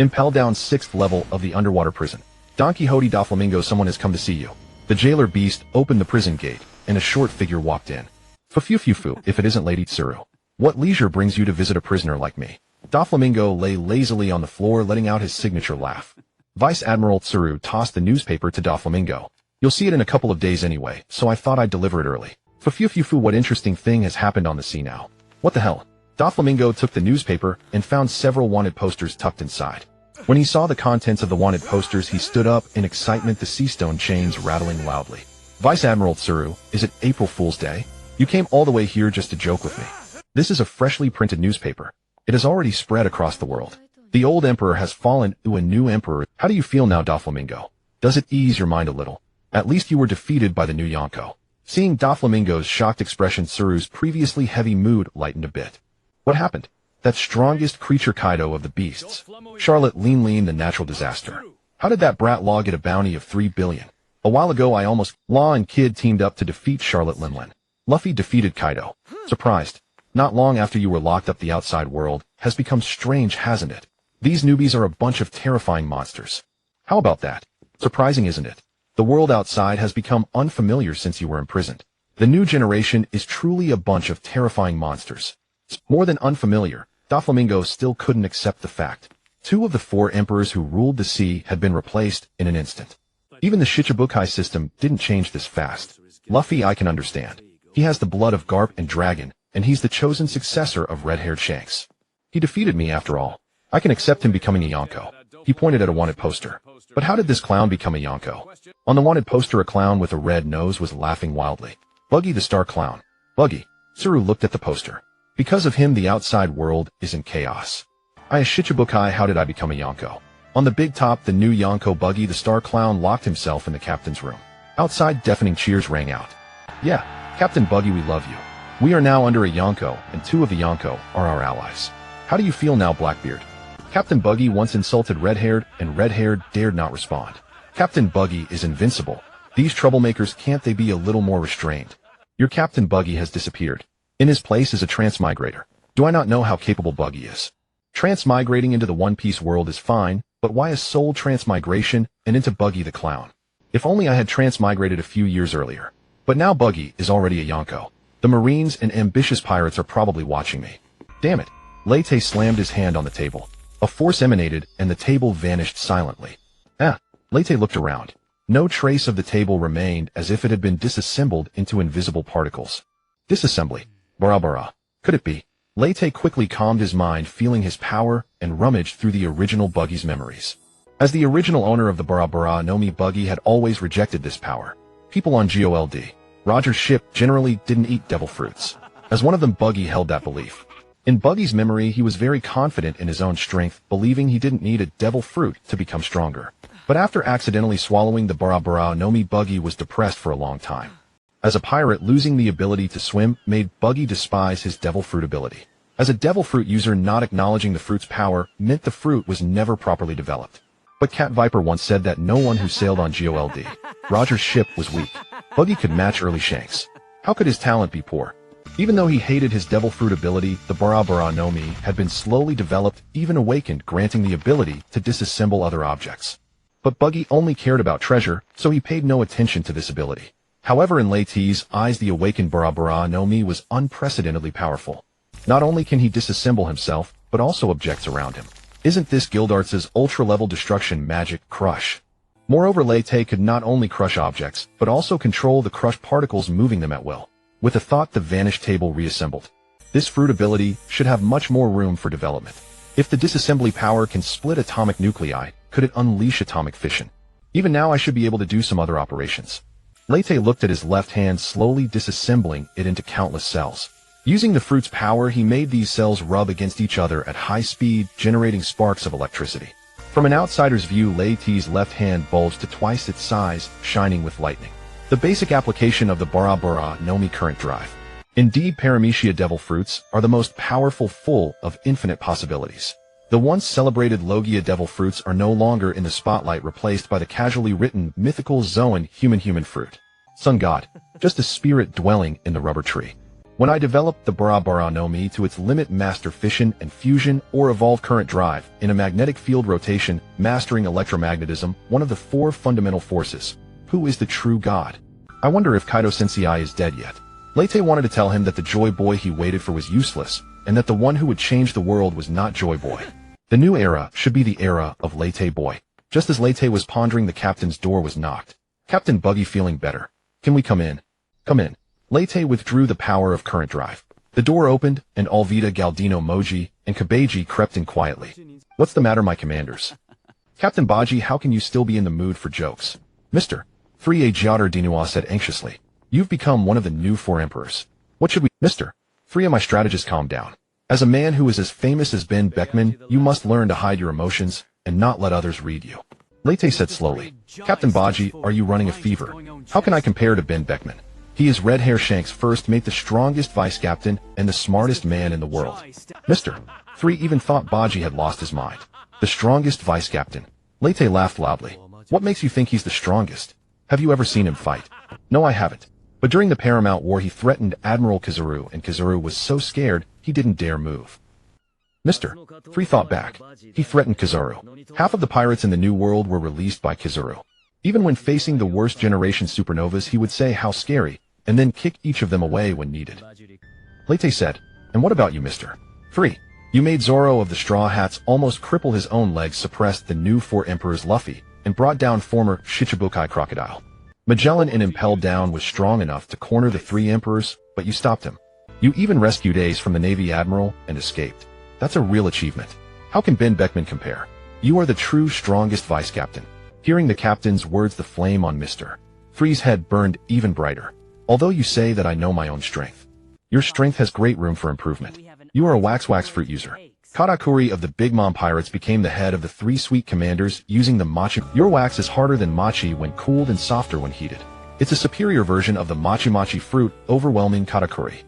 Impel down 6th level of the underwater prison. Don Quixote da Flamingo, someone has come to see you. The jailer beast opened the prison gate, and a short figure walked in. Fu, if it isn't Lady Tsuru. What leisure brings you to visit a prisoner like me? Doflamingo lay lazily on the floor, letting out his signature laugh. Vice Admiral Tsuru tossed the newspaper to Doflamingo. You'll see it in a couple of days anyway, so I thought I'd deliver it early. Fu, what interesting thing has happened on the sea now? What the hell? Doflamingo took the newspaper and found several wanted posters tucked inside. When he saw the contents of the wanted posters, he stood up in excitement, the sea stone chains rattling loudly. Vice Admiral Tsuru, is it April Fool's Day? You came all the way here just to joke with me. This is a freshly printed newspaper. It has already spread across the world. The old emperor has fallen to a new emperor. How do you feel now, Doflamingo? Does it ease your mind a little? At least you were defeated by the new Yonko. Seeing Doflamingo's shocked expression, Tsuru's previously heavy mood lightened a bit. What happened? That strongest creature Kaido of the beasts. Charlotte Lean, the natural disaster. How did that brat Law get a bounty of 3 billion? A while ago Law and Kid teamed up to defeat Charlotte Linlin. Luffy defeated Kaido. Surprised. Not long after you were locked up, the outside world has become strange, hasn't it? These newbies are a bunch of terrifying monsters. How about that? Surprising, isn't it? The world outside has become unfamiliar since you were imprisoned. The new generation is truly a bunch of terrifying monsters. More than unfamiliar, Doflamingo still couldn't accept the fact. 2 of the 4 emperors who ruled the sea had been replaced in an instant. Even the Shichibukai system didn't change this fast. Luffy, I can understand. He has the blood of Garp and Dragon, and he's the chosen successor of red-haired Shanks. He defeated me after all. I can accept him becoming a Yonko. He pointed at a wanted poster. But how did this clown become a Yonko? On the wanted poster, a clown with a red nose was laughing wildly. Buggy the Star Clown. Buggy. Tsuru looked at the poster. Because of him, the outside world is in chaos. I Shichibukai, how did I become a Yonko? On the big top, the new Yonko Buggy the Star Clown locked himself in the captain's room. Outside, deafening cheers rang out. Yeah, Captain Buggy, we love you. We are now under a Yonko, and 2 of the Yonko are our allies. How do you feel now, Blackbeard? Captain Buggy once insulted Red-Haired, and Red-Haired dared not respond. Captain Buggy is invincible. These troublemakers, can't they be a little more restrained? Your Captain Buggy has disappeared. In his place is a transmigrator. Do I not know how capable Buggy is? Transmigrating into the One Piece world is fine, but why a soul transmigration and into Buggy the Clown? If only I had transmigrated a few years earlier. But now Buggy is already a Yonko. The Marines and ambitious pirates are probably watching me. Damn it. Leite slammed his hand on the table. A force emanated, and the table vanished silently. Leite looked around. No trace of the table remained, as if it had been disassembled into invisible particles. Disassembly. Bara Bara. Could it be? Leite quickly calmed his mind, feeling his power, and rummaged through the original Buggy's memories. As the original owner of the Bara Bara, Nomi, Buggy had always rejected this power. People on GOLD, Roger's ship, generally didn't eat devil fruits. As one of them, Buggy held that belief. In Buggy's memory, he was very confident in his own strength, believing he didn't need a devil fruit to become stronger. But after accidentally swallowing the Bara Bara, Nomi, Buggy was depressed for a long time. As a pirate, losing the ability to swim made Buggy despise his devil fruit ability. As a devil fruit user, not acknowledging the fruit's power meant the fruit was never properly developed. But Cat Viper once said that no one who sailed on GOLD, Roger's ship, was weak. Buggy could match early Shanks. How could his talent be poor? Even though he hated his devil fruit ability, the Bara Bara Nomi had been slowly developed, even awakened, granting the ability to disassemble other objects. But Buggy only cared about treasure, so he paid no attention to this ability. However, in Leite's eyes, the awakened Bara Bara Nomi was unprecedentedly powerful. Not only can he disassemble himself, but also objects around him. Isn't this Gildarts' ultra-level destruction magic crush? Moreover, Leite could not only crush objects, but also control the crushed particles, moving them at will. With a thought, the vanished table reassembled. This fruit ability should have much more room for development. If the disassembly power can split atomic nuclei, could it unleash atomic fission? Even now I should be able to do some other operations. Leite looked at his left hand, slowly disassembling it into countless cells. Using the fruit's power, he made these cells rub against each other at high speed, generating sparks of electricity. From an outsider's view, Leite's left hand bulged to twice its size, shining with lightning. The basic application of the Bara Bara Nomi current drive. Indeed, Paramecia devil fruits are the most powerful, full of infinite possibilities. The once celebrated Logia devil fruits are no longer in the spotlight, replaced by the casually written mythical Zoan human fruit. Sun God, just a spirit dwelling in the rubber tree. When I developed the Bara Bara no Mi to its limit, master fission and fusion or evolve current drive in a magnetic field rotation, mastering electromagnetism, one of the 4 fundamental forces. Who is the true god? I wonder if Kaido Sensei is dead yet. Late wanted to tell him that the Joy Boy he waited for was useless, and that the one who would change the world was not Joy Boy. The new era should be the era of Late Boy. Just as Late was pondering, the captain's door was knocked. Captain Buggy feeling better. Can we come in? Come in. Late withdrew the power of current drive. The door opened, and Alvida, Galdino, Moji, and Kabeji crept in quietly. What's the matter, my commanders? Captain Baji, how can you still be in the mood for jokes? Mr. 3A Giotto Dinua said anxiously. You've become one of the new 4 emperors. What should we— Mr. 3A, my strategist, calm down. As a man who is as famous as Ben Beckman, you must learn to hide your emotions and not let others read you. Late said slowly. Captain Baji, are you running a fever? How can I compare to Ben Beckman? He is Red Hair Shanks' first mate, the strongest vice-captain, and the smartest man in the world. Mr. 3 even thought Baji had lost his mind. The strongest vice-captain. Late laughed loudly. What makes you think he's the strongest? Have you ever seen him fight? No, I haven't. But during the Paramount War he threatened Admiral Kizaru, and Kizaru was so scared he didn't dare move. Mr. 3 thought back. He threatened Kizaru. Half of the pirates in the New World were released by Kizaru. Even when facing the worst generation supernovas, he would say how scary, and then kick each of them away when needed. Late said, and what about you, Mr. 3? You made Zoro of the Straw Hats almost cripple his own legs, suppressed the new 4 emperors Luffy, and brought down former Shichibukai Crocodile. Magellan and Impelled Down was strong enough to corner the 3 emperors, but you stopped him. You even rescued Ace from the Navy Admiral and escaped. That's a real achievement. How can Ben Beckman compare? You are the true strongest vice-captain. Hearing the captain's words, the flame on Mr. 3's head burned even brighter. Although you say that I know my own strength. Your strength has great room for improvement. You are a wax fruit user. Katakuri of the Big Mom Pirates became the head of the 3 sweet commanders using the Machi. Your wax is harder than Machi when cooled and softer when heated. It's a superior version of the Machi fruit, overwhelming Katakuri.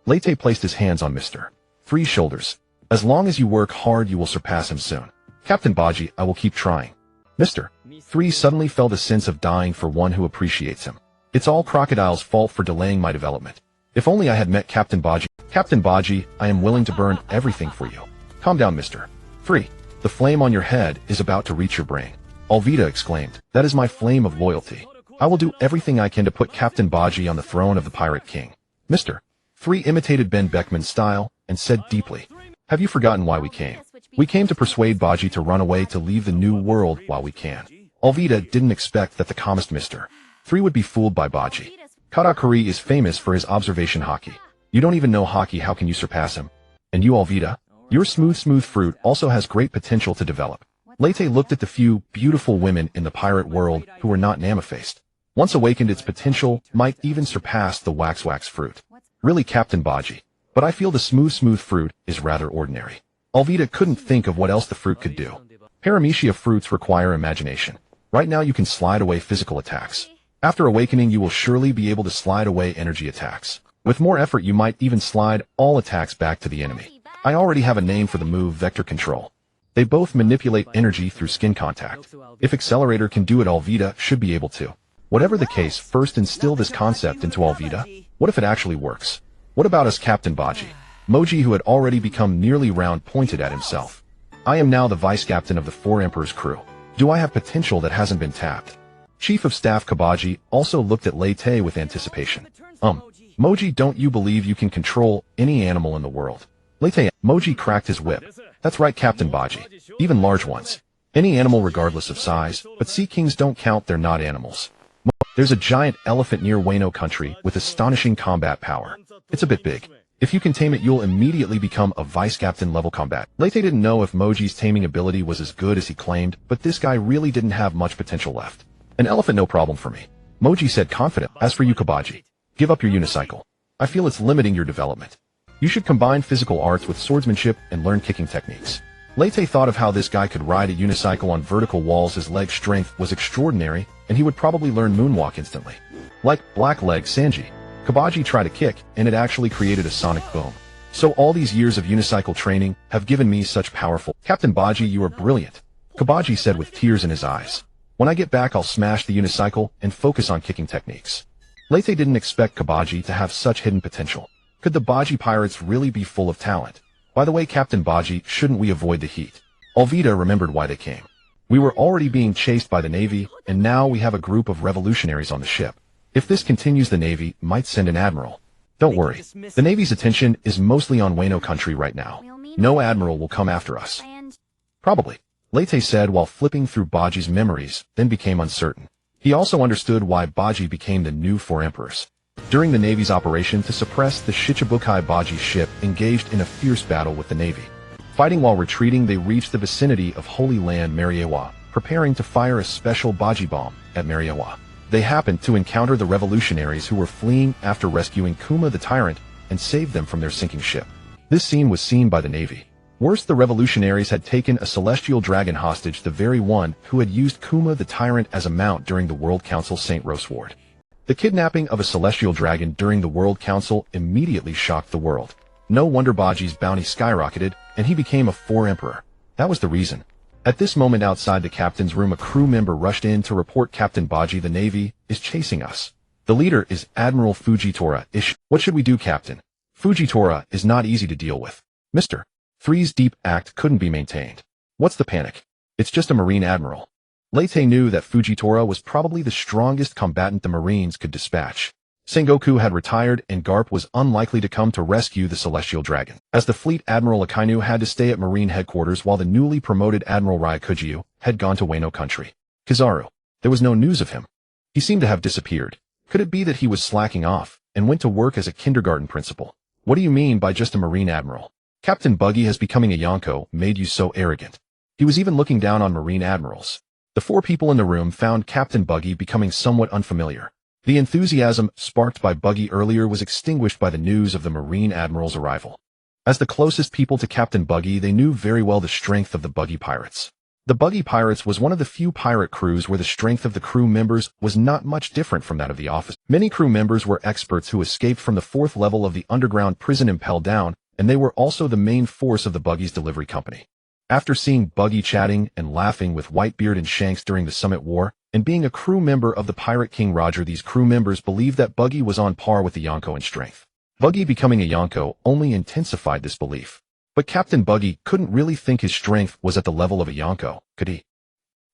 Late placed his hands on Mr. 3's shoulders. As long as you work hard, you will surpass him soon. Captain Baji, I will keep trying. Mr. 3 suddenly felt a sense of dying for one who appreciates him. It's all Crocodile's fault for delaying my development. If only I had met Captain Baji. Captain Baji, I am willing to burn everything for you. Calm down, Mr. 3. The flame on your head is about to reach your brain. Alvida exclaimed. That is my flame of loyalty. I will do everything I can to put Captain Baji on the throne of the Pirate King. Mr. 3 imitated Ben Beckman's style and said deeply. Have you forgotten why we came? We came to persuade Baji to run away, to leave the New World while we can. Alvida didn't expect that the calmest Mr. 3 would be fooled by Baji. Katakuri is famous for his observation haki. You don't even know haki, how can you surpass him? And you, Alvida? Your smooth fruit also has great potential to develop. Late looked at the few beautiful women in the pirate world who were not Nama-faced. Once awakened, its potential might even surpass the wax fruit. Really, Captain Baji. But I feel the smooth fruit is rather ordinary. Alvida couldn't think of what else the fruit could do. Paramecia fruits require imagination. Right now you can slide away physical attacks. After awakening, you will surely be able to slide away energy attacks. With more effort, you might even slide all attacks back to the enemy. I already have a name for the move, vector control. They both manipulate energy through skin contact. If Accelerator can do it, Alvida should be able to. Whatever the case, first instill this concept into Alvida. What if it actually works? What about us, Captain Baji? Moji, who had already become nearly round, pointed at himself. I am now the vice-captain of the 4 Emperors crew. Do I have potential that hasn't been tapped? Chief of Staff Kabaji also looked at Late with anticipation. Moji, don't you believe you can control any animal in the world? Late, Moji cracked his whip. That's right, Captain Baji. Even large ones. Any animal regardless of size, but sea kings don't count, they're not animals. There's a giant elephant near Wano country with astonishing combat power. It's a bit big. If you can tame it, you'll immediately become a vice-captain level combat. Late didn't know if Moji's taming ability was as good as he claimed, but this guy really didn't have much potential left. An elephant, no problem for me. Moji said confident. As for you, Kabaji, give up your unicycle. I feel it's limiting your development. You should combine physical arts with swordsmanship and learn kicking techniques. Late thought of how this guy could ride a unicycle on vertical walls. His leg strength was extraordinary, and he would probably learn moonwalk instantly. Like Black Leg Sanji, Kabaji tried a kick, and it actually created a sonic boom. So all these years of unicycle training have given me such powerful— Captain Baji, you are brilliant, Kabaji said with tears in his eyes. When I get back, I'll smash the unicycle and focus on kicking techniques. Late didn't expect Kabaji to have such hidden potential. Could the Buggy Pirates really be full of talent? By the way, Captain Buggy, shouldn't we avoid the heat? Alvida remembered why they came. We were already being chased by the Navy, and now we have a group of revolutionaries on the ship. If this continues, the Navy might send an admiral. Don't worry. The Navy's attention is mostly on Wano country right now. No admiral will come after us. Probably, Leyte said while flipping through Buggy's memories, then became uncertain. He also understood why Buggy became the new four emperors. During the Navy's operation to suppress the Shichibukai, Buggy's ship engaged in a fierce battle with the Navy. Fighting while retreating, they reached the vicinity of Holy Land Mariewa, preparing to fire a special Buggy bomb at Mariewa. They happened to encounter the revolutionaries who were fleeing after rescuing Kuma the Tyrant and saved them from their sinking ship. This scene was seen by the Navy. Worse, the revolutionaries had taken a celestial dragon hostage, the very one who had used Kuma the Tyrant as a mount during the World Council St. Rose Ward. The kidnapping of a celestial dragon during the World Council immediately shocked the world. No wonder Buggy's bounty skyrocketed, and he became a four emperor. That was the reason. At this moment outside the captain's room, a crew member rushed in to report Captain Buggy, the Navy is chasing us. The leader is Admiral Fujitora. What should we do, Captain? Fujitora is not easy to deal with. Mr. 3's deep act couldn't be maintained. What's the panic? It's just a Marine Admiral. Leyte knew that Fujitora was probably the strongest combatant the Marines could dispatch. Sengoku had retired and Garp was unlikely to come to rescue the Celestial Dragon. As the fleet, Admiral Akainu had to stay at Marine headquarters while the newly promoted Admiral Ryakujiu had gone to Wano country. Kizaru. There was no news of him. He seemed to have disappeared. Could it be that he was slacking off and went to work as a kindergarten principal? What do you mean by just a Marine Admiral? Captain Buggy has becoming a Yonko made you so arrogant. He was even looking down on Marine Admirals. The four people in the room found Captain Buggy becoming somewhat unfamiliar. The enthusiasm sparked by Buggy earlier was extinguished by the news of the Marine Admiral's arrival. As the closest people to Captain Buggy, they knew very well the strength of the Buggy Pirates. The Buggy Pirates was one of the few pirate crews where the strength of the crew members was not much different from that of the office. Many crew members were experts who escaped from the fourth level of the underground prison impelled down, and they were also the main force of the Buggy's delivery company. After seeing Buggy chatting and laughing with Whitebeard and Shanks during the Summit War, and being a crew member of the Pirate King Roger, these crew members believed that Buggy was on par with the Yonko in strength. Buggy becoming a Yonko only intensified this belief. But Captain Buggy couldn't really think his strength was at the level of a Yonko, could he?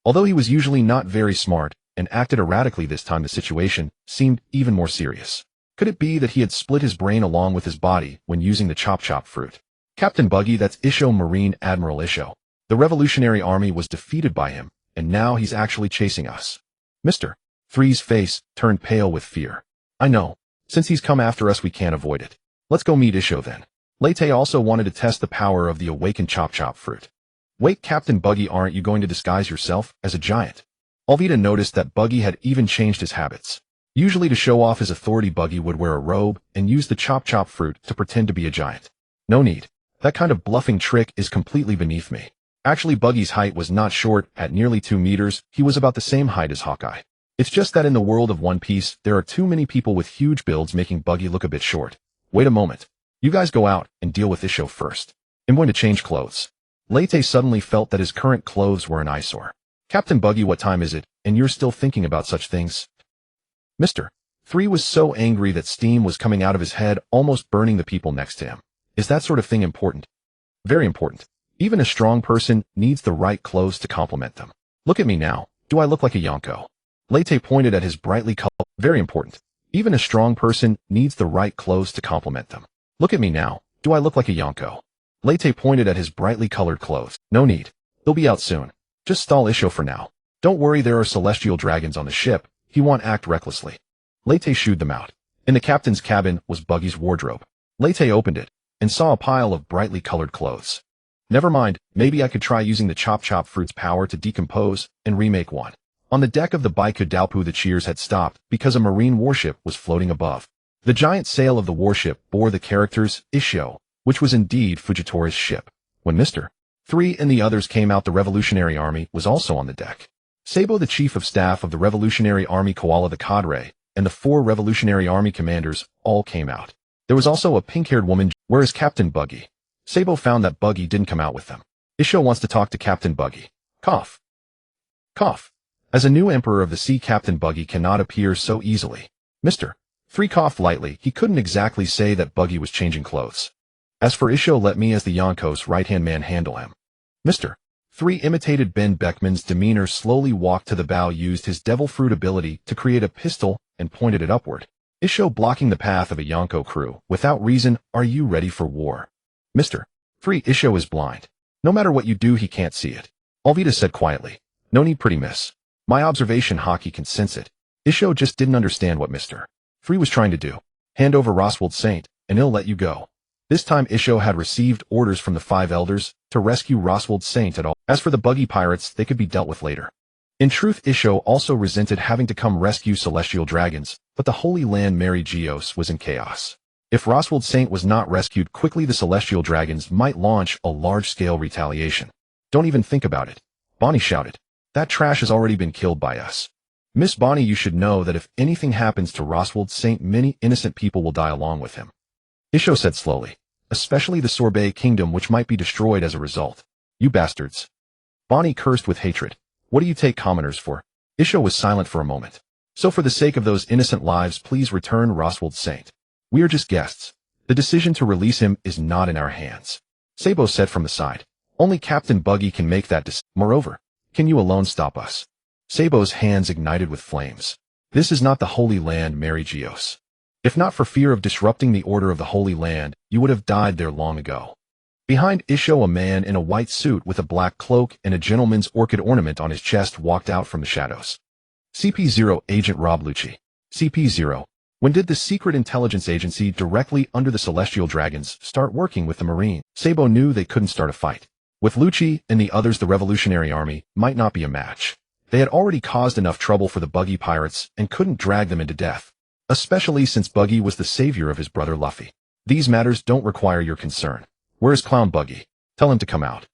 Although he was usually not very smart and acted erratically, this time the situation seemed even more serious. Could it be that he had split his brain along with his body when using the Chop Chop Fruit? Captain Buggy, that's Isho, Marine Admiral Isho. The Revolutionary Army was defeated by him, and now he's actually chasing us. Mr. 3's face turned pale with fear. I know. Since he's come after us, we can't avoid it. Let's go meet Isho then. Leyte also wanted to test the power of the awakened Chop Chop Fruit. Wait, Captain Buggy, aren't you going to disguise yourself as a giant? Alvida noticed that Buggy had even changed his habits. Usually to show off his authority, Buggy would wear a robe and use the Chop Chop Fruit to pretend to be a giant. No need. That kind of bluffing trick is completely beneath me. Actually, Buggy's height was not short. At nearly 2 meters, he was about the same height as Hawkeye. It's just that in the world of One Piece, there are too many people with huge builds making Buggy look a bit short. Wait a moment. You guys go out and deal with Isho first. I'm going to change clothes. Leyte suddenly felt that his current clothes were an eyesore. Captain Buggy, what time is it, and you're still thinking about such things? Mr. 3 was so angry that steam was coming out of his head, almost burning the people next to him. Is that sort of thing important? Very important. Even a strong person needs the right clothes to complement them. Look at me now. Do I look like a Yonko? Leyte pointed at his brightly colored. Very important. Even a strong person needs the right clothes to complement them. Look at me now. Do I look like a Yonko? Leyte pointed at his brightly colored clothes. No need. They'll be out soon. Just stall Isho for now. Don't worry, there are celestial dragons on the ship. He won't act recklessly. Leyte shooed them out. In the captain's cabin was Buggy's wardrobe. Leyte opened it and saw a pile of brightly colored clothes. Never mind, maybe I could try using the Chop Chop Fruit's power to decompose and remake one. On the deck of the Baiku Dalpu, the cheers had stopped because a marine warship was floating above. The giant sail of the warship bore the characters Isho, which was indeed Fujitora's ship. When Mr. 3 and the others came out, the Revolutionary Army was also on the deck. Sabo, the chief of staff of the Revolutionary Army, Koala the cadre, and the 4 Revolutionary Army commanders all came out. There was also a pink-haired woman. Where is Captain Buggy? Sabo found that Buggy didn't come out with them. Isho wants to talk to Captain Buggy. Cough. Cough. As a new emperor of the sea, Captain Buggy cannot appear so easily. Mr. 3 coughed lightly. He couldn't exactly say that Buggy was changing clothes. As for Isho, let me as the Yonko's right-hand man handle him. Mr. 3 imitated Ben Beckman's demeanor, slowly walked to the bow, used his devil fruit ability to create a pistol, and pointed it upward. Isho blocking the path of a Yonko crew. Without reason, are you ready for war? Mr. 3. Isho is blind. No matter what you do, he can't see it. Alvita said quietly. No need, pretty miss. My observation hockey can sense it. Isho just didn't understand what Mr. 3 was trying to do. Hand over Roswald Saint, and he'll let you go. This time Isho had received orders from the 5 elders to rescue Roswald Saint at all. As for the Buggy Pirates, they could be dealt with later. In truth, Isho also resented having to come rescue celestial dragons, but the Holy Land Mary Geos was in chaos. If Roswald Saint was not rescued quickly, the celestial dragons might launch a large-scale retaliation. Don't even think about it. Bonnie shouted. That trash has already been killed by us. Miss Bonnie, you should know that if anything happens to Roswald Saint, many innocent people will die along with him. Isho said slowly. Especially the Sorbet Kingdom, which might be destroyed as a result. You bastards. Bonnie cursed with hatred. What do you take commoners for? Isho was silent for a moment. So for the sake of those innocent lives, please return Roswald Saint. We are just guests. The decision to release him is not in our hands. Sabo said from the side. Only Captain Buggy can make that decision. Moreover, can you alone stop us? Sabo's hands ignited with flames. This is not the Holy Land, Mary Geos. If not for fear of disrupting the order of the Holy Land, you would have died there long ago. Behind Isho, a man in a white suit with a black cloak and a gentleman's orchid ornament on his chest walked out from the shadows. CP0 Agent Rob Lucci. CP0. When did the secret intelligence agency directly under the Celestial Dragons start working with the Marine? Sabo knew they couldn't start a fight. With Lucci and the others, the Revolutionary Army might not be a match. They had already caused enough trouble for the Buggy Pirates and couldn't drag them into death. Especially since Buggy was the savior of his brother Luffy. These matters don't require your concern. Where is Clown Buggy? Tell him to come out.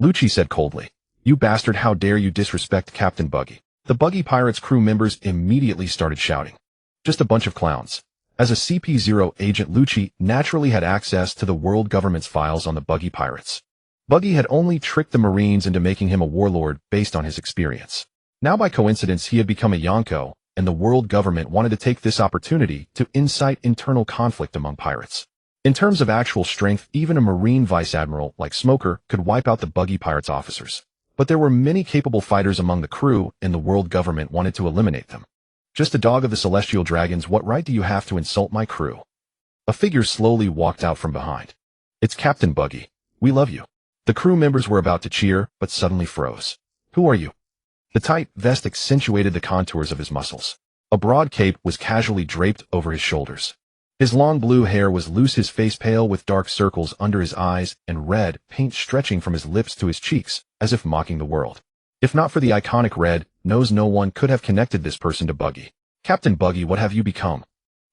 Lucci said coldly. You bastard, how dare you disrespect Captain Buggy? The Buggy Pirates crew members immediately started shouting. Just a bunch of clowns. As a CP0 agent, Lucci naturally had access to the world government's files on the Buggy Pirates. Buggy had only tricked the Marines into making him a warlord based on his experience. Now by coincidence he had become a Yonko, and the world government wanted to take this opportunity to incite internal conflict among pirates. In terms of actual strength, even a Marine Vice Admiral like Smoker could wipe out the Buggy Pirates officers. But there were many capable fighters among the crew, and the world government wanted to eliminate them. Just a dog of the Celestial Dragons, what right do you have to insult my crew? A figure slowly walked out from behind. It's Captain Buggy. We love you. The crew members were about to cheer, but suddenly froze. Who are you? The tight vest accentuated the contours of his muscles. A broad cape was casually draped over his shoulders. His long blue hair was loose, his face pale with dark circles under his eyes and red paint stretching from his lips to his cheeks, as if mocking the world. If not for the iconic red nose, no one could have connected this person to Buggy. Captain Buggy, what have you become?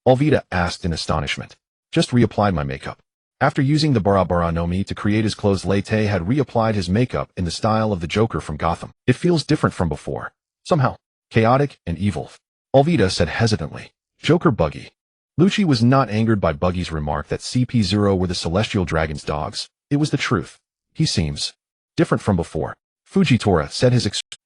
Alvita asked in astonishment. Just reapplied my makeup. After using the Bara Bara no Mi to create his clothes, Leite had reapplied his makeup in the style of the Joker from Gotham. It feels different from before. Somehow. Chaotic and evil. Alvita said hesitantly. Joker Buggy. Lucci was not angered by Buggy's remark that CP0 were the Celestial Dragon's dogs. It was the truth. He seems different from before. Fujitora said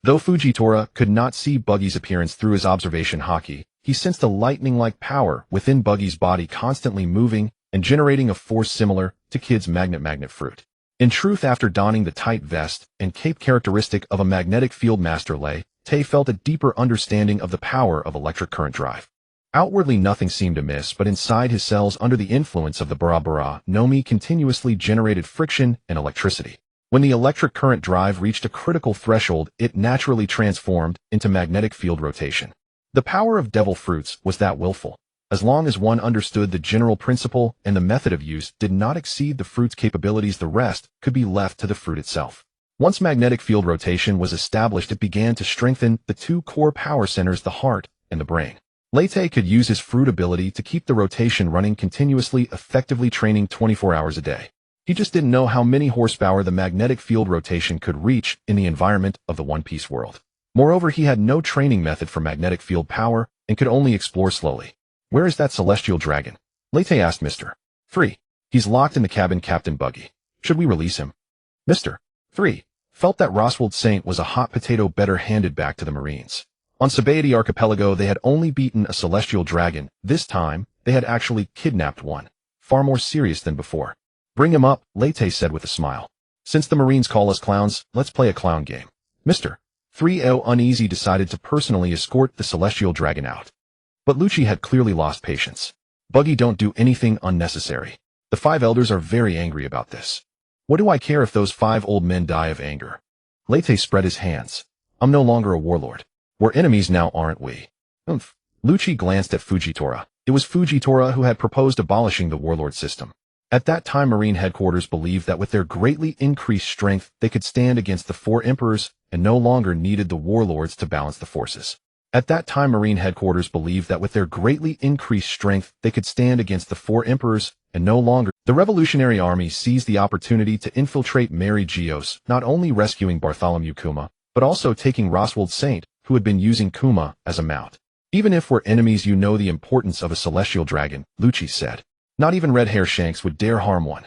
Though Fujitora could not see Buggy's appearance through his observation hockey, he sensed a lightning-like power within Buggy's body constantly moving and generating a force similar to Kid's magnet fruit. In truth, after donning the tight vest and cape characteristic of a magnetic field master, Tay felt a deeper understanding of the power of electric current drive. Outwardly nothing seemed amiss, but inside his cells under the influence of the Bara Bara no Mi continuously generated friction and electricity. When the electric current drive reached a critical threshold, it naturally transformed into magnetic field rotation. The power of devil fruits was that willful. As long as one understood the general principle and the method of use did not exceed the fruit's capabilities, the rest could be left to the fruit itself. Once magnetic field rotation was established, it began to strengthen the 2 core power centers, the heart and the brain. Leite could use his fruit ability to keep the rotation running continuously, effectively training 24 hours a day. He just didn't know how many horsepower the magnetic field rotation could reach in the environment of the One Piece world. Moreover, he had no training method for magnetic field power and could only explore slowly. Where is that Celestial Dragon? Leite asked Mr. 3. He's locked in the cabin, Captain Buggy. Should we release him? Mr. 3 felt that Roswald Saint was a hot potato better handed back to the Marines. On Sabaody Archipelago they had only beaten a celestial dragon. This time, they had actually kidnapped one. Far more serious than before. Bring him up, Lete said with a smile. Since the Marines call us clowns, let's play a clown game. Mr. 3O Uneasy decided to personally escort the celestial dragon out. But Lucci had clearly lost patience. Buggy, don't do anything unnecessary. The 5 elders are very angry about this. What do I care if those 5 old men die of anger? Lete spread his hands. I'm no longer a warlord. We're enemies now, aren't we? Lucci glanced at Fujitora. It was Fujitora who had proposed abolishing the warlord system. At that time Marine headquarters believed that with their greatly increased strength they could stand against the 4 emperors and no longer needed the warlords to balance the forces. At that time Marine headquarters believed that with their greatly increased strength they could stand against the 4 emperors and no longer. The Revolutionary Army seized the opportunity to infiltrate Mary Geos, not only rescuing Bartholomew Kuma, but also taking Roswald Saint, who had been using Kuma as a mount. Even if we're enemies, you know the importance of a celestial dragon, Lucci said. Not even Red Hair Shanks would dare harm one.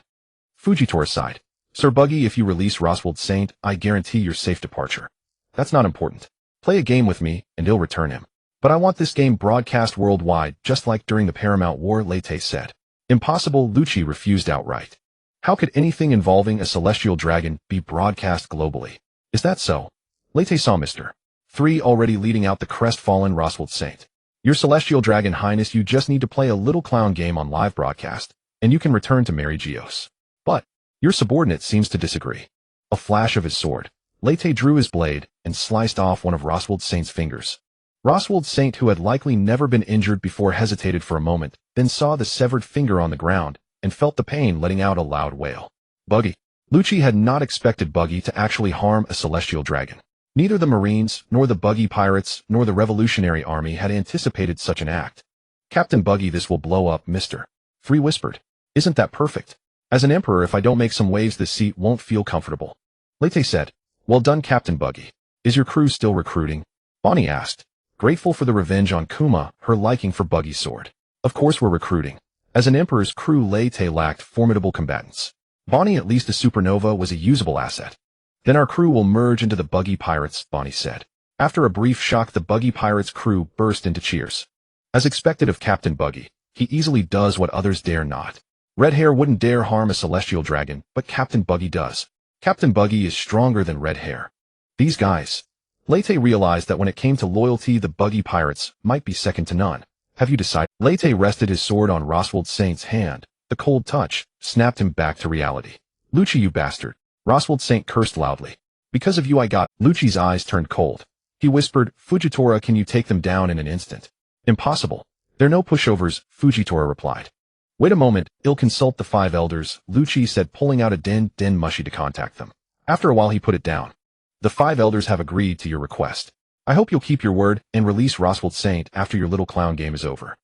Fujitora sighed. Sir Buggy, if you release Roswald Saint, I guarantee your safe departure. That's not important. Play a game with me, and he'll return him. But I want this game broadcast worldwide, just like during the Paramount War, Lete said. Impossible, Lucci refused outright. How could anything involving a celestial dragon be broadcast globally? Is that so? Lete saw Mr. 3 already leading out the crestfallen Roswald Saint. Your celestial dragon highness, you just need to play a little clown game on live broadcast, and you can return to Mary Geos. But your subordinate seems to disagree. A flash of his sword, Lete drew his blade and sliced off one of Roswald Saint's fingers. Roswald Saint, who had likely never been injured before, hesitated for a moment, then saw the severed finger on the ground and felt the pain, letting out a loud wail. Buggy. Lucci had not expected Buggy to actually harm a celestial dragon. Neither the Marines, nor the Buggy Pirates, nor the Revolutionary Army had anticipated such an act. Captain Buggy, this will blow up, Mr. 3 whispered. Isn't that perfect? As an emperor, if I don't make some waves, this seat won't feel comfortable. Lete said. Well done, Captain Buggy. Is your crew still recruiting? Bonnie asked, grateful for the revenge on Kuma, her liking for Buggy's sword. Of course we're recruiting. As an emperor's crew, Lete lacked formidable combatants. Bonnie, at least a supernova was a usable asset. Then our crew will merge into the Buggy Pirates, Bonnie said. After a brief shock, the Buggy Pirates crew burst into cheers. As expected of Captain Buggy, he easily does what others dare not. Red Hair wouldn't dare harm a celestial dragon, but Captain Buggy does. Captain Buggy is stronger than Red Hair. These guys. Lete realized that when it came to loyalty, the Buggy Pirates might be second to none. Have you decided? Lete rested his sword on Roswald Saint's hand. The cold touch snapped him back to reality. Lucci, you bastard. Roswald Saint cursed loudly. Because of you I got. Lucci's eyes turned cold. He whispered, Fujitora, can you take them down in an instant? Impossible. They're no pushovers, Fujitora replied. Wait a moment, I'll consult the 5 elders, Lucci said, pulling out a den mushi to contact them. After a while he put it down. The 5 elders have agreed to your request. I hope you'll keep your word and release Roswald Saint after your little clown game is over.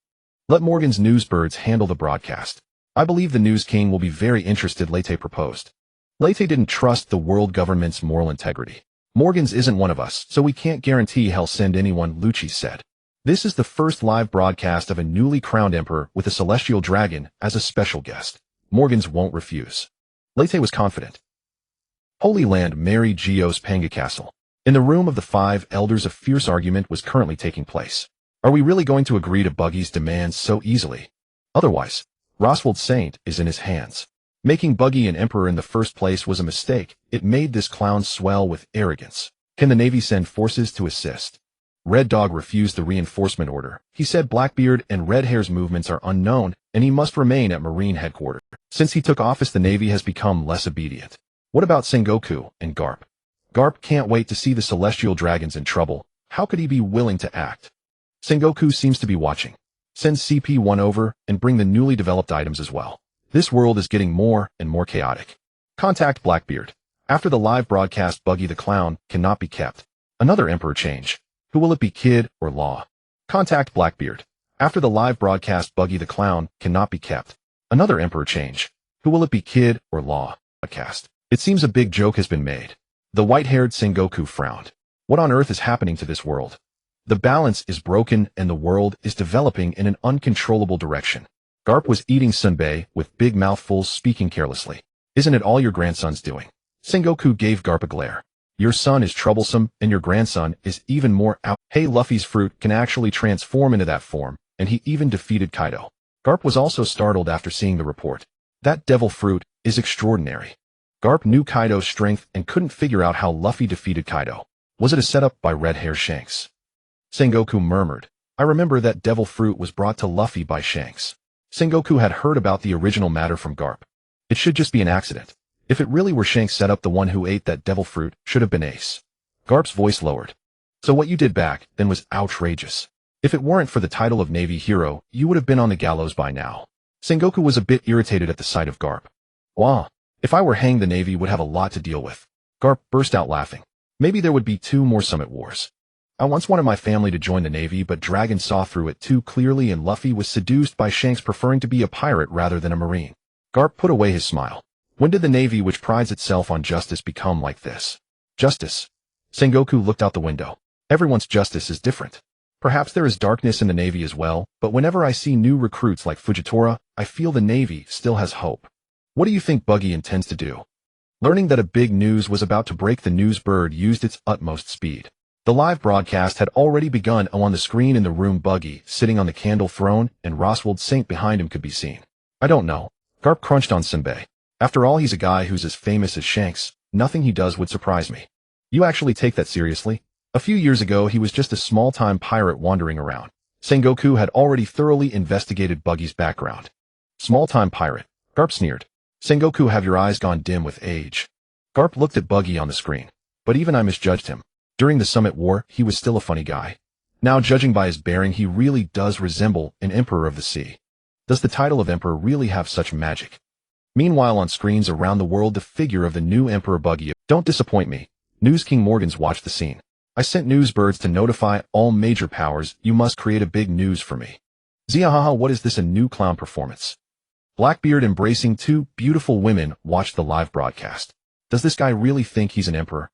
Let Morgan's newsbirds handle the broadcast. I believe the News King will be very interested, Lete proposed. Lete didn't trust the world government's moral integrity. Morgan's isn't one of us, so we can't guarantee he'll send anyone, Lucci said. This is the first live broadcast of a newly crowned emperor with a celestial dragon as a special guest. Morgan's won't refuse. Lete was confident. Holy Land, Mary Geos Panga Castle. In the room of the 5 elders, a fierce argument was currently taking place. Are we really going to agree to Buggy's demands so easily? Otherwise, Roswald Saint is in his hands. Making Buggy an emperor in the first place was a mistake. It made this clown swell with arrogance. Can the Navy send forces to assist? Red Dog refused the reinforcement order. He said Blackbeard and Red Hair's movements are unknown, and he must remain at Marine headquarters. Since he took office, the Navy has become less obedient. What about Sengoku and Garp? Garp can't wait to see the celestial dragons in trouble. How could he be willing to act? Sengoku seems to be watching. Send CP1 over and bring the newly developed items as well. This world is getting more and more chaotic. Contact Blackbeard. After the live broadcast, Buggy the Clown cannot be kept. Another emperor change. Who will it be, Kid or Law? Contact Blackbeard. After the live broadcast, Buggy the Clown cannot be kept. Another emperor change. Who will it be, Kid or Law? Broadcast. It seems a big joke has been made. The white-haired Sengoku frowned. What on earth is happening to this world? The balance is broken and the world is developing in an uncontrollable direction. Garp was eating sunbae with big mouthfuls, speaking carelessly. Isn't it all your grandson's doing? Sengoku gave Garp a glare. Your son is troublesome and your grandson is even more out. Hey, Luffy's fruit can actually transform into that form, and he even defeated Kaido. Garp was also startled after seeing the report. That devil fruit is extraordinary. Garp knew Kaido's strength and couldn't figure out how Luffy defeated Kaido. Was it a setup by Red Hair Shanks? Sengoku murmured. I remember that devil fruit was brought to Luffy by Shanks. Sengoku had heard about the original matter from Garp. It should just be an accident. If it really were Shanks' setup, the one who ate that devil fruit should have been Ace. Garp's voice lowered. So what you did back then was outrageous. If it weren't for the title of Navy Hero, you would have been on the gallows by now. Sengoku was a bit irritated at the sight of Garp. Wah! If I were hanged, the Navy would have a lot to deal with. Garp burst out laughing. Maybe there would be 2 more Summit Wars. I once wanted my family to join the Navy, but Dragon saw through it too clearly and Luffy was seduced by Shanks preferring to be a pirate rather than a Marine. Garp put away his smile. When did the Navy, which prides itself on justice, become like this? Justice? Sengoku looked out the window. Everyone's justice is different. Perhaps there is darkness in the Navy as well, but whenever I see new recruits like Fujitora, I feel the Navy still has hope. What do you think Buggy intends to do? Learning that a big news was about to break, the news bird used its utmost speed. The live broadcast had already begun. On the screen in the room, Buggy, sitting on the candle throne, and Roswald Saint behind him could be seen. I don't know. Garp crunched on Senbei. After all, he's a guy who's as famous as Shanks. Nothing he does would surprise me. You actually take that seriously? A few years ago, he was just a small-time pirate wandering around. Sengoku had already thoroughly investigated Buggy's background. Small-time pirate. Garp sneered. Sengoku, have your eyes gone dim with age? Garp looked at Buggy on the screen. But even I misjudged him. During the Summit War, he was still a funny guy. Now, judging by his bearing, he really does resemble an Emperor of the Sea. Does the title of Emperor really have such magic? Meanwhile, on screens around the world, the figure of the new Emperor Buggy. Don't disappoint me. News King Morgan's watched the scene. I sent newsbirds to notify all major powers. You must create a big news for me. Ziahaha, what is this, a new clown performance? Blackbeard, embracing 2 beautiful women, watched the live broadcast. Does this guy really think he's an emperor?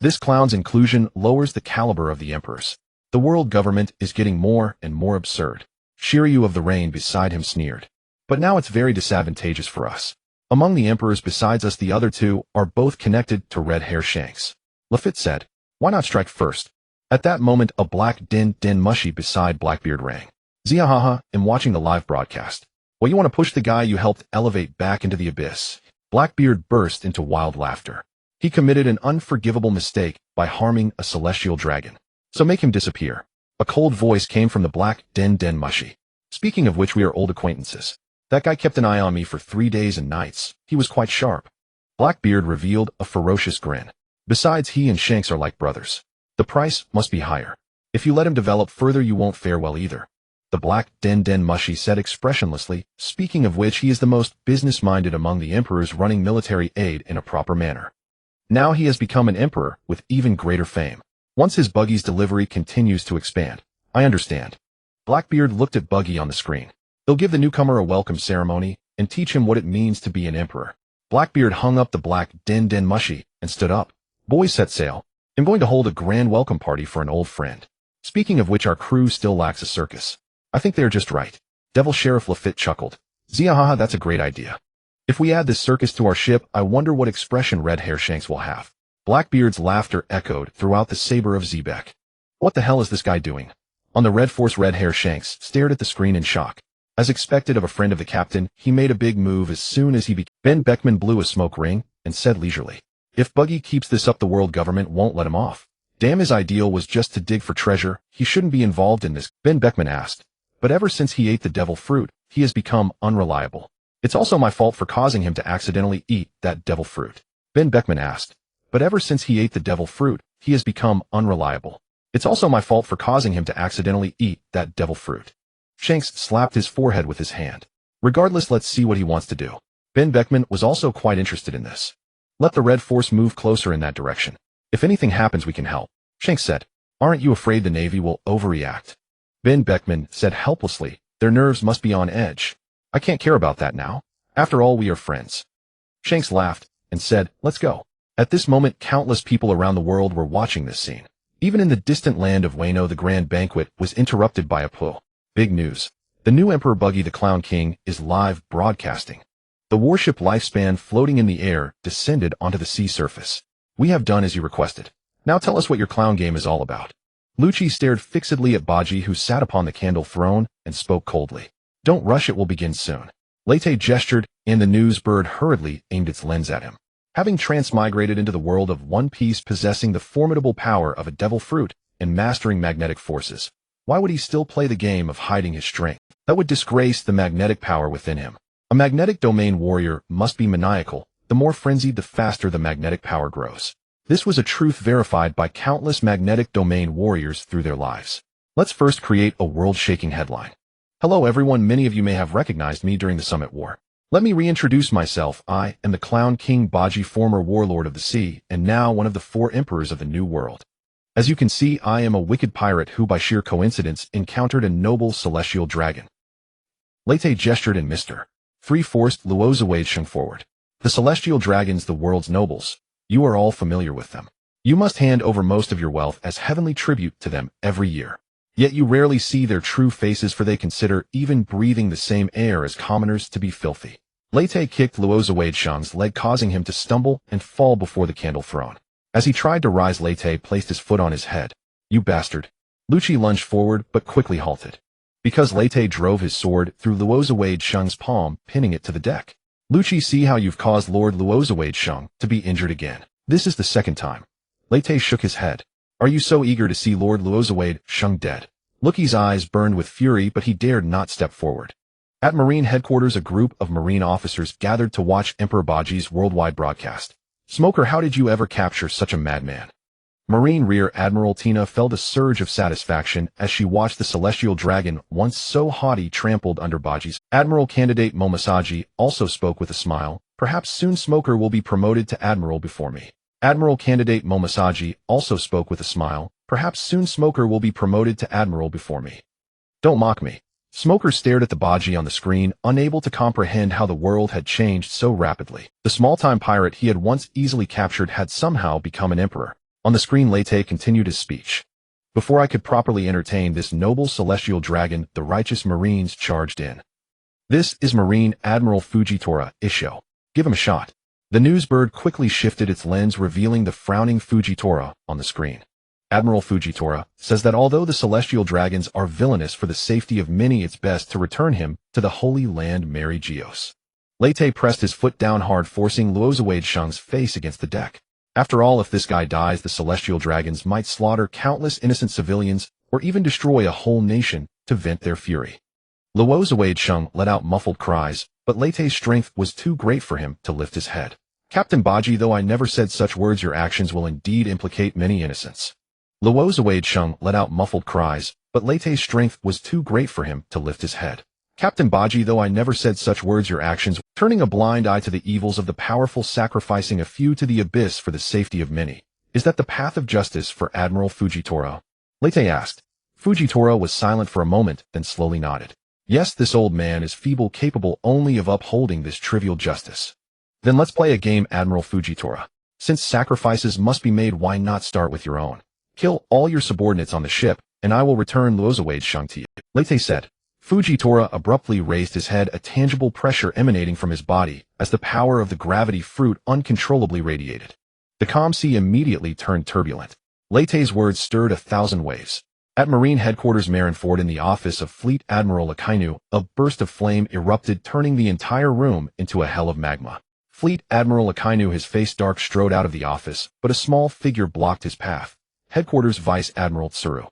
This clown's inclusion lowers the caliber of the emperors. The world government is getting more and more absurd. Shiryu of the Rain beside him sneered. But now it's very disadvantageous for us. Among the emperors besides us, the other 2 are both connected to Red Hair Shanks. Lafitte said, why not strike first? At that moment, a black din mushy beside Blackbeard rang. Ziahaha, am watching the live broadcast. Well, you want to push the guy you helped elevate back into the abyss. Blackbeard burst into wild laughter. He committed an unforgivable mistake by harming a celestial dragon. So make him disappear. A cold voice came from the black din mushy. Speaking of which, we are old acquaintances. That guy kept an eye on me for 3 days and nights. He was quite sharp. Blackbeard revealed a ferocious grin. Besides, he and Shanks are like brothers. The price must be higher. If you let him develop further, you won't fare well either. The black din mushy said expressionlessly. Speaking of which, he is the most business-minded among the emperors, running military aid in a proper manner. Now he has become an emperor with even greater fame. Once his Buggy's delivery continues to expand. I understand. Blackbeard looked at Buggy on the screen. They'll give the newcomer a welcome ceremony and teach him what it means to be an emperor. Blackbeard hung up the black din mushy and stood up. Boys, set sail. I'm going to hold a grand welcome party for an old friend. Speaking of which, our crew still lacks a circus. I think they're just right. Devil Sheriff Lafitte chuckled. Ziahaha, that's a great idea. If we add this circus to our ship, I wonder what expression Red Hair Shanks will have. Blackbeard's laughter echoed throughout the saber of Zebek. What the hell is this guy doing? On the Red Force, Red Hair Shanks stared at the screen in shock. As expected of a friend of the captain, he made a big move as soon as he began. Ben Beckman blew a smoke ring and said leisurely, if Buggy keeps this up, the world government won't let him off. Damn, his ideal was just to dig for treasure. He shouldn't be involved in this, Ben Beckman asked. But ever since he ate the devil fruit, he has become unreliable. It's also my fault for causing him to accidentally eat that devil fruit. Ben Beckman asked. But ever since he ate the devil fruit, he has become unreliable. It's also my fault for causing him to accidentally eat that devil fruit. Shanks slapped his forehead with his hand. Regardless, let's see what he wants to do. Ben Beckman was also quite interested in this. Let the Red Force move closer in that direction. If anything happens, we can help. Shanks said. Aren't you afraid the Navy will overreact? Ben Beckman said helplessly. Their nerves must be on edge. I can't care about that now. After all, we are friends. Shanks laughed and said, let's go. At this moment, countless people around the world were watching this scene. Even in the distant land of Wano, the grand banquet was interrupted by a pull. Big news. The new Emperor Buggy the Clown King is live broadcasting. The warship Lifespan, floating in the air, descended onto the sea surface. We have done as you requested. Now tell us what your clown game is all about. Lucci stared fixedly at Buggy, who sat upon the candle throne, and spoke coldly. Don't rush, it will begin soon. Lete gestured, and the news bird hurriedly aimed its lens at him. Having transmigrated into the world of One Piece, possessing the formidable power of a devil fruit and mastering magnetic forces, why would he still play the game of hiding his strength? That would disgrace the magnetic power within him. A magnetic domain warrior must be maniacal. The more frenzied, the faster the magnetic power grows. This was a truth verified by countless magnetic domain warriors through their lives. Let's first create a world-shaking headline. Hello everyone, many of you may have recognized me during the Summit War. Let me reintroduce myself. I am the Clown King Buggy, former warlord of the sea, and now one of the 4 emperors of the New World. As you can see, I am a wicked pirate who by sheer coincidence encountered a noble celestial dragon. Lete gestured and Mr. 3 forced Luozuade forward. The celestial dragons, the world's nobles. You are all familiar with them. You must hand over most of your wealth as heavenly tribute to them every year. Yet you rarely see their true faces, for they consider even breathing the same air as commoners to be filthy. Lete kicked Luozuade's leg, causing him to stumble and fall before the candle throne. As he tried to rise, Lete placed his foot on his head. You bastard. Lucci lunged forward but quickly halted. Because Lete drove his sword through Luozuade's palm, pinning it to the deck. Lucci, see how you've caused Lord Luozuade to be injured again. This is the second time. Lete shook his head. Are you so eager to see Lord Luozuade dead? Lucci's eyes burned with fury, but he dared not step forward. At Marine headquarters, a group of Marine officers gathered to watch Emperor Buggy's worldwide broadcast. Smoker, how did you ever capture such a madman? Marine Rear Admiral Tina felt a surge of satisfaction as she watched the celestial dragon, once so haughty, trampled under Buggy's. Admiral candidate Momonosuke also spoke with a smile. Perhaps soon Smoker will be promoted to Admiral before me. Admiral candidate Momonosuke also spoke with a smile. Perhaps soon Smoker will be promoted to Admiral before me. Don't mock me. Smoker stared at the Buggy on the screen, unable to comprehend how the world had changed so rapidly. The small-time pirate he had once easily captured had somehow become an emperor. On the screen, Lete continued his speech. Before I could properly entertain this noble celestial dragon, the righteous Marines charged in. This is Marine Admiral Fujitora Isho. Give him a shot. The newsbird quickly shifted its lens, revealing the frowning Fujitora on the screen. Admiral Fujitora says that although the celestial dragons are villainous, for the safety of many it's best to return him to the Holy Land Mary Geos. Lete pressed his foot down hard, forcing Luozuade's face against the deck. After all, if this guy dies, the celestial dragons might slaughter countless innocent civilians or even destroy a whole nation to vent their fury. Luozuade let out muffled cries, but Lete's strength was too great for him to lift his head. Captain Buggy, though I never said such words, your actions will indeed implicate many innocents. Luozuade let out muffled cries, but Lete's strength was too great for him to lift his head. Captain Buggy, though I never said such words, your actions, turning a blind eye to the evils of the powerful, sacrificing a few to the abyss for the safety of many. Is that the path of justice for Admiral Fujitora? Lete asked. Fujitora was silent for a moment, then slowly nodded. Yes, this old man is feeble, capable only of upholding this trivial justice. Then let's play a game, Admiral Fujitora. Since sacrifices must be made, why not start with your own? Kill all your subordinates on the ship, and I will return Luozuade to you. Lete said. Fujitora abruptly raised his head, a tangible pressure emanating from his body as the power of the gravity fruit uncontrollably radiated. The calm sea immediately turned turbulent. Lete's words stirred 1,000 waves. At Marine headquarters Marineford, in the office of Fleet Admiral Akainu, a burst of flame erupted, turning the entire room into a hell of magma. Fleet Admiral Akainu, his face dark, strode out of the office, but a small figure blocked his path. Headquarters Vice Admiral Tsuru.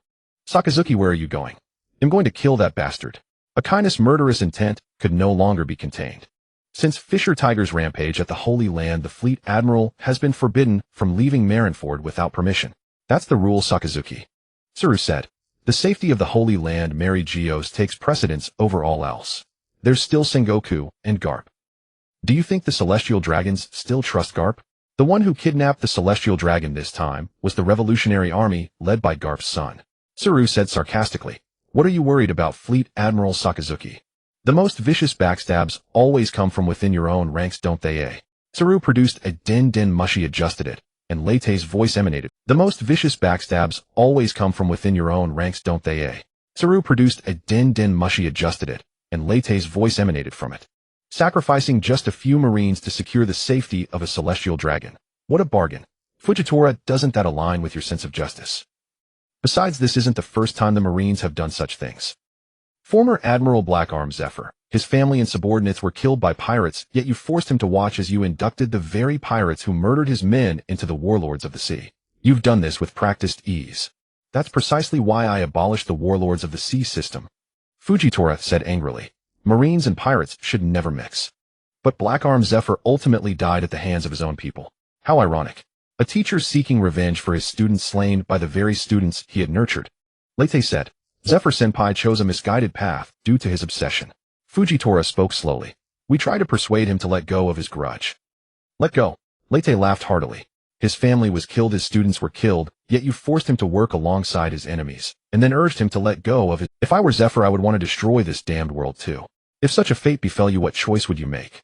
Sakazuki, where are you going? I'm going to kill that bastard. Akaino's murderous intent could no longer be contained. Since Fisher Tiger's rampage at the Holy Land, the Fleet Admiral has been forbidden from leaving Marineford without permission. That's the rule, Sakazuki. Tsuru said. The safety of the Holy Land Mary Geos takes precedence over all else. There's still Sengoku and Garp. Do you think the Celestial Dragons still trust Garp? The one who kidnapped the Celestial Dragon this time was the Revolutionary Army led by Garp's son. Tsuru said sarcastically. What are you worried about, Fleet Admiral Sakazuki? The most vicious backstabs always come from within your own ranks, don't they, eh? Tsuru produced a den mushy, adjusted it, and Lete's voice emanated. The most vicious backstabs always come from within your own ranks, don't they, eh? Tsuru produced a den mushy, adjusted it, and Lete's voice emanated from it. Sacrificing just a few Marines to secure the safety of a celestial dragon. What a bargain. Fujitora, doesn't that align with your sense of justice? Besides, this isn't the first time the Marines have done such things. Former Admiral Blackarm Zephyr, his family and subordinates were killed by pirates, yet you forced him to watch as you inducted the very pirates who murdered his men into the warlords of the sea. You've done this with practiced ease. That's precisely why I abolished the warlords of the sea system. Fujitora said angrily. Marines and pirates should never mix. But Blackarm Zephyr ultimately died at the hands of his own people. How ironic. A teacher seeking revenge for his students slain by the very students he had nurtured. Lete said. Zephyr-senpai chose a misguided path due to his obsession. Fujitora spoke slowly. We try to persuade him to let go of his grudge. Let go. Lete laughed heartily. His family was killed, his students were killed, yet you forced him to work alongside his enemies, and then urged him to let go of it. If I were Zephyr, I would want to destroy this damned world too. If such a fate befell you, what choice would you make?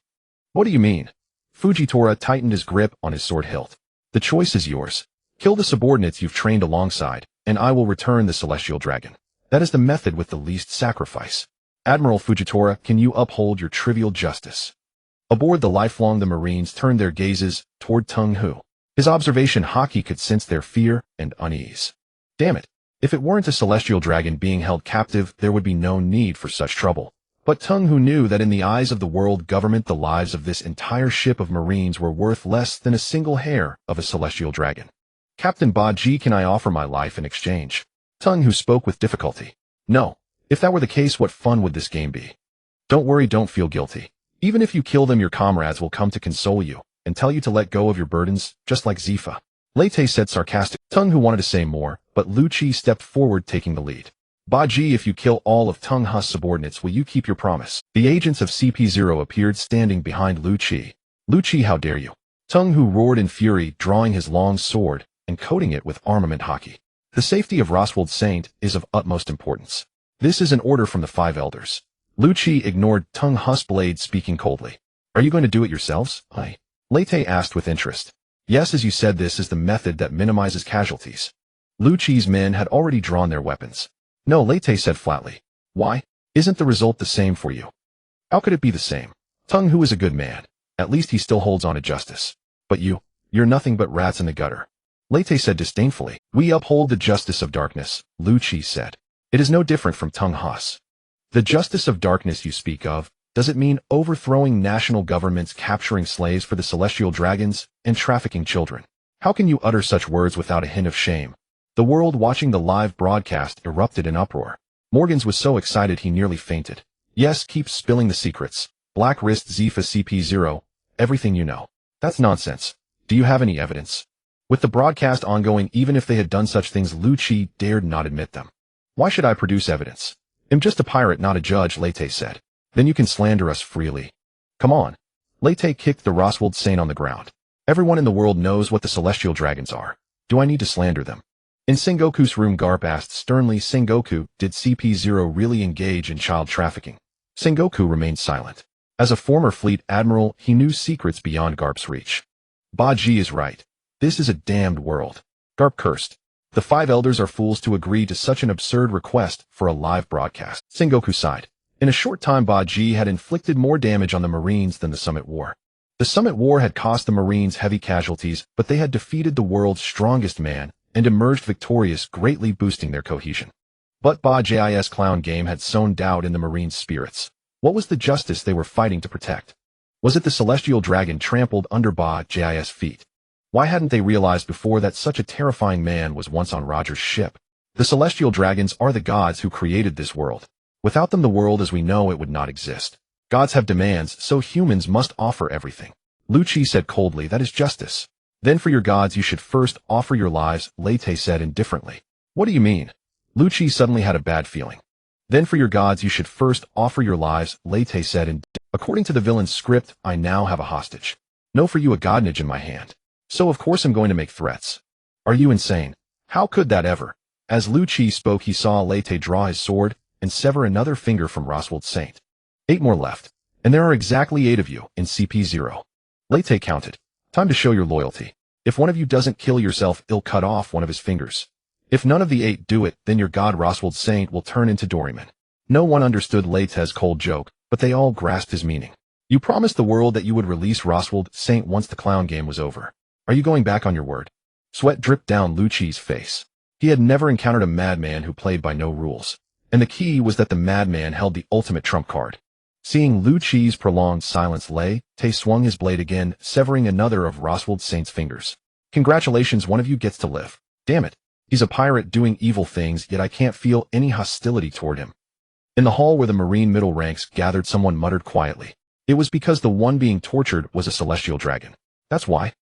What do you mean? Fujitora tightened his grip on his sword hilt. The choice is yours. Kill the subordinates you've trained alongside, and I will return the celestial dragon. That is the method with the least sacrifice. Admiral Fujitora, can you uphold your trivial justice? Aboard the Lifelong, the Marines turned their gazes toward Tung Hu. His observation Haki could sense their fear and unease. Damn it. If it weren't a celestial dragon being held captive, there would be no need for such trouble. But Tung Hu knew that in the eyes of the world government, the lives of this entire ship of Marines were worth less than a single hair of a celestial dragon. Captain Buggy, can I offer my life in exchange? Tung Hu spoke with difficulty. No. If that were the case, what fun would this game be? Don't worry, don't feel guilty. Even if you kill them, your comrades will come to console you and tell you to let go of your burdens, just like Zifa. Lete said sarcastic. Tung Hu wanted to say more, but Lu Chi stepped forward, taking the lead. Buggy, if you kill all of Tung Hu's subordinates, will you keep your promise? The agents of CP0 appeared standing behind Lu Chi. Lu Chi, how dare you? Tung Hu roared in fury, drawing his long sword and coating it with armament Haki. The safety of Roswald Saint is of utmost importance. This is an order from the Five Elders. Lu Chi ignored Tung Hu's blade, speaking coldly. Are you going to do it yourselves? Lete asked with interest. Yes, as you said, this is the method that minimizes casualties. Lu Chi's men had already drawn their weapons. No, Lete said flatly. Why? Isn't the result the same for you? How could it be the same? Tung Hu is a good man. At least he still holds on to justice. But you're nothing but rats in the gutter. Lete said disdainfully. We uphold the justice of darkness, Lu Chi said. It is no different from Tung Hu's. The justice of darkness you speak of, does it mean overthrowing national governments, capturing slaves for the celestial dragons, and trafficking children? How can you utter such words without a hint of shame? The world watching the live broadcast erupted in uproar. Morgans was so excited he nearly fainted. Yes, keep spilling the secrets. Black Wrist Zifa CP0, everything you know. That's nonsense. Do you have any evidence? With the broadcast ongoing, even if they had done such things, Lu Chi dared not admit them. Why should I produce evidence? I'm just a pirate, not a judge, Lete said. Then you can slander us freely. Come on. Lete kicked the Roswald Saint on the ground. Everyone in the world knows what the celestial dragons are. Do I need to slander them? In Sengoku's room, Garp asked sternly. Sengoku, did CP0 really engage in child trafficking? Sengoku remained silent. As a former fleet admiral, he knew secrets beyond Garp's reach. Buggy is right. This is a damned world. Garp cursed. The Five Elders are fools to agree to such an absurd request for a live broadcast. Sengoku sighed. In a short time, Buggy had inflicted more damage on the Marines than the Summit War. The Summit War had cost the Marines heavy casualties, but they had defeated the world's strongest man and emerged victorious, greatly boosting their cohesion. But Buggy's clown game had sown doubt in the Marines' spirits. What was the justice they were fighting to protect? Was it the celestial dragon trampled under Buggy's feet? Why hadn't they realized before that such a terrifying man was once on Roger's ship? The celestial dragons are the gods who created this world. Without them, the world as we know it would not exist. Gods have demands, so humans must offer everything. Lu Chi said coldly, that is justice. Then for your gods you should first offer your lives, Lete said indifferently. What do you mean? Lu Chi suddenly had a bad feeling. Then for your gods you should first offer your lives, Lete said according to the villain's script, I now have a hostage. No, for you a godnage in my hand. So of course I'm going to make threats. Are you insane? How could that ever? As Lu Chi spoke, he saw Lete draw his sword and sever another finger from Roswald Saint. 8 more left, and there are exactly 8 of you in CP0. Lete counted. Time to show your loyalty. If one of you doesn't kill yourself, he'll cut off one of his fingers. If none of the 8 do it, then your god Roswald Saint will turn into Doryman. No one understood Lete's cold joke, but they all grasped his meaning. You promised the world that you would release Roswald Saint once the clown game was over. Are you going back on your word? Sweat dripped down Lu Chi's face. He had never encountered a madman who played by no rules. And the key was that the madman held the ultimate trump card. Seeing Lu Chi's prolonged silence, Tay swung his blade again, severing another of Roswald Saint's fingers. Congratulations, one of you gets to live. Damn it. He's a pirate doing evil things, yet I can't feel any hostility toward him. In the hall where the marine middle ranks gathered, someone muttered quietly. It was because the one being tortured was a celestial dragon. That's why.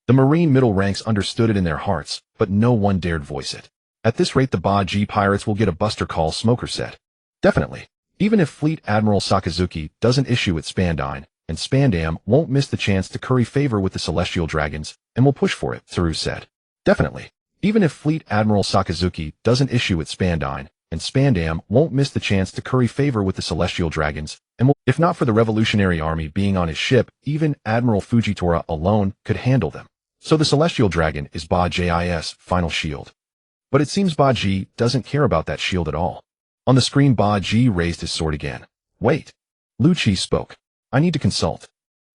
The marine middle ranks understood it in their hearts, but no one dared voice it. At this rate the Buggy Pirates will get a buster call, Smoker said. Definitely. Even if Fleet Admiral Sakazuki doesn't issue its Spandine, and Spandam won't miss the chance to curry favor with the celestial dragons, and will push for it, Tsuru said. Definitely. Even if Fleet Admiral Sakazuki doesn't issue its Spandine, and Spandam won't miss the chance to curry favor with the celestial dragons, and will, if not for the Revolutionary Army being on his ship, even Admiral Fujitora alone could handle them. So the celestial dragon is Buggy's final shield. But it seems Buggy doesn't care about that shield at all. On the screen Buggy raised his sword again. Wait. Lu Chi spoke. I need to consult.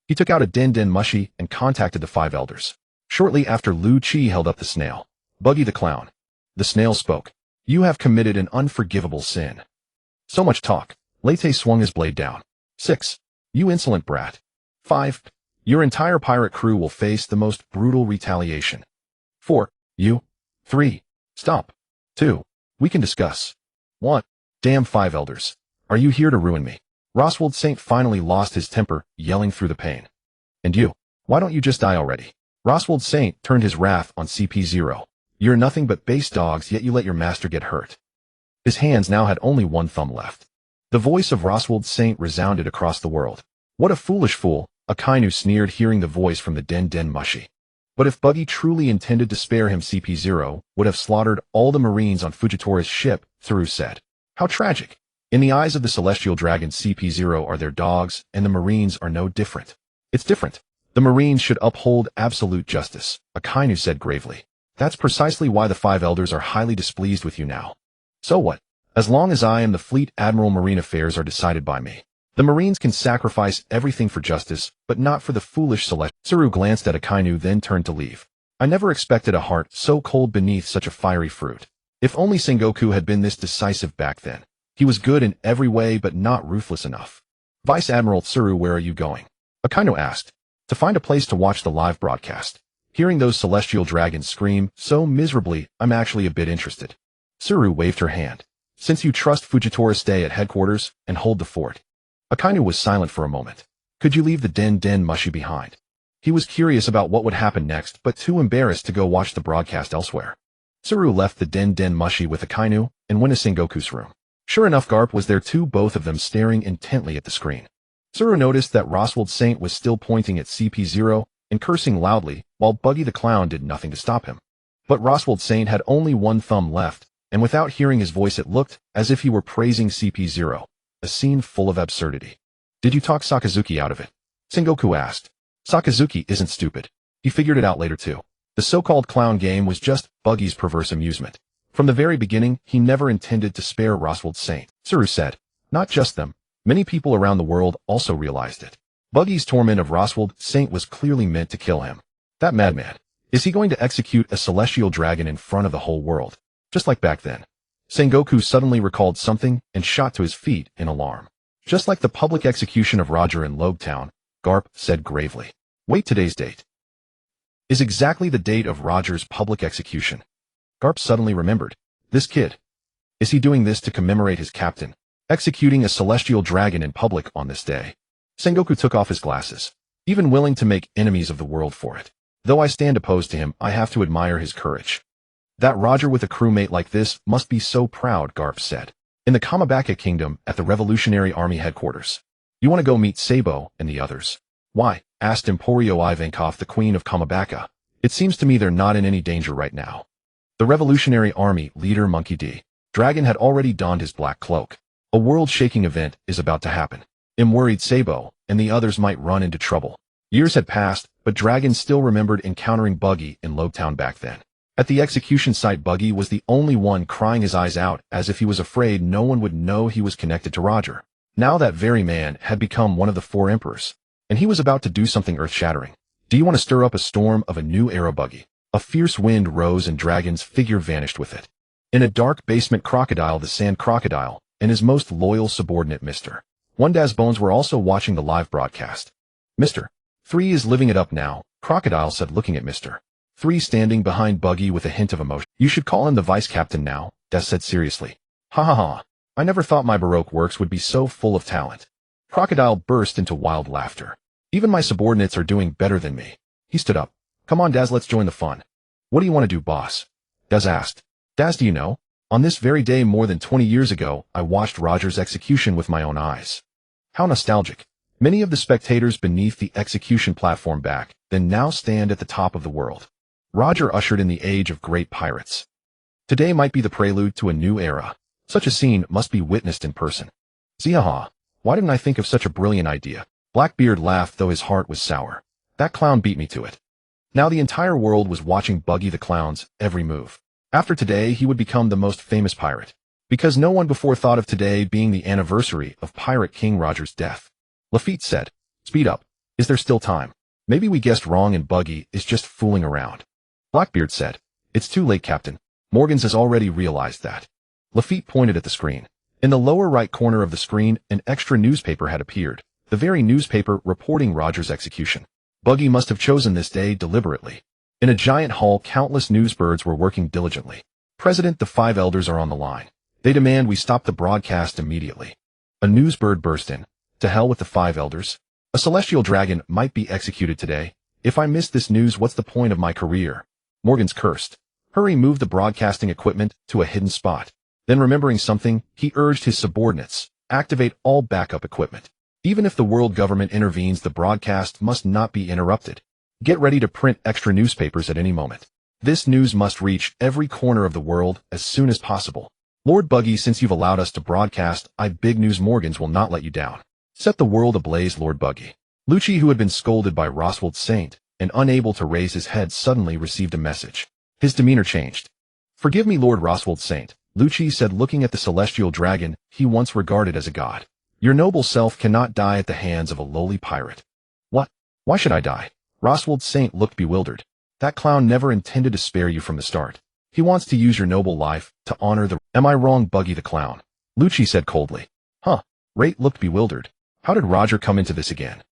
He took out a Den Mushi and contacted the 5 elders. Shortly after Lu Chi held up the snail. Buggy the Clown. The snail spoke. You have committed an unforgivable sin. So much talk. Late swung his blade down. 6. You insolent brat. 5. Your entire pirate crew will face the most brutal retaliation. 4. You. 3. Stop. 2. We can discuss. 1. Damn 5 elders. Are you here to ruin me? Roswald Saint finally lost his temper, yelling through the pain. And you. Why don't you just die already? Roswald Saint turned his wrath on CP0. You're nothing but base dogs, yet you let your master get hurt. His hands now had only one thumb left. The voice of Roswald Saint resounded across the world. What a foolish fool, Akainu sneered, hearing the voice from the Den Mushi. But if Buggy truly intended to spare him, CP0 would have slaughtered all the Marines on Fujitora's ship, Tsuru said. How tragic. In the eyes of the celestial dragons, CP0 are their dogs, and the Marines are no different. It's different. The Marines should uphold absolute justice, Akainu said gravely. That's precisely why the 5 elders are highly displeased with you now. So what? As long as I am the Fleet Admiral, marine affairs are decided by me. The Marines can sacrifice everything for justice, but not for the foolish celestial. Tsuru glanced at Akainu, then turned to leave. I never expected a heart so cold beneath such a fiery fruit. If only Sengoku had been this decisive back then. He was good in every way but not ruthless enough. Vice Admiral Tsuru, where are you going? Akainu asked. To find a place to watch the live broadcast. Hearing those celestial dragons scream so miserably, I'm actually a bit interested. Tsuru waved her hand. Since you trust Fujitora, stay at headquarters and hold the fort. Akainu was silent for a moment. Could you leave the Den Mushi behind? He was curious about what would happen next, but too embarrassed to go watch the broadcast elsewhere. Tsuru left the Den Mushi with Akainu and went to Sengoku's room. Sure enough, Garp was there too, both of them staring intently at the screen. Tsuru noticed that Roswald Saint was still pointing at CP0 and cursing loudly, while Buggy the Clown did nothing to stop him. But Roswald Saint had only one thumb left, and without hearing his voice it looked as if he were praising CP0, a scene full of absurdity. Did you talk Sakazuki out of it? Sengoku asked. Sakazuki isn't stupid. He figured it out later too. The so-called clown game was just Buggy's perverse amusement. From the very beginning, he never intended to spare Roswald Saint, Tsuru said. Not just them. Many people around the world also realized it. Buggy's torment of Roswald Saint was clearly meant to kill him. That madman. Is he going to execute a celestial dragon in front of the whole world? Just like back then. Sengoku suddenly recalled something and shot to his feet in alarm. Just like the public execution of Roger in Logetown, Garp said gravely. Wait, today's date is exactly the date of Roger's public execution. Garp suddenly remembered. This kid. Is he doing this to commemorate his captain executing a celestial dragon in public on this day? Sengoku took off his glasses. Even willing to make enemies of the world for it. Though I stand opposed to him, I have to admire his courage. That Roger with a crewmate like this must be so proud, Garp said. In the Kamabaka Kingdom at the Revolutionary Army headquarters. You want to go meet Sabo and the others? Why? Asked Emporio Ivankov, the queen of Kamabaka. It seems to me they're not in any danger right now. The Revolutionary Army leader Monkey D. Dragon had already donned his black cloak. A world-shaking event is about to happen. I'm worried Sabo and the others might run into trouble. Years had passed, but Dragon still remembered encountering Buggy in Logetown back then. At the execution site, Buggy was the only one crying his eyes out as if he was afraid no one would know he was connected to Roger. Now that very man had become one of the 4 emperors, and he was about to do something earth-shattering. Do you want to stir up a storm of a new era, Buggy? A fierce wind rose and Dragon's figure vanished with it. In a dark basement, Crocodile the Sand Crocodile and his most loyal subordinate Mr. One Daz Bones were also watching the live broadcast. Mr. 3 is living it up now, Crocodile said, looking at Mr. 3 standing behind Buggy with a hint of emotion. You should call him the vice captain now, Daz said seriously. Ha ha ha. I never thought my Baroque works would be so full of talent. Crocodile burst into wild laughter. Even my subordinates are doing better than me. He stood up. Come on, Daz, let's join the fun. What do you want to do, boss? Daz asked. Daz, do you know? On this very day more than 20 years ago, I watched Roger's execution with my own eyes. How nostalgic. Many of the spectators beneath the execution platform back then now stand at the top of the world. Roger ushered in the age of great pirates. Today might be the prelude to a new era. Such a scene must be witnessed in person. Zihaha. Why didn't I think of such a brilliant idea? Blackbeard laughed, though his heart was sour. That clown beat me to it. Now the entire world was watching Buggy the Clown's every move. After today, he would become the most famous pirate. Because no one before thought of today being the anniversary of Pirate King Roger's death. Lafitte said, speed up. Is there still time? Maybe we guessed wrong and Buggy is just fooling around. Blackbeard said, it's too late, Captain. Morgans has already realized that. Lafitte pointed at the screen. In the lower right corner of the screen, an extra newspaper had appeared. The very newspaper reporting Roger's execution. Buggy must have chosen this day deliberately. In a giant hall, countless newsbirds were working diligently. President, the 5 elders are on the line. They demand we stop the broadcast immediately. A newsbird burst in. To hell with the 5 elders. A celestial dragon might be executed today. If I miss this news, what's the point of my career? Morgans cursed. Hurry, move the broadcasting equipment to a hidden spot. Then remembering something, he urged his subordinates, activate all backup equipment. Even if the world government intervenes, the broadcast must not be interrupted. Get ready to print extra newspapers at any moment. This news must reach every corner of the world as soon as possible. Lord Buggy, since you've allowed us to broadcast, big news. Morgans will not let you down. Set the world ablaze, Lord Buggy. Lucci, who had been scolded by Roswald Saint and unable to raise his head, suddenly received a message. His demeanor changed. Forgive me, Lord Roswald Saint, Lucci said, looking at the celestial dragon he once regarded as a god. Your noble self cannot die at the hands of a lowly pirate. What? Why should I die? Roswald Saint looked bewildered. That clown never intended to spare you from the start. He wants to use your noble life to honor the— Am I wrong, Buggy the Clown? Lucci said coldly. Huh. Rate looked bewildered. How did Roger come into this again?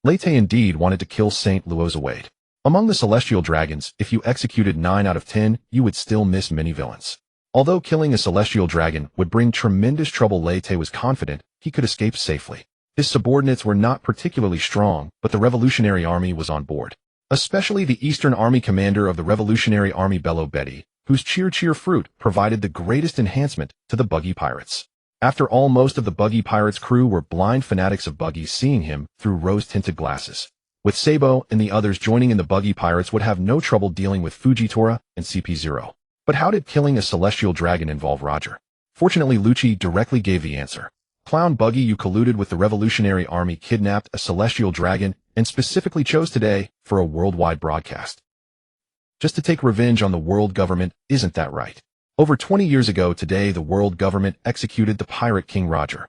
Leyte indeed wanted to kill Saint Luozawaide. Among the celestial dragons, if you executed 9 out of 10, you would still miss many villains. Although killing a celestial dragon would bring tremendous trouble, Leyte was confident he could escape safely. His subordinates were not particularly strong, but the Revolutionary Army was on board. Especially the Eastern Army commander of the Revolutionary Army, Bello Betty, whose cheer fruit provided the greatest enhancement to the Buggy Pirates. After all, most of the Buggy Pirates crew were blind fanatics of Buggy, seeing him through rose-tinted glasses. With Sabo and the others joining in, the Buggy Pirates would have no trouble dealing with Fujitora and CP0. But how did killing a celestial dragon involve Roger? Fortunately, Lucci directly gave the answer. Clown Buggy, you colluded with the Revolutionary Army, kidnapped a celestial dragon, and specifically chose today for a worldwide broadcast. Just to take revenge on the world government, isn't that right? Over 20 years ago today, the world government executed the Pirate King Roger.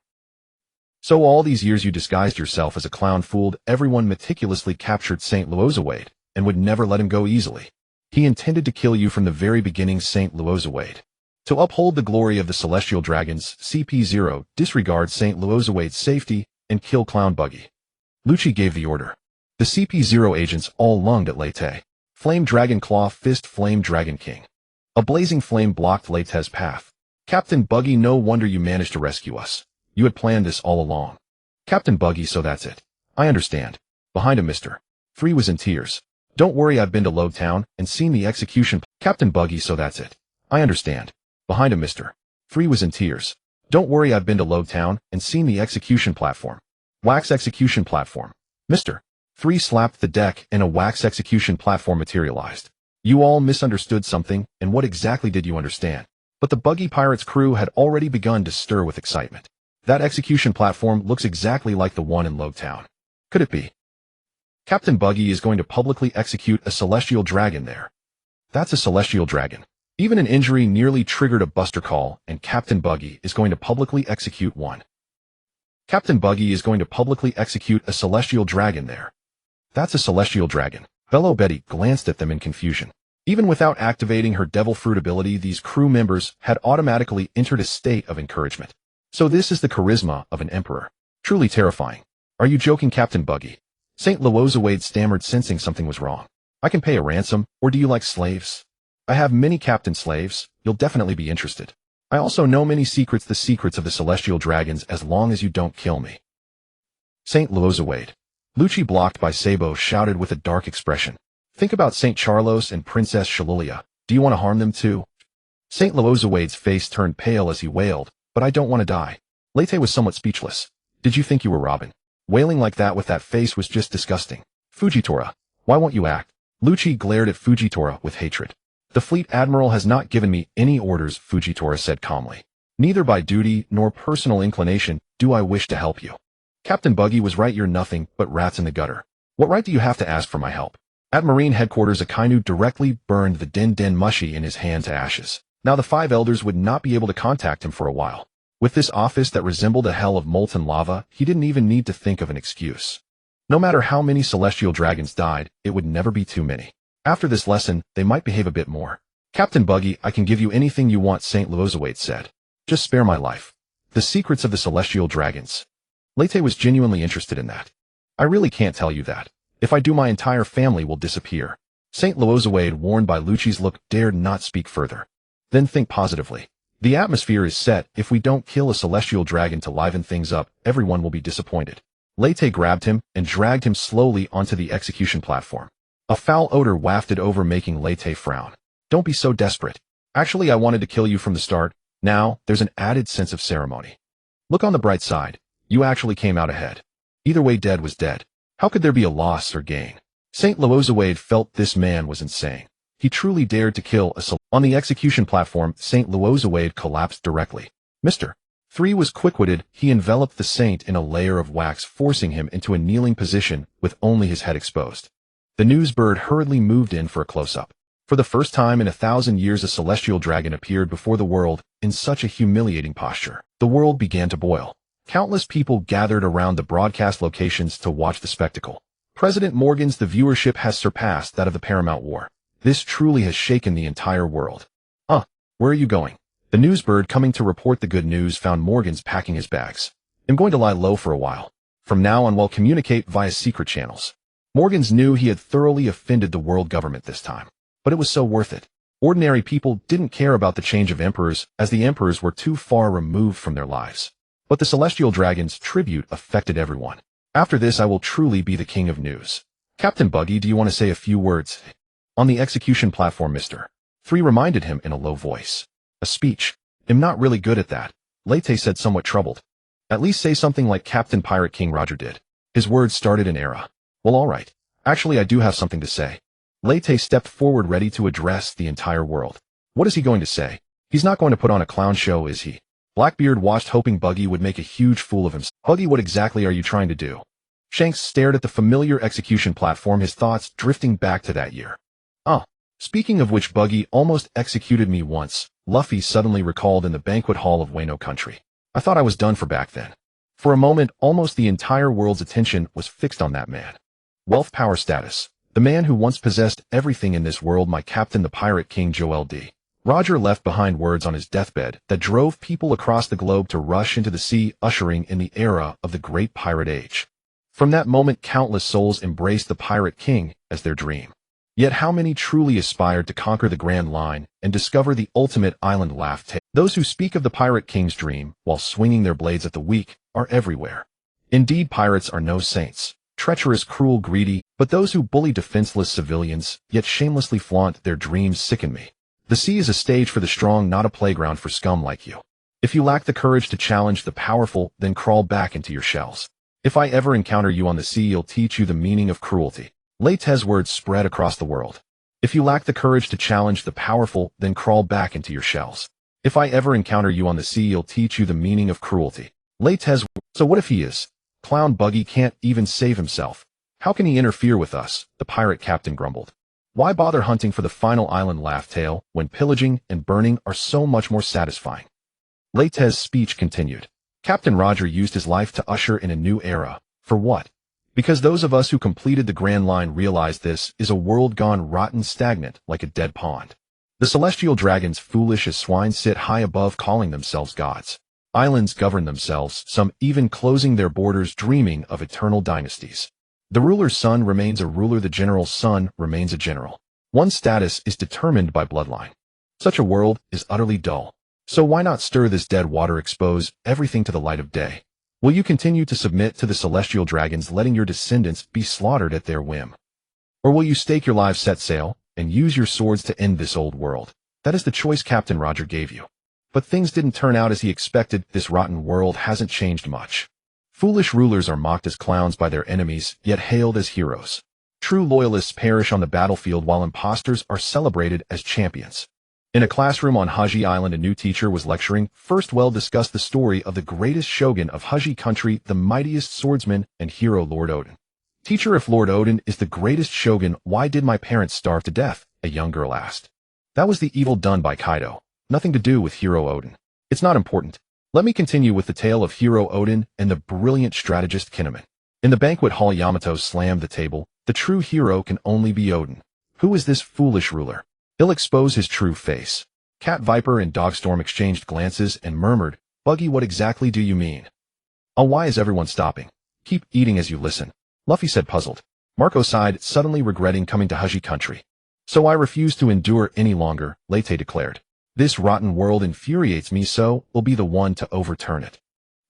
So all these years you disguised yourself as a clown, fooled everyone, meticulously captured St. Luozawaide, and would never let him go easily. He intended to kill you from the very beginning, St. Luozawaide. To uphold the glory of the celestial dragons, CP0 disregard St. Luozawaide's safety and kill Clown Buggy. Lucci gave the order. The CP0 agents all lunged at Leyte. Flame Dragon Claw Fist, Flame Dragon King. A blazing flame blocked Leyte's path. Captain Buggy, no wonder you managed to rescue us. You had planned this all along. Captain Buggy, so that's it. I understand. Behind him, Mr. 3 was in tears. Don't worry, I've been to Lowtown and seen the execution. Captain Buggy, so that's it. I understand. Behind him, Mr. 3 was in tears. Don't worry, I've been to Lowtown and seen the execution platform. Wax execution platform. Mr. 3 slapped the deck and a wax execution platform materialized. You all misunderstood something, and what exactly did you understand? But the Buggy Pirates crew had already begun to stir with excitement. That execution platform looks exactly like the one in Lowtown. Could it be? Captain Buggy is going to publicly execute a celestial dragon there. That's a celestial dragon. Even an injury nearly triggered a buster call, and Captain Buggy is going to publicly execute one. Captain Buggy is going to publicly execute a celestial dragon there. That's a celestial dragon. Bello Betty glanced at them in confusion. Even without activating her devil fruit ability, these crew members had automatically entered a state of encouragement. So this is the charisma of an emperor. Truly terrifying. Are you joking, Captain Buggy? St. Loazawade stammered, sensing something was wrong. I can pay a ransom, or do you like slaves? I have many captain slaves. You'll definitely be interested. I also know many secrets, the secrets of the celestial dragons, as long as you don't kill me. St. Loazawade. Lucci, blocked by Sabo, shouted with a dark expression. Think about St. Charlos and Princess Shalulia. Do you want to harm them too? St. Loazawade's face turned pale as he wailed, but I don't want to die. Lete was somewhat speechless. Did you think you were Robin? Wailing like that with that face was just disgusting. Fujitora, why won't you act? Lucci glared at Fujitora with hatred. The fleet admiral has not given me any orders, Fujitora said calmly. Neither by duty nor personal inclination do I wish to help you. Captain Buggy was right, you're nothing but rats in the gutter. What right do you have to ask for my help? At Marine headquarters, Akainu directly burned the Den Mushi in his hand to ashes. Now the 5 elders would not be able to contact him for a while. With this office that resembled a hell of molten lava, he didn't even need to think of an excuse. No matter how many celestial dragons died, it would never be too many. After this lesson, they might behave a bit more. Captain Buggy, I can give you anything you want, St. Loazawade said. Just spare my life. The secrets of the celestial dragons. Lete was genuinely interested in that. I really can't tell you that. If I do, my entire family will disappear. St. Loazawade, warned by Lucci's look, dared not speak further. Then think positively. The atmosphere is set. If we don't kill a celestial dragon to liven things up, everyone will be disappointed. Lete grabbed him and dragged him slowly onto the execution platform. A foul odor wafted over, making Lete frown. Don't be so desperate. Actually, I wanted to kill you from the start. Now, there's an added sense of ceremony. Look on the bright side. You actually came out ahead. Either way, dead was dead. How could there be a loss or gain? St. Loazawade felt this man was insane. He truly dared to kill a soul. On the execution platform, St. Loazawade collapsed directly. Mr. 3 was quick-witted. He enveloped the saint in a layer of wax, forcing him into a kneeling position with only his head exposed. The newsbird hurriedly moved in for a close-up. For the first time in 1,000 years, a celestial dragon appeared before the world in such a humiliating posture. The world began to boil. Countless people gathered around the broadcast locations to watch the spectacle. President Morgan's the viewership has surpassed that of the Paramount War. This truly has shaken the entire world. Where are you going? The newsbird, coming to report the good news, found Morgan's packing his bags. I'm going to lie low for a while. From now on, we'll communicate via secret channels. Morgan's knew he had thoroughly offended the world government this time. But it was so worth it. Ordinary people didn't care about the change of emperors, as the emperors were too far removed from their lives. But the celestial dragon's tribute affected everyone. After this, I will truly be the king of news. Captain Buggy, do you want to say a few words? On the execution platform, Mr. 3 reminded him in a low voice. A speech. I'm not really good at that, Lete said, somewhat troubled. At least say something like Captain Pirate King Roger did. His words started an era. Well, all right. Actually, I do have something to say. Lete stepped forward, ready to address the entire world. What is he going to say? He's not going to put on a clown show, is he? Blackbeard watched, hoping Buggy would make a huge fool of himself. Buggy, what exactly are you trying to do? Shanks stared at the familiar execution platform, his thoughts drifting back to that year. Speaking of which, Buggy almost executed me once, Luffy suddenly recalled in the banquet hall of Wano country. I thought I was done for back then. For a moment, almost the entire world's attention was fixed on that man. Wealth, power, status. The man who once possessed everything in this world, my captain, the Pirate King Joel D. Roger left behind words on his deathbed that drove people across the globe to rush into the sea, ushering in the era of the Great Pirate Age. From that moment, countless souls embraced the Pirate King as their dream. Yet how many truly aspired to conquer the Grand Line and discover the ultimate island laugh tale? Those who speak of the Pirate King's dream while swinging their blades at the weak are everywhere. Indeed, pirates are no saints, treacherous, cruel, greedy, but those who bully defenseless civilians yet shamelessly flaunt their dreams sicken me. The sea is a stage for the strong, not a playground for scum like you. If you lack the courage to challenge the powerful, then crawl back into your shells. If I ever encounter you on the sea, I'll teach you the meaning of cruelty. Lete's words spread across the world. If you lack the courage to challenge the powerful, then crawl back into your shells. If I ever encounter you on the sea, I'll teach you the meaning of cruelty. Lete's. So what if he is? Clown Buggy can't even save himself. How can he interfere with us? The pirate captain grumbled. Why bother hunting for the final island laugh tale when pillaging and burning are so much more satisfying? Lete's speech continued. Captain Roger used his life to usher in a new era. For what? Because those of us who completed the Grand Line realize this is a world gone rotten stagnant like a dead pond. The celestial dragons, foolish as swine, sit high above, calling themselves gods. Islands govern themselves, some even closing their borders, dreaming of eternal dynasties. The ruler's son remains a ruler, the general's son remains a general. One's status is determined by bloodline. Such a world is utterly dull. So why not stir this dead water, expose everything to the light of day? Will you continue to submit to the celestial dragons, letting your descendants be slaughtered at their whim? Or will you stake your lives, set sail, and use your swords to end this old world? That is the choice Captain Roger gave you. But things didn't turn out as he expected. This rotten world hasn't changed much. Foolish rulers are mocked as clowns by their enemies, yet hailed as heroes. True loyalists perish on the battlefield, while impostors are celebrated as champions. In a classroom on Haji Island, a new teacher was lecturing. First, discussed the story of the greatest shogun of Haji country, the mightiest swordsman and hero, Lord Oden. Teacher, if Lord Oden is the greatest shogun, why did my parents starve to death? A young girl asked. That was the evil done by Kaido. Nothing to do with Hero Oden. It's not important. Let me continue with the tale of Hero Oden and the brilliant strategist Kinemon. In the banquet hall, Yamato slammed the table. The true hero can only be Oden. Who is this foolish ruler? He'll expose his true face. Cat Viper and Dogstorm exchanged glances and murmured, Buggy, what exactly do you mean? Oh, why is everyone stopping? Keep eating as you listen. Luffy said, puzzled. Marco sighed, suddenly regretting coming to Haji country. So I refuse to endure any longer, Lete declared. This rotten world infuriates me, so will be the one to overturn it.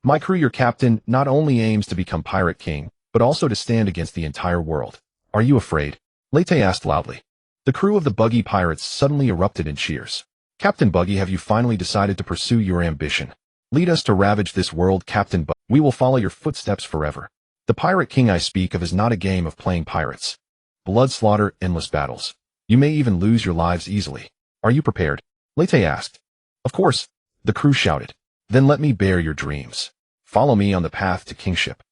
My crew, your captain, not only aims to become Pirate King, but also to stand against the entire world. Are you afraid? Lete asked loudly. The crew of the Buggy Pirates suddenly erupted in cheers. Captain Buggy, have you finally decided to pursue your ambition? Lead us to ravage this world, Captain Buggy. We will follow your footsteps forever. The Pirate King I speak of is not a game of playing pirates. Blood, slaughter, endless battles. You may even lose your lives easily. Are you prepared? Lete asked. Of course, the crew shouted. Then let me bear your dreams. Follow me on the path to kingship.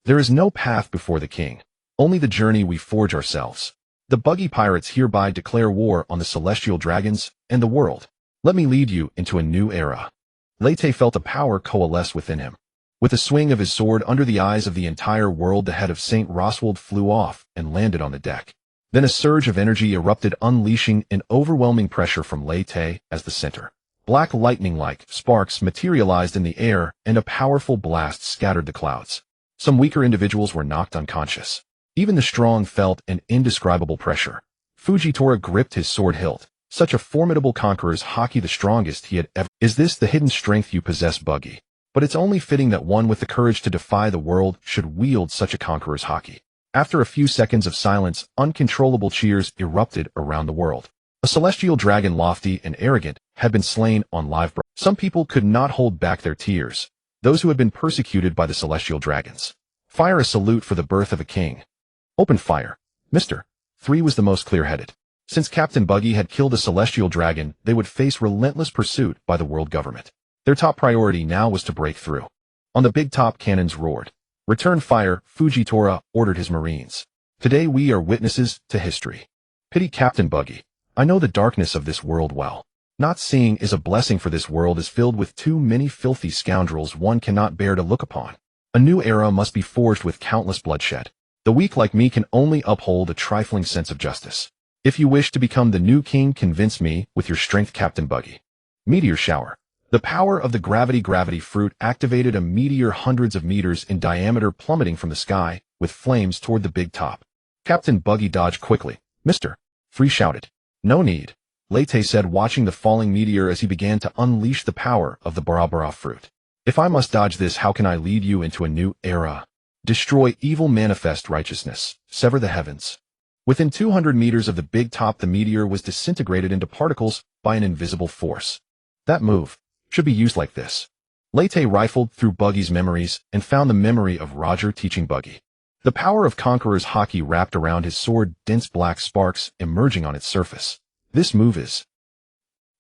There is no path before the king, only the journey we forge ourselves. The Buggy Pirates hereby declare war on the celestial dragons and the world. Let me lead you into a new era. Lete felt a power coalesce within him. With a swing of his sword under the eyes of the entire world, the head of St. Roswald flew off and landed on the deck. Then a surge of energy erupted, unleashing an overwhelming pressure from Lete as the center. Black lightning-like sparks materialized in the air, and a powerful blast scattered the clouds. Some weaker individuals were knocked unconscious. Even the strong felt an indescribable pressure. Fujitora gripped his sword hilt. Such a formidable conqueror's haki, the strongest he had ever. Is this the hidden strength you possess, Buggy? But it's only fitting that one with the courage to defy the world should wield such a conqueror's haki. After a few seconds of silence, uncontrollable cheers erupted around the world. A celestial dragon, lofty and arrogant, had been slain on live broadcast. Some people could not hold back their tears. Those who had been persecuted by the celestial dragons. Fire a salute for the birth of a king. Open fire. Mr. 3 was the most clear-headed. Since Captain Buggy had killed a celestial dragon, they would face relentless pursuit by the world government. Their top priority now was to break through. On the big top, cannons roared. Return fire, Fujitora ordered his marines. Today we are witnesses to history. Pity Captain Buggy. I know the darkness of this world well. Not seeing is a blessing, for this world is filled with too many filthy scoundrels one cannot bear to look upon. A new era must be forged with countless bloodshed. The weak like me can only uphold a trifling sense of justice. If you wish to become the new king, convince me with your strength, Captain Buggy. Meteor shower. The power of the gravity fruit activated a meteor hundreds of meters in diameter, plummeting from the sky with flames toward the big top. Captain Buggy dodged quickly. Mr. 3 shouted. No need, Lete said, watching the falling meteor as he began to unleash the power of the Bara Bara fruit. If I must dodge this, how can I lead you into a new era? Destroy evil, manifest righteousness, sever the heavens. Within 200 meters of the big top, the meteor was disintegrated into particles by an invisible force. That move should be used like this. Lete rifled through Buggy's memories and found the memory of Roger teaching Buggy. The power of Conqueror's haki wrapped around his sword, dense black sparks emerging on its surface. This move is...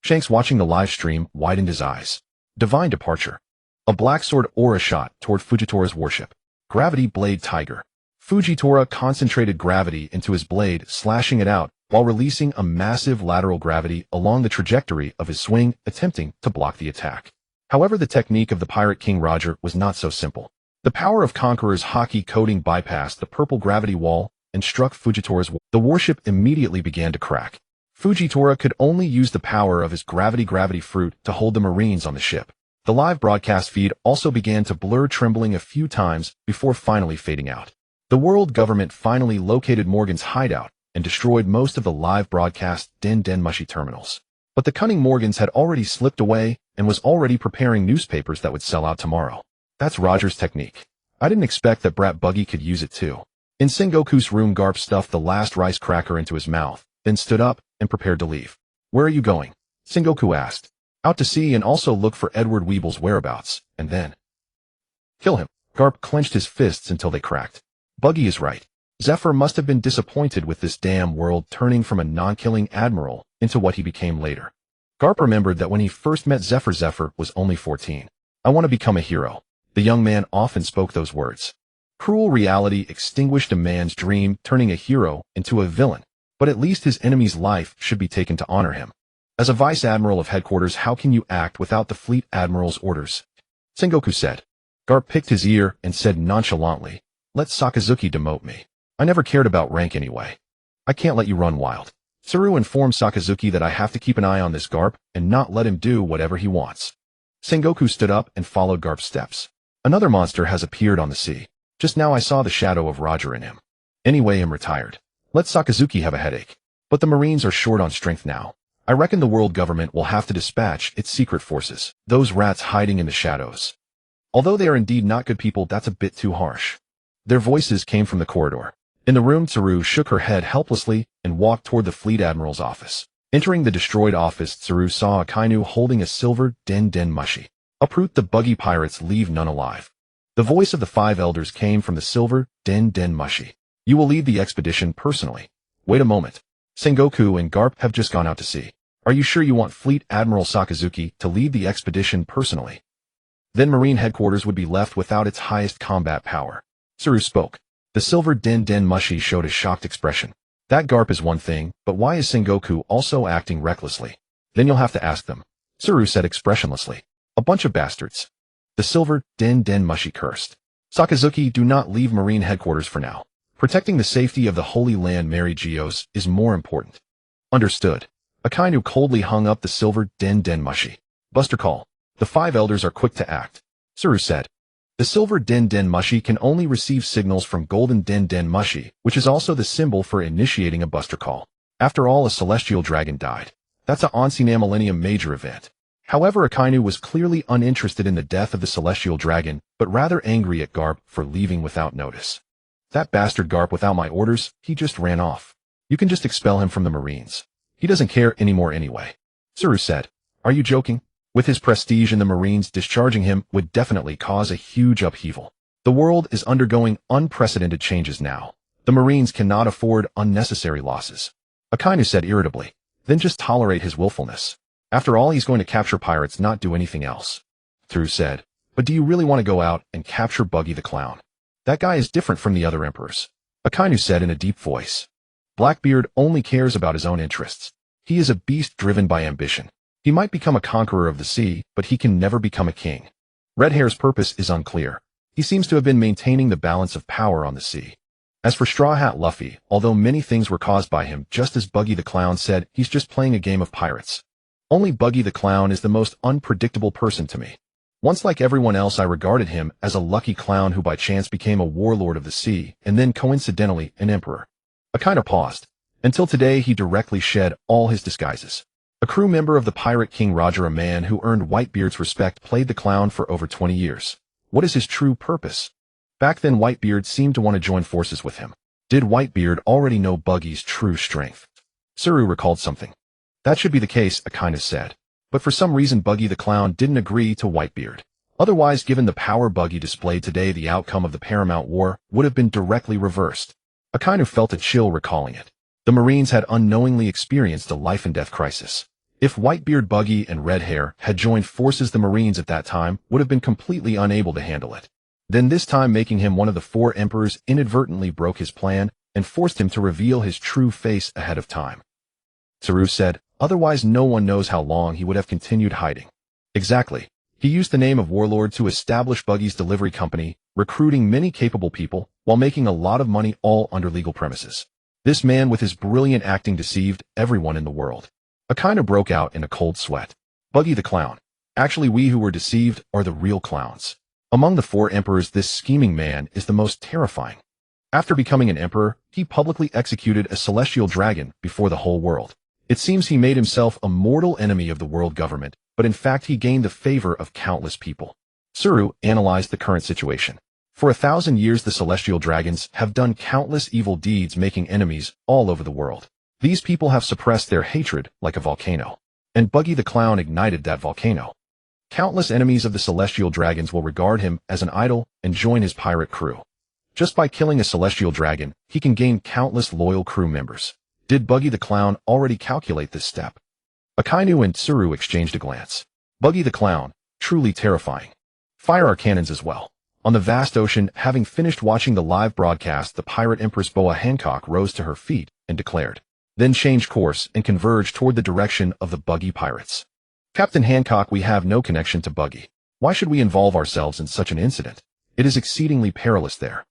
Shanks, watching the live stream, widened his eyes. Divine departure. A black sword aura shot toward Fujitora's warship. Gravity blade tiger. Fujitora concentrated gravity into his blade, slashing it out, while releasing a massive lateral gravity along the trajectory of his swing, attempting to block the attack. However, the technique of the Pirate King Roger was not so simple. The power of Conqueror's Haki coating bypassed the purple gravity wall and struck Fujitora's wall. The warship immediately began to crack. Fujitora could only use the power of his gravity fruit to hold the Marines on the ship. The live broadcast feed also began to blur, trembling a few times before finally fading out. The world government finally located Morgan's hideout and destroyed most of the live broadcast Den Mushi terminals. But the cunning Morgans had already slipped away and was already preparing newspapers that would sell out tomorrow. That's Roger's technique. I didn't expect that Brat Buggy could use it too. In Sengoku's room, Garp stuffed the last rice cracker into his mouth, then stood up and prepared to leave. Where are you going? Sengoku asked. Out to sea and also look for Edward Weeble's whereabouts, and then kill him. Garp clenched his fists until they cracked. Buggy is right. Zephyr must have been disappointed with this damn world turning from a non-killing admiral into what he became later. Garp remembered that when he first met Zephyr, Zephyr was only 14. I want to become a hero. The young man often spoke those words. Cruel reality extinguished a man's dream, turning a hero into a villain, but at least his enemy's life should be taken to honor him. As a vice admiral of headquarters, how can you act without the fleet admiral's orders? Sengoku said. Garp picked his ear and said nonchalantly, let Sakazuki demote me. I never cared about rank anyway. I can't let you run wild. Tsuru informed Sakazuki that I have to keep an eye on this Garp and not let him do whatever he wants. Sengoku stood up and followed Garp's steps. Another monster has appeared on the sea. Just now I saw the shadow of Roger in him. Anyway, I'm retired. Let Sakazuki have a headache. But the Marines are short on strength now. I reckon the world government will have to dispatch its secret forces, those rats hiding in the shadows. Although they are indeed not good people, that's a bit too harsh. Their voices came from the corridor. In the room, Tsuru shook her head helplessly and walked toward the fleet admiral's office. Entering the destroyed office, Tsuru saw Akainu holding a silver Den Mushi. Uproot the Buggy pirates, leave none alive. The voice of the 5 elders came from the silver Den Mushi. You will lead the expedition personally. Wait a moment. Sengoku and Garp have just gone out to sea. Are you sure you want Fleet Admiral Sakazuki to lead the expedition personally? Then Marine headquarters would be left without its highest combat power. Tsuru spoke. The silver Den Mushi showed a shocked expression. That Garp is one thing, but why is Sengoku also acting recklessly? Then you'll have to ask them. Tsuru said expressionlessly. A bunch of bastards. The silver Den Mushi cursed. Sakazuki, do not leave Marine headquarters for now. Protecting the safety of the Holy Land Mary Geos is more important. Understood. Akainu coldly hung up the silver Den Mushi. Buster call. The 5 elders are quick to act. Tsuru said. The silver Den Mushi can only receive signals from golden Den Mushi, which is also the symbol for initiating a buster call. After all, a celestial dragon died. That's a Onsina Millennium major event. However, Akainu was clearly uninterested in the death of the celestial dragon, but rather angry at Garp for leaving without notice. That bastard Garp, without my orders, he just ran off. You can just expel him from the Marines. He doesn't care anymore anyway. Tsuru said. Are you joking? With his prestige in the Marines, discharging him would definitely cause a huge upheaval. The world is undergoing unprecedented changes now. The Marines cannot afford unnecessary losses. Akainu said irritably. Then just tolerate his willfulness. After all, he's going to capture pirates, not do anything else. Tsuru said. But do you really want to go out and capture Buggy the Clown? That guy is different from the other emperors. Akainu said in a deep voice. Blackbeard only cares about his own interests. He is a beast driven by ambition. He might become a conqueror of the sea, but he can never become a king. Redhair's purpose is unclear. He seems to have been maintaining the balance of power on the sea. As for Straw Hat Luffy, although many things were caused by him, just as Buggy the Clown said, he's just playing a game of pirates. Only Buggy the Clown is the most unpredictable person to me. Once, like everyone else, I regarded him as a lucky clown who by chance became a warlord of the sea, and then coincidentally an emperor. Akainu paused. Until today, he directly shed all his disguises. A crew member of the Pirate King Roger, a man who earned Whitebeard's respect, played the clown for over 20 years. What is his true purpose? Back then, Whitebeard seemed to want to join forces with him. Did Whitebeard already know Buggy's true strength? Tsuru recalled something. That should be the case, Akainu said. But for some reason, Buggy the Clown didn't agree to Whitebeard. Otherwise, given the power Buggy displayed today, the outcome of the Paramount War would have been directly reversed. Akainu felt a chill recalling it. The Marines had unknowingly experienced a life-and-death crisis. If Whitebeard, Buggy, and Redhair had joined forces, the Marines at that time would have been completely unable to handle it. Then this time, making him one of the 4 emperors inadvertently broke his plan and forced him to reveal his true face ahead of time. Tsuru said, otherwise no one knows how long he would have continued hiding. Exactly. He used the name of Warlord to establish Buggy's delivery company recruiting many capable people, while making a lot of money all under legal premises. This man with his brilliant acting deceived everyone in the world. I kinda broke out in a cold sweat. Buggy the Clown. Actually, we who were deceived are the real clowns. Among the 4 emperors, this scheming man is the most terrifying. After becoming an emperor, he publicly executed a celestial dragon before the whole world. It seems he made himself a mortal enemy of the world government, but in fact he gained the favor of countless people. Tsuru analyzed the current situation. For 1,000 years the celestial dragons have done countless evil deeds, making enemies all over the world. These people have suppressed their hatred like a volcano. And Buggy the Clown ignited that volcano. Countless enemies of the celestial dragons will regard him as an idol and join his pirate crew. Just by killing a celestial dragon, he can gain countless loyal crew members. Did Buggy the Clown already calculate this step? Akainu and Tsuru exchanged a glance. Buggy the Clown, truly terrifying. Fire our cannons as well. On the vast ocean, having finished watching the live broadcast, the pirate Empress Boa Hancock rose to her feet and declared, then changed course and converged toward the direction of the Buggy pirates. Captain Hancock, we have no connection to Buggy. Why should we involve ourselves in such an incident? It is exceedingly perilous there.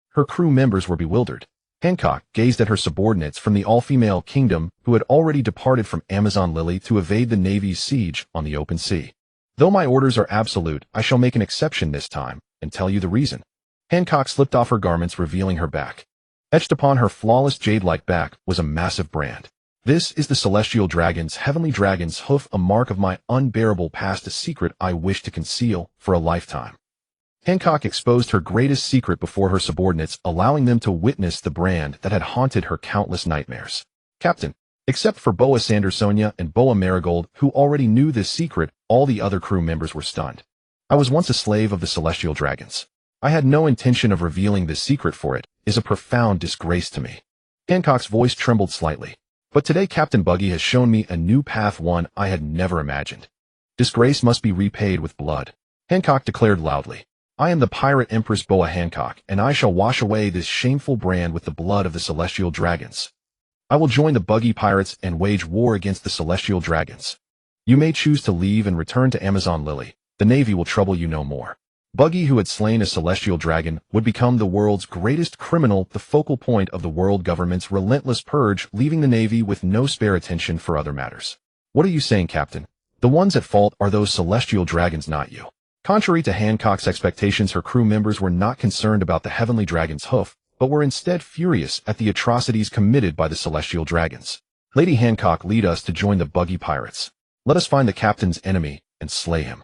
Her crew members were bewildered. Hancock gazed at her subordinates from the all-female kingdom who had already departed from Amazon Lily to evade the Navy's siege on the open sea. Though my orders are absolute, I shall make an exception this time and tell you the reason. Hancock slipped off her garments, revealing her back. Etched upon her flawless jade-like back was a massive brand. This is the celestial dragon's heavenly dragon's hoof, a mark of my unbearable past, a secret I wish to conceal for a lifetime. Hancock exposed her greatest secret before her subordinates, allowing them to witness the brand that had haunted her countless nightmares. Captain, except for Boa Sandersonia and Boa Marigold, who already knew this secret, all the other crew members were stunned. I was once a slave of the celestial dragons. I had no intention of revealing this secret, for it is a profound disgrace to me. Hancock's voice trembled slightly. But today Captain Buggy has shown me a new path, one I had never imagined. Disgrace must be repaid with blood. Hancock declared loudly. I am the pirate Empress Boa Hancock, and I shall wash away this shameful brand with the blood of the celestial dragons. I will join the Buggy pirates and wage war against the celestial dragons. You may choose to leave and return to Amazon Lily. The Navy will trouble you no more. Buggy, who had slain a celestial dragon, would become the world's greatest criminal, the focal point of the world government's relentless purge, leaving the Navy with no spare attention for other matters. What are you saying, Captain? The ones at fault are those celestial dragons, not you. Contrary to Hancock's expectations, her crew members were not concerned about the heavenly dragon's hoof, but were instead furious at the atrocities committed by the celestial dragons. Lady Hancock, lead us to join the Buggy pirates. Let us find the captain's enemy and slay him.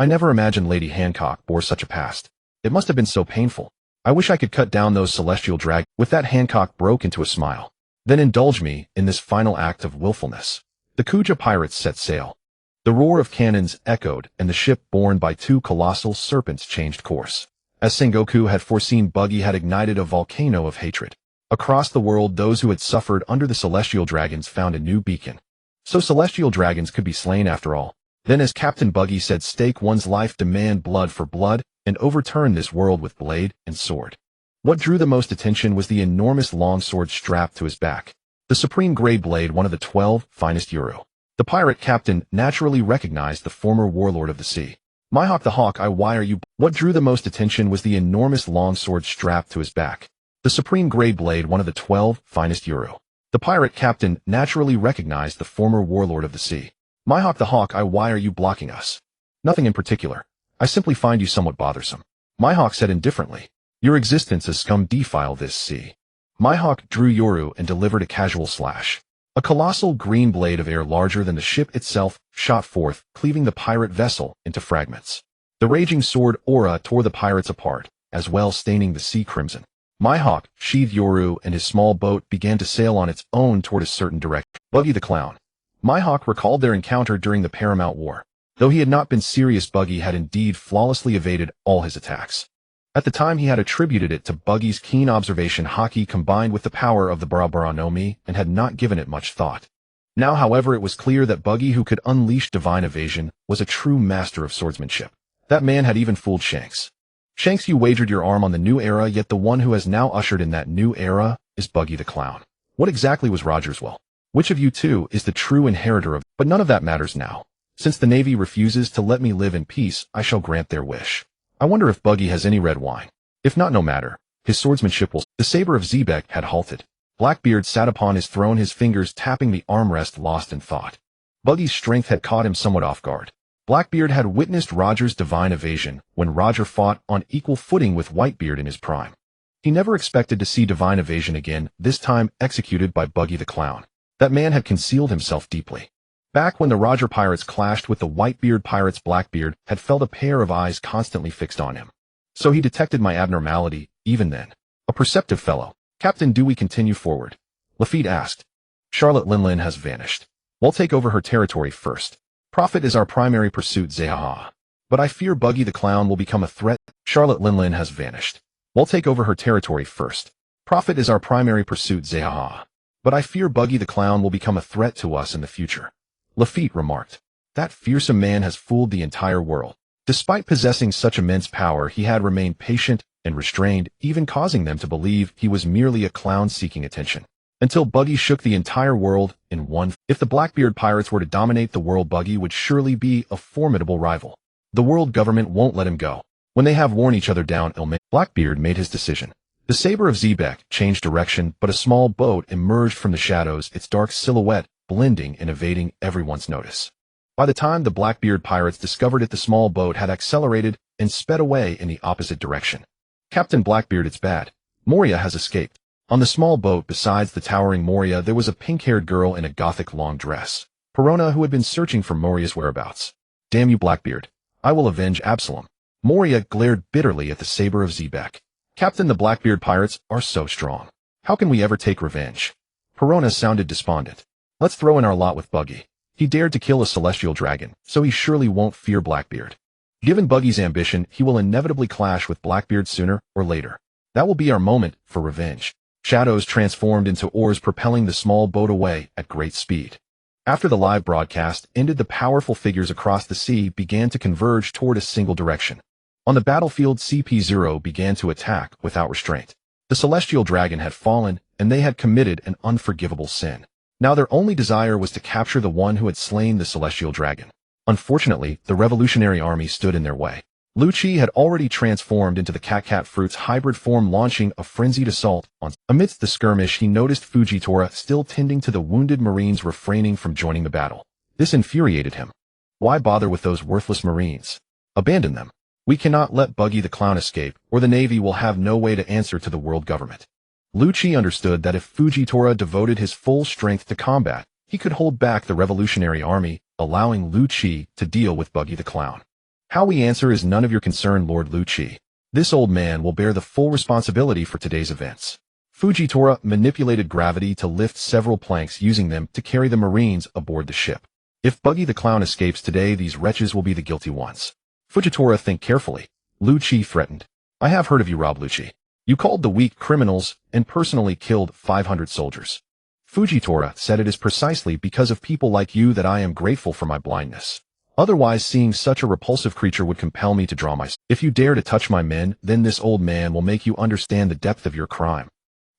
I never imagined Lady Hancock bore such a past. It must have been so painful. I wish I could cut down those celestial dragons. With that, Hancock broke into a smile. Then indulge me in this final act of willfulness. The Kuja pirates set sail. The roar of cannons echoed, and the ship borne by 2 colossal serpents changed course. As Sengoku had foreseen, Buggy had ignited a volcano of hatred. Across the world, those who had suffered under the celestial dragons found a new beacon. So celestial dragons could be slain after all. Then, as Captain Buggy said, stake one's life, demand blood for blood, and overturn this world with blade and sword. What drew the most attention was the enormous long sword strapped to his back. The supreme gray blade, one of the 12 finest Yuru. The pirate captain naturally recognized the former warlord of the sea. Mihawk the Hawk, why are you... What drew the most attention was the enormous long sword strapped to his back. The supreme gray blade, one of the 12 finest Yuru. The pirate captain naturally recognized the former warlord of the sea. Mihawk the Hawk, why are you blocking us? Nothing in particular. I simply find you somewhat bothersome. Mihawk said indifferently. Your existence is scum, defile this sea. Mihawk drew Yoru and delivered a casual slash. A colossal green blade of air larger than the ship itself shot forth, cleaving the pirate vessel into fragments. The raging sword aura tore the pirates apart, as well staining the sea crimson. Mihawk sheathed Yoru, and his small boat began to sail on its own toward a certain direction. Buggy the Clown. Mihawk recalled their encounter during the Paramount War. Though he had not been serious, Buggy had indeed flawlessly evaded all his attacks. At the time, he had attributed it to Buggy's keen observation haki combined with the power of the Bara Bara no Mi, and had not given it much thought. Now, however, it was clear that Buggy, who could unleash divine evasion, was a true master of swordsmanship. That man had even fooled Shanks. Shanks, you wagered your arm on the new era, yet the one who has now ushered in that new era is Buggy the Clown. What exactly was Roger's will? Which of you two is the true inheritor of... But none of that matters now. Since the Navy refuses to let me live in peace, I shall grant their wish. I wonder if Buggy has any red wine. If not, no matter. His swordsmanship will. The saber of Zebek had halted. Blackbeard sat upon his throne, his fingers tapping the armrest, lost in thought. Buggy's strength had caught him somewhat off guard. Blackbeard had witnessed Roger's divine evasion when Roger fought on equal footing with Whitebeard in his prime. He never expected to see divine evasion again, this time executed by Buggy the Clown. That man had concealed himself deeply. Back when the Roger pirates clashed with the Whitebeard pirates, Blackbeard had felt a pair of eyes constantly fixed on him. So he detected my abnormality, even then. A perceptive fellow. Captain, do we continue forward? Lafitte asked. Charlotte Linlin has vanished. We'll take over her territory first. Profit is our primary pursuit, Zehaha. But I fear Buggy the Clown will become a threat. Charlotte Linlin has vanished. We'll take over her territory first. Profit is our primary pursuit, Zehaha. But I fear Buggy the Clown will become a threat to us in the future. Lafitte remarked. That fearsome man has fooled the entire world. Despite possessing such immense power, he had remained patient and restrained, even causing them to believe he was merely a clown seeking attention. Until Buggy shook the entire world in one. If the Blackbeard pirates were to dominate the world, Buggy would surely be a formidable rival. The world government won't let him go. When they have worn each other down, Blackbeard made his decision. The saber of Zebek changed direction, but a small boat emerged from the shadows, its dark silhouette blending and evading everyone's notice. By the time the Blackbeard pirates discovered it, the small boat had accelerated and sped away in the opposite direction. Captain Blackbeard, it's bad. Moria has escaped. On the small boat, besides the towering Moria, there was a pink-haired girl in a gothic long dress. Perona, who had been searching for Moria's whereabouts. Damn you, Blackbeard. I will avenge Absalom. Moria glared bitterly at the saber of Zebek. Captain, the Blackbeard pirates are so strong. How can we ever take revenge? Perona sounded despondent. Let's throw in our lot with Buggy. He dared to kill a celestial dragon, so he surely won't fear Blackbeard. Given Buggy's ambition, he will inevitably clash with Blackbeard sooner or later. That will be our moment for revenge. Shadows transformed into oars, propelling the small boat away at great speed. After the live broadcast ended, the powerful figures across the sea began to converge toward a single direction. On the battlefield, CP0 began to attack without restraint. The celestial dragon had fallen, and they had committed an unforgivable sin. Now their only desire was to capture the one who had slain the celestial dragon. Unfortunately, the revolutionary army stood in their way. Lucci had already transformed into the cat fruit's hybrid form, launching a frenzied assault on. Amidst the skirmish, he noticed Fujitora still tending to the wounded marines, refraining from joining the battle. This infuriated him. Why bother with those worthless marines? Abandon them. We cannot let Buggy the Clown escape, or the Navy will have no way to answer to the world government. Lucci understood that if Fujitora devoted his full strength to combat, he could hold back the revolutionary army, allowing Lucci to deal with Buggy the Clown. How we answer is none of your concern, Lord Lucci. This old man will bear the full responsibility for today's events. Fujitora manipulated gravity to lift several planks, using them to carry the marines aboard the ship. If Buggy the Clown escapes today, these wretches will be the guilty ones. Fujitora, think carefully. Lucci threatened. I have heard of you, Rob Lucci. You called the weak criminals and personally killed 500 soldiers. Fujitora said, it is precisely because of people like you that I am grateful for my blindness. Otherwise, seeing such a repulsive creature would compel me to draw my... If you dare to touch my men, then this old man will make you understand the depth of your crime.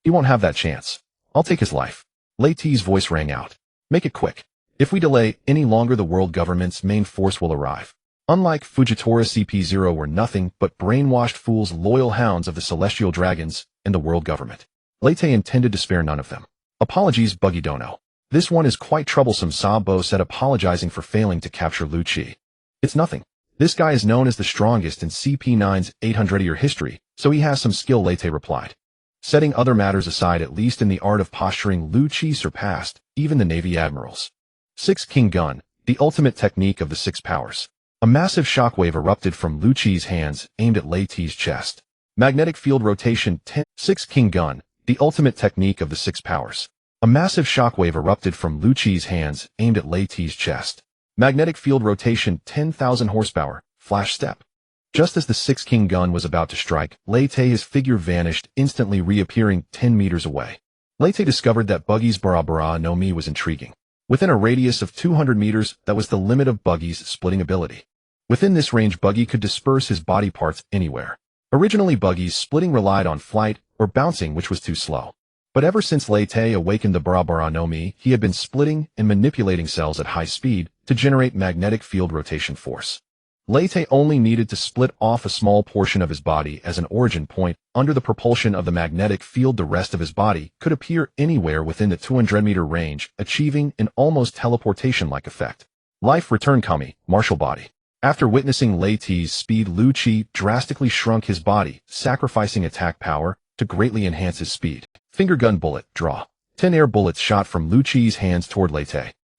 He won't have that chance. I'll take his life. Lei T's voice rang out. Make it quick. If we delay any longer, the world government's main force will arrive. Unlike Fujitora, CP0 were nothing but brainwashed fools, loyal hounds of the celestial dragons and the world government. Lei T intended to spare none of them. Apologies, Buggy Dono. This one is quite troublesome, Sabo said, apologizing for failing to capture Lucci. It's nothing. This guy is known as the strongest in CP9's 800-year history, so he has some skill, Lei T replied. Setting other matters aside, at least in the art of posturing, Lucci surpassed even the Navy admirals. 6 King Gun, the ultimate technique of the 6 powers. A massive shockwave erupted from Lucci's hands, aimed at Lei T's chest. Magnetic field rotation 10. 6 King Gun, the ultimate technique of the 6 powers. A massive shockwave erupted from Lucci's hands, aimed at Lei T's chest. Magnetic field rotation 10,000 horsepower, flash step. Just as the 6 King Gun was about to strike, Lei T, his figure vanished, instantly reappearing 10 meters away. Lei T discovered that Buggy's Bara Bara no Mi was intriguing. Within a radius of 200 meters, that was the limit of Buggy's splitting ability. Within this range, Buggy could disperse his body parts anywhere. Originally, Buggy's splitting relied on flight or bouncing, which was too slow. But ever since Lei T awakened the Bara Bara no Mi, he had been splitting and manipulating cells at high speed to generate magnetic field rotation force. Lei only needed to split off a small portion of his body as an origin point. Under the propulsion of the magnetic field, the rest of his body could appear anywhere within the 200-meter range, achieving an almost teleportation-like effect. Life Return Kami, Martial Body. After witnessing Lei's speed, Lucci drastically shrunk his body, sacrificing attack power to greatly enhance his speed. Finger Gun Bullet, Draw. 10 air bullets shot from Lucci's hands toward Lei,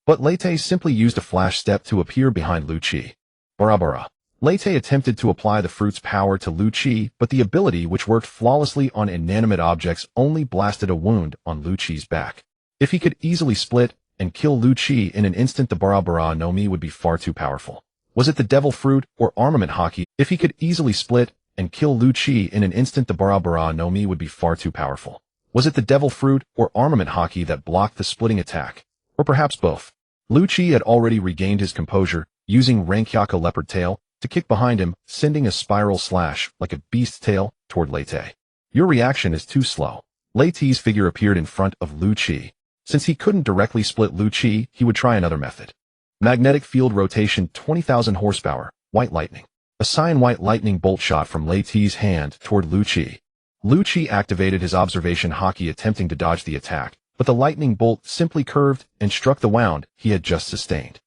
but Lei simply used a flash step to appear behind Lucci. Bara Bara. Lei attempted to apply the fruit's power to Lucci, but the ability, which worked flawlessly on inanimate objects, only blasted a wound on Lucci's back. If he could easily split and kill Lucci in an instant, the Bara Bara no Mi would be far too powerful. Was it the Devil Fruit or Armament Haki? If he could easily split and kill Lucci in an instant, the Bara Bara no Mi would be far too powerful. Was it the Devil Fruit or Armament Haki that blocked the splitting attack? Or perhaps both? Lucci had already regained his composure, using Rankyaka Leopard Tail to kick behind him, sending a spiral slash like a beast's tail toward Lei. Your reaction is too slow. Lei's figure appeared in front of Lucci. Since he couldn't directly split Lucci, he would try another method. Magnetic Field Rotation, 20,000 horsepower, White Lightning. A cyan white lightning bolt shot from Lei's hand toward Lucci. Lucci activated his observation haki, attempting to dodge the attack, but the lightning bolt simply curved and struck the wound he had just sustained.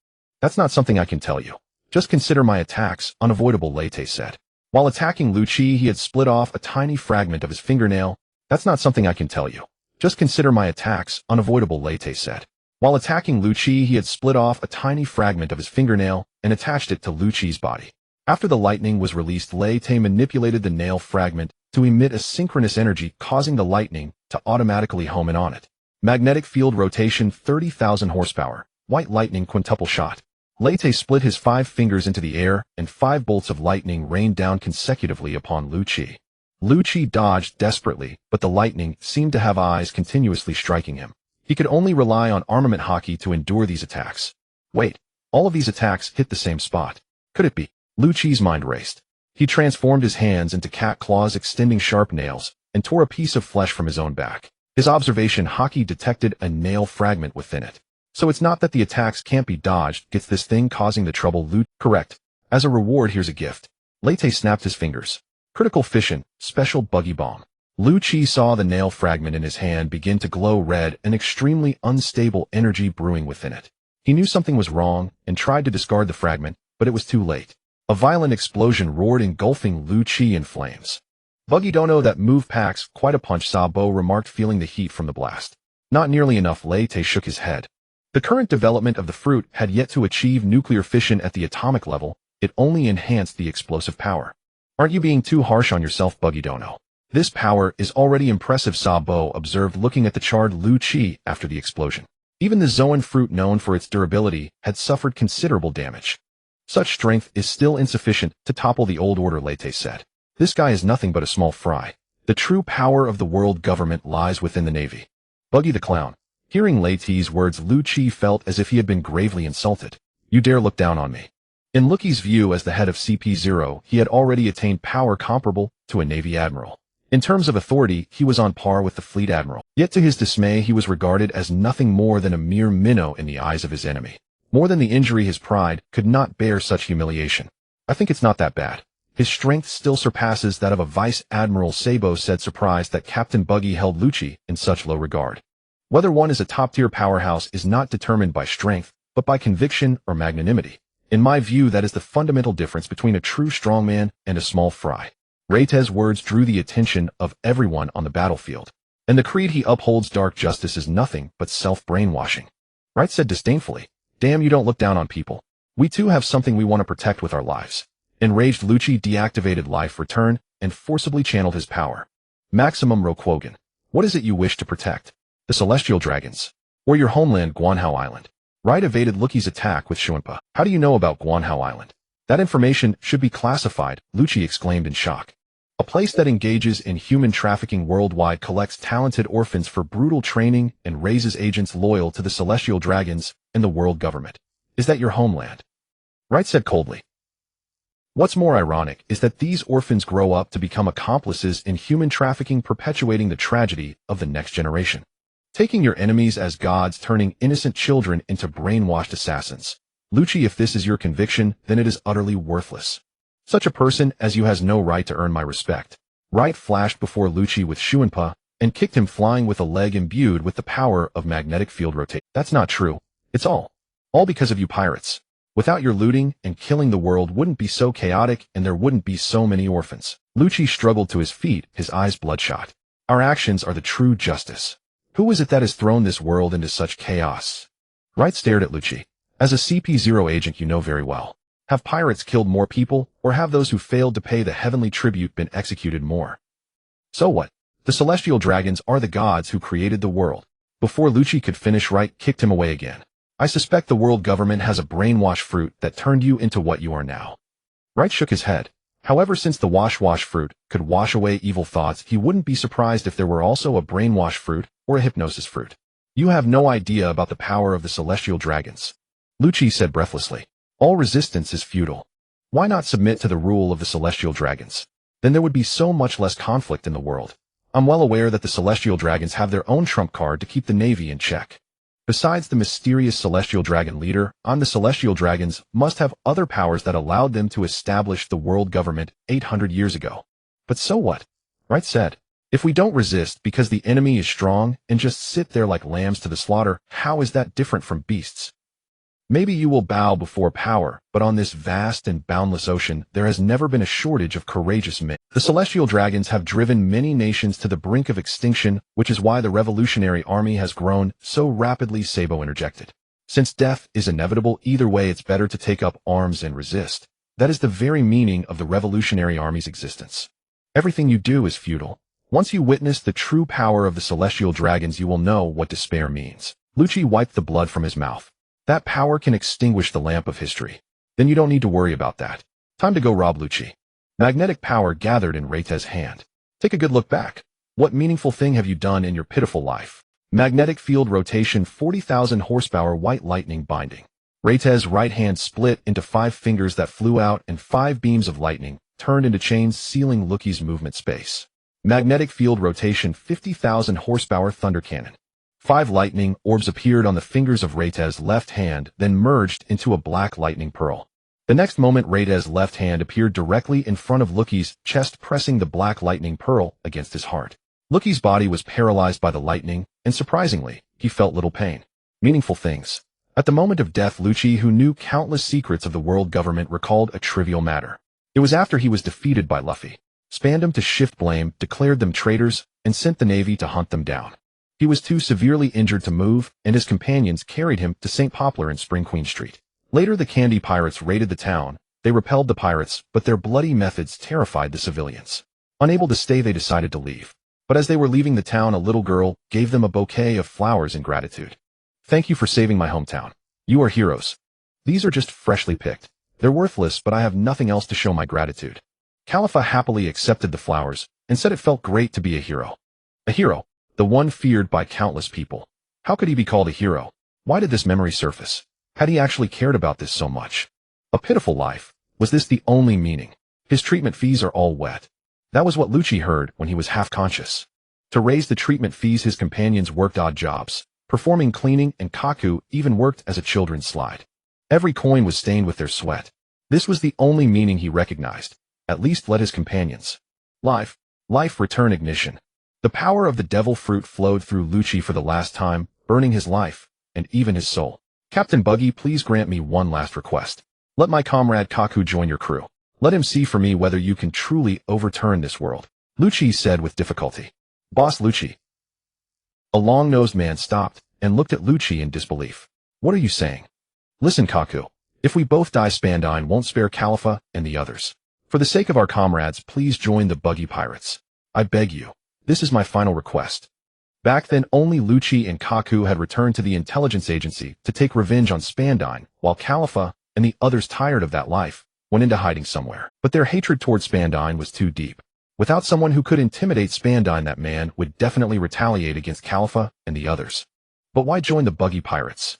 That's not something I can tell you. Just consider my attacks unavoidable, Lei said. While attacking Lucci, he had split off a tiny fragment of his fingernail. That's not something I can tell you. Just consider my attacks unavoidable, Lei said. While attacking Lucci, he had split off a tiny fragment of his fingernail and attached it to Lucci's body. After the lightning was released, Lei manipulated the nail fragment to emit a synchronous energy, causing the lightning to automatically home in on it. Magnetic Field Rotation, 30,000 horsepower, White Lightning Quintuple Shot. Lei split his 5 fingers into the air, and 5 bolts of lightning rained down consecutively upon Lucci. Lucci dodged desperately, but the lightning seemed to have eyes continuously striking him. He could only rely on armament haki to endure these attacks. Wait, all of these attacks hit the same spot. Could it be? Lucci's mind raced. He transformed his hands into cat claws, extending sharp nails, and tore a piece of flesh from his own back. His observation haki detected a nail fragment within it. So it's not that the attacks can't be dodged, it's this thing causing the trouble. Correct. As a reward, here's a gift. Lei snapped his fingers. Critical fission, special buggy bomb. Lucci saw the nail fragment in his hand begin to glow red, an extremely unstable energy brewing within it. He knew something was wrong and tried to discard the fragment, but it was too late. A violent explosion roared, engulfing Lucci in flames. Buggy don't know that move packs quite a punch, Sabo remarked, feeling the heat from the blast. Not nearly enough, Lei shook his head. The current development of the fruit had yet to achieve nuclear fission at the atomic level. It only enhanced the explosive power. Aren't you being too harsh on yourself, Buggy Dono? This power is already impressive, Sabo observed, looking at the charred Lucci after the explosion. Even the Zoan fruit, known for its durability, had suffered considerable damage. Such strength is still insufficient to topple the old order, Lei said. This guy is nothing but a small fry. The true power of the world government lies within the Navy. Buggy the Clown. Hearing Lei's words, Lucci felt as if he had been gravely insulted. You dare look down on me. In Lucci's view, as the head of CP0, he had already attained power comparable to a Navy admiral. In terms of authority, he was on par with the fleet admiral. Yet to his dismay, he was regarded as nothing more than a mere minnow in the eyes of his enemy. More than the injury, his pride could not bear such humiliation. I think it's not that bad. His strength still surpasses that of a Vice Admiral, Sabo said, surprised that Captain Buggy held Lucci in such low regard. Whether one is a top-tier powerhouse is not determined by strength, but by conviction or magnanimity. In my view, that is the fundamental difference between a true strongman and a small fry. Reito's words drew the attention of everyone on the battlefield. And the creed he upholds, dark justice, is nothing but self-brainwashing. Wright said disdainfully, damn, you don't look down on people. We too have something we want to protect with our lives. Enraged, Lucci deactivated Life Return and forcibly channeled his power. Maximum Rokugan. What is it you wish to protect? The Celestial Dragons. Or your homeland, Guanhao Island? Wright evaded Lucci's attack with Shuinpa. How do you know about Guanhao Island? That information should be classified, Lucci exclaimed in shock. A place that engages in human trafficking worldwide, collects talented orphans for brutal training, and raises agents loyal to the Celestial Dragons and the world government. Is that your homeland? Wright said coldly. What's more ironic is that these orphans grow up to become accomplices in human trafficking, perpetuating the tragedy of the next generation. Taking your enemies as gods, turning innocent children into brainwashed assassins. Lucci, if this is your conviction, then it is utterly worthless. Such a person as you has no right to earn my respect. Right flashed before Lucci with Shuinpa, and kicked him flying with a leg imbued with the power of magnetic field rotation. That's not true. It's all because of you pirates. Without your looting and killing, the world wouldn't be so chaotic and there wouldn't be so many orphans. Lucci struggled to his feet, his eyes bloodshot. Our actions are the true justice. Who is it that has thrown this world into such chaos? Right stared at Lucci. As a CP0 agent, you know very well. Have pirates killed more people, or have those who failed to pay the heavenly tribute been executed more? So what? The celestial dragons are the gods who created the world. Before Lucci could finish, Right kicked him away again. I suspect the world government has a brainwash fruit that turned you into what you are now. Right shook his head. However, since the wash fruit could wash away evil thoughts, he wouldn't be surprised if there were also a brainwash fruit or a hypnosis fruit. You have no idea about the power of the celestial dragons. Lucci said breathlessly. All resistance is futile. Why not submit to the rule of the celestial dragons? Then there would be so much less conflict in the world. I'm well aware that the celestial dragons have their own trump card to keep the navy in check. Besides the mysterious celestial dragon leader, the celestial dragons must have other powers that allowed them to establish the world government 800 years ago. But so what? Right said. If we don't resist because the enemy is strong and just sit there like lambs to the slaughter, how is that different from beasts? Maybe you will bow before power, but on this vast and boundless ocean, there has never been a shortage of courageous men. The celestial dragons have driven many nations to the brink of extinction, which is why the revolutionary army has grown so rapidly. Sabo interjected. Since death is inevitable either way, it's better to take up arms and resist. That is the very meaning of the revolutionary army's existence. Everything you do is futile. Once you witness the true power of the celestial dragons, you will know what despair means. Lucci wiped the blood from his mouth. That power can extinguish the lamp of history. Then you don't need to worry about that. Time to go rob Lucci. Magnetic power gathered in Reite's hand. Take a good look back. What meaningful thing have you done in your pitiful life? Magnetic field rotation, 40,000 horsepower, white lightning binding. Reite's right hand split into 5 fingers that flew out, and 5 beams of lightning turned into chains, sealing Lucci's movement space. Magnetic field rotation, 50,000 horsepower, thunder cannon. 5 lightning orbs appeared on the fingers of Reite's left hand, then merged into a black lightning pearl. The next moment, Reite's left hand appeared directly in front of Lucci's chest, pressing the black lightning pearl against his heart. Lucci's body was paralyzed by the lightning, and surprisingly, he felt little pain. Meaningful things. At the moment of death, Lucci, who knew countless secrets of the world government, recalled a trivial matter. It was after he was defeated by Luffy. Spanned him to shift blame, declared them traitors, and sent the navy to hunt them down. He was too severely injured to move, and his companions carried him to St. Poplar and Spring Queen Street. Later, the Candy Pirates raided the town. They repelled the pirates, but their bloody methods terrified the civilians. Unable to stay, they decided to leave. But as they were leaving the town, a little girl gave them a bouquet of flowers in gratitude. Thank you for saving my hometown. You are heroes. These are just freshly picked. They're worthless, but I have nothing else to show my gratitude. Califa happily accepted the flowers and said it felt great to be a hero. A hero. The one feared by countless people. How could he be called a hero? Why did this memory surface? Had he actually cared about this so much? A pitiful life. Was this the only meaning? His treatment fees are all wet. That was what Lucci heard when he was half conscious. To raise the treatment fees, his companions worked odd jobs, performing cleaning, and Kaku even worked as a children's slide. Every coin was stained with their sweat. This was the only meaning he recognized. At least let his companions. Life return ignition. The power of the devil fruit flowed through Lucci for the last time, burning his life, and even his soul. Captain Buggy, please grant me one last request. Let my comrade Kaku join your crew. Let him see for me whether you can truly overturn this world. Lucci said with difficulty. Boss Lucci. A long-nosed man stopped and looked at Lucci in disbelief. What are you saying? Listen, Kaku. If we both die, Spandine won't spare Califa and the others. For the sake of our comrades, please join the Buggy Pirates. I beg you. This is my final request. Back then, only Lucci and Kaku had returned to the intelligence agency to take revenge on Spandine, while Califa and the others, tired of that life, went into hiding somewhere. But their hatred toward Spandine was too deep. Without someone who could intimidate Spandine, that man would definitely retaliate against Califa and the others. But why join the Buggy Pirates?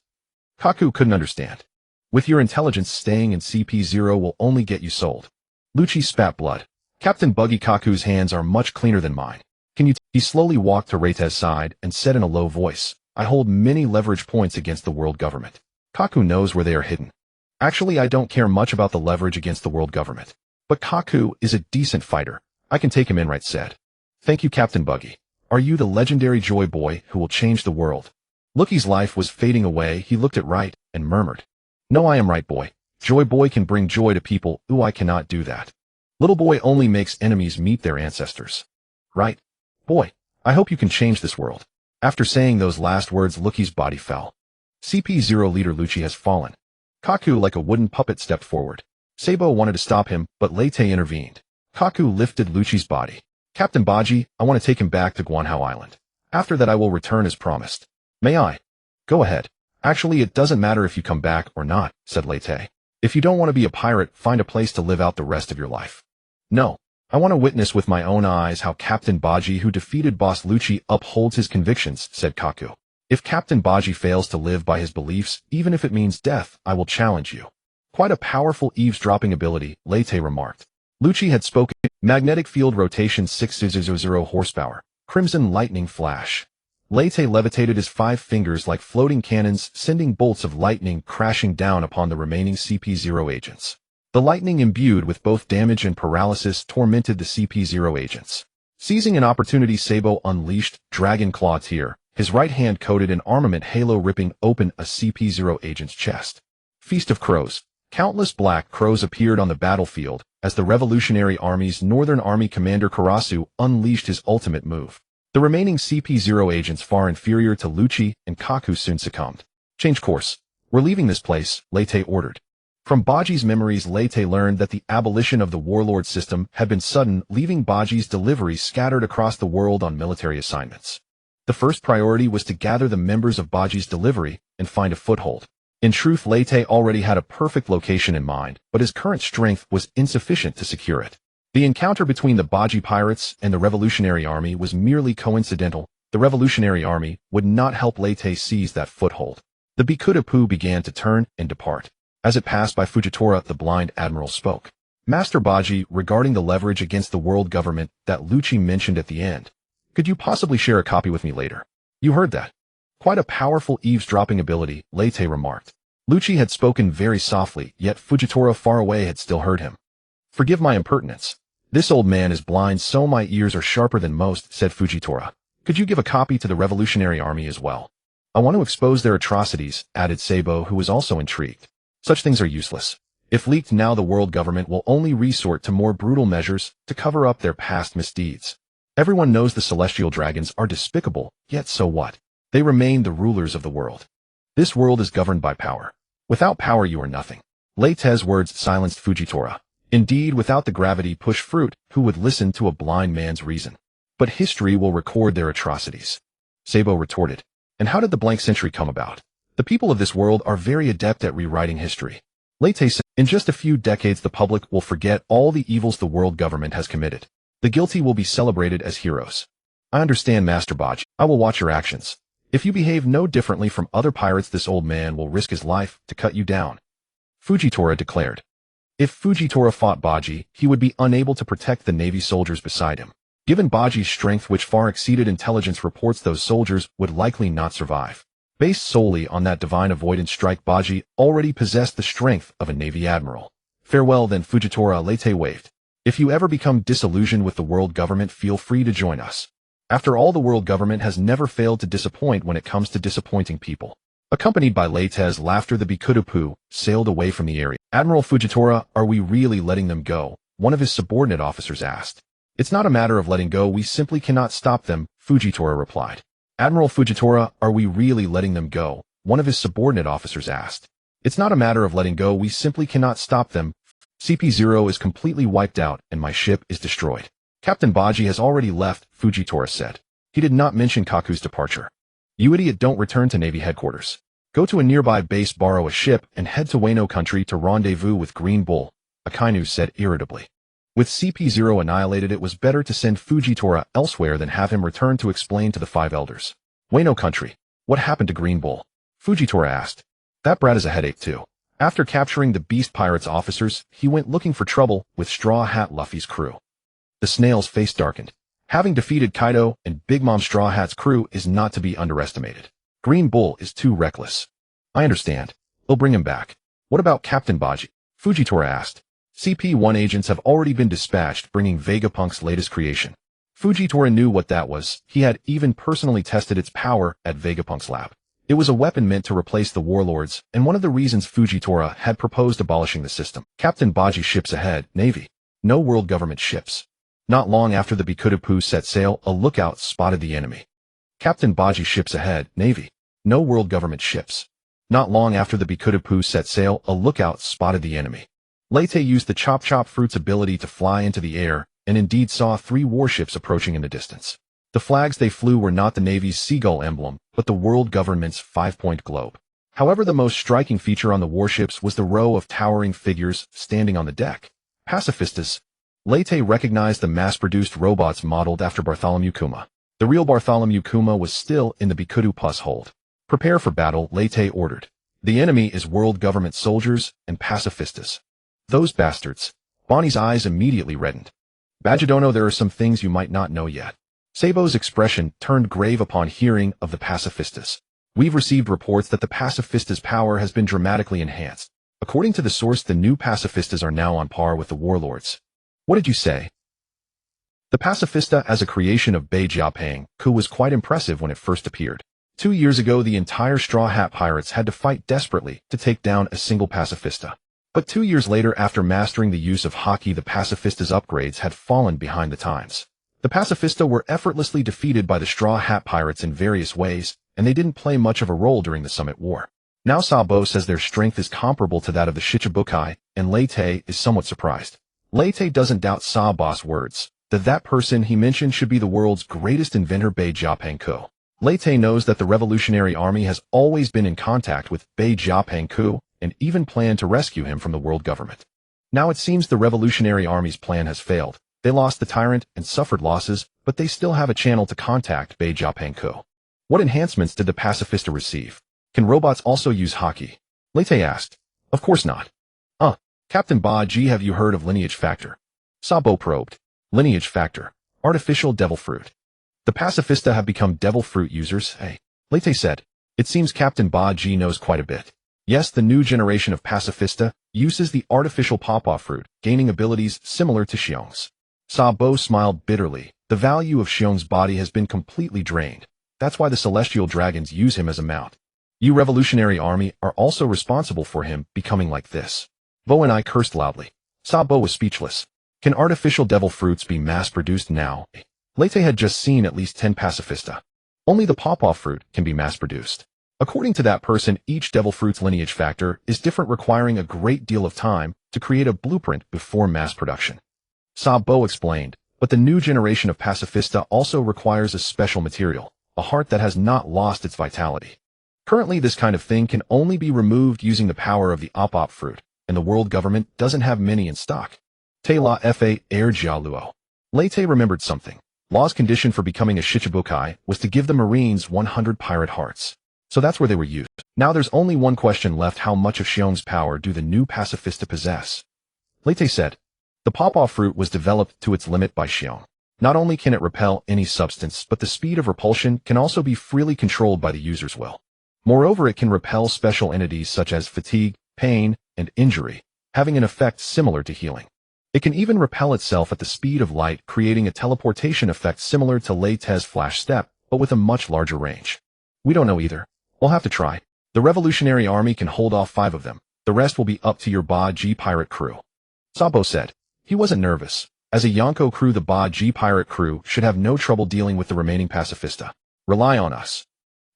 Kaku couldn't understand. With your intelligence, staying in CP0 will only get you sold. Lucci spat blood. Captain Buggy, Kaku's hands are much cleaner than mine. He slowly walked to Reite's side and said in a low voice, I hold many leverage points against the world government. Kaku knows where they are hidden. Actually, I don't care much about the leverage against the world government. But Kaku is a decent fighter. I can take him in, right said. Thank you, Captain Buggy. Are you the legendary Joy Boy who will change the world? Luffy's life was fading away. He looked at Right and murmured. No, I am Right Boy. Joy Boy can bring joy to people. Ooh, I cannot do that. Little Boy only makes enemies meet their ancestors. Right Boy, I hope you can change this world. After saying those last words, Luffy's body fell. CP0 leader Lucci has fallen. Kaku, like a wooden puppet, stepped forward. Sabo wanted to stop him, but Leite intervened. Kaku lifted Lucci's body. Captain Baji, I want to take him back to Guanhao Island. After that I will return as promised. May I? Go ahead. Actually, it doesn't matter if you come back or not, said Leite. If you don't want to be a pirate, find a place to live out the rest of your life. No. I want to witness with my own eyes how Captain Baji, who defeated Boss Lucci, upholds his convictions, said Kaku. If Captain Baji fails to live by his beliefs, even if it means death, I will challenge you. Quite a powerful eavesdropping ability, Leite remarked. Lucci had spoken. Magnetic field rotation 600 horsepower. Crimson lightning flash. Leite levitated his 5 fingers like floating cannons, sending bolts of lightning crashing down upon the remaining CP0 agents. The lightning, imbued with both damage and paralysis, tormented the CP0 agents. Seizing an opportunity, Sabo unleashed Dragon Claw Tear, his right hand coated in armament halo, ripping open a CP0 agent's chest. Feast of Crows. Countless black crows appeared on the battlefield as the Revolutionary Army's Northern Army commander Karasu unleashed his ultimate move. The remaining CP0 agents, far inferior to Lucci and Kaku, soon succumbed. Change course. We're leaving this place, Leite ordered. From Baji's memories, Leite learned that the abolition of the warlord system had been sudden, leaving Baji's deliveries scattered across the world on military assignments. The first priority was to gather the members of Baji's delivery and find a foothold. In truth, Leite already had a perfect location in mind, but his current strength was insufficient to secure it. The encounter between the Baji pirates and the Revolutionary Army was merely coincidental. The Revolutionary Army would not help Leite seize that foothold. The Bikuda began to turn and depart. As it passed by Fujitora, the blind admiral spoke. Master Baji, regarding the leverage against the world government that Lucci mentioned at the end, could you possibly share a copy with me later? You heard that. Quite a powerful eavesdropping ability, Leite remarked. Lucci had spoken very softly, yet Fujitora far away had still heard him. Forgive my impertinence. This old man is blind, so my ears are sharper than most, said Fujitora. Could you give a copy to the Revolutionary Army as well? I want to expose their atrocities, added Sabo, who was also intrigued. Such things are useless. If leaked now, the world government will only resort to more brutal measures to cover up their past misdeeds. Everyone knows the celestial dragons are despicable, yet so what? They remain the rulers of the world. This world is governed by power. Without power you are nothing. Leite's words silenced Fujitora. Indeed, without the gravity push fruit, who would listen to a blind man's reason? But history will record their atrocities. Sabo retorted. And how did the blank century come about? The people of this world are very adept at rewriting history. Leite said, in just a few decades the public will forget all the evils the world government has committed. The guilty will be celebrated as heroes. I understand, Master Baji. I will watch your actions. If you behave no differently from other pirates, this old man will risk his life to cut you down. Fujitora declared. If Fujitora fought Baji, he would be unable to protect the Navy soldiers beside him. Given Baji's strength, which far exceeded intelligence reports, those soldiers would likely not survive. Based solely on that divine avoidance strike, Baji already possessed the strength of a Navy admiral. Farewell then, Fujitora, Leite waved. If you ever become disillusioned with the world government, feel free to join us. After all, the world government has never failed to disappoint when it comes to disappointing people. Accompanied by Leite's laughter, the Bikuda sailed away from the area. Admiral Fujitora, are we really letting them go? One of his subordinate officers asked. It's not a matter of letting go, we simply cannot stop them, Fujitora replied. Admiral Fujitora, are we really letting them go? One of his subordinate officers asked. It's not a matter of letting go, we simply cannot stop them. CP0 is completely wiped out and my ship is destroyed. Captain Baji has already left, Fujitora said. He did not mention Kaku's departure. You idiot, don't return to Navy headquarters. Go to a nearby base, borrow a ship, and head to Wano country to rendezvous with Green Bull, Akainu said irritably. With CP0 annihilated, it was better to send Fujitora elsewhere than have him return to explain to the 5 elders. Wano country. What happened to Green Bull? Fujitora asked. That brat is a headache too. After capturing the Beast Pirates officers, he went looking for trouble with Straw Hat Luffy's crew. The snail's face darkened. Having defeated Kaido and Big Mom, Straw Hat's crew is not to be underestimated. Green Bull is too reckless. I understand. We'll bring him back. What about Captain Buggy? Fujitora asked. CP-1 agents have already been dispatched bringing Vegapunk's latest creation. Fujitora knew what that was. He had even personally tested its power at Vegapunk's lab. It was a weapon meant to replace the warlords, and one of the reasons Fujitora had proposed abolishing the system. Captain Buggy ships ahead, Navy. No world government ships. Not long after the Bikudapu set sail, a lookout spotted the enemy. Captain Buggy ships ahead, Navy. No world government ships. Not long after the Bikudapu set sail, a lookout spotted the enemy. Leyte used the Chop Chop Fruit's ability to fly into the air, and indeed saw 3 warships approaching in the distance. The flags they flew were not the Navy's seagull emblem, but the world government's 5-point globe. However, the most striking feature on the warships was the row of towering figures standing on the deck. Pacifistas. Leyte recognized the mass-produced robots modeled after Bartholomew Kuma. The real Bartholomew Kuma was still in the Bikudu Plus hold. Prepare for battle, Leyte ordered. The enemy is world government soldiers and pacifistas. Those bastards. Bonnie's eyes immediately reddened. Bajidono, there are some things you might not know yet. Sabo's expression turned grave upon hearing of the pacifistas. We've received reports that the pacifistas' power has been dramatically enhanced. According to the source, the new pacifistas are now on par with the warlords. What did you say? The pacifista as a creation of Bei Jiaping Ku was quite impressive when it first appeared. 2 years ago, the entire Straw Hat Pirates had to fight desperately to take down a single pacifista. But 2 years later, after mastering the use of Haki, the pacifista's upgrades had fallen behind the times. The pacifista were effortlessly defeated by the Straw Hat Pirates in various ways, and they didn't play much of a role during the Summit War. Now Sabo says their strength is comparable to that of the Shichibukai, and Leyte is somewhat surprised. Leyte doesn't doubt Sabo's words, that person he mentioned should be the world's greatest inventor, Bei Jiaping Ku. Leyte knows that the Revolutionary Army has always been in contact with Bei Jiaping Ku, and even planned to rescue him from the world government. Now it seems the Revolutionary Army's plan has failed. They lost the tyrant and suffered losses, but they still have a channel to contact Bei Jiaping Ku. What enhancements did the pacifista receive? Can robots also use Haki? Leyte asked. Of course not. Captain Buggy, have you heard of lineage factor? Sabo probed. Lineage factor. Artificial devil fruit. The pacifista have become devil fruit users, eh? Leyte said. It seems Captain Buggy knows quite a bit. Yes, the new generation of pacifista uses the artificial pawpaw fruit, gaining abilities similar to Xiong's. Sabo smiled bitterly. The value of Xiong's body has been completely drained. That's why the celestial dragons use him as a mount. You Revolutionary Army are also responsible for him becoming like this. Bo and I cursed loudly. Sabo was speechless. Can artificial devil fruits be mass-produced now? Leyte had just seen at least 10 pacifista. Only the pawpaw fruit can be mass-produced. According to that person, each devil fruit's lineage factor is different, requiring a great deal of time to create a blueprint before mass production. Sabo explained, but the new generation of pacifista also requires a special material, a heart that has not lost its vitality. Currently, this kind of thing can only be removed using the power of the op-op fruit, and the world government doesn't have many in stock. Te la fa air jialuo. Leyte remembered something. Law's condition for becoming a Shichibukai was to give the Marines 100 pirate hearts. So that's where they were used. Now there's only one question left: how much of Xiong's power do the new pacifista possess? Leyte said. The pawpaw fruit was developed to its limit by Xiong. Not only can it repel any substance, but the speed of repulsion can also be freely controlled by the user's will. Moreover, it can repel special entities such as fatigue, pain, and injury, having an effect similar to healing. It can even repel itself at the speed of light, creating a teleportation effect similar to Leyte's flash step, but with a much larger range. We don't know either. We'll have to try. The Revolutionary Army can hold off 5 of them. The rest will be up to your Buggy pirate crew. Sabo said. He wasn't nervous. As a Yonko crew, the Buggy pirate crew should have no trouble dealing with the remaining pacifista. Rely on us.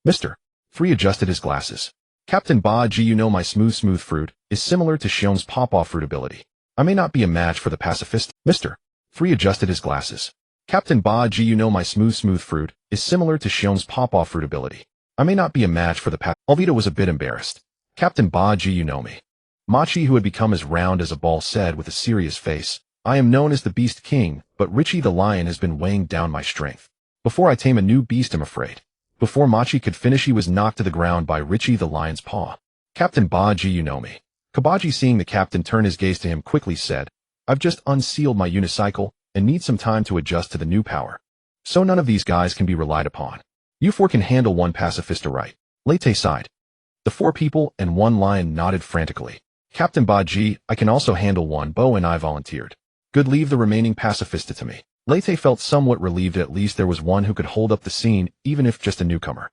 Mr. Free adjusted his glasses. Captain Buggy, you know my smooth fruit is similar to Xiong's pawpaw fruit ability. I may not be a match for the pacifist. Mr. Free adjusted his glasses. Captain Buggy, you know my smooth fruit is similar to Xiong's pawpaw fruit ability. I may not be a match for the Alvito was a bit embarrassed. Captain Buggy, you know me. Machi, who had become as round as a ball, said with a serious face, I am known as the Beast King, but Richie the Lion has been weighing down my strength. Before I tame a new beast, I'm afraid. Before Machi could finish, he was knocked to the ground by Richie the Lion's paw. Captain Buggy, you know me. Kabaji, seeing the captain turn his gaze to him, quickly said, I've just unsealed my unicycle and need some time to adjust to the new power. So none of these guys can be relied upon. You 4 can handle one pacifista, right? Leyte sighed. The 4 people and 1 lion nodded frantically. Captain Buggy, I can also handle one, Bo and I volunteered. Good, leave the remaining pacifista to me. Late felt somewhat relieved at least there was one who could hold up the scene, even if just a newcomer.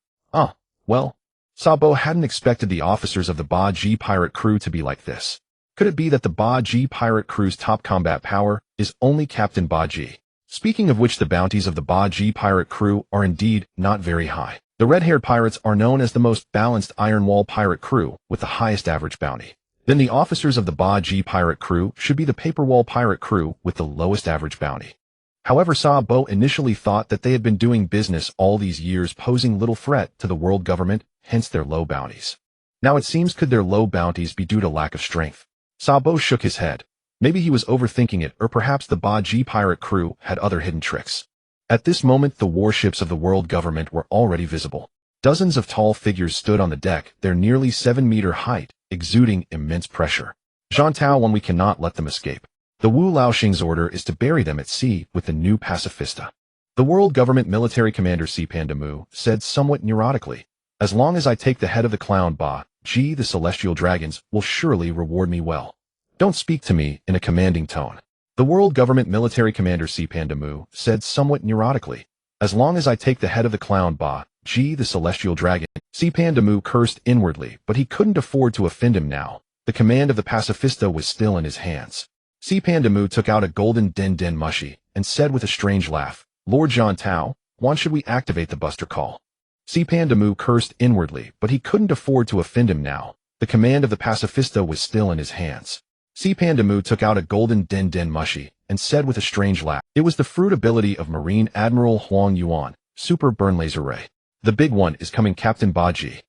Well, Sabo hadn't expected the officers of the Buggy pirate crew to be like this. Could it be that the Buggy pirate crew's top combat power is only Captain Buggy? Speaking of which, the bounties of the Buggy pirate crew are indeed not very high. The red-haired pirates are known as the most balanced Iron Wall pirate crew with the highest average bounty. Then the officers of the Buggy pirate crew should be the Paper Wall pirate crew with the lowest average bounty. However, Sabo initially thought that they had been doing business all these years posing little threat to the world government, hence their low bounties. Now it seems, could their low bounties be due to lack of strength? Sabo shook his head. Maybe he was overthinking it, or perhaps the Buggy pirate crew had other hidden tricks. At this moment, the warships of the world government were already visible. Dozens of tall figures stood on the deck, their nearly 7-meter height, exuding immense pressure. Zhantao, when we cannot let them escape. The Wu Laoxing's order is to bury them at sea with the new pacifista. The world government military commander Cipandamu said somewhat neurotically, as long as I take the head of the clown Buggy, the celestial dragons will surely reward me well. Don't speak to me in a commanding tone. The world government military commander Cipandamu said somewhat neurotically, as long as I take the head of the clown Buggy, the celestial dragon. Cipandamu cursed inwardly, but he couldn't afford to offend him now. The command of the pacifista was still in his hands. Cipandamu took out a golden den mushi and said with a strange laugh, Lord Zhantao, when should we activate the buster call? Cipandamu cursed inwardly, but he couldn't afford to offend him now. The command of the pacifista was still in his hands. Cipandamu took out a golden den mushi and said with a strange laugh, it was the fruit ability of Marine Admiral Huang Yuan, Super Burn Laser Ray. The big one is coming, Captain Buggy.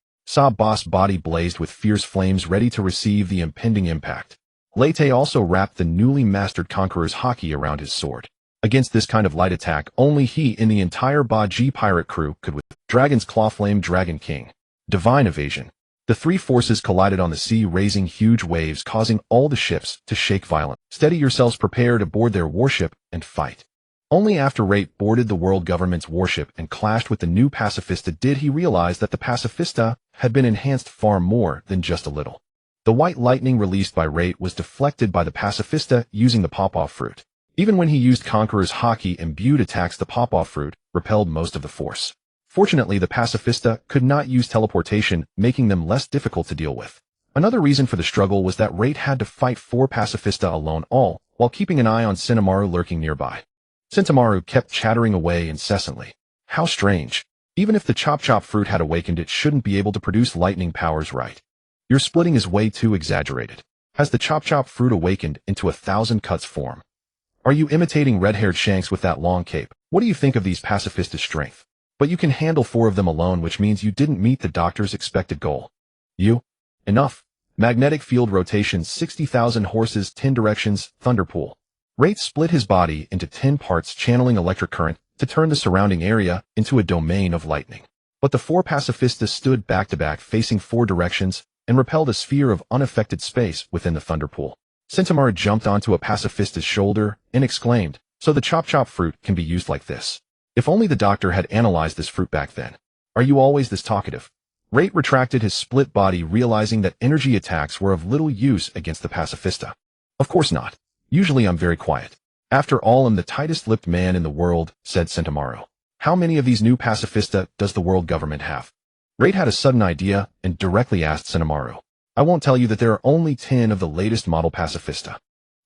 Boss body blazed with fierce flames ready to receive the impending impact. Late also wrapped the newly mastered Conqueror's haki around his sword. Against this kind of light attack, only he in the entire Buggy pirate crew could with Dragon's Claw Flame Dragon King. Divine Evasion. The three forces collided on the sea, raising huge waves, causing all the ships to shake violently. Steady yourselves, prepare to board their warship and fight. Only after Reito boarded the world government's warship and clashed with the new pacifista did he realize that the pacifista had been enhanced far more than just a little. The white lightning released by Reito was deflected by the pacifista using the pop-off fruit. Even when he used Conqueror's haki, imbued attacks, the pop-off fruit repelled most of the force. Fortunately, the pacifista could not use teleportation, making them less difficult to deal with. Another reason for the struggle was that Reito had to fight 4 pacifista alone, all while keeping an eye on Sentamaru lurking nearby. Sentamaru kept chattering away incessantly. How strange. Even if the chop fruit had awakened, it shouldn't be able to produce lightning powers, right? Your splitting is way too exaggerated. Has the chop fruit awakened into 1,000 cuts form? Are you imitating red-haired Shanks with that long cape? What do you think of these pacifista's strength? But you can handle 4 of them alone, which means you didn't meet the doctor's expected goal. Enough. Magnetic field rotation, 60,000 horses, 10 directions, thunderpool. Reito split his body into 10 parts, channeling electric current to turn the surrounding area into a domain of lightning. But the 4 pacifistas stood back-to-back, facing 4 directions, and repelled a sphere of unaffected space within the thunderpool. Sentamaru jumped onto a pacifista's shoulder and exclaimed, so the chop fruit can be used like this. If only the doctor had analyzed this fruit back then. Are you always this talkative? Reito retracted his split body, realizing that energy attacks were of little use against the pacifista. Of course not. Usually I'm very quiet. After all, I'm the tightest-lipped man in the world, said Sentamaru. How many of these new pacifista does the world government have? Reito had a sudden idea and directly asked Sentamaru. I won't tell you that there are only 10 of the latest model pacifista.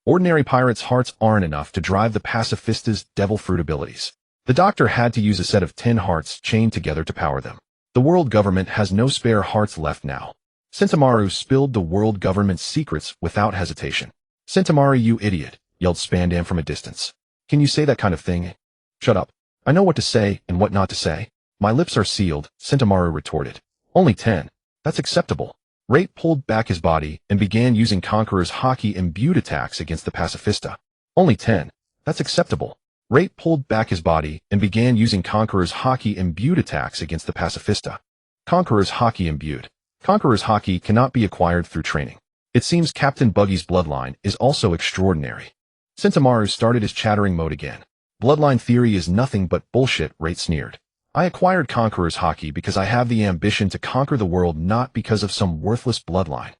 Ordinary pirates' hearts aren't enough to drive the pacifista's devil fruit abilities. The doctor had to use a set of 10 hearts chained together to power them. The world government has no spare hearts left now. Sentamaru spilled the world government's secrets without hesitation. Sentamaru, you idiot, yelled Spandam from a distance. Can you say that kind of thing? Shut up. I know what to say and what not to say. My lips are sealed, Sentamaru retorted. Only 10. That's acceptable. Reito pulled back his body and began using Conqueror's haki imbued attacks against the pacifista. Only 10. That's acceptable. Reito pulled back his body and began using Conqueror's haki imbued attacks against the pacifista. Conqueror's haki imbued. Conqueror's haki cannot be acquired through training. It seems Captain Buggy's bloodline is also extraordinary. Sentamaru started his chattering mode again. Bloodline theory is nothing but bullshit, Reito sneered. I acquired Conqueror's haki because I have the ambition to conquer the world, not because of some worthless bloodline.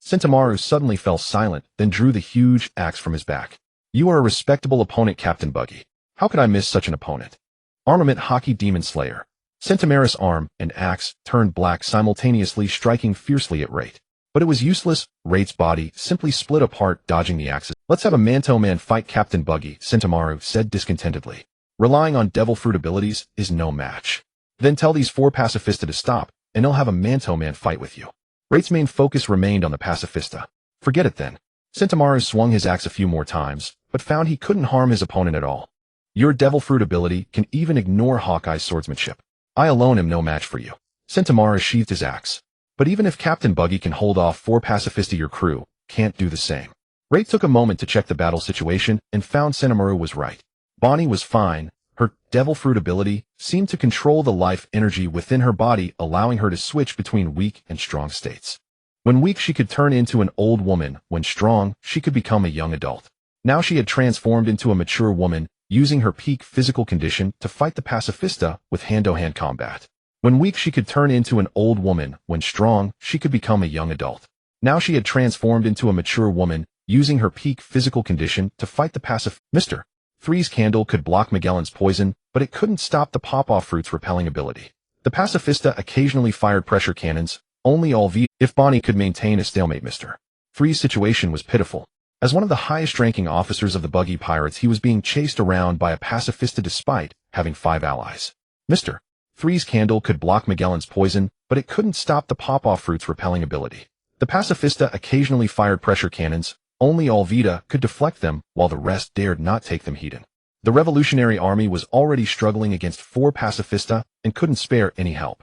Sentomaru suddenly fell silent, then drew the huge axe from his back. You are a respectable opponent, Captain Buggy. How could I miss such an opponent? Armament Hockey Demon Slayer. Sentomaru's arm and axe turned black simultaneously, striking fiercely at Rate. But it was useless. Rate's body simply split apart, dodging the axes. Let's have a man-to-man fight, Captain Buggy, Sentomaru said discontentedly. Relying on Devil Fruit abilities is no match. Then tell these 4 Pacifista to stop, and they'll have a man-to-man fight with you. Rate's main focus remained on the Pacifista. Forget it then. Sentomaru swung his axe a few more times, but found he couldn't harm his opponent at all. Your Devil Fruit ability can even ignore Hawkeye's swordsmanship. I alone am no match for you. Sentomaru sheathed his axe. But even if Captain Buggy can hold off 4 Pacifista, your crew can't do the same. Rate took a moment to check the battle situation and found Sentomaru was right. Bonnie was fine. Her Devil Fruit ability seemed to control the life energy within her body, allowing her to switch between weak and strong states. When weak, she could turn into an old woman. When strong, she could become a young adult. Now she had transformed into a mature woman, using her peak physical condition to fight the Pacifista with hand-to-hand combat. When weak, she could turn into an old woman. When strong, she could become a young adult. Now she had transformed into a mature woman, using her peak physical condition to fight the Pacifista. Mr. Three's candle could block Magellan's poison, but it couldn't stop the pop-off fruit's repelling ability. The Pacifista occasionally fired pressure cannons, only if Bonnie could maintain a stalemate. Mr. Three's situation was pitiful. As one of the highest-ranking officers of the Buggy Pirates, he was being chased around by a Pacifista despite having 5 allies. Mr. Three's candle could block Magellan's poison, but it couldn't stop the pop-off fruit's repelling ability. The Pacifista occasionally fired pressure cannons, only Alvida could deflect them, while the rest dared not take them heed. The Revolutionary Army was already struggling against 4 Pacifista and couldn't spare any help.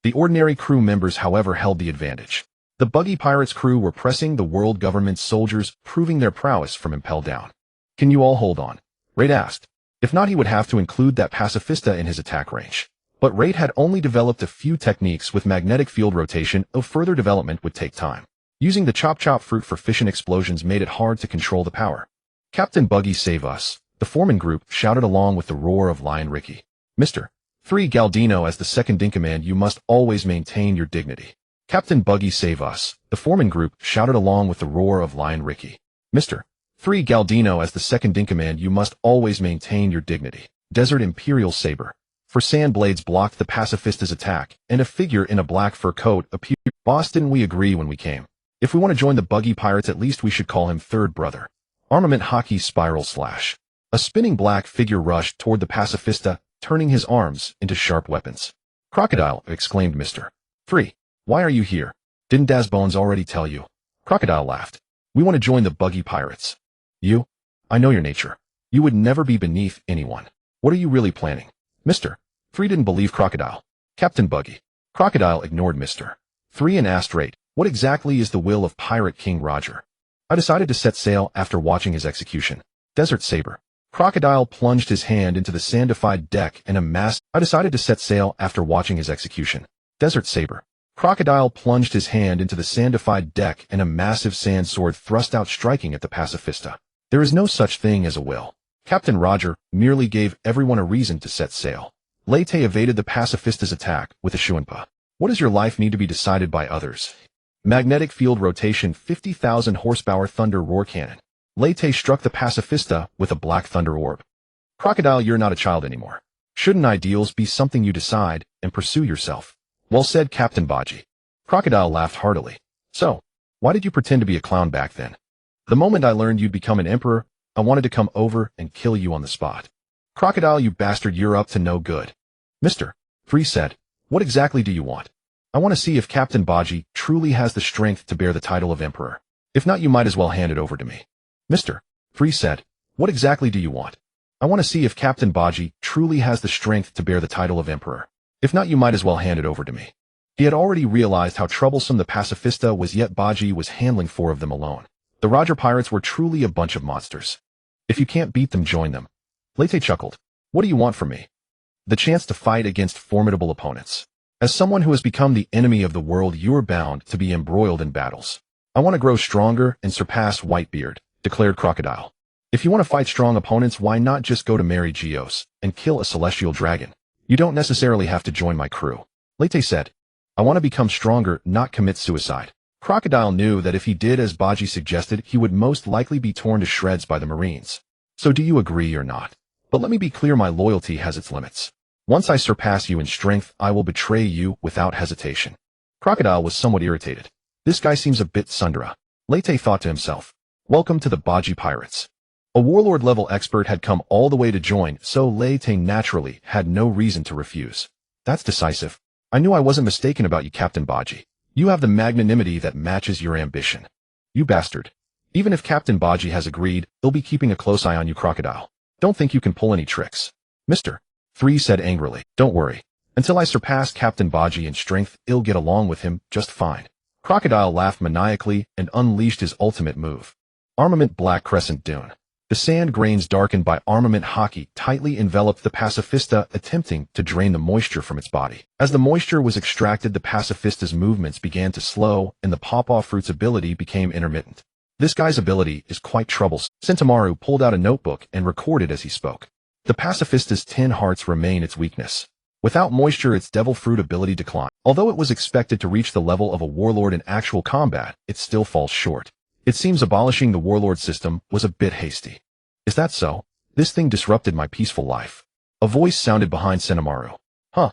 The ordinary crew members, however, held the advantage. The Buggy Pirates crew were pressing the world government's soldiers, proving their prowess from impel down. Can you all hold on? Rate asked. If not, he would have to include that Pacifista in his attack range. But Rate had only developed a few techniques with magnetic field rotation, though further development would take time. Using the chop-chop fruit for fission explosions made it hard to control the power. Captain Buggy, save us, the foreman group shouted along with the roar of Lion Ricky. Mr. 3 Galdino, as the second in command, you must always maintain your dignity. Captain Buggy, save us, the foreman group shouted along with the roar of Lion Ricky. Mr. 3 Galdino, as the second in command, you must always maintain your dignity. Desert Imperial Saber. For sand blades blocked the Pacifista's attack, and a figure in a black fur coat appeared. Boss, didn't we agree when we came? If we want to join the Buggy Pirates, at least we should call him Third Brother. Armament Hockey Spiral Slash. A spinning black figure rushed toward the Pacifista, turning his arms into sharp weapons. Crocodile, exclaimed Mr. 3. Why are you here? Didn't Dazbones already tell you? Crocodile laughed. We want to join the Buggy Pirates. You? I know your nature. You would never be beneath anyone. What are you really planning? Mr. 3 didn't believe Crocodile. Captain Buggy. Crocodile ignored Mr. 3 and asked Rate, what exactly is the will of Pirate King Roger? I decided to set sail after watching his execution. Desert Saber. Crocodile plunged his hand into the sandified deck and a mass. I decided to set sail after watching his execution. Desert Saber. Crocodile plunged his hand into the sandified deck and a massive sand sword thrust out, striking at the Pacifista. There is no such thing as a will. Captain Roger merely gave everyone a reason to set sail. Leyte evaded the Pacifista's attack with a Shuanpa. What does your life need to be decided by others? Magnetic field rotation, 50,000 horsepower thunder roar cannon. Leyte struck the Pacifista with a black thunder orb. Crocodile, you're not a child anymore. Shouldn't ideals be something you decide and pursue yourself? Well said, Captain Buggy. Crocodile laughed heartily. So, why did you pretend to be a clown back then? The moment I learned you'd become an emperor, I wanted to come over and kill you on the spot. Crocodile, you bastard, you're up to no good. Mr. 3 said, what exactly do you want? I want to see if Captain Buggy truly has the strength to bear the title of emperor. If not, you might as well hand it over to me. Mr. 3 said, what exactly do you want? I want to see if Captain Buggy truly has the strength to bear the title of emperor. If not, you might as well hand it over to me. He had already realized how troublesome the Pacifista was, yet Buggy was handling 4 of them alone. The Roger Pirates were truly a bunch of monsters. If you can't beat them, join them. Leyte chuckled. What do you want from me? The chance to fight against formidable opponents. As someone who has become the enemy of the world, you are bound to be embroiled in battles. I want to grow stronger and surpass Whitebeard, declared Crocodile. If you want to fight strong opponents, why not just go to Mary Geos and kill a celestial dragon? You don't necessarily have to join my crew. Leyte said, I want to become stronger, not commit suicide. Crocodile knew that if he did as Buggy suggested, he would most likely be torn to shreds by the Marines. So do you agree or not? But let me be clear, my loyalty has its limits. Once I surpass you in strength, I will betray you without hesitation. Crocodile was somewhat irritated. This guy seems a bit Sundra. Leite thought to himself. Welcome to the Buggy Pirates. A warlord-level expert had come all the way to join, so Leite naturally had no reason to refuse. That's decisive. I knew I wasn't mistaken about you, Captain Buggy. You have the magnanimity that matches your ambition. You bastard. Even if Captain Buggy has agreed, he'll be keeping a close eye on you, Crocodile. Don't think you can pull any tricks. Mr. 3 said angrily. Don't worry. Until I surpass Captain Buggy in strength, I'll get along with him just fine. Crocodile laughed maniacally and unleashed his ultimate move. Armament Black Crescent Dune. The sand grains darkened by armament haki tightly enveloped the pacifista, attempting to drain the moisture from its body. As the moisture was extracted, the pacifista's movements began to slow and the pawpaw fruit's ability became intermittent. This guy's ability is quite troublesome. Sentomaru pulled out a notebook and recorded as he spoke. The pacifista's 10 hearts remain its weakness. Without moisture, its devil fruit ability declined. Although it was expected to reach the level of a warlord in actual combat, it still falls short. It seems abolishing the warlord system was a bit hasty. Is that so? This thing disrupted my peaceful life. A voice sounded behind Sentomaru. Huh.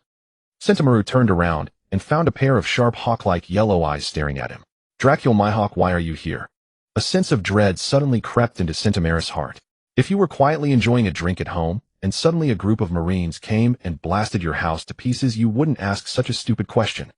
Sentomaru turned around and found a pair of sharp hawk-like yellow eyes staring at him. Dracula, my hawk, why are you here? A sense of dread suddenly crept into Sentomaru's heart. If you were quietly enjoying a drink at home, and suddenly a group of Marines came and blasted your house to pieces, you wouldn't ask such a stupid question.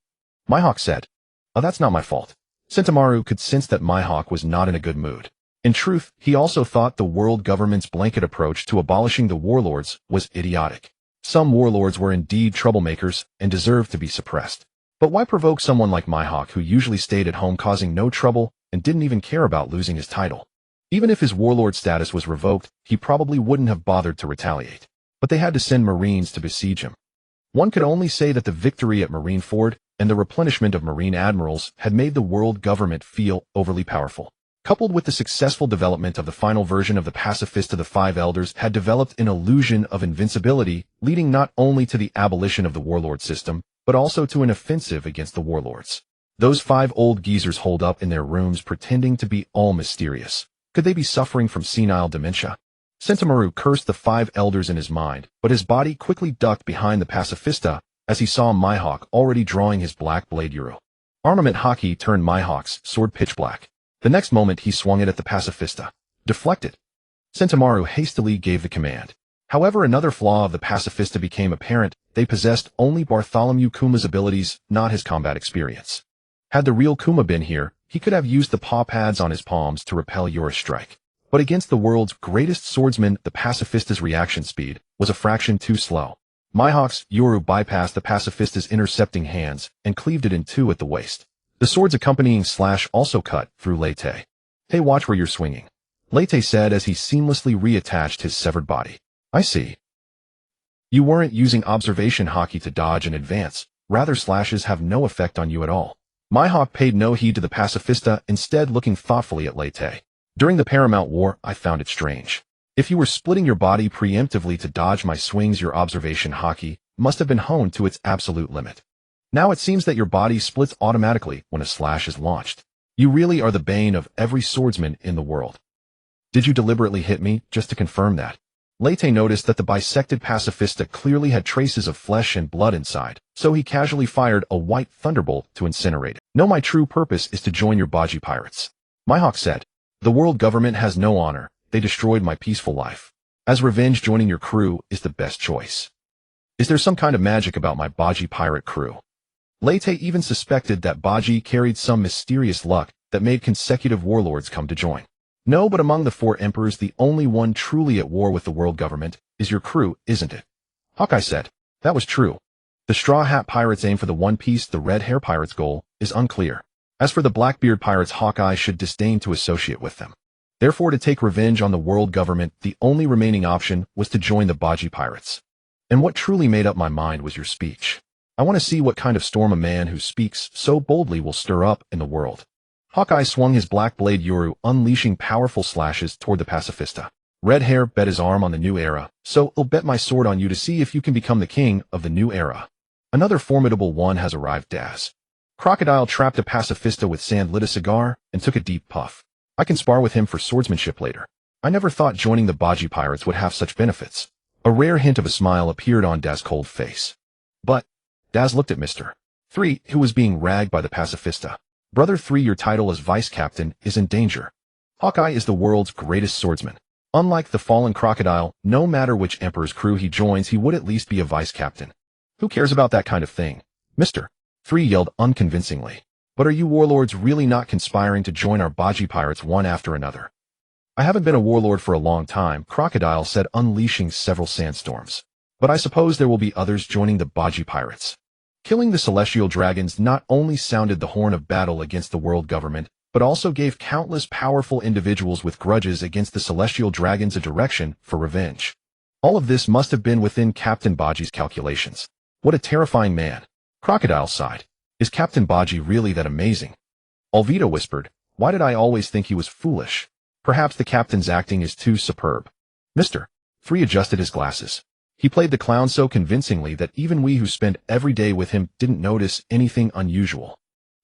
Mihawk said. Oh, that's not my fault. Sentomaru could sense that Mihawk was not in a good mood. In truth, he also thought the world government's blanket approach to abolishing the warlords was idiotic. Some warlords were indeed troublemakers and deserved to be suppressed. But why provoke someone like Mihawk, who usually stayed at home causing no trouble and didn't even care about losing his title? Even if his warlord status was revoked, he probably wouldn't have bothered to retaliate. But they had to send Marines to besiege him. One could only say that the victory at Marineford and the replenishment of Marine admirals had made the world government feel overly powerful. Coupled with the successful development of the final version of the pacifista, the Five Elders had developed an illusion of invincibility, leading not only to the abolition of the warlord system, but also to an offensive against the warlords. Those 5 old geezers holed up in their rooms pretending to be all mysterious. Could they be suffering from senile dementia? Sentomaru cursed the 5 elders in his mind, but his body quickly ducked behind the pacifista as he saw Mihawk already drawing his black blade Yuru. Armament haki turned Mihawk's sword pitch black. The next moment he swung it at the pacifista. Deflected. Sentomaru hastily gave the command. However, another flaw of the pacifista became apparent. They possessed only Bartholomew Kuma's abilities, not his combat experience. Had the real Kuma been here, he could have used the paw pads on his palms to repel Yura's strike. But against the world's greatest swordsman, the pacifista's reaction speed was a fraction too slow. Mihawk's Yuru bypassed the pacifista's intercepting hands and cleaved it in 2 at the waist. The sword's accompanying slash also cut through Leite. Hey, watch where you're swinging, Leite said as he seamlessly reattached his severed body. I see. You weren't using observation haki to dodge and advance, rather slashes have no effect on you at all. Mihawk paid no heed to the pacifista, instead looking thoughtfully at Leite. During the Paramount War, I found it strange. If you were splitting your body preemptively to dodge my swings, your observation haki must have been honed to its absolute limit. Now it seems that your body splits automatically when a slash is launched. You really are the bane of every swordsman in the world. Did you deliberately hit me, just to confirm that? Leite noticed that the bisected pacifista clearly had traces of flesh and blood inside, so he casually fired a white thunderbolt to incinerate it. No, my true purpose is to join your Buggy Pirates. Mihawk said. The world government has no honor. They destroyed my peaceful life. As revenge, joining your crew is the best choice. Is there some kind of magic about my Buggy pirate crew? Leite even suspected that Buggy carried some mysterious luck that made consecutive warlords come to join. No, but among the 4 emperors, the only one truly at war with the world government is your crew, isn't it? Hawkeye said. That was true. The Straw Hat Pirates aim for the One Piece, the Red Hair Pirates' goal is unclear. As for the Blackbeard Pirates, Hawkeye should disdain to associate with them. Therefore, to take revenge on the world government, the only remaining option was to join the Buggy Pirates. And what truly made up my mind was your speech. I want to see what kind of storm a man who speaks so boldly will stir up in the world. Hawkeye swung his black blade Yuru, unleashing powerful slashes toward the pacifista. Red Hair bet his arm on the new era, so I'll bet my sword on you to see if you can become the king of the new era. Another formidable one has arrived, Daz. Crocodile trapped a pacifista with sand, lit a cigar, and took a deep puff. I can spar with him for swordsmanship later. I never thought joining the Buggy Pirates would have such benefits. A rare hint of a smile appeared on Daz's cold face. But, Daz looked at Mr. 3, who was being ragged by the pacifista. Brother 3, your title as vice captain is in danger. Hawkeye is the world's greatest swordsman. Unlike the fallen crocodile, no matter which emperor's crew he joins, he would at least be a vice captain. Who cares about that kind of thing? Mr. 3 yelled unconvincingly. But are you warlords really not conspiring to join our Buggy Pirates one after another? I haven't been a warlord for a long time, Crocodile said, unleashing several sandstorms. But I suppose there will be others joining the Buggy Pirates. Killing the celestial dragons not only sounded the horn of battle against the world government, but also gave countless powerful individuals with grudges against the celestial dragons a direction for revenge. All of this must have been within Captain Buggy's calculations. What a terrifying man. Crocodile sighed. Is Captain Buggy really that amazing? Alvito whispered, why did I always think he was foolish? Perhaps the captain's acting is too superb. Mr. 3 adjusted his glasses. He played the clown so convincingly that even we who spend every day with him didn't notice anything unusual.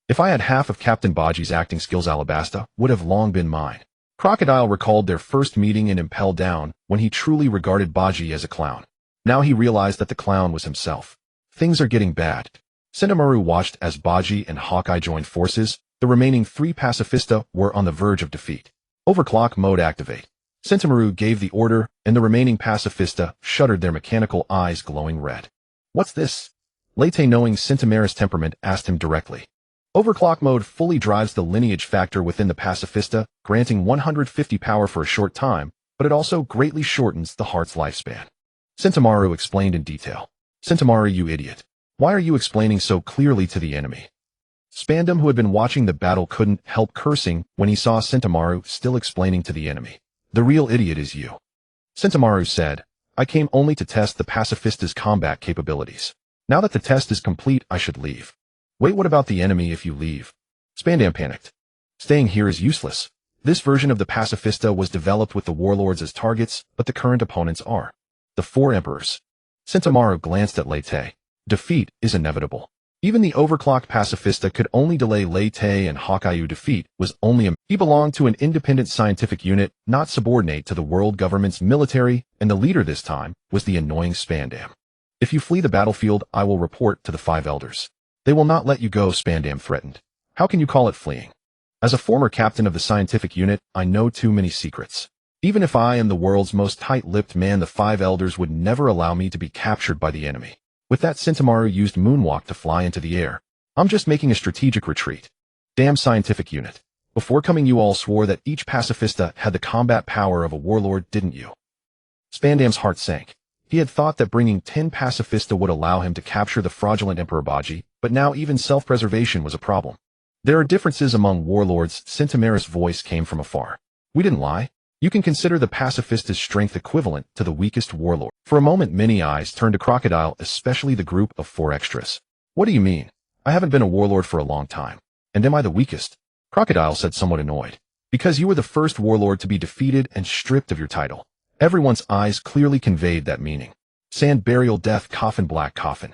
If I had half of Captain Buggy's acting skills, Alabasta would have long been mine. Crocodile recalled their first meeting in Impel Down when he truly regarded Buggy as a clown. Now he realized that the clown was himself. Things are getting bad. Sentamaru watched as Buggy and Hawkeye joined forces. The remaining 3 pacifista were on the verge of defeat. Overclock mode activate. Sentamaru gave the order, and the remaining pacifista shuddered, their mechanical eyes glowing red. What's this? Leyte, knowing Sentamaru's temperament, asked him directly. Overclock mode fully drives the lineage factor within the pacifista, granting 150 power for a short time, but it also greatly shortens the heart's lifespan. Sentamaru explained in detail. Sentamaru, you idiot. Why are you explaining so clearly to the enemy? Spandam, who had been watching the battle, couldn't help cursing when he saw Sentamaru still explaining to the enemy. The real idiot is you. Sentamaru said, I came only to test the pacifista's combat capabilities. Now that the test is complete, I should leave. Wait, what about the enemy if you leave? Spandam panicked. Staying here is useless. This version of the pacifista was developed with the warlords as targets, but the current opponents are the 4 emperors. Sentamaru glanced at Leyte. Defeat is inevitable. Even the overclocked pacifista could only delay Leyte, and Hawkeye defeat was only a... He belonged to an independent scientific unit, not subordinate to the world government's military, and the leader this time was the annoying Spandam. If you flee the battlefield, I will report to the 5 elders. They will not let you go, Spandam threatened. How can you call it fleeing? As a former captain of the scientific unit, I know too many secrets. Even if I am the world's most tight-lipped man, the 5 elders would never allow me to be captured by the enemy. With that, Sentamaru used Moonwalk to fly into the air. I'm just making a strategic retreat. Damn scientific unit. Before coming, you all swore that each pacifista had the combat power of a warlord, didn't you? Spandam's heart sank. He had thought that bringing 10 pacifista would allow him to capture the fraudulent Emperor Buggy, but now even self-preservation was a problem. There are differences among warlords. Sentamaru's voice came from afar. We didn't lie. You can consider the pacifista's strength equivalent to the weakest warlord. For a moment, many eyes turned to Crocodile, especially the group of 4 extras. What do you mean? I haven't been a warlord for a long time. And am I the weakest? Crocodile said, somewhat annoyed. Because you were the first warlord to be defeated and stripped of your title. Everyone's eyes clearly conveyed that meaning. Sand, burial, death, coffin, black coffin.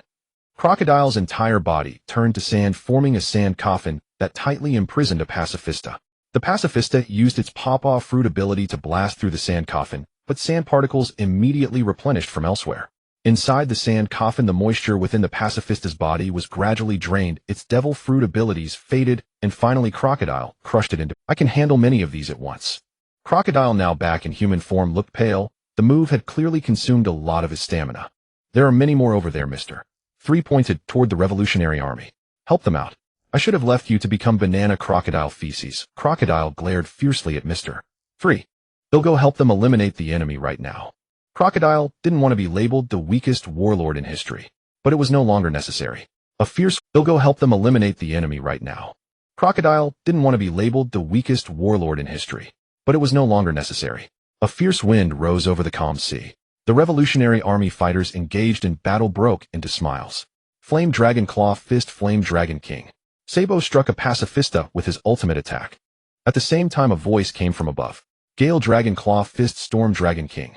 Crocodile's entire body turned to sand, forming a sand coffin that tightly imprisoned a pacifista. The pacifista used its pawpaw fruit ability to blast through the sand coffin, but sand particles immediately replenished from elsewhere. Inside the sand coffin, the moisture within the pacifista's body was gradually drained, its devil fruit abilities faded, and finally Crocodile crushed it into... I can handle many of these at once. Crocodile, now back in human form, looked pale. The move had clearly consumed a lot of his stamina. There are many more over there, Mr. 3 pointed toward the Revolutionary Army. Help them out. I should have left you to become banana crocodile feces. Crocodile glared fiercely at Mr. 3. They'll go help them eliminate the enemy right now. Crocodile didn't want to be labeled the weakest warlord in history, but it was no longer necessary. They'll go help them eliminate the enemy right now. Crocodile didn't want to be labeled the weakest warlord in history, but it was no longer necessary. A fierce wind rose over the calm sea. The Revolutionary Army fighters engaged in battle broke into smiles. Flame Dragon Claw Fist, Flame Dragon King. Sabo struck a pacifista with his ultimate attack. At the same time, a voice came from above. Gale Dragon Claw Fist, Storm Dragon King.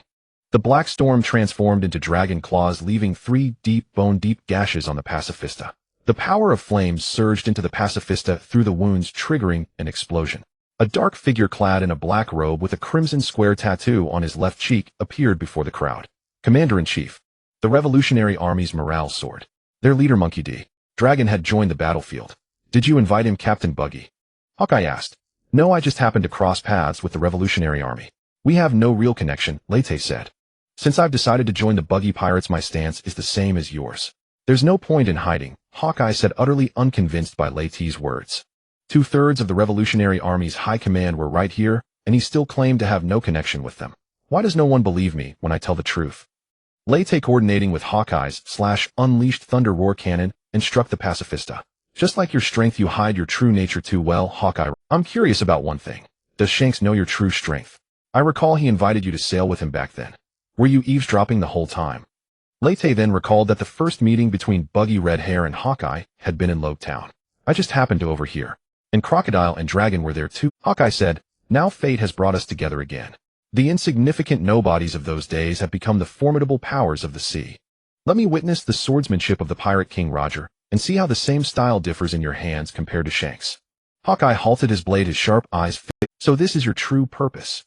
The black storm transformed into dragon claws, leaving 3 deep, bone-deep gashes on the pacifista. The power of flames surged into the pacifista through the wounds, triggering an explosion. A dark figure clad in a black robe with a crimson square tattoo on his left cheek appeared before the crowd. Commander-in-Chief. The Revolutionary Army's morale soared. Their leader, Monkey D. Dragon, had joined the battlefield. Did you invite him, Captain Buggy? Hawkeye asked. No, I just happened to cross paths with the Revolutionary Army. We have no real connection, Leite said. Since I've decided to join the Buggy Pirates, my stance is the same as yours. There's no point in hiding, Hawkeye said, utterly unconvinced by Leite's words. 2/3 of the Revolutionary Army's high command were right here, and he still claimed to have no connection with them. Why does no one believe me when I tell the truth? Leite, coordinating with Hawkeye's unleashed thunder roar cannon and struck the pacifista. Just like your strength, you hide your true nature too well, Hawkeye. I'm curious about one thing. Does Shanks know your true strength? I recall he invited you to sail with him back then. Were you eavesdropping the whole time? Leite then recalled that the first meeting between Buggy Red Hair and Hawkeye had been in Logue Town. I just happened to overhear. And Crocodile and Dragon were there too, Hawkeye said. Now fate has brought us together again. The insignificant nobodies of those days have become the formidable powers of the sea. Let me witness the swordsmanship of the Pirate King Roger, and see how the same style differs in your hands compared to Shanks. Hawkeye halted his blade, his sharp eyes fixed. So this is your true purpose.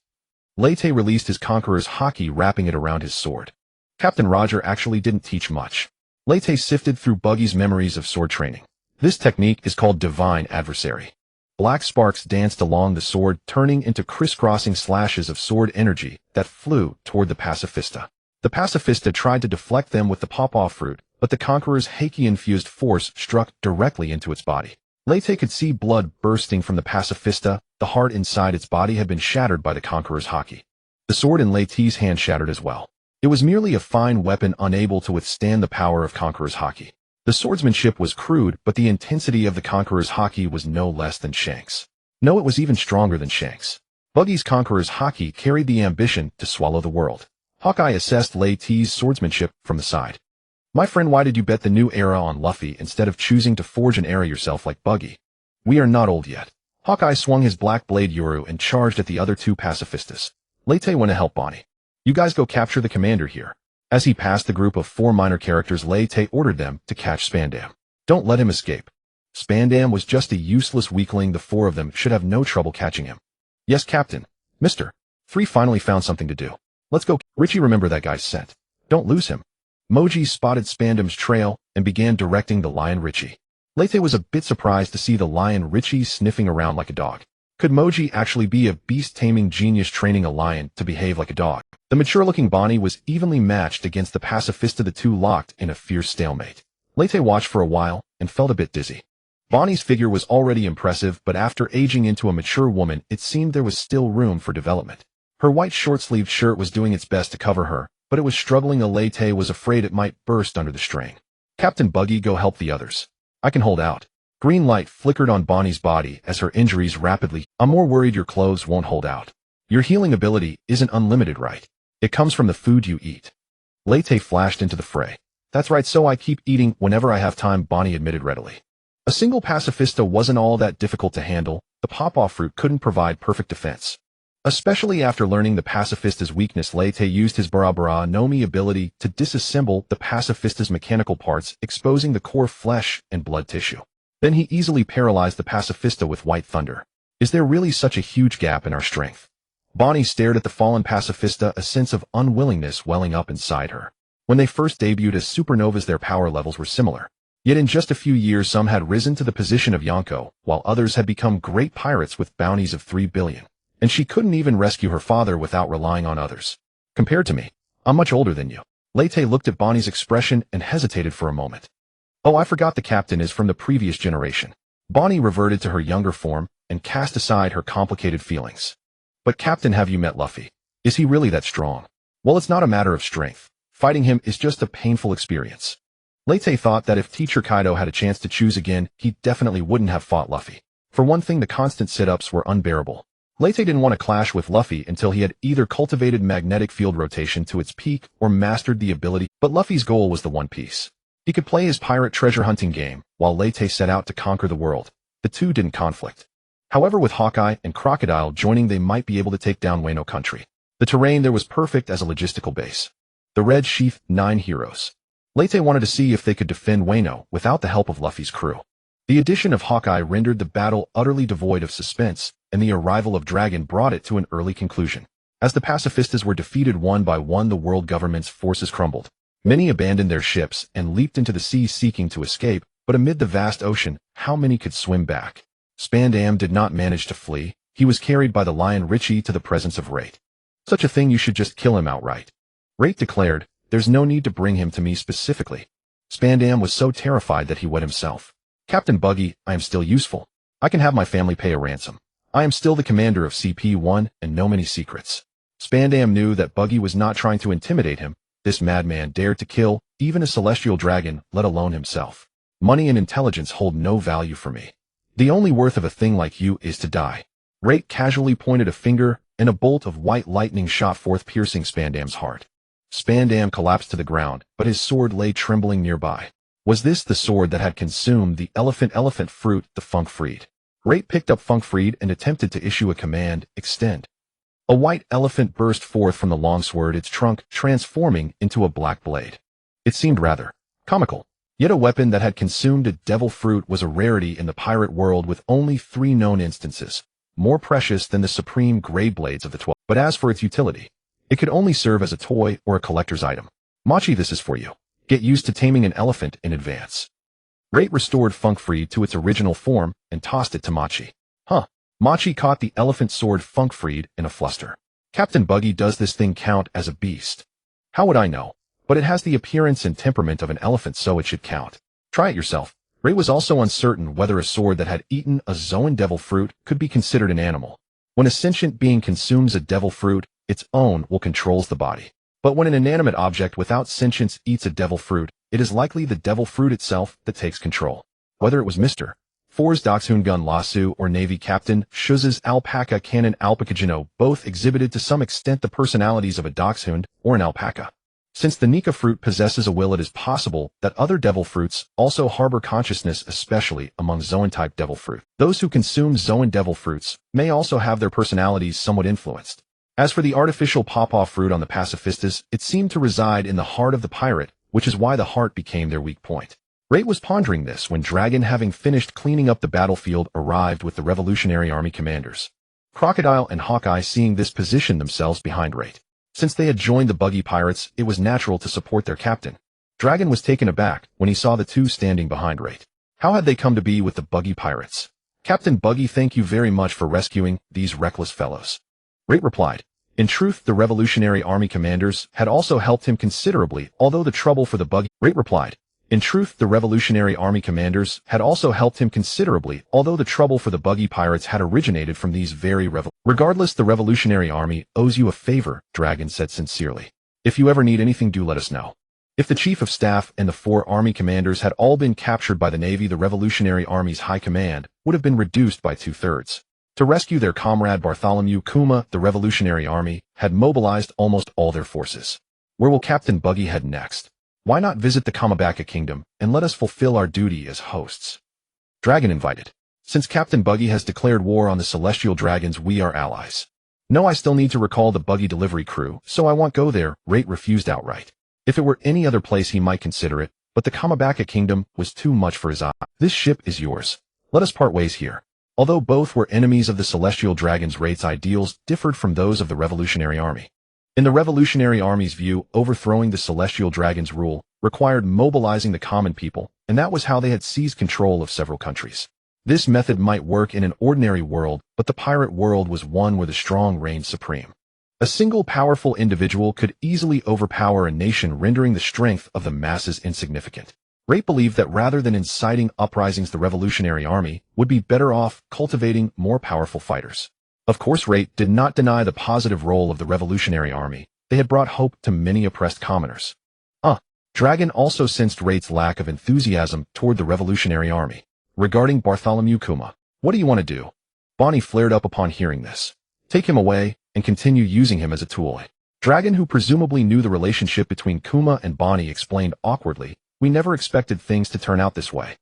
Leite released his conqueror's haki, wrapping it around his sword. Captain Roger actually didn't teach much. Leite sifted through Buggy's memories of sword training. This technique is called Divine Adversary. Black sparks danced along the sword, turning into crisscrossing slashes of sword energy that flew toward the pacifista. The pacifista tried to deflect them with the pawpaw fruit, but the conqueror's haki-infused force struck directly into its body. Leite could see blood bursting from the pacifista. The heart inside its body had been shattered by the conqueror's haki. The sword in Leite's hand shattered as well. It was merely a fine weapon, unable to withstand the power of conqueror's haki. The swordsmanship was crude, but the intensity of the conqueror's haki was no less than Shanks. No, it was even stronger than Shanks. Buggy's conqueror's haki carried the ambition to swallow the world. Hawkeye assessed Leite's swordsmanship from the side. My friend, why did you bet the new era on Luffy instead of choosing to forge an era yourself like Buggy? We are not old yet. Hawkeye swung his black blade Yuru and charged at the other two pacifistas. Leite went to help Bonnie. You guys go capture the commander here. As he passed the group of 4 minor characters, Leite ordered them to catch Spandam. Don't let him escape. Spandam was just a useless weakling. The 4 of them should have no trouble catching him. Yes, Captain. Mr. 3 finally found something to do. Let's go. Richie, remember that guy's scent. Don't lose him. Moji spotted Spandam's trail and began directing the lion Richie. Leite was a bit surprised to see the lion Richie sniffing around like a dog. Could Moji actually be a beast-taming genius training a lion to behave like a dog? The mature-looking Bonnie was evenly matched against the pacifista, the two locked in a fierce stalemate. Leite watched for a while and felt a bit dizzy. Bonnie's figure was already impressive, but after aging into a mature woman, it seemed there was still room for development. Her white short-sleeved shirt was doing its best to cover her, but it was struggling. Leite was afraid it might burst under the strain. Captain Buggy, go help the others. I can hold out. Green light flickered on Bonnie's body as her injuries rapidly. I'm more worried your clothes won't hold out. Your healing ability isn't unlimited, right? It comes from the food you eat. Leite flashed into the fray. That's right, so I keep eating whenever I have time, Bonnie admitted readily. A single pacifista wasn't all that difficult to handle. The pawpaw fruit couldn't provide perfect defense. Especially after learning the pacifista's weakness, Leite used his Bara Bara Nomi ability to disassemble the pacifista's mechanical parts, exposing the core flesh and blood tissue. Then he easily paralyzed the pacifista with white thunder. Is there really such a huge gap in our strength? Bonnie stared at the fallen pacifista, a sense of unwillingness welling up inside her. When they first debuted as supernovas, their power levels were similar. Yet in just a few years, some had risen to the position of Yonko, while others had become great pirates with bounties of 3 billion. And she couldn't even rescue her father without relying on others. Compared to me, I'm much older than you. Leite looked at Bonnie's expression and hesitated for a moment. Oh, I forgot the captain is from the previous generation. Bonnie reverted to her younger form and cast aside her complicated feelings. But Captain, have you met Luffy? Is he really that strong? Well, it's not a matter of strength. Fighting him is just a painful experience. Leite thought that if Teacher Kaido had a chance to choose again, he definitely wouldn't have fought Luffy. For one thing, the constant sit-ups were unbearable. Leite didn't want to clash with Luffy until he had either cultivated magnetic field rotation to its peak or mastered the ability, but Luffy's goal was the One Piece. He could play his pirate treasure hunting game, while Leite set out to conquer the world. The two didn't conflict. However, with Hawkeye and Crocodile joining, they might be able to take down Wano country. The terrain there was perfect as a logistical base. The Red Sheath, 9 heroes. Leyte wanted to see if they could defend Wano without the help of Luffy's crew. The addition of Hawkeye rendered the battle utterly devoid of suspense, and the arrival of Dragon brought it to an early conclusion. As the pacifistas were defeated one by one, the world government's forces crumbled. Many abandoned their ships and leaped into the sea seeking to escape, but amid the vast ocean, how many could swim back? Spandam did not manage to flee. He was carried by the lion Richie to the presence of Rate. Such a thing, you should just kill him outright. Rate declared, there's no need to bring him to me specifically. Spandam was so terrified that he wet himself. Captain Buggy, I am still useful. I can have my family pay a ransom. I am still the commander of CP1 and know many secrets. Spandam knew that Buggy was not trying to intimidate him. This madman dared to kill even a celestial dragon, let alone himself. Money and intelligence hold no value for me. The only worth of a thing like you is to die. Rate casually pointed a finger, and a bolt of white lightning shot forth, piercing Spandam's heart. Spandam collapsed to the ground, but his sword lay trembling nearby. Was this the sword that had consumed the elephant fruit, the Funk Freed? Rate picked up Funk Freed and attempted to issue a command, extend. A white elephant burst forth from the long sword, its trunk transforming into a black blade. It seemed rather comical. Yet a weapon that had consumed a devil fruit was a rarity in the pirate world, with only 3 known instances, more precious than the supreme grade blades of the 12. But as for its utility, it could only serve as a toy or a collector's item. Machi, this is for you. Get used to taming an elephant in advance. Rate restored Funk Freed to its original form and tossed it to Machi. Huh. Machi caught the elephant sword Funk Freed in a fluster. Captain Buggy, does this thing count as a beast? How would I know? But it has the appearance and temperament of an elephant, so it should count. Try it yourself. Ray was also uncertain whether a sword that had eaten a Zoan devil fruit could be considered an animal. When a sentient being consumes a devil fruit, its own will controls the body. But when an inanimate object without sentience eats a devil fruit, it is likely the devil fruit itself that takes control. Whether it was Mr. Four's Dachshund Gun Lasso or Navy Captain Shuz's Alpaca Cannon Alpacagino, both exhibited to some extent the personalities of a dachshund or an alpaca. Since the Nika fruit possesses a will, it is possible that other devil fruits also harbor consciousness, especially among Zoan-type devil fruit. Those who consume Zoan devil fruits may also have their personalities somewhat influenced. As for the artificial pawpaw fruit on the pacifistas, it seemed to reside in the heart of the pirate, which is why the heart became their weak point. Rate was pondering this when Dragon, having finished cleaning up the battlefield, arrived with the Revolutionary Army commanders. Crocodile and Hawkeye, seeing this, positioned themselves behind Rate. Since they had joined the Buggy Pirates, it was natural to support their captain. Dragon was taken aback when he saw the two standing behind Rate. How had they come to be with the Buggy Pirates? Captain Buggy, thank you very much for rescuing these reckless fellows. Rate replied. In truth, the Revolutionary Army commanders had also helped him considerably, although the trouble for the Buggy... Rate replied. In truth, the Revolutionary Army commanders had also helped him considerably, although the trouble for the Buggy Pirates had originated from these very Regardless, the Revolutionary Army owes you a favor, Dragon said sincerely. If you ever need anything, do let us know. If the Chief of Staff and the 4 Army commanders had all been captured by the Navy, the Revolutionary Army's high command would have been reduced by 2/3. To rescue their comrade Bartholomew Kuma, the Revolutionary Army had mobilized almost all their forces. Where will Captain Buggy head next? Why not visit the Kamabaka Kingdom and let us fulfill our duty as hosts? Dragon invited. Since Captain Buggy has declared war on the Celestial Dragons, we are allies. No, I still need to recall the Buggy delivery crew, so I won't go there. Rate refused outright. If it were any other place he might consider it, but the Kamabaka Kingdom was too much for his eye. This ship is yours. Let us part ways here. Although both were enemies of the Celestial Dragons, Rate's ideals differed from those of the Revolutionary Army. In the Revolutionary Army's view, overthrowing the Celestial Dragons' rule required mobilizing the common people, and that was how they had seized control of several countries. This method might work in an ordinary world, but the pirate world was one where the strong reigned supreme. A single powerful individual could easily overpower a nation, rendering the strength of the masses insignificant. Rate believed that rather than inciting uprisings, the Revolutionary Army would be better off cultivating more powerful fighters. Of course, Rate did not deny the positive role of the Revolutionary Army. They had brought hope to many oppressed commoners. Dragon also sensed Rate's lack of enthusiasm toward the Revolutionary Army. Regarding Bartholomew Kuma, what do you want to do? Bonnie flared up upon hearing this. Take him away and continue using him as a tool. Dragon, who presumably knew the relationship between Kuma and Bonnie, explained awkwardly, we never expected things to turn out this way.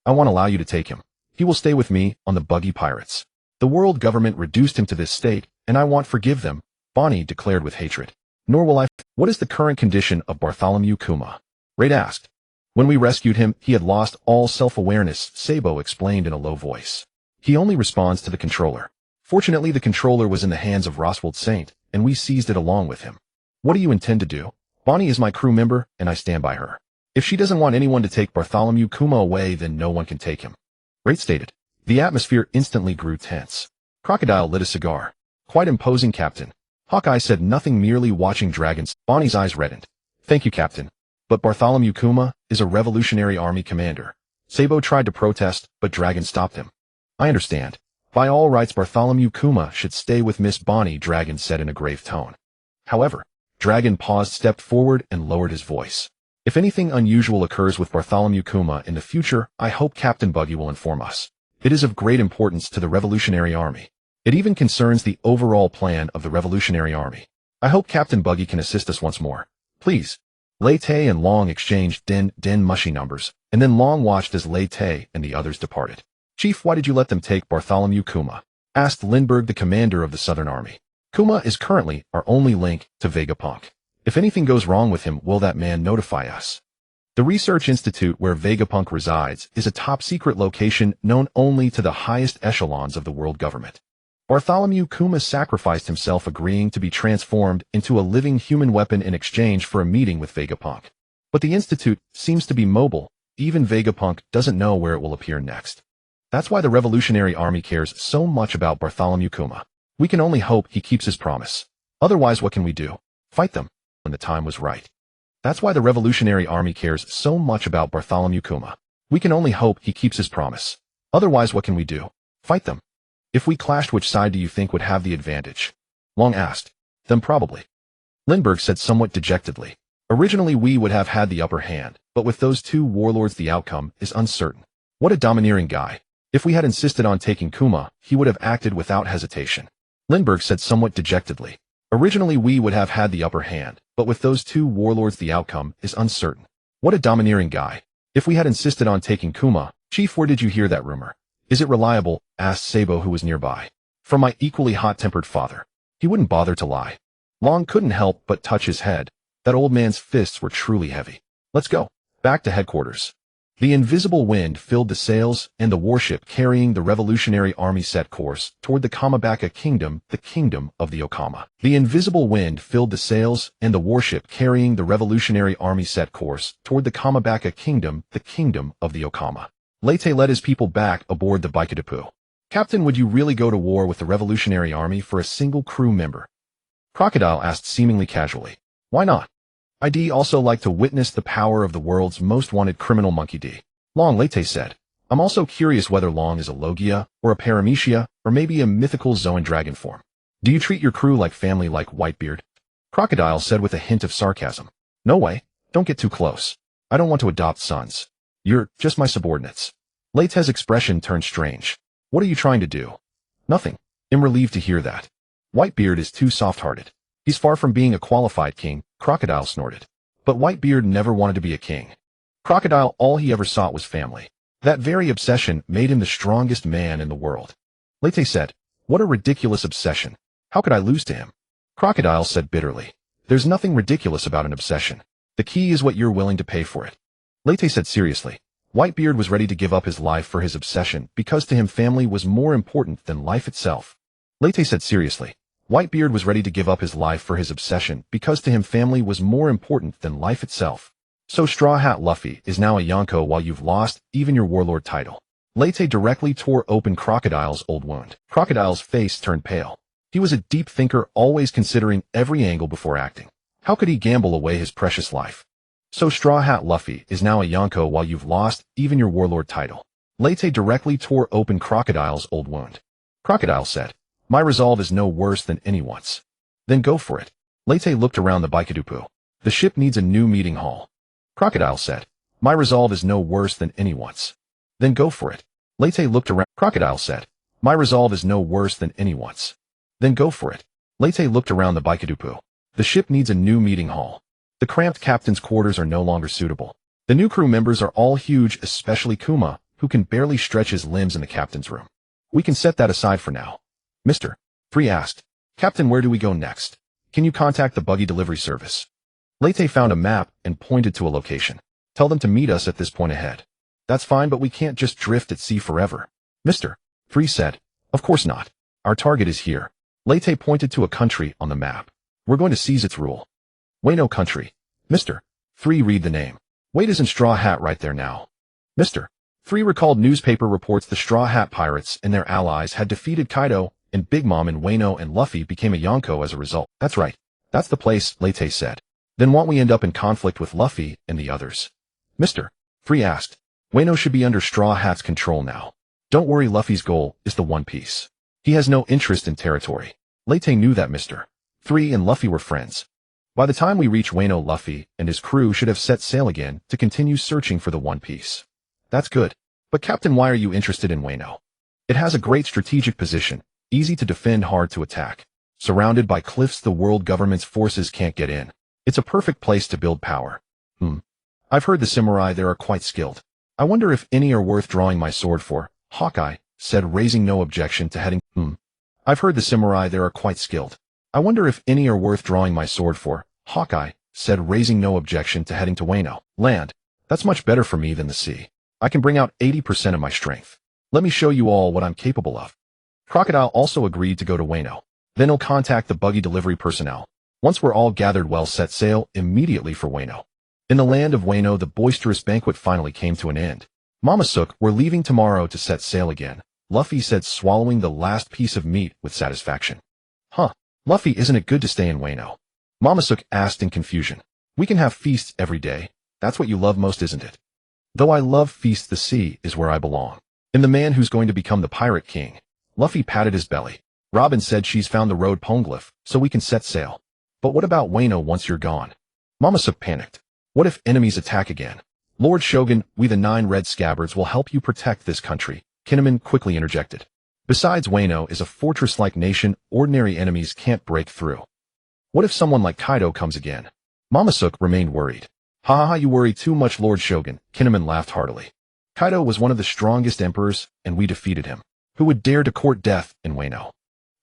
I won't allow you to take him. He will stay with me on the Buggy Pirates. The world government reduced him to this state, and I won't forgive them, Bonnie declared with hatred. Nor will I. What is the current condition of Bartholomew Kuma? Raid asked. When we rescued him, he had lost all self-awareness, Sabo explained in a low voice. He only responds to the controller. Fortunately, the controller was in the hands of Roswald Saint, and we seized it along with him. What do you intend to do? Bonnie is my crew member, and I stand by her. If she doesn't want anyone to take Bartholomew Kuma away, then no one can take him. Raid stated. The atmosphere instantly grew tense. Crocodile lit a cigar. Quite imposing, Captain. Hawkeye said nothing, merely watching dragons. Bonnie's eyes reddened. Thank you, Captain. But Bartholomew Kuma is a Revolutionary Army commander. Sabo tried to protest, but Dragon stopped him. I understand. By all rights, Bartholomew Kuma should stay with Miss Bonnie, Dragon said in a grave tone. However, Dragon paused, stepped forward, and lowered his voice. If anything unusual occurs with Bartholomew Kuma in the future, I hope Captain Buggy will inform us. It is of great importance to the Revolutionary Army. It even concerns the overall plan of the Revolutionary Army. I hope Captain Buggy can assist us once more. Please. Lei Tay and Long exchanged den mushy numbers, and then Long watched as Lei Tay and the others departed. Chief, why did you let them take Bartholomew Kuma? Asked Lindbergh, the commander of the Southern Army. Kuma is currently our only link to Vegapunk. If anything goes wrong with him, will that man notify us? The research institute where Vegapunk resides is a top-secret location known only to the highest echelons of the world government. Bartholomew Kuma sacrificed himself, agreeing to be transformed into a living human weapon in exchange for a meeting with Vegapunk. But the institute seems to be mobile. Even Vegapunk doesn't know where it will appear next. That's why the Revolutionary Army cares so much about Bartholomew Kuma. We can only hope he keeps his promise. Otherwise, what can we do? Fight them when the time was right. That's why the Revolutionary Army cares so much about Bartholomew Kuma. We can only hope he keeps his promise. Otherwise, what can we do? Fight them. If we clashed, which side do you think would have the advantage? Long asked. Them probably. Lindbergh said somewhat dejectedly. Originally we would have had the upper hand, but with those two warlords the outcome is uncertain. What a domineering guy. If we had insisted on taking Kuma, he would have acted without hesitation. Lindbergh said somewhat dejectedly. Originally we would have had the upper hand, but with those two warlords the outcome is uncertain. What a domineering guy. If we had insisted on taking Kuma, Chief, where did you hear that rumor? Is it reliable? Asked Sabo, who was nearby. From my equally hot-tempered father. He wouldn't bother to lie. Long couldn't help but touch his head. That old man's fists were truly heavy. Let's go. Back to headquarters. The invisible wind filled the sails, and the warship carrying the Revolutionary Army set course toward the Kamabaka Kingdom, the kingdom of the Okama. The invisible wind filled the sails, and the warship carrying the Revolutionary Army set course toward the Kamabaka Kingdom, the kingdom of the Okama. Leyte led his people back aboard the Baikadapu. Captain, would you really go to war with the Revolutionary Army for a single crew member? Crocodile asked seemingly casually. Why not? I'd also like to witness the power of the world's most wanted criminal Monkey D. Long, Leyte said. I'm also curious whether Long is a Logia, or a Paramecia, or maybe a mythical Zoan dragon form. Do you treat your crew like family like Whitebeard? Crocodile said with a hint of sarcasm. No way. Don't get too close. I don't want to adopt sons. You're just my subordinates. Leyte's expression turned strange. What are you trying to do? Nothing. I'm relieved to hear that. Whitebeard is too soft-hearted. He's far from being a qualified king, Crocodile snorted. But Whitebeard never wanted to be a king. Crocodile, all he ever sought was family. That very obsession made him the strongest man in the world. Leyte said, what a ridiculous obsession. How could I lose to him? Crocodile said bitterly. There's nothing ridiculous about an obsession. The key is what you're willing to pay for it. Leyte said seriously. Whitebeard was ready to give up his life for his obsession because to him family was more important than life itself. Leyte said seriously. Whitebeard was ready to give up his life for his obsession because to him family was more important than life itself. So Straw Hat Luffy is now a Yonko while you've lost even your warlord title. Leyte directly tore open Crocodile's old wound. Crocodile's face turned pale. He was a deep thinker, always considering every angle before acting. How could he gamble away his precious life? So Straw Hat Luffy is now a Yonko while you've lost even your warlord title. Leyte directly tore open Crocodile's old wound. Crocodile said, my resolve is no worse than anyone's. Then go for it. Leyte looked around the Baikadupu. The ship needs a new meeting hall. Crocodile said, my resolve is no worse than anyone's. Then go for it. Leyte looked around. Crocodile said, my resolve is no worse than anyone's. Then go for it. Leyte looked around the Baikadupu. The ship needs a new meeting hall. The cramped captain's quarters are no longer suitable. The new crew members are all huge, especially Kuma, who can barely stretch his limbs in the captain's room. We can set that aside for now. Mr. 3 asked, Captain, where do we go next? Can you contact the buggy delivery service? Leyte found a map and pointed to a location. Tell them to meet us at this point ahead. That's fine, but we can't just drift at sea forever. Mr. 3 said. Of course not. Our target is here. Leyte pointed to a country on the map. We're going to seize its rule. Wano country. Mr. 3 read the name. Wait is in Straw Hat right there now. Mr. 3 recalled newspaper reports the Straw Hat Pirates and their allies had defeated Kaido, and Big Mom and Wano and Luffy became a Yonko as a result. That's right. That's the place, Leyte said. Then won't we end up in conflict with Luffy and the others? Mr. 3 asked. Wano should be under Straw Hat's control now. Don't worry, Luffy's goal is the One Piece. He has no interest in territory. Leyte knew that Mr. 3 and Luffy were friends. By the time we reach Wano, Luffy and his crew should have set sail again to continue searching for the One Piece. That's good. But Captain, why are you interested in Wano? It has a great strategic position, easy to defend, hard to attack. Surrounded by cliffs, the world government's forces can't get in. It's a perfect place to build power. I've heard the samurai there are quite skilled. I wonder if any are worth drawing my sword for, Hawkeye said, raising no objection to heading. I've heard the samurai there are quite skilled. I wonder if any are worth drawing my sword for, Hawkeye said, raising no objection to heading to Wano. Land. That's much better for me than the sea. I can bring out 80% of my strength. Let me show you all what I'm capable of. Crocodile also agreed to go to Wano. Then he'll contact the buggy delivery personnel. Once we're all gathered, well, set sail immediately for Wano. In the land of Wano, the boisterous banquet finally came to an end. Momonosuke, we're leaving tomorrow to set sail again, Luffy said, swallowing the last piece of meat with satisfaction. Luffy, isn't it good to stay in Wano? Momonosuke asked in confusion. We can have feasts every day. That's what you love most, isn't it? Though I love feasts, the sea is where I belong. And the man who's going to become the pirate king. Luffy patted his belly. Robin said she's found the road Poneglyph, so we can set sail. But what about Wano once you're gone? Momonosuke panicked. What if enemies attack again? Lord Shogun, we the 9 red scabbards will help you protect this country, Kinemon quickly interjected. Besides, Wano is a fortress-like nation, ordinary enemies can't break through. What if someone like Kaido comes again? Momonosuke remained worried. Ha, you worry too much, Lord Shogun, Kinemon laughed heartily. Kaido was one of the strongest emperors, and we defeated him. Who would dare to court death in Wano?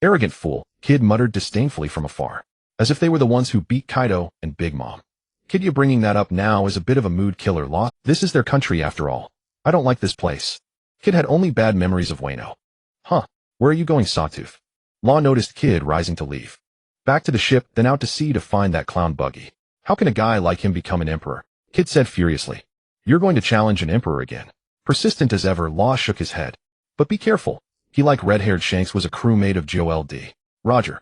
Arrogant fool, Kid muttered disdainfully from afar. As if they were the ones who beat Kaido and Big Mom. Kid, you bringing that up now is a bit of a mood killer, Law. This is their country after all. I don't like this place. Kid had only bad memories of Wano. Where are you going, Sawtooth? Law noticed Kid rising to leave. Back to the ship, then out to sea to find that clown Buggy. How can a guy like him become an emperor? Kid said furiously. You're going to challenge an emperor again. Persistent as ever, Law shook his head. But be careful. He, like red-haired Shanks, was a crewmate of Joel D. Roger.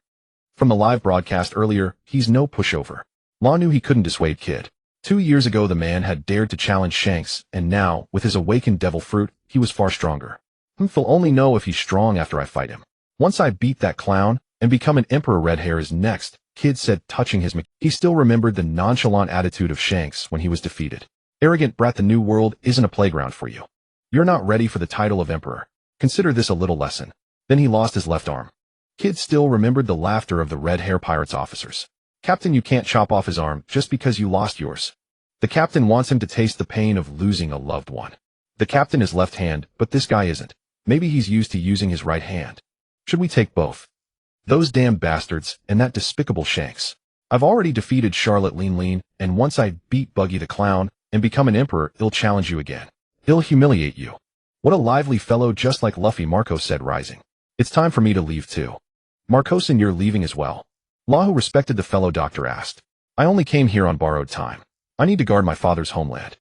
From the live broadcast earlier, he's no pushover. Law knew he couldn't dissuade Kid. 2 years ago the man had dared to challenge Shanks, and now, with his awakened devil fruit, he was far stronger. He'll only know if he's strong after I fight him. Once I beat that clown, and become an emperor, red hair is next, Kid said, touching his He still remembered the nonchalant attitude of Shanks when he was defeated. Arrogant brat, the new world isn't a playground for you. You're not ready for the title of emperor. Consider this a little lesson. Then he lost his left arm. Kid still remembered the laughter of the red hair pirates officers. Captain, you can't chop off his arm just because you lost yours. The captain wants him to taste the pain of losing a loved one. The captain is left hand, but this guy isn't. Maybe he's used to using his right hand. Should we take both? Those damn bastards, and that despicable Shanks. I've already defeated Charlotte Lean, and once I beat Buggy the Clown and become an emperor, he'll challenge you again. He'll humiliate you. What a lively fellow, just like Luffy, Marco said, rising. It's time for me to leave too. Marcosin, you're leaving as well? Law, who respected the fellow doctor, asked. I only came here on borrowed time. I need to guard my father's homeland.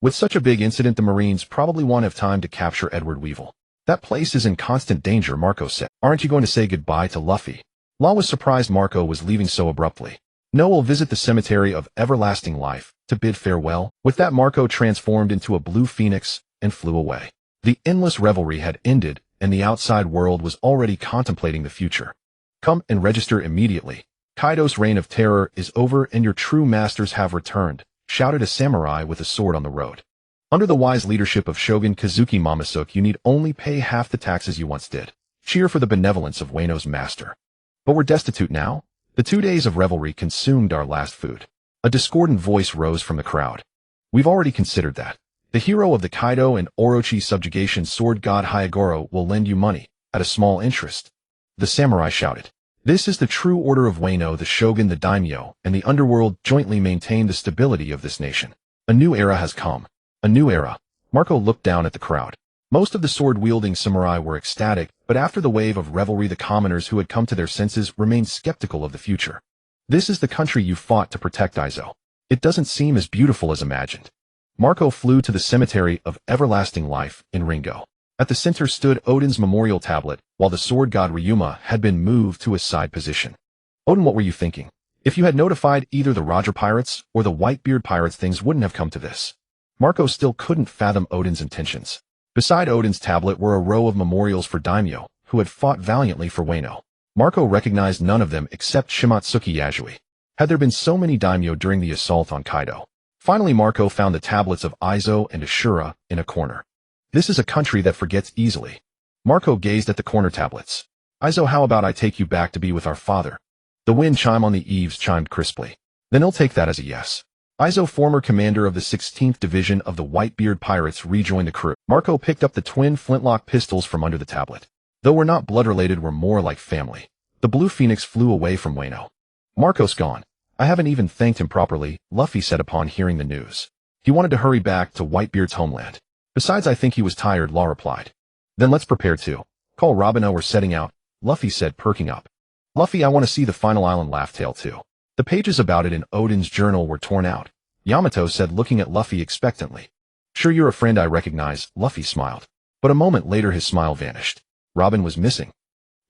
With such a big incident, the Marines probably won't have time to capture Edward Weevil. That place is in constant danger, Marco said. Aren't you going to say goodbye to Luffy? Law was surprised Marco was leaving so abruptly. No, we'll visit the cemetery of everlasting life to bid farewell. With that, Marco transformed into a blue phoenix and flew away. The endless revelry had ended, and the outside world was already contemplating the future. Come and register immediately. Kaido's reign of terror is over and your true masters have returned, shouted a samurai with a sword on the road. Under the wise leadership of Shogun Kazuki Momonosuke, you need only pay half the taxes you once did. Cheer for the benevolence of Wano's master. But we're destitute now? The 2 days of revelry consumed our last food. A discordant voice rose from the crowd. We've already considered that. The hero of the Kaido and Orochi subjugation, sword god Hyogoro, will lend you money, at a small interest. The samurai shouted. This is the true order of Wano. The shogun, the daimyo, and the underworld jointly maintain the stability of this nation. A new era has come. A new era. Marco looked down at the crowd. Most of the sword-wielding samurai were ecstatic, but after the wave of revelry the commoners who had come to their senses remained skeptical of the future. This is the country you fought to protect, Izo. It doesn't seem as beautiful as imagined. Marco flew to the cemetery of everlasting life in Ringo. At the center stood Oden's memorial tablet, while the sword god Ryuma had been moved to a side position. Oden, what were you thinking? If you had notified either the Roger Pirates or the Whitebeard Pirates, things wouldn't have come to this. Marco still couldn't fathom Oden's intentions. Beside Oden's tablet were a row of memorials for daimyo, who had fought valiantly for Wano. Marco recognized none of them except Shimotsuki Yasui. Had there been so many daimyo during the assault on Kaido? Finally, Marco found the tablets of Izo and Ashura in a corner. This is a country that forgets easily. Marco gazed at the corner tablets. Izo, how about I take you back to be with our father? The wind chime on the eaves chimed crisply. Then he'll take that as a yes. Izo, former commander of the 16th Division of the Whitebeard Pirates, rejoined the crew. Marco picked up the twin flintlock pistols from under the tablet. Though we're not blood-related, we're more like family. The Blue Phoenix flew away from Wano. Marco's gone. I haven't even thanked him properly, Luffy said upon hearing the news. He wanted to hurry back to Whitebeard's homeland. Besides, I think he was tired, Law replied. Then let's prepare to call Robin. We're setting out, Luffy said, perking up. Luffy, I want to see the final island, laughed Tail too. The pages about it in Oden's journal were torn out. Yamato said, looking at Luffy expectantly. Sure, you're a friend I recognize, Luffy smiled. But a moment later his smile vanished. Robin was missing.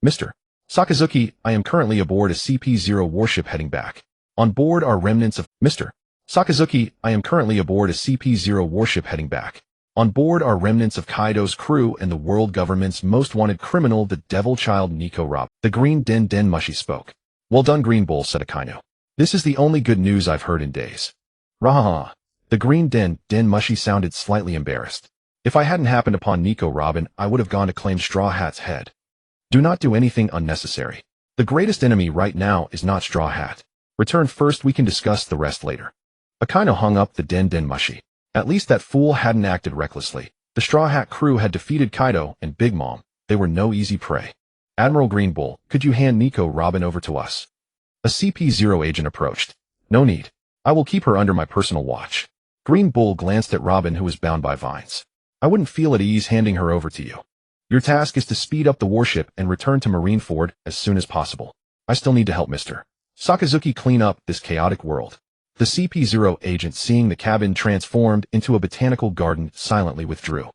Mr. Sakazuki, I am currently aboard a CP-0 warship heading back. On board are remnants of Mr. Sakazuki, I am currently aboard a CP-0 warship heading back. On board are remnants of Kaido's crew and the world government's most wanted criminal, the devil child Nico Robin. The Green Den Mushi spoke. Well done, Green Bull, said Akainu. This is the only good news I've heard in days. Rahaha. The Green Den Mushi sounded slightly embarrassed. If I hadn't happened upon Nico Robin, I would have gone to claim Straw Hat's head. Do not do anything unnecessary. The greatest enemy right now is not Straw Hat. Return first, we can discuss the rest later. Akainu hung up the Den Mushi. At least that fool hadn't acted recklessly. The Straw Hat crew had defeated Kaido and Big Mom. They were no easy prey. Admiral Green Bull, could you hand Nico Robin over to us? A CP-0 agent approached. No need. I will keep her under my personal watch. Green Bull glanced at Robin, who was bound by vines. I wouldn't feel at ease handing her over to you. Your task is to speed up the warship and return to Marineford as soon as possible. I still need to help Mr. Sakazuki clean up this chaotic world. The CP-0 agent, seeing the cabin transformed into a botanical garden, silently withdrew.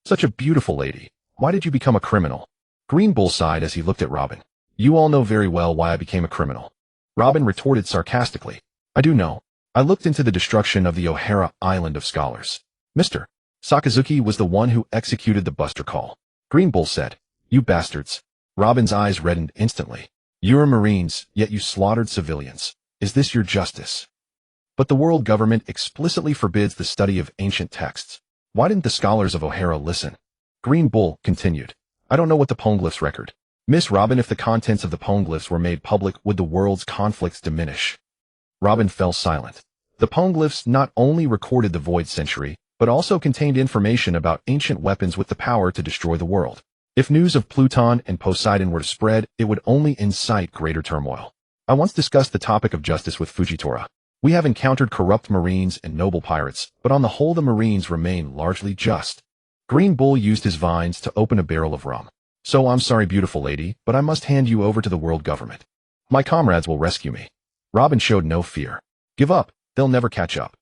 Such a beautiful lady. Why did you become a criminal? Green Bull sighed as he looked at Robin. You all know very well why I became a criminal. Robin retorted sarcastically. I do know. I looked into the destruction of the O'Hara Island of Scholars. Mr. Sakazuki was the one who executed the Buster Call. Green Bull said. You bastards. Robin's eyes reddened instantly. You're Marines, yet you slaughtered civilians. Is this your justice? But the world government explicitly forbids the study of ancient texts. Why didn't the scholars of O'Hara listen? Green Bull continued. I don't know what the poneglyphs record. Miss Robin, if the contents of the poneglyphs were made public, would the world's conflicts diminish? Robin fell silent. The poneglyphs not only recorded the Void Century, but also contained information about ancient weapons with the power to destroy the world. If news of Pluton and Poseidon were to spread, it would only incite greater turmoil. I once discussed the topic of justice with Fujitora. We have encountered corrupt Marines and noble pirates, but on the whole the Marines remain largely just. Green Bull used his vines to open a barrel of rum. So I'm sorry, beautiful lady, but I must hand you over to the world government. My comrades will rescue me. Robin showed no fear. Give up, they'll never catch up.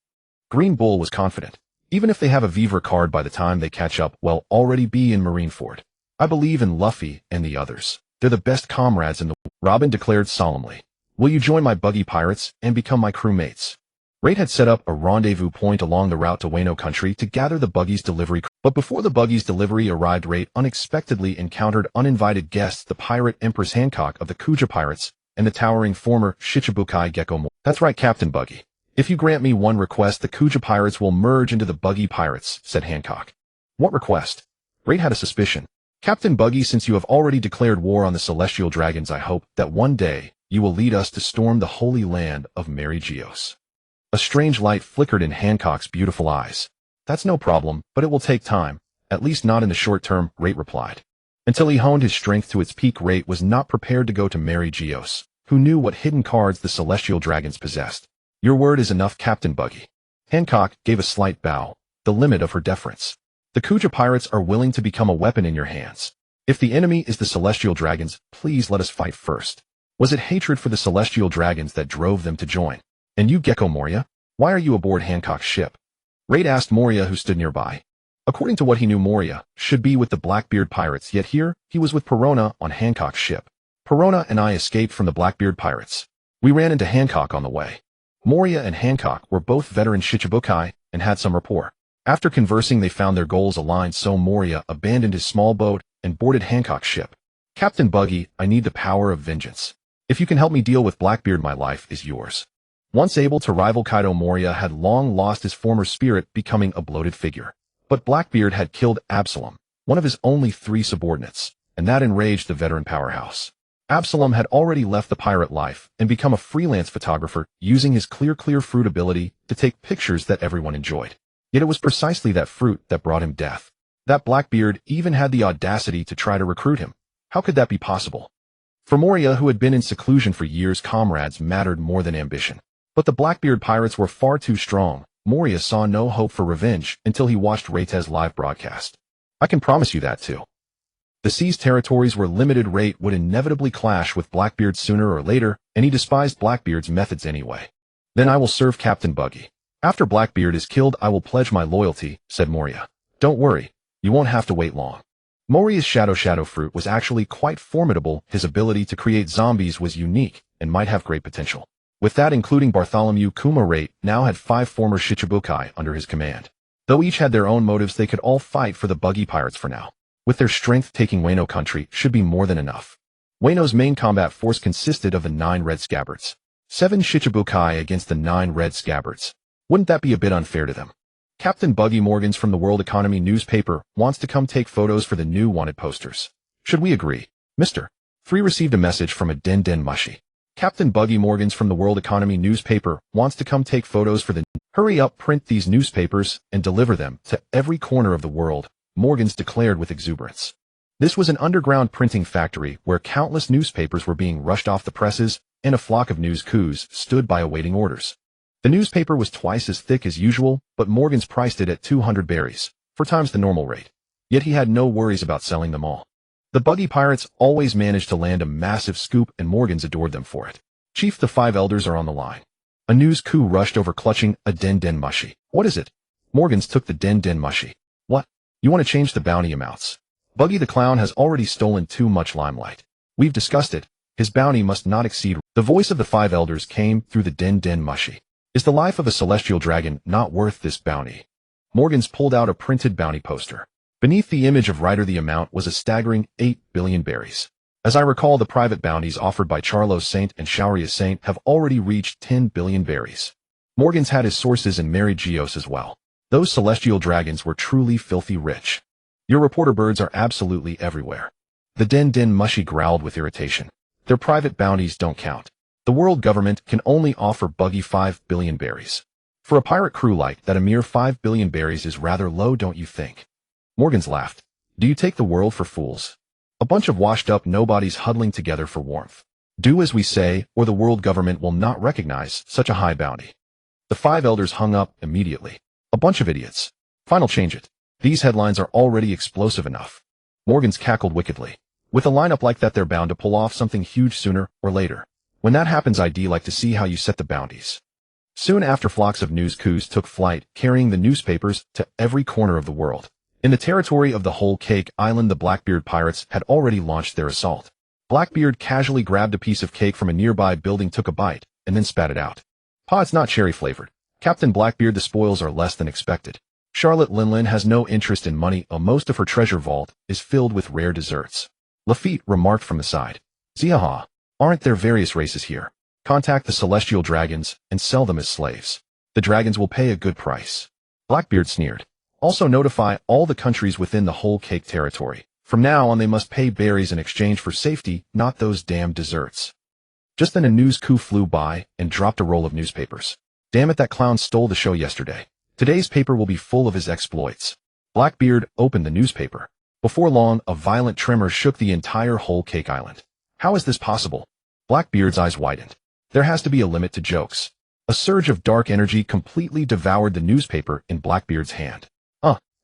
Green Bull was confident. Even if they have a Vivre card, by the time they catch up, we'll already be in Marineford. I believe in Luffy and the others. They're the best comrades in the world. Robin declared solemnly. Will you join my Buggy Pirates and become my crewmates? Reito had set up a rendezvous point along the route to Wano country to gather the Buggy's delivery. But before the Buggy's delivery arrived, Reito unexpectedly encountered uninvited guests, the pirate Empress Hancock of the Kuja Pirates and the towering former Shichibukai Gecko. That's right, Captain Buggy. If you grant me one request, the Kuja Pirates will merge into the Buggy Pirates, said Hancock. What request? Reito had a suspicion. Captain Buggy, since you have already declared war on the Celestial Dragons, I hope that one day you will lead us to storm the holy land of Mary Geos. A strange light flickered in Hancock's beautiful eyes. That's no problem, but it will take time, at least not in the short term, Reito replied. Until he honed his strength to its peak, Reito was not prepared to go to Mary Geos, who knew what hidden cards the Celestial Dragons possessed. Your word is enough, Captain Buggy. Hancock gave a slight bow, the limit of her deference. The Kuja pirates are willing to become a weapon in your hands. If the enemy is the celestial dragons, please let us fight first. Was it hatred for the celestial dragons that drove them to join? And you, Gecko Moria? Why are you aboard Hancock's ship? Raid asked Moria, who stood nearby. According to what he knew, Moria should be with the Blackbeard pirates, yet here he was with Perona on Hancock's ship. Perona and I escaped from the Blackbeard pirates. We ran into Hancock on the way. Moria and Hancock were both veteran Shichibukai and had some rapport. After conversing, they found their goals aligned, so Moria abandoned his small boat and boarded Hancock's ship. Captain Buggy, I need the power of vengeance. If you can help me deal with Blackbeard, my life is yours. Once able to rival Kaido, Moria had long lost his former spirit, becoming a bloated figure. But Blackbeard had killed Absalom, one of his only 3 subordinates, and that enraged the veteran powerhouse. Absalom had already left the pirate life and become a freelance photographer, using his clear fruit ability to take pictures that everyone enjoyed. Yet it was precisely that fruit that brought him death. That Blackbeard even had the audacity to try to recruit him. How could that be possible? For Moria, who had been in seclusion for years, comrades mattered more than ambition. But the Blackbeard pirates were far too strong. Moria saw no hope for revenge until he watched Reite's live broadcast. I can promise you that too. The sea's territories were limited. Reite would inevitably clash with Blackbeard sooner or later, and he despised Blackbeard's methods anyway. Then I will serve Captain Buggy. After Blackbeard is killed, I will pledge my loyalty, said Moria. Don't worry, you won't have to wait long. Moria's shadow fruit was actually quite formidable. His ability to create zombies was unique and might have great potential. With that, including Bartholomew Kuma, Reite now had 5 former Shichibukai under his command. Though each had their own motives, they could all fight for the Buggy pirates for now. With their strength, taking Wano country should be more than enough. Wano's main combat force consisted of the 9 red scabbards. 7 Shichibukai against the 9 red scabbards. Wouldn't that be a bit unfair to them? Captain Buggy Morgans from the World Economy newspaper wants to come take photos for the new wanted posters. Should we agree? Mr. 3 received a message from a Den Mushi. Captain Buggy Morgans from the World Economy newspaper wants to come take photos for the... Hurry up, print these newspapers and deliver them to every corner of the world, Morgans declared with exuberance. This was an underground printing factory where countless newspapers were being rushed off the presses, and a flock of news coups stood by awaiting orders. The newspaper was twice as thick as usual, but Morgans priced it at 200 berries, 4 times the normal rate. Yet he had no worries about selling them all. The Buggy pirates always managed to land a massive scoop, and Morgans adored them for it. Chief, the 5 elders are on the line. A news coup rushed over, clutching a Den Mushi. What is it? Morgans took the Den Mushi. What? You want to change the bounty amounts? Buggy the Clown has already stolen too much limelight. We've discussed it. His bounty must not exceed... The voice of the 5 elders came through the Den Mushi. Is the life of a celestial dragon not worth this bounty? Morgans pulled out a printed bounty poster. Beneath the image of Ryder, the amount was a staggering 8 billion berries. As I recall, the private bounties offered by Charlo Saint and Shaoria Saint have already reached 10 billion berries. Morgans had his sources and married Geos as well. Those celestial dragons were truly filthy rich. Your reporter birds are absolutely everywhere. The Den Mushi growled with irritation. Their private bounties don't count. The world government can only offer Buggy 5 billion berries. For a pirate crew like that, a mere 5 billion berries is rather low, don't you think? Morgans laughed. Do you take the world for fools? A bunch of washed-up nobodies huddling together for warmth. Do as we say, or the world government will not recognize such a high bounty. The 5 elders hung up immediately. A bunch of idiots. Final, change it. These headlines are already explosive enough. Morgans cackled wickedly. With a lineup like that, they're bound to pull off something huge sooner or later. When that happens, I'd like to see how you set the bounties. Soon after, flocks of news coups took flight, carrying the newspapers to every corner of the world. In the territory of the Whole Cake Island, the Blackbeard pirates had already launched their assault. Blackbeard casually grabbed a piece of cake from a nearby building, took a bite, and then spat it out. Pa, it's not cherry-flavored. Captain Blackbeard, the spoils are less than expected. Charlotte Linlin has no interest in money. Most of her treasure vault is filled with rare desserts. Lafitte remarked from the side. Ziaha, aren't there various races here? Contact the celestial dragons and sell them as slaves. The dragons will pay a good price. Blackbeard sneered. Also notify all the countries within the Whole Cake territory. From now on, they must pay berries in exchange for safety, not those damned desserts. Just then a news coup flew by and dropped a roll of newspapers. Damn it, that clown stole the show yesterday. Today's paper will be full of his exploits. Blackbeard opened the newspaper. Before long, a violent tremor shook the entire Whole Cake Island. How is this possible? Blackbeard's eyes widened. There has to be a limit to jokes. A surge of dark energy completely devoured the newspaper in Blackbeard's hand.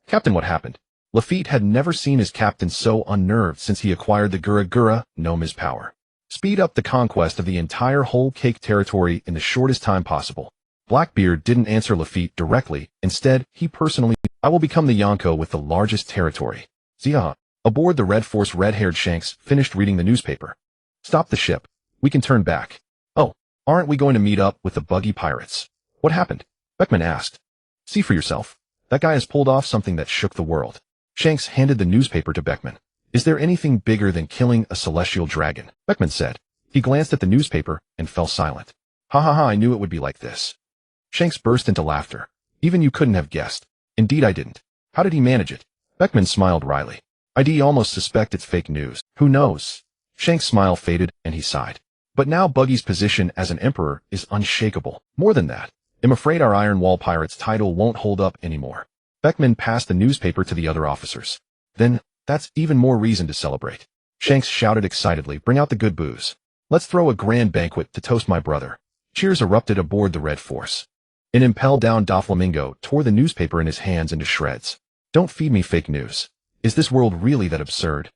Captain, what happened? Lafitte had never seen his captain so unnerved since he acquired the Gura Gura no Miz power. Speed up the conquest of the entire whole cake territory in the shortest time possible. Blackbeard didn't answer Lafitte directly. Instead, he personally, I will become the Yonko with the largest territory. Zia. Aboard the Red Force, red-haired Shanks finished reading the newspaper. Stop the ship. We can turn back. Oh, aren't we going to meet up with the Buggy Pirates? What happened? Beckman asked. See for yourself. That guy has pulled off something that shook the world. Shanks handed the newspaper to Beckman. Is there anything bigger than killing a celestial dragon? Beckman said. He glanced at the newspaper and fell silent. Ha ha ha, I knew it would be like this. Shanks burst into laughter. Even you couldn't have guessed. Indeed I didn't. How did he manage it? Beckman smiled wryly. I'd almost suspect it's fake news. Who knows? Shanks' smile faded and he sighed. But now Buggy's position as an emperor is unshakable. More than that, I'm afraid our Iron Wall Pirates title won't hold up anymore. Beckman passed the newspaper to the other officers. Then, that's even more reason to celebrate. Shanks shouted excitedly, bring out the good booze. Let's throw a grand banquet to toast my brother. Cheers erupted aboard the Red Force. An impelled down Doflamingo tore the newspaper in his hands into shreds. Don't feed me fake news. Is this world really that absurd?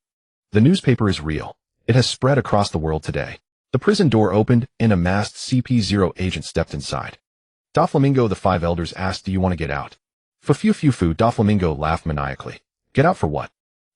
The newspaper is real. It has spread across the world today. The prison door opened and a masked CP0 agent stepped inside. Doflamingo, the five elders asked, do you want to get out? Fufu, Doflamingo laughed maniacally. Get out for what?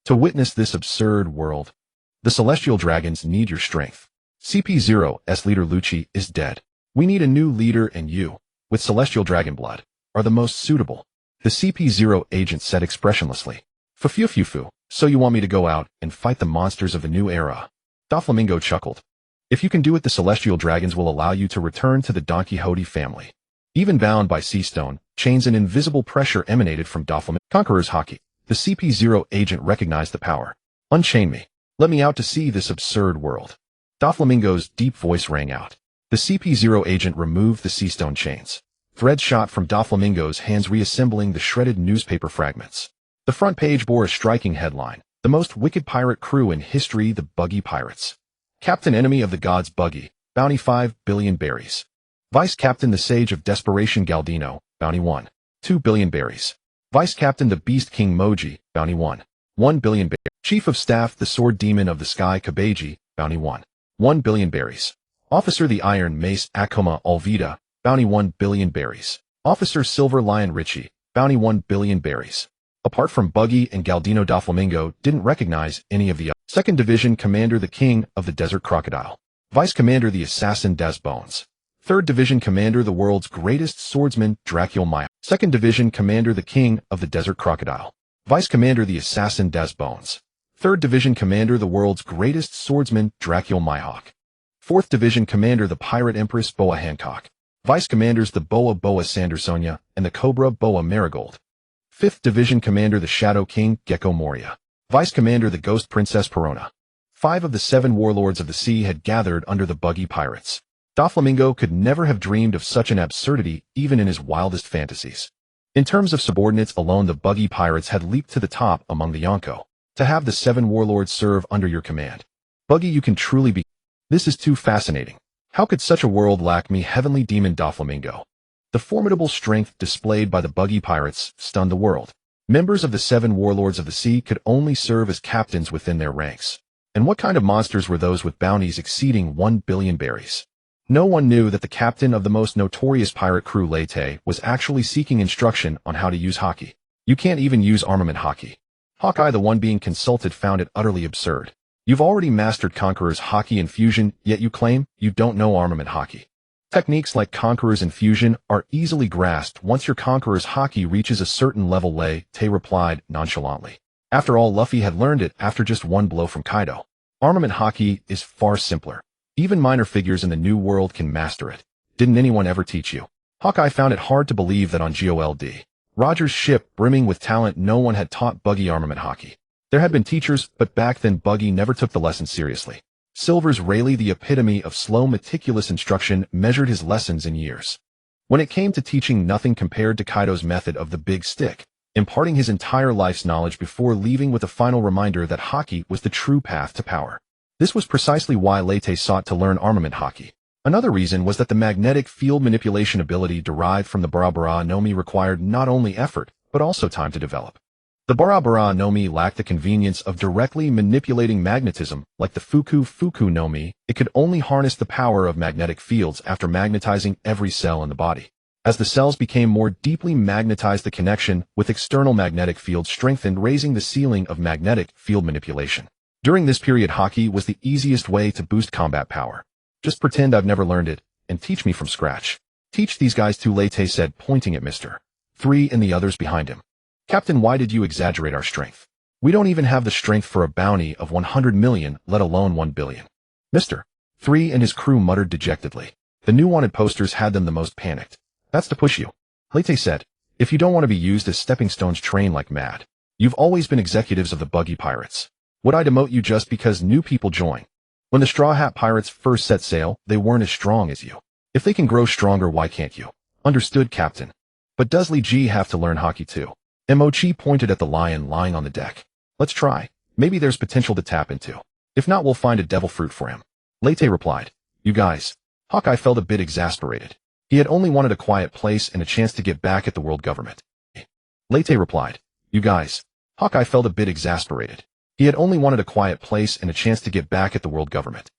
To witness this absurd world. The celestial dragons need your strength. CP0's leader Lucci is dead. We need a new leader and you, with celestial dragon blood, are the most suitable. The CP0 agent said expressionlessly. Fufu, so you want me to go out and fight the monsters of the new era? Doflamingo chuckled. If you can do it, the celestial dragons will allow you to return to the Don Quixote family. Even bound by sea stone, chains and invisible pressure emanated from Doflamingo. Conqueror's Haki. The CP0 agent recognized the power. Unchain me. Let me out to see this absurd world. Doflamingo's deep voice rang out. The CP0 agent removed the sea stone chains. Threads shot from Doflamingo's hands, reassembling the shredded newspaper fragments. The front page bore a striking headline. The most wicked pirate crew in history, the Buggy Pirates. Captain enemy of the gods Buggy, bounty 5 billion berries. Vice Captain the Sage of Desperation Galdino, bounty 1. 2 billion berries. Vice Captain the Beast King Moji, bounty 1. 1 billion berries. Chief of Staff the Sword Demon of the Sky Kabeji, bounty 1. 1 billion berries. Officer the Iron Mace Akoma Olvida, bounty 1 billion berries. Officer Silver Lion Richie, bounty 1 billion berries. Apart from Buggy and Galdino, Doflamingo didn't recognize any of the others. 2nd Division Commander the King of the Desert Crocodile. Vice Commander the Assassin Des Bones. 3rd Division Commander the world's greatest swordsman Dracul Maya. 2nd Division Commander the King of the Desert Crocodile. Vice Commander the Assassin Des Bones. 3rd Division Commander the world's greatest swordsman Dracul Mihawk. 4th Division Commander the Pirate Empress Boa Hancock. Vice Commanders the Boa Boa Sandersonia and the Cobra Boa Marigold. 5th Division Commander the Shadow King Gecko Moria. Vice Commander the Ghost Princess Perona. 5 of the 7 warlords of the sea had gathered under the Buggy Pirates. Doflamingo could never have dreamed of such an absurdity even in his wildest fantasies. In terms of subordinates alone, the Buggy Pirates had leaped to the top among the Yonko. To have the 7 warlords serve under your command. Buggy, you can truly be. This is too fascinating. How could such a world lack me, heavenly demon Doflamingo? The formidable strength displayed by the Buggy Pirates stunned the world. Members of the 7 warlords of the sea could only serve as captains within their ranks. And what kind of monsters were those with bounties exceeding 1 billion berries? No one knew that the captain of the most notorious pirate crew, Leyte, was actually seeking instruction on how to use Haki. You can't even use armament Haki. Hawkeye, the one being consulted, found it utterly absurd. You've already mastered Conqueror's Haki and Fusion, yet you claim you don't know armament Haki. Techniques like Conqueror's and Fusion are easily grasped once your Conqueror's Haki reaches a certain level, Leyte replied nonchalantly. After all, Luffy had learned it after just one blow from Kaido. Armament Haki is far simpler. Even minor figures in the New World can master it. Didn't anyone ever teach you? Hawkeye found it hard to believe that on GOLD, Roger's ship brimming with talent, no one had taught Buggy armament Haki. There had been teachers, but back then Buggy never took the lesson seriously. Silver's Rayleigh, the epitome of slow, meticulous instruction, measured his lessons in years. When it came to teaching, nothing compared to Kaido's method of the big stick, imparting his entire life's knowledge before leaving with a final reminder that Haki was the true path to power. This was precisely why Leyte sought to learn armament Haki. Another reason was that the magnetic field manipulation ability derived from the Bara Bara no Mi required not only effort, but also time to develop. The Bara Bara no Mi lacked the convenience of directly manipulating magnetism like the Fuku no Mi. It could only harness the power of magnetic fields after magnetizing every cell in the body. As the cells became more deeply magnetized, the connection with external magnetic fields strengthened, raising the ceiling of magnetic field manipulation. During this period, Haki was the easiest way to boost combat power. Just pretend I've never learned it, and teach me from scratch. Teach these guys too, Leite said, pointing at Mr. 3 and the others behind him. Captain, why did you exaggerate our strength? We don't even have the strength for a bounty of 100 million, let alone 1 billion. Mr. 3 and his crew muttered dejectedly. The new wanted posters had them the most panicked. That's to push you. Leite said, if you don't want to be used as stepping stones, train like mad. You've always been executives of the Buggy Pirates. Would I demote you just because new people join? When the Straw Hat Pirates first set sail, they weren't as strong as you. If they can grow stronger, why can't you? Understood, Captain. But does Lee G have to learn Haki too? Mochi pointed at the lion lying on the deck. Let's try. Maybe there's potential to tap into. If not, we'll find a devil fruit for him. Leite replied. You guys. Hawkeye felt a bit exasperated. He had only wanted a quiet place and a chance to get back at the world government. Leite replied. You guys. Hawkeye felt a bit exasperated. He had only wanted a quiet place and a chance to get back at the world government.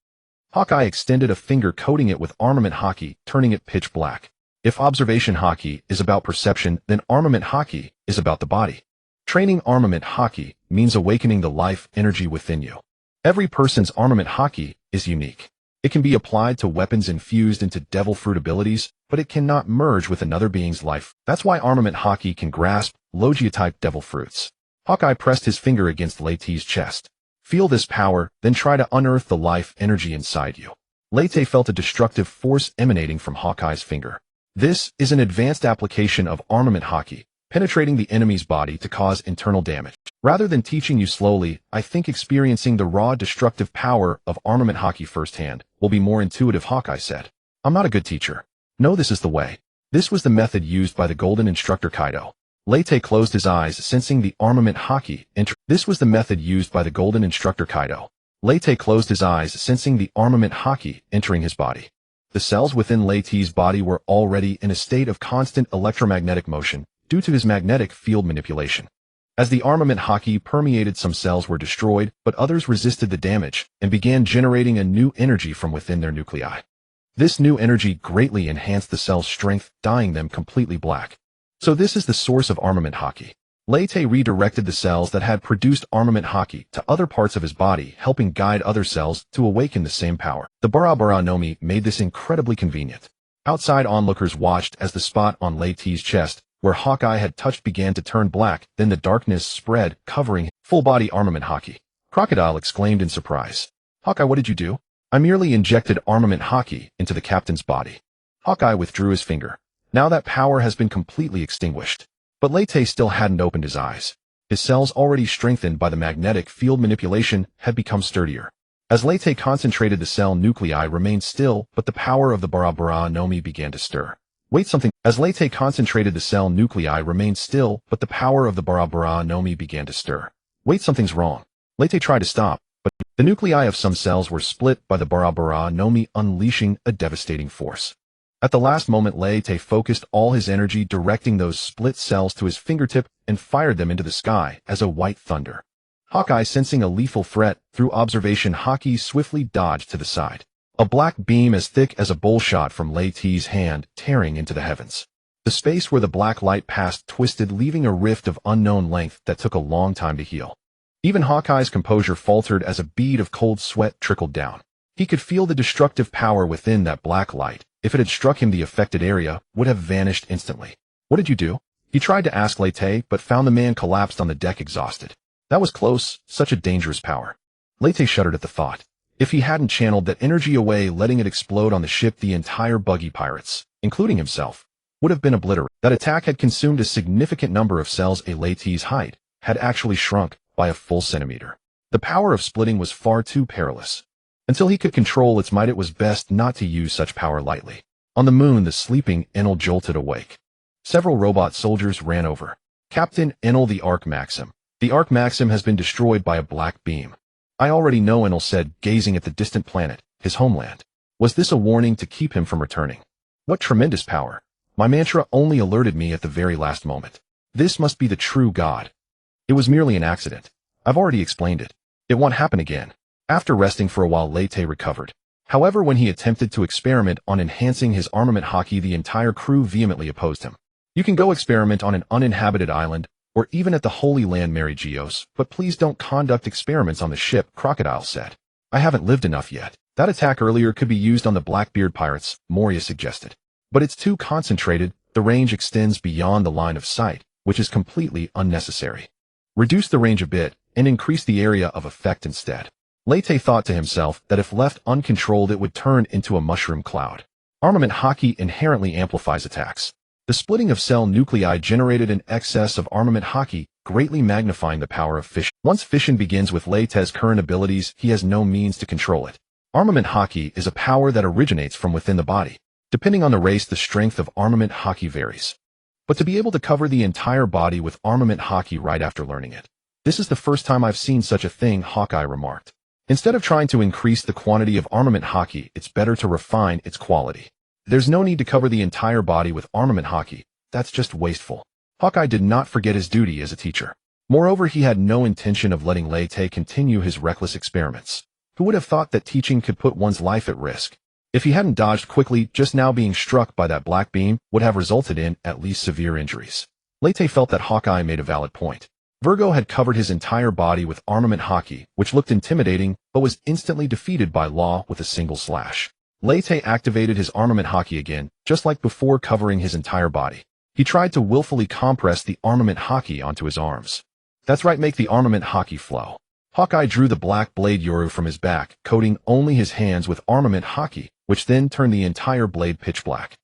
Hawkeye extended a finger, coating it with armament Haki, turning it pitch black. If observation Haki is about perception, then armament Haki is about the body. Training armament Haki means awakening the life energy within you. Every person's armament Haki is unique. It can be applied to weapons infused into devil fruit abilities, but it cannot merge with another being's life. That's why armament Haki can grasp Logia-type devil fruits. Hawkeye pressed his finger against Leite's chest. Feel this power, then try to unearth the life energy inside you. Leite felt a destructive force emanating from Hawkeye's finger. This is an advanced application of armament Haki, penetrating the enemy's body to cause internal damage. Rather than teaching you slowly, I think experiencing the raw destructive power of armament Haki firsthand will be more intuitive, Hawkeye said. I'm not a good teacher. No, this is the way. This was the method used by the golden instructor Kaido. Leite closed his eyes, sensing the armament Haki enter. This was the method used by the golden instructor Kaido. Leite closed his eyes, sensing the armament Haki entering his body. The cells within Leite's body were already in a state of constant electromagnetic motion due to his magnetic field manipulation. As the armament Haki permeated, some cells were destroyed, but others resisted the damage and began generating a new energy from within their nuclei. This new energy greatly enhanced the cell's strength, dyeing them completely black. So this is the source of armament Haki. Leite redirected the cells that had produced armament Haki to other parts of his body, helping guide other cells to awaken the same power. The Bara Bara no Mi made this incredibly convenient. Outside onlookers watched as the spot on Leite's chest, where Hawkeye had touched, began to turn black, then the darkness spread, covering full-body armament Haki. Crocodile exclaimed in surprise. Hawkeye, what did you do? I merely injected armament Haki into the captain's body. Hawkeye withdrew his finger. Now that power has been completely extinguished. But Leite still hadn't opened his eyes. His cells, already strengthened by the magnetic field manipulation, had become sturdier. As Leite concentrated, the cell nuclei remained still, but the power of the Bara Bara no Mi began to stir. Wait, something. As Leite concentrated, the cell nuclei remained still, but the power of the Bara Bara no Mi began to stir. Wait, something's wrong. Leite tried to stop, but the nuclei of some cells were split by the Bara Bara no Mi, unleashing a devastating force. At the last moment, Leite focused all his energy, directing those split cells to his fingertip and fired them into the sky as a white thunder. Hawkeye, sensing a lethal threat through observation Haki, swiftly dodged to the side. A black beam as thick as a bowl shot from Leite's hand, tearing into the heavens. The space where the black light passed twisted, leaving a rift of unknown length that took a long time to heal. Even Hawkeye's composure faltered as a bead of cold sweat trickled down. He could feel the destructive power within that black light. If it had struck him, the affected area would have vanished instantly. What did you do? He tried to ask Leite, but found the man collapsed on the deck, exhausted. That was close, such a dangerous power. Leite shuddered at the thought. If he hadn't channeled that energy away, letting it explode on the ship, the entire Buggy Pirates, including himself, would have been obliterated. That attack had consumed a significant number of cells. Leite's height had actually shrunk by a full centimeter. The power of splitting was far too perilous. Until he could control its might, it was best not to use such power lightly. On the moon, the sleeping Enel jolted awake. Several robot soldiers ran over. Captain Enel, the Arc Maxim. The Arc Maxim has been destroyed by a black beam. I already know, Enel said, gazing at the distant planet, his homeland. Was this a warning to keep him from returning? What tremendous power! My mantra only alerted me at the very last moment. This must be the true God. It was merely an accident. I've already explained it. It won't happen again. After resting for a while, Leite recovered. However, when he attempted to experiment on enhancing his armament haki, the entire crew vehemently opposed him. You can go experiment on an uninhabited island, or even at the Holy Land, Mary Geos, but please don't conduct experiments on the ship, Crocodile said. I haven't lived enough yet. That attack earlier could be used on the Blackbeard pirates, Moria suggested. But it's too concentrated, the range extends beyond the line of sight, which is completely unnecessary. Reduce the range a bit, and increase the area of effect instead. Leite thought to himself that if left uncontrolled it would turn into a mushroom cloud. Armament haki inherently amplifies attacks. The splitting of cell nuclei generated an excess of armament haki, greatly magnifying the power of fission. Once fission begins with Leite's current abilities, he has no means to control it. Armament haki is a power that originates from within the body. Depending on the race, the strength of armament haki varies. But to be able to cover the entire body with armament haki right after learning it. This is the first time I've seen such a thing, Hawkeye remarked. Instead of trying to increase the quantity of armament haki, it's better to refine its quality. There's no need to cover the entire body with armament haki. That's just wasteful. Hawkeye did not forget his duty as a teacher. Moreover, he had no intention of letting Leite continue his reckless experiments. Who would have thought that teaching could put one's life at risk? If he hadn't dodged quickly, just now being struck by that black beam would have resulted in at least severe injuries. Leite felt that Hawkeye made a valid point. Virgo had covered his entire body with armament haki, which looked intimidating, but was instantly defeated by Law with a single slash. Leite activated his armament haki again, just like before covering his entire body. He tried to willfully compress the armament haki onto his arms. That's right, make the armament haki flow. Hawkeye drew the black blade Yoru from his back, coating only his hands with armament haki, which then turned the entire blade pitch black.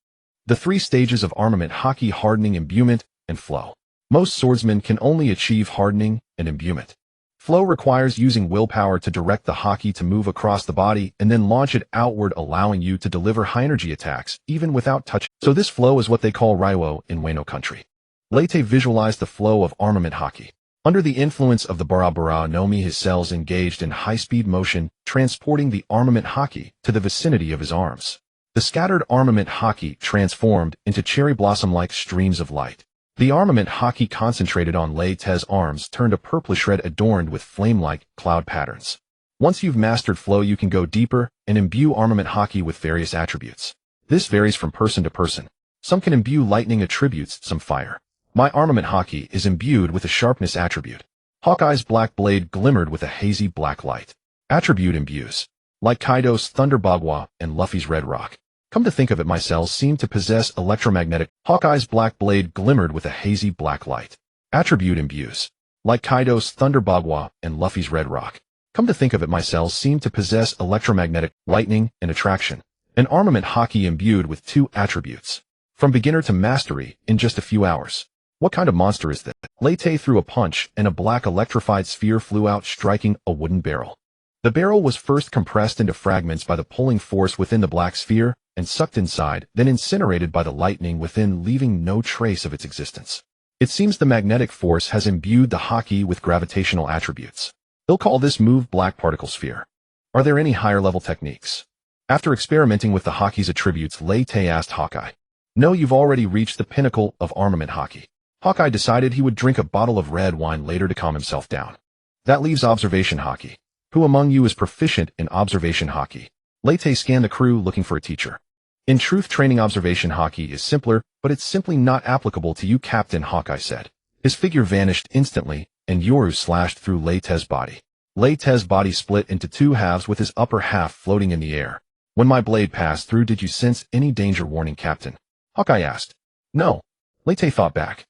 The 3 stages of armament haki: hardening, imbuement, and flow. Most swordsmen can only achieve hardening and imbuement. Flow requires using willpower to direct the haki to move across the body and then launch it outward, allowing you to deliver high-energy attacks, even without touch. So this flow is what they call Raiwo in Wano country. Leite visualized the flow of armament haki. Under the influence of the Bara Bara Nomi, his cells engaged in high-speed motion, transporting the armament haki to the vicinity of his arms. The scattered armament haki transformed into cherry blossom-like streams of light. The armament haki concentrated on Leite's arms turned a purplish red adorned with flame-like cloud patterns. Once you've mastered flow, you can go deeper and imbue armament haki with various attributes. This varies from person to person. Some can imbue lightning attributes, some fire. My armament haki is imbued with a sharpness attribute. Hawkeye's black blade glimmered with a hazy black light. Attribute imbues. Like Kaido's Thunder Bagua and Luffy's Red Rock. Come to think of it, my cells seem to possess electromagnetic. Hawkeye's black blade glimmered with a hazy black light. Attribute imbues. Like Kaido's Thunder Bagua and Luffy's Red Rock. Come to think of it, my cells seem to possess electromagnetic, lightning, and attraction. An armament haki imbued with 2 attributes. From beginner to mastery in just a few hours. What kind of monster is this? Leite threw a punch and a black electrified sphere flew out, striking a wooden barrel. The barrel was first compressed into fragments by the pulling force within the black sphere and sucked inside, then incinerated by the lightning within, leaving no trace of its existence. It seems the magnetic force has imbued the haki with gravitational attributes. They'll call this move black particle sphere. Are there any higher level techniques? After experimenting with the haki's attributes, Leite asked Hawkeye. No, you've already reached the pinnacle of armament haki. Hawkeye decided he would drink a bottle of red wine later to calm himself down. That leaves observation haki. Who among you is proficient in observation haki? Leite scanned the crew looking for a teacher. In truth, training observation haki is simpler, but it's simply not applicable to you, Captain, Hawkeye said. His figure vanished instantly, and Yoru slashed through Leite's body. Leite's body split into 2 halves with his upper half floating in the air. When my blade passed through, did you sense any danger warning, Captain? Hawkeye asked. No. Leite thought back.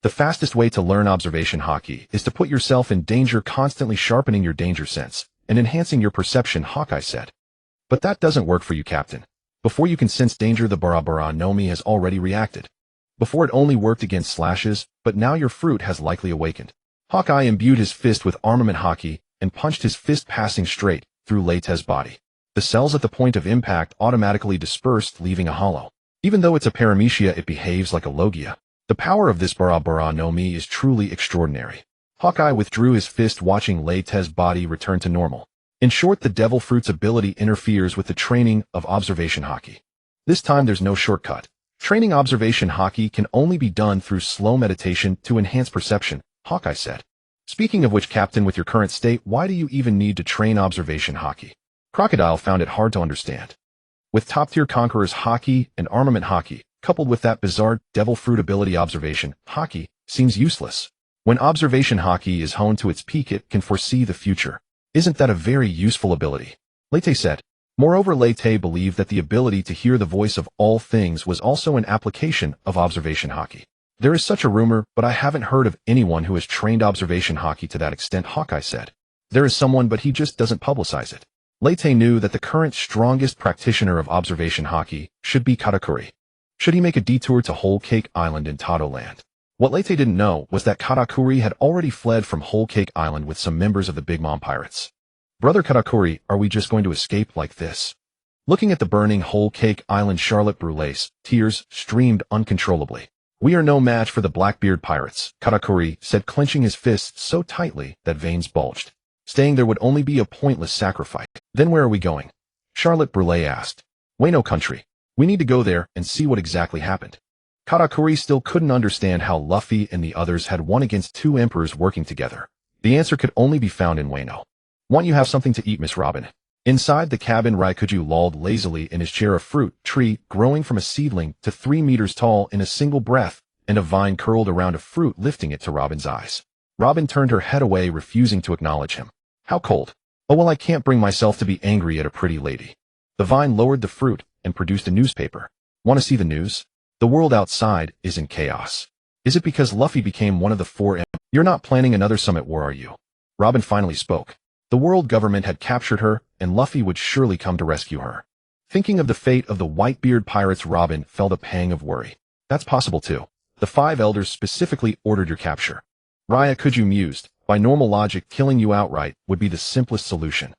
The fastest way to learn observation haki is to put yourself in danger, constantly sharpening your danger sense and enhancing your perception, Hawkeye said. But that doesn't work for you, Captain. Before you can sense danger, the Bara Bara Nomi has already reacted. Before it only worked against slashes, but now your fruit has likely awakened. Hawkeye imbued his fist with armament haki and punched his fist, passing straight through Leite's body. The cells at the point of impact automatically dispersed, leaving a hollow. Even though it's a Paramecia, it behaves like a Logia. The power of this Bara Bara Nomi is truly extraordinary. Hawkeye withdrew his fist, watching Leite's body return to normal. In short, the Devil Fruit's ability interferes with the training of observation haki. This time there's no shortcut. Training observation haki can only be done through slow meditation to enhance perception, Hawkeye said. Speaking of which, Captain, with your current state, why do you even need to train observation haki? Crocodile found it hard to understand. With top-tier conquerors haki and armament haki, coupled with that bizarre Devil Fruit ability observation haki, seems useless. When observation haki is honed to its peak, it can foresee the future. Isn't that a very useful ability? Leite said. Moreover, Leite believed that the ability to hear the voice of all things was also an application of observation haki. There is such a rumor, but I haven't heard of anyone who has trained observation haki to that extent, Hawkeye said. There is someone, but he just doesn't publicize it. Leite knew that the current strongest practitioner of observation haki should be Katakuri. Should he make a detour to Whole Cake Island in Tado Land? What Leite didn't know was that Katakuri had already fled from Whole Cake Island with some members of the Big Mom Pirates. Brother Katakuri, are we just going to escape like this? Looking at the burning Whole Cake Island, Charlotte Brulee's tears streamed uncontrollably. We are no match for the Blackbeard pirates, Katakuri said, clenching his fists so tightly that veins bulged. Staying there would only be a pointless sacrifice. Then where are we going? Charlotte Brulee asked. Wano country. We need to go there and see what exactly happened. Katakuri still couldn't understand how Luffy and the others had won against two emperors working together. The answer could only be found in Wano. Want you have something to eat, Miss Robin? Inside the cabin, Raikuju lolled lazily in his chair, a fruit tree growing from a seedling to 3 meters tall in a single breath, and a vine curled around a fruit, lifting it to Robin's eyes. Robin turned her head away, refusing to acknowledge him. How cold. Oh well, I can't bring myself to be angry at a pretty lady. The vine lowered the fruit and produced a newspaper. Want to see the news? The world outside is in chaos. Is it because Luffy became one of the 4 You're not planning another summit war, are you? Robin finally spoke. The world government had captured her, and Luffy would surely come to rescue her. Thinking of the fate of the Whitebeard pirates, Robin felt a pang of worry. That's possible too. The 5 elders specifically ordered your capture. Raikuju mused. By normal logic, killing you outright would be the simplest solution.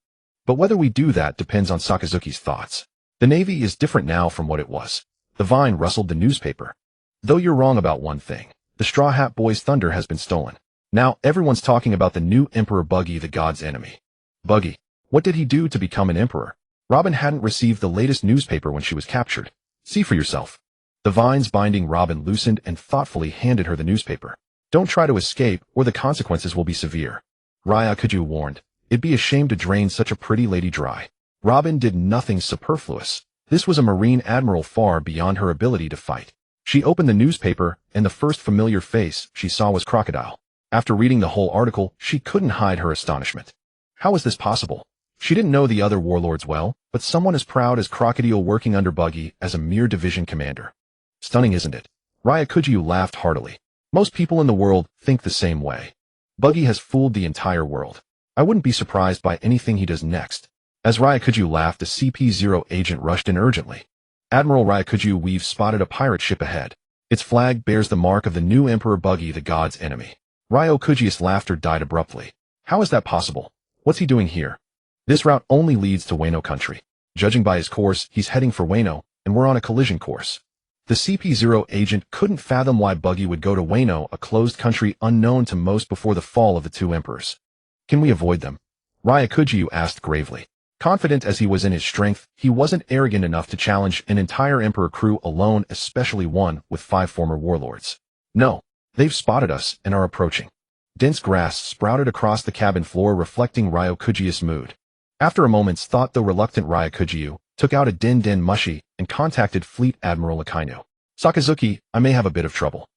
But whether we do that depends on Sakazuki's thoughts. The Navy is different now from what it was. The vine rustled the newspaper. Though you're wrong about one thing. The Straw Hat Boy's thunder has been stolen. Now everyone's talking about the new Emperor Buggy, the god's enemy. Buggy. What did he do to become an emperor? Robin hadn't received the latest newspaper when she was captured. See for yourself. The vines binding Robin loosened and thoughtfully handed her the newspaper. Don't try to escape, or the consequences will be severe. Raikuju warned. It'd be a shame to drain such a pretty lady dry. Robin did nothing superfluous. This was a Marine admiral far beyond her ability to fight. She opened the newspaper, and the first familiar face she saw was Crocodile. After reading the whole article, she couldn't hide her astonishment. How was this possible? She didn't know the other warlords well, but someone as proud as Crocodile working under Buggy as a mere division commander. Stunning, isn't it? Raikuju laughed heartily. Most people in the world think the same way. Buggy has fooled the entire world. I wouldn't be surprised by anything he does next. As Raikuju laughed, a CP0 agent rushed in urgently. Admiral Raikuju, we've spotted a pirate ship ahead. Its flag bears the mark of the new Emperor Buggy, the god's enemy. Raikuju's laughter died abruptly. How is that possible? What's he doing here? This route only leads to Wano country. Judging by his course, he's heading for Wano, and we're on a collision course. The CP0 agent couldn't fathom why Buggy would go to Wano, a closed country unknown to most before the fall of the 2 emperors. Can we avoid them? Raikuju asked gravely. Confident as he was in his strength, he wasn't arrogant enough to challenge an entire emperor crew alone, especially one with 5 former warlords. No, they've spotted us and are approaching. Dense grass sprouted across the cabin floor, reflecting Raikuju's mood. After a moment's thought, the reluctant Raikuju took out a Den Mushi and contacted Fleet Admiral Akainu. Sakazuki, I may have a bit of trouble.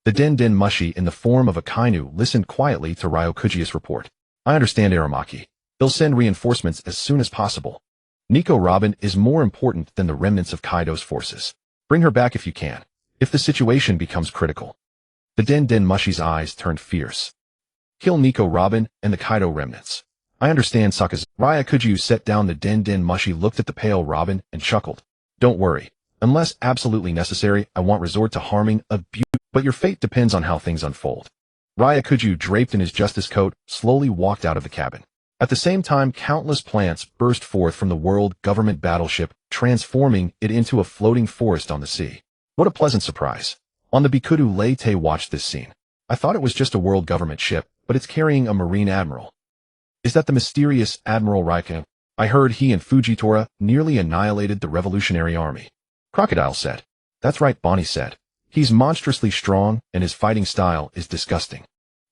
The Den Mushi, in the form of Akainu, listened quietly to Raikuju's report. I understand, Aramaki. They'll send reinforcements as soon as possible. Nico Robin is more important than the remnants of Kaido's forces. Bring her back if you can, if the situation becomes critical. The Den Mushi's eyes turned fierce. Kill Nico Robin and the Kaido remnants. I understand, Sakazuki. Raikuju set down the Den Mushi, looked at the pale Robin, and chuckled. Don't worry. Unless absolutely necessary, I won't resort to harming, but your fate depends on how things unfold. Raikuju, draped in his justice coat, slowly walked out of the cabin. At the same time, countless plants burst forth from the world government battleship, transforming it into a floating forest on the sea. What a pleasant surprise. On the Bikudu, Leite watched this scene. I thought it was just a world government ship, but it's carrying a Marine admiral. Is that the mysterious Admiral Raika? I heard he and Fujitora nearly annihilated the revolutionary army. Crocodile said. That's right, Bonnie said. He's monstrously strong, and his fighting style is disgusting.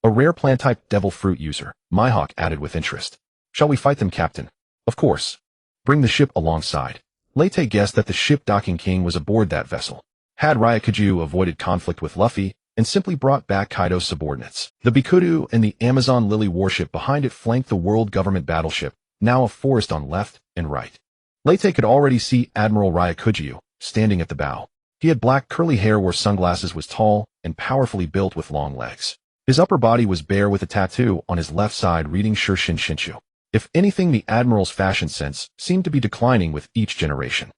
A rare plant-type devil fruit user, Mihawk added with interest. Shall we fight them, Captain? Of course. Bring the ship alongside. Leyte guessed that the ship docking king was aboard that vessel. Had Ryukyu avoided conflict with Luffy, and simply brought back Kaido's subordinates. The Bikudu and the Amazon Lily warship behind it flanked the world government battleship, now a forest on left and right. Leyte could already see Admiral Ryukyu standing at the bow. He had black curly hair, wore sunglasses, was tall and powerfully built with long legs. His upper body was bare with a tattoo on his left side reading Shurshin Shinshu. If anything, the Admiral's fashion sense seemed to be declining with each generation.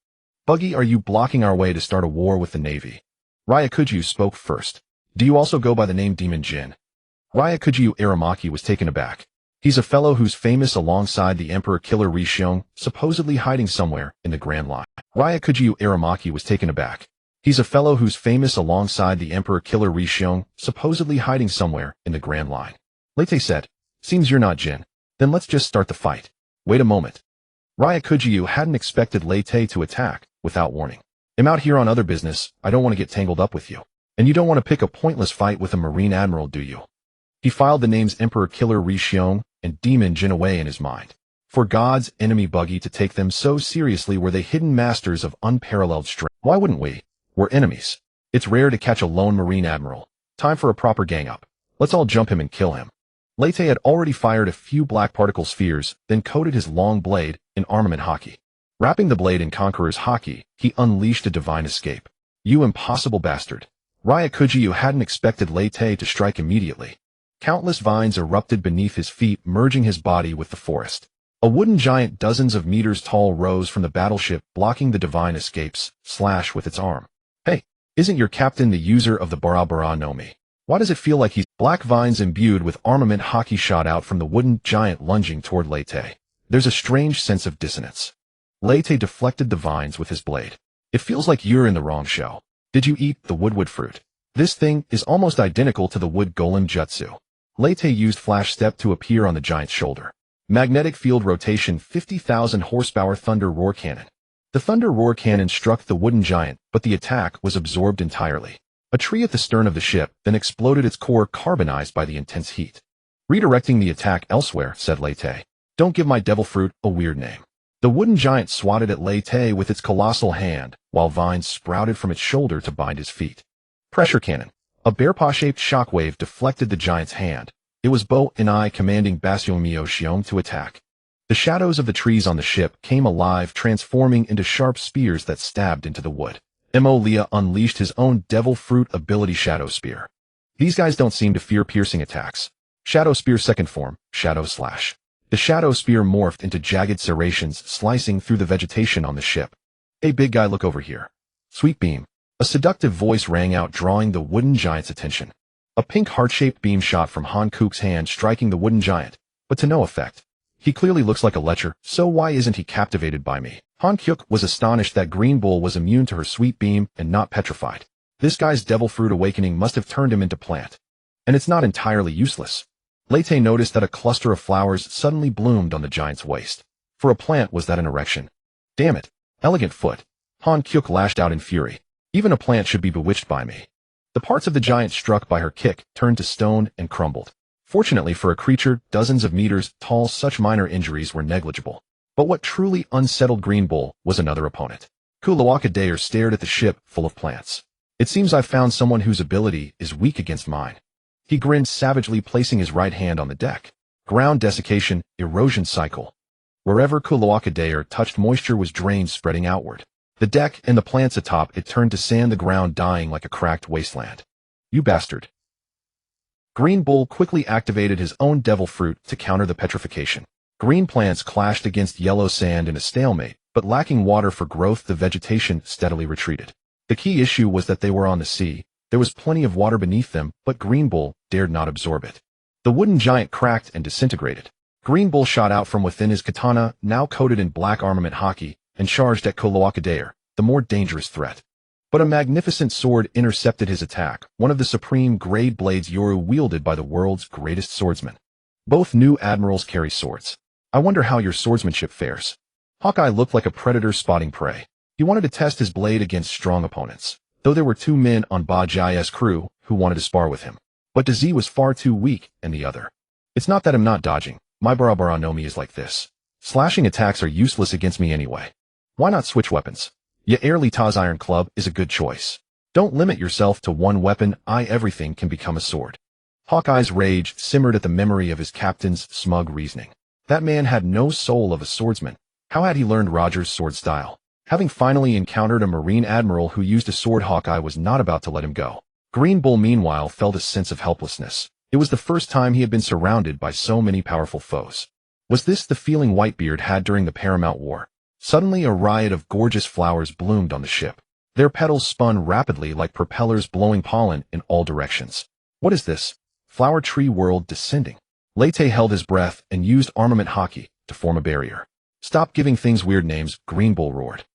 Buggy, are you blocking our way to start a war with the Navy? Ryukyu spoke first. Do you also go by the name Demon Jin? Ryukyu Aramaki was taken aback. He's a fellow who's famous alongside the Emperor Killer Rishon, supposedly hiding somewhere in the Grand Line. Ryukyu Aramaki was taken aback. He's a fellow who's famous alongside the Emperor Killer Rishon, supposedly hiding somewhere in the Grand Line. Leyte said, seems you're not Jin. Then let's just start the fight. Wait a moment. Ryukyu hadn't expected Leyte to attack without warning. I'm out here on other business, I don't want to get tangled up with you. And you don't want to pick a pointless fight with a Marine Admiral, do you? He filed the names Emperor Killer Rishon and Demon Jin away in his mind. For God's enemy Buggy to take them so seriously, were they hidden masters of unparalleled strength? Why wouldn't we? We're enemies. It's rare to catch a lone Marine Admiral. Time for a proper gang-up. Let's all jump him and kill him. Leyte had already fired a few black particle spheres, then coated his long blade in armament haki. Wrapping the blade in Conqueror's haki, he unleashed a divine escape. You impossible bastard. Ryukyu hadn't expected Leyte to strike immediately. Countless vines erupted beneath his feet, merging his body with the forest. A wooden giant dozens of meters tall rose from the battleship, blocking the divine escape's slash with its arm. Hey, isn't your captain the user of the Bara Bara no Mi? Why does it feel like he's... Black vines imbued with armament haki shot out from the wooden giant, lunging toward Leyte. There's a strange sense of dissonance. Leyte deflected the vines with his blade. It feels like you're in the wrong show. Did you eat the wood fruit? This thing is almost identical to the wood golem jutsu. Leyte used flash step to appear on the giant's shoulder. Magnetic field rotation, 50,000 horsepower thunder roar cannon. The thunder roar cannon struck the wooden giant, but the attack was absorbed entirely. A tree at the stern of the ship then exploded, its core carbonized by the intense heat. Redirecting the attack elsewhere, said Leyte. Don't give my devil fruit a weird name. The wooden giant swatted at Leyte with its colossal hand, while vines sprouted from its shoulder to bind his feet. Pressure cannon. A bear-paw-shaped shockwave deflected the giant's hand. It was Bo and I commanding Basyo-Mio-Shion to attack. The shadows of the trees on the ship came alive, transforming into sharp spears that stabbed into the wood. Mo Leah unleashed his own devil fruit ability, Shadow Spear. These guys don't seem to fear piercing attacks. Shadow Spear second form, Shadow Slash. The Shadow Spear morphed into jagged serrations, slicing through the vegetation on the ship. Hey big guy, look over here. Sweet beam. A seductive voice rang out, drawing the wooden giant's attention. A pink heart-shaped beam shot from Han Kook's hand, striking the wooden giant, but to no effect. He clearly looks like a lecher, so why isn't he captivated by me? Han Kook was astonished that Green Bull was immune to her sweet beam and not petrified. This guy's devil fruit awakening must have turned him into plant. And it's not entirely useless. Leyte noticed that a cluster of flowers suddenly bloomed on the giant's waist. For a plant, was that an erection? Damn it. Elegant foot. Han Kook lashed out in fury. Even a plant should be bewitched by me. The parts of the giant struck by her kick turned to stone and crumbled. Fortunately for a creature dozens of meters tall, such minor injuries were negligible. But what truly unsettled Green Bull was another opponent. Kuluaka Dayer stared at the ship full of plants. It seems I've found someone whose ability is weak against mine. He grinned savagely, placing his right hand on the deck. Ground desiccation, erosion cycle. Wherever Kuluaka Dayer touched, moisture was drained, spreading outward. The deck and the plants atop it turned to sand, the ground dying like a cracked wasteland. You bastard. Green Bull quickly activated his own devil fruit to counter the petrification. Green plants clashed against yellow sand in a stalemate, but lacking water for growth, the vegetation steadily retreated. The key issue was that they were on the sea. There was plenty of water beneath them, but Green Bull dared not absorb it. The wooden giant cracked and disintegrated. Green Bull shot out from within his katana, now coated in black armament haki, and charged at Kuluaka Dayer, the more dangerous threat. But a magnificent sword intercepted his attack, one of the supreme grade blades Yoru wielded by the world's greatest swordsman. Both new admirals carry swords. I wonder how your swordsmanship fares. Hawkeye looked like a predator spotting prey. He wanted to test his blade against strong opponents, though there were 2 men on Buggy's crew who wanted to spar with him. But DZ was far too weak, and the other. It's not that I'm not dodging. My Bara Bara no Mi is like this. Slashing attacks are useless against me anyway. Why not switch weapons? Ya Airly Taz Iron Club is a good choice. Don't limit yourself to one weapon. Everything can become a sword. Hawkeye's rage simmered at the memory of his captain's smug reasoning. That man had no soul of a swordsman. How had he learned Roger's sword style? Having finally encountered a Marine admiral who used a sword, Hawkeye was not about to let him go. Green Bull meanwhile felt a sense of helplessness. It was the first time he had been surrounded by so many powerful foes. Was this the feeling Whitebeard had during the Paramount War? Suddenly a riot of gorgeous flowers bloomed on the ship. Their petals spun rapidly like propellers blowing pollen in all directions. What is this? Flower tree world descending. Lete held his breath and used armament hockey to form a barrier. Stop giving things weird names, Green Bull roared.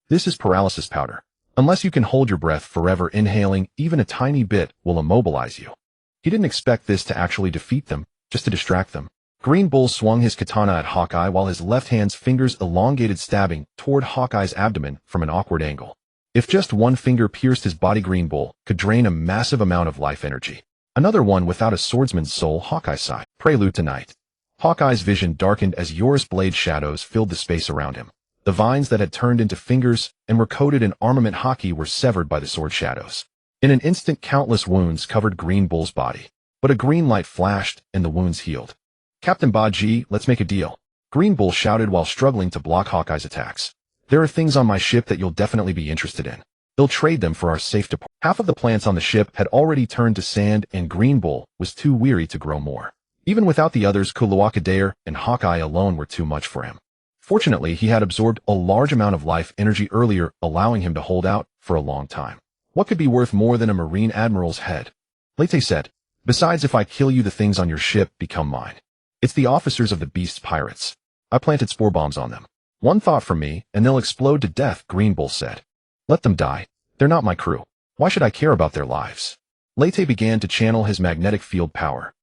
This is paralysis powder. Unless you can hold your breath forever, inhaling even a tiny bit will immobilize you. He didn't expect this to actually defeat them, just to distract them. Green Bull swung his katana at Hawkeye while his left hand's fingers elongated, stabbing toward Hawkeye's abdomen from an awkward angle. If just one finger pierced his body, Green Bull could drain a massive amount of life energy. Another one without a swordsman's soul, Hawkeye sighed. Prelude to night. Hawkeye's vision darkened as Yoris blade shadows filled the space around him. The vines that had turned into fingers and were coated in armament hockey were severed by the sword shadows. In an instant, countless wounds covered Green Bull's body. But a green light flashed and the wounds healed. Captain Buggy, let's make a deal. Green Bull shouted while struggling to block Hawkeye's attacks. There are things on my ship that you'll definitely be interested in. They'll trade them for our safe depart. Half of the plants on the ship had already turned to sand, and Green Bull was too weary to grow more. Even without the others, Kuluakadair and Hawkeye alone were too much for him. Fortunately, he had absorbed a large amount of life energy earlier, allowing him to hold out for a long time. What could be worth more than a Marine Admiral's head? Lete said, besides, if I kill you, the things on your ship become mine. It's the officers of the Beast's pirates. I planted spore bombs on them. One thought from me, and they'll explode to death, Green Bull said. Let them die. They're not my crew. Why should I care about their lives? Lete began to channel his magnetic field power.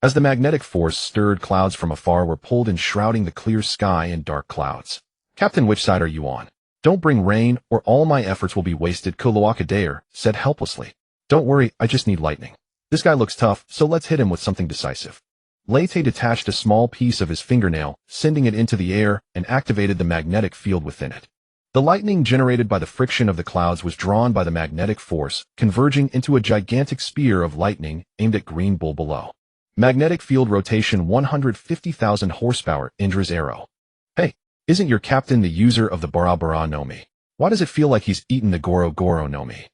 As the magnetic force stirred, clouds from afar were pulled in, shrouding the clear sky in dark clouds. Captain, which side are you on? Don't bring rain, or all my efforts will be wasted, Kuluakadair said helplessly. Don't worry, I just need lightning. This guy looks tough, so let's hit him with something decisive. Lete detached a small piece of his fingernail, sending it into the air, and activated the magnetic field within it. The lightning generated by the friction of the clouds was drawn by the magnetic force, converging into a gigantic spear of lightning aimed at Green Bull below. Magnetic field rotation 150,000 horsepower, Indra's arrow. Hey, isn't your captain the user of the Bara Bara no Mi? Why does it feel like he's eaten the Goro Goro no Mi?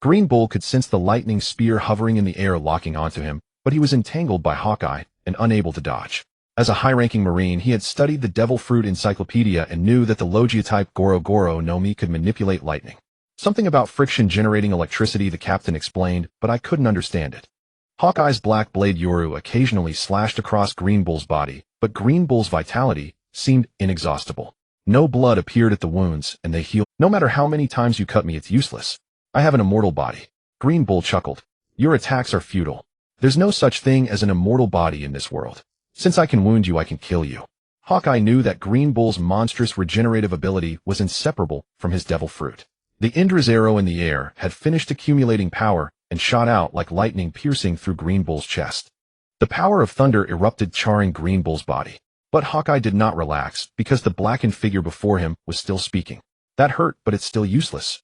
Green Bull could sense the lightning spear hovering in the air, locking onto him, but he was entangled by Hawkeye and unable to dodge. As a high-ranking Marine, he had studied the Devil Fruit encyclopedia and knew that the Logia-type Goro Goro no Mi could manipulate lightning. Something about friction generating electricity, the captain explained, but I couldn't understand it. Hawkeye's black blade Yoru occasionally slashed across Green Bull's body, but Green Bull's vitality seemed inexhaustible. No blood appeared at the wounds, and they healed. No matter how many times you cut me, it's useless. I have an immortal body. Green Bull chuckled. Your attacks are futile. There's no such thing as an immortal body in this world. Since I can wound you, I can kill you. Hawkeye knew that Green Bull's monstrous regenerative ability was inseparable from his Devil Fruit. The Indra's arrow in the air had finished accumulating power and shot out like lightning, piercing through Green Bull's chest. The power of thunder erupted, charring Green Bull's body. But Hawkeye did not relax, because the blackened figure before him was still speaking. That hurt, but it's still useless.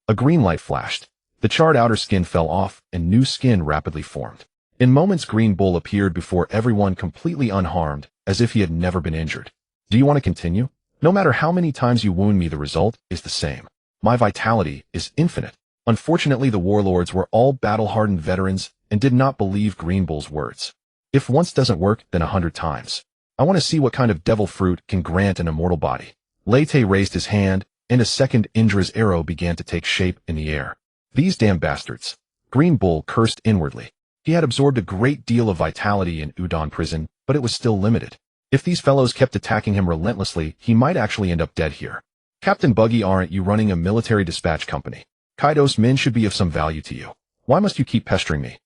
A green light flashed. The charred outer skin fell off, and new skin rapidly formed. In moments, Green Bull appeared before everyone completely unharmed, as if he had never been injured. Do you want to continue? No matter how many times you wound me, the result is the same. My vitality is infinite. Unfortunately, the warlords were all battle-hardened veterans and did not believe Green Bull's words. If once doesn't work, then 100 times. I want to see what kind of Devil Fruit can grant an immortal body. Lete raised his hand, and a second Indra's arrow began to take shape in the air. These damn bastards. Green Bull cursed inwardly. He had absorbed a great deal of vitality in Udon prison, but it was still limited. If these fellows kept attacking him relentlessly, he might actually end up dead here. Captain Buggy, aren't you running a military dispatch company? Kaido's men should be of some value to you. Why must you keep pestering me?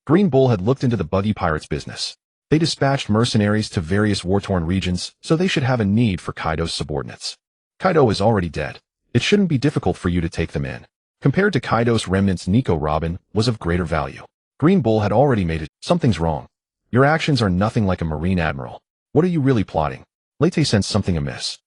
Green Bull had looked into the Buggy Pirates business. They dispatched mercenaries to various war-torn regions, so they should have a need for Kaido's subordinates. Kaido is already dead. It shouldn't be difficult for you to take them in. Compared to Kaido's remnants, Nico Robin was of greater value. Green Bull had already made it. Something's wrong. Your actions are nothing like a Marine Admiral. What are you really plotting? Leyte sensed something amiss.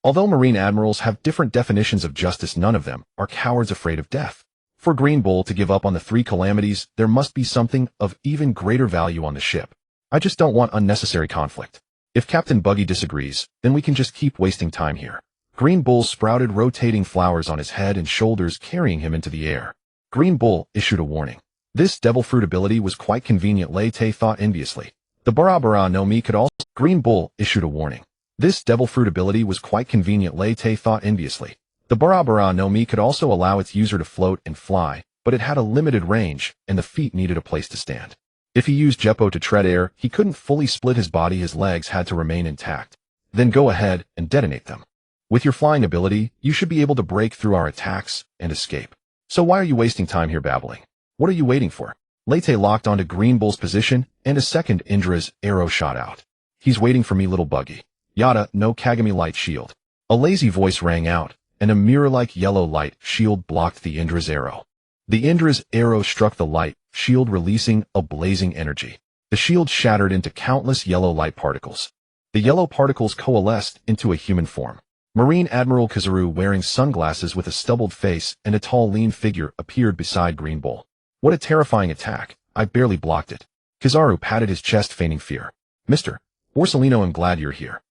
Although Marine Admirals have different definitions of justice, none of them are cowards afraid of death. For Green Bull to give up on the 3 calamities, there must be something of even greater value on the ship. I just don't want unnecessary conflict. If Captain Buggy disagrees, then we can just keep wasting time here. Green Bull sprouted rotating flowers on his head and shoulders, carrying him into the air. Green Bull issued a warning. This devil fruit ability was quite convenient, Leyte thought enviously. The Bara Bara no Mi could also— Green Bull issued a warning. This devil fruit ability was quite convenient, Leyte thought enviously. The Bara Bara no Mi could also allow its user to float and fly, but it had a limited range, and the feet needed a place to stand. If he used Jeppo to tread air, he couldn't fully split his body, his legs had to remain intact. Then go ahead and detonate them. With your flying ability, you should be able to break through our attacks and escape. So why are you wasting time here babbling? What are you waiting for? Leyte locked onto Green Bull's position, and a second Indra's arrow shot out. He's waiting for me, little Buggy. Yada, no Kagami light shield. A lazy voice rang out, and a mirror-like yellow light shield blocked the Indra's arrow. The Indra's arrow struck the light shield, releasing a blazing energy. The shield shattered into countless yellow light particles. The yellow particles coalesced into a human form. Marine Admiral Kizaru, wearing sunglasses with a stubbled face and a tall, lean figure, appeared beside Green Bull. What a terrifying attack. I barely blocked it. Kizaru patted his chest, feigning fear. Mr. Borsellino, I'm glad you're here.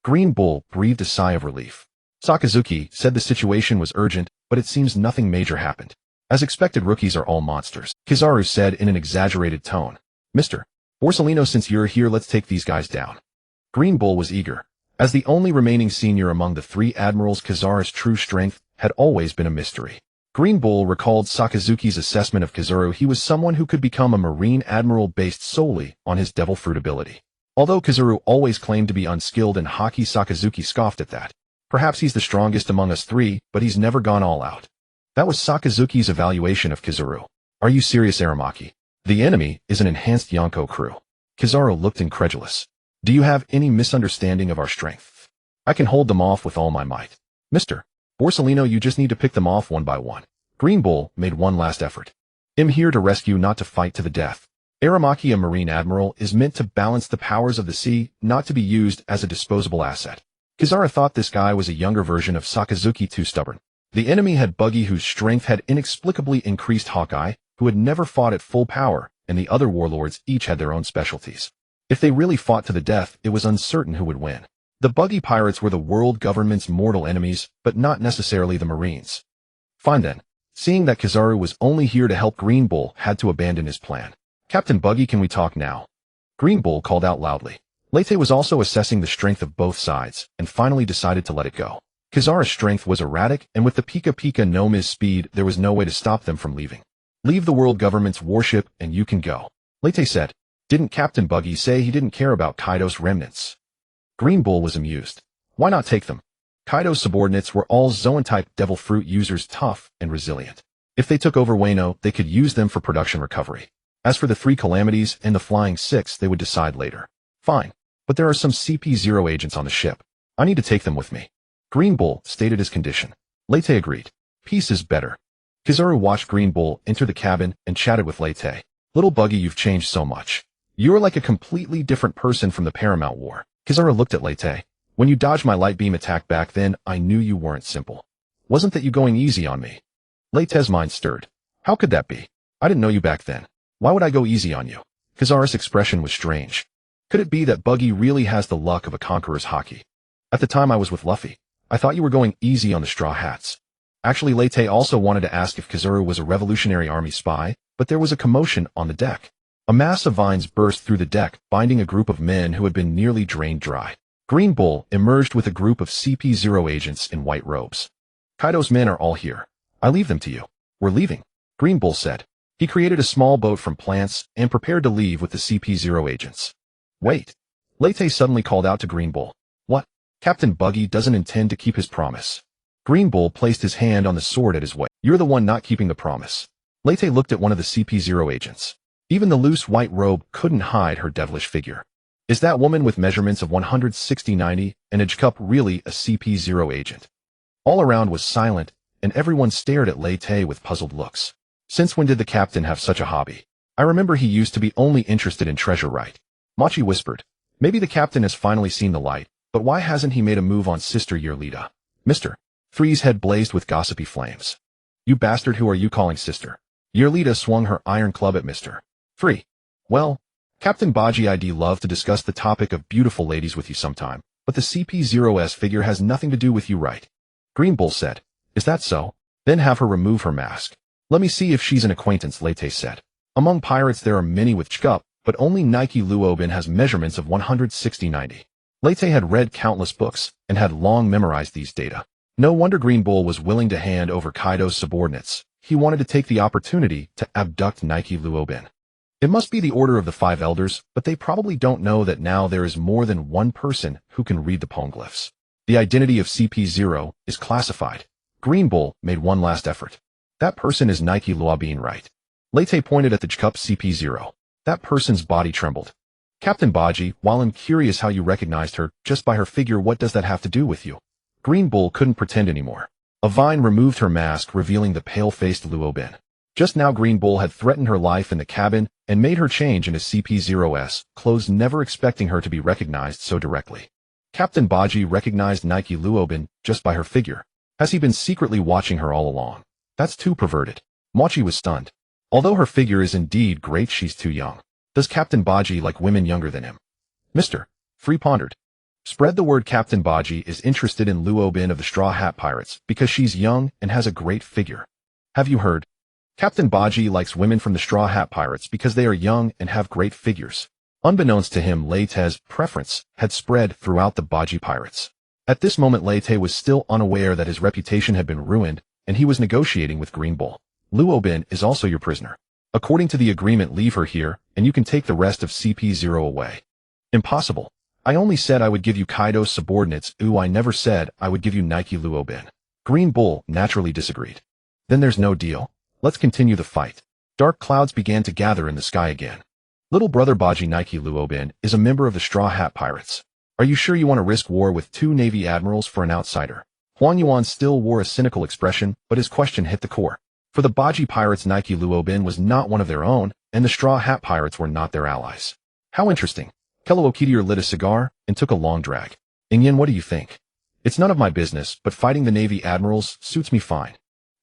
Green Bull breathed a sigh of relief. Sakazuki said the situation was urgent, but it seems nothing major happened. As expected, rookies are all monsters, Kizaru said in an exaggerated tone. Mr. Borsellino, since you're here, let's take these guys down. Green Bull was eager. As the only remaining senior among the 3 admirals, Kizaru's true strength had always been a mystery. Green Bull recalled Sakazuki's assessment of Kizaru. He was someone who could become a Marine Admiral based solely on his devil fruit ability. Although Kizaru always claimed to be unskilled in hockey, Sakazuki scoffed at that. Perhaps he's the strongest among us 3, but he's never gone all out. That was Sakazuki's evaluation of Kizaru. Are you serious, Aramaki? The enemy is an enhanced Yonko crew. Kizaru looked incredulous. Do you have any misunderstanding of our strength? I can hold them off with all my might. Mr. Borsellino, you just need to pick them off one by one. Green Bull made one last effort. I'm here to rescue, not to fight to the death. Aramaki, a Marine Admiral, is meant to balance the powers of the sea, not to be used as a disposable asset. Kizaru thought this guy was a younger version of Sakazuki, too stubborn. The enemy had Buggy, whose strength had inexplicably increased, Hawkeye, who had never fought at full power, and the other warlords each had their own specialties. If they really fought to the death, it was uncertain who would win. The Buggy Pirates were the world government's mortal enemies, but not necessarily the Marines. Fine then. Seeing that Kizaru was only here to help, Green Bull had to abandon his plan. Captain Buggy, can we talk now? Green Bull called out loudly. Leyte was also assessing the strength of both sides, and finally decided to let it go. Kizaru's strength was erratic, and with the Pika Pika no Mi's speed, there was no way to stop them from leaving. Leave the world government's warship, and you can go. Leyte said. Didn't Captain Buggy say he didn't care about Kaido's remnants? Green Bull was amused. Why not take them? Kaido's subordinates were all Zoan-type Devil Fruit users, tough and resilient. If they took over Wano, they could use them for production recovery. As for the 3 calamities and the Flying 6, they would decide later. Fine. But there are some CP0 agents on the ship. I need to take them with me. Green Bull stated his condition. Leyte agreed. Peace is better. Kizaru watched Green Bull enter the cabin and chatted with Leyte. Little Buggy, you've changed so much. You're like a completely different person from the Paramount War. Kizaru looked at Leyte. When you dodged my light beam attack back then, I knew you weren't simple. Wasn't that you going easy on me? Leyte's mind stirred. How could that be? I didn't know you back then. Why would I go easy on you? Kizaru's expression was strange. Could it be that Buggy really has the luck of a conqueror's hockey? At the time I was with Luffy, I thought you were going easy on the Straw Hats. Actually, Leyte also wanted to ask if Kizaru was a Revolutionary Army spy, but there was a commotion on the deck. A mass of vines burst through the deck, binding a group of men who had been nearly drained dry. Green Bull emerged with a group of CP0 agents in white robes. Kaido's men are all here. I leave them to you. We're leaving, Green Bull said. He created a small boat from plants and prepared to leave with the CP0 agents. Wait. Leyte suddenly called out to Green Bull. What? Captain Buggy doesn't intend to keep his promise. Green Bull placed his hand on the sword at his waist. You're the one not keeping the promise. Leyte looked at one of the CP0 agents. Even the loose white robe couldn't hide her devilish figure. Is that woman with measurements of 160-90 and edge cup really a CP0 agent? All around was silent, and everyone stared at Lei with puzzled looks. Since when did the captain have such a hobby? I remember he used to be only interested in treasure, right? Machi whispered. Maybe the captain has finally seen the light, but why hasn't he made a move on Sister Yerlita? Mr. Three's head blazed with gossipy flames. You bastard, who are you calling sister? Yerlita swung her iron club at Mr. 3. Well, Captain Buggy, I'd love to discuss the topic of beautiful ladies with you sometime, but the CP0S figure has nothing to do with you, right? Green Bull said. Is that so? Then have her remove her mask. Let me see if she's an acquaintance, Lei said. Among pirates there are many with chkup, but only Nike Luobin has measurements of 160-90. Lei had read countless books and had long memorized these data. No wonder Green Bull was willing to hand over Kaido's subordinates. He wanted to take the opportunity to abduct Nike Luobin. It must be the order of the 5 elders, but they probably don't know that now there is more than one person who can read the poneglyphs. The identity of CP0 is classified. Green Bull made one last effort. That person is Nike Luobin, right? Lei pointed at the chkup CP0. That person's body trembled. Captain Buggy, while I'm curious how you recognized her just by her figure, what does that have to do with you? Green Bull couldn't pretend anymore. A vine removed her mask, revealing the pale-faced Luobin. Just now Green Bull had threatened her life in the cabin and made her change into CP0S clothes, never expecting her to be recognized so directly. Captain Buggy recognized Nike Luobin just by her figure. Has he been secretly watching her all along? That's too perverted. Machi was stunned. Although her figure is indeed great, she's too young. Does Captain Buggy like women younger than him? Mr. Free pondered. Spread the word. Captain Buggy is interested in Luobin of the Straw Hat Pirates because she's young and has a great figure. Have you heard? Captain Buggy likes women from the Straw Hat Pirates because they are young and have great figures. Unbeknownst to him, Lei's preference had spread throughout the Buggy Pirates. At this moment, Lei was still unaware that his reputation had been ruined, and he was negotiating with Green Bull. Luobin is also your prisoner. According to the agreement, leave her here, and you can take the rest of CP0 away. Impossible. I only said I would give you Kaido's subordinates. I never said I would give you Nike Luobin. Green Bull naturally disagreed. Then there's no deal. Let's continue the fight. Dark clouds began to gather in the sky again. Little brother Buggy, Nike Luobin is a member of the Straw Hat Pirates. Are you sure you want to risk war with 2 Navy admirals for an outsider? Huan Yuan still wore a cynical expression, but his question hit the core. For the Buggy Pirates, Nike Luobin was not one of their own, and the Straw Hat Pirates were not their allies. How interesting. Kello lit a cigar and took a long drag. Ingyin, what do you think? It's none of my business, but fighting the Navy admirals suits me fine.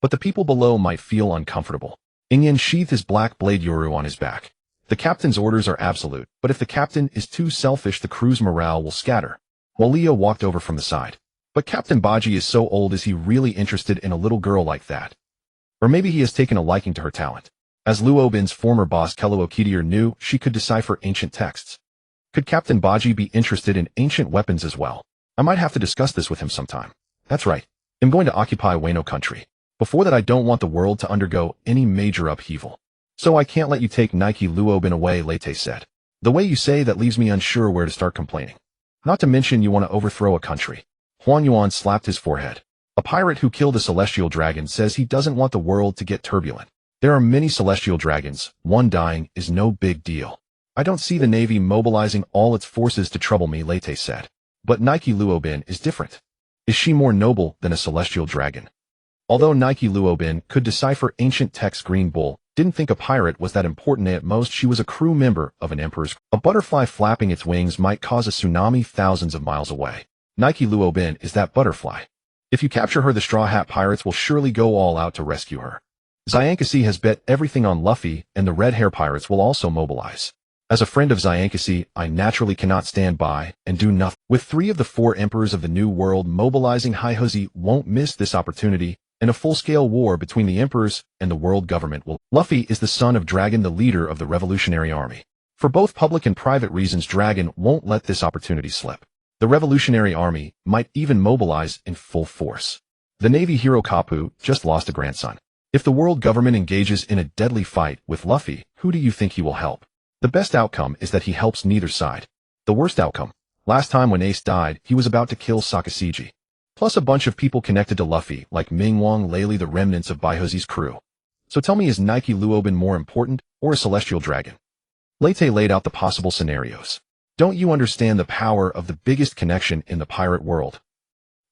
But the people below might feel uncomfortable. Ingyin sheathed his black blade yoru on his back. The captain's orders are absolute, but if the captain is too selfish, the crew's morale will scatter. Walia walked over from the side. But Captain Buggy is so old, is he really interested in a little girl like that? Or maybe he has taken a liking to her talent. As Luobin's former boss Kello knew, she could decipher ancient texts. Could Captain Buggy be interested in ancient weapons as well? I might have to discuss this with him sometime. That's right. I'm going to occupy Wano country. Before that, I don't want the world to undergo any major upheaval. So I can't let you take Nike Luobin away, Lei said. The way you say that leaves me unsure where to start complaining. Not to mention you want to overthrow a country. Huan Yuan slapped his forehead. A pirate who killed a celestial dragon says he doesn't want the world to get turbulent. There are many celestial dragons. One dying is no big deal. I don't see the Navy mobilizing all its forces to trouble me, Lei said. But Nike Luobin is different. Is she more noble than a celestial dragon? Although Nike Luobin could decipher ancient texts, Green Bull didn't think a pirate was that important. At most, she was a crew member of an emperor's. A butterfly flapping its wings might cause a tsunami thousands of miles away. Nike Luobin is that butterfly. If you capture her, the Straw Hat Pirates will surely go all out to rescue her. Zyankasi has bet everything on Luffy, and the Red Hair Pirates will also mobilize. As a friend of Zyankasi, I naturally cannot stand by and do nothing. With 3 of the 4 emperors of the New World mobilizing, Haihozi won't miss this opportunity, and a full-scale war between the emperors and the world government will. Luffy is the son of Dragon, the leader of the Revolutionary Army. For both public and private reasons, Dragon won't let this opportunity slip. The Revolutionary Army might even mobilize in full force. The Navy hero Kapu just lost a grandson. If the world government engages in a deadly fight with Luffy, who do you think he will help? The best outcome is that he helps neither side. The worst outcome. Last time when Ace died, he was about to kill Sakasiji. Plus a bunch of people connected to Luffy, like Mingwang, Laylee, the remnants of Baihozi's crew. So tell me, is Nike Luobin more important, or a celestial dragon? Lei laid out the possible scenarios. Don't you understand the power of the biggest connection in the pirate world?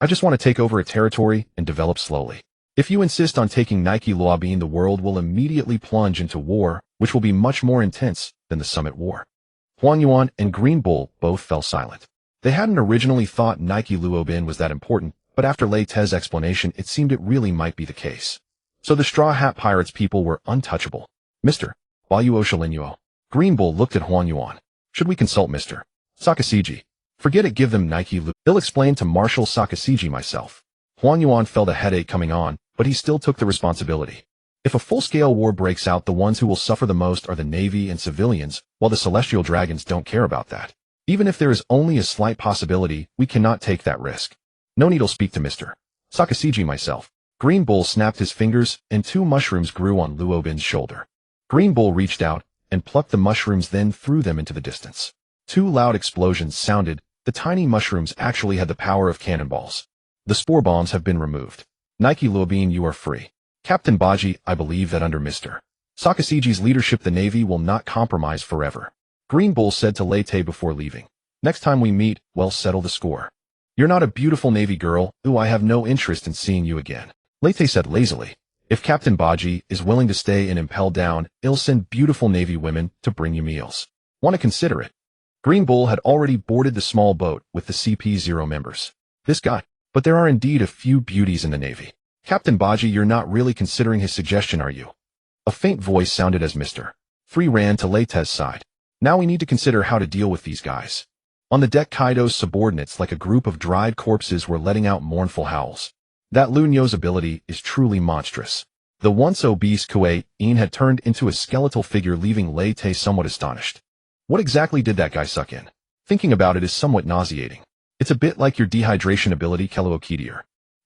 I just want to take over a territory and develop slowly. If you insist on taking Nike Luabine, the world will immediately plunge into war, which will be much more intense than the Summit War. Huang Yuan and Green Bull both fell silent. They hadn't originally thought Nike Luobin was that important, but after Lei Te's explanation, it seemed it really might be the case. So the Straw Hat Pirates people were untouchable. Mr. Bayuo Shalinuo. Green Bull looked at Huang Yuan. Should we consult Mr. Sakasiji? Forget it, give them Nike Lu. I'll explain to Marshal Sakasiji myself. Huang Yuan felt a headache coming on, but he still took the responsibility. If a full-scale war breaks out, the ones who will suffer the most are the Navy and civilians, while the Celestial Dragons don't care about that. Even if there is only a slight possibility, we cannot take that risk. No need, I'll speak to Mr. Sakasiji myself. Green Bull snapped his fingers, and 2 mushrooms grew on Luobin's shoulder. Green Bull reached out and plucked the mushrooms, then threw them into the distance. 2 loud explosions sounded. The tiny mushrooms actually had the power of cannonballs. The spore bombs have been removed. Nike Luobin, you are free. Captain Baji, I believe that under Mr. Sakasiji's leadership the Navy will not compromise forever. Green Bull said to Lei Te before leaving. Next time we meet, we'll settle the score. You're not a beautiful Navy girl, I have no interest in seeing you again. Lei Te said lazily. If Captain Baji is willing to stay and impel down, he'll send beautiful Navy women to bring you meals. Want to consider it? Green Bull had already boarded the small boat with the CP0 members. This guy. But there are indeed a few beauties in the Navy. Captain Baji, you're not really considering his suggestion, are you? A faint voice sounded as Mr. 3 ran to Lei Te's side. Now we need to consider how to deal with these guys. On the deck, Kaido's subordinates, like a group of dried corpses, were letting out mournful howls. That Lunyo's ability is truly monstrous. The once obese Kuei-in had turned into a skeletal figure, leaving Lei Te somewhat astonished. What exactly did that guy suck in? Thinking about it is somewhat nauseating. It's a bit like your dehydration ability, Keluokitier.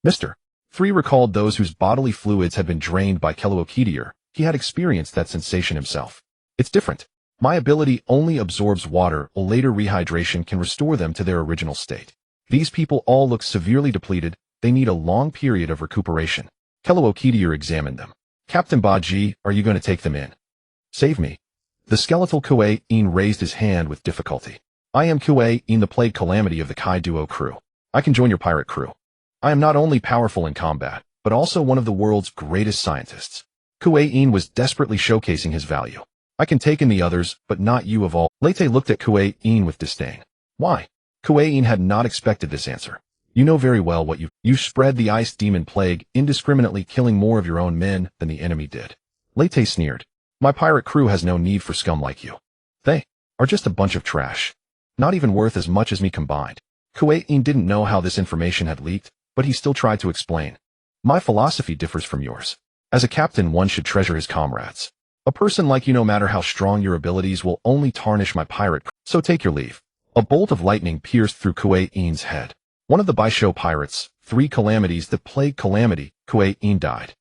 Mr. 3 recalled those whose bodily fluids had been drained by Keluokitier. He had experienced that sensation himself. It's different. My ability only absorbs water, while later rehydration can restore them to their original state. These people all look severely depleted. They need a long period of recuperation. Keluokitier examined them. Captain Baji, are you going to take them in? Save me. The skeletal Kuei-in raised his hand with difficulty. I am Kuei-in, the plague calamity of the Kai Duo crew. I can join your pirate crew. I am not only powerful in combat, but also one of the world's greatest scientists. Kuei-in was desperately showcasing his value. I can take in the others, but not you of all. Lei Te looked at Kuei-in with disdain. Why? Kuei-in had not expected this answer. You know very well what you spread the ice demon plague, indiscriminately killing more of your own men than the enemy did. Lei Te sneered. My pirate crew has no need for scum like you. They are just a bunch of trash. Not even worth as much as me combined. Kuei-in didn't know how this information had leaked, but he still tried to explain. My philosophy differs from yours. As a captain, one should treasure his comrades. A person like you, no matter how strong your abilities, will only tarnish my pirate crew. So take your leave. A bolt of lightning pierced through Kuei-in's head. One of the Baisho pirates, 3 calamities, the plague calamity, Kuei-in died.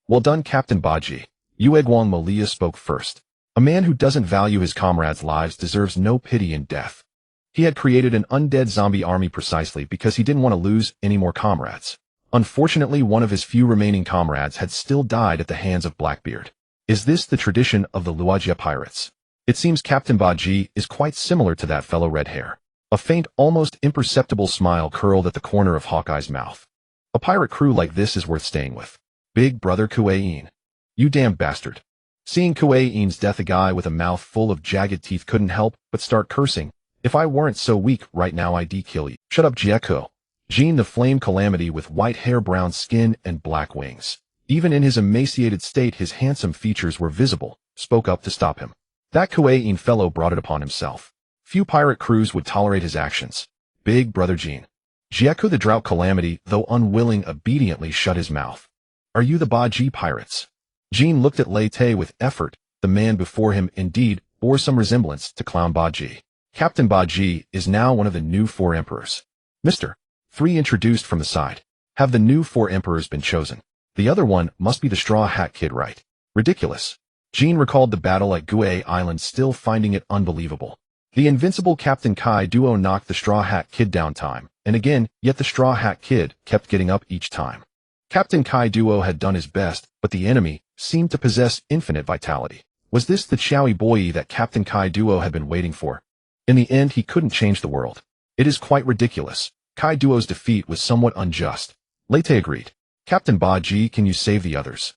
Well done, Captain Baji. Yueguang Molia spoke first. A man who doesn't value his comrades' lives deserves no pity in death. He had created an undead zombie army precisely because he didn't want to lose any more comrades. Unfortunately, one of his few remaining comrades had still died at the hands of Blackbeard. Is this the tradition of the Luajia pirates? It seems Captain Baji is quite similar to that fellow red hair. A faint, almost imperceptible smile curled at the corner of Hawkeye's mouth. A pirate crew like this is worth staying with. Big brother Kuei-in. You damn bastard. Seeing Kuei-in's death, a guy with a mouth full of jagged teeth couldn't help but start cursing. If I weren't so weak right now, I'd kill you. Shut up, Jieko. Jean, the flame calamity with white hair, brown skin, and black wings. Even in his emaciated state, his handsome features were visible, spoke up to stop him. That Kuei-in fellow brought it upon himself. Few pirate crews would tolerate his actions. Big brother Jean. Jieko, the drought calamity, though unwilling, obediently shut his mouth. Are you the Baji pirates? Jean looked at Lei Te with effort. The man before him, indeed, bore some resemblance to Clown Baji. Captain Baji is now one of the new 4 emperors. Mr. 3 introduced from the side. Have the new 4 emperors been chosen? The other one must be the Straw Hat Kid, right? Ridiculous. Jean recalled the battle at Gue Island, still finding it unbelievable. The invincible Captain Kai Duo knocked the Straw Hat Kid down time and again, yet the Straw Hat Kid kept getting up each time. Captain Kai Duo had done his best, but the enemy seemed to possess infinite vitality. Was this the Chowie Boy that Captain Kai Duo had been waiting for? In the end, he couldn't change the world. It is quite ridiculous. Kaido's defeat was somewhat unjust. Late agreed. Captain Buggy, can you save the others?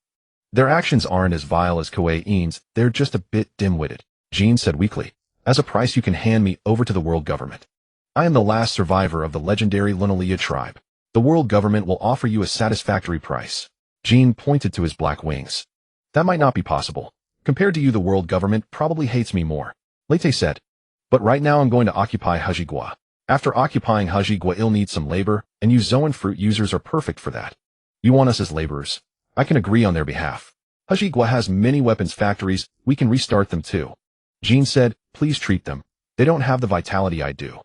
Their actions aren't as vile as Koei-in's, they're just a bit dim-witted, Jean said weakly. As a price you can hand me over to the world government. I am the last survivor of the legendary Lunalia tribe. The world government will offer you a satisfactory price. Jean pointed to his black wings. That might not be possible. Compared to you, the world government probably hates me more. Late said. But right now I'm going to occupy Hajigua. After occupying Hajigua, you'll need some labor, and you Zoan fruit users are perfect for that. You want us as laborers? I can agree on their behalf. Hajigua has many weapons factories, we can restart them too. Jean said, please treat them. They don't have the vitality I do.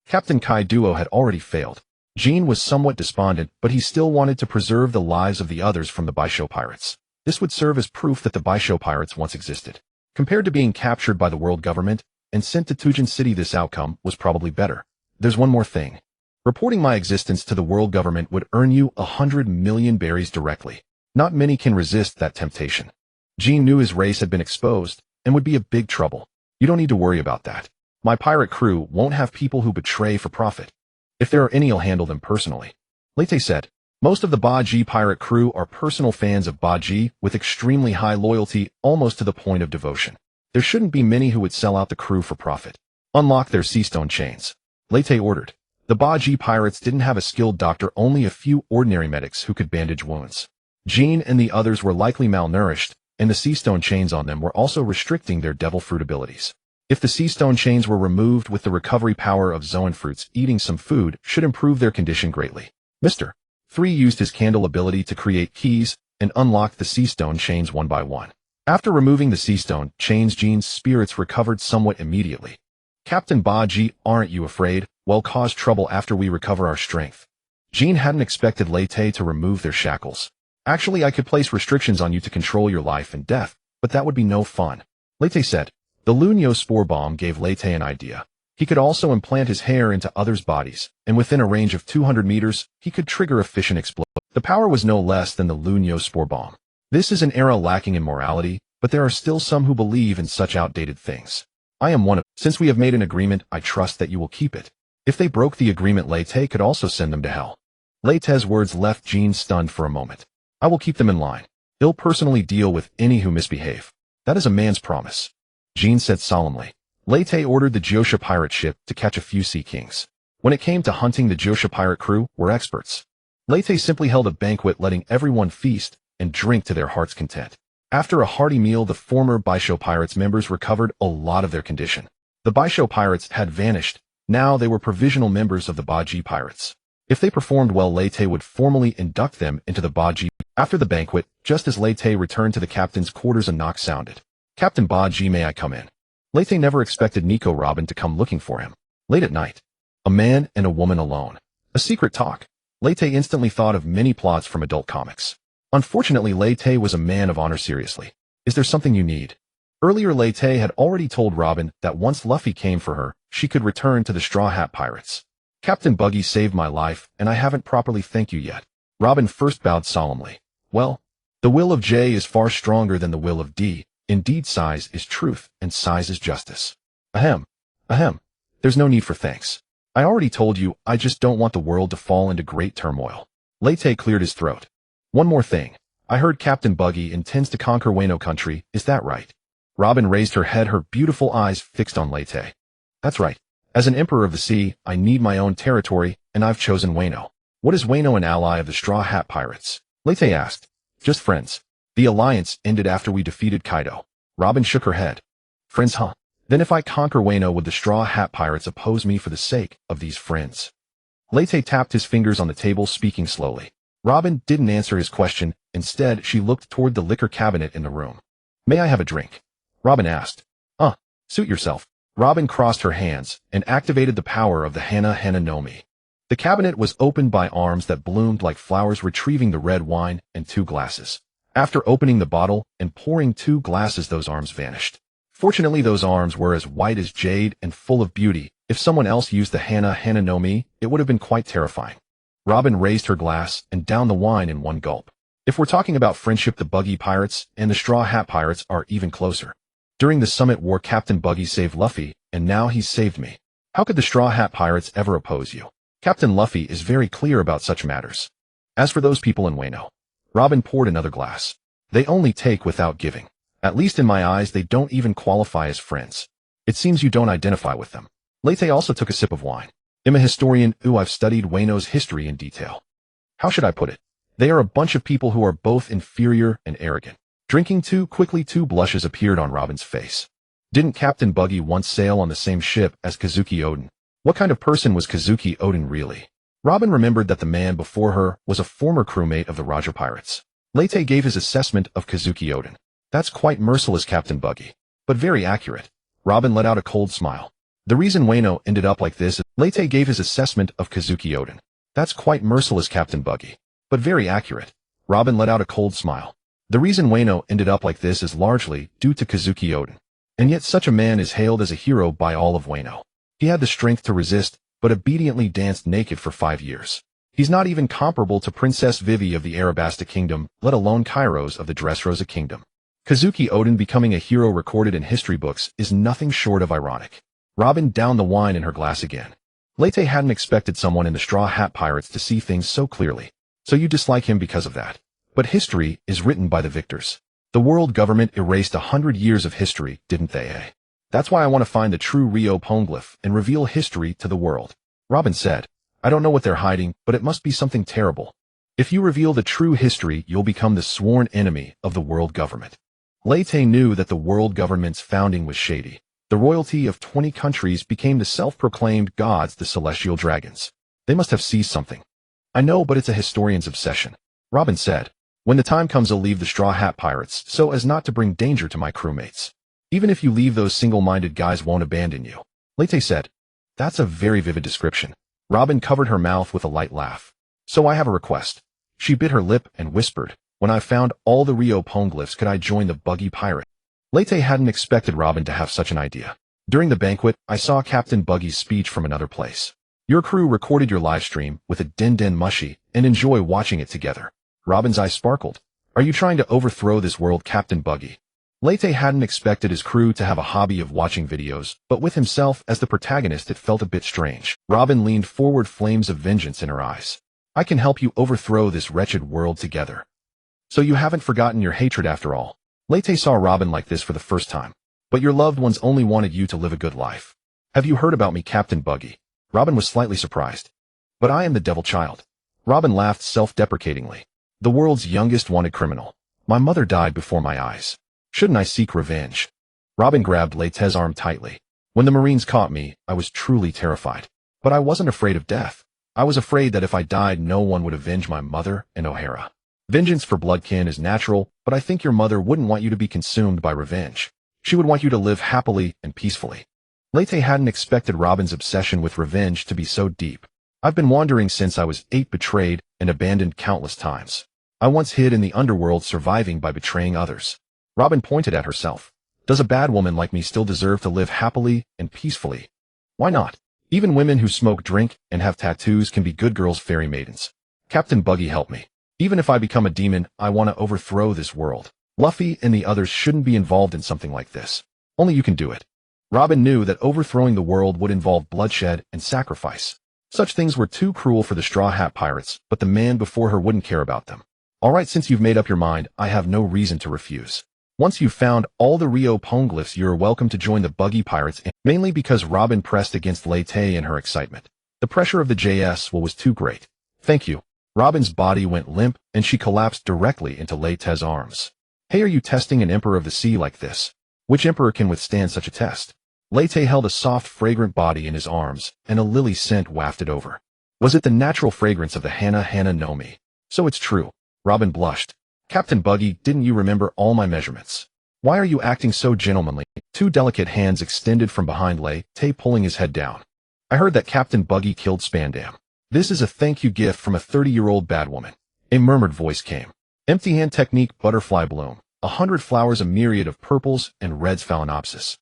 Captain Kaido had already failed. Jean was somewhat despondent, but he still wanted to preserve the lives of the others from the Baisho pirates. This would serve as proof that the Baisho pirates once existed. Compared to being captured by the world government and sent to Tujin City, this outcome was probably better. There's one more thing. Reporting my existence to the world government would earn you 100 million berries directly. Not many can resist that temptation. Jean knew his race had been exposed and would be a big trouble. You don't need to worry about that. My pirate crew won't have people who betray for profit. If there are any, I'll handle them personally. Late said. Most of the Buggy pirate crew are personal fans of Buggy with extremely high loyalty, almost to the point of devotion. There shouldn't be many who would sell out the crew for profit. Unlock their sea stone chains. Late ordered. The Buggy pirates didn't have a skilled doctor, only a few ordinary medics who could bandage wounds. Jean and the others were likely malnourished, and the sea stone chains on them were also restricting their devil fruit abilities. If the sea stone chains were removed with the recovery power of Zoan fruits, eating some food should improve their condition greatly. Mr. 3 used his candle ability to create keys and unlocked the sea stone chains one by one. After removing the sea stone chains, Jean's spirits recovered somewhat immediately. Captain Buggy, aren't you afraid? We'll cause trouble after we recover our strength. Jean hadn't expected Late to remove their shackles. Actually, I could place restrictions on you to control your life and death, but that would be no fun. Late said. The Lunyo spore bomb gave Late an idea. He could also implant his hair into others' bodies, and within a range of 200 meters, he could trigger a fission explosion. The power was no less than the Lunyo spore bomb. This is an era lacking in morality, but there are still some who believe in such outdated things. I am one of. Since we have made an agreement, I trust that you will keep it. If they broke the agreement, Late could also send them to hell. Late's words left Jean stunned for a moment. I will keep them in line. He'll personally deal with any who misbehave. That is a man's promise. Jean said solemnly. Late ordered the Josha pirate ship to catch a few sea kings. When it came to hunting, the Josha pirate crew were experts. Late simply held a banquet, letting everyone feast and drink to their heart's content. After a hearty meal, the former Baisho pirates members recovered a lot of their condition. The Baisho pirates had vanished. Now they were provisional members of the Buggy pirates. If they performed well, Late would formally induct them into the Buggy. After the banquet, just as Late returned to the captain's quarters, a knock sounded. Captain Buggy, may I come in? Late never expected Nico Robin to come looking for him. Late at night. A man and a woman alone. A secret talk. Late instantly thought of many plots from adult comics. Unfortunately, Late was a man of honor. Seriously. Is there something you need? Earlier, Late had already told Robin that once Luffy came for her, she could return to the Straw Hat Pirates. Captain Buggy saved my life, and I haven't properly thanked you yet. Robin first bowed solemnly. Well, the will of J is far stronger than the will of D. Indeed, size is truth, and size is justice. Ahem. Ahem. There's no need for thanks. I already told you, I just don't want the world to fall into great turmoil. Late cleared his throat. One more thing. I heard Captain Buggy intends to conquer Wano country, is that right? Robin raised her head, her beautiful eyes fixed on Late. That's right. As an emperor of the sea, I need my own territory, and I've chosen Wano. What is Wano, an ally of the Straw Hat Pirates? Late asked. Just friends. The alliance ended after we defeated Kaido. Robin shook her head. Friends, huh? Then if I conquer Wano, would the Straw Hat Pirates oppose me for the sake of these friends? Late tapped his fingers on the table, speaking slowly. Robin didn't answer his question. Instead, she looked toward the liquor cabinet in the room. May I have a drink? Robin asked. Suit yourself. Robin crossed her hands and activated the power of the Hana Hana no Mi. The cabinet was opened by arms that bloomed like flowers, retrieving the red wine and 2 glasses. After opening the bottle and pouring 2 glasses, those arms vanished. Fortunately, those arms were as white as jade and full of beauty. If someone else used the Hana Hana no Mi, it would have been quite terrifying. Robin raised her glass and downed the wine in one gulp. If we're talking about friendship, the Buggy Pirates and the Straw Hat Pirates are even closer. During the Summit War, Captain Buggy saved Luffy and now he's saved me. How could the Straw Hat Pirates ever oppose you? Captain Luffy is very clear about such matters. As for those people in Wano, Robin poured another glass. They only take without giving. At least in my eyes, they don't even qualify as friends. It seems you don't identify with them. Leyte also took a sip of wine. I'm a historian. I've studied Wano's history in detail. How should I put it? They are a bunch of people who are both inferior and arrogant. Drinking too quickly, two blushes appeared on Robin's face. Didn't Captain Buggy once sail on the same ship as Kazuki Oden? What kind of person was Kazuki Oden really? Robin remembered that the man before her was a former crewmate of the Roger Pirates. Leyte gave his assessment of Kazuki Oden. That's quite merciless, Captain Buggy, but very accurate. Robin let out a cold smile. The reason Wano ended up like this is Leyte gave his assessment of Kazuki Oden. That's quite merciless, Captain Buggy, but very accurate. Robin let out a cold smile. The reason Wano ended up like this is largely due to Kazuki Oden. And yet such a man is hailed as a hero by all of Wano. He had the strength to resist, but obediently danced naked for 5 years. He's not even comparable to Princess Vivi of the Arabasta Kingdom, let alone Kairos of the Dressrosa Kingdom. Kazuki Oden becoming a hero recorded in history books is nothing short of ironic. Robin downed the wine in her glass again. Leyte hadn't expected someone in the Straw Hat Pirates to see things so clearly. So you dislike him because of that. But history is written by the victors. The world government erased 100 years of history, didn't they? That's why I want to find the true Rio Poneglyph and reveal history to the world. Robin said, I don't know what they're hiding, but it must be something terrible. If you reveal the true history, you'll become the sworn enemy of the world government. Leyte knew that the world government's founding was shady. The royalty of 20 countries became the self-proclaimed gods, the celestial dragons. They must have seized something. I know, but it's a historian's obsession. Robin said, when the time comes, I'll leave the Straw Hat Pirates so as not to bring danger to my crewmates. Even if you leave, those single-minded guys won't abandon you. Leyte said, that's a very vivid description. Robin covered her mouth with a light laugh. So I have a request. She bit her lip and whispered, when I found all the Rio Poneglyphs, could I join the Buggy Pirate? Leyte hadn't expected Robin to have such an idea. During the banquet, I saw Captain Buggy's speech from another place. Your crew recorded your live stream with a den mushy and enjoy watching it together. Robin's eyes sparkled. Are you trying to overthrow this world, Captain Buggy? Leyte hadn't expected his crew to have a hobby of watching videos, but with himself as the protagonist it felt a bit strange. Robin leaned forward, flames of vengeance in her eyes. I can help you overthrow this wretched world together. So you haven't forgotten your hatred after all. Leyte saw Robin like this for the first time. But your loved ones only wanted you to live a good life. Have you heard about me, Captain Buggy? Robin was slightly surprised. But I am the devil child. Robin laughed self-deprecatingly. The world's youngest wanted criminal. My mother died before my eyes. Shouldn't I seek revenge? Robin grabbed Leyte's arm tightly. When the Marines caught me, I was truly terrified. But I wasn't afraid of death. I was afraid that if I died, no one would avenge my mother and O'Hara. Vengeance for bloodkin is natural, but I think your mother wouldn't want you to be consumed by revenge. She would want you to live happily and peacefully. Leyte hadn't expected Robin's obsession with revenge to be so deep. I've been wandering since I was 8, betrayed and abandoned countless times. I once hid in the underworld, surviving by betraying others. Robin pointed at herself. Does a bad woman like me still deserve to live happily and peacefully? Why not? Even women who smoke, drink, and have tattoos can be good girls, fairy maidens. Captain Buggy, help me. Even if I become a demon, I want to overthrow this world. Luffy and the others shouldn't be involved in something like this. Only you can do it. Robin knew that overthrowing the world would involve bloodshed and sacrifice. Such things were too cruel for the Straw Hat Pirates, but the man before her wouldn't care about them. Alright, since you've made up your mind, I have no reason to refuse. Once you've found all the Rio Poneglyphs, you're welcome to join the Buggy Pirates, mainly because Robin pressed against Leyte in her excitement. The pressure of the JS was too great. Thank you. Robin's body went limp, and she collapsed directly into Leyte's arms. Hey, are you testing an emperor of the sea like this? Which emperor can withstand such a test? Leyte held a soft, fragrant body in his arms, and a lily scent wafted over. Was it the natural fragrance of the Hana no Mi? So it's true. Robin blushed. Captain Buggy, didn't you remember all my measurements? Why are you acting so gentlemanly? Two delicate hands extended from behind Leyte, pulling his head down. I heard that Captain Buggy killed Spandam. This is a thank you gift from a 30-year-old bad woman. A murmured voice came. Empty hand technique, butterfly bloom. 100 flowers, a myriad of purples and reds, phalaenopsis.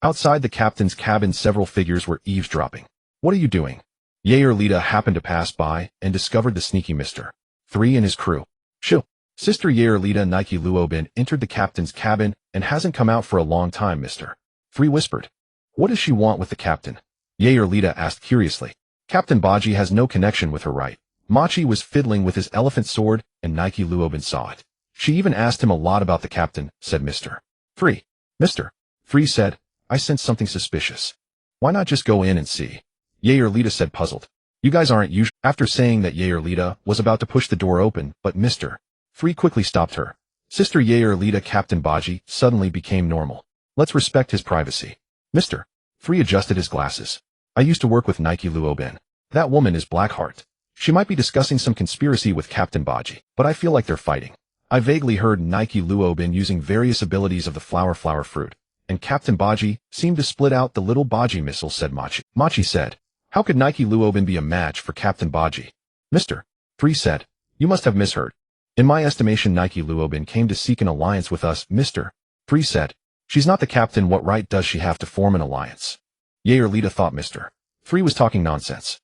Outside the captain's cabin, several figures were eavesdropping. What are you doing? Yair happened to pass by and discovered the sneaky Mr. 3 and his crew. Shoo. Sister Yair Nike Luobin entered the captain's cabin and hasn't come out for a long time, Mr. 3 whispered. What does she want with the captain? Yair Lita asked curiously. Captain Buggy has no connection with her, right? Machi was fiddling with his elephant sword, and Nike Luobin saw it. She even asked him a lot about the captain, said Mr. 3. Mr. 3 said, I sense something suspicious. Why not just go in and see? Yair Lita said, puzzled. You guys aren't usual. After saying that, Yair Lita was about to push the door open, but Mr. 3 quickly stopped her. Sister Yair Lita, Captain Buggy suddenly became normal. Let's respect his privacy. Mr. 3 adjusted his glasses. I used to work with Nike Luobin. That woman is Blackheart. She might be discussing some conspiracy with Captain Buggy, but I feel like they're fighting. I vaguely heard Nike Luobin using various abilities of the flower fruit, and Captain Buggy seemed to split out the little Buggy missile, said Machi. Machi said, how could Nike Luobin be a match for Captain Buggy? Mr. 3 said, you must have misheard. In my estimation, Nike Luobin came to seek an alliance with us, Mr. 3 said. She's not the captain, what right does she have to form an alliance? Yair Lita thought Mr. 3 was talking nonsense.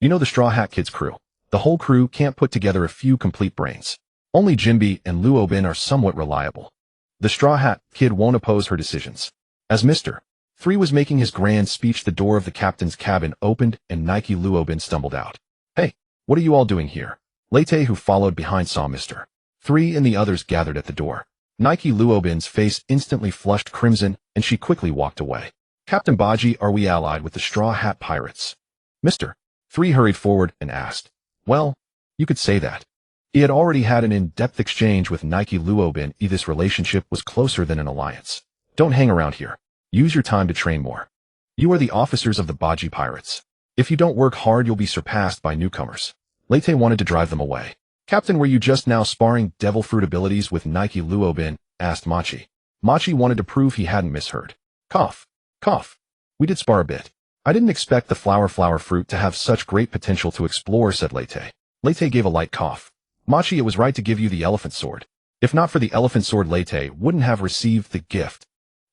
You know the Straw Hat Kid's crew. The whole crew can't put together a few complete brains. Only Jinbe and Luobin are somewhat reliable. The Straw Hat Kid won't oppose her decisions. As Mr. 3 was making his grand speech, the door of the captain's cabin opened and Nike Luobin stumbled out. Hey, what are you all doing here? Leyte, who followed behind, saw Mr. 3 and the others gathered at the door. Nike Luobin's face instantly flushed crimson and she quickly walked away. Captain Buggy, are we allied with the Straw Hat Pirates? Mr. 3 hurried forward and asked. Well, you could say that. He had already had an in-depth exchange with Nike Luobin. This relationship was closer than an alliance. Don't hang around here. Use your time to train more. You are the officers of the Buggy Pirates. If you don't work hard, you'll be surpassed by newcomers. Leyte wanted to drive them away. Captain, were you just now sparring devil fruit abilities with Nike Luobin? Asked Machi. Machi wanted to prove he hadn't misheard. Cough. Cough. We did spar a bit. I didn't expect the flower fruit to have such great potential to explore, said Leyte. Leyte gave a light cough. Machi, it was right to give you the elephant sword. If not for the elephant sword, Leyte wouldn't have received the gift.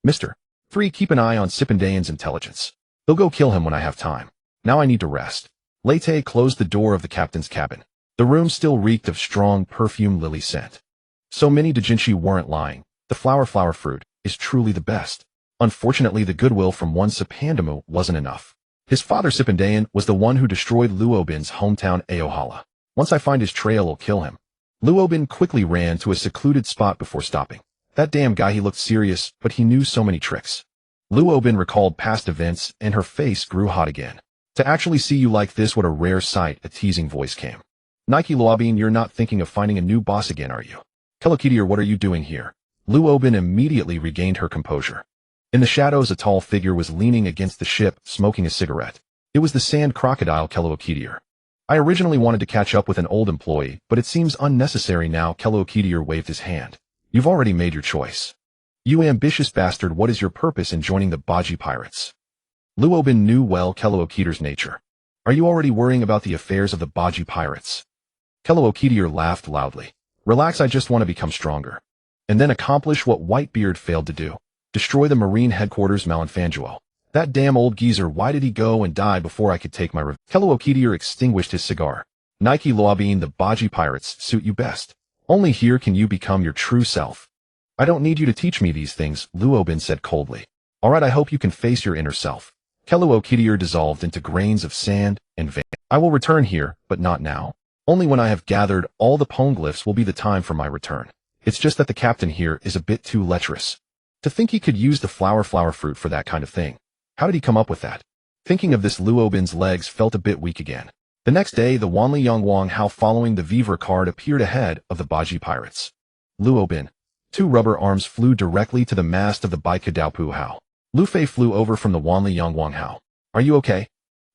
Mr. 3, keep an eye on Sipendayan's intelligence. They'll go kill him when I have time. Now I need to rest. Leyte closed the door of the captain's cabin. The room still reeked of strong perfume lily scent. So many doujinshi weren't lying. The flower fruit is truly the best. Unfortunately, the goodwill from one Sipendamu wasn't enough. His father Sipendayan was the one who destroyed Luobin's hometown Aohala. Once I find his trail, I'll kill him. Luobin quickly ran to a secluded spot before stopping. That damn guy, he looked serious, but he knew so many tricks. Luobin recalled past events and her face grew hot again. To actually see you like this, what a rare sight, a teasing voice came. Nike Luobin, you're not thinking of finding a new boss again, are you? Kelokitier, what are you doing here? Luobin immediately regained her composure. In the shadows, a tall figure was leaning against the ship, smoking a cigarette. It was the sand crocodile Kelokitier. I originally wanted to catch up with an old employee, but it seems unnecessary now. Kelokitier waved his hand. You've already made your choice. You ambitious bastard, what is your purpose in joining the Buggy Pirates? Luobin knew well Kelokitier's nature. Are you already worrying about the affairs of the Buggy Pirates? Kelokitier laughed loudly. Relax, I just want to become stronger. And then accomplish what Whitebeard failed to do. Destroy the Marine headquarters Malinfanguo. That damn old geezer, why did he go and die before I could take my revenge? Kelokitier extinguished his cigar. Nike Luobin, the Buggy Pirates suit you best. Only here can you become your true self. I don't need you to teach me these things, Luobin said coldly. Alright, I hope you can face your inner self. Kelokitier dissolved into grains of sand and vanished. I will return here, but not now. Only when I have gathered all the poneglyphs will be the time for my return. It's just that the captain here is a bit too lecherous. To think he could use the flower fruit for that kind of thing. How did he come up with that? Thinking of this, Luobin's legs felt a bit weak again. The next day, the Wanli Yongwang Hao following the Vivre card appeared ahead of the Buggy Pirates. Luobin. 2 rubber arms flew directly to the mast of the Baikadaupu Hao. Luffy flew over from the Wanli Yongwang Hao. Are you okay?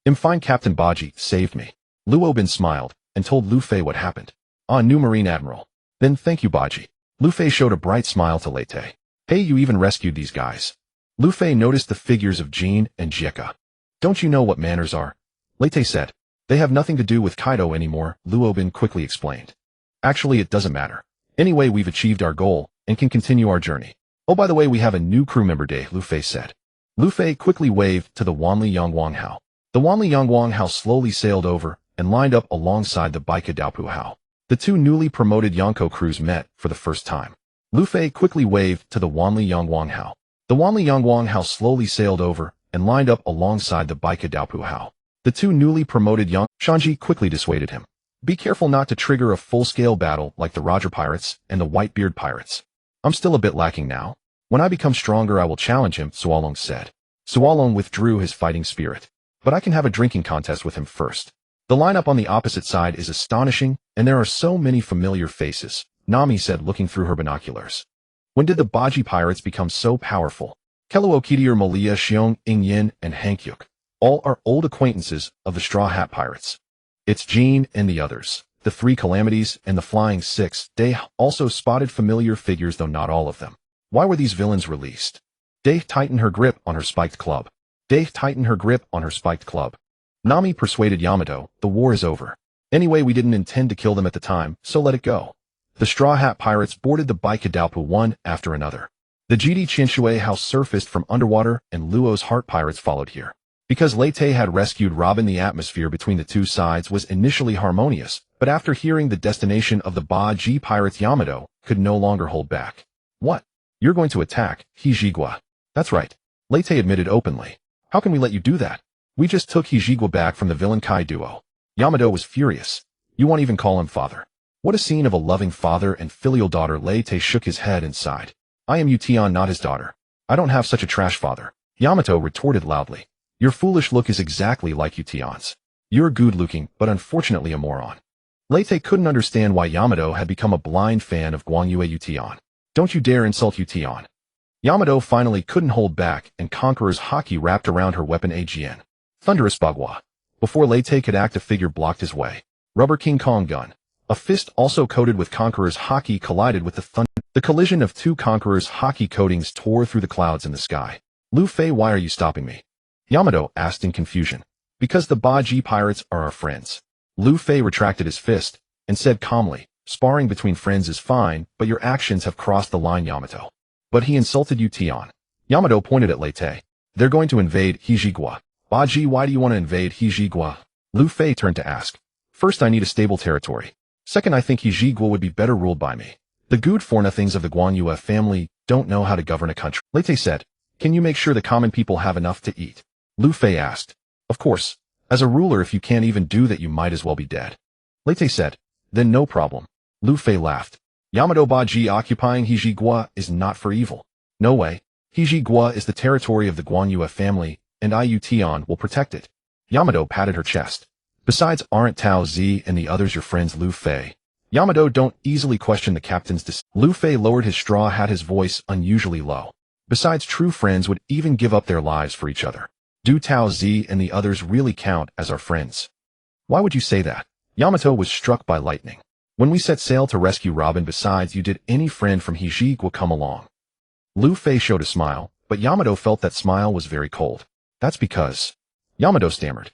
I'm fine, Captain Buggy saved me. Luobin smiled and told Luffy what happened. Ah, new Marine Admiral. Then thank you, Buggy. Luffy showed a bright smile to Leyte. Hey, you even rescued these guys. Luffy noticed the figures of Jean and Jieka. Don't you know what manners are? Leyte said. They have nothing to do with Kaido anymore, Luobin quickly explained. Actually, it doesn't matter. Anyway, we've achieved our goal and can continue our journey. Oh, by the way, we have a new crew member day, Luffy said. Luffy quickly waved to the Wanli Yongwang Hao. The Wanli Yongwang Hao slowly sailed over and lined up alongside the Baikadaupu Hao. The 2 newly promoted Yonko crews met for the first time. Luffy quickly waved to the Wanli Yongwang Hao. The Wanli Yongwang Hao slowly sailed over and lined up alongside the Baika Daopuhao. The two newly promoted young Shanji quickly dissuaded him. Be careful not to trigger a full-scale battle like the Roger Pirates and the Whitebeard Pirates. I'm still a bit lacking now. When I become stronger I will challenge him, Sualong said. Sualong withdrew his fighting spirit. But I can have a drinking contest with him first. The lineup on the opposite side is astonishing, and there are so many familiar faces, Nami said looking through her binoculars. When did the Baji Pirates become so powerful? Keluo Kitier Malia Xiong, Ing Yin, and Hankyuk. All are old acquaintances of the Straw Hat Pirates. It's Jean and the others, the Three Calamities and the Flying Six. They also spotted familiar figures, though not all of them. Why were these villains released? They tightened her grip on her spiked club. Nami persuaded Yamato, the war is over. Anyway, we didn't intend to kill them at the time, so let it go. The Straw Hat Pirates boarded the Baika Daopu one after another. The GD Qinshui house surfaced from underwater and Luo's Heart Pirates followed here. Because Leyte had rescued Robin, the atmosphere between the two sides was initially harmonious, but after hearing the destination of the Baji Pirates, Yamato could no longer hold back. What? You're going to attack Hijigwa? That's right. Leyte admitted openly. How can we let you do that? We just took Hijigwa back from the villain Kai duo. Yamato was furious. You won't even call him father. What a scene of a loving father and filial daughter. Leyte shook his head and sighed. I am Ution, not his daughter. I don't have such a trash father. Yamato retorted loudly. Your foolish look is exactly like Ution's. You're good-looking, but unfortunately a moron. Leyte couldn't understand why Yamato had become a blind fan of Guangyue Ution. Don't you dare insult Ution. Yamato finally couldn't hold back, and Conqueror's haki wrapped around her weapon Agn. Thunderous Bagua. Before Leyte could act, a figure blocked his way. Rubber King Kong gun. A fist also coated with Conqueror's haki collided with the thunder. The collision of two Conqueror's haki coatings tore through the clouds in the sky. Luffy, why are you stopping me? Yamato asked in confusion. Because the Baji Pirates are our friends. Luffy retracted his fist and said calmly, sparring between friends is fine, but your actions have crossed the line, Yamato. But he insulted Ution. Yamato pointed at Leyte. They're going to invade Hijigwa. Baji, why do you want to invade Hijigwa? Luffy turned to ask. First, I need a stable territory. Second, I think Hijigwa would be better ruled by me. The good for nothings of the Guanyue family don't know how to govern a country. Leyte said. Can you make sure the common people have enough to eat? Luffy asked. Of course. As a ruler, if you can't even do that, you might as well be dead. Leyte said. Then no problem. Luffy laughed. Yamato, Baji occupying Hijigwa is not for evil. No way. Hijigwa is the territory of the Guanyue family, and I, Ution, will protect it. Yamato patted her chest. Besides, aren't Tao Z and the others your friends, Luffy? Yamato, don't easily question the captain's decision. Luffy lowered his straw hat, his voice unusually low. Besides, true friends would even give up their lives for each other. Do Tao Z and the others really count as our friends? Why would you say that? Yamato was struck by lightning. When we set sail to rescue Robin, besides you, did any friend from Hijigwa come along? Luffy showed a smile, but Yamato felt that smile was very cold. That's because... Yamato stammered.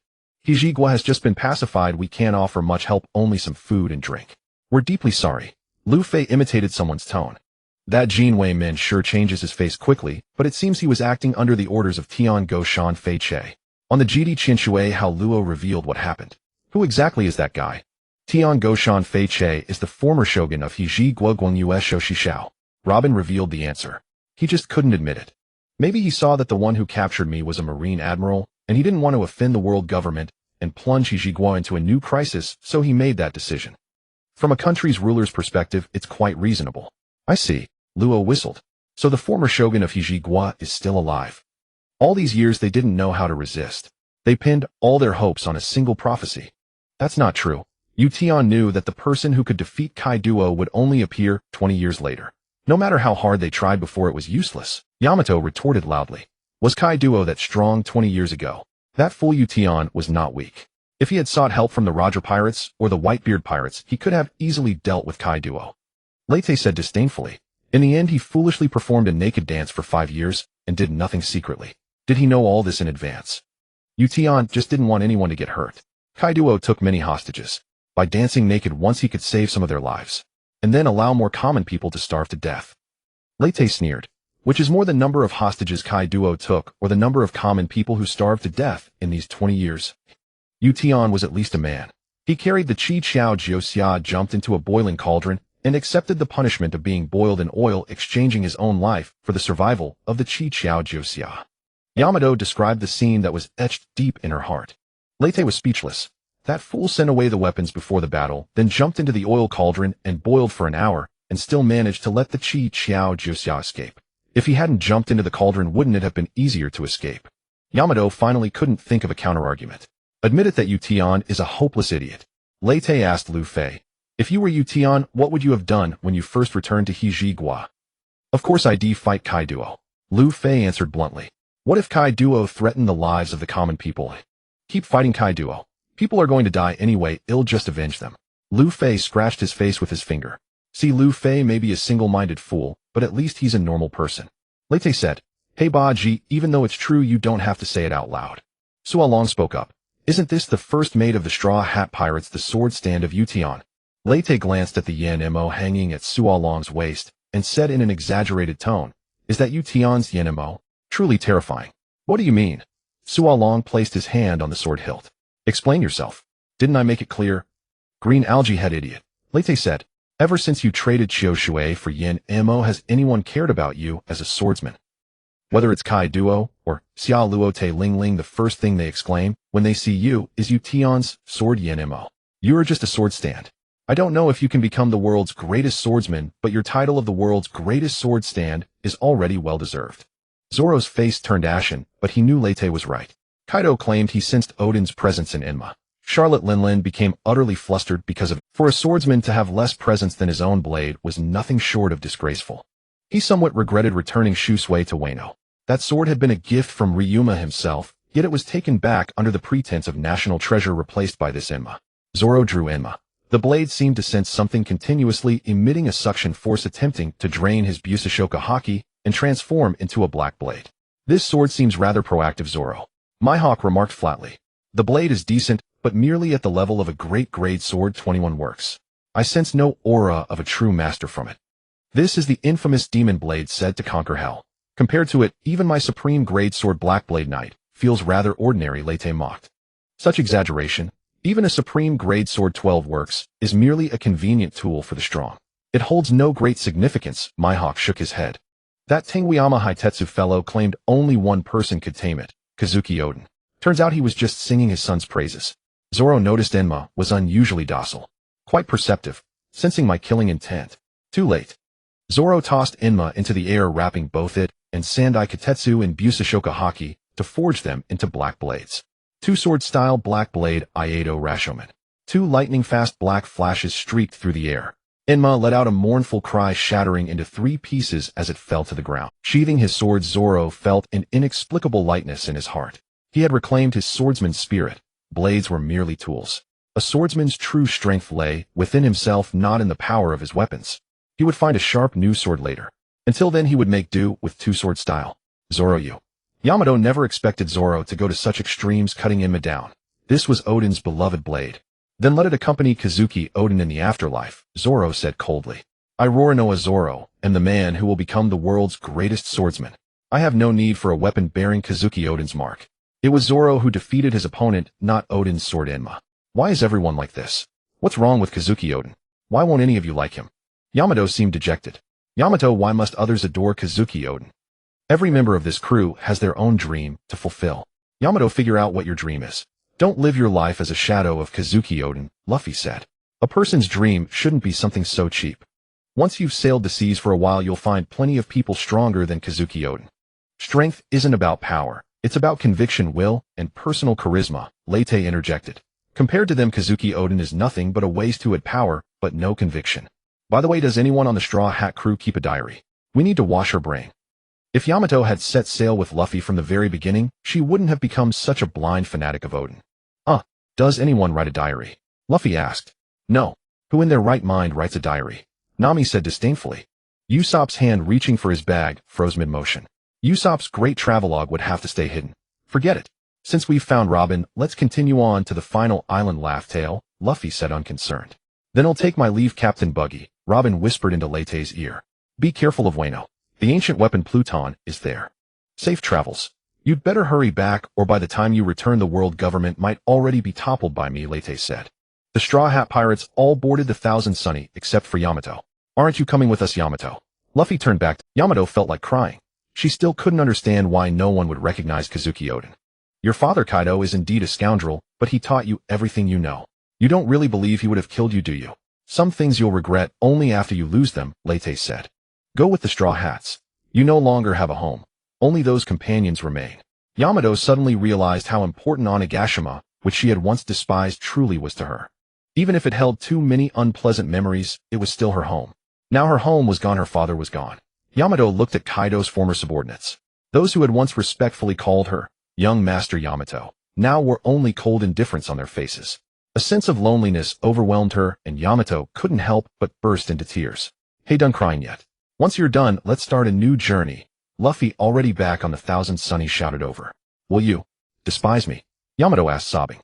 Hijigwa has just been pacified. We can't offer much help, only some food and drink. We're deeply sorry. Luffy imitated someone's tone. That Jinwei man sure changes his face quickly, but it seems he was acting under the orders of Tian Go-shan Fei Che. On the GD Qinshui, how Luo revealed what happened. Who exactly is that guy? Tian Go-shan Fei Che is the former shogun of Hijigwa Guangyue Shoshishao. Robin revealed the answer. He just couldn't admit it. Maybe he saw that the one who captured me was a marine admiral, and he didn't want to offend the world government and plunge Hijigwa into a new crisis, so he made that decision. From a country's ruler's perspective, it's quite reasonable. I see. Luo whistled. So the former shogun of Hijigwa is still alive. All these years they didn't know how to resist. They pinned all their hopes on a single prophecy. That's not true. Ution knew that the person who could defeat Kaiduo would only appear 20 years later. No matter how hard they tried before, it was useless. Yamato retorted loudly. Was Kaiduo that strong 20 years ago? That fool Ution was not weak. If he had sought help from the Roger Pirates or the Whitebeard Pirates, he could have easily dealt with Kaiduo. Leyte said disdainfully. In the end, he foolishly performed a naked dance for 5 years and did nothing secretly. Did he know all this in advance? Ution just didn't want anyone to get hurt. Kaiduo took many hostages. By dancing naked once, he could save some of their lives, and then allow more common people to starve to death. Leyte sneered. Which is more, the number of hostages Kaiduo took or the number of common people who starved to death in these 20 years? Ution was at least a man. He carried the Qi Qiao Jiuxia, jumped into a boiling cauldron, and accepted the punishment of being boiled in oil, exchanging his own life for the survival of the Qi Qiao Jiuxia. Yamato described the scene that was etched deep in her heart. Leyte was speechless. That fool sent away the weapons before the battle, then jumped into the oil cauldron and boiled for an hour, and still managed to let the Chi Chiao Jusya escape. If he hadn't jumped into the cauldron, wouldn't it have been easier to escape? Yamato finally couldn't think of a counterargument. Admit it that Ution is a hopeless idiot. Leyte asked Luffy. If you were Ution, what would you have done when you first returned to Hijigua? Of course I'd fight Kaiduo. Luffy answered bluntly. What if Kaiduo threatened the lives of the common people? Keep fighting Kaiduo. People are going to die anyway, I'll just avenge them. Luffy scratched his face with his finger. See, Luffy may be a single-minded fool, but at least he's a normal person. Leyte said, Hey Baji, even though it's true you don't have to say it out loud. Sualong spoke up. Isn't this the first mate of the Straw Hat Pirates, the sword stand of Ution? Leyte glanced at the yen mo hanging at Sualong's waist, and said in an exaggerated tone, Is that Ution's yen mo? Truly terrifying. What do you mean? Sualong placed his hand on the sword hilt. Explain yourself. Didn't I make it clear? Green algae head idiot. Leyte said, Ever since you traded Chioshui for yen mo, has anyone cared about you as a swordsman? Whether it's Kaiduo or Xia Luote Ling Ling, the first thing they exclaim when they see you is Ution's sword yen mo. You are just a sword stand. I don't know if you can become the world's greatest swordsman, but your title of the world's greatest sword stand is already well-deserved. Zoro's face turned ashen, but he knew Leyte was right. Kaido claimed he sensed Oden's presence in Enma. Charlotte Linlin became utterly flustered because of it. For a swordsman to have less presence than his own blade was nothing short of disgraceful. He somewhat regretted returning Shusui to Wano. That sword had been a gift from Ryuma himself, yet it was taken back under the pretense of national treasure, replaced by this Enma. Zoro drew Enma. The blade seemed to sense something, continuously emitting a suction force attempting to drain his Busashoka haki and transform into a black blade. This sword seems rather proactive, Zoro. Mihawk remarked flatly. The blade is decent, but merely at the level of a great grade sword. 21 works. I sense no aura of a true master from it. This is the infamous demon blade said to conquer hell. Compared to it, even my supreme grade sword Black Blade Knight feels rather ordinary, Leyte mocked. Such exaggeration. Even a supreme grade sword 12 works is merely a convenient tool for the strong. It holds no great significance. Mihawk shook his head. That Tengyama Hitetsu fellow claimed only one person could tame it, Kazuki Oden. Turns out he was just singing his son's praises. Zoro noticed Enma was unusually docile. Quite perceptive, sensing my killing intent. Too late. Zoro tossed Enma into the air, wrapping both it and Sandai Katetsu in Busashoka haki to forge them into black blades. 2 sword-style black blade Iato Rashomon. 2 lightning-fast black flashes streaked through the air. Enma let out a mournful cry, shattering into 3 pieces as it fell to the ground. Sheathing his sword, Zoro felt an inexplicable lightness in his heart. He had reclaimed his swordsman's spirit. Blades were merely tools. A swordsman's true strength lay within himself, not in the power of his weapons. He would find a sharp new sword later. Until then he would make do with 2 sword style. Zoro you. Yamato never expected Zoro to go to such extremes, cutting Enma down. This was Oden's beloved blade. Then let it accompany Kazuki Oden in the afterlife, Zoro said coldly. I, Roronoa Zoro, am the man who will become the world's greatest swordsman. I have no need for a weapon bearing Kazuki Oden's mark. It was Zoro who defeated his opponent, not Oden's sword Enma. Why is everyone like this? What's wrong with Kazuki Oden? Why won't any of you like him? Yamato seemed dejected. Yamato, why must others adore Kazuki Oden? Every member of this crew has their own dream to fulfill. Yamato, figure out what your dream is. Don't live your life as a shadow of Kazuki Oden, Luffy said. A person's dream shouldn't be something so cheap. Once you've sailed the seas for a while, you'll find plenty of people stronger than Kazuki Oden. Strength isn't about power. It's about conviction, will, and personal charisma, Leyte interjected. Compared to them, Kazuki Oden is nothing but a waste who had power, but no conviction. By the way, does anyone on the Straw Hat crew keep a diary? We need to wash her brain. If Yamato had set sail with Luffy from the very beginning, she wouldn't have become such a blind fanatic of Oden. Does anyone write a diary? Luffy asked. No. Who in their right mind writes a diary? Nami said disdainfully. Usopp's hand reaching for his bag froze mid-motion. Usopp's great travelogue would have to stay hidden. Forget it. Since we've found Robin, let's continue on to the final island. Laugh Tale, Luffy said unconcerned. Then I'll take my leave, Captain Buggy, Robin whispered into Leyte's ear. Be careful of Wano. The ancient weapon Pluton is there. Safe travels. You'd better hurry back, or by the time you return the world government might already be toppled by me, Leyte said. The Straw Hat Pirates all boarded the Thousand Sunny except for Yamato. Aren't you coming with us, Yamato? Luffy turned back. Yamato felt like crying. She still couldn't understand why no one would recognize Kazuki Oden. Your father Kaido is indeed a scoundrel, but he taught you everything you know. You don't really believe he would have killed you, do you? Some things you'll regret only after you lose them, Late said. Go with the Straw Hats. You no longer have a home. Only those companions remain. Yamato suddenly realized how important Onigashima, which she had once despised, truly was to her. Even if it held too many unpleasant memories, it was still her home. Now her home was gone, her father was gone. Yamato looked at Kaido's former subordinates. Those who had once respectfully called her young Master Yamato now wore only cold indifference on their faces. A sense of loneliness overwhelmed her, and Yamato couldn't help but burst into tears. Hey, done crying yet? Once you're done, let's start a new journey. Luffy, already back on the Thousand Sunny, shouted over. Will you despise me? Yamato asked, sobbing.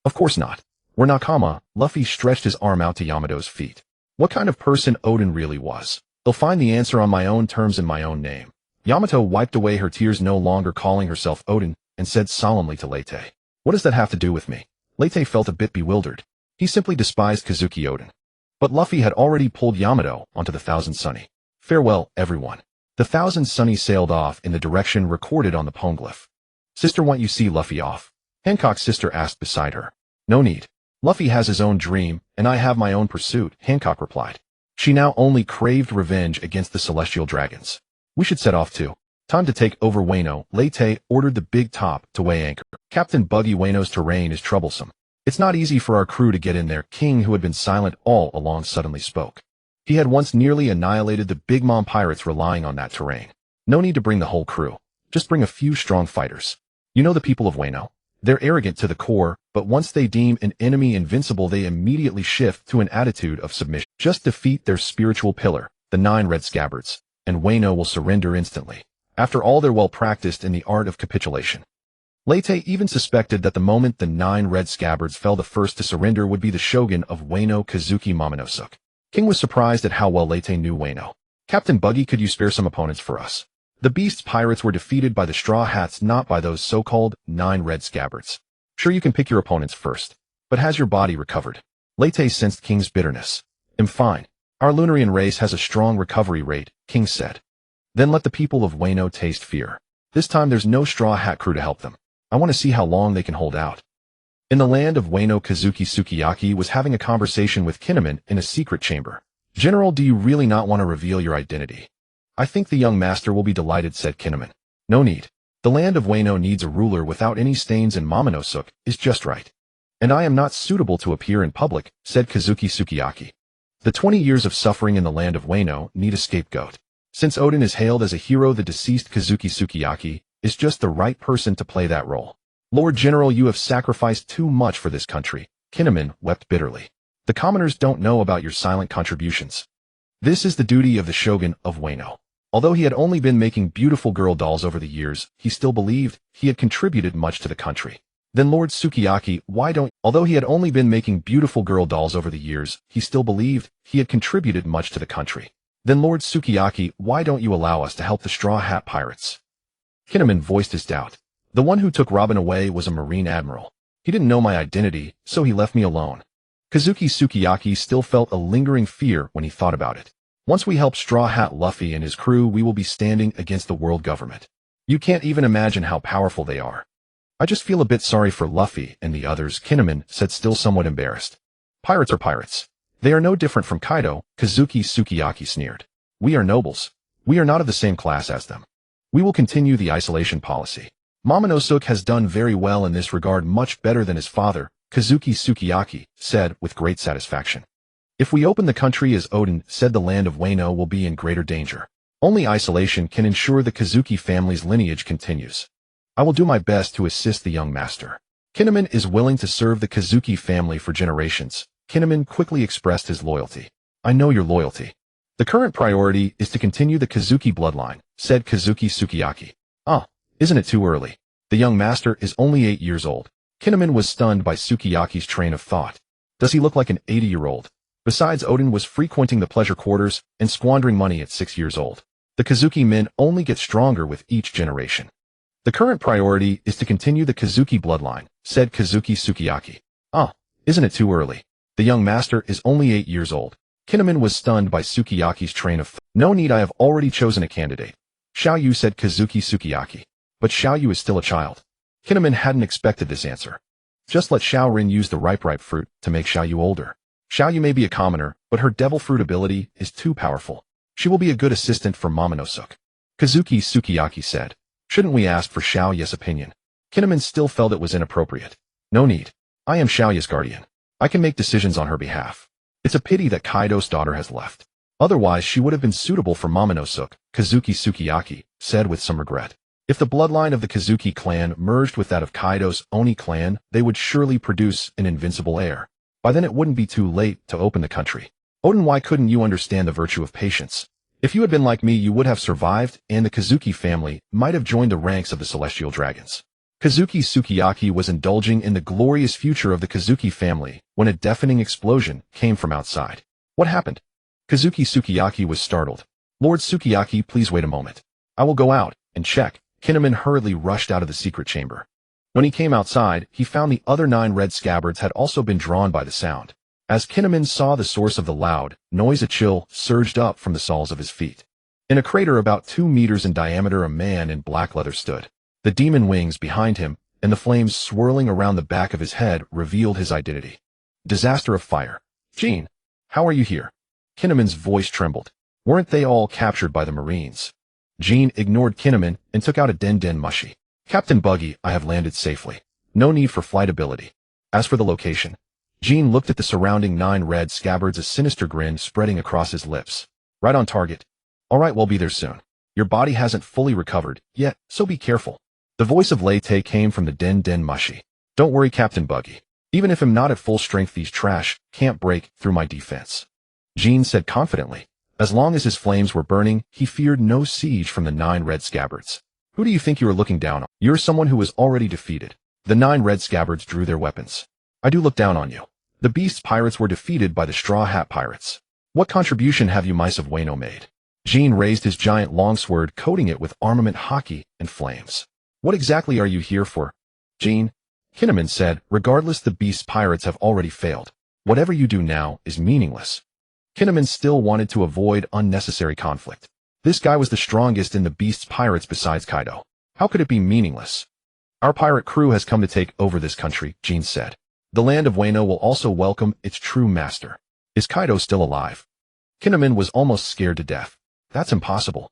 Of course not. We're Nakama. Luffy stretched his arm out to Yamato's feet. What kind of person Oden really was? I'll find the answer on my own terms in my own name. Yamato wiped away her tears, no longer calling herself Oden, and said solemnly to Late. What does that have to do with me? Late felt a bit bewildered. He simply despised Kazuki Oden. But Luffy had already pulled Yamato onto the Thousand Sunny. Farewell, everyone. The Thousand Sunny sailed off in the direction recorded on the poneglyph. Sister, want you see Luffy off? Hancock's sister asked beside her. No need. Luffy has his own dream, and I have my own pursuit, Hancock replied. She now only craved revenge against the celestial dragons. We should set off too. Time to take over Wano. Late ordered the big top to weigh anchor. Captain Buggy, Wano's terrain is troublesome. It's not easy for our crew to get in there. King, who had been silent all along, suddenly spoke. He had once nearly annihilated the Big Mom pirates relying on that terrain. No need to bring the whole crew. Just bring a few strong fighters. You know the people of Wano. They're arrogant to the core, but once they deem an enemy invincible, they immediately shift to an attitude of submission. Just defeat their spiritual pillar, the 9 red scabbards, and Wano will surrender instantly. After all, they're well practiced in the art of capitulation. Late even suspected that the moment the 9 red scabbards fell, the first to surrender would be the shogun of Wano, Kazuki Momonosuke. King was surprised at how well Late knew Wano. Captain Buggy, could you spare some opponents for us? The Beast's pirates were defeated by the Straw Hats, not by those so-called 9 red scabbards. Sure, you can pick your opponents first. But has your body recovered? Late sensed King's bitterness. I'm fine. Our Lunarian race has a strong recovery rate, King said. Then let the people of Wano taste fear. This time there's no Straw Hat crew to help them. I want to see how long they can hold out. In the land of Wano, Kazuki Sukiyaki was having a conversation with Kinemon in a secret chamber. General, do you really not want to reveal your identity? I think the young master will be delighted, said Kinemon. No need. The land of Wano needs a ruler without any stains, and Momonosuke is just right. And I am not suitable to appear in public, said Kazuki Sukiyaki. The 20 years of suffering in the land of Wano need a scapegoat. Since Oden is hailed as a hero, the deceased Kazuki Sukiyaki is just the right person to play that role. Lord General, you have sacrificed too much for this country. Kinemon wept bitterly. The commoners don't know about your silent contributions. This is the duty of the shogun of Wano. Although he had only been making beautiful girl dolls over the years, he still believed he had contributed much to the country. Then Lord Sukiyaki, although he had only been making beautiful girl dolls over the years, he still believed he had contributed much to the country. Then Lord Sukiyaki, why don't you allow us to help the Straw Hat Pirates? Kinemon voiced his doubt. The one who took Robin away was a Marine Admiral. He didn't know my identity, so he left me alone. Kazuki Sukiyaki still felt a lingering fear when he thought about it. Once we help Straw Hat Luffy and his crew, we will be standing against the world government. You can't even imagine how powerful they are. I just feel a bit sorry for Luffy and the others, Kinemon said, still somewhat embarrassed. Pirates are pirates. They are no different from Kaido, Kazuki Sukiyaki sneered. We are nobles. We are not of the same class as them. We will continue the isolation policy. Momonosuke has done very well in this regard, much better than his father, Kazuki Sukiyaki said with great satisfaction. If we open the country as Oden said, the land of Wano will be in greater danger. Only isolation can ensure the Kazuki family's lineage continues. I will do my best to assist the young master. Kinemon is willing to serve the Kazuki family for generations. Kinemon quickly expressed his loyalty. I know your loyalty. The current priority is to continue the Kazuki bloodline, said Kazuki Sukiyaki. Isn't it too early? The young master is only 8 years old. Kinemon was stunned by Sukiyaki's train of thought. Does he look like an 80-year-old? Besides, Oden was frequenting the pleasure quarters and squandering money at 6 years old. The Kazuki men only get stronger with each generation. The current priority is to continue the Kazuki bloodline, said Kazuki Sukiyaki. Isn't it too early? The young master is only 8 years old. Kinemon was stunned by Sukiyaki's train of thought. No need, I have already chosen a candidate. Xiao Yu said Kazuki Sukiyaki. But Xiao Yu is still a child. Kinnaman hadn't expected this answer. Just let Xiao Rin use the ripe fruit to make Xiao Yu older. Xiao Yu may be a commoner, but her devil fruit ability is too powerful. She will be a good assistant for Momonosuke. Kazuki Sukiyaki said. Shouldn't we ask for Xiao Yu's opinion? Kinnaman still felt it was inappropriate. No need. I am Xiao Yu's guardian. I can make decisions on her behalf. It's a pity that Kaido's daughter has left. Otherwise she would have been suitable for Momonosuke, Kazuki Sukiyaki said with some regret. If the bloodline of the Kazuki clan merged with that of Kaido's Oni clan, they would surely produce an invincible heir. By then it wouldn't be too late to open the country. Oden, why couldn't you understand the virtue of patience? If you had been like me, you would have survived, and the Kazuki family might have joined the ranks of the celestial dragons. Kazuki Sukiyaki was indulging in the glorious future of the Kazuki family when a deafening explosion came from outside. What happened? Kazuki Sukiyaki was startled. Lord Sukiyaki, please wait a moment. I will go out and check. Kinnaman hurriedly rushed out of the secret chamber. When he came outside, he found the other 9 red scabbards had also been drawn by the sound. As Kinnaman saw the source of the loud noise, a chill surged up from the soles of his feet. In a crater about 2 meters in diameter, a man in black leather stood. The demon wings behind him and the flames swirling around the back of his head revealed his identity. Disaster of fire. Jean, how are you here? Kinnaman's voice trembled. Weren't they all captured by the Marines? Jean ignored Kinnaman and took out a den mushi. Captain Buggy, I have landed safely. No need for flight ability. As for the location, Jean looked at the surrounding 9 red scabbards, a sinister grin spreading across his lips. Right on target. All right, we'll be there soon. Your body hasn't fully recovered yet, so be careful. The voice of Lei came from the den mushi. Don't worry, Captain Buggy. Even if I'm not at full strength, these trash can't break through my defense. Jean said confidently. As long as his flames were burning, he feared no siege from the 9 red scabbards. Who do you think you are looking down on? You're someone who was already defeated. The 9 red scabbards drew their weapons. I do look down on you. The Beast's pirates were defeated by the Straw Hat Pirates. What contribution have you mice of Wano made? Jean raised his giant longsword, coating it with armament hockey and flames. What exactly are you here for? Jean, Kinnaman said, regardless, the Beast's pirates have already failed. Whatever you do now is meaningless. Kinnaman still wanted to avoid unnecessary conflict. This guy was the strongest in the Beast's pirates besides Kaido. How could it be meaningless? Our pirate crew has come to take over this country, Jean said. The land of Wano will also welcome its true master. Is Kaido still alive? Kinnaman was almost scared to death. That's impossible.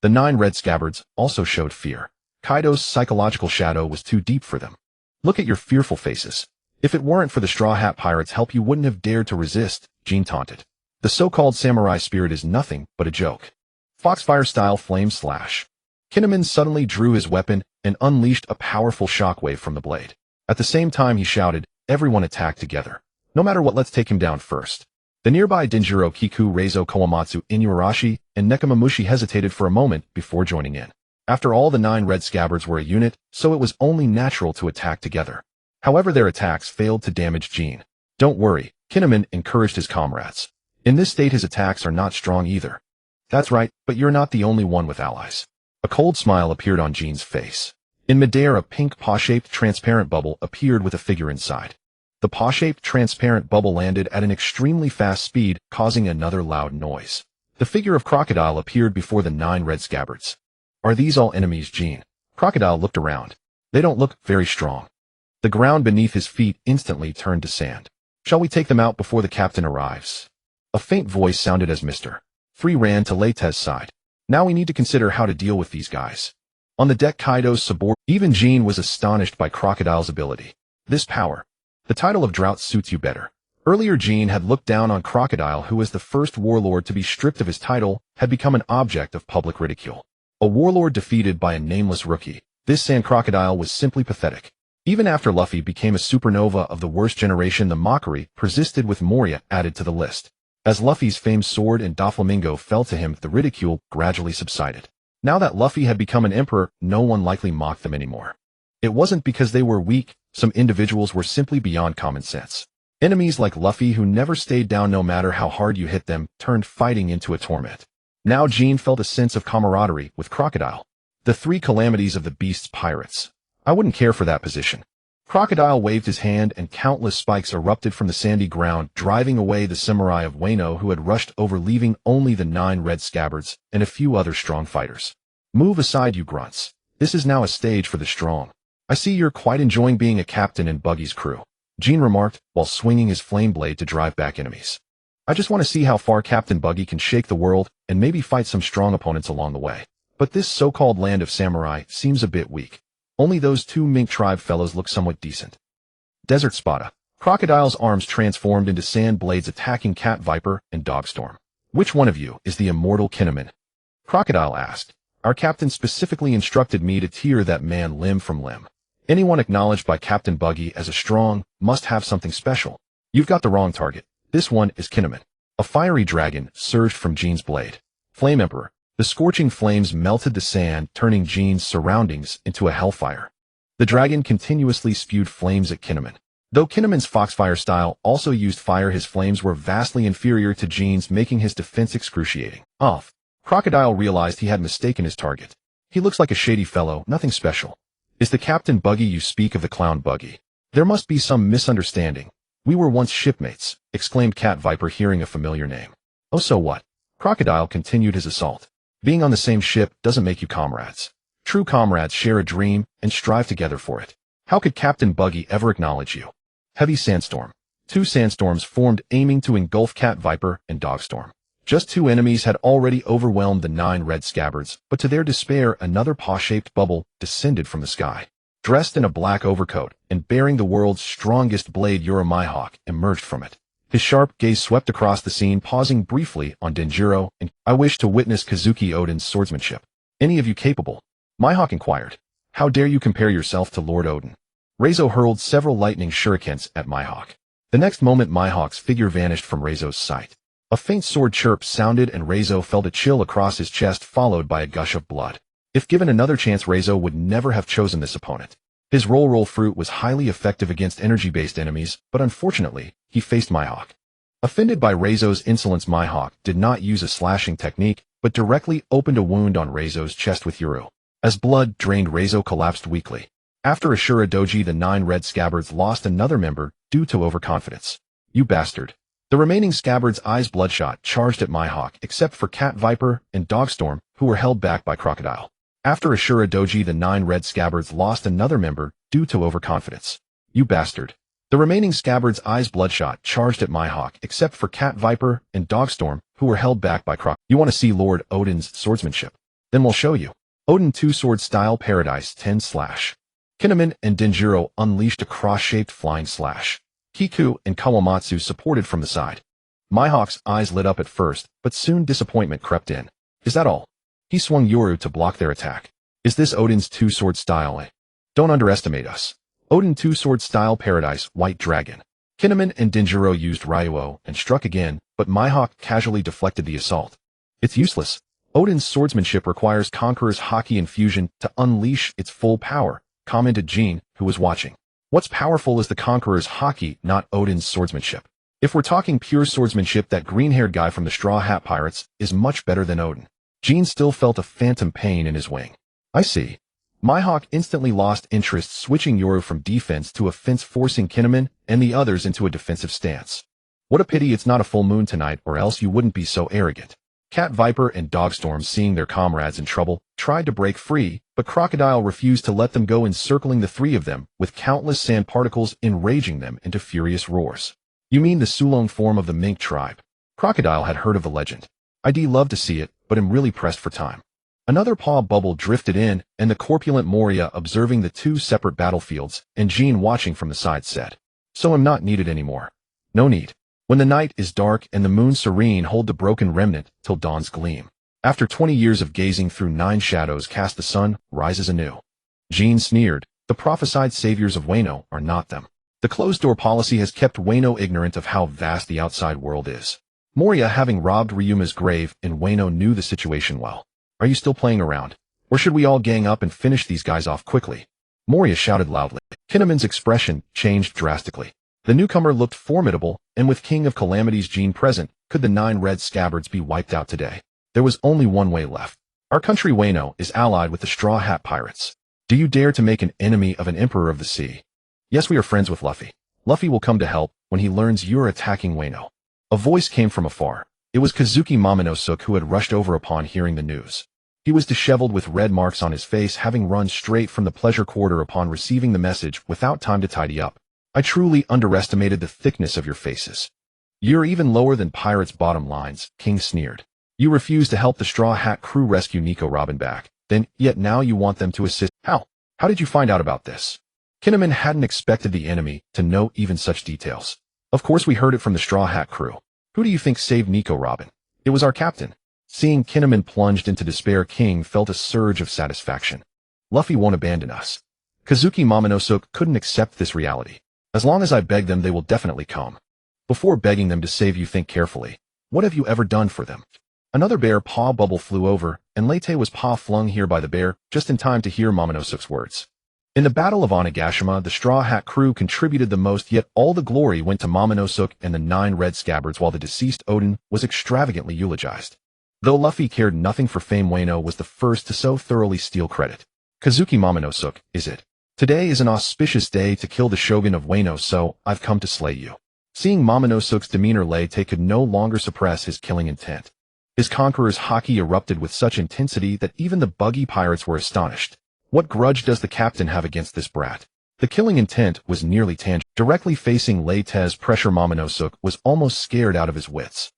The 9 red scabbards also showed fear. Kaido's psychological shadow was too deep for them. Look at your fearful faces. If it weren't for the Straw Hat Pirates' help, you wouldn't have dared to resist, Jean taunted. The so-called samurai spirit is nothing but a joke. Foxfire-style flame slash. Kinnaman suddenly drew his weapon and unleashed a powerful shockwave from the blade. At the same time he shouted, everyone attack together. No matter what, let's take him down first. The nearby Denjiro Kiku, Reizo Kowamatsu, Inuarashi, and Nekomamushi hesitated for a moment before joining in. After all, the 9 red scabbards were a unit, so it was only natural to attack together. However, their attacks failed to damage Jean. Don't worry, Kinnaman encouraged his comrades. In this state his attacks are not strong either. That's right, but you're not the only one with allies. A cold smile appeared on Jean's face. In midair, a pink paw-shaped transparent bubble appeared with a figure inside. The paw-shaped transparent bubble landed at an extremely fast speed, causing another loud noise. The figure of Crocodile appeared before the 9 red scabbards. Are these all enemies, Jean? Crocodile looked around. They don't look very strong. The ground beneath his feet instantly turned to sand. Shall we take them out before the captain arrives? A faint voice sounded as Mr. 3 ran to Lei's side. Now we need to consider how to deal with these guys. On the deck, Kaido's subordinate. Even Jean was astonished by Crocodile's ability. This power. The title of drought suits you better. Earlier Jean had looked down on Crocodile, who as the first warlord to be stripped of his title, had become an object of public ridicule. A warlord defeated by a nameless rookie. This Sand Crocodile was simply pathetic. Even after Luffy became a supernova of the worst generation, the mockery persisted, with Moria added to the list. As Luffy's famed sword and Doflamingo fell to him, the ridicule gradually subsided. Now that Luffy had become an emperor, no one likely mocked them anymore. It wasn't because they were weak, some individuals were simply beyond common sense. Enemies like Luffy, who never stayed down no matter how hard you hit them, turned fighting into a torment. Now Jean felt a sense of camaraderie with Crocodile. The 3 calamities of the Beast's pirates. I wouldn't care for that position. Crocodile waved his hand and countless spikes erupted from the sandy ground, driving away the samurai of Wano who had rushed over, leaving only the 9 red scabbards and a few other strong fighters. Move aside, you grunts. This is now a stage for the strong. I see you're quite enjoying being a captain in Buggy's crew, Jean remarked while swinging his flame blade to drive back enemies. I just want to see how far Captain Buggy can shake the world and maybe fight some strong opponents along the way. But this so-called land of samurai seems a bit weak. Only those two mink tribe fellows look somewhat decent. Desert Spada. Crocodile's arms transformed into sand blades attacking Cat Viper and Dogstorm. Which one of you is the immortal Kinemon? Crocodile asked. Our captain specifically instructed me to tear that man limb from limb. Anyone acknowledged by Captain Buggy as a strong must have something special. You've got the wrong target. This one is Kinemon. A fiery dragon surged from Jean's blade. Flame Emperor. The scorching flames melted the sand, turning Jean's surroundings into a hellfire. The dragon continuously spewed flames at Kinemon. Though Kinemon's Foxfire style also used fire, his flames were vastly inferior to Jean's, making his defense excruciating. Off. Crocodile realized he had mistaken his target. He looks like a shady fellow, nothing special. Is the Captain Buggy you speak of the clown Buggy? There must be some misunderstanding. We were once shipmates, exclaimed Cat Viper, hearing a familiar name. Oh, so what? Crocodile continued his assault. Being on the same ship doesn't make you comrades. True comrades share a dream and strive together for it. How could Captain Buggy ever acknowledge you? Heavy sandstorm. Two sandstorms formed, aiming to engulf Cat Viper and Dogstorm. Just two enemies had already overwhelmed the 9 red scabbards, but to their despair, another paw-shaped bubble descended from the sky. Dressed in a black overcoat and bearing the world's strongest blade, Yami-Yami emerged from it. His sharp gaze swept across the scene, pausing briefly on Denjiro and, I wish to witness Kazuki Oden's swordsmanship. Any of you capable? Mihawk inquired. How dare you compare yourself to Lord Oden? Reizo hurled several lightning shurikens at Mihawk. The next moment, Mihawk's figure vanished from Reizo's sight. A faint sword chirp sounded and Reizo felt a chill across his chest, followed by a gush of blood. If given another chance, Reizo would never have chosen this opponent. His roll fruit was highly effective against energy-based enemies, but unfortunately, he faced Mihawk. Offended by Reizo's insolence, Mihawk did not use a slashing technique, but directly opened a wound on Reizo's chest with Yuru. As blood drained, Reizo collapsed weakly. After Ashura Doji, the 9 red scabbards lost another member due to overconfidence. You bastard. The remaining scabbards' eyes bloodshot charged at Mihawk, except for Cat Viper and Dogstorm, who were held back by Crocodile. After Ashura Doji, the 9 red scabbards lost another member due to overconfidence. You bastard. The remaining scabbards' eyes bloodshot charged at Mihawk, except for Cat Viper and Dogstorm, who were held back by Crocodile. You want to see Lord Oden's swordsmanship? Then we'll show you. Oden 2-sword style paradise 10 slash. Kinemon and Denjiro unleashed a cross-shaped flying slash. Kiku and Kawamatsu supported from the side. Mihawk's eyes lit up at first, but soon disappointment crept in. Is that all? He swung Yuru to block their attack. Is this Oden's 2-sword style? Don't underestimate us. Oden 2-sword style paradise white dragon. Kinemon and Denjiro used Ryuo and struck again, but Mihawk casually deflected the assault. It's useless. Oden's swordsmanship requires Conqueror's Haki infusion to unleash its full power, commented Jean, who was watching. What's powerful is the Conqueror's Haki, not Oden's swordsmanship. If we're talking pure swordsmanship, that green-haired guy from the Straw Hat Pirates is much better than Oden. Jean still felt a phantom pain in his wing. I see. Mihawk instantly lost interest, switching Yoru from defense to offense, forcing Kinemon and the others into a defensive stance. What a pity it's not a full moon tonight, or else you wouldn't be so arrogant. Cat Viper and Dogstorm, seeing their comrades in trouble, tried to break free, but Crocodile refused to let them go, encircling the 3 of them with countless sand particles, enraging them into furious roars. You mean the Sulong form of the mink tribe? Crocodile had heard of the legend. I'd love to see it, but am really pressed for time. Another paw bubble drifted in, and the corpulent Moria, observing the 2 separate battlefields, and Jean watching from the side, said, So I'm not needed anymore. No need. When the night is dark and the moon serene, hold the broken remnant till dawn's gleam. After 20 years of gazing through 9 shadows cast, the sun rises anew. Jean sneered. The prophesied saviors of Wano are not them. The closed-door policy has kept Wano ignorant of how vast the outside world is. Moria, having robbed Ryuma's grave in Wano, knew the situation well. Are you still playing around? Or should we all gang up and finish these guys off quickly? Moria shouted loudly. Kinemon's expression changed drastically. The newcomer looked formidable, and with King of Calamities Jean present, could the 9 red scabbards be wiped out today? There was only one way left. Our country Wano is allied with the Straw Hat Pirates. Do you dare to make an enemy of an Emperor of the Sea? Yes, we are friends with Luffy. Luffy will come to help when he learns you're attacking Wano. A voice came from afar. It was Kazuki Momonosuke, who had rushed over upon hearing the news. He was disheveled with red marks on his face, having run straight from the pleasure quarter upon receiving the message without time to tidy up. I truly underestimated the thickness of your faces. You're even lower than Pirates' bottom lines, King sneered. You refused to help the Straw Hat crew rescue Nico Robin back, yet now you want them to assist. How? How did you find out about this? Kinnaman hadn't expected the enemy to know even such details. Of course we heard it from the Straw Hat crew. Who do you think saved Nico Robin? It was our captain. Seeing Kinnaman plunged into despair, King felt a surge of satisfaction. Luffy won't abandon us. Kazuki Momonosuke couldn't accept this reality. As long as I beg them, they will definitely come. Before begging them to save you, think carefully. What have you ever done for them? Another bear paw bubble flew over, and Leyte was paw flung here by the bear, just in time to hear Momonosuke's words. In the Battle of Onigashima, the Straw Hat crew contributed the most, yet all the glory went to Momonosuke and the 9 red scabbards, while the deceased Oden was extravagantly eulogized. Though Luffy cared nothing for fame, Wano was the first to so thoroughly steal credit. Kazuki Momonosuke, is it? Today is an auspicious day to kill the Shogun of Wano, so I've come to slay you. Seeing Momonosuke's demeanor, Leyte could no longer suppress his killing intent. His conqueror's haki erupted with such intensity that even the Buggy pirates were astonished. What grudge does the captain have against this brat? The killing intent was nearly tangible. Directly facing Leyte's pressure, Momonosuke was almost scared out of his wits.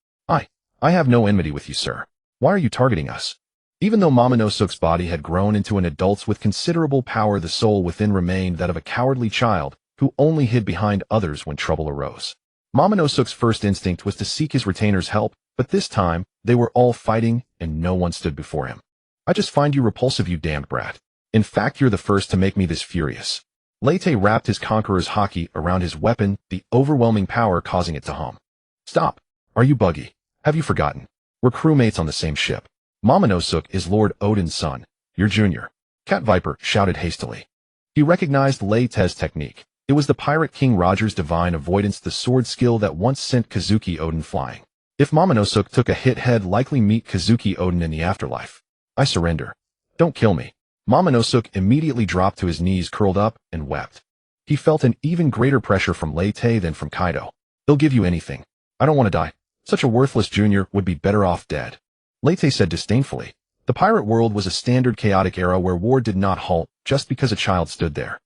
I have no enmity with you, sir. Why are you targeting us? Even though Momonosuke's body had grown into an adult's with considerable power, the soul within remained that of a cowardly child who only hid behind others when trouble arose. Momonosuke's first instinct was to seek his retainers' help, but this time they were all fighting and no one stood before him. I just find you repulsive, you damned brat. In fact, you're the first to make me this furious. Leyte wrapped his conqueror's haki around his weapon, the overwhelming power causing it to hum. Stop. Are you Buggy? Have you forgotten? We're crewmates on the same ship. Momonosuke is Lord Oden's son, your junior. Cat Viper shouted hastily. He recognized Leyte's technique. It was the Pirate King Roger's divine avoidance, the sword skill that once sent Kazuki Oden flying. If Momonosuke took a hit, he'd likely meet Kazuki Oden in the afterlife. I surrender. Don't kill me. Momonosuke immediately dropped to his knees, curled up, and wept. He felt an even greater pressure from Leyte than from Kaido. They'll give you anything. I don't want to die. Such a worthless junior would be better off dead. Leyte said disdainfully. The pirate world was a standard chaotic era where war did not halt just because a child stood there.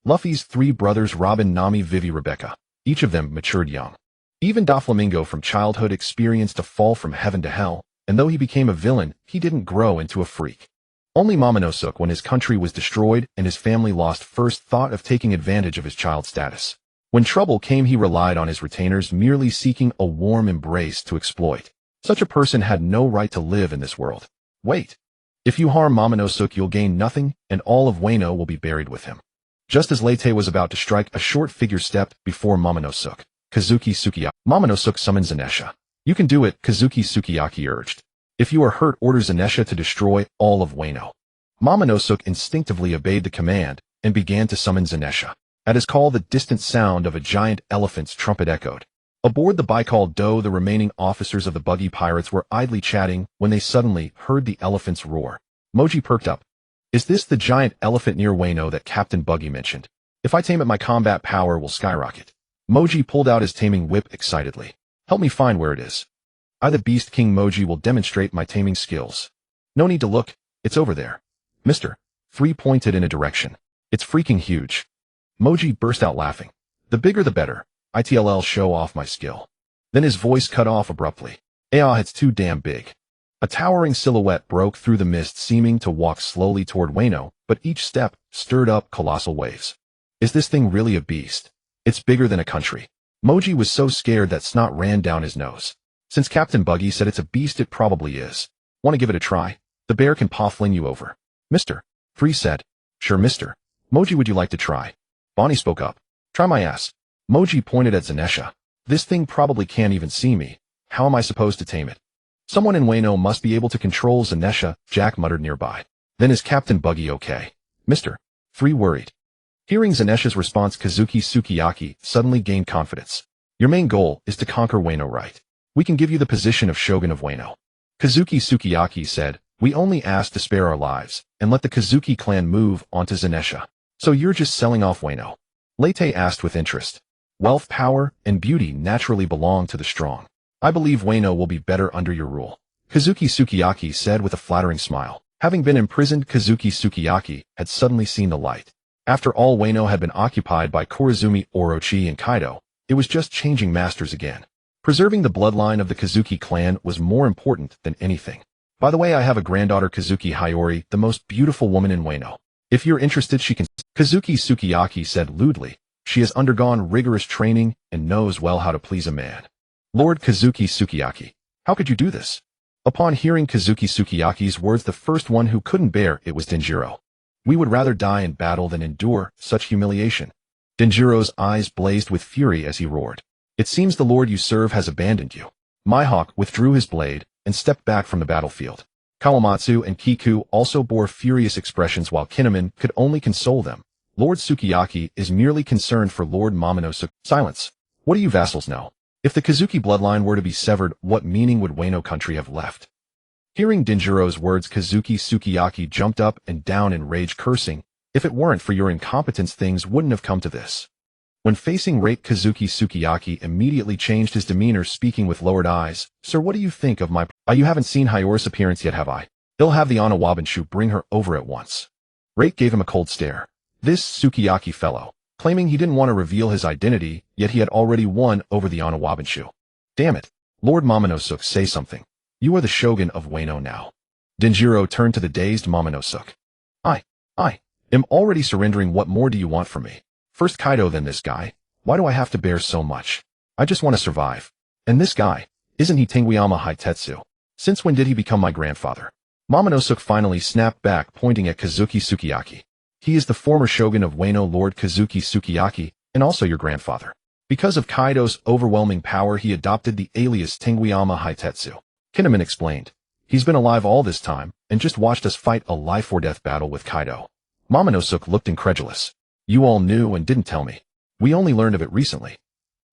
Luffy's 3 brothers, Robin, Nami, Vivi, Rebecca, each of them matured young. Even Doflamingo from childhood experienced a fall from heaven to hell, and though he became a villain, he didn't grow into a freak. Only Momonosuke, when his country was destroyed and his family lost, first thought of taking advantage of his child status. When trouble came, he relied on his retainers, merely seeking a warm embrace to exploit. Such a person had no right to live in this world. Wait. If you harm Momonosuke, you'll gain nothing, and all of Wano will be buried with him. Just as Leyte was about to strike, a short figure stepped before Momonosuke. Kazuki Sukiyaki. Momonosuke summoned Zenesha. You can do it, Kazuki Sukiyaki urged. If you are hurt, order Zenesha to destroy all of Wano. Momonosuke instinctively obeyed the command and began to summon Zenesha. At his call, the distant sound of a giant elephant's trumpet echoed. Aboard the Baikal Do, the remaining officers of the Buggy Pirates were idly chatting when they suddenly heard the elephant's roar. Moji perked up. Is this the giant elephant near Wano that Captain Buggy mentioned? If I tame it, my combat power will skyrocket. Moji pulled out his taming whip excitedly. Help me find where it is. I, the Beast King Moji, will demonstrate my taming skills. No need to look. It's over there. Mister. 3 pointed in a direction. It's freaking huge. Moji burst out laughing. The bigger the better. ITLL, show off my skill. Then his voice cut off abruptly. It's too damn big. A towering silhouette broke through the mist, seeming to walk slowly toward Wano, but each step stirred up colossal waves. Is this thing really a beast? It's bigger than a country. Moji was so scared that snot ran down his nose. Since Captain Buggy said it's a beast, it probably is. Want to give it a try? The bear can paw fling you over. Mister. 3 said. Sure, mister. Moji, would you like to try? Bonnie spoke up. Try my ass. Moji pointed at Zenesha. This thing probably can't even see me. How am I supposed to tame it? Someone in Wano must be able to control Zenesha, Jack muttered nearby. Then is Captain Buggy okay? Mister. 3 worried. Hearing Zenesha's response, Kazuki Sukiyaki suddenly gained confidence. Your main goal is to conquer Wano, right? We can give you the position of Shogun of Wano. Kazuki Sukiyaki said, we only asked to spare our lives and let the Kazuki clan move on to Zenesha. So you're just selling off Wano? Leyte asked with interest. Wealth, power, and beauty naturally belong to the strong. I believe Wano will be better under your rule. Kazuki Sukiyaki said with a flattering smile. Having been imprisoned, Kazuki Sukiyaki had suddenly seen the light. After all, Wano had been occupied by Korizumi, Orochi, and Kaido. It was just changing masters again. Preserving the bloodline of the Kazuki clan was more important than anything. By the way, I have a granddaughter, Kazuki Hiyori, the most beautiful woman in Wano. If you're interested, she can... Kazuki Sukiyaki said lewdly. She has undergone rigorous training and knows well how to please a man. Lord Kazuki Sukiyaki, how could you do this? Upon hearing Kazuki Sukiyaki's words, the first one who couldn't bear it was Denjiro. We would rather die in battle than endure such humiliation. Denjiro's eyes blazed with fury as he roared. It seems the lord you serve has abandoned you. Mihawk withdrew his blade and stepped back from the battlefield. Kawamatsu and Kiku also bore furious expressions while Kinemon could only console them. Lord Sukiyaki is merely concerned for Lord Momonosuke. Silence. What do you vassals know? If the Kazuki bloodline were to be severed, what meaning would Wano country have left? Hearing Denjiro's words, Kazuki Sukiyaki jumped up and down in rage, cursing. If it weren't for your incompetence, things wouldn't have come to this. When facing rape, Kazuki Sukiyaki immediately changed his demeanor, speaking with lowered eyes. Sir, what do you think of my... You haven't seen Hiyori's appearance yet, have I? They'll have the Anawabanshu bring her over at once. Rape gave him a cold stare. This Sukiyaki fellow, claiming he didn't want to reveal his identity, yet he had already won over the Anawabanshu. Damn it. Lord Momonosuke, say something. You are the shogun of Wano now. Denjiro turned to the dazed Momonosuke. I am already surrendering. What more do you want from me? First Kaido, then this guy. Why do I have to bear so much? I just want to survive. And this guy, isn't he Tenguiyama Hitetsu? Since when did he become my grandfather? Momonosuke finally snapped back, pointing at Kazuki Sukiyaki. He is the former shogun of Wano, Lord Kazuki Sukiyaki, and also your grandfather. Because of Kaido's overwhelming power, he adopted the alias Tenguiyama Hitetsu. Kinemon explained. He's been alive all this time, and just watched us fight a life-or-death battle with Kaido. Momonosuke looked incredulous. You all knew and didn't tell me. We only learned of it recently.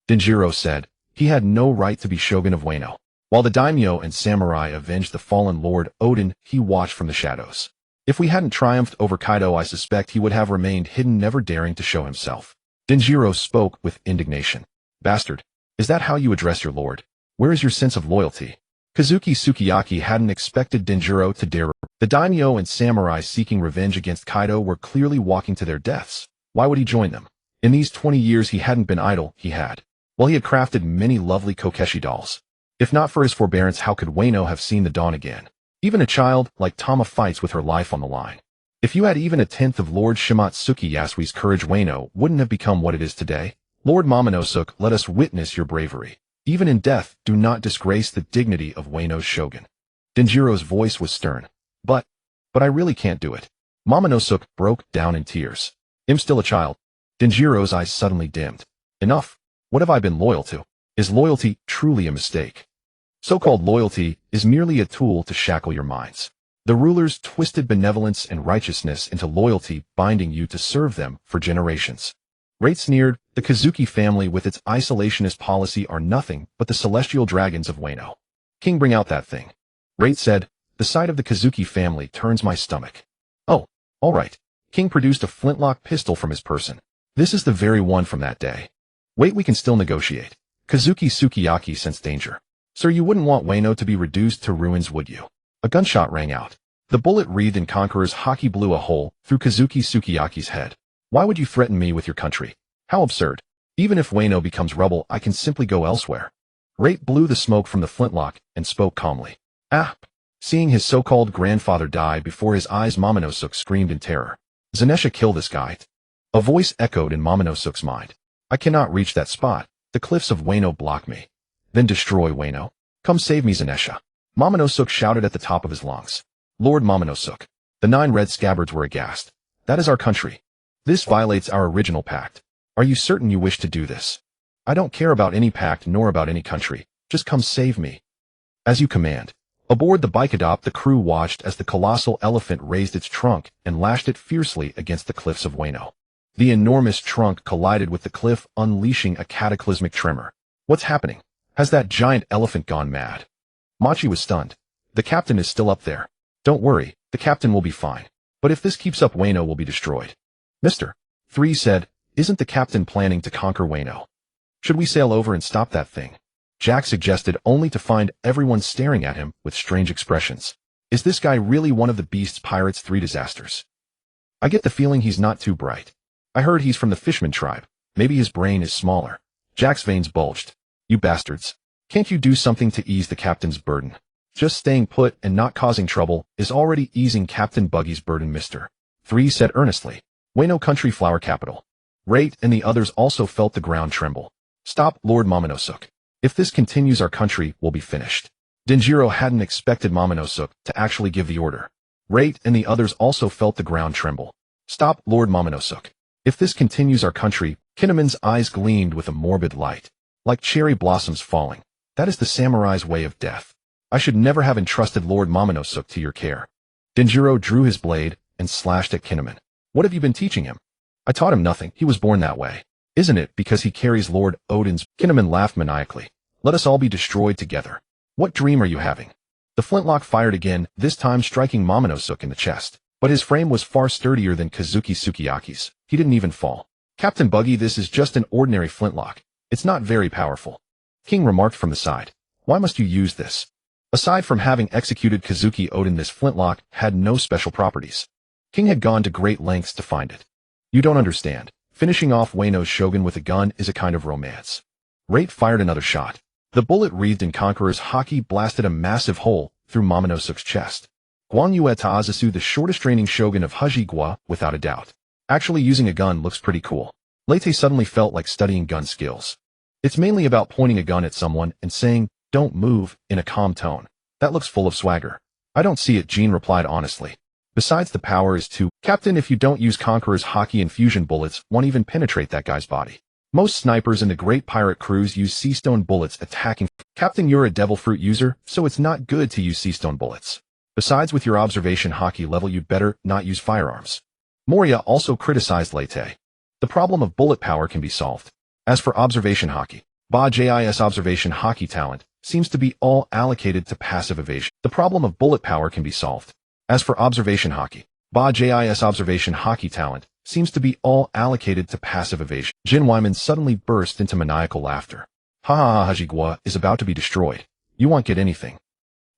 Denjiro said. He had no right to be shogun of Wano. While the daimyo and samurai avenged the fallen Lord Oden, he watched from the shadows. If we hadn't triumphed over Kaido, I suspect he would have remained hidden, never daring to show himself. Denjiro spoke with indignation. Bastard, is that how you address your lord? Where is your sense of loyalty? Kazuki Sukiyaki hadn't expected Denjiro to dare. The daimyo and samurai seeking revenge against Kaido were clearly walking to their deaths. Why would he join them? In these 20 years he hadn't been idle, he had. Well, he had crafted many lovely Kokeshi dolls. If not for his forbearance, how could Wano have seen the dawn again? Even a child like Tama fights with her life on the line. If you had even a tenth of Lord Shimatsuki Yasui's courage, Wano wouldn't have become what it is today. Lord Momonosuke, let us witness your bravery. Even in death, do not disgrace the dignity of Wano's shogun. Denjiro's voice was stern. But I really can't do it. Momonosuke broke down in tears. I'm still a child. Denjiro's eyes suddenly dimmed. Enough. What have I been loyal to? Is loyalty truly a mistake? So-called loyalty is merely a tool to shackle your minds. The rulers twisted benevolence and righteousness into loyalty, binding you to serve them for generations. Rate sneered, the Kazuki family with its isolationist policy are nothing but the celestial dragons of Wano. King, bring out that thing. Rate said, the sight of the Kazuki family turns my stomach. Oh, all right. King produced a flintlock pistol from his person. This is the very one from that day. Wait, we can still negotiate. Kazuki Sukiyaki sensed danger. Sir, you wouldn't want Wano to be reduced to ruins, would you? A gunshot rang out. The bullet wreathed in Conqueror's haki blew a hole through Kazuki Sukiyaki's head. Why would you threaten me with your country? How absurd. Even if Wano becomes rubble, I can simply go elsewhere. Rate blew the smoke from the flintlock and spoke calmly. Ah! Seeing his so-called grandfather die before his eyes, Momonosuke screamed in terror. Zanesha, kill this guy. A voice echoed in Momonosuke's mind. I cannot reach that spot. The cliffs of Wano block me. Then destroy Wano. Come save me, Zanesha. Momonosuke shouted at the top of his lungs. Lord Momonosuke. The 9 red scabbards were aghast. That is our country. This violates our original pact. Are you certain you wish to do this? I don't care about any pact nor about any country. Just come save me. As you command. Aboard the Bike-Adopt, the crew watched as the colossal elephant raised its trunk and lashed it fiercely against the cliffs of Wano. The enormous trunk collided with the cliff, unleashing a cataclysmic tremor. What's happening? Has that giant elephant gone mad? Machi was stunned. The captain is still up there. Don't worry, the captain will be fine. But if this keeps up, Wano will be destroyed. Mr. 3 said, isn't the captain planning to conquer Wano? Should we sail over and stop that thing? Jack suggested, only to find everyone staring at him with strange expressions. Is this guy really one of the Beast's Pirates' 3 disasters? I get the feeling he's not too bright. I heard he's from the Fishman tribe. Maybe his brain is smaller. Jack's veins bulged. You bastards. Can't you do something to ease the captain's burden? Just staying put and not causing trouble is already easing Captain Buggy's burden, Mr. 3 said earnestly. Wano Country Flower Capital. Rate and the others also felt the ground tremble. Stop, Lord Momonosuke. If this continues, our country will be finished. Denjiro hadn't expected Momonosuke to actually give the order. Rate and the others also felt the ground tremble. Stop, Lord Momonosuke. If this continues, our country, Kinnaman's eyes gleamed with a morbid light. Like cherry blossoms falling. That is the samurai's way of death. I should never have entrusted Lord Momonosuke to your care. Denjiro drew his blade and slashed at Kinnaman. What have you been teaching him? I taught him nothing. He was born that way. Isn't it because he carries Lord Oden's? Kinnaman laughed maniacally. Let us all be destroyed together. What dream are you having? The flintlock fired again, this time striking Momonosuke in the chest. But his frame was far sturdier than Kazuki Sukiyaki's. He didn't even fall. Captain Buggy, this is just an ordinary flintlock. It's not very powerful. King remarked from the side. Why must you use this? Aside from having executed Kazuki Oden, this flintlock had no special properties. King had gone to great lengths to find it. You don't understand. Finishing off Wano's shogun with a gun is a kind of romance. Rate fired another shot. The bullet wreathed in Conqueror's haki blasted a massive hole through Momonosuke's chest. Guan Yue Taazasu, the shortest reigning shogun of Hajigwa, without a doubt. Actually using a gun looks pretty cool. Lete suddenly felt like studying gun skills. It's mainly about pointing a gun at someone and saying, don't move, in a calm tone. That looks full of swagger. I don't see it, Jean replied honestly. Besides, the power is too. Captain, if you don't use Conqueror's haki and fusion bullets, won't even penetrate that guy's body. Most snipers in the great pirate crews use seastone bullets attacking. Captain, you're a devil fruit user, so it's not good to use seastone bullets. Besides, with your observation haki level, you'd better not use firearms. Moria also criticized Lete. The problem of bullet power can be solved. As for observation haki, Ba-Jis observation haki talent seems to be all allocated to passive evasion. The problem of bullet power can be solved. As for observation haki, Ba-Jis observation haki talent seems to be all allocated to passive evasion. Jin Wyman suddenly burst into maniacal laughter. Ha ha ha, Hajigwa is about to be destroyed. You won't get anything.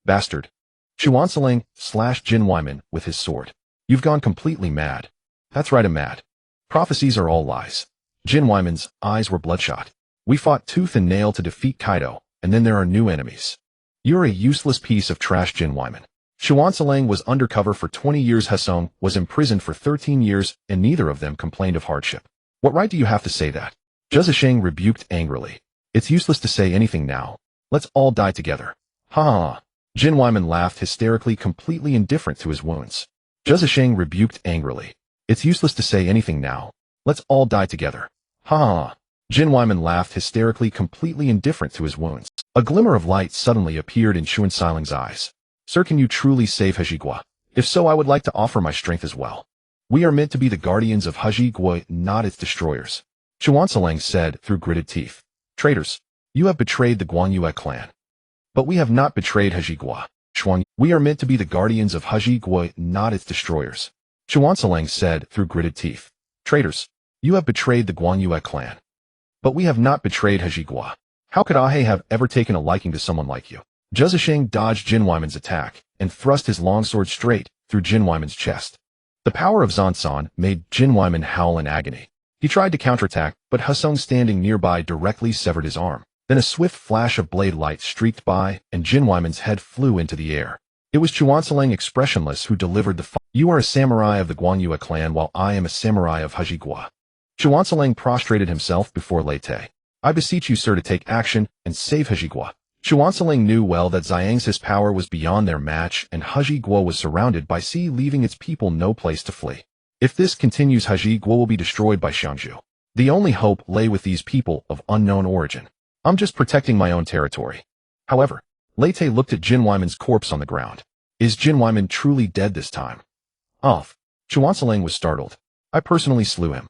Bastard. Chuansalang slashed Jin Wyman with his sword. You've gone completely mad. That's right, I'm mad. Prophecies are all lies. Jin Wyman's eyes were bloodshot. We fought tooth and nail to defeat Kaido, and then there are new enemies. You're a useless piece of trash, Jin Wyman. Chuansalang was undercover for 20 years, Hasong was imprisoned for 13 years, and neither of them complained of hardship. What right do you have to say that? Zhezhisheng rebuked angrily. It's useless to say anything now. Let's all die together. Ha ha ha. Jin Wyman laughed hysterically, completely indifferent to his wounds. Zhezhisheng rebuked angrily. It's useless to say anything now. Let's all die together. Ha ha ha. Jin Wyman laughed hysterically, completely indifferent to his wounds. A glimmer of light suddenly appeared in Chuansalang's eyes. Sir, can you truly save Hajigwa? If so, I would like to offer my strength as well. We are meant to be the guardians of Hajigwa, not its destroyers. Chuansalang said through gritted teeth. Traitors, you have betrayed the Guan Yue clan. But we have not betrayed Hajigwa. Chuan, we are meant to be the guardians of Hajigwa, not its destroyers. Chuansalang said through gritted teeth. Traitors, you have betrayed the Guan Yue clan. But we have not betrayed Hajigwa. How could Ahe have ever taken a liking to someone like you? Zhezhisheng dodged Jin Wyman's attack and thrust his longsword straight through Jin Wyman's chest. The power of Zansan made Jin Wyman howl in agony. He tried to counterattack, but Hasong standing nearby directly severed his arm. Then a swift flash of blade light streaked by, and Jin Wyman's head flew into the air. It was Chuansalang expressionless who delivered the You are a samurai of the Guan Yue clan while I am a samurai of Hajigwa. Chuansalang prostrated himself before Lete. I beseech you, sir, to take action and save Hajigwa. Chuansalang knew well that Xiang's power was beyond their match, and Hajigwa was surrounded by sea, leaving its people no place to flee. If this continues, Hajigwa will be destroyed by Xiangju. The only hope lay with these people of unknown origin. I'm just protecting my own territory. However, Lete looked at Jin Wyman's corpse on the ground. Is Jin Wyman truly dead this time? Off. Chuansalang was startled. I personally slew him.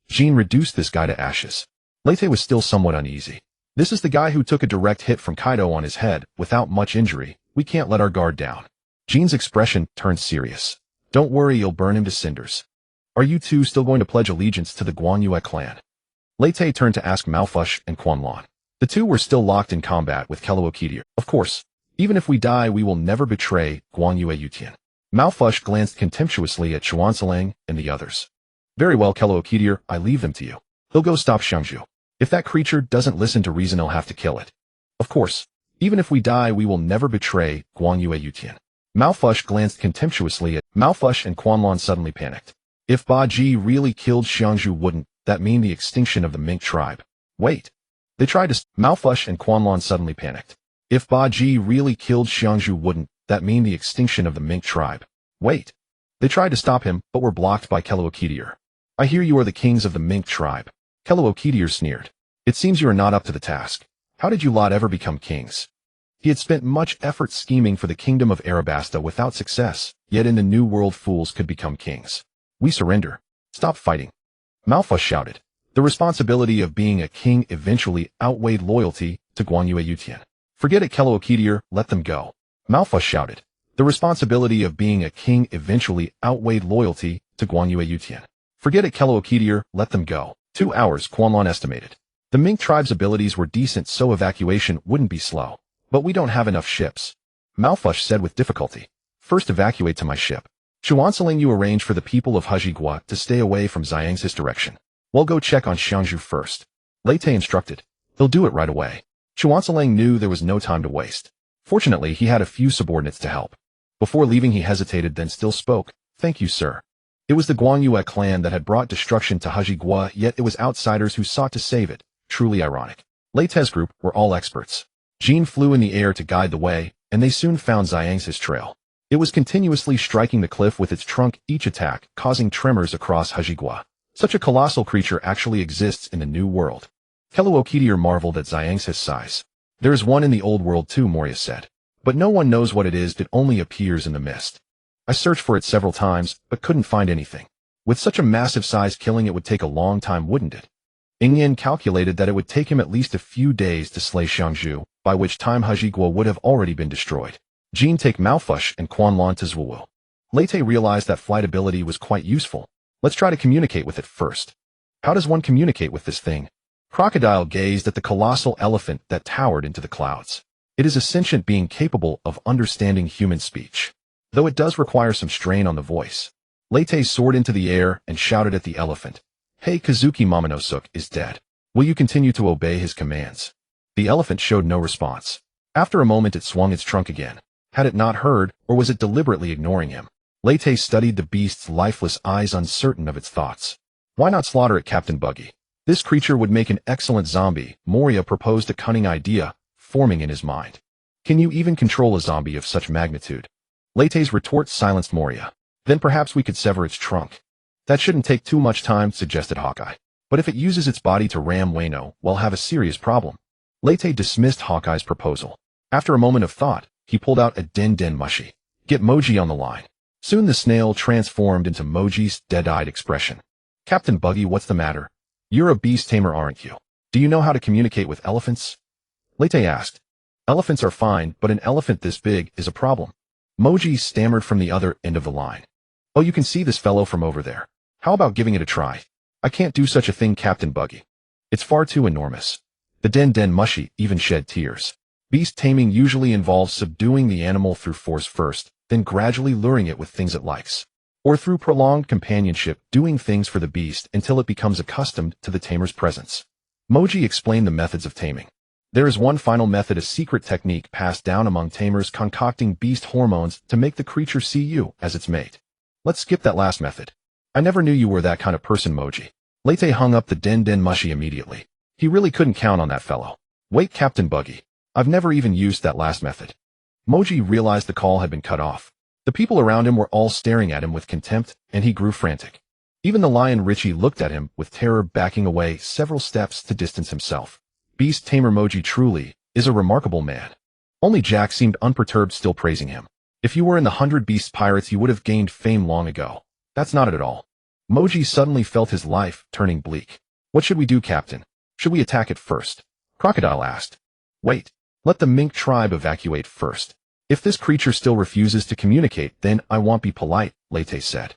Jean reduced this guy to ashes. Lete was still somewhat uneasy. This is the guy who took a direct hit from Kaido on his head without much injury. We can't let our guard down. Jean's expression turned serious. Don't worry, you'll burn him to cinders. Are you two still going to pledge allegiance to the Guan Yue clan? Lete turned to ask Malfush and Quan Lan. The two were still locked in combat with Kelookidea. Of course. Even if we die, we will never betray Guan Yue Yutian. Malfush glanced contemptuously at Chuancelang and the others. Very well, Keloakitier, I leave them to you. He'll go stop Xiangzhu. If that creature doesn't listen to reason, I'll have to kill it. Of course. Even if we die, we will never betray Guan Yue Yutian. Malfush glanced contemptuously at Malfush, and Quanlon suddenly panicked. If Ba Ji really killed Xiangzhu, wouldn't that mean the extinction of the mink tribe? Wait. They tried to Malfush and Quanlon suddenly panicked. If Ba Ji really killed Xiangzhu, wouldn't that mean the extinction of the mink tribe? Wait. They tried to stop him, but were blocked by Keloakitier. I hear you are the kings of the mink tribe. Keloakitier sneered. It seems you are not up to the task. How did you lot ever become kings? He had spent much effort scheming for the kingdom of Arabasta without success, yet in the New World fools could become kings. We surrender. Stop fighting. Malfush shouted. The responsibility of being a king eventually outweighed loyalty to Guan Yue Yutian. Forget it, Keloakitier, let them go. Malfush shouted. The responsibility of being a king eventually outweighed loyalty to Guan Yue Yutian. Forget it, Keloakitier, let them go. 2 hours, Quanlon estimated. The mink tribe's abilities were decent, so evacuation wouldn't be slow. But we don't have enough ships. Malfush said with difficulty. First evacuate to my ship. Chuanceling, you arrange for the people of Hajigua to stay away from Xiang's direction. We'll go check on Xiangzhu first. Leite instructed. He'll do it right away. Chuanceling knew there was no time to waste. Fortunately, he had a few subordinates to help. Before leaving, he hesitated, then still spoke. Thank you, sir. It was the Guan Yue clan that had brought destruction to Hajigua, yet it was outsiders who sought to save it. Truly ironic. Leite's group were all experts. Jean flew in the air to guide the way, and they soon found Xiang's trail. It was continuously striking the cliff with its trunk, each attack causing tremors across Hajigua. Such a colossal creature actually exists in the New World. Keloakitier marveled at Xiang's size. There is one in the Old World too, Moria said. But no one knows what it is, it only appears in the mist. I searched for it several times, but couldn't find anything. With such a massive size, killing it would take a long time, wouldn't it? Ingyan calculated that it would take him at least a few days to slay Xiangzhu, by which time Hajigua would have already been destroyed. Jean take Malfush and Quanlon to Zhuwu. Leite realized that flight ability was quite useful. Let's try to communicate with it first. How does one communicate with this thing? Crocodile gazed at the colossal elephant that towered into the clouds. It is a sentient being capable of understanding human speech, though it does require some strain on the voice. Leite soared into the air and shouted at the elephant. Hey, Kazuki, Momonosuke is dead. Will you continue to obey his commands? The elephant showed no response. After a moment, it swung its trunk again. Had it not heard, or was it deliberately ignoring him? Leite studied the beast's lifeless eyes, uncertain of its thoughts. Why not slaughter it, Captain Buggy? This creature would make an excellent zombie. Moria proposed a cunning idea, forming in his mind. Can you even control a zombie of such magnitude? Leite's retort silenced Moria. Then perhaps we could sever its trunk. That shouldn't take too much time, suggested Hawkeye. But if it uses its body to ram Wano, we'll have a serious problem. Leite dismissed Hawkeye's proposal. After a moment of thought, he pulled out a Den Den Mushi. Get Moji on the line. Soon the snail transformed into Moji's dead-eyed expression. Captain Buggy, what's the matter? You're a beast tamer, aren't you? Do you know how to communicate with elephants? Leite asked. Elephants are fine, but an elephant this big is a problem. Moji stammered from the other end of the line. Oh, you can see this fellow from over there. How about giving it a try? I can't do such a thing, Captain Buggy. It's far too enormous. The Den Den Mushi even shed tears. Beast taming usually involves subduing the animal through force first, then gradually luring it with things it likes. Or through prolonged companionship, doing things for the beast until it becomes accustomed to the tamer's presence. Moji explained the methods of taming. There is one final method, a secret technique passed down among tamers, concocting beast hormones to make the creature see you as its mate. Let's skip that last method. I never knew you were that kind of person, Moji. Leite hung up the Den Den Mushi immediately. He really couldn't count on that fellow. Wait, Captain Buggy. I've never even used that last method. Moji realized the call had been cut off. The people around him were all staring at him with contempt, and he grew frantic. Even the lion Richie looked at him with terror, backing away several steps to distance himself. Beast tamer Moji truly is a remarkable man. Only Jack seemed unperturbed, still praising him. If you were in the 100 Beast Pirates, you would have gained fame long ago. That's not it at all. Moji suddenly felt his life turning bleak. What should we do, Captain? Should we attack it first? Crocodile asked. Wait. Let the mink tribe evacuate first. If this creature still refuses to communicate, then I won't be polite, Leite said.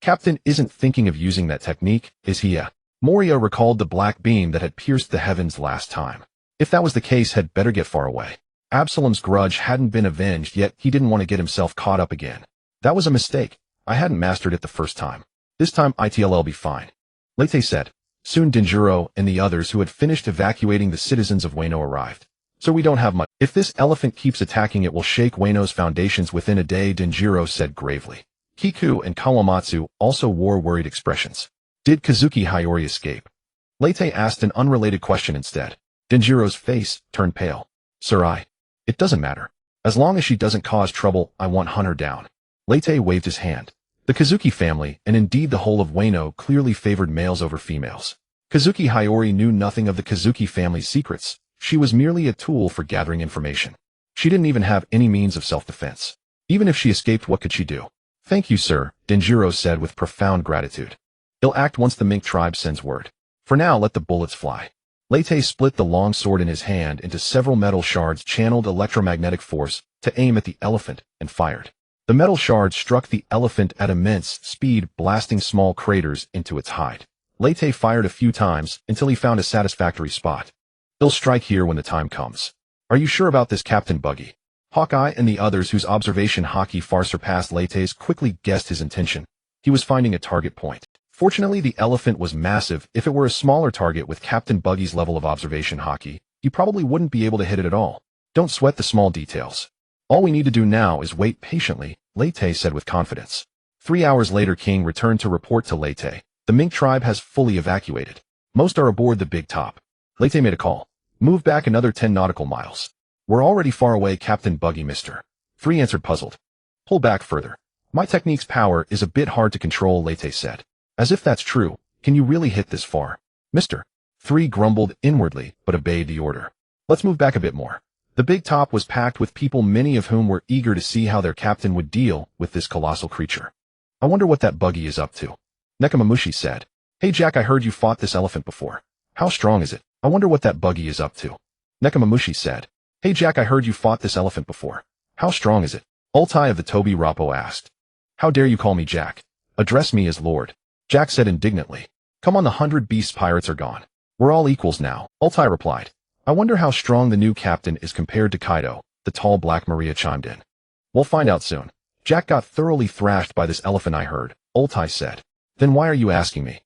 Captain isn't thinking of using that technique, is he? Moria recalled the black beam that had pierced the heavens last time. If that was the case, had better get far away. Absalom's grudge hadn't been avenged yet he didn't want to get himself caught up again. That was a mistake. I hadn't mastered it the first time. This time I'll be fine. Leyte said. Soon Denjiro and the others who had finished evacuating the citizens of Wano arrived. So we don't have much. If this elephant keeps attacking it will shake Wano's foundations within a day, Denjiro said gravely. Kiku and Kawamatsu also wore worried expressions. Did Kazuki Hiyori escape? Leyte asked an unrelated question instead. Denjiro's face turned pale. Sir, it doesn't matter. As long as she doesn't cause trouble, I want hunt her down. Leyte waved his hand. The Kazuki family, and indeed the whole of Wano, clearly favored males over females. Kazuki Hiyori knew nothing of the Kazuki family's secrets. She was merely a tool for gathering information. She didn't even have any means of self-defense. Even if she escaped, what could she do? Thank you, sir, Denjiro said with profound gratitude. He'll act once the mink tribe sends word. For now, let the bullets fly. Leyte split the long sword in his hand into several metal shards, channeled electromagnetic force to aim at the elephant, and fired. The metal shards struck the elephant at immense speed, blasting small craters into its hide. Leyte fired a few times until he found a satisfactory spot. He'll strike here when the time comes. Are you sure about this, Captain Buggy? Hawkeye and the others, whose observation hockey far surpassed Leyte's, quickly guessed his intention. He was finding a target point. Fortunately, the elephant was massive. If it were a smaller target with Captain Buggy's level of observation hockey, he probably wouldn't be able to hit it at all. Don't sweat the small details. All we need to do now is wait patiently, Leyte said with confidence. 3 hours later, King returned to report to Leyte. The mink tribe has fully evacuated. Most are aboard the big top. Leyte made a call. Move back another 10 nautical miles. We're already far away, Captain Buggy, Mr. 3 answered, puzzled. Pull back further. My technique's power is a bit hard to control, Leyte said. As if that's true, can you really hit this far? Mr. 3 grumbled inwardly, but obeyed the order. Let's move back a bit more. The big top was packed with people, many of whom were eager to see how their captain would deal with this colossal creature. I wonder what that Buggy is up to. Nekomamushi said. Hey Jack, I heard you fought this elephant before. How strong is it? I wonder what that Buggy is up to. Nekomamushi said. Hey Jack, I heard you fought this elephant before. How strong is it? Ultai of the Tobi Rappo asked. How dare you call me Jack? Address me as Lord. Jack said indignantly. Come on, the 100 beast pirates are gone. We're all equals now, Ultai replied. I wonder how strong the new captain is compared to Kaido, the tall Black Maria chimed in. We'll find out soon. Jack got thoroughly thrashed by this elephant, I heard, Ultai said. Then why are you asking me?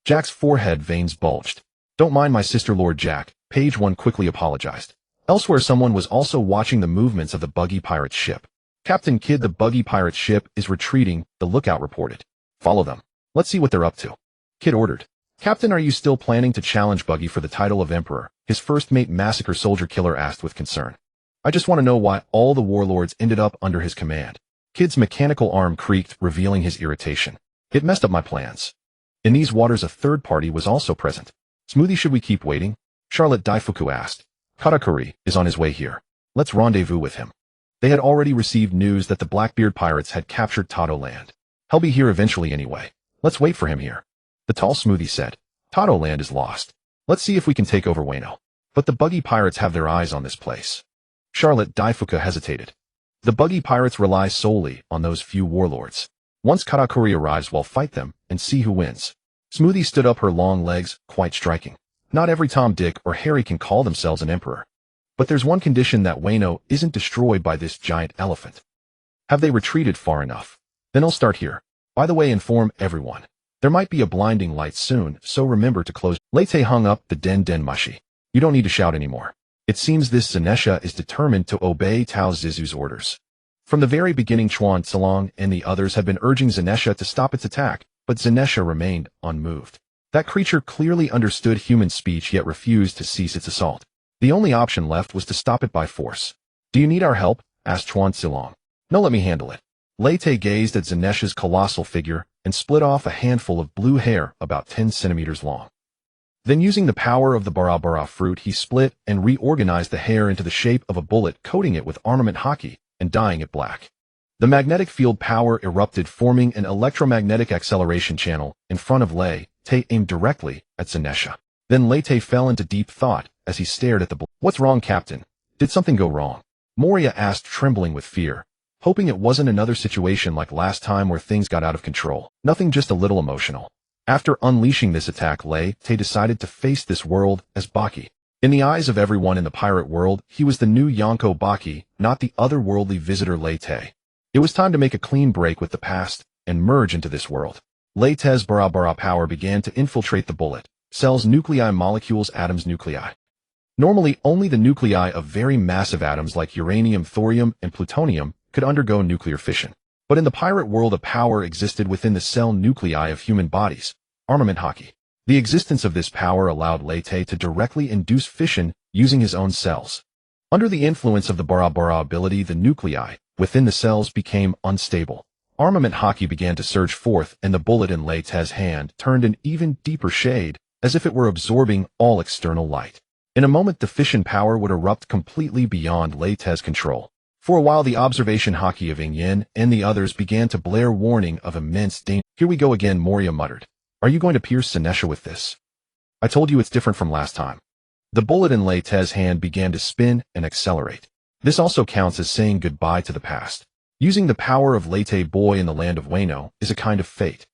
Jack's forehead veins bulged. Don't mind my sister, Lord Jack, Page 1 quickly apologized. Elsewhere, someone was also watching the movements of the Buggy Pirates ship. Captain Kid, the Buggy Pirates ship is retreating, the lookout reported. Follow them. Let's see what they're up to. Kid ordered. Captain, are you still planning to challenge Buggy for the title of Emperor? His first mate Massacre Soldier Killer asked with concern. I just want to know why all the warlords ended up under his command. Kid's mechanical arm creaked, revealing his irritation. It messed up my plans. In these waters a third party was also present. Smoothie, should we keep waiting? Charlotte Daifuku asked. Katakuri is on his way here. Let's rendezvous with him. They had already received news that the Blackbeard pirates had captured Tato Land. He'll be here eventually anyway. Let's wait for him here. The tall Smoothie said. Tato Land is lost. Let's see if we can take over Wano. But the Buggy Pirates have their eyes on this place. Charlotte Daifuku hesitated. The Buggy Pirates rely solely on those few warlords. Once Katakuri arrives, we'll fight them and see who wins. Smoothie stood up, her long legs quite striking. Not every Tom, Dick, or Harry can call themselves an emperor. But there's one condition: that Wano isn't destroyed by this giant elephant. Have they retreated far enough? Then I'll start here. By the way, inform everyone. There might be a blinding light soon, so remember to close. Leyte hung up the Den Mushi. You don't need to shout anymore. It seems this Zenesha is determined to obey Tao Zizu's orders. From the very beginning, Chuan Tselong and the others had been urging Zenesha to stop its attack, but Zenesha remained unmoved. That creature clearly understood human speech yet refused to cease its assault. The only option left was to stop it by force. Do you need our help? Asked Chuan Tselong. No, let me handle it. Leyte gazed at Zenesha's colossal figure and split off a handful of blue hair about 10 centimeters long. Then, using the power of the Bara Bara fruit, he split and reorganized the hair into the shape of a bullet, coating it with armament hockey and dyeing it black. The magnetic field power erupted, forming an electromagnetic acceleration channel in front of Leyte, aimed directly at Zenesha. Then Leyte fell into deep thought as he stared at the bullet. What's wrong, Captain? Did something go wrong? Moria asked, trembling with fear, hoping it wasn't another situation like last time where things got out of control. Nothing, just a little emotional. After unleashing this attack, Leyte decided to face this world as Baki. In the eyes of everyone in the pirate world, he was the new Yonko Baki, not the otherworldly visitor Lei. It was time to make a clean break with the past and merge into this world. Lei's Bara Bara power began to infiltrate the bullet, cells, nuclei, molecules, atoms, nuclei. Normally, only the nuclei of very massive atoms like uranium, thorium, and plutonium could undergo nuclear fission. But in the pirate world, a power existed within the cell nuclei of human bodies, armament haki. The existence of this power allowed Lei to directly induce fission using his own cells. Under the influence of the Bara Bara ability, the nuclei within the cells became unstable. Armament haki began to surge forth, and the bullet in Lei's hand turned an even deeper shade, as if it were absorbing all external light. In a moment, the fission power would erupt completely beyond Lei's control. For a while, the observation haki of Yin and the others began to blare warning of immense danger. "Here we go again," Moria muttered. "Are you going to pierce Zenesha with this? I told you it's different from last time." The bullet in Lei's hand began to spin and accelerate. This also counts as saying goodbye to the past. Using the power of Reito-Boy in the land of Wano is a kind of fate.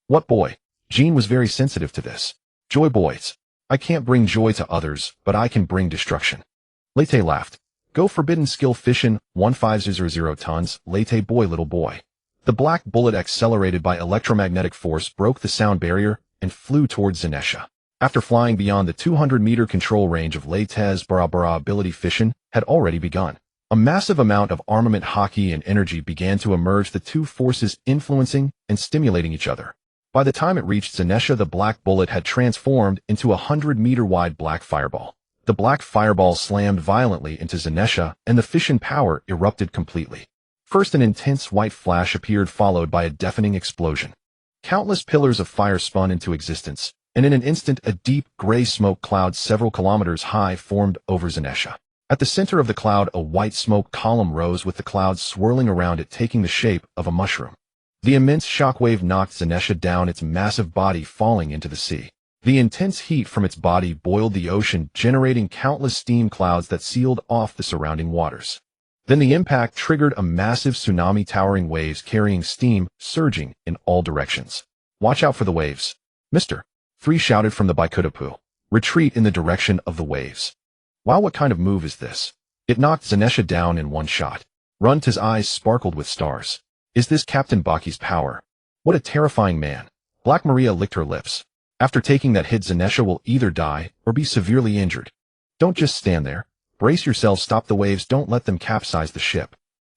What boy? Jean was very sensitive to this. Joy boys. I can't bring joy to others, but I can bring destruction. Reito laughed. Go forbidden skill fission, 1500 tons, Reito-Boy little boy. The black bullet, accelerated by electromagnetic force, broke the sound barrier and flew towards Zenesha. After flying beyond the 200-meter control range of Lei's Bara Bara ability, fission had already begun. A massive amount of armament haki and energy began to emerge, the two forces influencing and stimulating each other. By the time it reached Zenesha, the black bullet had transformed into a 100-meter-wide black fireball. The black fireball slammed violently into Zenesha, and the fission power erupted completely. First, an intense white flash appeared, followed by a deafening explosion. Countless pillars of fire spun into existence, and in an instant a deep gray smoke cloud several kilometers high formed over Zenesha. At the center of the cloud, a white smoke column rose, with the clouds swirling around it, taking the shape of a mushroom. The immense shockwave knocked Zenesha down, its massive body falling into the sea. The intense heat from its body boiled the ocean, generating countless steam clouds that sealed off the surrounding waters. Then the impact triggered a massive tsunami, towering waves carrying steam, surging in all directions. "Watch out for the waves, Mr. 3 shouted from the Baikuda. "Retreat in the direction of the waves." "Wow, what kind of move is this?" It knocked Zenesha down in one shot. Runta's eyes sparkled with stars. "Is this Captain Baki's power? What a terrifying man." Black Maria licked her lips. "After taking that hit, Zenesha will either die or be severely injured. Don't just stand there. Brace yourselves, stop the waves, don't let them capsize the ship."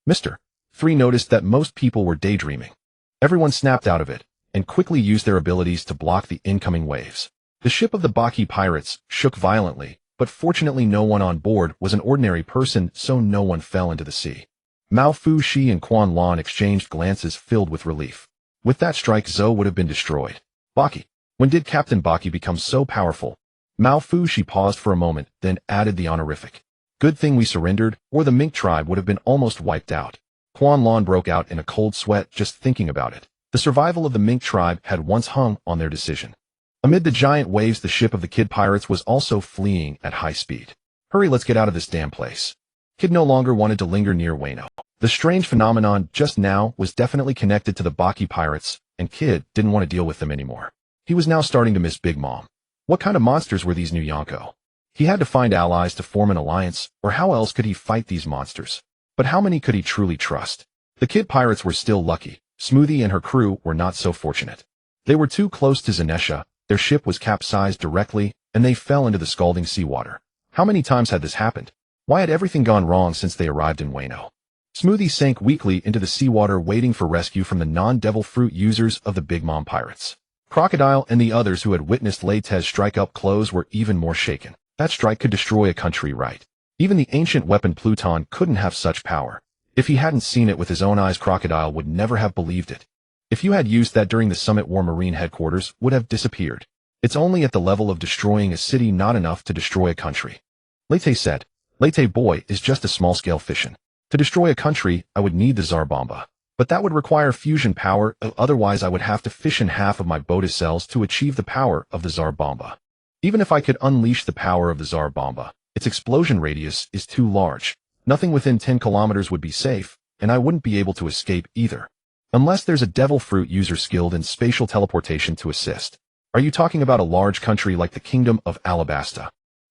Mr. 3 noticed that most people were daydreaming. Everyone snapped out of it and quickly used their abilities to block the incoming waves. The ship of the Buggy Pirates shook violently, but fortunately no one on board was an ordinary person, so no one fell into the sea. Mao Fu Shi and Quan Lan exchanged glances filled with relief. With that strike, Zou would have been destroyed. "Baki, when did Captain Baki become so powerful?" Mao Fu Shi paused for a moment, then added the honorific. "Good thing we surrendered, or the mink tribe would have been almost wiped out." Quan Lan broke out in a cold sweat just thinking about it. The survival of the mink tribe had once hung on their decision. Amid the giant waves, the ship of the Kid Pirates was also fleeing at high speed. "Hurry, let's get out of this damn place." Kid no longer wanted to linger near Wano. The strange phenomenon just now was definitely connected to the Baki Pirates, and Kid didn't want to deal with them anymore. He was now starting to miss Big Mom. What kind of monsters were these new Yonko? He had to find allies to form an alliance, or how else could he fight these monsters? But how many could he truly trust? The Kid Pirates were still lucky. Smoothie and her crew were not so fortunate. They were too close to Zenesha, their ship was capsized directly, and they fell into the scalding seawater. How many times had this happened? Why had everything gone wrong since they arrived in Wano? Smoothie sank weakly into the seawater, waiting for rescue from the non-Devil Fruit users of the Big Mom Pirates. Crocodile and the others who had witnessed Lei's strike up close were even more shaken. That strike could destroy a country, right? Even the ancient weapon Pluton couldn't have such power. If he hadn't seen it with his own eyes, Crocodile would never have believed it. If you had used that during the Summit War, Marine headquarters would have disappeared. It's only at the level of destroying a city, not enough to destroy a country. Leite said, Reito-Boy is just a small-scale fission. To destroy a country, I would need the Tsar Bomba. But that would require fusion power, otherwise I would have to fission half of my Boda cells to achieve the power of the Tsar Bomba. Even if I could unleash the power of the Tsar Bomba, its explosion radius is too large. Nothing within 10 kilometers would be safe, and I wouldn't be able to escape either. Unless there's a Devil Fruit user skilled in spatial teleportation to assist. Are you talking about a large country like the Kingdom of Alabasta?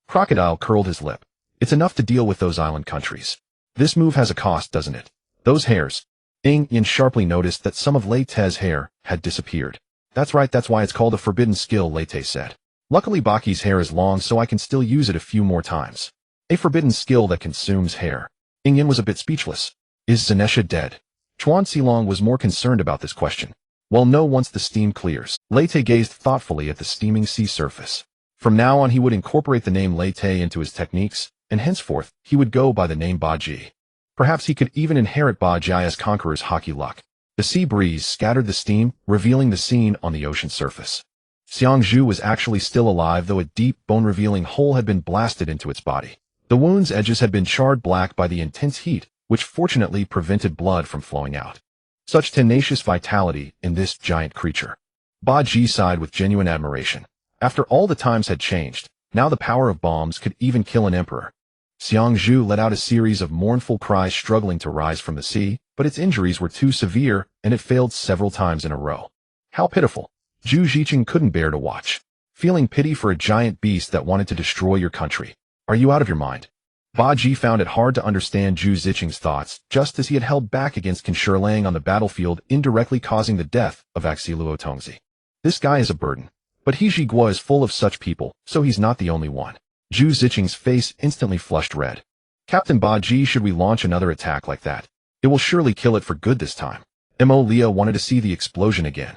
Crocodile curled his lip. It's enough to deal with those island countries. This move has a cost, doesn't it? Those hairs. Yin sharply noticed that some of Lei Te's hair had disappeared. That's right, that's why it's called a forbidden skill, Lei Te said. Luckily Baki's hair is long so I can still use it a few more times. A forbidden skill that consumes hair. Yin was a bit speechless. Is Zanesha dead? Chuan Xilong was more concerned about this question. Well, no, once the steam clears. Lei Te gazed thoughtfully at the steaming sea surface. From now on he would incorporate the name Lei Te into his techniques, and henceforth he would go by the name Baji. Perhaps he could even inherit Baji's conqueror's hockey luck. The sea breeze scattered the steam, revealing the scene on the ocean surface. Xiangzhu was actually still alive, though a deep, bone-revealing hole had been blasted into its body. The wound's edges had been charred black by the intense heat, which fortunately prevented blood from flowing out. Such tenacious vitality in this giant creature. Baji sighed with genuine admiration. After all the times had changed, now the power of bombs could even kill an emperor. Xiangzhu let out a series of mournful cries, struggling to rise from the sea, but its injuries were too severe, and it failed several times in a row. How pitiful. Zhu Ziqing couldn't bear to watch. Feeling pity for a giant beast that wanted to destroy your country. Are you out of your mind? Baji found it hard to understand Zhu Ziqing's thoughts, just as he had held back against Qin Lang on the battlefield, indirectly causing the death of Axiluo Tongzi. This guy is a burden. But Hijiguo is full of such people, so he's not the only one. Zhu Ziqing's face instantly flushed red. Captain Baji, should we launch another attack like that? It will surely kill it for good this time. Mo Leo wanted to see the explosion again.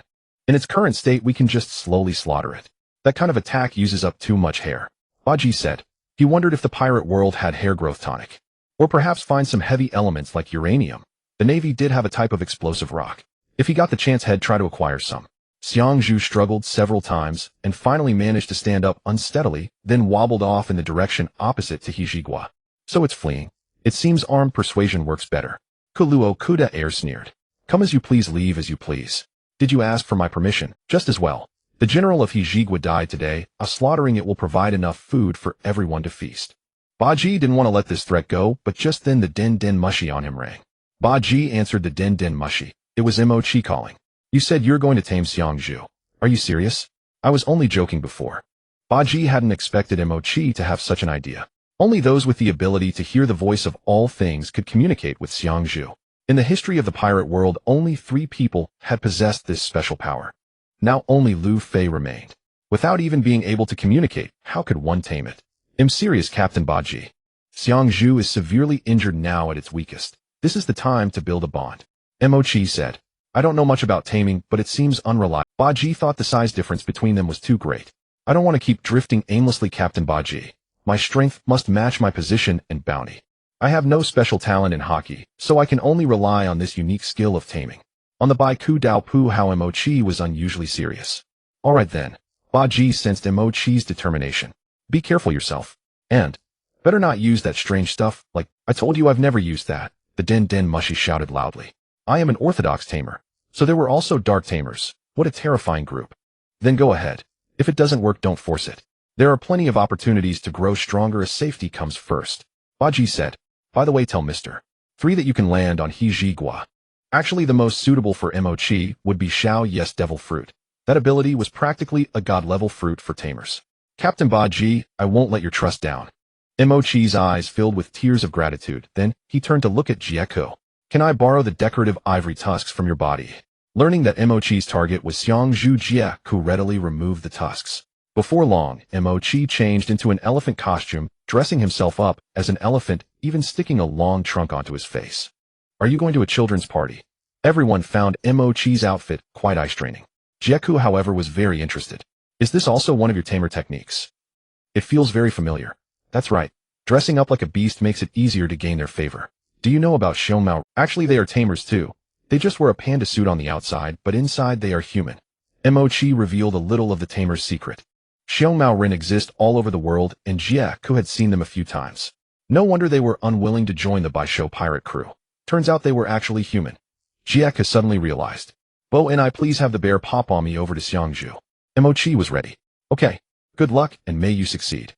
In its current state we can just slowly slaughter it. That kind of attack uses up too much hair. Baji said. He wondered if the pirate world had hair growth tonic. Or perhaps find some heavy elements like uranium. The Navy did have a type of explosive rock. If he got the chance, he'd try to acquire some. Xiangzhu struggled several times, and finally managed to stand up unsteadily, then wobbled off in the direction opposite to Hijiguo. So it's fleeing. It seems armed persuasion works better. Kuluo Kuda air sneered. Come as you please, leave as you please. Did you ask for my permission? Just as well. The general of Hijiguo died today, slaughtering it will provide enough food for everyone to feast. Baji didn't want to let this threat go, but just then the Den Den Mushi on him rang. Baji answered the Den Den Mushi. It was Mo Chi calling. You said you're going to tame Xiangzhu. Are you serious? I was only joking before. Baji hadn't expected Mo Chi to have such an idea. Only those with the ability to hear the voice of all things could communicate with Xiangzhu. In the history of the pirate world, only 3 people had possessed this special power. Now only Lu Fei remained. Without even being able to communicate, how could one tame it? I'm serious, Captain Baji. Xiangzhu is severely injured now at its weakest. This is the time to build a bond. Mo Chi said. I don't know much about taming, but it seems unreliable. Baji thought the size difference between them was too great. I don't want to keep drifting aimlessly, Captain Baji. My strength must match my position and bounty. I have no special talent in hockey, so I can only rely on this unique skill of taming. On the Baiku Dao Pu, how Mo Chi was unusually serious. Alright then. Baji sensed Mo Chi's determination. Be careful yourself. And better not use that strange stuff, like, I told you I've never used that. The Den Den Mushi shouted loudly. I am an orthodox tamer. So there were also dark tamers. What a terrifying group. Then go ahead. If it doesn't work, don't force it. There are plenty of opportunities to grow stronger as safety comes first. Baji said. By the way, tell Mr. 3 that you can land on Hijiguo. Actually, the most suitable for Mo Chi would be Xiao Yes Devil Fruit. That ability was practically a god-level fruit for tamers. Captain Baji, I won't let your trust down. Mo Chi's eyes filled with tears of gratitude. Then, he turned to look at Jieko. Can I borrow the decorative ivory tusks from your body? Learning that Mo Chi's target was Xiangzhu, Jieko readily removed the tusks. Before long, Mo Chi changed into an elephant costume, dressing himself up as an elephant, even sticking a long trunk onto his face. Are you going to a children's party? Everyone found Mo Chi's outfit quite eye-straining. Jieko, however, was very interested. Is this also one of your tamer techniques? It feels very familiar. That's right. Dressing up like a beast makes it easier to gain their favor. Do you know about Shomao? Actually, they are tamers too. They just wear a panda suit on the outside, but inside they are human. Mo Chi revealed a little of the tamer's secret. Shomao Rin exist all over the world, and Jieko had seen them a few times. No wonder they were unwilling to join the Baisho pirate crew. Turns out they were actually human. Jieko suddenly realized. Bo and I, please have the bear pop on me over to Xiangzhu. Mo Chi was ready. Okay. Good luck, and may you succeed.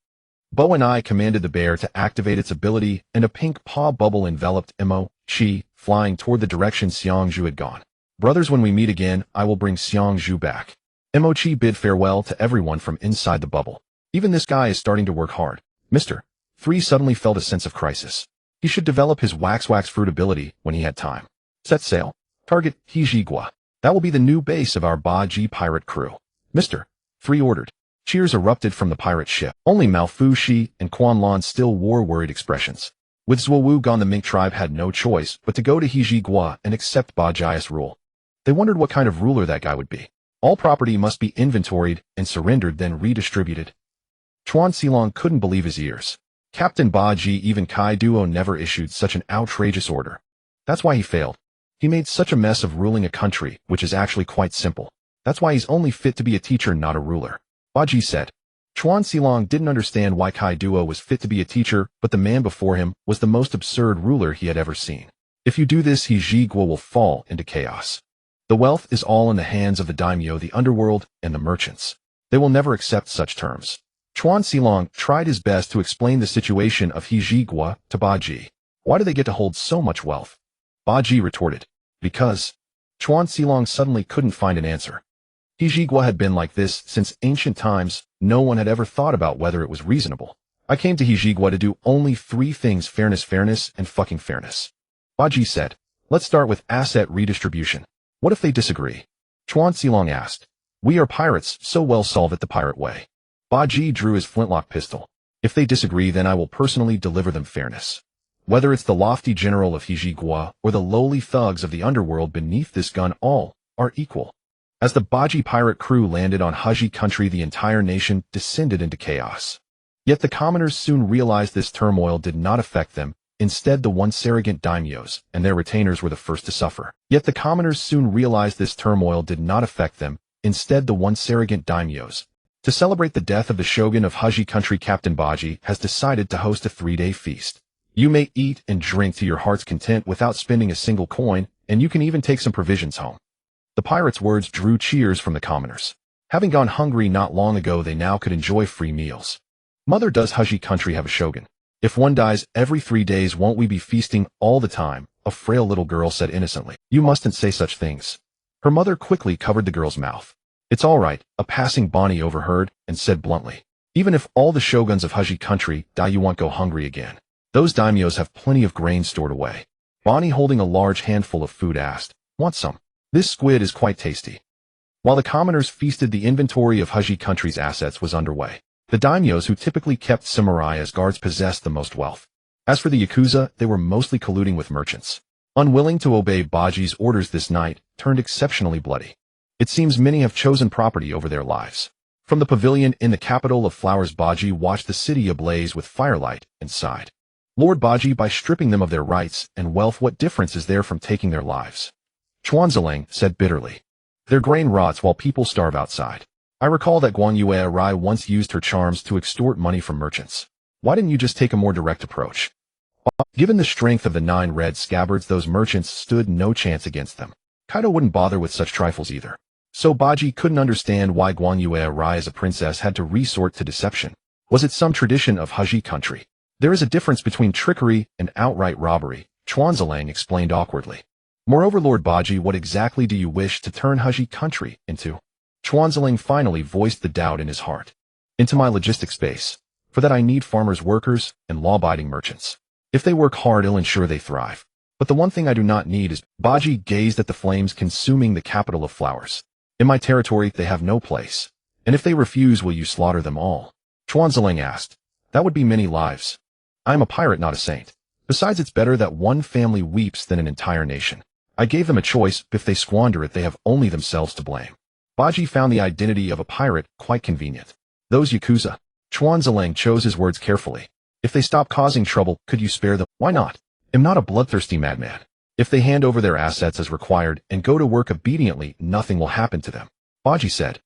Bo and I commanded the bear to activate its ability, and a pink paw bubble enveloped Mo Chi, flying toward the direction Xiangzhu had gone. Brothers, when we meet again, I will bring Xiangzhu back. Mo Chi bid farewell to everyone from inside the bubble. Even this guy is starting to work hard. Mr. 3 suddenly felt a sense of crisis. He should develop his wax fruit ability when he had time. Set sail. Target Hijigwa. That will be the new base of our Buggy pirate crew. Mr. 3 ordered. Cheers erupted from the pirate ship. Only Malfu Shi and Quan Lan still wore worried expressions. With Zhuowu gone, the Mink tribe had no choice but to go to Hijigwa and accept Buggy's rule. They wondered what kind of ruler that guy would be. All property must be inventoried and surrendered, then redistributed. Chuan Xilong couldn't believe his ears. Captain Buggy, even Kai Duo, never issued such an outrageous order. That's why he failed. He made such a mess of ruling a country, which is actually quite simple. That's why he's only fit to be a teacher, not a ruler. Buggy said. Chuan Xilong didn't understand why Kai Duo was fit to be a teacher, but the man before him was the most absurd ruler he had ever seen. If you do this, Hijigwa will fall into chaos. The wealth is all in the hands of the daimyo, the underworld, and the merchants. They will never accept such terms. Chuan Xilong tried his best to explain the situation of Hijigwa to Buggy. Why do they get to hold so much wealth? Buggy retorted. Because. Chuan Xilong suddenly couldn't find an answer. Hijigwa had been like this since ancient times. No one had ever thought about whether it was reasonable. I came to Hijigwa to do only 3 things: fairness, and fucking fairness. Buggy said. Let's start with asset redistribution. What if they disagree? Chuan Xilong asked. We are pirates, so we'll solve it the pirate way. Buggy drew his flintlock pistol. If they disagree, then I will personally deliver them fairness. Whether it's the lofty general of Hijigwa or the lowly thugs of the underworld beneath this gun, all are equal. As the Buggy pirate crew landed on Haji country, the entire nation descended into chaos. Yet the commoners soon realized this turmoil did not affect them. Instead, the once arrogant daimyos and their retainers were the first to suffer. To celebrate the death of the shogun of Haji country, Captain Buggy has decided to host a 3-day feast. You may eat and drink to your heart's content without spending a single coin, and you can even take some provisions home. The pirates' words drew cheers from the commoners. Having gone hungry not long ago, they now could enjoy free meals. Mother, does Haji country have a shogun? If one dies every 3 days, won't we be feasting all the time? A frail little girl said innocently. You mustn't say such things. Her mother quickly covered the girl's mouth. It's all right, a passing Bonnie overheard and said bluntly. Even if all the shoguns of Haji country die, you won't go hungry again. Those daimyos have plenty of grain stored away. Bonnie, holding a large handful of food, asked, Want some? This squid is quite tasty. While the commoners feasted, the inventory of Haji country's assets was underway. The daimyos, who typically kept samurai as guards, possessed the most wealth. As for the yakuza, they were mostly colluding with merchants. Unwilling to obey Buggy's orders, this night turned exceptionally bloody. It seems many have chosen property over their lives. From the pavilion in the capital of flowers, Buggy watched the city ablaze with firelight and sighed. Lord Buggy, by stripping them of their rights and wealth, what difference is there from taking their lives? Chuan Xilong said bitterly. Their grain rots while people starve outside. I recall that Guan Yue Rai once used her charms to extort money from merchants. Why didn't you just take a more direct approach? Given the strength of the 9 red scabbards, those merchants stood no chance against them. Kaido wouldn't bother with such trifles either. So Buggy couldn't understand why Guan Yue Rai, as a princess, had to resort to deception. Was it some tradition of Haji country? There is a difference between trickery and outright robbery, Chuan Xilong explained awkwardly. Moreover, Lord Buggy, what exactly do you wish to turn Haji country into? Chuan Xilong finally voiced the doubt in his heart. Into my logistics base. For that I need farmers, workers, and law-abiding merchants. If they work hard, it'll ensure they thrive. But the one thing I do not need is— Buggy gazed at the flames consuming the capital of flowers. In my territory, they have no place. And if they refuse, will you slaughter them all? Chuan Xilong asked. That would be many lives. I am a pirate, not a saint. Besides, it's better that one family weeps than an entire nation. I gave them a choice. If they squander it, they have only themselves to blame. Buggy found the identity of a pirate quite convenient. Those yakuza. Chuan Xilong chose his words carefully. If they stop causing trouble, could you spare them? Why not? I'm not a bloodthirsty madman. If they hand over their assets as required and go to work obediently, nothing will happen to them. Buggy said.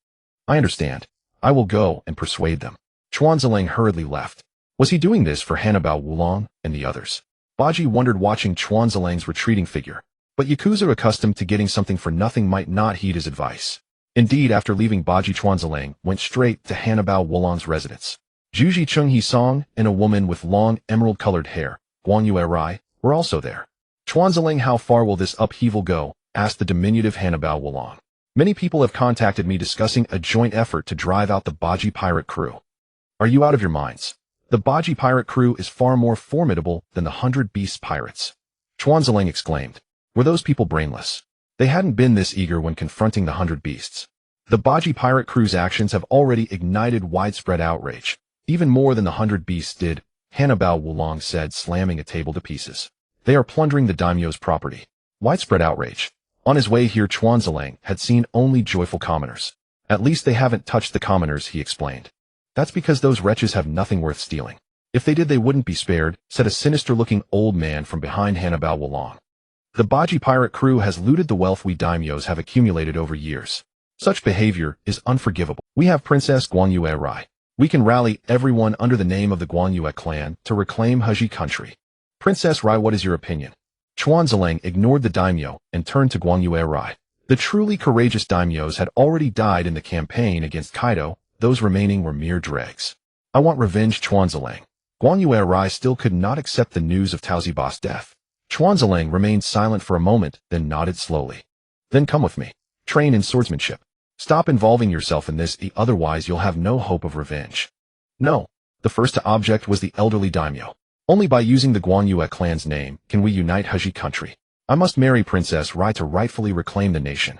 I understand. I will go and persuade them. Chuan Xilong hurriedly left. Was he doing this for Hannibal Wulong and the others? Buggy wondered, watching Chuan Xilong's retreating figure. But yakuza accustomed to getting something for nothing might not heed his advice. Indeed, after leaving Buggy, Chuan Xilong went straight to Hannibal Wulong's residence. Juji Chung Hee Song and a woman with long emerald-colored hair, Guan Yue Rai, were also there. Chuan Xilong, how far will this upheaval go? Asked the diminutive Hannibal Wulong. Many people have contacted me discussing a joint effort to drive out the Buggy pirate crew. Are you out of your minds? The Buggy pirate crew is far more formidable than the 100 Beasts pirates. Chuanzling exclaimed. Were those people brainless? They hadn't been this eager when confronting the 100 Beasts. The Buggy pirate crew's actions have already ignited widespread outrage, even more than the 100 Beasts did, Hannibal Wulong said, slamming a table to pieces. They are plundering the daimyo's property. Widespread outrage. On his way here, Chuanzling had seen only joyful commoners. At least they haven't touched the commoners, he explained. That's because those wretches have nothing worth stealing. If they did, they wouldn't be spared, said a sinister-looking old man from behind Hannibal Wulong. The Buggy pirate crew has looted the wealth we daimyos have accumulated over years. Such behavior is unforgivable. We have Princess Guanyue Rai. We can rally everyone under the name of the Guanyue clan to reclaim Haji country. Princess Rai, what is your opinion? Chuanzling ignored the daimyo and turned to Guanyue Rai. The truly courageous daimyos had already died in the campaign against Kaido. Those remaining were mere dregs. I want revenge, Chuanzling. Guanyue Rai still could not accept the news of Taoziba's death. Chuanzling remained silent for a moment, then nodded slowly. Then come with me. Train in swordsmanship. Stop involving yourself in this, otherwise you'll have no hope of revenge. No. The first to object was the elderly daimyo. Only by using the Guanyue clan's name can we unite Haji country. I must marry Princess Rai to rightfully reclaim the nation.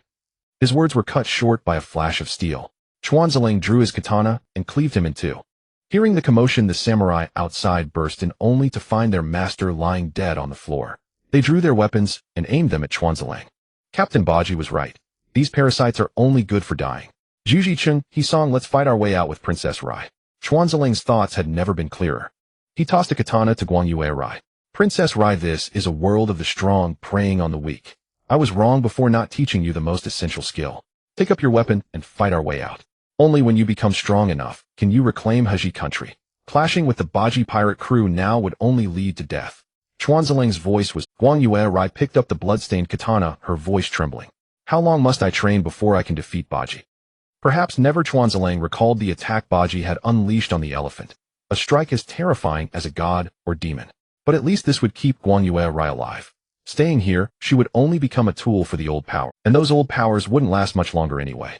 His words were cut short by a flash of steel. Chuanzling drew his katana and cleaved him in two. Hearing the commotion, the samurai outside burst in only to find their master lying dead on the floor. They drew their weapons and aimed them at Chuanzling. Captain Buggy was right. These parasites are only good for dying. Juji-chun, he sang, let's fight our way out with Princess Rai. Chuanzling's thoughts had never been clearer. He tossed a katana to Guanyue Rai. Princess Rai, this is a world of the strong preying on the weak. I was wrong before not teaching you the most essential skill. Take up your weapon and fight our way out. Only when you become strong enough can you reclaim Haji country. Clashing with the Buggy pirate crew now would only lead to death. Chuanzling's voice was. Guanyue Rai picked up the bloodstained katana, her voice trembling. How long must I train before I can defeat Buggy? Perhaps never. Chuanzling recalled the attack Buggy had unleashed on the elephant. A strike as terrifying as a god or demon. But at least this would keep Guanyue Rai alive. Staying here, she would only become a tool for the old power, and those old powers wouldn't last much longer anyway.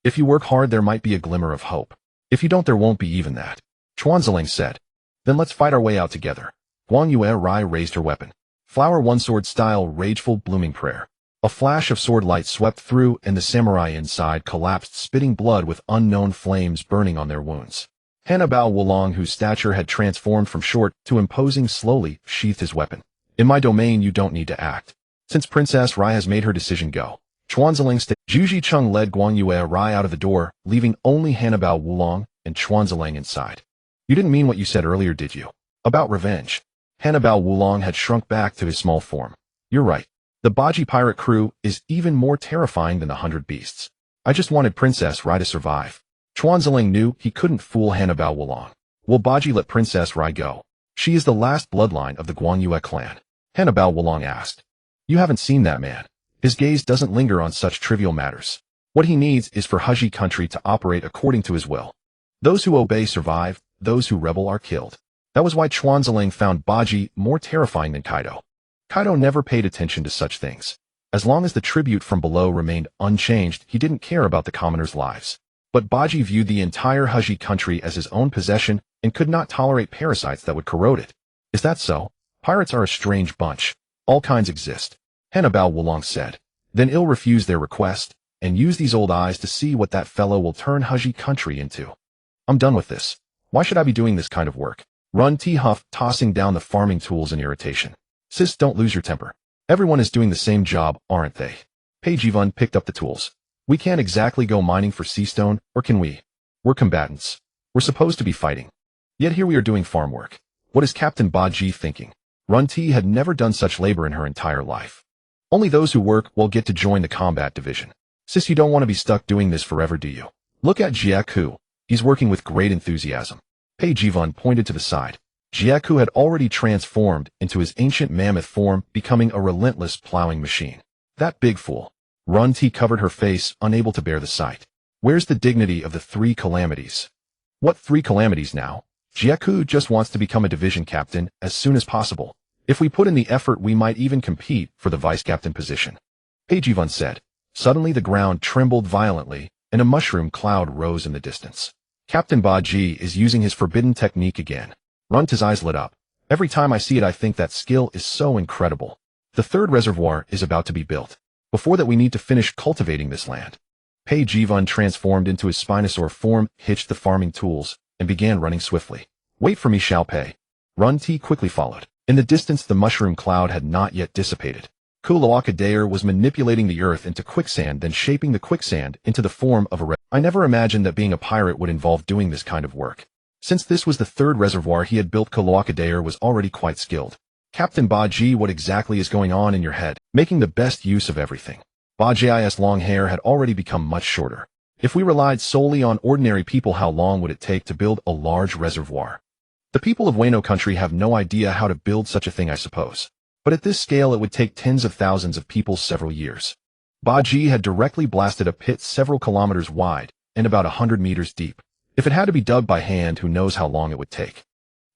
If you work hard, there might be a glimmer of hope. If you don't, there won't be even that. Chuanzling said. Then let's fight our way out together. Guanyue Rai raised her weapon. Flower one sword style, rageful blooming prayer. A flash of sword light swept through and the samurai inside collapsed, spitting blood with unknown flames burning on their wounds. Hannibal Wulong, whose stature had transformed from short to imposing, slowly sheathed his weapon. In my domain you don't need to act. Since Princess Rai has made her decision, go. Chuanzling stayed. Juji-chun led Guanyue Rai out of the door, leaving only Hannibal Wulong and Chuanzling inside. You didn't mean what you said earlier, did you? About revenge. Hannibal Wulong had shrunk back to his small form. You're right. The Buggy pirate crew is even more terrifying than the 100 Beasts. I just wanted Princess Rai to survive. Chuanzling knew he couldn't fool Hannibal Wulong. Will Buggy let Princess Rai go? She is the last bloodline of the Guanyue clan. Hannibal Wulong asked. You haven't seen that man. His gaze doesn't linger on such trivial matters. What he needs is for Haji country to operate according to his will. Those who obey survive, those who rebel are killed. That was why Chuanzling found Buggy more terrifying than Kaido. Kaido never paid attention to such things. As long as the tribute from below remained unchanged, he didn't care about the commoners' lives. But Buggy viewed the entire Haji country as his own possession and could not tolerate parasites that would corrode it. Is that so? Pirates are a strange bunch. All kinds exist. Hannibal Wulong said. Then I'll refuse their request, and use these old eyes to see what that fellow will turn Haji country into. I'm done with this. Why should I be doing this kind of work? Run T huffed, tossing down the farming tools in irritation. Sis, don't lose your temper. Everyone is doing the same job, aren't they? Page Yvonne picked up the tools. We can't exactly go mining for sea stone, or can we? We're combatants. We're supposed to be fighting. Yet here we are doing farm work. What is Captain Buggy thinking? Run T had never done such labor in her entire life. Only those who work will get to join the combat division. Sis, you don't want to be stuck doing this forever, do you? Look at Jiaku. He's working with great enthusiasm. Page Yvonne pointed to the side. Jiaku had already transformed into his ancient mammoth form, becoming a relentless plowing machine. That big fool. Run T covered her face, unable to bear the sight. Where's the dignity of the 3 calamities? What 3 calamities now? Jiaku just wants to become a division captain as soon as possible. If we put in the effort, we might even compete for the vice-captain position. Page Yvonne said. Suddenly the ground trembled violently, and a mushroom cloud rose in the distance. Captain Buggy is using his forbidden technique again. Run's eyes lit up. Every time I see it I think that skill is so incredible. The third reservoir is about to be built. Before that we need to finish cultivating this land. Pei Jivun transformed into his Spinosaur form, hitched the farming tools, and began running swiftly. Wait for me, Xiao Pei. Run T quickly followed. In the distance the mushroom cloud had not yet dissipated. Kuloaka Daer was manipulating the earth into quicksand, then shaping the quicksand into the form of a I never imagined that being a pirate would involve doing this kind of work. Since this was the third reservoir he had built, Kuloaka Daer was already quite skilled. Captain Baji, what exactly is going on in your head? Making the best use of everything. Baji's long hair had already become much shorter. If we relied solely on ordinary people, how long would it take to build a large reservoir? The people of Wano country have no idea how to build such a thing, I suppose. But at this scale it would take tens of thousands of people several years. Baji had directly blasted a pit several kilometers wide and about 100 meters deep. If it had to be dug by hand, who knows how long it would take.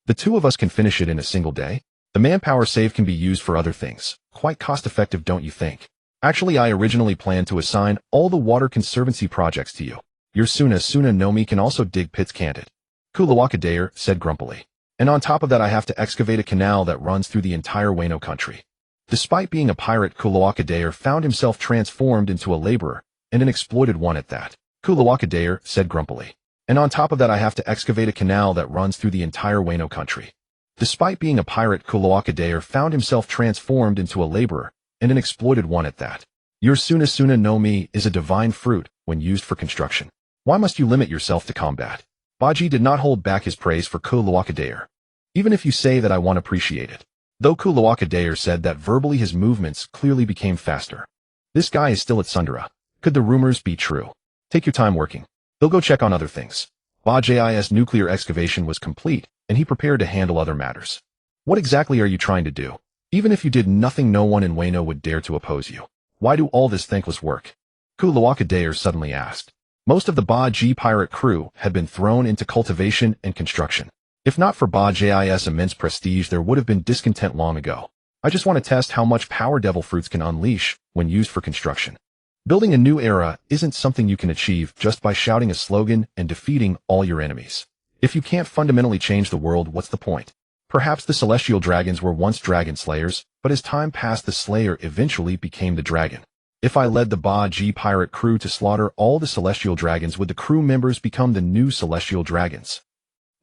The two of us can finish it in a single day. The manpower saved can be used for other things. Quite cost-effective, don't you think? Actually, I originally planned to assign all the water conservancy projects to you. Your Suna no Mi can also dig pits, can't it? Kuloaka Daer said grumpily. And on top of that I have to excavate a canal that runs through the entire Wano country. Despite being a pirate, Kuloaka Daer found himself transformed into a laborer, and an exploited one at that. Kuloaka Daer said grumpily. And on top of that I have to excavate a canal that runs through the entire Wano country. Despite being a pirate, Kuloaka Daer found himself transformed into a laborer, and an exploited one at that. Your Suna no Mi is a divine fruit when used for construction. Why must you limit yourself to combat? Baji did not hold back his praise for Kuloaka Daer. Even if you say that, I won't appreciate it. Though Kuloaka Daer said that verbally, his movements clearly became faster. This guy is still at Sundara. Could the rumors be true? Take your time working. They'll go check on other things. Baji's nuclear excavation was complete, and he prepared to handle other matters. What exactly are you trying to do? Even if you did nothing, no one in Wano would dare to oppose you. Why do all this thankless work? Kuloaka Daer suddenly asked. Most of the Baji pirate crew had been thrown into cultivation and construction. If not for Baji's immense prestige, there would have been discontent long ago. I just want to test how much power devil fruits can unleash when used for construction. Building a new era isn't something you can achieve just by shouting a slogan and defeating all your enemies. If you can't fundamentally change the world, what's the point? Perhaps the celestial dragons were once dragon slayers, but as time passed the slayer eventually became the dragon. If I led the Baji pirate crew to slaughter all the celestial dragons, would the crew members become the new celestial dragons?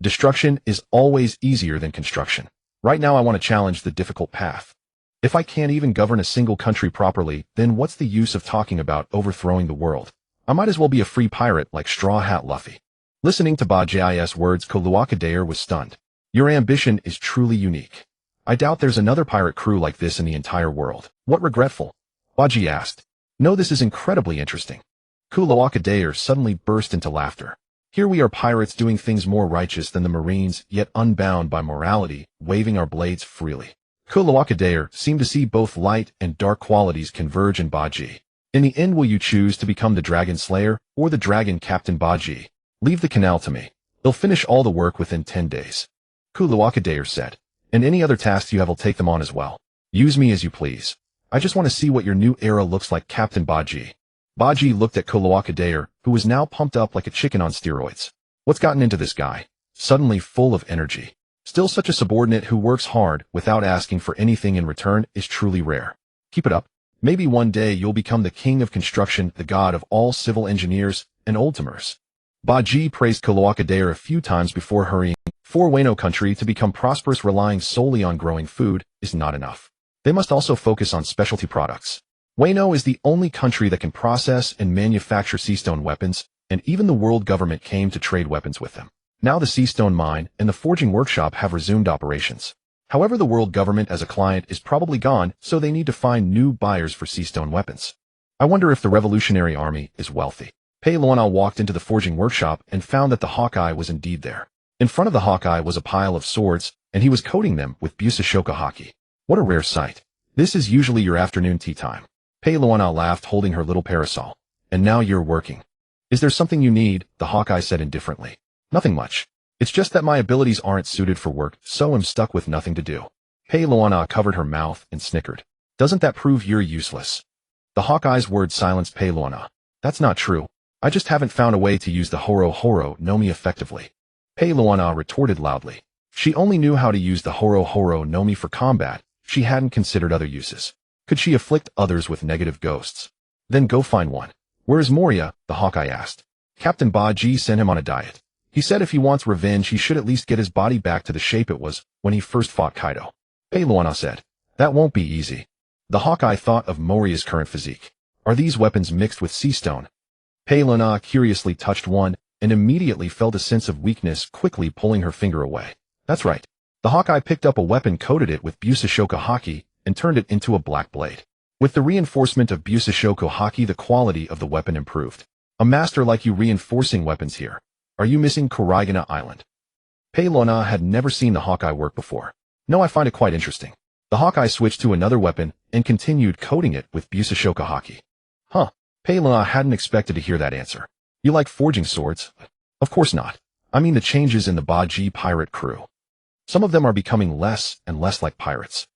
Destruction is always easier than construction. Right now I want to challenge the difficult path. If I can't even govern a single country properly, then what's the use of talking about overthrowing the world? I might as well be a free pirate like Straw Hat Luffy. Listening to Baji's words, Kuloaka Daer was stunned. Your ambition is truly unique. I doubt there's another pirate crew like this in the entire world. What regretful? Baji asked. No, this is incredibly interesting. Kuloaka Daer suddenly burst into laughter. Here we are, pirates doing things more righteous than the Marines, yet unbound by morality, waving our blades freely. Kuloaka Daer seemed to see both light and dark qualities converge in Baji. In the end, will you choose to become the Dragon Slayer or the Dragon Captain Baji? Leave the canal to me. They'll finish all the work within 10 days. Kuloaka Daer said. And any other tasks you have, I'll take them on as well. Use me as you please. I just want to see what your new era looks like, Captain Baji. Baji looked at Kuloaka Daer, who was now pumped up like a chicken on steroids. What's gotten into this guy? Suddenly full of energy. Still such a subordinate who works hard without asking for anything in return is truly rare. Keep it up. Maybe one day you'll become the king of construction, the god of all civil engineers and old-timers. Baji praised Kuloaka Daer a few times before hurrying. For Wano country to become prosperous relying solely on growing food is not enough. They must also focus on specialty products. Wano is the only country that can process and manufacture seastone weapons, and even the world government came to trade weapons with them. Now the seastone mine and the forging workshop have resumed operations. However, the world government as a client is probably gone, so they need to find new buyers for seastone weapons. I wonder if the Revolutionary Army is wealthy. Pei Luana walked into the forging workshop and found that the Hawkeye was indeed there. In front of the Hawkeye was a pile of swords, and he was coating them with Busashoka Haki. What a rare sight. This is usually your afternoon tea time. Pei Luana laughed, holding her little parasol. And now you're working. Is there something you need? The Hawkeye said indifferently. Nothing much. It's just that my abilities aren't suited for work, so I'm stuck with nothing to do. Pei Luana covered her mouth and snickered. Doesn't that prove you're useless? The Hawkeye's words silenced Pei Luana. That's not true. I just haven't found a way to use the Horo no Mi effectively. Pei Luana retorted loudly. She only knew how to use the Horo Horo no Mi for combat. She hadn't considered other uses. Could she afflict others with negative ghosts? Then go find one. Where is Moria? The Hawkeye asked. Captain Buggy sent him on a diet. He said if he wants revenge, he should at least get his body back to the shape it was when he first fought Kaido. Luana said. That won't be easy. The Hawkeye thought of Moria's current physique. Are these weapons mixed with sea stone? Luana curiously touched one and immediately felt a sense of weakness, quickly pulling her finger away. That's right. The Hawkeye picked up a weapon, coated it with Busashoku Haki, and turned it into a black blade. With the reinforcement of Busashoku Haki, the quality of the weapon improved. A master like you reinforcing weapons here. Are you missing Kurigana Island? Luana had never seen the Hawkeye work before. No, I find it quite interesting. The Hawkeye switched to another weapon and continued coating it with Busashoku Haki. Huh. Luana hadn't expected to hear that answer. You like forging swords? Of course not. I mean the changes in the Buggy pirate crew. Some of them are becoming less and less like pirates.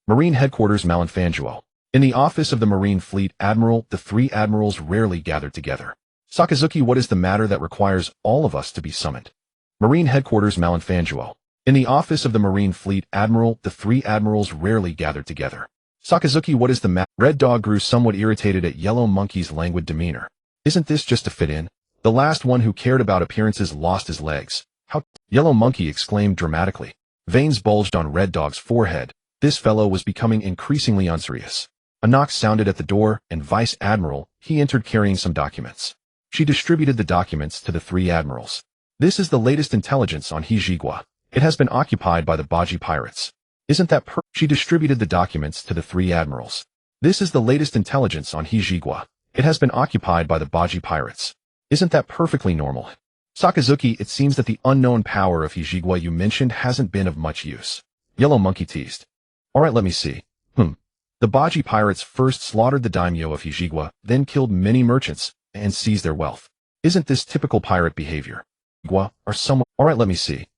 Marine Headquarters Malinfanguo. In the office of the Marine Fleet Admiral, the three admirals rarely gathered together. Sakazuki, what is the matter that requires all of us to be summoned? Marine Headquarters Malinfanguo. In the office of the Marine Fleet Admiral, the three admirals rarely gathered together. Sakazuki, what is the matter? Red Dog grew somewhat irritated at Yellow Monkey's languid demeanor. Isn't this just to fit in? The last one who cared about appearances lost his legs. How? Yellow Monkey exclaimed dramatically. Veins bulged on Red Dog's forehead. This fellow was becoming increasingly unserious. A knock sounded at the door, and Vice Admiral, he entered carrying some documents. She distributed the documents to the three admirals. This is the latest intelligence on Hijigwa. It has been occupied by the Buggy Pirates. Isn't that She distributed the documents to the three admirals. This is the latest intelligence on Hijigwa. It has been occupied by the Buggy Pirates. Isn't that perfectly normal? Sakazuki, it seems that the unknown power of Hijigwa you mentioned hasn't been of much use. Yellow Monkey teased. Alright, let me see. The Buggy Pirates first slaughtered the daimyo of Hijigwa, then killed many merchants, and seized their wealth. Isn't this typical pirate behavior? Hijigwa are somewhat. Alright, let me see.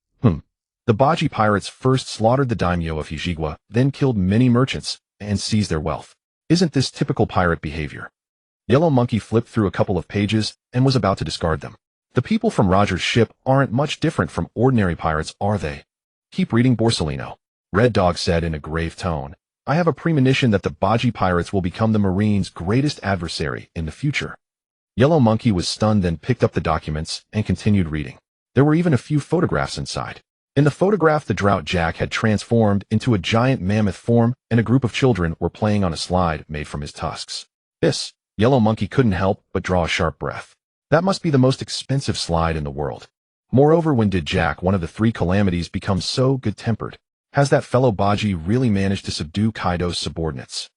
The Buggy Pirates first slaughtered the daimyo of Hijigwa, then killed many merchants, and seized their wealth. Isn't this typical pirate behavior? Yellow Monkey flipped through a couple of pages and was about to discard them. The people from Roger's ship aren't much different from ordinary pirates, are they? Keep reading, Borsellino. Red Dog said in a grave tone. I have a premonition that the Buggy Pirates will become the Marine's greatest adversary in the future. Yellow Monkey was stunned, then picked up the documents and continued reading. There were even a few photographs inside. In the photograph, the Drought Jack had transformed into a giant mammoth form, and a group of children were playing on a slide made from his tusks. Yellow Monkey couldn't help but draw a sharp breath. That must be the most expensive slide in the world. Moreover, when did Jack, one of the three calamities, become so good-tempered? Has that fellow Buggy really managed to subdue Kaido's subordinates?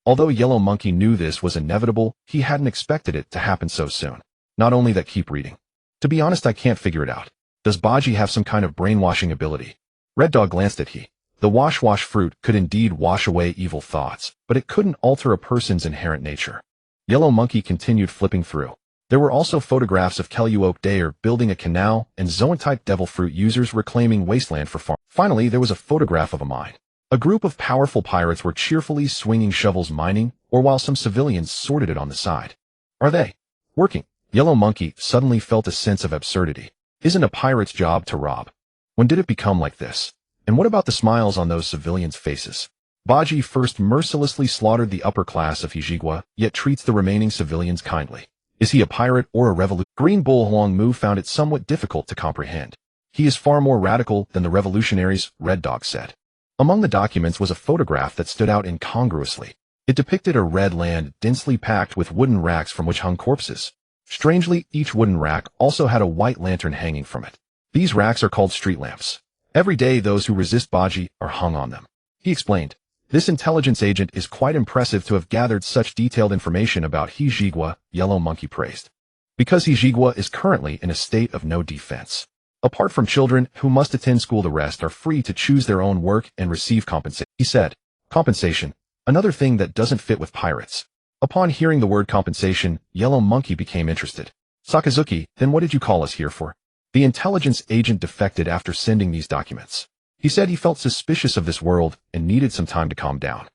Although Yellow Monkey knew this was inevitable, he hadn't expected it to happen so soon. Not only that, keep reading. To be honest, I can't figure it out. Does Buggy have some kind of brainwashing ability? Red Dog glanced at he. The wash fruit could indeed wash away evil thoughts, but it couldn't alter a person's inherent nature. Yellow Monkey continued flipping through. There were also photographs of Kelluope Dayer building a canal and Zoan-type Devil Fruit users reclaiming wasteland for farm. Finally, there was a photograph of a mine. A group of powerful pirates were cheerfully swinging shovels mining, or while some civilians sorted it on the side. Are they working? Yellow Monkey suddenly felt a sense of absurdity. Isn't a pirate's job to rob? When did it become like this? And what about the smiles on those civilians' faces? Buggy first mercilessly slaughtered the upper class of Hijigwa, yet treats the remaining civilians kindly. Is he a pirate or a revolutionary? Green Bull Huangmu found it somewhat difficult to comprehend. He is far more radical than the revolutionaries, Red Dog said. Among the documents was a photograph that stood out incongruously. It depicted a red land densely packed with wooden racks from which hung corpses. Strangely, each wooden rack also had a white lantern hanging from it. These racks are called street lamps. Every day those who resist Buggy are hung on them. He explained. This intelligence agent is quite impressive to have gathered such detailed information about Hijigwa, Yellow Monkey praised. Because Hijigwa is currently in a state of no defense. Apart from children who must attend school, the rest are free to choose their own work and receive compensation. He said, compensation, another thing that doesn't fit with pirates. Upon hearing the word compensation, Yellow Monkey became interested. Sakazuki, then what did you call us here for? The intelligence agent defected after sending these documents. He said he felt suspicious of this world and needed some time to calm down.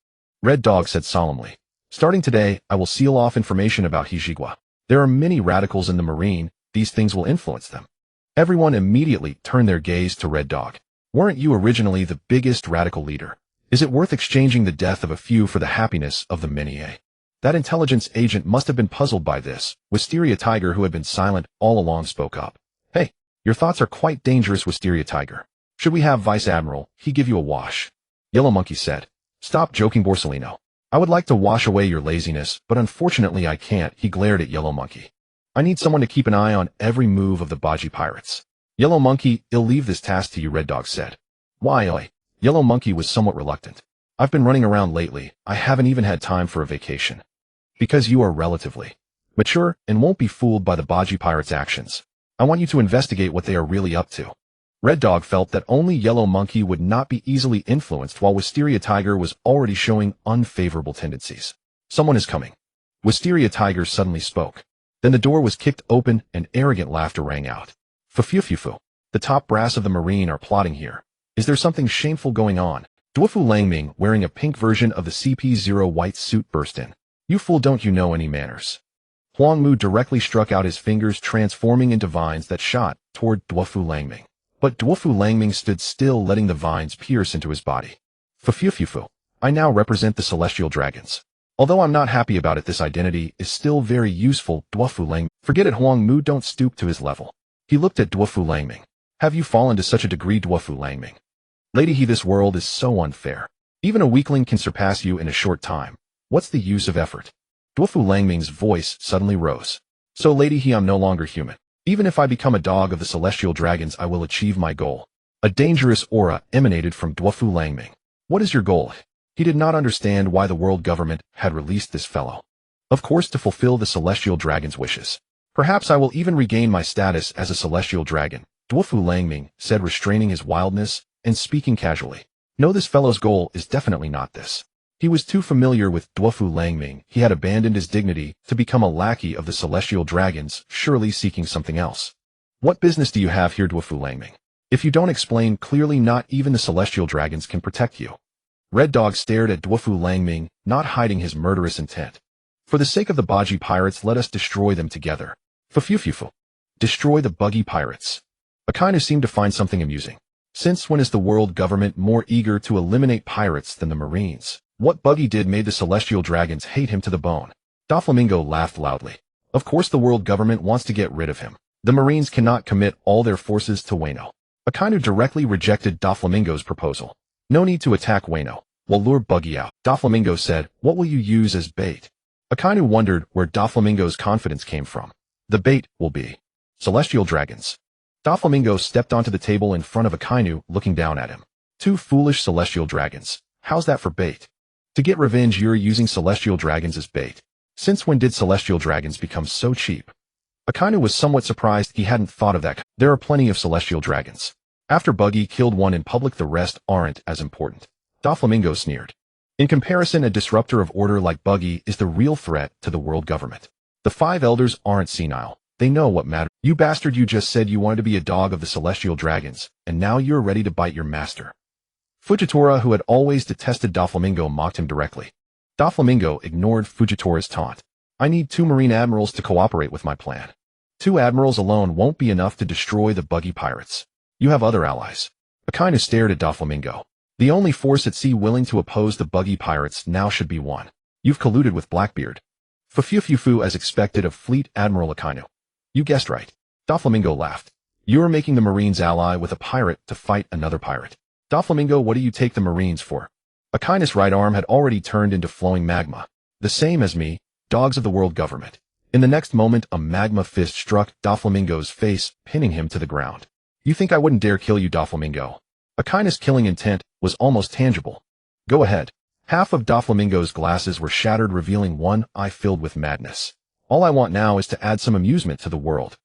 Red Dog said solemnly, starting today, I will seal off information about Hijigwa. There are many radicals in the Marine, these things will influence them. Everyone immediately turned their gaze to Red Dog. Weren't you originally the biggest radical leader? Is it worth exchanging the death of a few for the happiness of the many? That intelligence agent must have been puzzled by this. Wisteria Tiger, who had been silent all along, spoke up. Hey, your thoughts are quite dangerous, Wisteria Tiger. Should we have Vice Admiral, he give you a wash? Yellow Monkey said. Stop joking, Borsalino. I would like to wash away your laziness, but unfortunately I can't. He glared at Yellow Monkey. I need someone to keep an eye on every move of the Buggy Pirates. Yellow Monkey, I'll leave this task to you, Red Dog said. Why? Yellow Monkey was somewhat reluctant. I've been running around lately. I haven't even had time for a vacation. Because you are relatively mature and won't be fooled by the Buggy Pirates' actions. I want you to investigate what they are really up to. Red Dog felt that only Yellow Monkey would not be easily influenced, while Wisteria Tiger was already showing unfavorable tendencies. Someone is coming. Wisteria Tiger suddenly spoke. Then the door was kicked open and arrogant laughter rang out. Fu. The top brass of the Marine are plotting here. Is there something shameful going on? Dwafu Langming, wearing a pink version of the CP0 white suit, burst in. You fool, don't you know any manners? Huang Mu directly struck out his fingers, transforming into vines that shot toward Dwafu Langming. But Dwafu Langming stood still, letting the vines pierce into his body. Fu. I now represent the Celestial Dragons. Although I'm not happy about it, this identity is still very useful, Dwafu Langming. Forget it, Huang Mu, don't stoop to his level. He looked at Dwafu Langming. Have you fallen to such a degree, Dwafu Langming? Lady, this world is so unfair. Even a weakling can surpass you in a short time. What's the use of effort? Dwafu Langming's voice suddenly rose. So Lady, I'm no longer human. Even if I become a dog of the Celestial Dragons, I will achieve my goal. A dangerous aura emanated from Dwafu Langming. What is your goal? He did not understand why the world government had released this fellow. Of course, to fulfill the Celestial Dragon's wishes. Perhaps I will even regain my status as a Celestial Dragon, Dwafu Langming said, restraining his wildness and speaking casually. No, this fellow's goal is definitely not this. He was too familiar with Dwafu Langming. He had abandoned his dignity to become a lackey of the Celestial Dragons, surely seeking something else. What business do you have here, Dwafu Langming? If you don't explain clearly, not even the Celestial Dragons can protect you. Red Dog stared at Dwafu Langming, not hiding his murderous intent. For the sake of the Buggy Pirates, let us destroy them together. Fu. Destroy the Buggy Pirates. Akainu seemed to find something amusing. Since when is the world government more eager to eliminate pirates than the Marines? What Buggy did made the Celestial Dragons hate him to the bone. Doflamingo laughed loudly. Of course the world government wants to get rid of him. The Marines cannot commit all their forces to Wano. Akainu directly rejected Doflamingo's proposal. No need to attack Wano. We'll lure Buggy out. Doflamingo said, what will you use as bait? Akainu wondered where Doflamingo's confidence came from. The bait will be Celestial Dragons. Doflamingo stepped onto the table in front of Akainu, looking down at him. Two foolish Celestial Dragons. How's that for bait? To get revenge, you're using Celestial Dragons as bait. Since when did Celestial Dragons become so cheap? Akainu was somewhat surprised he hadn't thought of that. There are plenty of Celestial Dragons. After Buggy killed one in public, the rest aren't as important. Doflamingo sneered. In comparison, a disruptor of order like Buggy is the real threat to the world government. The five elders aren't senile. They know what matters. You bastard, you just said you wanted to be a dog of the Celestial Dragons, and now you're ready to bite your master. Fujitora, who had always detested Doflamingo, mocked him directly. Doflamingo ignored Fujitora's taunt. I need 2 Marine admirals to cooperate with my plan. 2 admirals alone won't be enough to destroy the Buggy Pirates. You have other allies. Akainu stared at Doflamingo. The only force at sea willing to oppose the Buggy Pirates now should be one. You've colluded with Blackbeard. Fufufufu, as expected of Fleet Admiral Akainu. You guessed right. Doflamingo laughed. You're making the Marines ally with a pirate to fight another pirate. Doflamingo, what do you take the Marines for? Akainu's right arm had already turned into flowing magma. The same as me, dogs of the world government. In the next moment, a magma fist struck Doflamingo's face, pinning him to the ground. You think I wouldn't dare kill you, Doflamingo? Akainu's killing intent was almost tangible. Go ahead. Half of Doflamingo's glasses were shattered, revealing one eye filled with madness. All I want now is to add some amusement to the world.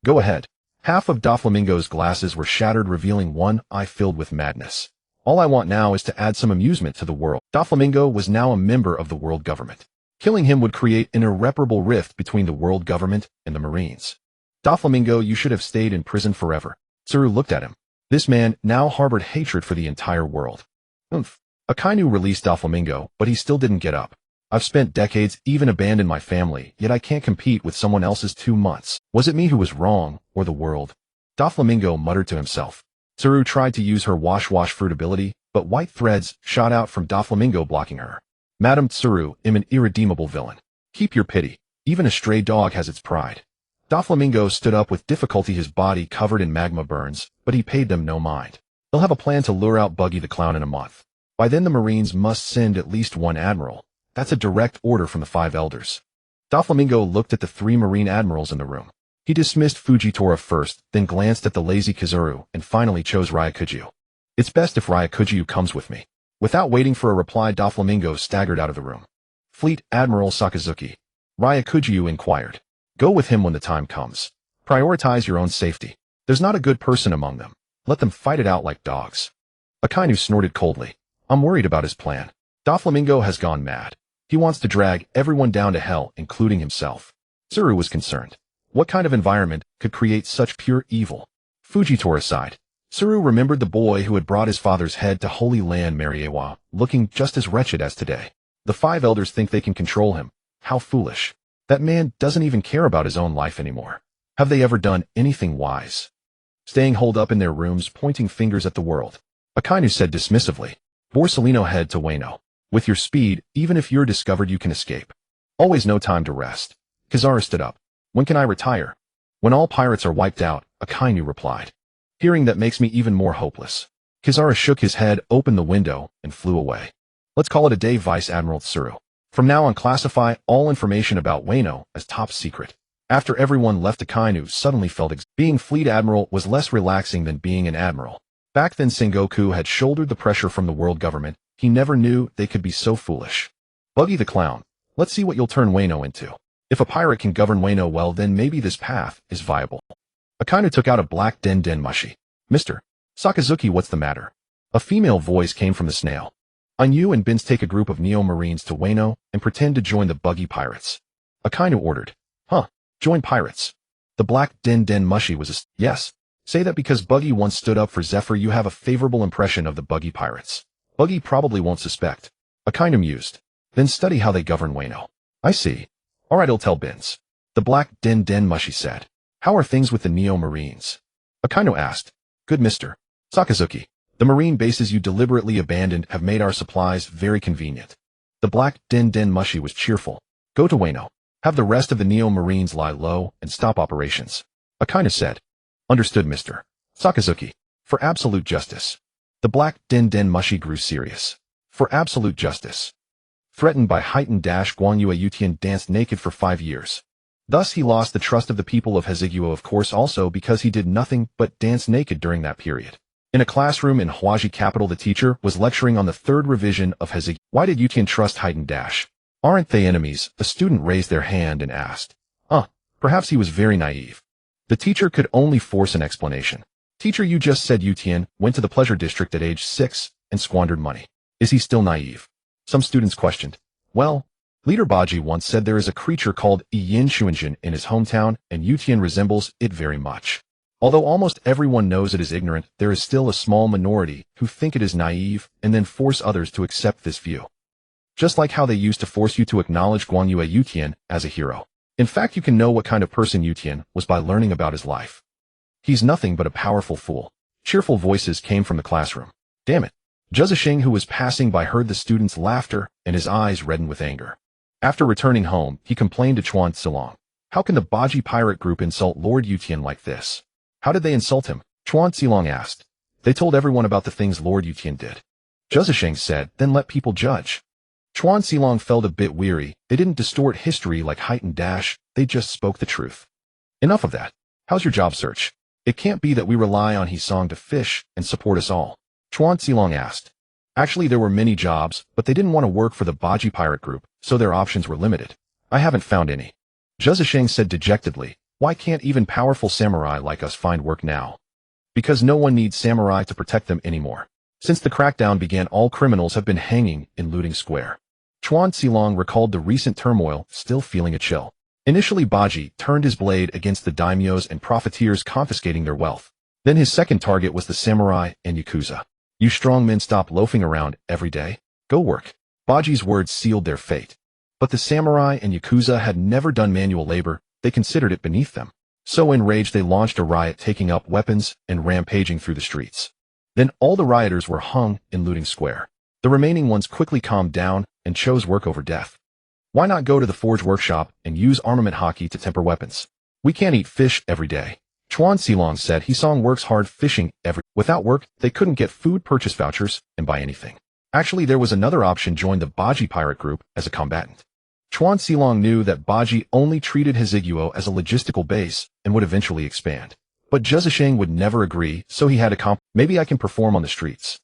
Go ahead. Half of Doflamingo's glasses were shattered, revealing one eye filled with madness. All I want now is to add some amusement to the world. Doflamingo was now a member of the world government. Killing him would create an irreparable rift between the world government and the Marines. Doflamingo, you should have stayed in prison forever. Tsuru looked at him. This man now harbored hatred for the entire world. Akainu released Doflamingo, but he still didn't get up. I've spent decades, even abandoned my family, yet I can't compete with someone else's 2 months. Was it me who was wrong, or the world? Doflamingo muttered to himself. Tsuru tried to use her wash fruit ability, but white threads shot out from Doflamingo blocking her. Madam Tsuru, am an irredeemable villain. Keep your pity. Even a stray dog has its pride. Doflamingo stood up with difficulty, his body covered in magma burns, but he paid them no mind. They'll have a plan to lure out Buggy the Clown in a month. By then the Marines must send at least one admiral. That's a direct order from the 5 elders. Doflamingo looked at the 3 Marine admirals in the room. He dismissed Fujitora first, then glanced at the lazy Kizuru, and finally chose Ryakuju. It's best if Ryakuju comes with me. Without waiting for a reply, Doflamingo staggered out of the room. Fleet Admiral Sakazuki. Ryakuju inquired. Go with him when the time comes. Prioritize your own safety. There's not a good person among them. Let them fight it out like dogs. Akainu snorted coldly. I'm worried about his plan. Doflamingo has gone mad. He wants to drag everyone down to hell, including himself. Tsuru was concerned. What kind of environment could create such pure evil? Fujitora sighed. Tsuru remembered the boy who had brought his father's head to Holy Land Mariewa, looking just as wretched as today. The 5 elders think they can control him. How foolish. That man doesn't even care about his own life anymore. Have they ever done anything wise? Staying holed up in their rooms, pointing fingers at the world. Akainu said dismissively. Borsellino head to Wano. With your speed, even if you're discovered you can escape. Always no time to rest. Kizaru stood up. When can I retire? When all pirates are wiped out, Akainu replied. Hearing that makes me even more hopeless. Kizaru shook his head, opened the window, and flew away. Let's call it a day, Vice Admiral Tsuru. From now on, classify all information about Wano as top secret. After everyone left, Akainu suddenly felt being Fleet Admiral was less relaxing than being an admiral. Back then Sengoku had shouldered the pressure from the world government. He never knew they could be so foolish. Buggy the Clown. Let's see what you'll turn Wano into. If a pirate can govern Wano well, then maybe this path is viable. Akainu took out a black den mushi. Mr. Sakazuki, what's the matter? A female voice came from the snail. On you and Bins take a group of Neo-Marines to Wano and pretend to join the Buggy Pirates. Akainu ordered. Huh, join pirates. The black den mushi was a yes. Say that because Buggy once stood up for Zephyr you have a favorable impression of the Buggy Pirates. Buggy probably won't suspect. Akainu mused. Then study how they govern Wano. I see. Alright, I'll tell Bins. The black den mushi said. How are things with the Neo-Marines? Akainu asked. Good, Mr. Sakazuki. The marine bases you deliberately abandoned have made our supplies very convenient. The black den mushi was cheerful. Go to Wano. Have the rest of the Neo-Marines lie low and stop operations. Akainu said. Understood, Mr. Sakazuki. For absolute justice. The black den mushi grew serious. For absolute justice. Threatened by heightened Guan Yue Yutian danced naked for 5 years. Thus he lost the trust of the people of Heziguo, of course also because he did nothing but dance naked during that period. In a classroom in Huaji capital the teacher was lecturing on the 3rd revision of Heziguo. Why did Yutian trust heightened? Aren't they enemies? A student raised their hand and asked. Perhaps he was very naive. The teacher could only force an explanation. Teacher, you just said Yutian went to the pleasure district at age 6 and squandered money. Is he still naive? Some students questioned. Well, Leader Baji once said there is a creature called Yin Shuanjin in his hometown and Yutian resembles it very much. Although almost everyone knows it is ignorant, there is still a small minority who think it is naive and then force others to accept this view. Just like how they used to force you to acknowledge Guan Yue Yutian as a hero. In fact, you can know what kind of person Yutian was by learning about his life. He's nothing but a powerful fool. Cheerful voices came from the classroom. Damn it. Juzisheng, who was passing by, heard the students' laughter and his eyes reddened with anger. After returning home, he complained to Chuan Tsilong. How can the Baji pirate group insult Lord Yutian like this? How did they insult him? Chuan Tsilong asked. They told everyone about the things Lord Yutian did. Juzisheng said, then let people judge. Chuan Tsilong felt a bit weary. They didn't distort history like heightened they just spoke the truth. Enough of that. How's your job search? It can't be that we rely on Hisong to fish and support us all. Chuan Tsilong asked. Actually, there were many jobs, but they didn't want to work for the Baji pirate group, so their options were limited. I haven't found any. Juzisheng said dejectedly. Why can't even powerful samurai like us find work now? Because no one needs samurai to protect them anymore. Since the crackdown began, all criminals have been hanging in Looting Square. Chuan Tsilong recalled the recent turmoil, still feeling a chill. Initially, Baji turned his blade against the daimyos and profiteers, confiscating their wealth. Then his second target was the samurai and yakuza. You strong men stop loafing around every day. Go work. Baji's words sealed their fate. But the samurai and yakuza had never done manual labor. They considered it beneath them. So enraged they launched a riot, taking up weapons and rampaging through the streets. Then all the rioters were hung in looting square. The remaining ones quickly calmed down and chose work over death. Why not go to the forge workshop and use armament hockey to temper weapons? We can't eat fish every day. Chuan Xilong said he saw works hard fishing without work, they couldn't get food purchase vouchers and buy anything. Actually, there was another option: join the Buggy pirate group as a combatant. Chuan Xilong knew that Buggy only treated Hiziguo as a logistical base and would eventually expand. But Zhuzhisheng would never agree, so he had a maybe I can perform on the streets.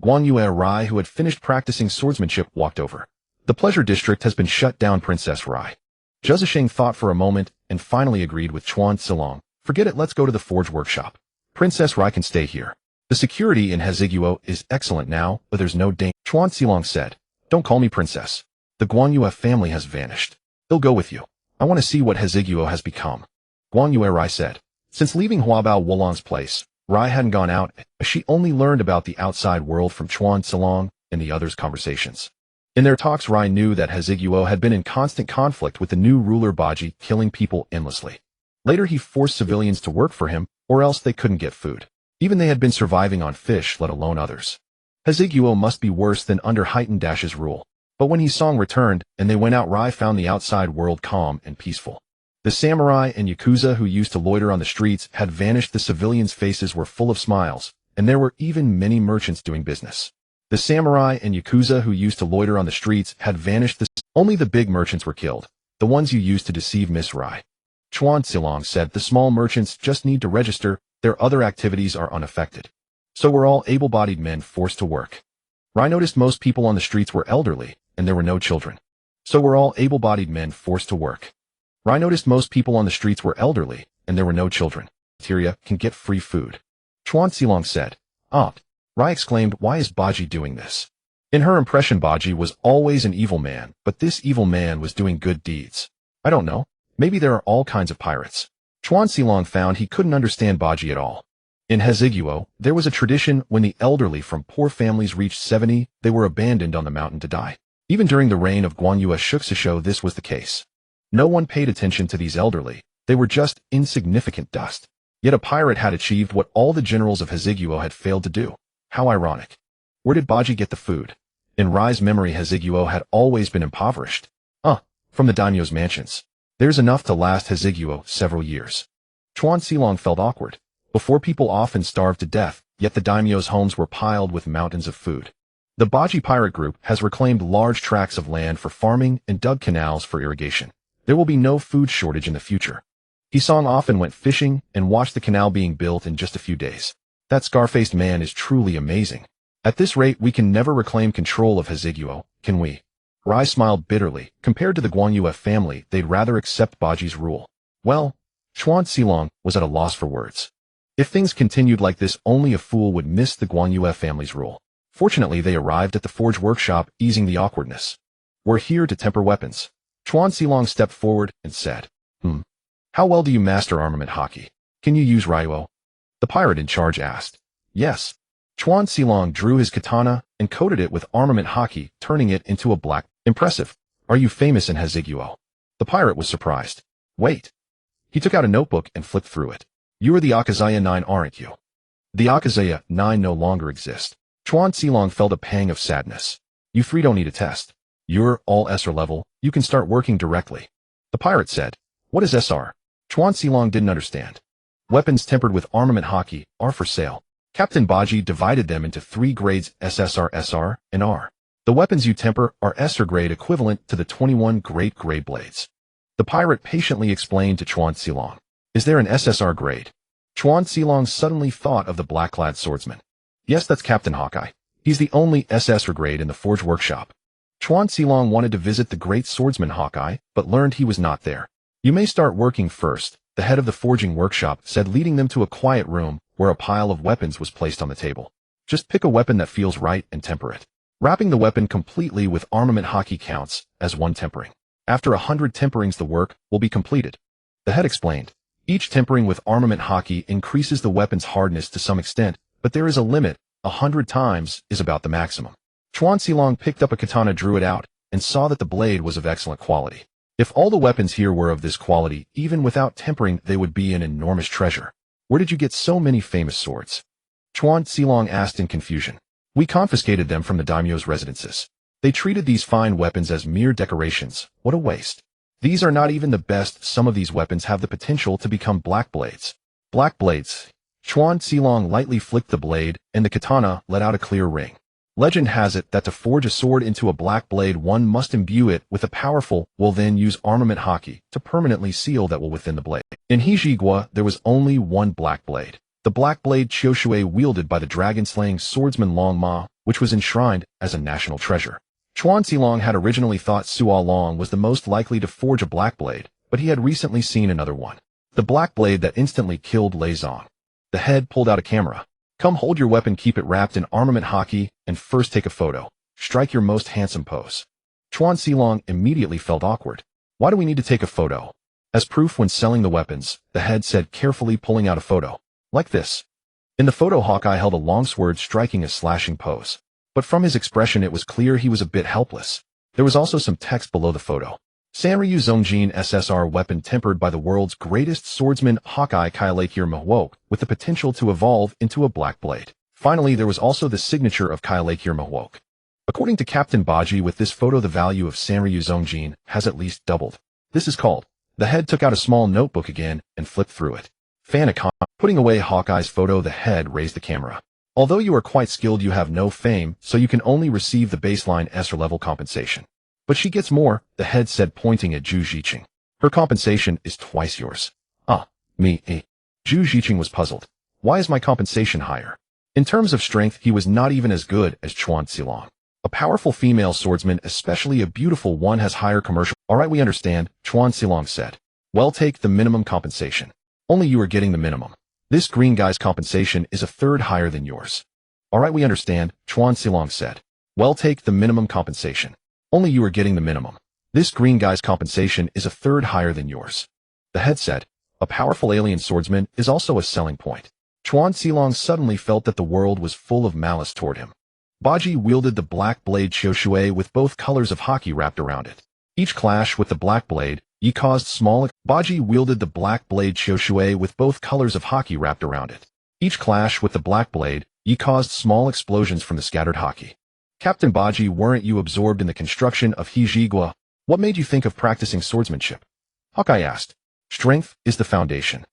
Guan Yue Rai, who had finished practicing swordsmanship, walked over. The pleasure district has been shut down, Princess Rai. Zhuzhisheng thought for a moment and finally agreed with Chuan Xilong. Forget it, let's go to the forge workshop. Princess Rai can stay here. The security in Hiziguo is excellent now, but there's no danger. Chuan Xilong said, don't call me princess. The Guan Yue family has vanished. They'll go with you. I want to see what Hiziguo has become. Guan Yue Rai said. Since leaving Huabao Wolong's place, Rai hadn't gone out, as she only learned about the outside world from Chuan Xilong and the others' conversations. In their talks, Rai knew that Hiziguo had been in constant conflict with the new ruler Buggy, killing people endlessly. Later he forced civilians to work for him, or else they couldn't get food. Even they had been surviving on fish, let alone others. Hiziguo must be worse than under Heightened Dash's rule. But when Song returned, and they went out, Rai found the outside world calm and peaceful. The samurai and yakuza who used to loiter on the streets had vanished. The civilians' faces were full of smiles, and there were even many merchants doing business. The samurai and yakuza who used to loiter on the streets had vanished. Only the big merchants were killed, the ones you used to deceive Miss Rai. Chuan Xilong said the small merchants just need to register, their other activities are unaffected. So were all able-bodied men forced to work. Rai noticed most people on the streets were elderly, and there were no children. So were all able-bodied men forced to work. Rai noticed most people on the streets were elderly, and there were no children. Bacteria can get free food. Chuan Xilong said. Rai exclaimed, why is Buggy doing this? In her impression, Buggy was always an evil man, but this evil man was doing good deeds. I don't know. Maybe there are all kinds of pirates. Chuan Xilong found he couldn't understand Buggy at all. In Hiziguo, there was a tradition when the elderly from poor families reached 70, they were abandoned on the mountain to die. Even during the reign of Guan Yue Shuxisho, this was the case. No one paid attention to these elderly, they were just insignificant dust. Yet a pirate had achieved what all the generals of Hiziguo had failed to do. How ironic. Where did Buggy get the food? In Rai's memory, Hiziguo had always been impoverished. From the daimyo's mansions. There's enough to last Hiziguo several years. Chuan Xilong felt awkward. Before, people often starved to death, yet the daimyo's homes were piled with mountains of food. The Buggy pirate group has reclaimed large tracts of land for farming and dug canals for irrigation. There will be no food shortage in the future. Song often went fishing and watched the canal being built in just a few days. That scar-faced man is truly amazing. At this rate, we can never reclaim control of Hiziguo, can we? Rai smiled bitterly. Compared to the Guan Yue family, they'd rather accept Buggy's rule. Well, Chuan Xilong was at a loss for words. If things continued like this, only a fool would miss the Guan Yue family's rule. Fortunately, they arrived at the forge workshop, easing the awkwardness. We're here to temper weapons. Chuan Xilong stepped forward and said, How well do you master armament hockey? Can you use Ryo? The pirate in charge asked. Yes. Chuan Xilong drew his katana and coated it with armament hockey, turning it into a black. Impressive. Are you famous in Hiziguo? The pirate was surprised. Wait. He took out a notebook and flipped through it. You are the Akazaya 9, aren't you? The Akazaya 9 no longer exist. Chuan Xilong felt a pang of sadness. You three don't need a test. You're all SR level, you can start working directly. The pirate said. What is SR? Chuan Xilong didn't understand. Weapons tempered with armament hockey are for sale. Captain Buggy divided them into 3 grades: SSR, SR, and R. The weapons you temper are SR grade, equivalent to the 21 great grade blades. The pirate patiently explained to Chuan Xilong. Is there an SSR grade? Chuan Xilong suddenly thought of the black-clad swordsman. Yes, that's Captain Hawkeye. He's the only SSR grade in the forge workshop. Chuan Xilong wanted to visit the great swordsman Hawkeye, but learned he was not there. You may start working first, the head of the forging workshop said, leading them to a quiet room where a pile of weapons was placed on the table. Just pick a weapon that feels right and temper it. Wrapping the weapon completely with armament hockey counts as 1 tempering. After 100 temperings, the work will be completed. The head explained. Each tempering with armament hockey increases the weapon's hardness to some extent, but there is a limit. 100 times is about the maximum. Chuan Xilong picked up a katana, drew it out, and saw that the blade was of excellent quality. If all the weapons here were of this quality, even without tempering, they would be an enormous treasure. Where did you get so many famous swords? Chuan Xilong asked in confusion. We confiscated them from the daimyo's residences. They treated these fine weapons as mere decorations. What a waste. These are not even the best. Some of these weapons have the potential to become black blades. Black blades. Chuan Xilong lightly flicked the blade, and the katana let out a clear ring. Legend has it that to forge a sword into a black blade, one must imbue it with a powerful, will then use armament haki to permanently seal that will within the blade. In Hijigwa, there was only one black blade. The black blade Chioshui wielded by the dragon-slaying swordsman Long Ma, which was enshrined as a national treasure. Chuan Xilong had originally thought Sua Long was the most likely to forge a black blade, but he had recently seen another one. The black blade that instantly killed Lei Zong. The head pulled out a camera. Come hold your weapon, keep it wrapped in armament haki, and first take a photo. Strike your most handsome pose. Chuan Xilong immediately felt awkward. Why do we need to take a photo? As proof when selling the weapons, the head said, carefully pulling out a photo. Like this. In the photo, Hawkeye held a long sword striking a slashing pose. But from his expression it was clear he was a bit helpless. There was also some text below the photo. Sanryu Zongjin SSR weapon tempered by the world's greatest swordsman Hawkeye Kailakir Mahwoke with the potential to evolve into a black blade. Finally, there was also the signature of Kailakir Mahwoke. According to Captain Baji, with this photo the value of Sanryu Zongjin has at least doubled. This is called. The head took out a small notebook again and flipped through it. Fanicon. Putting away Hawkeye's photo, the head raised the camera. Although you are quite skilled, you have no fame, so you can only receive the baseline SR level compensation. But she gets more, the head said, pointing at Zhu Ziqing. Her compensation is twice yours. Me. Zhu Ziqing was puzzled. Why is my compensation higher? In terms of strength, he was not even as good as Chuan Xilong. A powerful female swordsman, especially a beautiful one, has higher commercial. Alright, we understand, Chuan Xilong said. Well, take the minimum compensation. Only you are getting the minimum. This green guy's compensation is a third higher than yours. Alright, we understand, Chuan Xilong said. Well, take the minimum compensation. Only you are getting the minimum. This green guy's compensation is a third higher than yours. The head said. A powerful alien swordsman is also a selling point. Chuan Xilong suddenly felt that the world was full of malice toward him. Baji wielded the black blade Chioshui with both colors of haki wrapped around it. Each clash with the black blade, caused small. Baji wielded the black blade Chioshui with both colors of haki wrapped around it. Each clash with the black blade, caused small explosions from the scattered haki. Captain Baji, weren't you absorbed in the construction of Hijigwa? What made you think of practicing swordsmanship? Hawkeye asked. Strength is the foundation.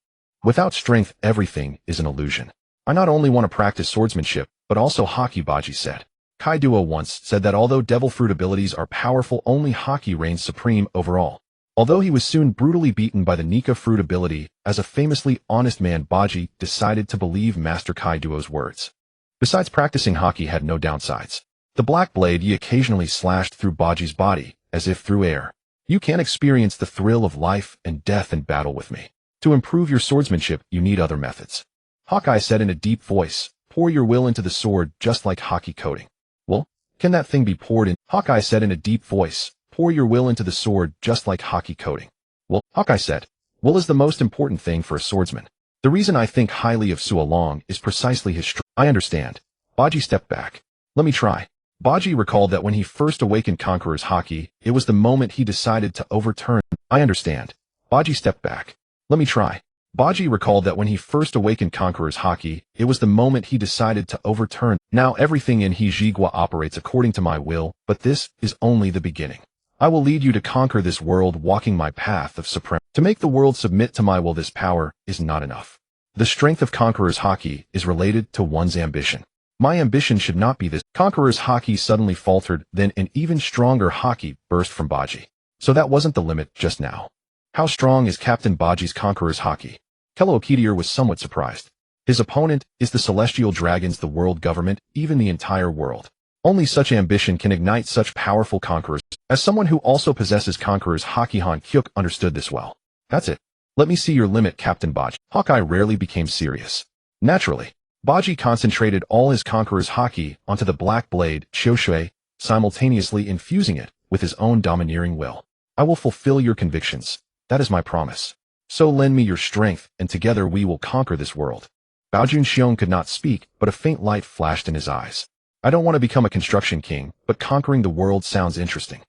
Without strength, everything is an illusion. I not only want to practice swordsmanship, but also haki, Baji said. Kaiduo once said that although devil fruit abilities are powerful, only haki reigns supreme overall. Although he was soon brutally beaten by the Nika fruit ability, as a famously honest man, Baji decided to believe Master Kaiduo's words. Besides, practicing haki had no downsides. The black blade occasionally slashed through Baji's body, as if through air. You can experience the thrill of life and death in battle with me. To improve your swordsmanship, you need other methods. Hawkeye said in a deep voice, pour your will into the sword just like haki coating. Well, can that thing be poured in? Hawkeye said in a deep voice, pour your will into the sword just like haki coating. Well, Hawkeye said, will is the most important thing for a swordsman. The reason I think highly of Sua Long is precisely his strength. I understand. Baji stepped back. Let me try. Baji recalled that when he first awakened Conqueror's haki, it was the moment he decided to overturn. I understand. Baji stepped back. Let me try. Baji recalled that when he first awakened Conqueror's haki, it was the moment he decided to overturn. Now everything in Hijigwa operates according to my will, but this is only the beginning. I will lead you to conquer this world, walking my path of supremacy. To make the world submit to my will, this power is not enough. The strength of Conqueror's haki is related to one's ambition. My ambition should not be this. Conqueror's haki suddenly faltered, then an even stronger haki burst from Baji. So that wasn't the limit just now. How strong is Captain Baji's Conqueror's haki? Kello was somewhat surprised. His opponent is the celestial dragons, the world government, even the entire world. Only such ambition can ignite such powerful conquerors. As someone who also possesses Conqueror's haki, Han Kyuk understood this well. That's it. Let me see your limit, Captain Baji. Hawkeye rarely became serious. Naturally, Baji concentrated all his Conqueror's haki onto the black blade, Chioshui, simultaneously infusing it with his own domineering will. I will fulfill your convictions. That is my promise. So lend me your strength, and together we will conquer this world. Baojun Xiong could not speak, but a faint light flashed in his eyes. I don't want to become a construction king, but conquering the world sounds interesting.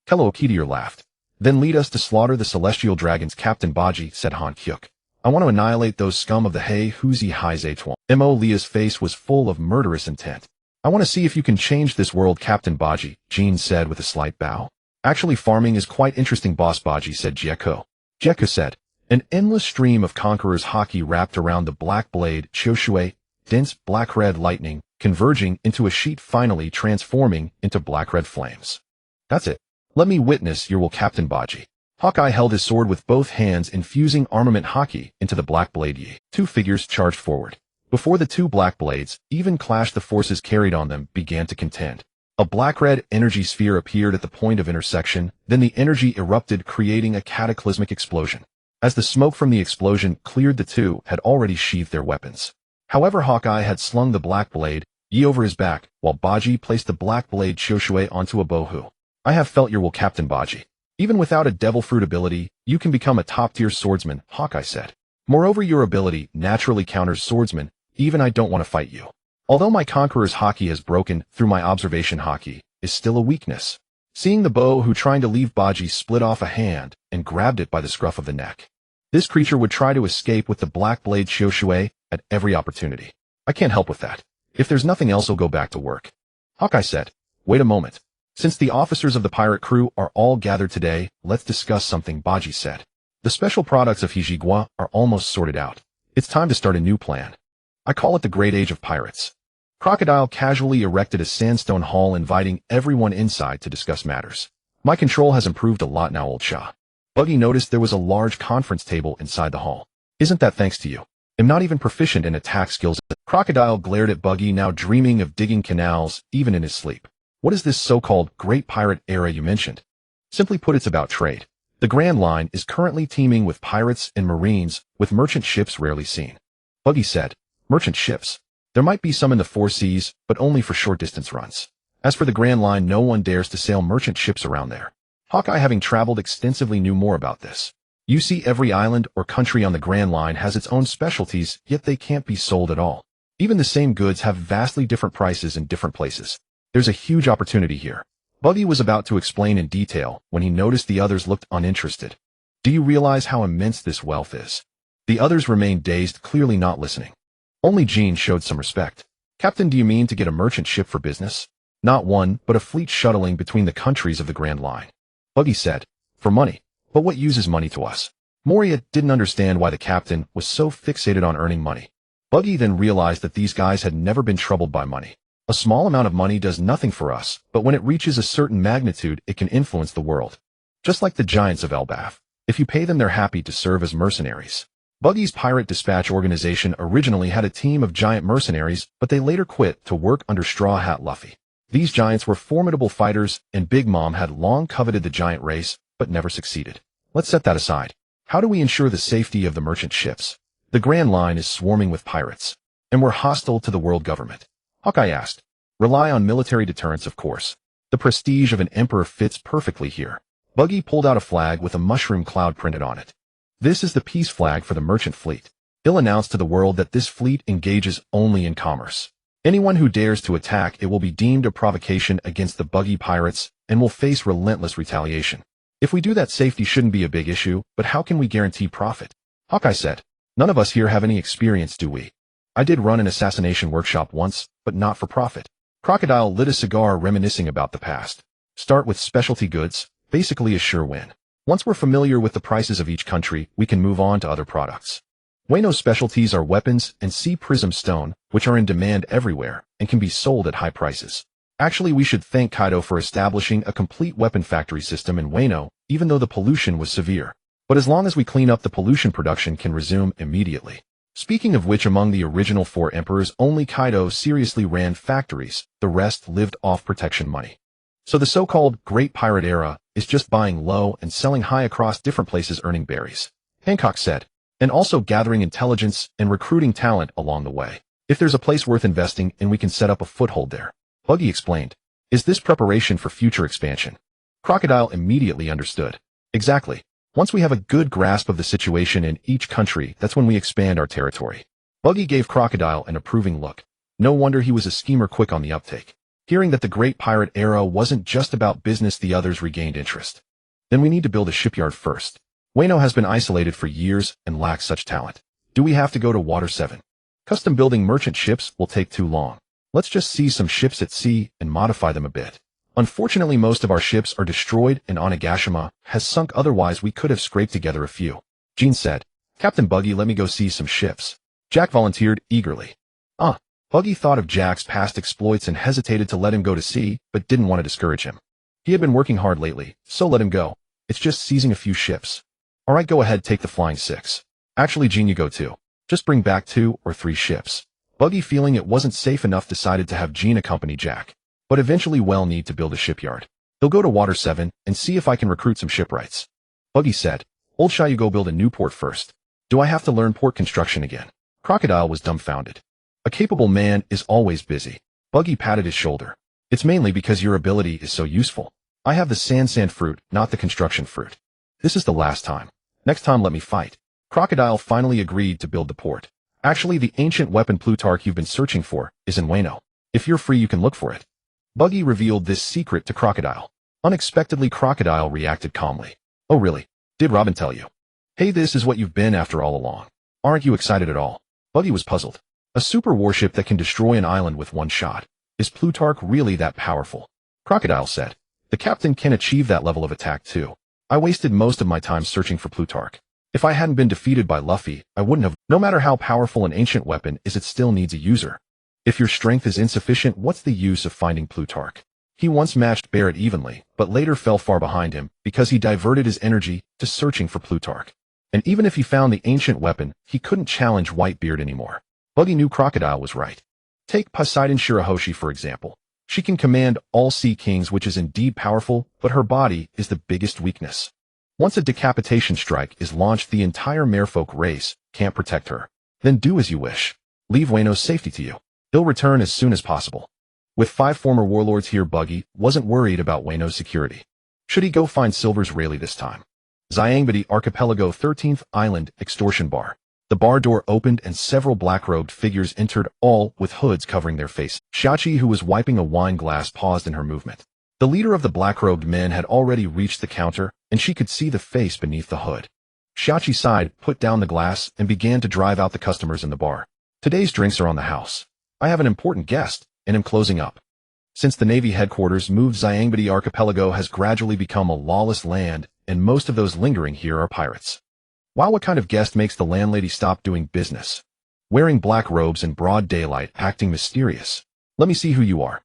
Kello laughed. Then lead us to slaughter the celestial dragons, Captain Buggy, said Han Kyuk. I want to annihilate those scum of the Hei Huzi Hai Zatuan. Mo Leah's face was full of murderous intent. I want to see if you can change this world, Captain Buggy, Jean said with a slight bow. Actually, farming is quite interesting, Boss Buggy, said Jekko. Jekko said, an endless stream of conqueror's haki wrapped around the black blade, Choshui, dense black-red lightning, converging into a sheet, finally transforming into black-red flames. That's it. Let me witness your will, Captain Buggy. Hawkeye held his sword with both hands, infusing armament haki into the black blade yi. Two figures charged forward. Before the two black blades even clashed, the forces carried on them began to contend. A black-red energy sphere appeared at the point of intersection, then the energy erupted, creating a cataclysmic explosion. As the smoke from the explosion cleared, the two had already sheathed their weapons. However, Hawkeye had slung the black blade yi over his back, while Buggy placed the black blade Choshui onto a bohu. I have felt your will, Captain Buggy. Even without a devil fruit ability, you can become a top-tier swordsman, Hawkeye said. Moreover, your ability naturally counters swordsmen. Even I don't want to fight you. Although my conqueror's haki has broken through, my observation haki is still a weakness. Seeing the bow who trying to leave, Buggy split off a hand and grabbed it by the scruff of the neck. This creature would try to escape with the black blade Choshui at every opportunity. I can't help with that. If there's nothing else, I'll go back to work. Hawkeye said, wait a moment. Since the officers of the pirate crew are all gathered today, let's discuss something, Buggy said. The special products of Hijigwa are almost sorted out. It's time to start a new plan. I call it the Great Age of Pirates. Crocodile casually erected a sandstone hall, inviting everyone inside to discuss matters. My control has improved a lot now, old Shah. Buggy noticed there was a large conference table inside the hall. Isn't that thanks to you? I'm not even proficient in attack skills. Crocodile glared at Buggy, now dreaming of digging canals, even in his sleep. What is this so-called Great Pirate Era you mentioned? Simply put, it's about trade. The Grand Line is currently teeming with pirates and marines, with merchant ships rarely seen. Buggy said, merchant ships. There might be some in the four seas, but only for short-distance runs. As for the Grand Line, no one dares to sail merchant ships around there. Hawkeye, having traveled extensively, knew more about this. You see, every island or country on the Grand Line has its own specialties, yet they can't be sold at all. Even the same goods have vastly different prices in different places. There's a huge opportunity here. Buggy was about to explain in detail when he noticed the others looked uninterested. Do you realize how immense this wealth is? The others remained dazed, clearly not listening. Only Jean showed some respect. Captain, do you mean to get a merchant ship for business? Not one, but a fleet shuttling between the countries of the Grand Line. Buggy said, for money. But what uses money to us? Moria didn't understand why the captain was so fixated on earning money. Buggy then realized that these guys had never been troubled by money. A small amount of money does nothing for us, but when it reaches a certain magnitude, it can influence the world. Just like the giants of Elbaf. If you pay them, they're happy to serve as mercenaries. Buggy's pirate dispatch organization originally had a team of giant mercenaries, but they later quit to work under Straw Hat Luffy. These giants were formidable fighters, and Big Mom had long coveted the giant race, but never succeeded. Let's set that aside. How do we ensure the safety of the merchant ships? The Grand Line is swarming with pirates, and we're hostile to the world government. Hawkeye asked. Rely on military deterrence, of course. The prestige of an emperor fits perfectly here. Buggy pulled out a flag with a mushroom cloud printed on it. This is the peace flag for the merchant fleet. He'll announce to the world that this fleet engages only in commerce. Anyone who dares to attack it will be deemed a provocation against the Buggy pirates and will face relentless retaliation. If we do that, safety shouldn't be a big issue, but how can we guarantee profit? Hawkeye said. None of us here have any experience, do we? I did run an assassination workshop once, but not for profit. Crocodile lit a cigar, reminiscing about the past. Start with specialty goods, basically a sure win. Once we're familiar with the prices of each country, we can move on to other products. Wano's specialties are weapons and sea prism stone, which are in demand everywhere and can be sold at high prices. Actually, we should thank Kaido for establishing a complete weapon factory system in Wano, even though the pollution was severe. But as long as we clean up, the pollution production can resume immediately. Speaking of which, among the original 4 emperors, only Kaido seriously ran factories, the rest lived off protection money. So the so-called Great Pirate Era is just buying low and selling high across different places, earning berries. Hancock said, and also gathering intelligence and recruiting talent along the way. If there's a place worth investing in, we can set up a foothold there. Buggy explained. Is this preparation for future expansion? Crocodile immediately understood. Exactly. Once we have a good grasp of the situation in each country, that's when we expand our territory. Buggy gave Crocodile an approving look. No wonder he was a schemer, quick on the uptake. Hearing that the Great Pirate Era wasn't just about business, the others regained interest. Then we need to build a shipyard first. Wano has been isolated for years and lacks such talent. Do we have to go to Water 7? Custom building merchant ships will take too long. Let's just seize some ships at sea and modify them a bit. Unfortunately, most of our ships are destroyed and Onigashima has sunk, otherwise we could have scraped together a few. Jean said, Captain Buggy, let me go see some ships. Jack volunteered eagerly. Buggy thought of Jack's past exploits and hesitated to let him go to sea, but didn't want to discourage him. He had been working hard lately, so let him go. It's just seizing a few ships. Alright, go ahead, take the Flying 6. Actually, Jean, you go too. Just bring back 2 or 3 ships. Buggy, feeling it wasn't safe enough, decided to have Jean accompany Jack. But eventually we'll need to build a shipyard. He'll go to Water 7 and see if I can recruit some shipwrights. Buggy said, Old Shy, you go build a new port first. Do I have to learn port construction again? Crocodile was dumbfounded. A capable man is always busy. Buggy patted his shoulder. It's mainly because your ability is so useful. I have the sand fruit, not the construction fruit. This is the last time. Next time let me fight. Crocodile finally agreed to build the port. Actually, the ancient weapon Plutarch you've been searching for is in Wano. If you're free, you can look for it. Buggy revealed this secret to Crocodile. Unexpectedly, Crocodile reacted calmly. Oh really? Did Robin tell you? Hey, this is what you've been after all along. Aren't you excited at all? Buggy was puzzled. A super warship that can destroy an island with one shot. Is Plutarch really that powerful? Crocodile said. The captain can achieve that level of attack too. I wasted most of my time searching for Plutarch. If I hadn't been defeated by Luffy, I wouldn't have. No matter how powerful an ancient weapon is, it still needs a user. If your strength is insufficient, what's the use of finding Plutarch? He once matched Barrett evenly, but later fell far behind him because he diverted his energy to searching for Plutarch. And even if he found the ancient weapon, he couldn't challenge Whitebeard anymore. Buggy knew Crocodile was right. Take Poseidon Shirahoshi for example. She can command all sea kings, which is indeed powerful, but her body is the biggest weakness. Once a decapitation strike is launched, the entire merfolk race can't protect her. Then do as you wish. Leave Wano's safety to you. He'll return as soon as possible. With 5 former warlords here, Buggy wasn't worried about Wano's security. Should he go find Silver's Rayleigh this time? Zyangbity Archipelago 13th Island Extortion Bar. The bar door opened and several black-robed figures entered, all with hoods covering their face. Shachi, who was wiping a wine glass, paused in her movement. The leader of the black-robed men had already reached the counter, and she could see the face beneath the hood. Shachi sighed, put down the glass, and began to drive out the customers in the bar. Today's drinks are on the house. I have an important guest, and am closing up. Since the Navy headquarters moved, Zyangbity Archipelago has gradually become a lawless land, and most of those lingering here are pirates. Wow, what kind of guest makes the landlady stop doing business? Wearing black robes in broad daylight, acting mysterious. Let me see who you are.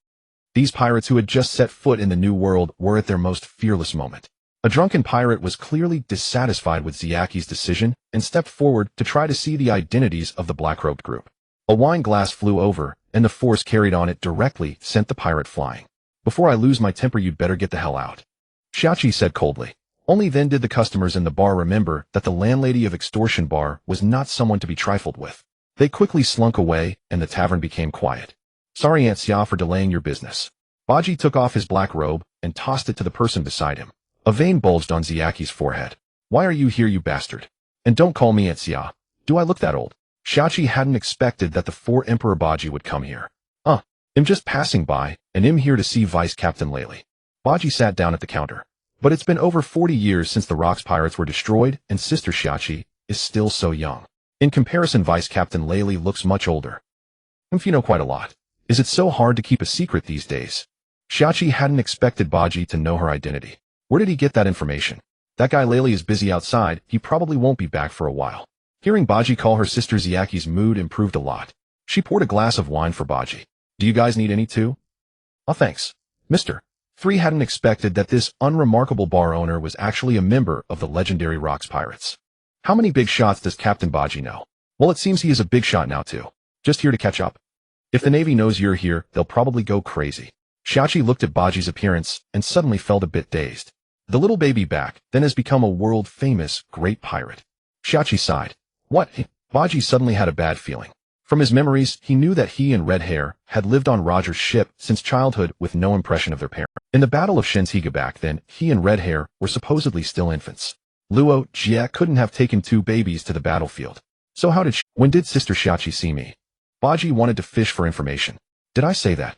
These pirates who had just set foot in the New World were at their most fearless moment. A drunken pirate was clearly dissatisfied with Ziaki's decision and stepped forward to try to see the identities of the black-robed group. A wine glass flew over, and the force carried on it directly sent the pirate flying. Before I lose my temper, you'd better get the hell out. Shachi said coldly. Only then did the customers in the bar remember that the landlady of Extortion Bar was not someone to be trifled with. They quickly slunk away, and the tavern became quiet. Sorry, Aunt Xia, for delaying your business. Baji took off his black robe and tossed it to the person beside him. A vein bulged on Ziaki's forehead. Why are you here, you bastard? And don't call me Aunt Xia. Do I look that old? Shachi hadn't expected that the 4 Emperor Baji would come here. I'm just passing by, and I'm here to see Vice Captain Lely. Baji sat down at the counter. But it's been over 40 years since the Rocks Pirates were destroyed, and Sister Shachi is still so young. In comparison, Vice Captain Lely looks much older. You know quite a lot. Is it so hard to keep a secret these days? Shachi hadn't expected Baji to know her identity. Where did he get that information? That guy Lely is busy outside, he probably won't be back for a while. Hearing Baji call her sister, Ziaki's mood improved a lot. She poured a glass of wine for Baji. Do you guys need any too? Oh, thanks. Mister. 3 hadn't expected that this unremarkable bar owner was actually a member of the legendary Rocks Pirates. How many big shots does Captain Baji know? Well, it seems he is a big shot now too. Just here to catch up. If the Navy knows you're here, they'll probably go crazy. Shachi looked at Baji's appearance and suddenly felt a bit dazed. The little baby back then has become a world-famous great pirate. Shachi sighed. What? Baji suddenly had a bad feeling. From his memories, he knew that he and Red Hair had lived on Roger's ship since childhood with no impression of their parent. In the Battle of Shensiga back then, he and Red Hair were supposedly still infants. Luo Jia couldn't have taken 2 babies to the battlefield. So how did when did Sister Shachi see me? Baji wanted to fish for information. Did I say that?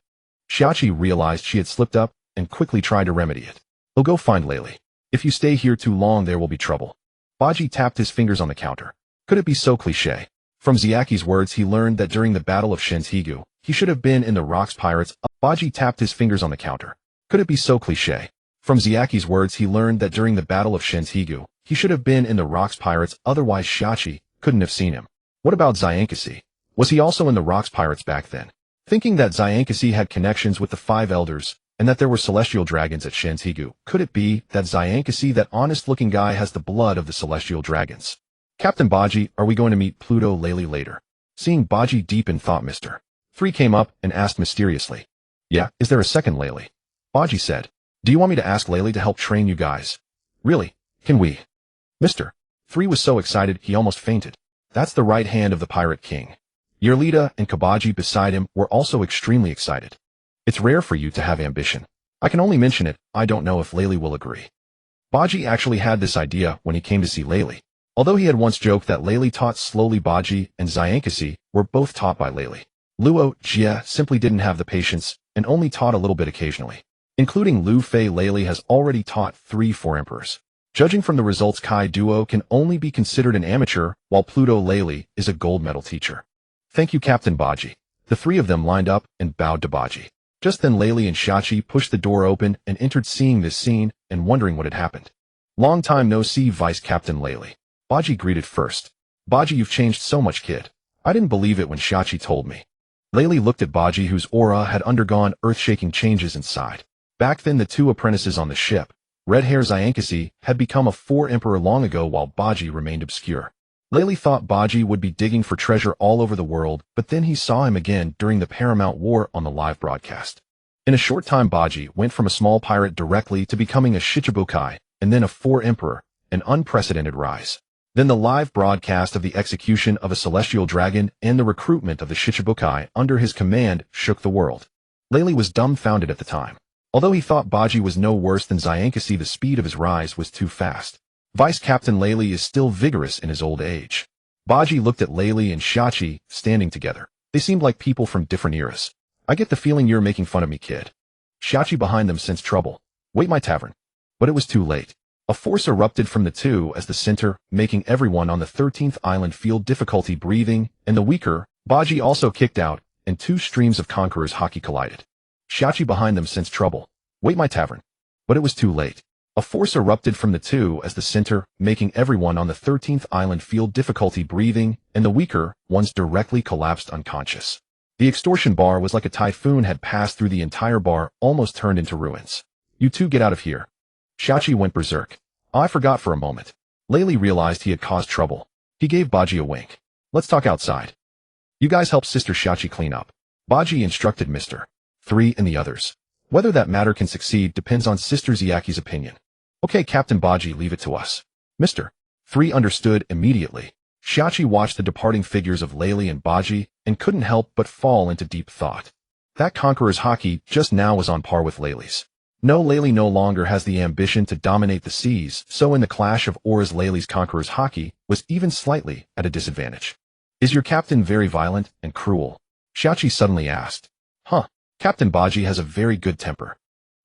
Shachi realized she had slipped up and quickly tried to remedy it. He'll go find Lely. If you stay here too long there will be trouble. Buggy tapped his fingers on the counter. Could it be so cliché? From Sukiyaki's words he learned that during the Battle of Shinsegae, he should have been in the Rocks Pirates. Buggy tapped his fingers on the counter. Could it be so cliché? From Sukiyaki's words he learned that during the Battle of Shinsegae, he should have been in the Rocks Pirates, otherwise Shachi couldn't have seen him. What about Sukiaki? Was he also in the Rocks Pirates back then? Thinking that Sukiaki had connections with the Five Elders, and that there were celestial dragons at Shinsegae, could it be that Sukiaki, that honest-looking guy, has the blood of the celestial dragons? Captain Buggy, are we going to meet Pluto Lely later? Seeing Buggy deep in thought, Mr. 3 came up and asked mysteriously. Yeah, is there a second Lely? Buggy said. Do you want me to ask Lely to help train you guys? Really? Can we? Mr. 3 was so excited he almost fainted. That's the right hand of the Pirate King. Yerlita and Kabaji beside him were also extremely excited. It's rare for you to have ambition. I can only mention it, I don't know if Lely will agree. Buggy actually had this idea when he came to see Lely. Although he had once joked that Lely taught slowly, Buggy and Sukiaki were both taught by Lely. Luo Jie simply didn't have the patience and only taught a little bit occasionally. Including Luffy, Lely has already taught 4 emperors. Judging from the results, Kai Duo can only be considered an amateur, while Pluto Lely is a gold medal teacher. Thank you, Captain Buggy. The 3 of them lined up and bowed to Buggy. Just then Lely and Shachi pushed the door open and entered, seeing this scene and wondering what had happened. Long time no see, Vice Captain Lely. Buggy greeted first. Buggy, you've changed so much, kid. I didn't believe it when Shachi told me. Lely looked at Buggy, whose aura had undergone earth-shaking changes inside. Back then the 2 apprentices on the ship, red-hair Sukiaki, had become a 4 emperor long ago, while Buggy remained obscure. Lely thought Buggy would be digging for treasure all over the world, but then he saw him again during the Paramount War on the live broadcast. In a short time Buggy went from a small pirate directly to becoming a Shichibukai, and then a 4 emperor, an unprecedented rise. Then the live broadcast of the execution of a celestial dragon and the recruitment of the Shichibukai under his command shook the world. Lely was dumbfounded at the time. Although he thought Buggy was no worse than Sukiaki, the speed of his rise was too fast. Vice Captain Lely is still vigorous in his old age. Buggy looked at Lely and Shachi, standing together. They seemed like people from different eras. I get the feeling you're making fun of me, kid. Shachi behind them sensed trouble. Wait, my tavern. But it was too late. A force erupted from the 2 as the center, making everyone on the 13th island feel difficulty breathing, and the weaker, Buggy, also kicked out, and 2 streams of Conqueror's Haki collided. Shachi behind them sensed trouble. Wait, my tavern. But it was too late. A force erupted from the 2 as the center, making everyone on the 13th island feel difficulty breathing, and the weaker ones directly collapsed unconscious. The extortion bar was like a typhoon had passed through the entire bar, almost turned into ruins. You 2 get out of here. Shachi went berserk. I forgot for a moment. Lely realized he had caused trouble. He gave Buggy a wink. Let's talk outside. You guys help Sister Shachi clean up. Buggy instructed Mr. 3 and the others. Whether that matter can succeed depends on Sister Sukiyaki's opinion. Okay, Captain Buggy, leave it to us. Mr. 3 understood immediately. Shachi watched the departing figures of Lely and Buggy and couldn't help but fall into deep thought. That Conqueror's Haki just now was on par with Lely's. No, Lely no longer has the ambition to dominate the seas, so in the clash of auras Lely's Conqueror's Haki was even slightly at a disadvantage. Is your captain very violent and cruel? Shachi suddenly asked. Huh. Captain Buggy has a very good temper.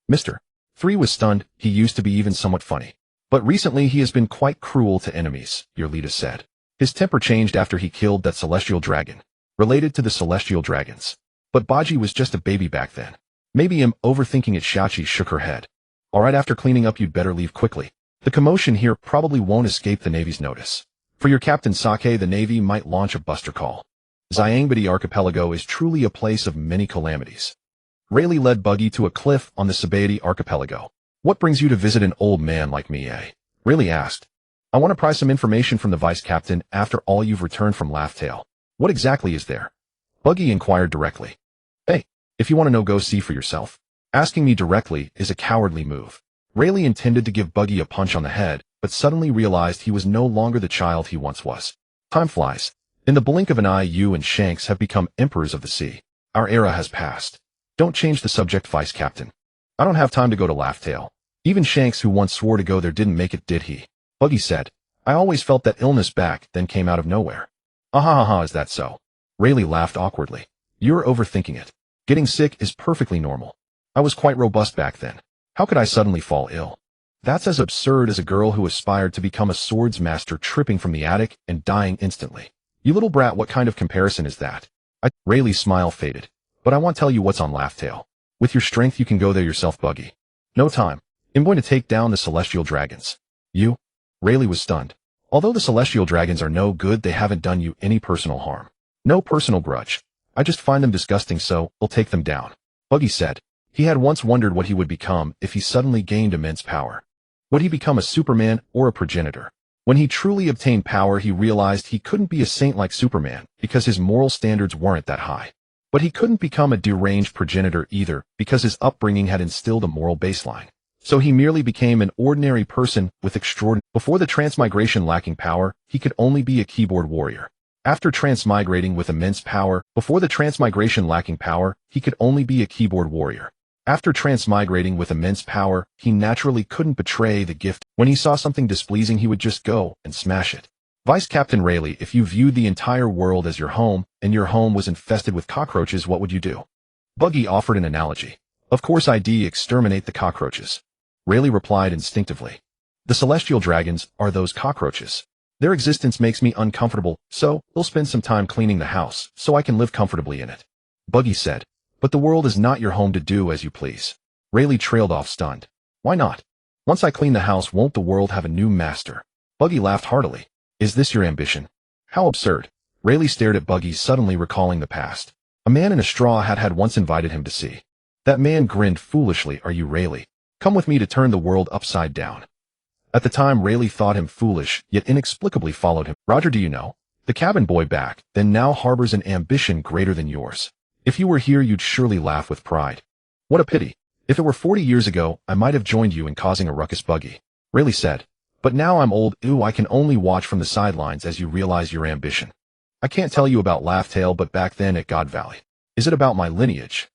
Mr. 3 was stunned. He used to be even somewhat funny. But recently he has been quite cruel to enemies, Yerlita said. His temper changed after he killed that celestial dragon. Related to the celestial dragons. But Buggy was just a baby back then. Maybe I'm overthinking it. Shachi shook her head. Alright, after cleaning up you'd better leave quickly. The commotion here probably won't escape the Navy's notice. For your Captain Sake, the Navy might launch a buster call. Xiangbidi Archipelago is truly a place of many calamities. Rayleigh led Buggy to a cliff on the Sabaody Archipelago. What brings you to visit an old man like me, eh? Rayleigh asked. I want to pry some information from the Vice Captain after all you've returned from Laugh-Tale. What exactly is there? Buggy inquired directly. Hey. If you want to know, go see for yourself. Asking me directly is a cowardly move. Rayleigh intended to give Buggy a punch on the head, but suddenly realized he was no longer the child he once was. Time flies. In the blink of an eye, you and Shanks have become emperors of the sea. Our era has passed. Don't change the subject, Vice Captain. I don't have time to go to Laugh-Tale. Even Shanks, who once swore to go there, didn't make it, did he? Buggy said. I always felt that illness back then came out of nowhere. Ahahaha, is that so? Rayleigh laughed awkwardly. You're overthinking it. Getting sick is perfectly normal. I was quite robust back then. How could I suddenly fall ill? That's as absurd as a girl who aspired to become a swords master tripping from the attic and dying instantly. You little brat, what kind of comparison is that? Rayleigh's smile faded. But I want to tell you what's on Laugh Tale. With your strength you can go there yourself, Buggy. No time. I'm going to take down the celestial dragons. You? Rayleigh was stunned. Although the celestial dragons are no good, they haven't done you any personal harm. No personal grudge. I just find them disgusting, so I'll take them down. Buggy said. He had once wondered what he would become if he suddenly gained immense power. Would he become a Superman or a progenitor? When he truly obtained power, he realized he couldn't be a saint like Superman because his moral standards weren't that high. But he couldn't become a deranged progenitor either because his upbringing had instilled a moral baseline. So he merely became an ordinary person with extraordinary. Before the transmigration lacking power, he could only be a keyboard warrior. After transmigrating with immense power, before the transmigration lacking power, he could only be a keyboard warrior. After transmigrating with immense power, he naturally couldn't betray the gift. When he saw something displeasing, he would just go and smash it. Vice Captain Rayleigh, if you viewed the entire world as your home, and your home was infested with cockroaches, what would you do? Buggy offered an analogy. Of course I'd exterminate the cockroaches. Rayleigh replied instinctively. The celestial dragons are those cockroaches. Their existence makes me uncomfortable, so I'll spend some time cleaning the house, so I can live comfortably in it. Buggy said. But the world is not your home to do as you please. Rayleigh trailed off stunned. Why not? Once I clean the house, won't the world have a new master? Buggy laughed heartily. Is this your ambition? How absurd. Rayleigh stared at Buggy, suddenly recalling the past. A man in a straw hat had once invited him to see. That man grinned foolishly. Are you Rayleigh? Come with me to turn the world upside down. At the time, Rayleigh thought him foolish, yet inexplicably followed him. Roger, do you know? The cabin boy back then now harbors an ambition greater than yours. If you were here, you'd surely laugh with pride. What a pity. If it were 40 years ago, I might have joined you in causing a ruckus, Buggy. Rayleigh said. But now I'm old. I can only watch from the sidelines as you realize your ambition. I can't tell you about Laugh Tale, but back then at God Valley. Is it about my lineage?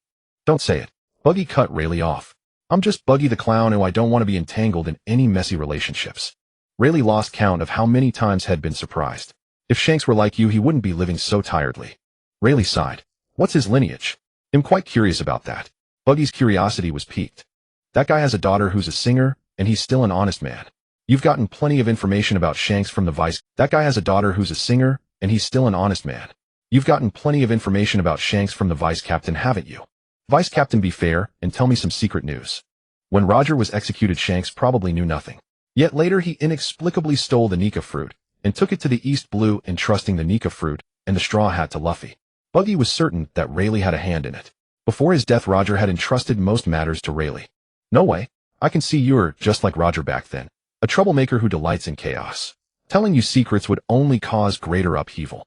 Don't say it. Buggy cut Rayleigh off. I'm just Buggy the Clown, and I don't want to be entangled in any messy relationships. Rayleigh lost count of how many times had been surprised. If Shanks were like you, he wouldn't be living so tiredly. Rayleigh sighed. What's his lineage? I'm quite curious about that. Buggy's curiosity was piqued. That guy has a daughter who's a singer, and he's still an honest man. You've gotten plenty of information about Shanks from the vice. That guy has a daughter who's a singer, and he's still an honest man. You've gotten plenty of information about Shanks from the vice captain, haven't you? Vice captain, be fair, and tell me some secret news. When Roger was executed, Shanks probably knew nothing. Yet later he inexplicably stole the Nika fruit, and took it to the East Blue, entrusting the Nika fruit and the straw hat to Luffy. Buggy was certain that Rayleigh had a hand in it. Before his death, Roger had entrusted most matters to Rayleigh. No way. I can see you're just like Roger back then. A troublemaker who delights in chaos. Telling you secrets would only cause greater upheaval.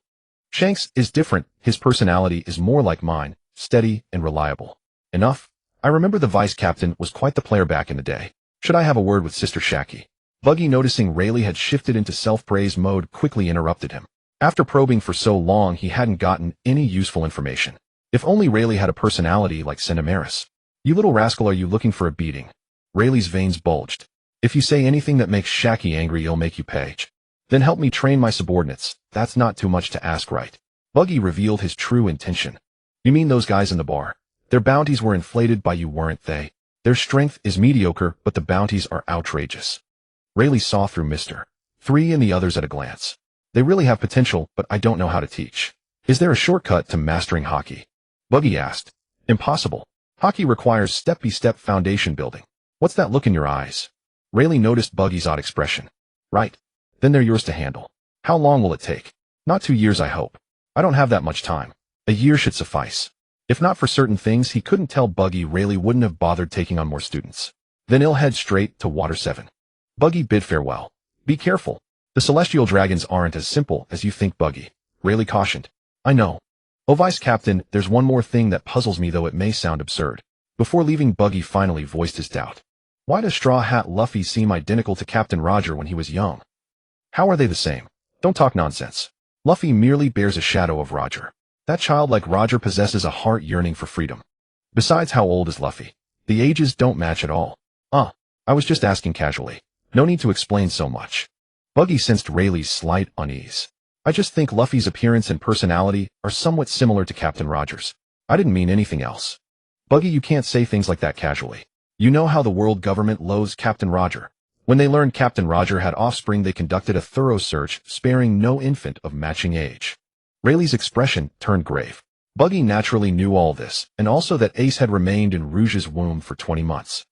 Shanks is different. His personality is more like mine, steady and reliable. Enough. I remember the vice captain was quite the player back in the day. Should I have a word with Sister Shaki? Buggy, noticing Rayleigh had shifted into self-praise mode, quickly interrupted him. After probing for so long, he hadn't gotten any useful information. If only Rayleigh had a personality like Cinemaris. You little rascal, are you looking for a beating? Rayleigh's veins bulged. If you say anything that makes Shaki angry, he'll make you pay. Then help me train my subordinates. That's not too much to ask, right? Buggy revealed his true intention. You mean those guys in the bar? Their bounties were inflated by you, weren't they? Their strength is mediocre, but the bounties are outrageous. Rayleigh saw through Mr. 3 and the others at a glance. They really have potential, but I don't know how to teach. Is there a shortcut to mastering hockey? Buggy asked. Impossible. Hockey requires step-by-step foundation building. What's that look in your eyes? Rayleigh noticed Buggy's odd expression. Right. Then they're yours to handle. How long will it take? Not 2 years, I hope. I don't have that much time. A year should suffice. If not for certain things he couldn't tell Buggy, Rayleigh wouldn't have bothered taking on more students. Then he'll head straight to Water 7. Buggy bid farewell. Be careful. The celestial dragons aren't as simple as you think, Buggy. Rayleigh cautioned. I know. Oh, Vice Captain, there's one more thing that puzzles me, though it may sound absurd. Before leaving, Buggy finally voiced his doubt. Why does Straw Hat Luffy seem identical to Captain Roger when he was young? How are they the same? Don't talk nonsense. Luffy merely bears a shadow of Roger. That child like Roger possesses a heart yearning for freedom. Besides, how old is Luffy? The ages don't match at all. I was just asking casually. No need to explain so much. Buggy sensed Rayleigh's slight unease. I just think Luffy's appearance and personality are somewhat similar to Captain Roger's. I didn't mean anything else. Buggy, you can't say things like that casually. You know how the world government loathes Captain Roger. When they learned Captain Roger had offspring, they conducted a thorough search, sparing no infant of matching age. Rayleigh's expression turned grave. Buggy naturally knew all this, and also that Ace had remained in Rouge's womb for 20 months.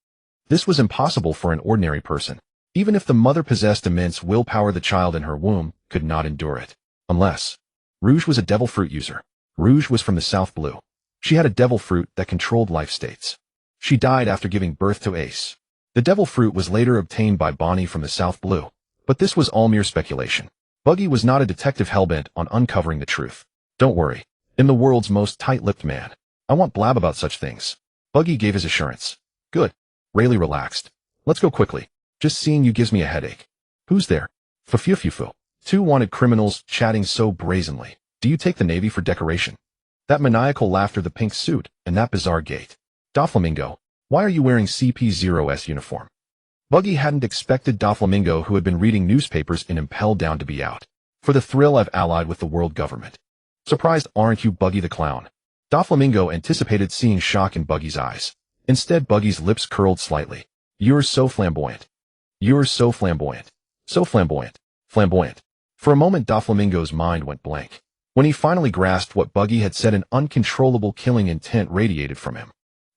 This was impossible for an ordinary person. Even if the mother possessed immense willpower, the child in her womb could not endure it. Unless Rouge was a devil fruit user. Rouge was from the South Blue. She had a devil fruit that controlled life states. She died after giving birth to Ace. The devil fruit was later obtained by Bonnie from the South Blue, but this was all mere speculation. Buggy was not a detective hellbent on uncovering the truth. Don't worry. I'm the world's most tight-lipped man. I won't blab about such things. Buggy gave his assurance. Good. Rayleigh relaxed. Let's go quickly. Just seeing you gives me a headache. Who's there? Fufu. Two wanted criminals chatting so brazenly. Do you take the Navy for decoration? That maniacal laughter, the pink suit, and that bizarre gait. Doflamingo, why are you wearing CP0's uniform? Buggy hadn't expected Doflamingo, who had been reading newspapers and impelled down, to be out. For the thrill, I've allied with the world government. Surprised, aren't you, Buggy the Clown? Doflamingo anticipated seeing shock in Buggy's eyes. Instead, Buggy's lips curled slightly. You're so flamboyant. You're so flamboyant. So flamboyant. Flamboyant. For a moment, Doflamingo's mind went blank. When he finally grasped what Buggy had said, an uncontrollable killing intent radiated from him.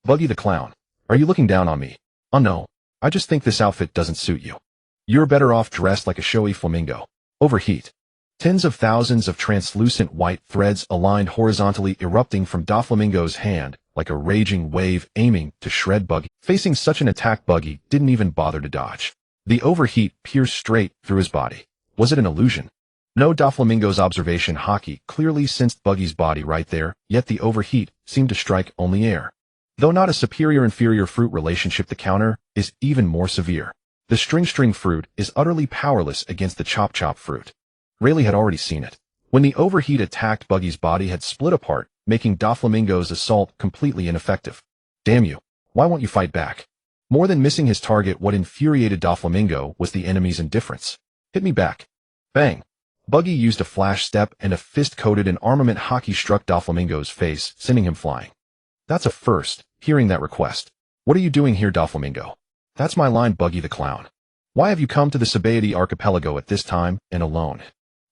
Buggy the Clown, are you looking down on me? Oh no, I just think this outfit doesn't suit you. You're better off dressed like a showy flamingo. Overheat. Tens of thousands of translucent white threads aligned horizontally, erupting from Doflamingo's hand like a raging wave, aiming to shred Buggy. Facing such an attack, Buggy didn't even bother to dodge. The overheat pierced straight through his body. Was it an illusion? No, Doflamingo's observation hockey clearly sensed Buggy's body right there, yet the overheat seemed to strike only air. Though not a superior-inferior fruit relationship, the counter is even more severe. The string fruit is utterly powerless against the chop fruit. Rayleigh had already seen it. When the overheat attacked, Buggy's body had split apart, making Doflamingo's assault completely ineffective. Damn you. Why won't you fight back? More than missing his target, what infuriated Doflamingo was the enemy's indifference. Hit me back. Bang. Buggy used a flash step, and a fist coated in armament hockey struck Doflamingo's face, sending him flying. That's a first, hearing that request. What are you doing here, Doflamingo? That's my line, Buggy the Clown. Why have you come to the Sabaody archipelago at this time, and alone?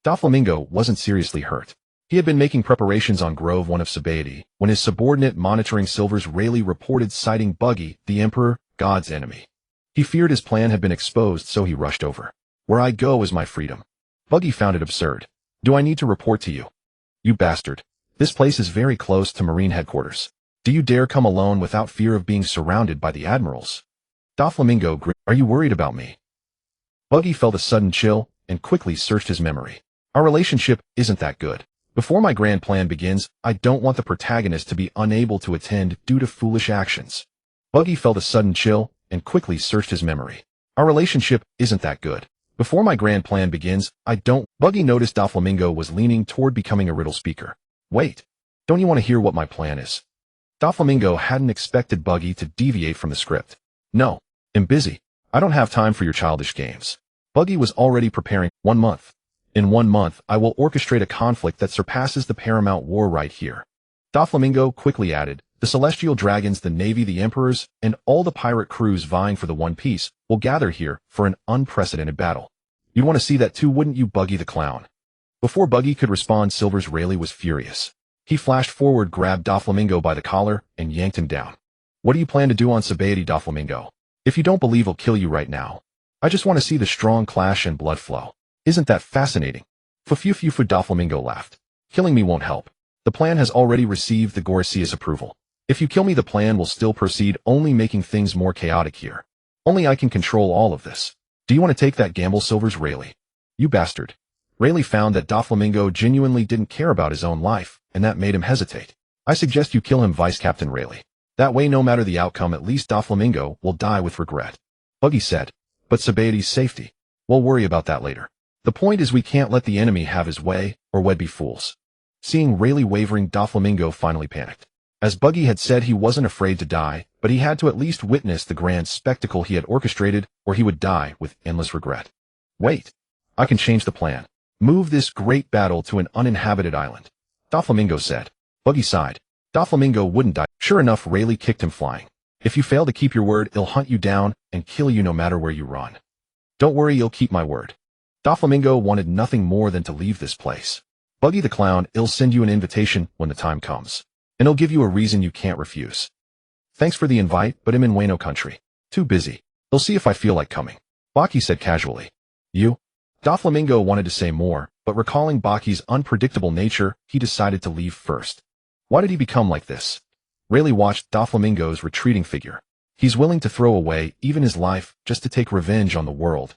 Doflamingo wasn't seriously hurt. He had been making preparations on Grove 1 of Sabaody, when his subordinate monitoring Silver's Rayleigh reported sighting Buggy, the Emperor, God's enemy. He feared his plan had been exposed, so he rushed over. Where I go is my freedom. Buggy found it absurd. Do I need to report to you? You bastard. This place is very close to Marine headquarters. Do you dare come alone without fear of being surrounded by the admirals? Doflamingo grinned. Are you worried about me? Buggy felt a sudden chill and quickly searched his memory. Our relationship isn't that good. Before my grand plan begins, I don't want the protagonist to be unable to attend due to foolish actions. Buggy felt a sudden chill and quickly searched his memory. Our relationship isn't that good. Before my grand plan begins, I don't... Buggy noticed Doflamingo was leaning toward becoming a riddle speaker. Wait. Don't you want to hear what my plan is? Doflamingo hadn't expected Buggy to deviate from the script. No. I'm busy. I don't have time for your childish games. Buggy was already preparing. 1 month. In 1 month, I will orchestrate a conflict that surpasses the Paramount War right here. Doflamingo quickly added, the Celestial Dragons, the Navy, the Emperors, and all the pirate crews vying for the One Piece will gather here for an unprecedented battle. You'd want to see that too, wouldn't you, Buggy the Clown? Before Buggy could respond, Silver's Rayleigh was furious. He flashed forward, grabbed Doflamingo by the collar, and yanked him down. What do you plan to do on Sabaody, Doflamingo? If you don't believe, I'll kill you right now. I just want to see the strong clash and blood flow. Isn't that fascinating? Fufu, Doflamingo laughed. Killing me won't help. The plan has already received the Goricia's approval. If you kill me, the plan will still proceed, only making things more chaotic here. Only I can control all of this. Do you want to take that gamble, Silver's Rayleigh? You bastard. Rayleigh found that Doflamingo genuinely didn't care about his own life, and that made him hesitate. I suggest you kill him, Vice Captain Rayleigh. That way, no matter the outcome, at least Doflamingo will die with regret. Buggy said. But Sabaody's safety? We'll worry about that later. The point is we can't let the enemy have his way, or we'd be fools. Seeing Rayleigh wavering, Doflamingo finally panicked. As Buggy had said, he wasn't afraid to die, but he had to at least witness the grand spectacle he had orchestrated, or he would die with endless regret. Wait. I can change the plan. Move this great battle to an uninhabited island. Doflamingo said. Buggy sighed. Doflamingo wouldn't die. Sure enough, Rayleigh kicked him flying. If you fail to keep your word, he'll hunt you down and kill you no matter where you run. Don't worry, you'll keep my word. Doflamingo wanted nothing more than to leave this place. Buggy the Clown, he'll send you an invitation when the time comes. And he'll give you a reason you can't refuse. Thanks for the invite, but I'm in Wano country. Too busy. He'll see if I feel like coming. Baki said casually. You? Doflamingo wanted to say more, but recalling Baki's unpredictable nature, he decided to leave first. Why did he become like this? Rayleigh watched Doflamingo's retreating figure. He's willing to throw away even his life just to take revenge on the world.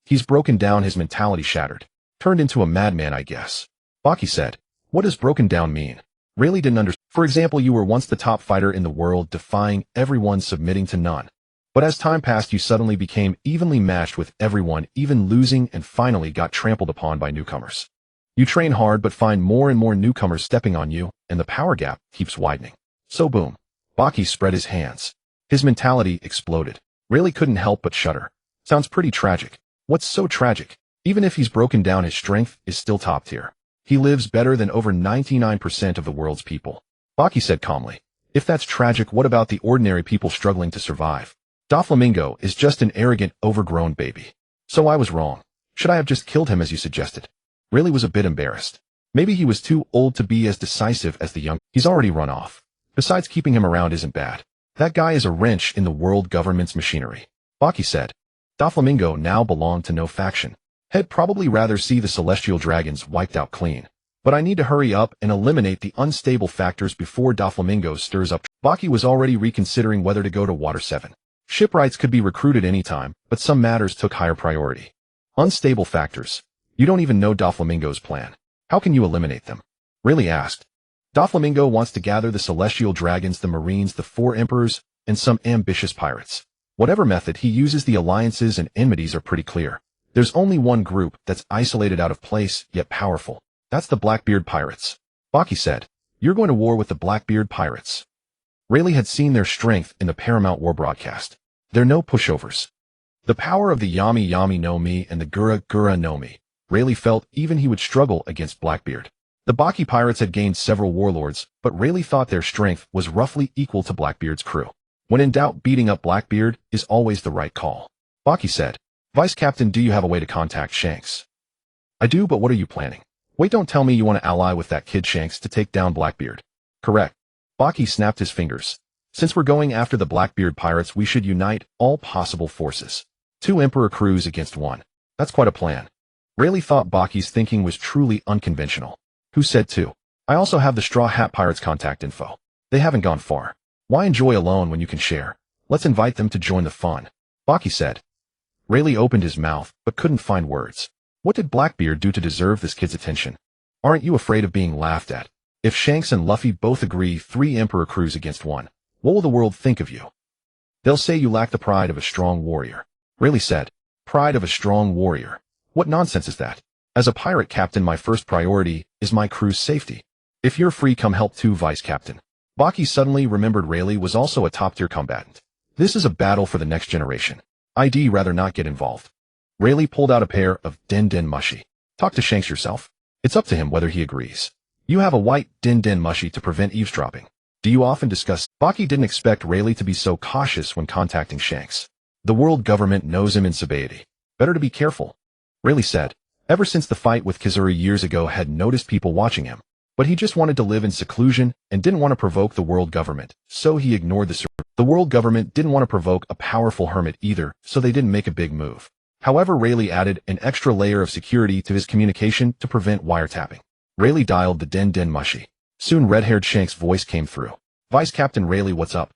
He's broken down, his mentality shattered. Turned into a madman, I guess. Baki said. What does broken down mean? Rayleigh didn't understand. For example, you were once the top fighter in the world, defying everyone, submitting to none. But as time passed, you suddenly became evenly matched with everyone, even losing, and finally got trampled upon by newcomers. You train hard but find more and more newcomers stepping on you, and the power gap keeps widening. So boom. Baki spread his hands. His mentality exploded. Rayleigh couldn't help but shudder. Sounds pretty tragic. What's so tragic? Even if he's broken down, his strength is still top tier. He lives better than over 99% of the world's people. Baki said calmly. If that's tragic, what about the ordinary people struggling to survive? Doflamingo is just an arrogant, overgrown baby. So I was wrong. Should I have just killed him as you suggested? Rayleigh was a bit embarrassed. Maybe he was too old to be as decisive as the young. He's already run off. Besides, keeping him around isn't bad. That guy is a wrench in the world government's machinery. Baki said. Doflamingo now belonged to no faction. He'd probably rather see the celestial dragons wiped out clean. But I need to hurry up and eliminate the unstable factors before Doflamingo stirs up. Baki was already reconsidering whether to go to Water 7. Shipwrights could be recruited anytime, but some matters took higher priority. Unstable factors. You don't even know Doflamingo's plan. How can you eliminate them? Rayleigh asked. Doflamingo wants to gather the celestial dragons, the marines, the 4 emperors, and some ambitious pirates. Whatever method he uses, the alliances and enmities are pretty clear. There's only one group that's isolated, out of place, yet powerful. That's the Blackbeard Pirates. Baki said. You're going to war with the Blackbeard Pirates. Rayleigh had seen their strength in the Paramount War broadcast. They're no pushovers. The power of the Yami-Yami no Mi and the Gura no Mi. Rayleigh felt even he would struggle against Blackbeard. The Baki pirates had gained several warlords, but Rayleigh thought their strength was roughly equal to Blackbeard's crew. When in doubt, beating up Blackbeard is always the right call. Baki said. Vice Captain, do you have a way to contact Shanks? I do, but what are you planning? Wait, don't tell me you want to ally with that kid Shanks to take down Blackbeard. Correct. Baki snapped his fingers. Since we're going after the Blackbeard pirates, we should unite all possible forces. 2 Emperor crews against 1. That's quite a plan. Rayleigh thought Baki's thinking was truly unconventional. Who said 2? I also have the Straw Hat Pirates contact info. They haven't gone far. Why enjoy alone when you can share? Let's invite them to join the fun. Baki said. Rayleigh opened his mouth, but couldn't find words. What did Blackbeard do to deserve this kid's attention? Aren't you afraid of being laughed at? If Shanks and Luffy both agree 3 Emperor crews against 1, what will the world think of you? They'll say you lack the pride of a strong warrior. Rayleigh said. Pride of a strong warrior. What nonsense is that? As a pirate captain, my first priority is my crew's safety. If you're free, come help too, Vice Captain. Baki suddenly remembered Rayleigh was also a top-tier combatant. This is a battle for the next generation. I'd rather not get involved. Rayleigh pulled out a pair of Den Den Mushi. Talk to Shanks yourself. It's up to him whether he agrees. You have a white Den Den Mushi to prevent eavesdropping. Do you often discuss? Baki didn't expect Rayleigh to be so cautious when contacting Shanks. The world government knows him in Sabaody. Better to be careful. Rayleigh said. Ever since the fight with Kizuri years ago, had noticed people watching him. But he just wanted to live in seclusion and didn't want to provoke the world government, so he ignored the world government didn't want to provoke a powerful hermit either, so they didn't make a big move. However, Rayleigh added an extra layer of security to his communication to prevent wiretapping. Rayleigh dialed the Den Den Mushi. Soon red-haired Shanks' voice came through. Vice Captain Rayleigh, what's up?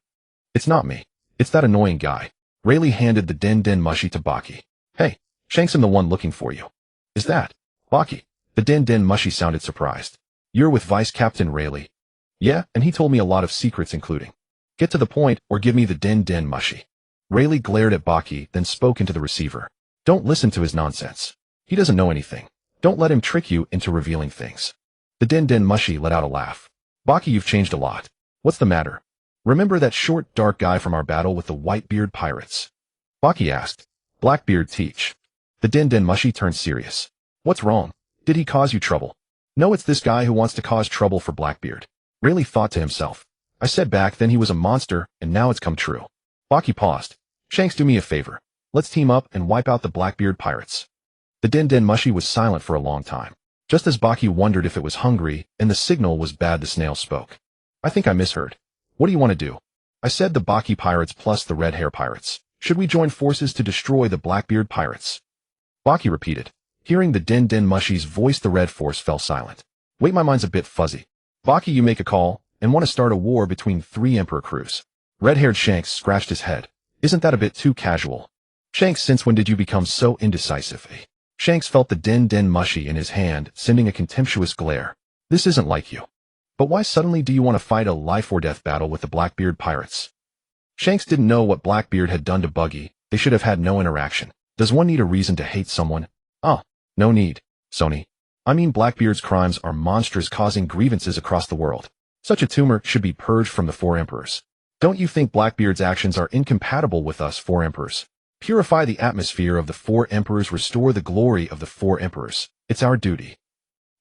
It's not me. It's that annoying guy. Rayleigh handed the Den Den Mushi to Baki. Hey, Shanks, I'm the one looking for you. Is that? Baki. The Den Den Mushi sounded surprised. You're with Vice Captain Rayleigh? Yeah, and he told me a lot of secrets, including. Get to the point or give me the Den Den Mushi. Rayleigh glared at Baki, then spoke into the receiver. Don't listen to his nonsense. He doesn't know anything. Don't let him trick you into revealing things. The Den Den Mushi let out a laugh. Baki, you've changed a lot. What's the matter? Remember that short, dark guy from our battle with the Whitebeard pirates? Baki asked. Blackbeard teach. The Den Den Mushi turned serious. What's wrong? Did he cause you trouble? No, it's this guy who wants to cause trouble for Blackbeard. Rayleigh thought to himself. I said back then he was a monster, and now it's come true. Baki paused. Shanks, do me a favor. Let's team up and wipe out the Blackbeard Pirates. The Den Mushi was silent for a long time. Just as Baki wondered if it was hungry and the signal was bad, the snail spoke. I think I misheard. What do you want to do? I said the Baki Pirates plus the Red Hair Pirates. Should we join forces to destroy the Blackbeard Pirates? Baki repeated. Hearing the Den Mushi's voice, the Red Force fell silent. Wait, my mind's a bit fuzzy. Baki, you make a call and want to start a war between 3 Emperor crews. Red-haired Shanks scratched his head. Isn't that a bit too casual? Shanks, since when did you become so indecisive? Shanks felt the Den Mushi in his hand, sending a contemptuous glare. This isn't like you. But why suddenly do you want to fight a life-or-death battle with the Blackbeard Pirates? Shanks didn't know what Blackbeard had done to Buggy. They should have had no interaction. Does one need a reason to hate someone? No need, Sony. I mean, Blackbeard's crimes are monstrous, causing grievances across the world. Such a tumor should be purged from the 4 emperors. Don't you think Blackbeard's actions are incompatible with us 4 emperors? Purify the atmosphere of the 4 emperors, restore the glory of the 4 emperors. It's our duty.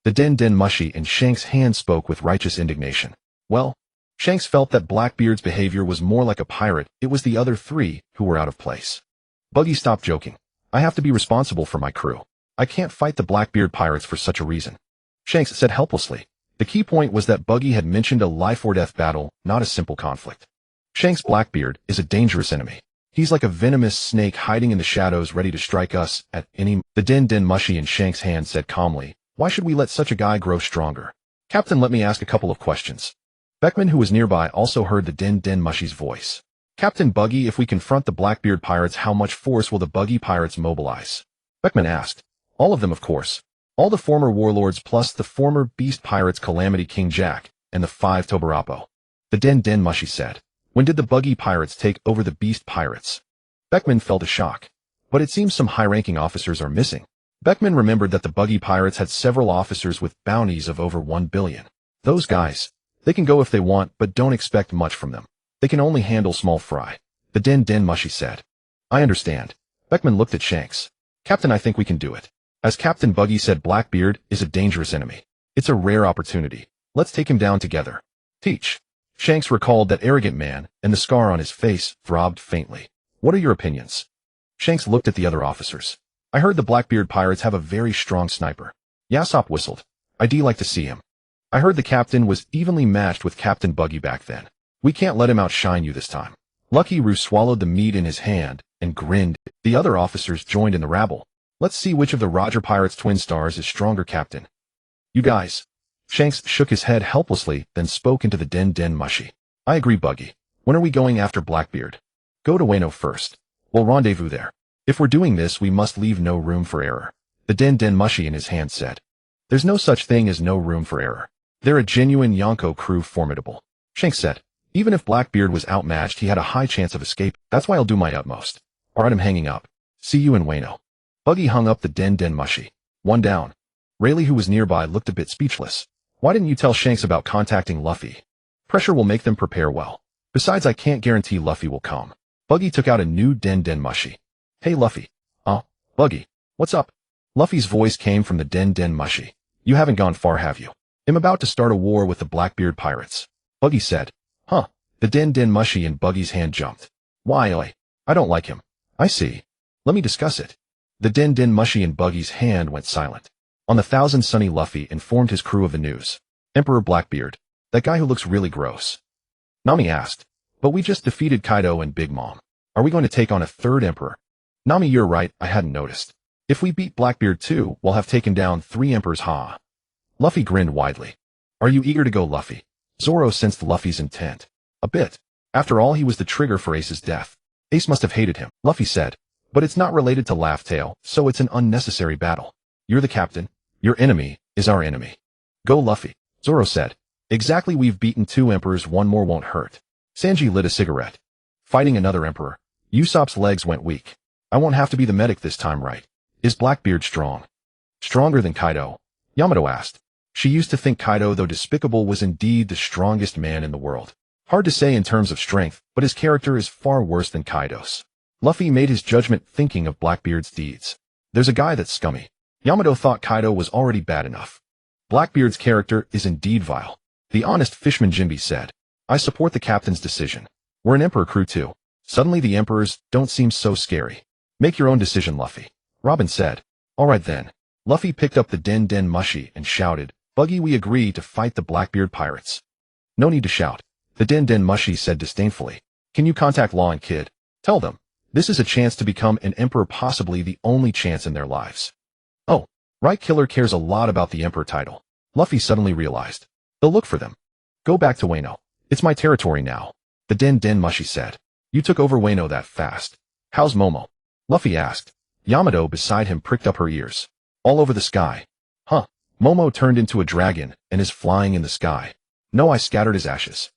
The Den Mushi in Shanks' hand spoke with righteous indignation. Well, Shanks felt that Blackbeard's behavior was more like a pirate. It was the other 3 who were out of place. Buggy, stop joking. I have to be responsible for my crew. I can't fight the Blackbeard Pirates for such a reason. Shanks said helplessly. The key point was that Buggy had mentioned a life-or-death battle, not a simple conflict. Shanks' Blackbeard is a dangerous enemy. He's like a venomous snake hiding in the shadows, ready to strike us at any. The Den Mushi in Shanks' hand said calmly, why should we let such a guy grow stronger? Captain, let me ask a couple of questions. Beckman, who was nearby, also heard the Den Mushi's voice. Captain Buggy, if we confront the Blackbeard Pirates, how much force will the Buggy Pirates mobilize? Beckman asked. All of them, of course. All the former warlords plus the former beast pirates Calamity King Jack and the 5 Tobarapo. The Den Mushi said. When did the Buggy Pirates take over the beast pirates? Beckman felt a shock. But it seems some high-ranking officers are missing. Beckman remembered that the Buggy Pirates had several officers with bounties of over 1 billion. Those guys, they can go if they want, but don't expect much from them. They can only handle small fry. The Den Mushi said. I understand. Beckman looked at Shanks. Captain, I think we can do it. As Captain Buggy said, Blackbeard is a dangerous enemy. It's a rare opportunity. Let's take him down together. Teach. Shanks recalled that arrogant man, and the scar on his face throbbed faintly. What are your opinions? Shanks looked at the other officers. I heard the Blackbeard Pirates have a very strong sniper. Yasop whistled. I'd like to see him. I heard the captain was evenly matched with Captain Buggy back then. We can't let him outshine you this time. Lucky Roo swallowed the meat in his hand and grinned. The other officers joined in the rabble. Let's see which of the Roger Pirates' twin stars is stronger, Captain. You guys. Shanks shook his head helplessly, then spoke into the Den Mushi. I agree, Buggy. When are we going after Blackbeard? Go to Wano first. We'll rendezvous there. If we're doing this, we must leave no room for error. The Den Mushi in his hand said. There's no such thing as no room for error. They're a genuine Yonko crew, formidable. Shanks said. Even if Blackbeard was outmatched, he had a high chance of escape. That's why I'll do my utmost. Alright, I'm hanging up. See you in Wano. Buggy hung up the Den Mushi. One down. Rayleigh, who was nearby, looked a bit speechless. Why didn't you tell Shanks about contacting Luffy? Pressure will make them prepare well. Besides, I can't guarantee Luffy will come. Buggy took out a new Den Mushi. Hey, Luffy. Buggy. What's up? Luffy's voice came from the Den Mushi. You haven't gone far, have you? I'm about to start a war with the Blackbeard Pirates. Buggy said. Huh. The Den Mushi in Buggy's hand jumped. Why, I don't like him. I see. Let me discuss it. The Den Mushi in Buggy's hand went silent. On the Thousand Sunny, Luffy informed his crew of the news. Emperor Blackbeard. That guy who looks really gross. Nami asked. But we just defeated Kaido and Big Mom. Are we going to take on a 3rd emperor? Nami, you're right, I hadn't noticed. If we beat Blackbeard too, we'll have taken down 3 emperors, ha. Luffy grinned widely. Are you eager to go, Luffy? Zoro sensed Luffy's intent. A bit. After all, he was the trigger for Ace's death. Ace must have hated him, Luffy said. But it's not related to Laugh Tale, so it's an unnecessary battle. You're the captain. Your enemy is our enemy. Go, Luffy, Zoro said. Exactly, we've beaten 2 emperors, 1 more won't hurt. Sanji lit a cigarette. Fighting another emperor. Usopp's legs went weak. I won't have to be the medic this time, right? Is Blackbeard strong? Stronger than Kaido? Yamato asked. She used to think Kaido, though despicable, was indeed the strongest man in the world. Hard to say in terms of strength, but his character is far worse than Kaido's. Luffy made his judgment thinking of Blackbeard's deeds. There's a guy that's scummy. Yamato thought Kaido was already bad enough. Blackbeard's character is indeed vile. The honest fishman Jinbe said. I support the captain's decision. We're an emperor crew too. Suddenly the emperors don't seem so scary. Make your own decision, Luffy. Robin said. Alright then. Luffy picked up the Den Den Mushi and shouted, Buggy, we agree to fight the Blackbeard pirates. No need to shout. The Den Den Mushi said disdainfully. Can you contact Law and Kid? Tell them. This is a chance to become an emperor, possibly the only chance in their lives. Oh, right, Killer cares a lot about the emperor title. Luffy suddenly realized. They'll look for them. Go back to Wano. It's my territory now. The Den Den Mushi said. You took over Wano that fast. How's Momo? Luffy asked. Yamato beside him pricked up her ears. All over the sky. Huh. Momo turned into a dragon and is flying in the sky. No, I scattered his ashes.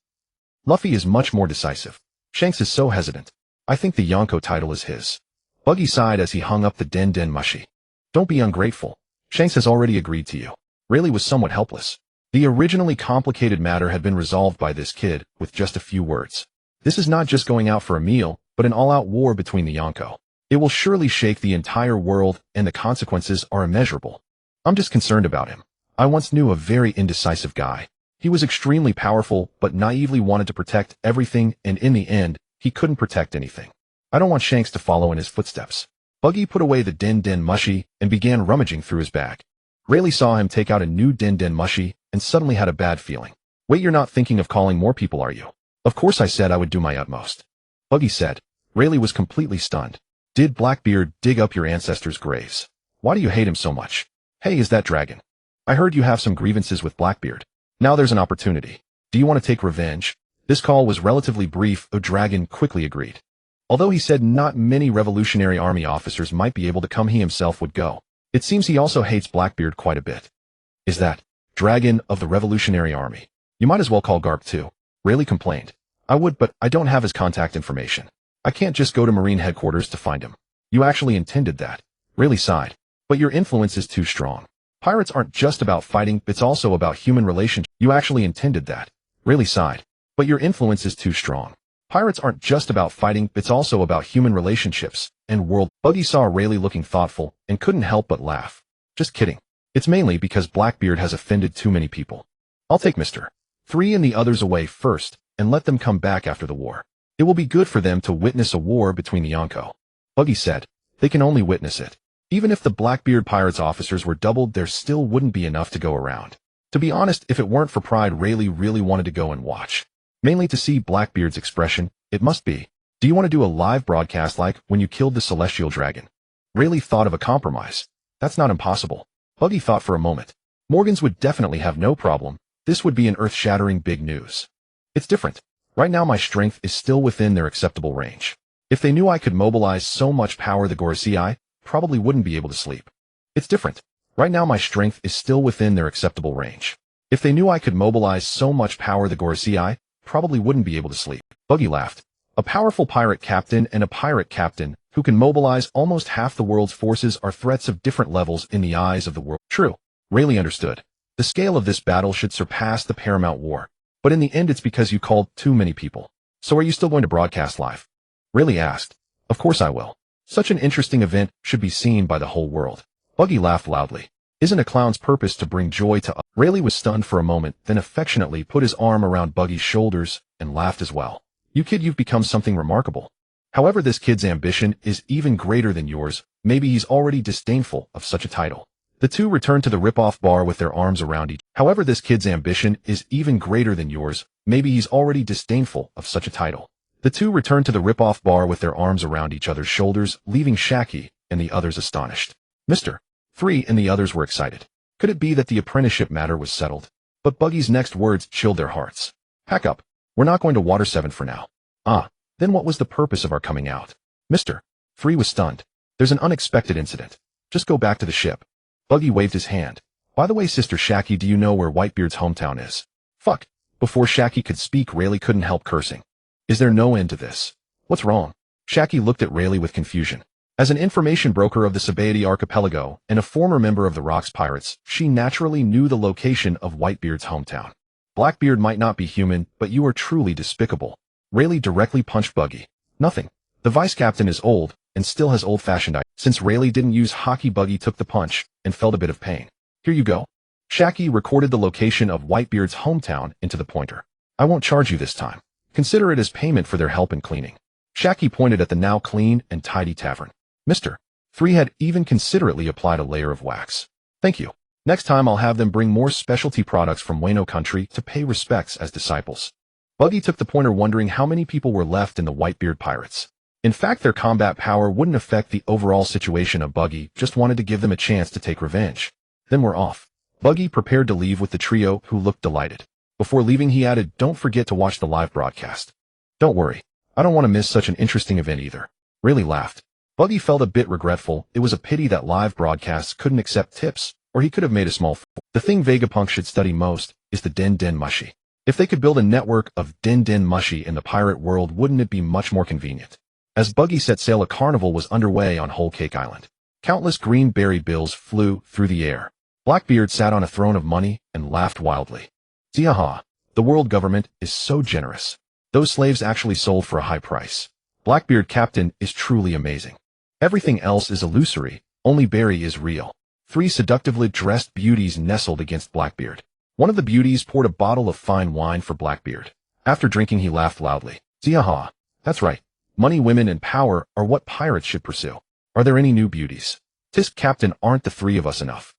Luffy is much more decisive. Shanks is so hesitant. I think the Yonko title is his. Buggy sighed as he hung up the Den Den Mushi. Don't be ungrateful. Shanks has already agreed to you. Rayleigh was somewhat helpless. The originally complicated matter had been resolved by this kid with just a few words. This is not just going out for a meal, but an all-out war between the Yonko. It will surely shake the entire world, and the consequences are immeasurable. I'm just concerned about him. I once knew a very indecisive guy. He was extremely powerful, but naively wanted to protect everything, and in the end, he couldn't protect anything. I don't want Shanks to follow in his footsteps. Buggy put away the Den Den Mushi and began rummaging through his bag. Rayleigh saw him take out a new Den Den Mushi and suddenly had a bad feeling. Wait, you're not thinking of calling more people, are you? Of course I said I would do my utmost. Buggy said. Rayleigh was completely stunned. Did Blackbeard dig up your ancestors' graves? Why do you hate him so much? Hey, is that dragon? I heard you have some grievances with Blackbeard. Now there's an opportunity. Do you want to take revenge? This call was relatively brief, though Dragon quickly agreed. Although he said not many Revolutionary Army officers might be able to come, he himself would go. It seems he also hates Blackbeard quite a bit. Is that Dragon of the Revolutionary Army? You might as well call Garp too. Rayleigh complained. I would, but I don't have his contact information. I can't just go to Marine headquarters to find him. You actually intended that. Rayleigh sighed. But your influence is too strong. Pirates aren't just about fighting, it's also about human relations. You actually intended that. Rayleigh sighed. But your influence is too strong. Pirates aren't just about fighting, it's also about human relationships and world. Buggy saw Rayleigh looking thoughtful and couldn't help but laugh. Just kidding. It's mainly because Blackbeard has offended too many people. I'll take Mr. 3 and the others away first and let them come back after the war. It will be good for them to witness a war between the Yonko. Buggy said. They can only witness it. Even if the Blackbeard Pirates officers were doubled, there still wouldn't be enough to go around. To be honest, if it weren't for pride, Rayleigh really wanted to go and watch. Mainly to see Blackbeard's expression, it must be. Do you want to do a live broadcast like when you killed the Celestial Dragon? Rayleigh thought of a compromise. That's not impossible. Buggy thought for a moment. Morgans would definitely have no problem. This would be an earth-shattering big news. It's different. Right now my strength is still within their acceptable range. If they knew I could mobilize so much power, the Gorosei probably wouldn't be able to sleep. It's different. Right now my strength is still within their acceptable range. If they knew I could mobilize so much power, the Gorosei probably wouldn't be able to sleep. Buggy laughed. A powerful pirate captain and a pirate captain who can mobilize almost half the world's forces are threats of different levels in the eyes of the world. True. Rayleigh understood. The scale of this battle should surpass the Paramount War. But in the end it's because you called too many people. So are you still going to broadcast live? Rayleigh asked. Of course I will. Such an interesting event should be seen by the whole world. Buggy laughed loudly. Isn't a clown's purpose to bring joy to others? Rayleigh was stunned for a moment, then affectionately put his arm around Buggy's shoulders and laughed as well. You kid, you've become something remarkable. However, this kid's ambition is even greater than yours. Maybe he's already disdainful of such a title. The two returned to the rip-off bar with their arms around each. However, this kid's ambition is even greater than yours. Maybe he's already disdainful of such a title. The two returned to the rip-off bar with their arms around each other's shoulders, leaving Shaki and the others astonished. Mr. 3 and the others were excited. Could it be that the apprenticeship matter was settled? But Buggy's next words chilled their hearts. Pack up. We're not going to Water 7 for now. Ah, then what was the purpose of our coming out? Mr. 3 was stunned. There's an unexpected incident. Just go back to the ship. Buggy waved his hand. By the way, Sister Shaki, do you know where Whitebeard's hometown is? Fuck. Before Shaki could speak, Rayleigh couldn't help cursing. Is there no end to this? What's wrong? Shaki looked at Rayleigh with confusion. As an information broker of the Sabaody Archipelago and a former member of the Rocks Pirates, she naturally knew the location of Whitebeard's hometown. Blackbeard might not be human, but you are truly despicable. Rayleigh directly punched Buggy. Nothing. The vice captain is old and still has old-fashioned ideas. Since Rayleigh didn't use hockey, Buggy took the punch and felt a bit of pain. Here you go. Shaki recorded the location of Whitebeard's hometown into the pointer. I won't charge you this time. Consider it as payment for their help in cleaning. Shaki pointed at the now clean and tidy tavern. Mr. 3 had even considerately applied a layer of wax. Thank you. Next time I'll have them bring more specialty products from Wano country to pay respects as disciples. Buggy took the pointer, wondering how many people were left in the Whitebeard Pirates. In fact, their combat power wouldn't affect the overall situation of Buggy, just wanted to give them a chance to take revenge. Then we're off. Buggy prepared to leave with the trio, who looked delighted. Before leaving, he added, "Don't forget to watch the live broadcast." "Don't worry. I don't want to miss such an interesting event either." Really laughed. Buggy felt a bit regretful. It was a pity that live broadcasts couldn't accept tips, or he could have made a small The thing Vegapunk should study most is the Den Den Mushi. If they could build a network of Den Den Mushi in the pirate world, wouldn't it be much more convenient? As Buggy set sail, a carnival was underway on Whole Cake Island. Countless green berry bills flew through the air. Blackbeard sat on a throne of money and laughed wildly. "Ziaha, the world government is so generous. Those slaves actually sold for a high price. Blackbeard Captain is truly amazing. Everything else is illusory, only Barry is real." 3 seductively dressed beauties nestled against Blackbeard. One of the beauties poured a bottle of fine wine for Blackbeard. After drinking, he laughed loudly. "Ziaha, that's right. Money, women, and power are what pirates should pursue. Are there any new beauties? Tisk Captain, aren't the 3 of us enough?"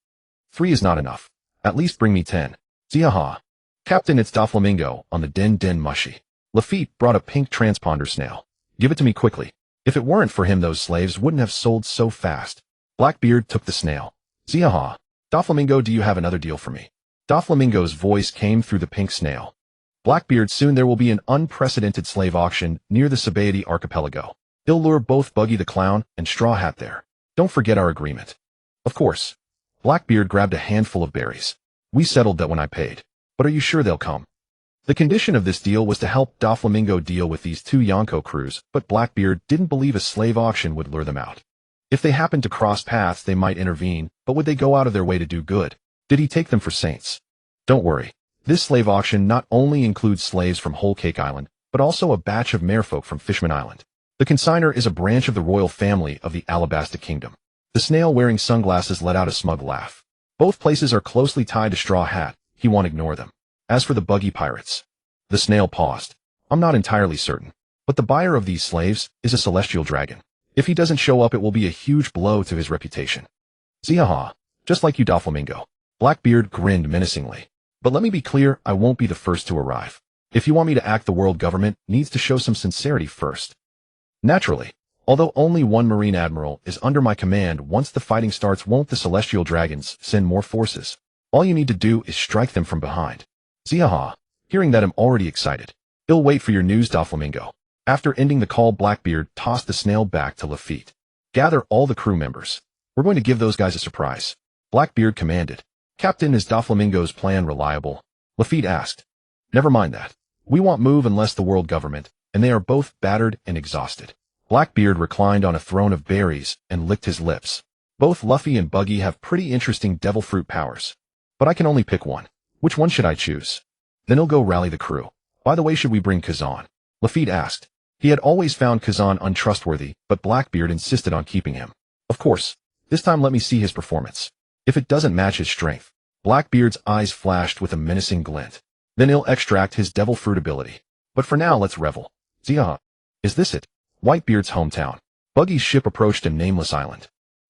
"3 is not enough. At least bring me 10. "Ziaha. Captain, it's Doflamingo on the Den Den Mushi. Lafitte brought a pink transponder snail. Give it to me quickly. If it weren't for him, those slaves wouldn't have sold so fast." Blackbeard took the snail. "Ziaha. Doflamingo, do you have another deal for me?" Doflamingo's voice came through the pink snail. "Blackbeard, soon there will be an unprecedented slave auction near the Sabaody archipelago. It'll lure both Buggy the Clown and Straw Hat there. Don't forget our agreement." "Of course." Blackbeard grabbed a handful of berries. "We settled that when I paid. But are you sure they'll come?" The condition of this deal was to help Doflamingo deal with these 2 Yonko crews, but Blackbeard didn't believe a slave auction would lure them out. If they happened to cross paths, they might intervene, but would they go out of their way to do good? Did he take them for saints? "Don't worry. This slave auction not only includes slaves from Whole Cake Island, but also a batch of merfolk from Fishman Island. The consignor is a branch of the royal family of the Alabasta Kingdom." The snail wearing sunglasses let out a smug laugh. "Both places are closely tied to Straw Hat. He won't ignore them. As for the Buggy Pirates..." The snail paused. "I'm not entirely certain, but the buyer of these slaves is a celestial dragon. If he doesn't show up, it will be a huge blow to his reputation." "Ziaha. Just like you, Doflamingo." Blackbeard grinned menacingly. "But let me be clear, I won't be the first to arrive. If you want me to act, the world government needs to show some sincerity first." "Naturally. Although only one Marine Admiral is under my command, once the fighting starts, won't the celestial dragons send more forces? All you need to do is strike them from behind." "Ziaha. Hearing that, I'm already excited. I'll wait for your news, Doflamingo." After ending the call, Blackbeard tossed the snail back to Lafitte. "Gather all the crew members. We're going to give those guys a surprise." Blackbeard commanded. "Captain, is Doflamingo's plan reliable?" Lafitte asked. "Never mind that. We won't move unless the world government, and they are both battered and exhausted." Blackbeard reclined on a throne of berries and licked his lips. "Both Luffy and Buggy have pretty interesting devil fruit powers. But I can only pick one. Which one should I choose?" "Then he'll go rally the crew. By the way, should we bring Kazan?" Lafitte asked. He had always found Kazan untrustworthy, but Blackbeard insisted on keeping him. "Of course. This time let me see his performance. If it doesn't match his strength..." Blackbeard's eyes flashed with a menacing glint. "Then he'll extract his devil fruit ability. But for now, let's revel." "Ziaha. Is this it?" Whitebeard's hometown. Buggy's ship approached a nameless island.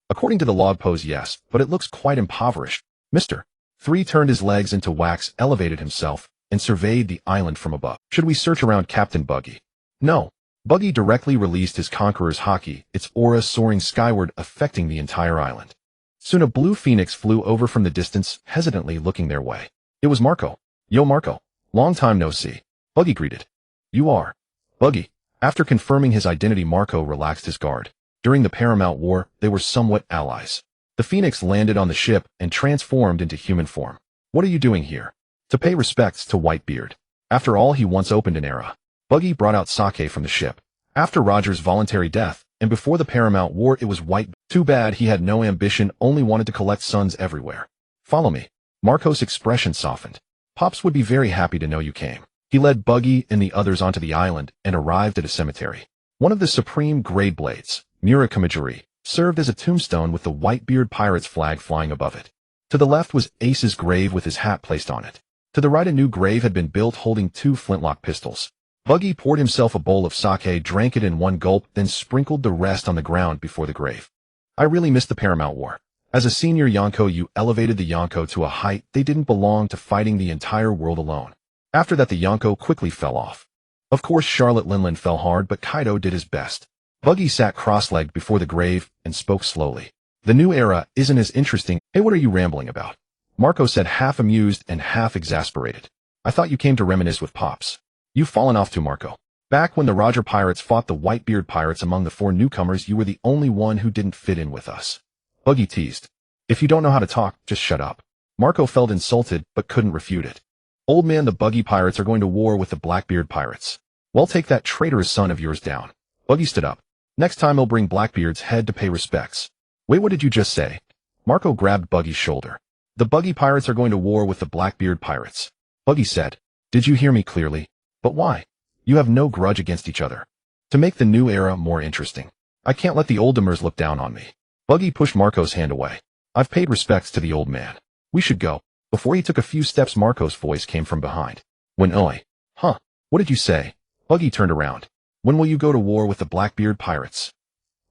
"According to the log pose, yes, but it looks quite impoverished." Mr. 3 turned his legs into wax, elevated himself, and surveyed the island from above. "Should we search around Captain Buggy?" "No." Buggy directly released his conqueror's haki, its aura soaring skyward, affecting the entire island. Soon a blue phoenix flew over from the distance, hesitantly looking their way. It was Marco. "Yo, Marco. Long time no see." Buggy greeted. "You are Buggy." After confirming his identity, Marco relaxed his guard. During the Paramount War, they were somewhat allies. The phoenix landed on the ship and transformed into human form. "What are you doing here?" "To pay respects to Whitebeard. After all, he once opened an era." Buggy brought out sake from the ship. After Roger's voluntary death, and before the Paramount War, it was White. Too bad he had no ambition, only wanted to collect sons everywhere. "Follow me." Marco's expression softened. "Pops would be very happy to know you came." He led Buggy and the others onto the island and arrived at a cemetery. One of the supreme grade blades, Murakamijiri, served as a tombstone with the Whitebeard Pirates flag flying above it. To the left was Ace's grave with his hat placed on it. To the right, a new grave had been built holding 2 flintlock pistols. Buggy poured himself a bowl of sake, drank it in one gulp, then sprinkled the rest on the ground before the grave. I really missed the Paramount War. As a senior Yonko, you elevated the Yonko to a height they didn't belong to, fighting the entire world alone. After that, the Yonko quickly fell off. Of course, Charlotte Linland fell hard, but Kaido did his best. Buggy sat cross-legged before the grave and spoke slowly. The new era isn't as interesting. Hey, what are you rambling about? Marco said, half amused and half exasperated. I thought you came to reminisce with Pops. You've fallen off too, Marco. Back when the Roger Pirates fought the Whitebeard Pirates, among the 4 newcomers, you were the only one who didn't fit in with us. Buggy teased. If you don't know how to talk, just shut up. Marco felt insulted, but couldn't refute it. Old man, the Buggy Pirates are going to war with the Blackbeard Pirates. Well, take that traitorous son of yours down. Buggy stood up. Next time he'll bring Blackbeard's head to pay respects. Wait, what did you just say? Marco grabbed Buggy's shoulder. The Buggy Pirates are going to war with the Blackbeard Pirates. Buggy said. Did you hear me clearly? But why? You have no grudge against each other. To make the new era more interesting. I can't let the oldtimers look down on me. Buggy pushed Marco's hand away. I've paid respects to the old man. We should go. Before he took a few steps, Marco's voice came from behind. When oi. Huh. What did you say? Buggy turned around. When will you go to war with the Blackbeard Pirates?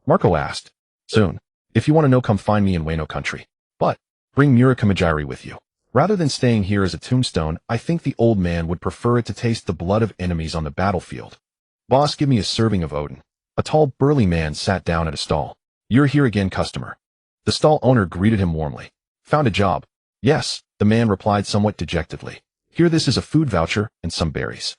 Marco asked. Soon. If you want to know, come find me in Wano country. But bring Murakamajiri with you. Rather than staying here as a tombstone, I think the old man would prefer it to taste the blood of enemies on the battlefield. Boss, give me a serving of Oden. A tall, burly man sat down at a stall. You're here again, customer. The stall owner greeted him warmly. Found a job? Yes, the man replied somewhat dejectedly. Here, this is a food voucher and some berries.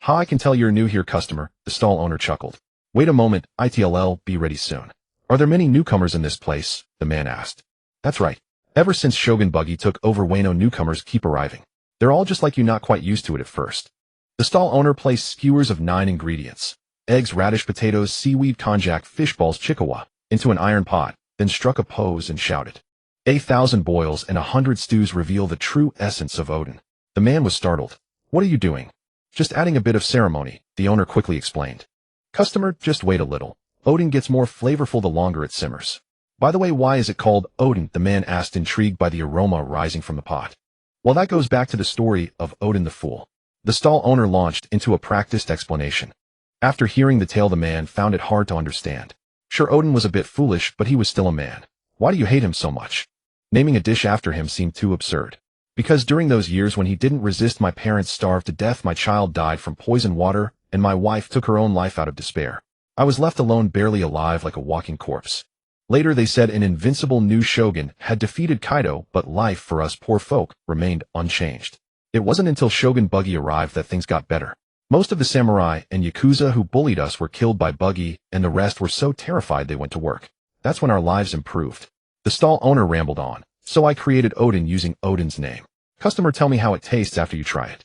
Ha, I can tell you're new here, customer, the stall owner chuckled. Wait a moment, ITLL, be ready soon. Are there many newcomers in this place? The man asked. That's right. Ever since Shogun Buggy took over Wano, newcomers keep arriving. They're all just like you, not quite used to it at first. The stall owner placed skewers of 9 ingredients. Eggs, radish, potatoes, seaweed, konjac, fish balls, chikawa, into an iron pot, then struck a pose and shouted. 1,000 boils and 100 stews reveal the true essence of Oden. The man was startled. What are you doing? Just adding a bit of ceremony, the owner quickly explained. Customer, just wait a little. Oden gets more flavorful the longer it simmers. By the way, why is it called Oden? The man asked, intrigued by the aroma rising from the pot. Well, that goes back to the story of Oden the Fool. The stall owner launched into a practiced explanation. After hearing the tale, the man found it hard to understand. Sure, Oden was a bit foolish, but he was still a man. Why do you hate him so much? Naming a dish after him seemed too absurd. Because during those years when he didn't resist, my parents starved to death, my child died from poisoned water, and my wife took her own life out of despair. I was left alone, barely alive, like a walking corpse. Later they said an invincible new shogun had defeated Kaido, but life for us poor folk remained unchanged. It wasn't until Shogun Buggy arrived that things got better. Most of the samurai and yakuza who bullied us were killed by Buggy, and the rest were so terrified they went to work. That's when our lives improved. The stall owner rambled on. So I created Oden using Oden's name. Customer, tell me how it tastes after you try it.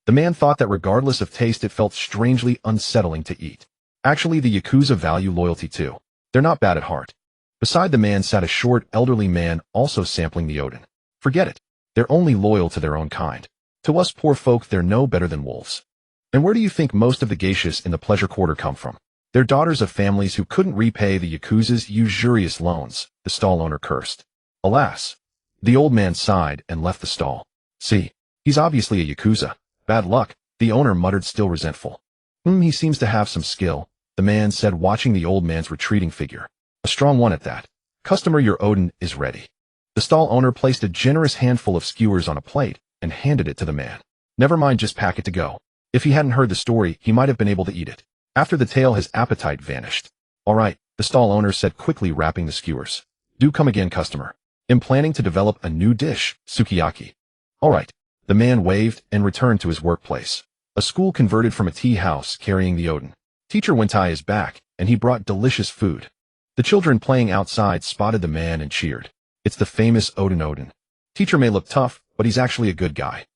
The man thought that regardless of taste, it felt strangely unsettling to eat. Actually, the yakuza value loyalty too. They're not bad at heart. Beside the man sat a short, elderly man, also sampling the Oden. Forget it. They're only loyal to their own kind. To us poor folk, they're no better than wolves. And where do you think most of the geishas in the pleasure quarter come from? They're daughters of families who couldn't repay the yakuza's usurious loans, the stall owner cursed. Alas. The old man sighed and left the stall. See, he's obviously a yakuza. Bad luck, the owner muttered, still resentful. He seems to have some skill, the man said, watching the old man's retreating figure. A strong one at that. Customer, your Oden is ready. The stall owner placed a generous handful of skewers on a plate and handed it to the man. Never mind, just pack it to go. If he hadn't heard the story, he might have been able to eat it. After the tale, his appetite vanished. All right, the stall owner said, quickly wrapping the skewers. Do come again, customer. I'm planning to develop a new dish, sukiyaki. All right. The man waved and returned to his workplace. A school converted from a tea house, carrying the Oden. Teacher Wentai is back, and he brought delicious food. The children playing outside spotted the man and cheered. It's the famous Oden. Teacher may look tough, but he's actually a good guy.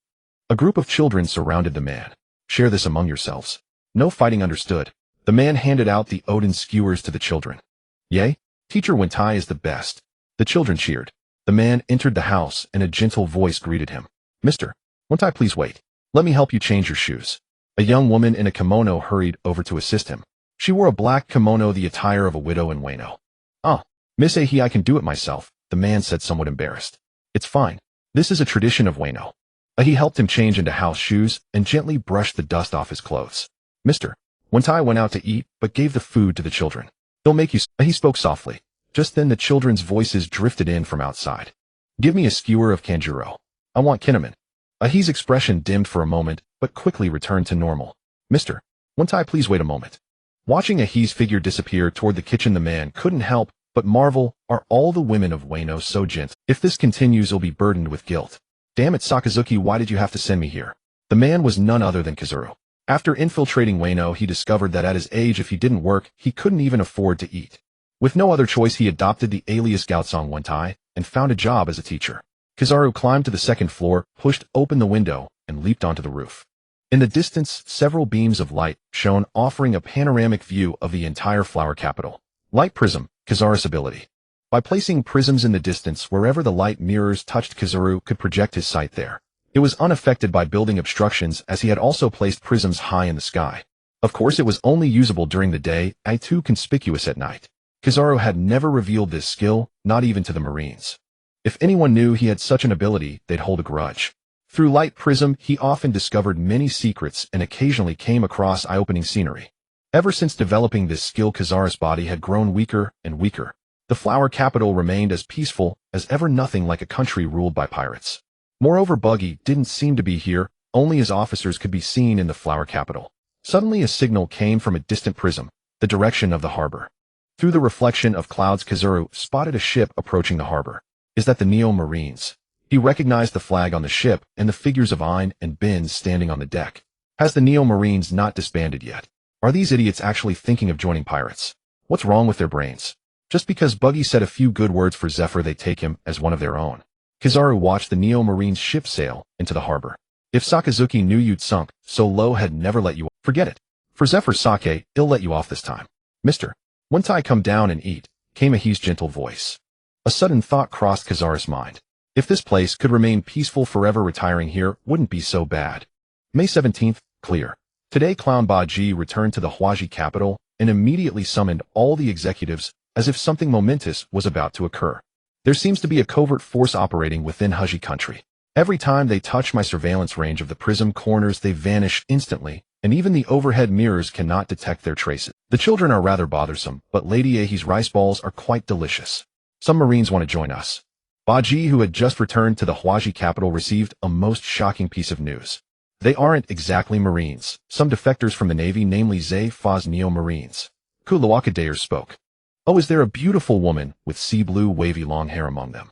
A group of children surrounded the man. Share this among yourselves. No fighting, understood. The man handed out the Oden skewers to the children. Yay, Teacher Wentai is the best. The children cheered. The man entered the house and a gentle voice greeted him. Mr. Wentai, please wait. Let me help you change your shoes. A young woman in a kimono hurried over to assist him. She wore a black kimono, the attire of a widow in Wano. Ah, Miss Ahi, I can do it myself, the man said, somewhat embarrassed. It's fine. This is a tradition of Wano. Ahi helped him change into house shoes and gently brushed the dust off his clothes. Mister. Wentai went out to eat, but gave the food to the children. He'll make you He spoke softly. Just then the children's voices drifted in from outside. Give me a skewer of Kanjuro. I want Kinnaman. Ahi's expression dimmed for a moment, but quickly returned to normal. Mister. Wentai, please wait a moment. Watching Ahi's figure disappear toward the kitchen, the man couldn't help but marvel, are all the women of Wano so gentle? If this continues, he'll be burdened with guilt. Damn it, Sakazuki, why did you have to send me here? The man was none other than Kazuru. After infiltrating Wano, he discovered that at his age, if he didn't work, he couldn't even afford to eat. With no other choice, he adopted the alias Gaotsong Wentai and found a job as a teacher. Kizaru climbed to the second floor, pushed open the window, and leaped onto the roof. In the distance, several beams of light shone, offering a panoramic view of the entire flower capital. Light prism, Kizaru's ability. By placing prisms in the distance, wherever the light mirrors touched, Kizaru could project his sight there. It was unaffected by building obstructions, as he had also placed prisms high in the sky. Of course, it was only usable during the day, and too conspicuous at night. Kizaru had never revealed this skill, not even to the Marines. If anyone knew he had such an ability, they'd hold a grudge. Through light prism, he often discovered many secrets and occasionally came across eye-opening scenery. Ever since developing this skill, Kizaru's body had grown weaker and weaker. The flower capital remained as peaceful as ever, nothing like a country ruled by pirates. Moreover, Buggy didn't seem to be here, only his officers could be seen in the flower capital. Suddenly a signal came from a distant prism, the direction of the harbor. Through the reflection of clouds, Kizaru spotted a ship approaching the harbor. Is that the Neo Marines? He recognized the flag on the ship and the figures of Ein and Bin standing on the deck. Has the Neo Marines not disbanded yet? Are these idiots actually thinking of joining pirates? What's wrong with their brains? Just because Buggy said a few good words for Zephyr, they take him as one of their own. Kizaru watched the Neo Marines ship sail into the harbor. If Sakazuki knew you'd sunk so low, had never let you off. Forget it. For Zephyr Sake, he'll let you off this time. Mister. Wentai, come down and eat, came Ahi's gentle voice. A sudden thought crossed Kizaru's mind. If this place could remain peaceful forever, retiring here wouldn't be so bad. May 17th, clear. Today Clown Baji returned to the Huaji capital and immediately summoned all the executives as if something momentous was about to occur. There seems to be a covert force operating within Huaji country. Every time they touch my surveillance range of the prism corners, they vanish instantly, and even the overhead mirrors cannot detect their traces. The children are rather bothersome, but Lady Ahi's rice balls are quite delicious. Some Marines want to join us. Baji, who had just returned to the Huaji capital, received a most shocking piece of news. They aren't exactly Marines, some defectors from the Navy, namely Zay Fa's Neo Marines. Kuluwakadair spoke. Oh, is there a beautiful woman with sea blue wavy long hair among them?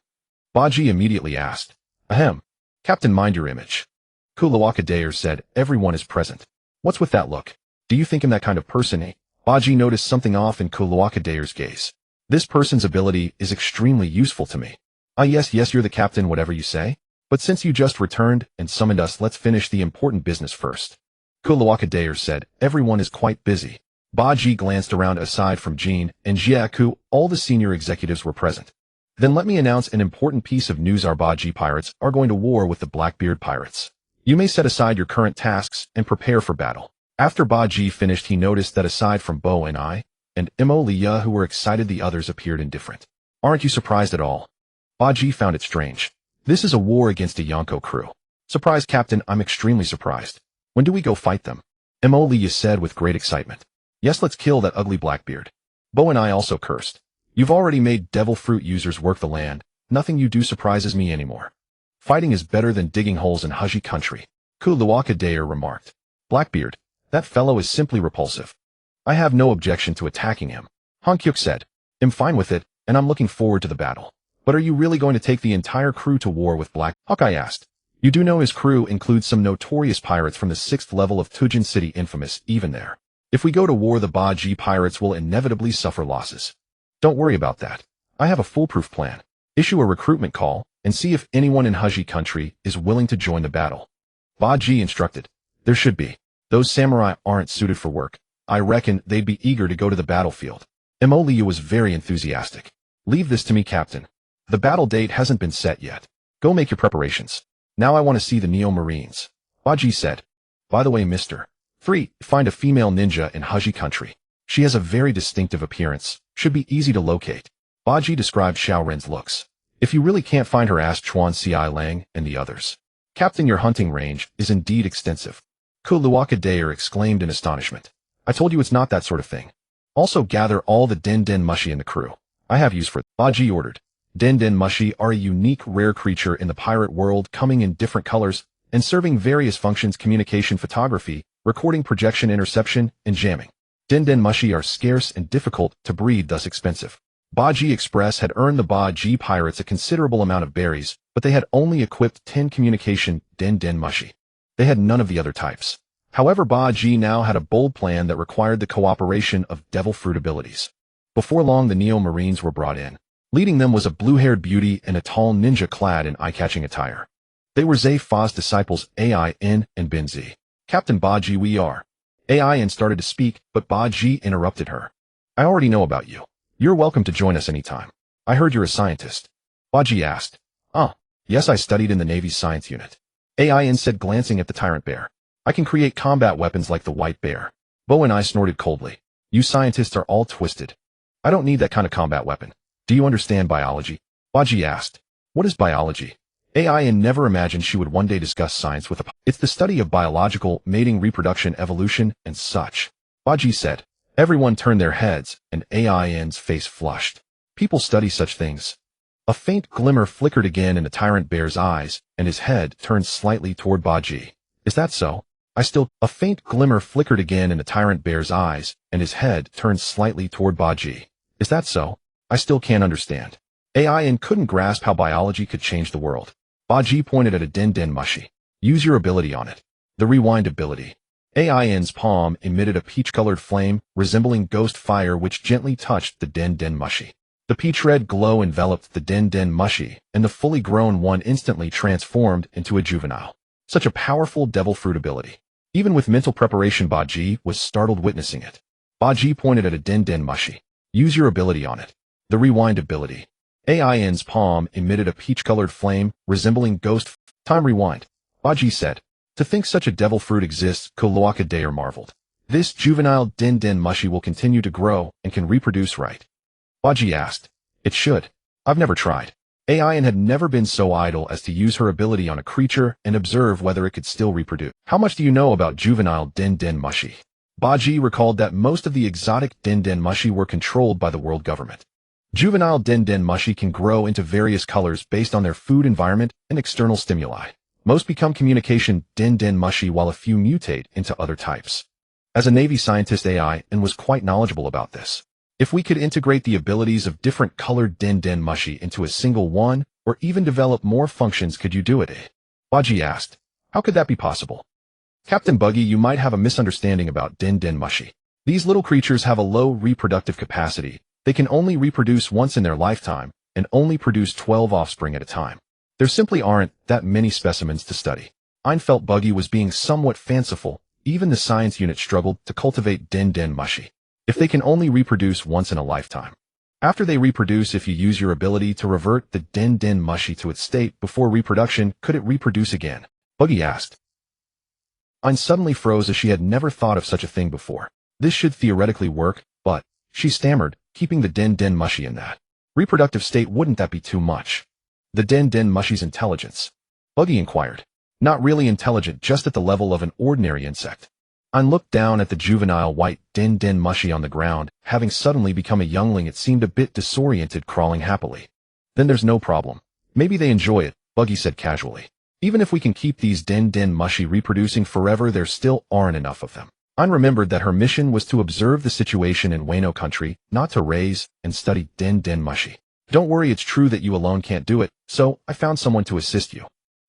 Baji immediately asked. Ahem. Captain, mind your image. Kuluwakadair said, everyone is present. What's with that look? Do you think I'm that kind of person, eh? Baji noticed something off in Kuluwakadair's gaze. This person's ability is extremely useful to me. Ah, yes, you're the captain, whatever you say. But since you just returned and summoned us, let's finish the important business first. Kuluwakadair said, everyone is quite busy. Baji glanced around. Aside from Jean and Jiaku, all the senior executives were present. Then let me announce an important piece of news. Our Baji pirates are going to war with the Blackbeard pirates. You may set aside your current tasks and prepare for battle. After Baji finished, he noticed that aside from Bo and I, and Imo Liya, who were excited, the others appeared indifferent. Aren't you surprised at all? Baji found it strange. This is a war against a Yonko crew. Surprised, Captain, I'm extremely surprised. When do we go fight them? Imo Liya said with great excitement. Yes, let's kill that ugly Blackbeard. Bo and I also cursed. You've already made Devil Fruit users work the land. Nothing you do surprises me anymore. Fighting is better than digging holes in Huaji country. Kuluwakadair remarked. Blackbeard, that fellow is simply repulsive. I have no objection to attacking him. Hankyuk said. I'm fine with it, and I'm looking forward to the battle. But are you really going to take the entire crew to war with Black? Hawkeye asked. You do know his crew includes some notorious pirates from the 6th level of Tujin City, infamous even there. If we go to war, the Baji pirates will inevitably suffer losses. Don't worry about that. I have a foolproof plan. Issue a recruitment call and see if anyone in Huaji country is willing to join the battle. Baji instructed. There should be. Those samurai aren't suited for work. I reckon they'd be eager to go to the battlefield. Imo Liya was very enthusiastic. Leave this to me, Captain. The battle date hasn't been set yet. Go make your preparations. Now I want to see the Neo Marines. Baji said. By the way, Mr. 3. Find a female ninja in Huaji country. She has a very distinctive appearance. Should be easy to locate. Baji described Xiao Ren's looks. If you really can't find her, ask Chuan Ci Lang and the others. Captain, your hunting range is indeed extensive. Kuluaka Dayer exclaimed in astonishment. I told you it's not that sort of thing. Also gather all the Den Den Mushi in the crew. I have use for it. Buggy ordered. Den Den Mushi are a unique rare creature in the pirate world, coming in different colors and serving various functions: communication, photography, recording, projection, interception, and jamming. Den Den Mushi are scarce and difficult to breed, thus expensive. Buggy Express had earned the Buggy Pirates a considerable amount of berries, but they had only equipped 10 communication Den Den Mushi. They had none of the other types. However, Buggy now had a bold plan that required the cooperation of Devil Fruit abilities. Before long, the Neo Marines were brought in. Leading them was a blue-haired beauty and a tall ninja clad in eye-catching attire. They were Zay Fa's disciples Ain and Bin Z. Captain Buggy, we are. Ain started to speak, but Buggy interrupted her. I already know about you. You're welcome to join us anytime. I heard you're a scientist. Buggy asked. Yes, I studied in the Navy's science unit. Ain said, glancing at the tyrant bear. I can create combat weapons like the white bear. Bo and I snorted coldly. You scientists are all twisted. I don't need that kind of combat weapon. Do you understand biology? Buggy asked. What is biology? Ain never imagined she would one day discuss science with a... It's the study of biological, mating, reproduction, evolution, and such. Buggy said. Everyone turned their heads, and Ain's face flushed. People study such things. A faint glimmer flickered again in the tyrant bear's eyes, and his head turned slightly toward Buggy. Is that so? A faint glimmer flickered again in the tyrant bear's eyes, and his head turned slightly toward Buggy. Is that so? I still can't understand. Ain couldn't grasp how biology could change the world. Buggy pointed at a Den Den Mushi. Use your ability on it. The rewind ability. Ain's palm emitted a peach-colored flame, resembling ghost fire, which gently touched the Den Den Mushi. The peach-red glow enveloped the Den Den Mushi, and the fully grown one instantly transformed into a juvenile. Such a powerful devil fruit ability. Even with mental preparation, Buggy was startled witnessing it. Buggy pointed at a Den Den Mushi. Use your ability on it. The rewind ability. Ain's palm emitted a peach-colored flame, resembling ghost... Time rewind. Buggy said. To think such a devil fruit exists, Kuluaka Dayer marveled. This juvenile Den Den Mushi will continue to grow and can reproduce, right? Buggy asked. It should. I've never tried. Ain had never been so idle as to use her ability on a creature and observe whether it could still reproduce. How much do you know about juvenile Den Den Mushi? Buggy recalled that most of the exotic Den Den Mushi were controlled by the world government. Juvenile Den Den Mushi can grow into various colors based on their food environment and external stimuli. Most become communication Den Den Mushi, while a few mutate into other types. As a Navy scientist, Ain was quite knowledgeable about this. If we could integrate the abilities of different colored Den Den Mushi into a single one, or even develop more functions, could you do it? Buggy asked. How could that be possible? Captain Buggy, you might have a misunderstanding about Den Den Mushi. These little creatures have a low reproductive capacity. They can only reproduce once in their lifetime, and only produce 12 offspring at a time. There simply aren't that many specimens to study. Ain felt Buggy was being somewhat fanciful. Even the science unit struggled to cultivate Den Den Mushi. If they can only reproduce once in a lifetime. After they reproduce, if you use your ability to revert the Den Den Mushi to its state before reproduction, could it reproduce again? Buggy asked. Ain suddenly froze, as she had never thought of such a thing before. This should theoretically work, but, she stammered, keeping the Den Den Mushi in that reproductive state, wouldn't that be too much? The Den Den Mushi's intelligence? Buggy inquired. Not really intelligent, just at the level of an ordinary insect. Ain looked down at the juvenile white Den Den Mushi on the ground. Having suddenly become a youngling, it seemed a bit disoriented, crawling happily. Then there's no problem. Maybe they enjoy it, Buggy said casually. Even if we can keep these Den Den Mushi reproducing forever, there still aren't enough of them. Ain remembered that her mission was to observe the situation in Wano country, not to raise and study Den Den Mushi. Don't worry, it's true that you alone can't do it, so I found someone to assist you.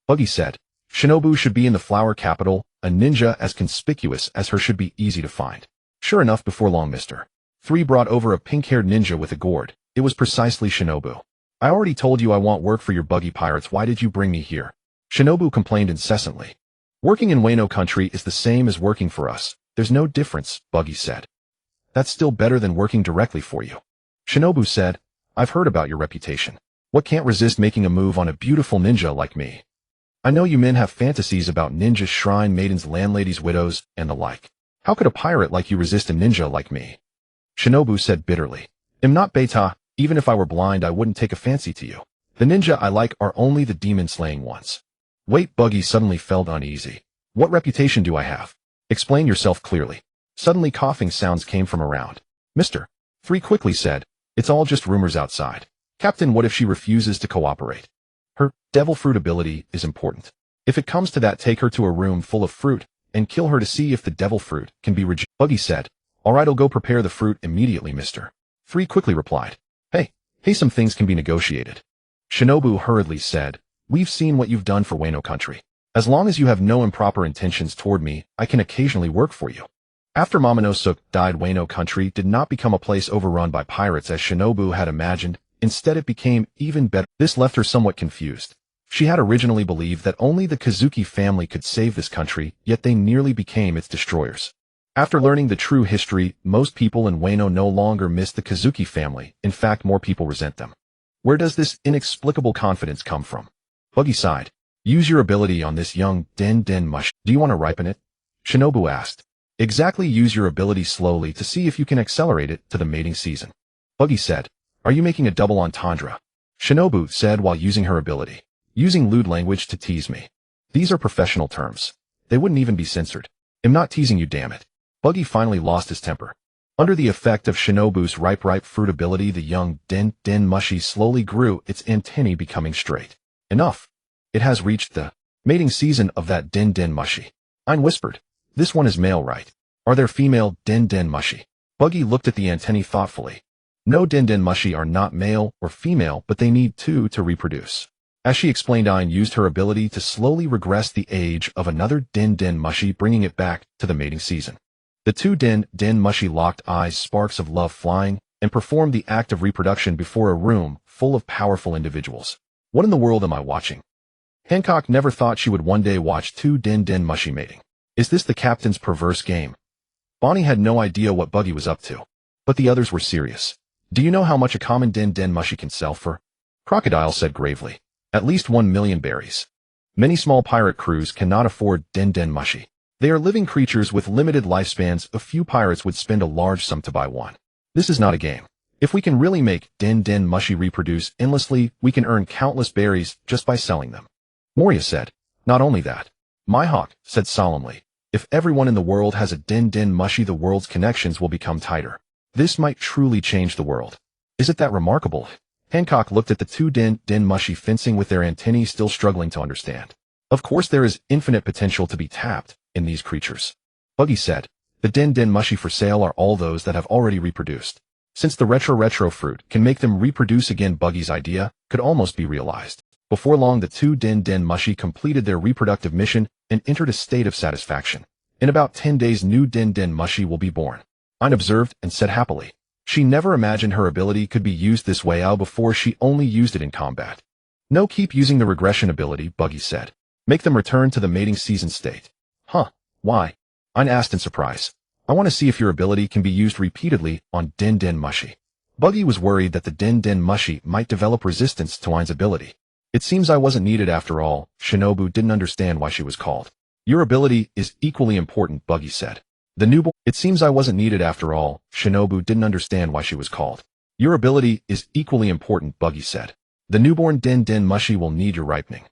Buggy said. Shinobu should be in the flower capital. A ninja as conspicuous as her should be easy to find. Sure enough, before long, Mr. 3 brought over a pink-haired ninja with a gourd. It was precisely Shinobu. I already told you I want work for your Buggy Pirates. Why did you bring me here? Shinobu complained incessantly. Working in Wano country is the same as working for us. There's no difference, Buggy said. That's still better than working directly for you. Shinobu said, I've heard about your reputation. What can't resist making a move on a beautiful ninja like me? I know you men have fantasies about ninjas, shrine maidens, landladies, widows, and the like. How could a pirate like you resist a ninja like me? Shinobu said bitterly. Am not beta, even if I were blind I wouldn't take a fancy to you. The ninja I like are only the demon-slaying ones. Wait, Buggy suddenly felt uneasy. What reputation do I have? Explain yourself clearly. Suddenly coughing sounds came from around. Mr. 3 quickly said, it's all just rumors outside. Captain, what if she refuses to cooperate? Her devil fruit ability is important. If it comes to that, take her to a room full of fruit and kill her to see if the devil fruit can be rejected. Buggy said, alright, I'll go prepare the fruit immediately, Mr. 3 quickly replied. Hey, some things can be negotiated. Shinobu hurriedly said, we've seen what you've done for Wano country. As long as you have no improper intentions toward me, I can occasionally work for you. After Momonosuke died, Wano country did not become a place overrun by pirates as Shinobu had imagined. Instead, it became even better. This left her somewhat confused. She had originally believed that only the Kazuki family could save this country, yet they nearly became its destroyers. After learning the true history, most people in Wano no longer miss the Kazuki family. In fact, more people resent them. Where does this inexplicable confidence come from? Buggy sighed. Use your ability on this young den mush. Do you want to ripen it? Shinobu asked. Exactly, use your ability slowly to see if you can accelerate it to the mating season. Buggy said. Are you making a double entendre? Shinobu said while using her ability. Using lewd language to tease me. These are professional terms. They wouldn't even be censored. I'm not teasing you, damn it. Buggy finally lost his temper. Under the effect of Shinobu's ripe fruit ability, the young den mushy slowly grew, its antennae becoming straight. Enough. It has reached the mating season of that den mushy. Ein whispered. This one is male, right? Are there female den mushy? Buggy looked at the antennae thoughtfully. No den mushy are not male or female, but they need two to reproduce. As she explained, Ein used her ability to slowly regress the age of another den mushy, bringing it back to the mating season. The two den mushy locked eyes, sparks of love flying, and performed the act of reproduction before a room full of powerful individuals. What in the world am I watching? Hancock never thought she would one day watch two den mushy mating. Is this the captain's perverse game? Bonnie had no idea what Buggy was up to. But the others were serious. Do you know how much a common den mushy can sell for? Crocodile said gravely. At least 1 million berries. Many small pirate crews cannot afford den mushy. They are living creatures with limited lifespans. A few pirates would spend a large sum to buy one. This is not a game. If we can really make den mushy reproduce endlessly, we can earn countless berries just by selling them. Moria said. Not only that. Mihawk said solemnly. If everyone in the world has a den mushy, the world's connections will become tighter. This might truly change the world. Is it that remarkable? Hancock looked at the two den mushy fencing with their antennae still struggling to understand. Of course there is infinite potential to be tapped in these creatures. Buggy said. The den mushy for sale are all those that have already reproduced. Since the retro fruit can make them reproduce again, Buggy's idea could almost be realized. Before long, the two den mushy completed their reproductive mission and entered a state of satisfaction. In about 10 days, new den mushy will be born. Ein observed and said happily. She never imagined her ability could be used this way. Before she only used it in combat. No, keep using the regression ability, Buggy said. Make them return to the mating season state. Huh, why? Ein asked in surprise. I want to see if your ability can be used repeatedly on den mushy. Buggy was worried that the den mushy might develop resistance to Ein's ability. It seems I wasn't needed after all. Shinobu didn't understand why she was called. Your ability is equally important, Buggy said. The newborn. It seems I wasn't needed after all. Shinobu didn't understand why she was called. Your ability is equally important, Buggy said. The newborn den mushy will need your ripening.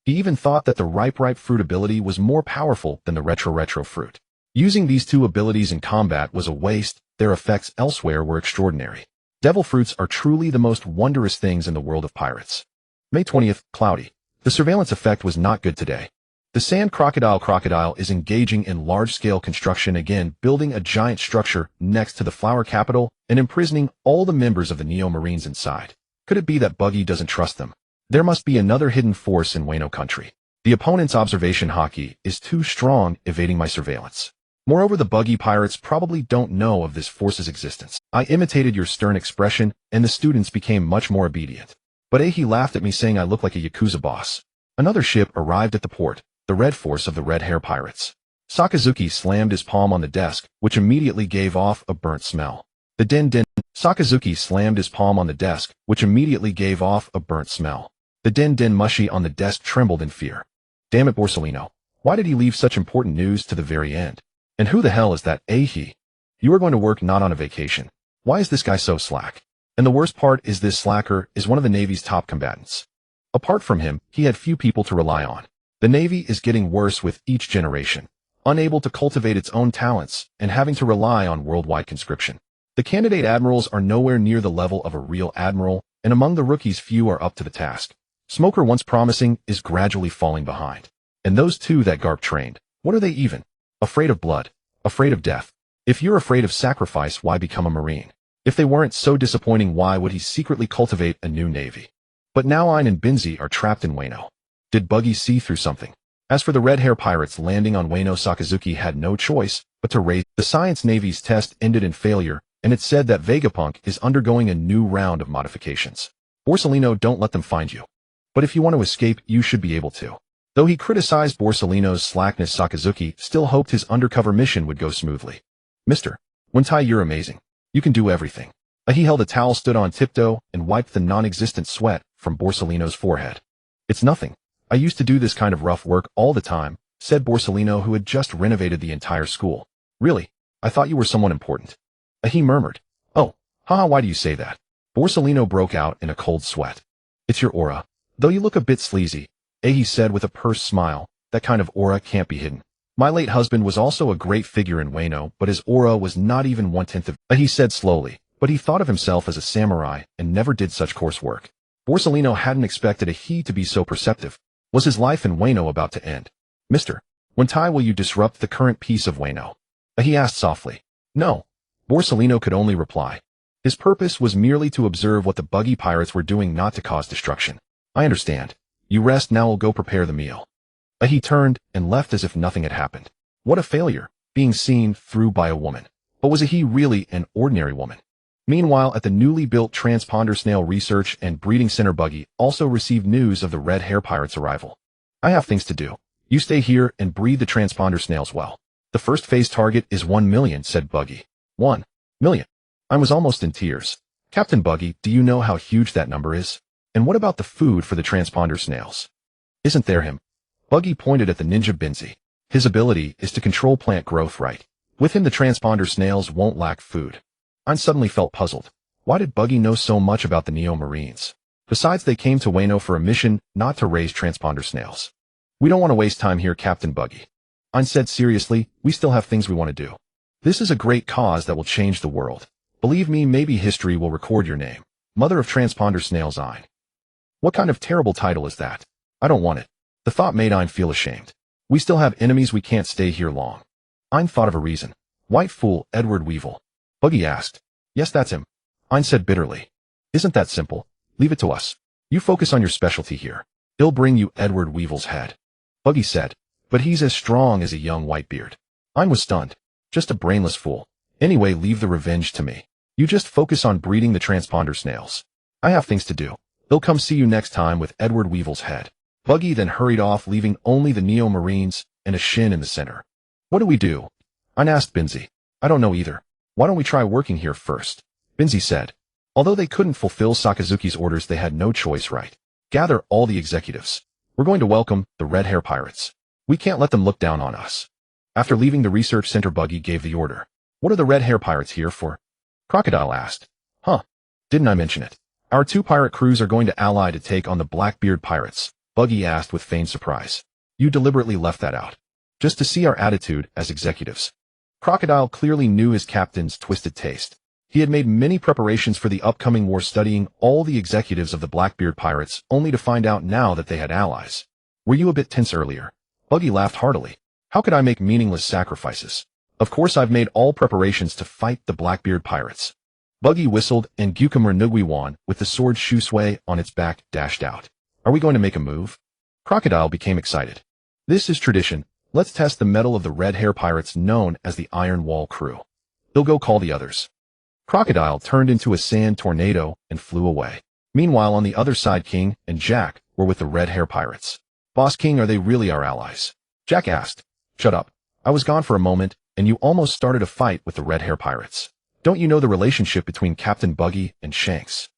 He even thought that the ripe fruit ability was more powerful than the retro fruit. Using these two abilities in combat was a waste. Their effects elsewhere were extraordinary. Devil fruits are truly the most wondrous things in the world of pirates. May 20th, cloudy. The surveillance effect was not good today. The sand crocodile is engaging in large-scale construction again, building a giant structure next to the flower capital and imprisoning all the members of the Neo Marines inside. Could it be that Buggy doesn't trust them? There must be another hidden force in Wano country. The opponent's observation hockey is too strong, evading my surveillance. Moreover, the Buggy pirates probably don't know of this force's existence. I imitated your stern expression, and the students became much more obedient. But he laughed at me, saying I look like a Yakuza boss. Another ship arrived at the port. The Red Force of the Red Hair Pirates. Sakazuki slammed his palm on the desk, which immediately gave off a burnt smell. Sakazuki slammed his palm on the desk, which immediately gave off a burnt smell. The den mushy on the desk trembled in fear. Damn it, Borsellino. Why did he leave such important news to the very end? And who the hell is that he? You are going to work, not on a vacation. Why is this guy so slack? And the worst part is this slacker is one of the Navy's top combatants. Apart from him, he had few people to rely on. The Navy is getting worse with each generation. unable to cultivate its own talents, and having to rely on worldwide conscription. The candidate admirals are nowhere near the level of a real admiral, and among the rookies few are up to the task. Smoker, once promising, is gradually falling behind. And those two that Garp trained, what are they even? Afraid of blood. Afraid of death. If you're afraid of sacrifice, why become a Marine? If they weren't so disappointing, why would he secretly cultivate a new navy? But now Ein and Binzi are trapped in Wano. Did Buggy see through something? As for the Red Hair Pirates landing on Wano, Sakazuki had no choice but to raise. The Science Navy's test ended in failure, and it said that Vegapunk is undergoing a new round of modifications. Borsalino, don't let them find you. But if you want to escape, you should be able to. Though he criticized Borsalino's slackness, Sakazuki still hoped his undercover mission would go smoothly. Mr. Wentai, you're amazing. You can do everything. He held a towel, stood on tiptoe, and wiped the non-existent sweat from Borsalino's forehead. It's nothing. I used to do this kind of rough work all the time, said Borsalino, who had just renovated the entire school. Really? I thought you were someone important. He murmured. Oh, haha, why do you say that? Borsalino broke out in a cold sweat. It's your aura. Though you look a bit sleazy, he said with a pursed smile, that kind of aura can't be hidden. My late husband was also a great figure in Wano, but his aura was not even 1/10 of, he said slowly, but he thought of himself as a samurai and never did such coarse work. Borsalino hadn't expected he to be so perceptive. Was his life in Wano about to end? Mr. Wentai, will you disrupt the current peace of Wano? He asked softly. No. Borsalino could only reply. His purpose was merely to observe what the Buggy Pirates were doing, not to cause destruction. I understand. You rest now, I'll go prepare the meal. He turned and left as if nothing had happened. What a failure, being seen through by a woman. But was he really an ordinary woman? Meanwhile, at the newly built Transponder Snail Research and Breeding Center, Buggy also received news of the Red Hair Pirates' arrival. I have things to do. You stay here and breed the transponder snails well. The first phase target is 1 million, said Buggy. 1 million. I was almost in tears. Captain Buggy, do you know how huge that number is? And what about the food for the transponder snails? Isn't there him? Buggy pointed at the ninja Binzi. His ability is to control plant growth, right? With him the transponder snails won't lack food. I suddenly felt puzzled. Why did Buggy know so much about the Neo Marines? Besides, they came to Wano for a mission, not to raise transponder snails. We don't want to waste time here, Captain Buggy. Ein said seriously, we still have things we want to do. This is a great cause that will change the world. Believe me, maybe history will record your name. Mother of transponder snails, Ein. What kind of terrible title is that? I don't want it. The thought made Ein feel ashamed. We still have enemies, we can't stay here long. Ein thought of a reason. White fool, Edward Weevil. Buggy asked. Yes, that's him. Ein said bitterly. Isn't that simple? Leave it to us. You focus on your specialty here. He'll bring you Edward Weevil's head. Buggy said. But he's as strong as a young Whitebeard. Ein was stunned. Just a brainless fool. Anyway, leave the revenge to me. You just focus on breeding the transponder snails. I have things to do. They'll come see you next time with Edward Weevil's head. Buggy then hurried off, leaving only the Neo Marines and a Shin in the center. What do we do? Ein asked Binzi. I don't know either. Why don't we try working here first? Binzi said. Although they couldn't fulfill Sakazuki's orders, they had no choice, right? Gather all the executives. We're going to welcome the Red Hair Pirates. We can't let them look down on us. After leaving the research center, Buggy gave the order. What are the Red Hair Pirates here for? Crocodile asked. Huh. Didn't I mention it? Our 2 pirate crews are going to ally to take on the Blackbeard Pirates, Buggy asked with feigned surprise. You deliberately left that out. Just to see our attitude as executives. Crocodile clearly knew his captain's twisted taste. He had made many preparations for the upcoming war, studying all the executives of the Blackbeard Pirates, only to find out now that they had allies. Were you a bit tense earlier? Buggy laughed heartily. How could I make meaningless sacrifices? Of course I've made all preparations to fight the Blackbeard Pirates. Buggy whistled, and Gyukamur Nugwiwan, with the sword Shusui on its back, dashed out. Are we going to make a move? Crocodile became excited. This is tradition. Let's test the mettle of the Red Hair Pirates, known as the Iron Wall Crew. He'll go call the others. Crocodile turned into a sand tornado and flew away. Meanwhile, on the other side, King and Jack were with the Red Hair Pirates. Boss King, are they really our allies? Jack asked. Shut up. I was gone for a moment, and you almost started a fight with the Red Hair Pirates. Don't you know the relationship between Captain Buggy and Shanks?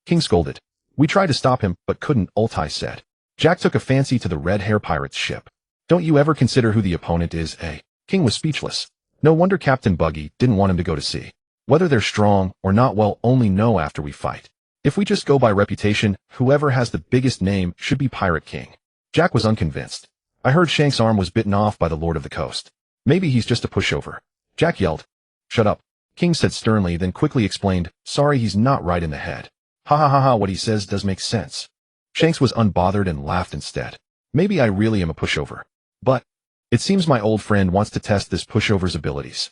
King scolded. We tried to stop him, but couldn't, Ultai said. Jack took a fancy to the Red Hair Pirates' ship. Don't you ever consider who the opponent is, eh? King was speechless. No wonder Captain Buggy didn't want him to go to sea. Whether they're strong or not, we'll only know after we fight. If we just go by reputation, whoever has the biggest name should be Pirate King. Jack was unconvinced. I heard Shanks' arm was bitten off by the Lord of the Coast. Maybe he's just a pushover. Jack yelled. Shut up. King said sternly, then quickly explained, sorry, he's not right in the head. Ha ha ha ha, what he says does make sense. Shanks was unbothered and laughed instead. Maybe I really am a pushover. But it seems my old friend wants to test this pushover's abilities.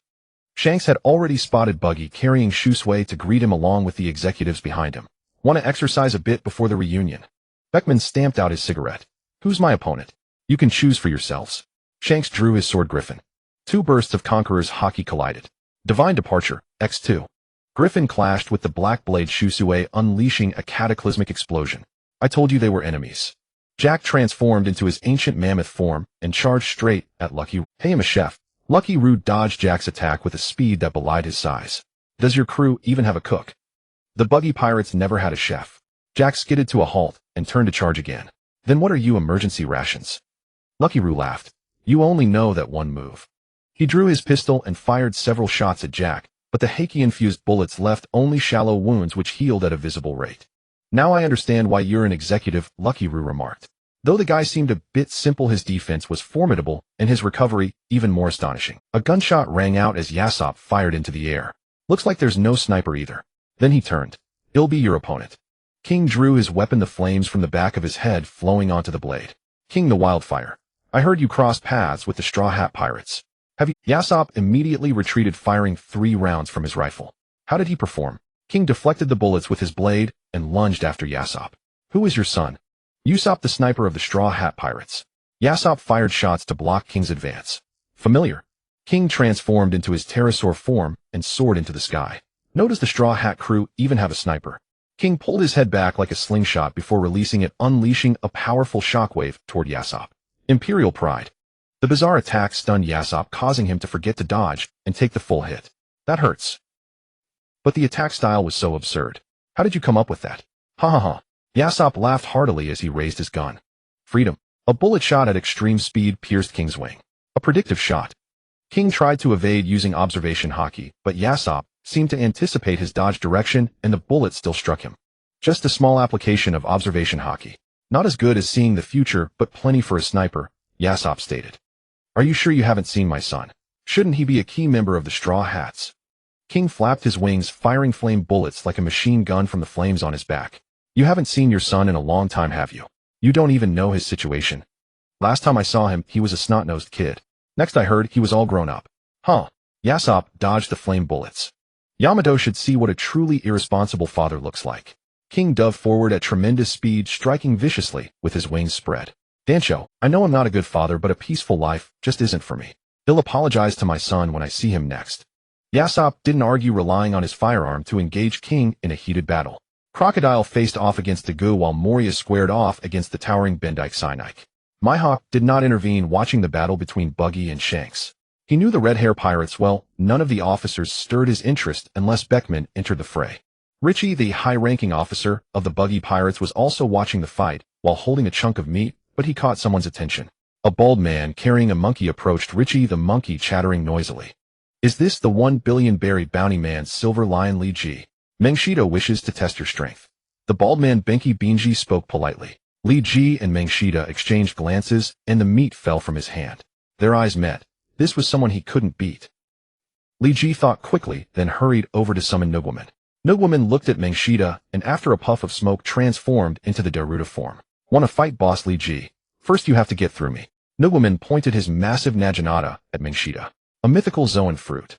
Shanks had already spotted Buggy carrying Shusui to greet him along with the executives behind him. Want to exercise a bit before the reunion? Beckman stamped out his cigarette. Who's my opponent? You can choose for yourselves. Shanks drew his sword Griffin. Two bursts of Conqueror's Haki collided. Divine Departure, X2. Griffin clashed with the Black Blade Shusui, unleashing a cataclysmic explosion. I told you they were enemies. Jack transformed into his ancient mammoth form and charged straight at Lucky. Hey, I'm a chef. Lucky Roo dodged Jack's attack with a speed that belied his size. Does your crew even have a cook? The Buggy Pirates never had a chef. Jack skidded to a halt and turned to charge again. Then what are you, emergency rations? Lucky Roo laughed. You only know that one move. He drew his pistol and fired several shots at Jack, but the Haki-infused bullets left only shallow wounds which healed at a visible rate. Now I understand why you're an executive, Lucky Roo remarked. Though the guy seemed a bit simple, his defense was formidable, and his recovery even more astonishing. A gunshot rang out as Yasopp fired into the air. Looks like there's no sniper either. Then he turned. He'll be your opponent. King drew his weapon, the flames from the back of his head flowing onto the blade. King the Wildfire. I heard you crossed paths with the Straw Hat Pirates. Have you? Yasopp immediately retreated, firing 3 rounds from his rifle. How did he perform? King deflected the bullets with his blade and lunged after Yasopp. Who is your son? Usopp, the sniper of the Straw Hat Pirates. Yasopp fired shots to block King's advance. Familiar. King transformed into his pterosaur form and soared into the sky. Notice the Straw Hat crew even have a sniper. King pulled his head back like a slingshot before releasing it, unleashing a powerful shockwave toward Yasopp. Imperial Pride. The bizarre attack stunned Yasopp, causing him to forget to dodge and take the full hit. That hurts. But the attack style was so absurd. How did you come up with that? Ha ha ha. Yasopp laughed heartily as he raised his gun. Freedom. A bullet shot at extreme speed pierced King's wing. A predictive shot. King tried to evade using observation haki, but Yasopp seemed to anticipate his dodge direction and the bullet still struck him. Just a small application of observation haki. Not as good as seeing the future, but plenty for a sniper, Yasopp stated. Are you sure you haven't seen my son? Shouldn't he be a key member of the Straw Hats? King flapped his wings, firing flame bullets like a machine gun from the flames on his back. You haven't seen your son in a long time, have you? You don't even know his situation. Last time I saw him, he was a snot-nosed kid. Next I heard, he was all grown up. Huh. Yasopp dodged the flame bullets. Yamato should see what a truly irresponsible father looks like. King dove forward at tremendous speed, striking viciously with his wings spread. Dancho, I know I'm not a good father, but a peaceful life just isn't for me. He'll apologize to my son when I see him next. Yasopp didn't argue, relying on his firearm to engage King in a heated battle. Crocodile faced off against Dagu while Moria squared off against the towering Bendike Sinike. Mihawk did not intervene, watching the battle between Buggy and Shanks. He knew the Red Hair Pirates well. None of the officers stirred his interest unless Beckman entered the fray. Richie, the high-ranking officer of the Buggy Pirates, was also watching the fight while holding a chunk of meat, but he caught someone's attention. A bald man carrying a monkey approached Richie, the monkey chattering noisily. Is this the 1 billion berry bounty man, Silver Lion Li Ji? Mengshida wishes to test your strength. The bald man Benki Binji spoke politely. Li Ji and Mengshida exchanged glances, and the meat fell from his hand. Their eyes met. This was someone he couldn't beat. Li Ji thought quickly, then hurried over to summon Nugwaman. Nugwaman looked at Mengshida, and after a puff of smoke transformed into the Daruda form. Want to fight, boss Li Ji? First you have to get through me. Nugwaman pointed his massive Naginata at Mengshida. A mythical Zoan fruit.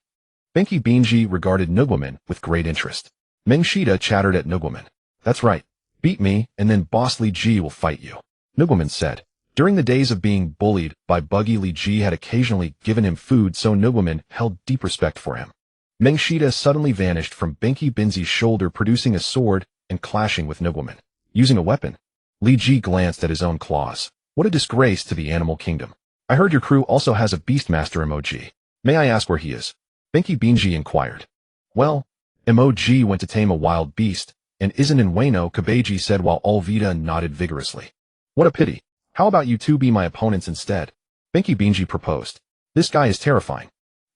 Benki Binji regarded Nugwaman with great interest. Mengshida chattered at Nugwaman. That's right. Beat me, and then boss Li Ji will fight you. Nugwaman said. During the days of being bullied by Buggy, Li Ji had occasionally given him food, so Nugwaman held deep respect for him. Mengshida suddenly vanished from Benki Binji's shoulder, producing a sword and clashing with Nugwaman. Using a weapon. Li Ji glanced at his own claws. What a disgrace to the animal kingdom. I heard your crew also has a Beastmaster emoji. May I ask where he is? Benki Binji inquired. Well, Emoji went to tame a wild beast, and isn't in Wano, Kabeji said while Alvida nodded vigorously. What a pity. How about you two be my opponents instead? Benki Binji proposed. This guy is terrifying.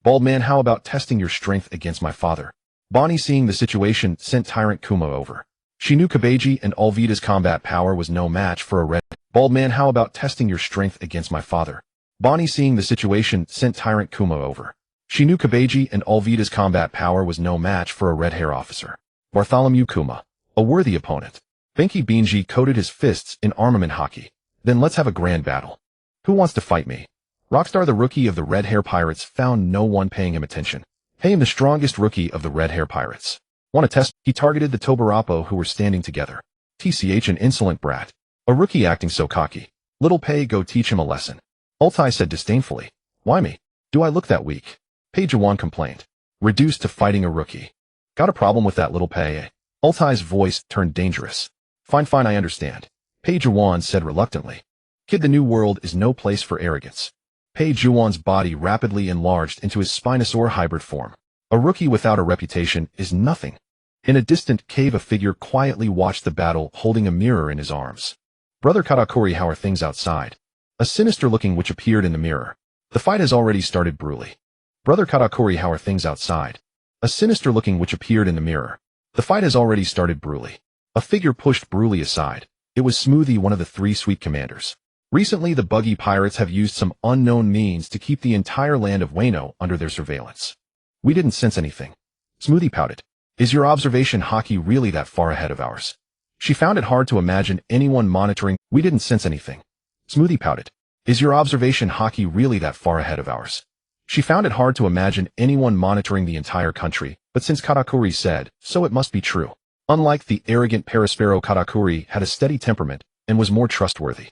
Bald man, how about testing your strength against my father? Bonnie, seeing the situation, sent Tyrant Kuma over. She knew Kabeji and Alvida's combat power was no match for a red. Bald man, how about testing your strength against my father? Bonnie, seeing the situation, sent Tyrant Kuma over. She knew Kabeji and Alvida's combat power was no match for a red-hair officer. Bartholomew Kuma, a worthy opponent. Benki Benji coated his fists in armament hockey. Then let's have a grand battle. Who wants to fight me? Rockstar, the rookie of the Red Hair Pirates, found no one paying him attention. Hey, I'm the strongest rookie of the Red Hair Pirates. Want to test? He targeted the Tobarapo who were standing together. TCH, an insolent brat. A rookie acting so cocky. Little Pei, go teach him a lesson. Ultai said disdainfully. Why me? Do I look that weak? Pei Jawan complained. Reduced to fighting a rookie. Got a problem with that, Little Pei? Ultai's voice turned dangerous. Fine, I understand. Pei Jawan said reluctantly. Kid, the new world is no place for arrogance. Pei Jawan's body rapidly enlarged into his Spinosaur hybrid form. A rookie without a reputation is nothing. In a distant cave, a figure quietly watched the battle, holding a mirror in his arms. Brother Katakuri, how are things outside? A sinister-looking witch appeared in the mirror. The fight has already started, Bruley. Brother Katakuri, how are things outside? A sinister-looking witch appeared in the mirror. The fight has already started, Bruley. A figure pushed Bruley aside. It was Smoothie, one of the 3 sweet commanders. Recently, the Buggy Pirates have used some unknown means to keep the entire land of Wano under their surveillance. We didn't sense anything. Smoothie pouted. Is your observation hockey really that far ahead of ours? She found it hard to imagine anyone monitoring. We didn't sense anything. Smoothie pouted. Is your observation hockey really that far ahead of ours? She found it hard to imagine anyone monitoring the entire country, but since Katakuri said, so it must be true. Unlike the arrogant Paraspero, Katakuri had a steady temperament and was more trustworthy.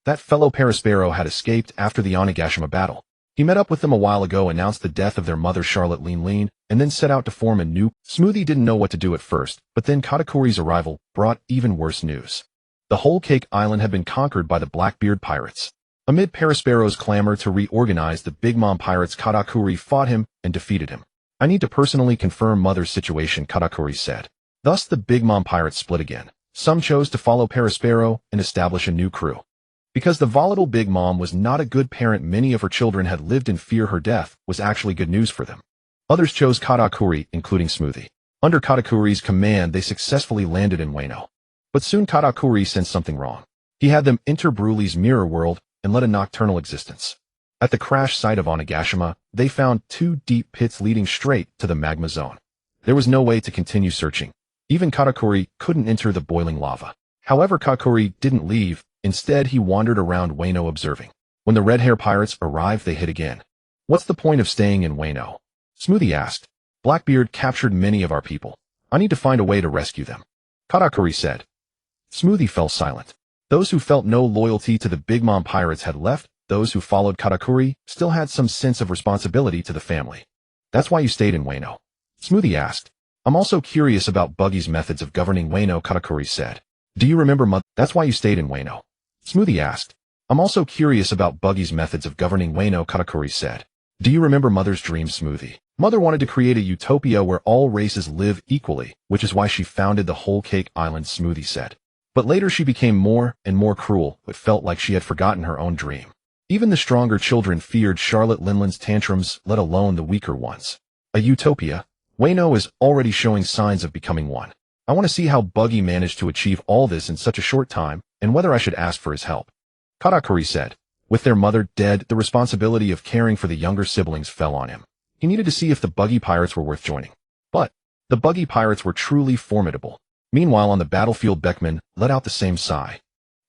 That fellow Paraspero had escaped after the Onigashima battle. He met up with them a while ago, announced the death of their mother Charlotte Lean, and then set out to form a new. Smoothie didn't know what to do at first, but then Katakuri's arrival brought even worse news. The whole Cake Island had been conquered by the Blackbeard pirates. Amid Paraspero's clamor to reorganize the Big Mom pirates, Katakuri fought him and defeated him. I need to personally confirm Mother's situation, Katakuri said. Thus the Big Mom pirates split again. Some chose to follow Paraspero and establish a new crew. Because the volatile Big Mom was not a good parent, many of her children had lived in fear her death was actually good news for them. Others chose Katakuri, including Smoothie. Under Katakuri's command, they successfully landed in Wano. But soon Katakuri sensed something wrong. He had them enter Brulee's mirror world and led a nocturnal existence. At the crash site of Onigashima, they found 2 deep pits leading straight to the magma zone. There was no way to continue searching. Even Katakuri couldn't enter the boiling lava. However, Katakuri didn't leave. Instead, he wandered around Wano observing. When the Red Hair Pirates arrived, they hid again. What's the point of staying in Wano? Smoothie asked. Blackbeard captured many of our people. I need to find a way to rescue them. Katakuri said. Smoothie fell silent. Those who felt no loyalty to the Big Mom pirates had left. Those who followed Katakuri still had some sense of responsibility to the family. That's why you stayed in Wano? Smoothie asked. I'm also curious about Buggy's methods of governing Wano, Katakuri said. Do you remember Mother? That's why you stayed in Wano? Smoothie asked. I'm also curious about Buggy's methods of governing Wano, Katakuri said. Do you remember Mother's dream, Smoothie? Mother wanted to create a utopia where all races live equally, which is why she founded the Whole Cake Island, Smoothie said. But later she became more and more cruel, but felt like she had forgotten her own dream. Even the stronger children feared Charlotte Linland's tantrums, let alone the weaker ones. A utopia? Wano is already showing signs of becoming one. I want to see how Buggy managed to achieve all this in such a short time, and whether I should ask for his help. Katakuri said. With their mother dead, the responsibility of caring for the younger siblings fell on him. He needed to see if the Buggy Pirates were worth joining. But the Buggy Pirates were truly formidable. Meanwhile, on the battlefield, Beckman let out the same sigh.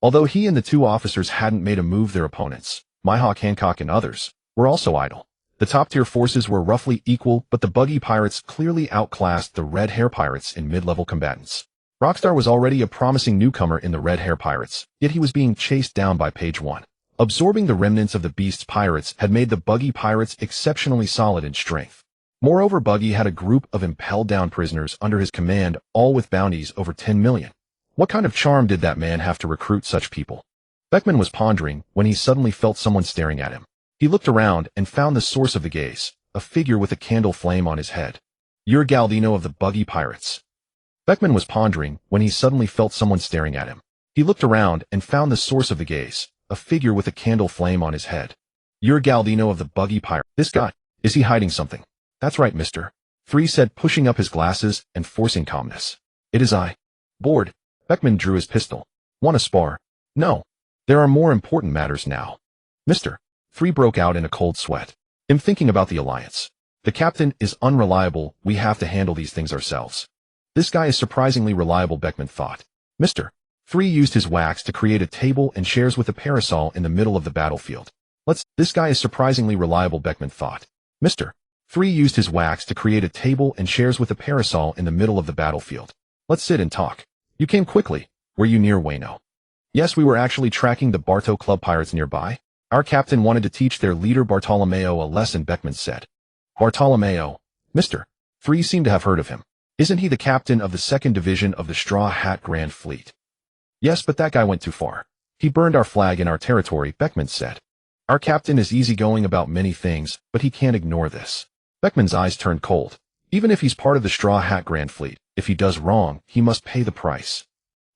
Although he and the 2 officers hadn't made a move, their opponents, Mihawk, Hancock, and others, were also idle. The top-tier forces were roughly equal, but the Buggy Pirates clearly outclassed the Red Hair Pirates in mid-level combatants. Rockstar was already a promising newcomer in the Red Hair Pirates, yet he was being chased down by Page 1. Absorbing the remnants of the Beast's pirates had made the Buggy Pirates exceptionally solid in strength. Moreover, Buggy had a group of impelled-down prisoners under his command, all with bounties over 10 million. What kind of charm did that man have to recruit such people? Beckman was pondering when he suddenly felt someone staring at him. He looked around and found the source of the gaze, a figure with a candle flame on his head. You're Galdino of the Buggy Pirates. Beckman was pondering when he suddenly felt someone staring at him. He looked around and found the source of the gaze, a figure with a candle flame on his head. You're Galdino of the Buggy Pirates. This guy, is he hiding something? That's right, mister. 3 said, pushing up his glasses and forcing calmness. It is I. Bored. Beckman drew his pistol. Want to spar? No. There are more important matters now. Mister. 3 broke out in a cold sweat. I'm thinking about the alliance. The captain is unreliable, we have to handle these things ourselves. This guy is surprisingly reliable, Beckman thought. Mr. 3 used his wax to create a table and chairs with a parasol in the middle of the battlefield. This guy is surprisingly reliable, Beckman thought. Mr. 3 used his wax to create a table and chairs with a parasol in the middle of the battlefield. Let's sit and talk. You came quickly. Were you near Wano? Yes, we were actually tracking the Barto Club pirates nearby. Our captain wanted to teach their leader Bartolomeo a lesson, Beckman said. Bartolomeo. Mr. 3 seemed to have heard of him. Isn't he the captain of the 2nd Division of the Straw Hat Grand Fleet? Yes, but that guy went too far. He burned our flag in our territory, Beckman said. Our captain is easygoing about many things, but he can't ignore this. Beckman's eyes turned cold. Even if he's part of the Straw Hat Grand Fleet, if he does wrong, he must pay the price.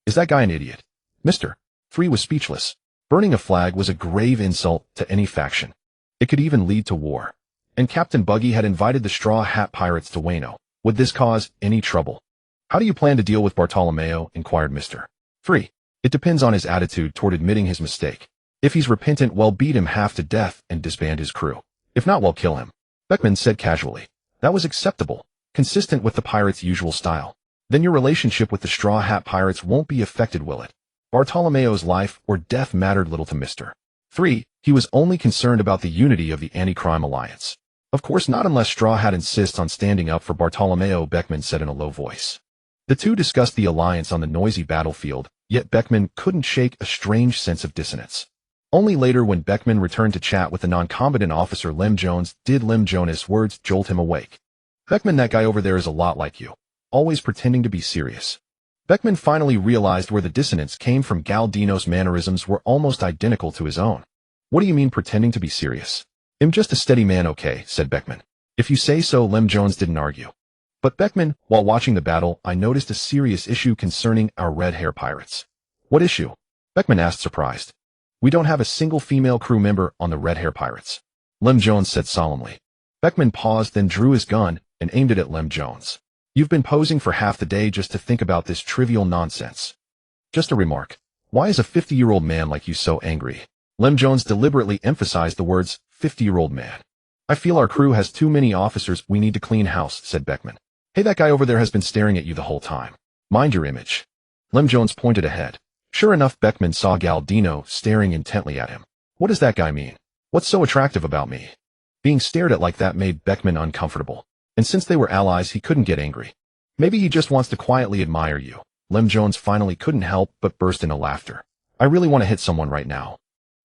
Is that guy an idiot? Mr. 3 was speechless. Burning a flag was a grave insult to any faction. It could even lead to war. And Captain Buggy had invited the Straw Hat Pirates to Wano. Would this cause any trouble? How do you plan to deal with Bartolomeo? Inquired Mr. 3. It depends on his attitude toward admitting his mistake. If he's repentant, well, beat him half to death and disband his crew. If not, well, kill him. Beckman said casually. That was acceptable, consistent with the pirates' usual style. Then your relationship with the Straw Hat Pirates won't be affected, will it? Bartolomeo's life or death mattered little to Mr. 3. He was only concerned about the unity of the anti-crime alliance. Of course not unless Straw Hat insists on standing up for Bartolomeo, Beckman said in a low voice. The two discussed the alliance on the noisy battlefield, yet Beckman couldn't shake a strange sense of dissonance. Only later, when Beckman returned to chat with the non-combatant officer Lem Jones, did Lem Jonas' words jolt him awake. Beckman, that guy over there is a lot like you. Always pretending to be serious. Beckman finally realized where the dissonance came from. Galdino's mannerisms were almost identical to his own. What do you mean pretending to be serious? I'm just a steady man, okay, said Beckman. If you say so. Lem Jones didn't argue. But Beckman, while watching the battle, I noticed a serious issue concerning our red hair pirates. What issue? Beckman asked, surprised. We don't have a single female crew member on the red hair pirates. Lem Jones said solemnly. Beckman paused, then drew his gun and aimed it at Lem Jones. You've been posing for half the day just to think about this trivial nonsense. Just a remark. Why is a 50-year-old man like you so angry? Lem Jones deliberately emphasized the words, 50-year-old man. I feel our crew has too many officers. We need to clean house, said Beckman. Hey, that guy over there has been staring at you the whole time. Mind your image. Lem Jones pointed ahead. Sure enough, Beckman saw Galdino staring intently at him. What does that guy mean? What's so attractive about me? Being stared at like that made Beckman uncomfortable. And since they were allies, he couldn't get angry. Maybe he just wants to quietly admire you. Lem Jones finally couldn't help but burst into laughter. I really want to hit someone right now.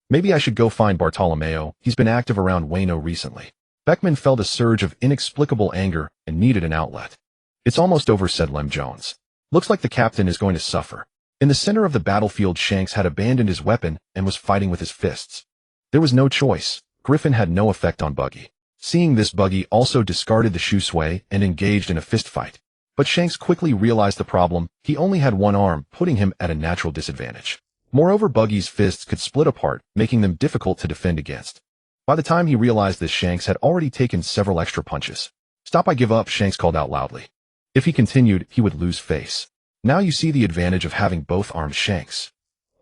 Maybe I should go find Bartolomeo. He's been active around Wano recently. Beckman felt a surge of inexplicable anger and needed an outlet. It's almost over, said Lem Jones. Looks like the captain is going to suffer. In the center of the battlefield, Shanks had abandoned his weapon and was fighting with his fists. There was no choice. Griffin had no effect on Buggy. Seeing this, Buggy also discarded the shoe sway and engaged in a fist fight. But Shanks quickly realized the problem. He only had one arm, putting him at a natural disadvantage. Moreover, Buggy's fists could split apart, making them difficult to defend against. By the time he realized this, Shanks had already taken several extra punches. Stop, I give up, Shanks called out loudly. If he continued, he would lose face. Now you see the advantage of having both arms, Shanks.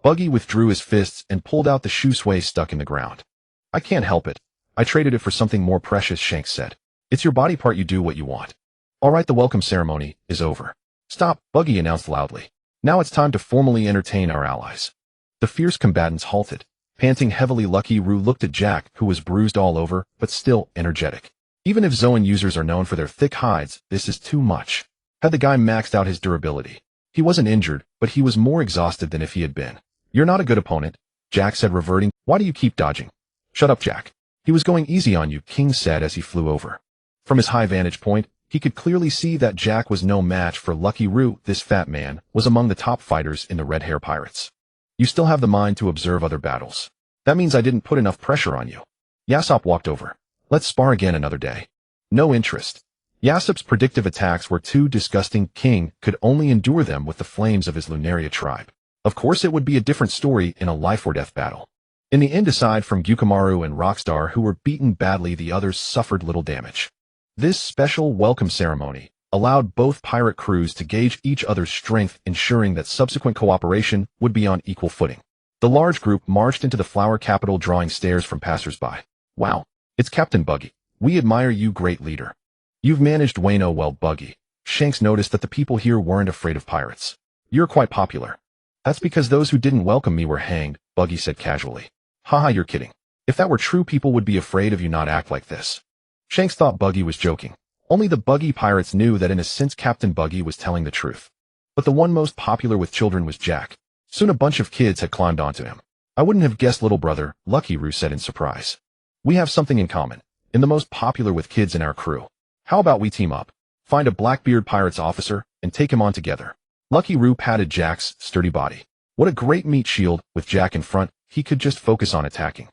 Buggy withdrew his fists and pulled out the shoe sway stuck in the ground. I can't help it. I traded it for something more precious, Shanks said. It's your body part, you do what you want. All right, the welcome ceremony is over. Stop, Buggy announced loudly. Now it's time to formally entertain our allies. The fierce combatants halted. Panting heavily, Lucky Roo looked at Jack, who was bruised all over, but still energetic. Even if Zoan users are known for their thick hides, this is too much. Had the guy maxed out his durability? He wasn't injured, but he was more exhausted than if he had been. You're not a good opponent, Jack said, reverting. Why do you keep dodging? Shut up, Jack. He was going easy on you, King said as he flew over. From his high vantage point, he could clearly see that Jack was no match for Lucky Roo. This fat man was among the top fighters in the Red Hair Pirates. You still have the mind to observe other battles. That means I didn't put enough pressure on you. Yasop walked over. Let's spar again another day. No interest. Yasop's predictive attacks were too disgusting. King could only endure them with the flames of his Lunaria tribe. Of course, it would be a different story in a life-or-death battle. In the end, aside from Gyukimaru and Rockstar, who were beaten badly, the others suffered little damage. This special welcome ceremony allowed both pirate crews to gauge each other's strength, ensuring that subsequent cooperation would be on equal footing. The large group marched into the flower capital, drawing stares from passers-by. Wow, it's Captain Buggy. We admire you, great leader. You've managed Wano well, Buggy. Shanks noticed that the people here weren't afraid of pirates. You're quite popular. That's because those who didn't welcome me were hanged, Buggy said casually. Haha, you're kidding. If that were true, people would be afraid of you, not act like this. Shanks thought Buggy was joking. Only the Buggy pirates knew that in a sense Captain Buggy was telling the truth. But the one most popular with children was Jack. Soon a bunch of kids had climbed onto him. I wouldn't have guessed, little brother, Lucky Roo said in surprise. We have something in common. In the most popular with kids in our crew. How about we team up? Find a Blackbeard pirates officer, and take him on together. Lucky Roo patted Jack's sturdy body. What a great meat shield, with Jack in front, he could just focus on attacking.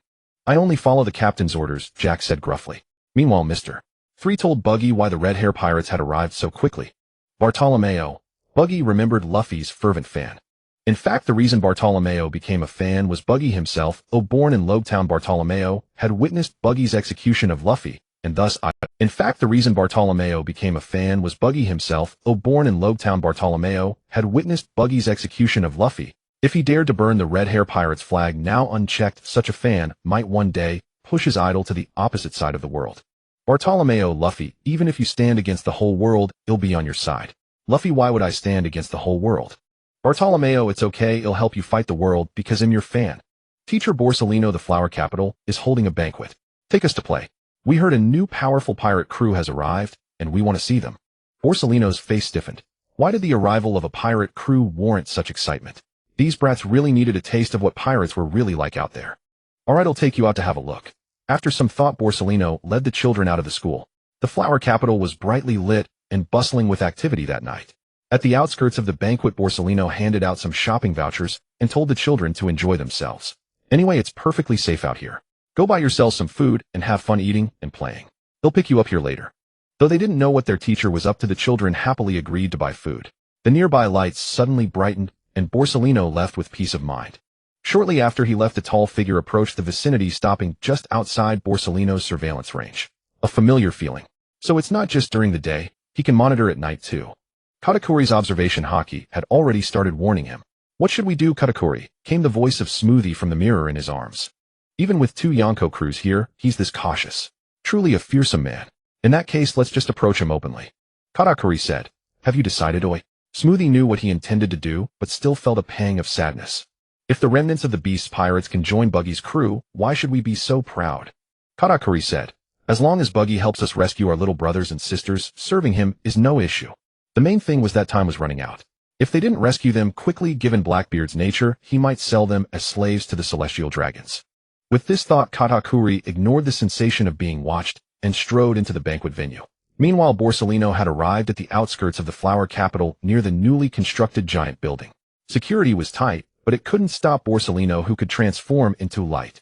I only follow the captain's orders, Jack said gruffly. Meanwhile, Mr. 3 told Buggy why the red hair pirates had arrived so quickly. Bartolomeo. Buggy remembered Luffy's fervent fan. In fact, the reason Bartolomeo became a fan was Buggy himself. Born in Lobetown, Bartolomeo had witnessed Buggy's execution of Luffy, and thus In fact, the reason Bartolomeo became a fan was Buggy himself. Born in Lobetown, Bartolomeo had witnessed Buggy's execution of Luffy. If he dared to burn the red hair pirate's flag now unchecked, such a fan might one day push his idol to the opposite side of the world. Bartolomeo, Luffy, even if you stand against the whole world, it'll be on your side. Luffy, why would I stand against the whole world? Bartolomeo, it's okay, it'll help you fight the world because I'm your fan. Teacher Borsalino, the flower capital, is holding a banquet. Take us to play. We heard a new powerful pirate crew has arrived, and we want to see them. Borsalino's face stiffened. Why did the arrival of a pirate crew warrant such excitement? These brats really needed a taste of what pirates were really like out there. Alright, I'll take you out to have a look. After some thought, Borsalino led the children out of the school. The flower capital was brightly lit and bustling with activity that night. At the outskirts of the banquet, Borsalino handed out some shopping vouchers and told the children to enjoy themselves. Anyway, it's perfectly safe out here. Go buy yourselves some food and have fun eating and playing. They'll pick you up here later. Though they didn't know what their teacher was up to, the children happily agreed to buy food. The nearby lights suddenly brightened, and Borsalino left with peace of mind. Shortly after he left, a tall figure approached the vicinity, stopping just outside Borsalino's surveillance range. A familiar feeling. So it's not just during the day, he can monitor at night too. Katakuri's observation haki had already started warning him. What should we do, Katakuri? Came the voice of Smoothie from the mirror in his arms. Even with 2 Yonko crews here, he's this cautious. Truly a fearsome man. In that case, let's just approach him openly. Katakuri said. Have you decided, Oi? Smoothie knew what he intended to do, but still felt a pang of sadness. If the remnants of the Beast Pirates can join Buggy's crew, why should we be so proud? Katakuri said. As long as Buggy helps us rescue our little brothers and sisters, serving him is no issue. The main thing was that time was running out. If they didn't rescue them quickly, given Blackbeard's nature, he might sell them as slaves to the celestial dragons. With this thought, Katakuri ignored the sensation of being watched and strode into the banquet venue. Meanwhile, Borsalino had arrived at the outskirts of the flower capital near the newly constructed giant building. Security was tight, but it couldn't stop Borsalino, who could transform into light.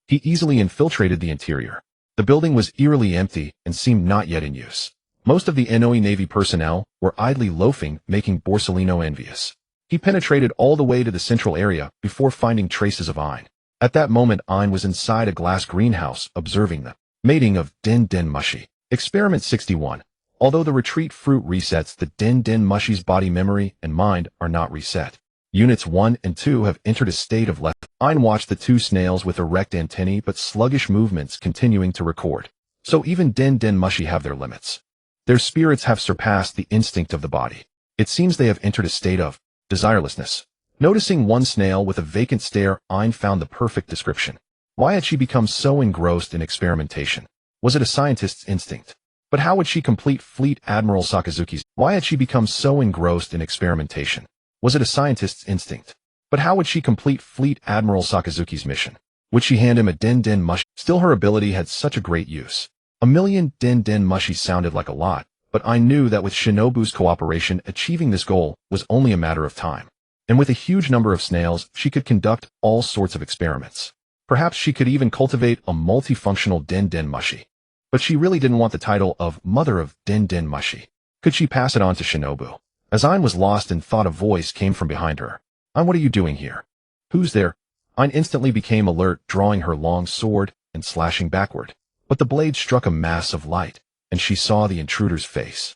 He easily infiltrated the interior. The building was eerily empty and seemed not yet in use. Most of the Enoi Navy personnel were idly loafing, making Borsalino envious. He penetrated all the way to the central area before finding traces of Ein. At that moment, Ein was inside a glass greenhouse, observing the mating of Den Den Mushi. Experiment 61. Although the retreat fruit resets, the Den Den Mushi's body memory and mind are not reset. Units 1 and 2 have entered a state of lethargy. Ein watched the 2 snails with erect antennae but sluggish movements continuing to record. So even Den Den Mushi have their limits. Their spirits have surpassed the instinct of the body. It seems they have entered a state of desirelessness. Noticing one snail with a vacant stare, Ein found the perfect description. Why had she become so engrossed in experimentation? Was it a scientist's instinct? But how would she complete Fleet Admiral Sakazuki's? Why had she become so engrossed in experimentation? Was it a scientist's instinct? But how would she complete Fleet Admiral Sakazuki's mission? Would she hand him a Den Den Mushi? Still, her ability had such a great use. A million Den Den Mushis sounded like a lot, but I knew that with Shinobu's cooperation, achieving this goal was only a matter of time. And with a huge number of snails, she could conduct all sorts of experiments. Perhaps she could even cultivate a multifunctional Den Den Mushi. But she really didn't want the title of Mother of Den Den Mushi. Could she pass it on to Shinobu? As Ein was lost in thought, a voice came from behind her. Ein, what are you doing here? Who's there? Ein instantly became alert, drawing her long sword and slashing backward. But the blade struck a mass of light, and she saw the intruder's face.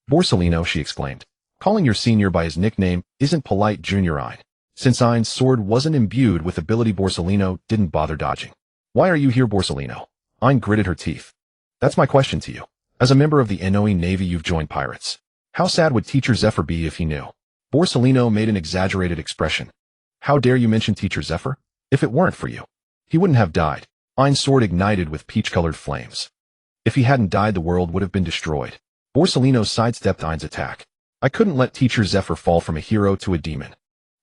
Borsalino, she exclaimed. Calling your senior by his nickname isn't polite, Junior Ein. Since Ein's sword wasn't imbued with ability, Borsalino didn't bother dodging. Why are you here, Borsalino? Ein gritted her teeth. That's my question to you. As a member of the Inoue Navy, you've joined pirates. How sad would Teacher Zephyr be if he knew? Borsalino made an exaggerated expression. How dare you mention Teacher Zephyr? If it weren't for you, he wouldn't have died. Ein's sword ignited with peach-colored flames. If he hadn't died, the world would have been destroyed. Borsalino sidestepped Ein's attack. I couldn't let Teacher Zephyr fall from a hero to a demon.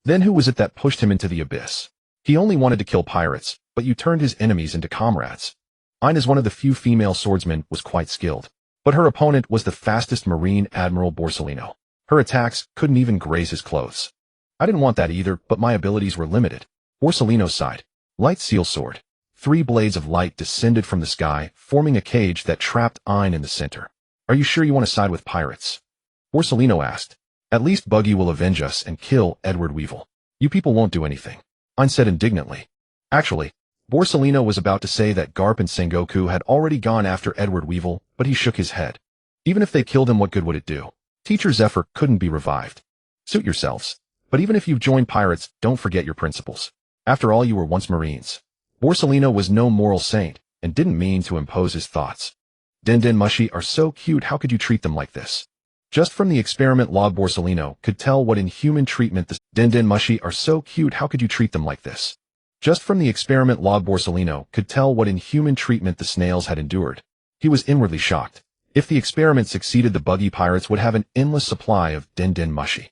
Then who was it that pushed him into the abyss? He only wanted to kill pirates, but you turned his enemies into comrades. Ein, as one of the few female swordsmen, was quite skilled. But her opponent was the fastest Marine Admiral Borsalino. Her attacks couldn't even graze his clothes. I didn't want that either, but my abilities were limited. Borsalino sighed. Light seal sword. 3 blades of light descended from the sky, forming a cage that trapped Ein in the center. Are you sure you want to side with pirates? Borsalino asked. At least Buggy will avenge us and kill Edward Weevil. You people won't do anything. Ein said indignantly. Actually, Borsalino was about to say that Garp and Sengoku had already gone after Edward Weevil, but he shook his head. Even if they killed him, what good would it do? Teacher Zephyr couldn't be revived. Suit yourselves. But even if you've joined pirates, don't forget your principles. After all, you were once Marines. Borsalino was no moral saint, and didn't mean to impose his thoughts. Den Mushi are so cute, how could you treat them like this? Just from the experiment log, Borsalino could tell what inhuman treatment the Den Mushi are so cute, how could you treat them like this? Just from the experiment log, Borsalino could tell what inhuman treatment the snails had endured. He was inwardly shocked. If the experiment succeeded, the Buggy Pirates would have an endless supply of Den Mushi.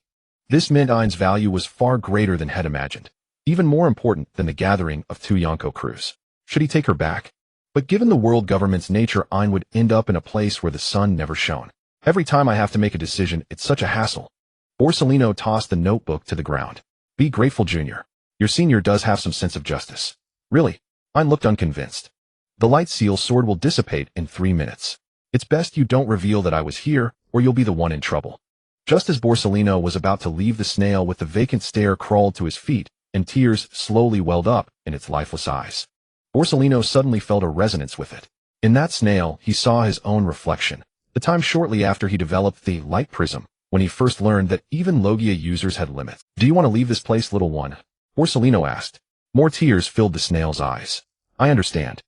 This meant Ein's value was far greater than had imagined. Even more important than the gathering of 2 Yonko crews. Should he take her back? But given the world government's nature, Ein would end up in a place where the sun never shone. Every time I have to make a decision, it's such a hassle. Borsalino tossed the notebook to the ground. Be grateful, Junior. Your senior does have some sense of justice. Really? Ein looked unconvinced. The light seal sword will dissipate in 3 minutes. It's best you don't reveal that I was here, or you'll be the one in trouble. Just as Borsalino was about to leave, the snail with the vacant stare crawled to his feet, and tears slowly welled up in its lifeless eyes. Borsalino suddenly felt a resonance with it. In that snail, he saw his own reflection. The time shortly after he developed the light prism, when he first learned that even Logia users had limits. Do you want to leave this place, little one? Borsalino asked. More tears filled the snail's eyes. I understand.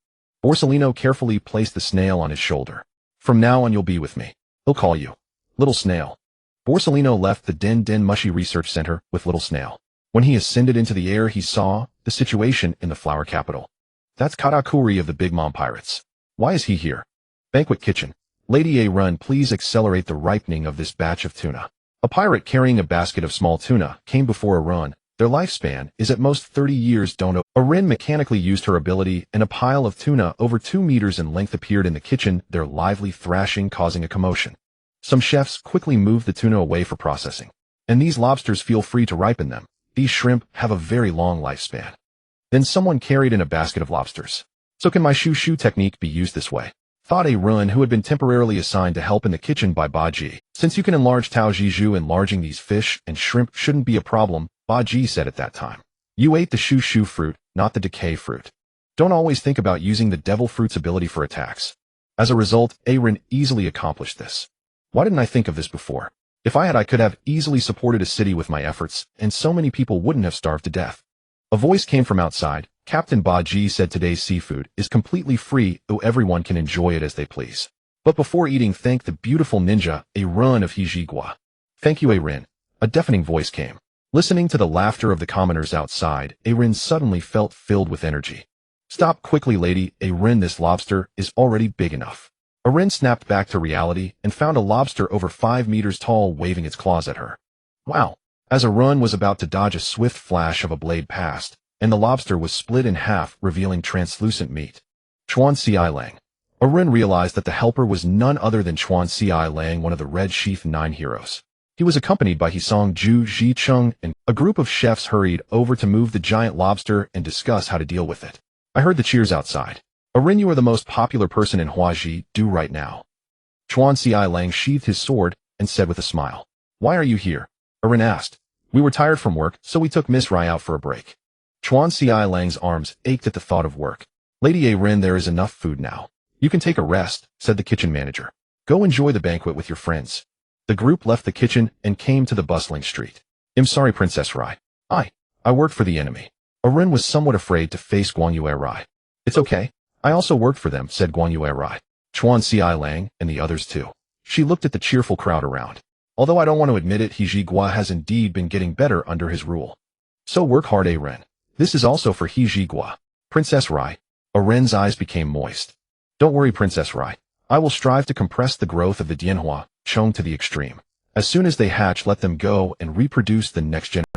Borsalino carefully placed the snail on his shoulder. From now on, you'll be with me. He'll call you Little Snail. Borsalino left the Den Mushi Research Center with Little Snail. When he ascended into the air, he saw the situation in the flower capital. That's Katakuri of the Big Mom Pirates. Why is he here? Banquet kitchen. Lady A, run, please accelerate the ripening of this batch of tuna. A pirate carrying a basket of small tuna came before Arun. Their lifespan is at most 30 years. Arun mechanically used her ability, and a pile of tuna over 2 meters in length appeared in the kitchen, their lively thrashing causing a commotion. Some chefs quickly moved the tuna away for processing. And these lobsters, feel free to ripen them. These shrimp have a very long lifespan. Then someone carried in a basket of lobsters. So can my shoo-shoo technique be used this way? Thought Arun, who had been temporarily assigned to help in the kitchen by Baji. Since you can enlarge Tao Jiju, enlarging these fish and shrimp shouldn't be a problem, Baji said at that time. You ate the shoo-shoo fruit, not the decay fruit. Don't always think about using the devil fruit's ability for attacks. As a result, Arun easily accomplished this. Why didn't I think of this before? If I had, I could have easily supported a city with my efforts, and so many people wouldn't have starved to death. A voice came from outside. Captain Baji said today's seafood is completely free, though everyone can enjoy it as they please. But before eating, thank the beautiful ninja, Arun of Hijigwa. Thank you, Arun. A deafening voice came. Listening to the laughter of the commoners outside, Arun suddenly felt filled with energy. Stop quickly, lady. Arun, this lobster is already big enough. Arun snapped back to reality and found a lobster over 5 meters tall waving its claws at her. Wow. As Arun was about to dodge, a swift flash of a blade passed, and the lobster was split in half, revealing translucent meat. Chuan Ci Lang. Arun realized that the helper was none other than Chuan Ci Lang, one of the Red Sheath 9 heroes. He was accompanied by Hisong Ju Ji Chung, and a group of chefs hurried over to move the giant lobster and discuss how to deal with it. I heard the cheers outside. Arun, you are the most popular person in Huaji, do right now. Chuan Ci Lang sheathed his sword and said with a smile. Why are you here? Arun asked. We were tired from work, so we took Miss Rai out for a break. Chuan Ci Lang's arms ached at the thought of work. Lady Arun, there is enough food now. You can take a rest, said the kitchen manager. Go enjoy the banquet with your friends. The group left the kitchen and came to the bustling street. I'm sorry, Princess Rai. I I worked for the enemy. Oren was somewhat afraid to face Guan Yue Rai. It's okay. I also worked for them, said Guan Yue Rai. Chuan Xi Lang, and the others too. She looked at the cheerful crowd around. Although I don't want to admit it, He Ji Gua has indeed been getting better under his rule. So work hard, Ren. This is also for He Ji Gua. Princess Rai. Oren's eyes became moist. Don't worry, Princess Rai. I will strive to compress the growth of the Dianhua, Chong to the extreme. As soon as they hatch, let them go and reproduce the next generation.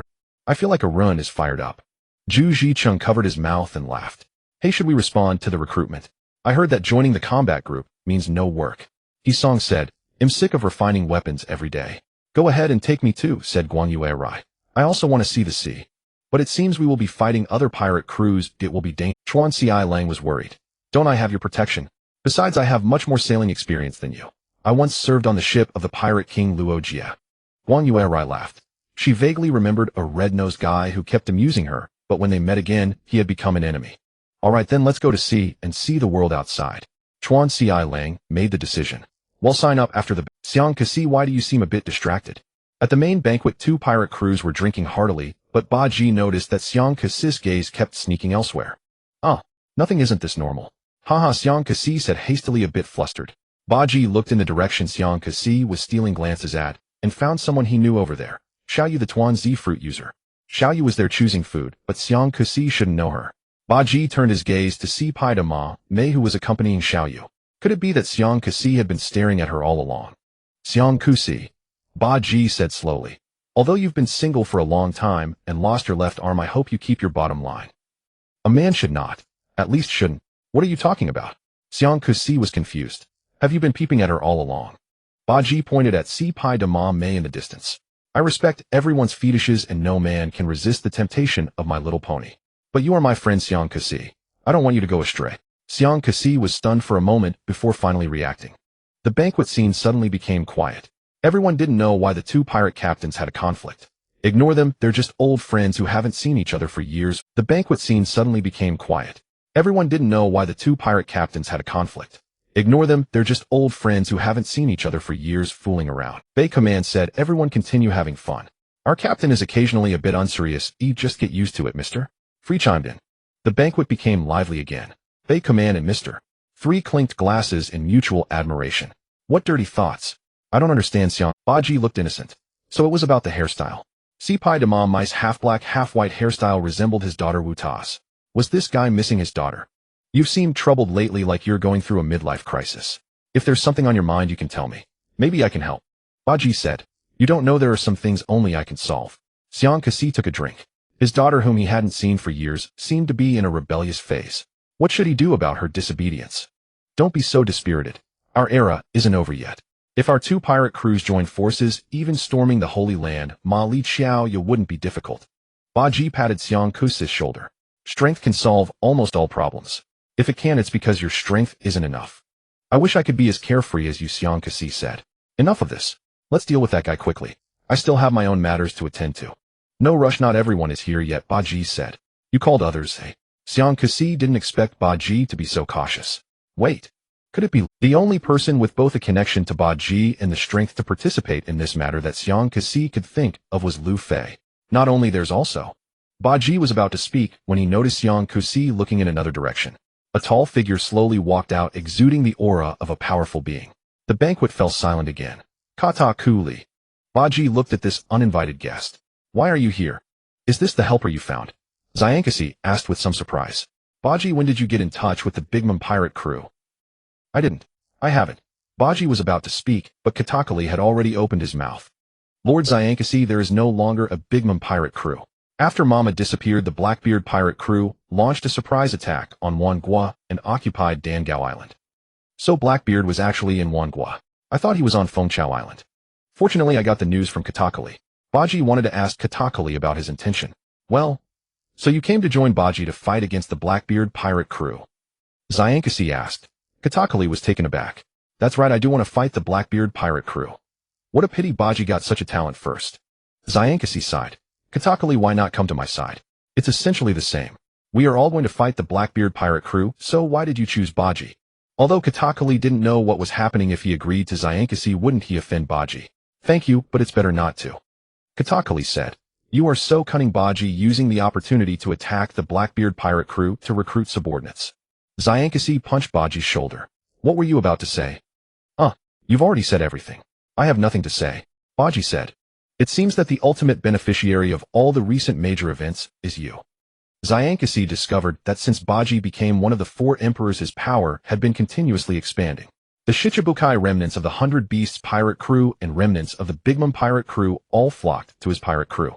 I feel like Oren is fired up. Zhu Zicheng covered his mouth and laughed. Hey, should we respond to the recruitment? I heard that joining the combat group means no work. He Song said, I'm sick of refining weapons every day. Go ahead and take me too, said Guan Yue Rai. I also want to see the sea. But it seems we will be fighting other pirate crews. It will be dangerous. Chuan Xi Lang was worried. Don't I have your protection? Besides, I have much more sailing experience than you. I once served on the ship of the pirate king Luo Jia. Guan Yue Rai laughed. She vaguely remembered a red-nosed guy who kept amusing her, but when they met again, he had become an enemy. Alright then, let's go to sea and see the world outside. Chuan Xi Lang made the decision. We'll sign up after the Xiang Kasi, why do you seem a bit distracted? At the main banquet, 2 pirate crews were drinking heartily, but Ba Ji noticed that Xiang Kasi's gaze kept sneaking elsewhere. Nothing isn't this normal. Haha, Xiang Kasi said hastily, a bit flustered. Ba Ji looked in the direction Xiang Kasi was stealing glances at, and found someone he knew over there. Xiaoyu, the Tuanzi fruit user. Xiaoyu was there choosing food, but Xiang Kasi shouldn't know her. Ba Ji turned his gaze to see Pai de Ma, Mei, who was accompanying Xiaoyu. Could it be that Xiang Kasi had been staring at her all along? Xiang Kasi, Ba Ji said slowly. Although you've been single for a long time and lost your left arm, I hope you keep your bottom line. A man should not. At least shouldn't. What are you talking about? Xiang Kasi was confused. Have you been peeping at her all along? Ba Ji pointed at Si Pai de Ma Mei in the distance. I respect everyone's fetishes and no man can resist the temptation of My Little Pony. But you are my friend Xiang Kasi. I don't want you to go astray. Xiang Kasi was stunned for a moment before finally reacting. The banquet scene suddenly became quiet. Everyone didn't know why the 2 pirate captains had a conflict. Ignore them, they're just old friends who haven't seen each other for years. The banquet scene suddenly became quiet. Everyone didn't know why the 2 pirate captains had a conflict. Ignore them, they're just old friends who haven't seen each other for years fooling around. Bei Command said, everyone continue having fun. Our captain is occasionally a bit unserious, just get used to it, mister. Free chimed in. The banquet became lively again. Bei Command and Mr. 3 clinked glasses in mutual admiration. What dirty thoughts? I don't understand, Xiang. Ba Ji looked innocent. So it was about the hairstyle. Si Pai de Ma Mai's half-black, half-white hairstyle resembled his daughter Wu Ta's. Was this guy missing his daughter? You've seemed troubled lately, like you're going through a midlife crisis. If there's something on your mind, you can tell me. Maybe I can help. Ba Ji said. You don't know there are some things only I can solve. Xiang Kasi took a drink. His daughter, whom he hadn't seen for years, seemed to be in a rebellious phase. What should he do about her disobedience? Don't be so dispirited. Our era isn't over yet. If our 2 pirate crews join forces, even storming the Holy Land, Ma Li Xiao, you wouldn't be difficult. Ba Ji patted Xiang Kasi's shoulder. Strength can solve almost all problems. If it can, it's because your strength isn't enough. I wish I could be as carefree as you, Xiang Kasi said. Enough of this. Let's deal with that guy quickly. I still have my own matters to attend to. No rush, not everyone is here yet, Ba Ji said. You called others, eh? Xiang Kasi didn't expect Ba Ji to be so cautious. Wait. Could it be the only person with both a connection to Ba Ji and the strength to participate in this matter that Xiang Kasi could think of was Lu Fei? Not only there's also. Ba Ji was about to speak when he noticed Xiang Kasi looking in another direction. A tall figure slowly walked out, exuding the aura of a powerful being. The banquet fell silent again. Kata Kuli. Ba Ji looked at this uninvited guest. Why are you here? Is this the helper you found? Xiang Kasi asked with some surprise. Ba Ji, when did you get in touch with the Bigmam pirate crew? I didn't. I haven't. Ba Ji was about to speak, but Katakali had already opened his mouth. Lord Xiang Kasi, there is no longer a Bigmam pirate crew. After Mama disappeared, the Blackbeard pirate crew launched a surprise attack on Wangua and occupied Dangao Island. So Blackbeard was actually in Wangua. I thought he was on Fengchao Island. Fortunately, I got the news from Katakali. Ba Ji wanted to ask Katakali about his intention. Well, so you came to join Ba Ji to fight against the Blackbeard pirate crew? Xiang Kasi asked. Katakali was taken aback. That's right, I do want to fight the Blackbeard pirate crew. What a pity Ba Ji got such a talent first. Xiang Kasi sighed. Katakali, why not come to my side? It's essentially the same. We are all going to fight the Blackbeard pirate crew, so why did you choose Ba Ji? Although Katakali didn't know what was happening, if he agreed to Xiang Kasi, wouldn't he offend Ba Ji? Thank you, but it's better not to. Katakali said. You are so cunning, Buggy, using the opportunity to attack the Blackbeard pirate crew to recruit subordinates. Zyankasi punched Buggy's shoulder. What were you about to say? You've already said everything. I have nothing to say, Buggy said. It seems that the ultimate beneficiary of all the recent major events is you. Zyankasi discovered that since Buggy became one of the 4 emperors, his power had been continuously expanding. The Shichibukai remnants of the 100 Beasts pirate crew and remnants of the Bigmom pirate crew all flocked to his pirate crew.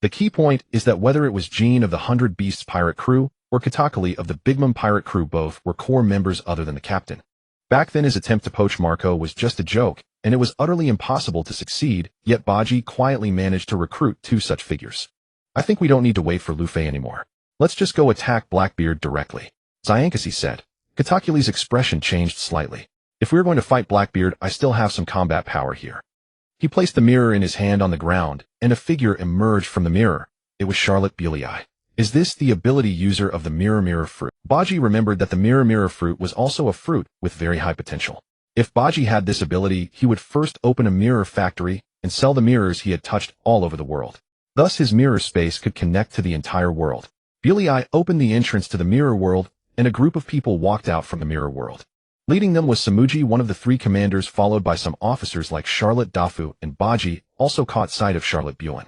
The key point is that whether it was Jean of the 100 Beasts pirate crew or Katakali of the Bigmom pirate crew, both were core members other than the captain. Back then his attempt to poach Marco was just a joke, and it was utterly impossible to succeed, yet Buggy quietly managed to recruit 2 such figures. I think we don't need to wait for Luffy anymore. Let's just go attack Blackbeard directly, Zyankasi said. Katakuli's expression changed slightly. If we're going to fight Blackbeard, I still have some combat power here. He placed the mirror in his hand on the ground, and a figure emerged from the mirror. It was Charlotte Bulei. Is this the ability user of the Mirror Fruit? Buggy remembered that the Mirror Fruit was also a fruit with very high potential. If Buggy had this ability, he would first open a mirror factory and sell the mirrors he had touched all over the world. Thus his mirror space could connect to the entire world. Bulei opened the entrance to the mirror world, and a group of people walked out from the mirror world. Leading them was Samuji, one of the 3 commanders, followed by some officers like Charlotte Dafu, and Buggy also caught sight of Charlotte Bulei.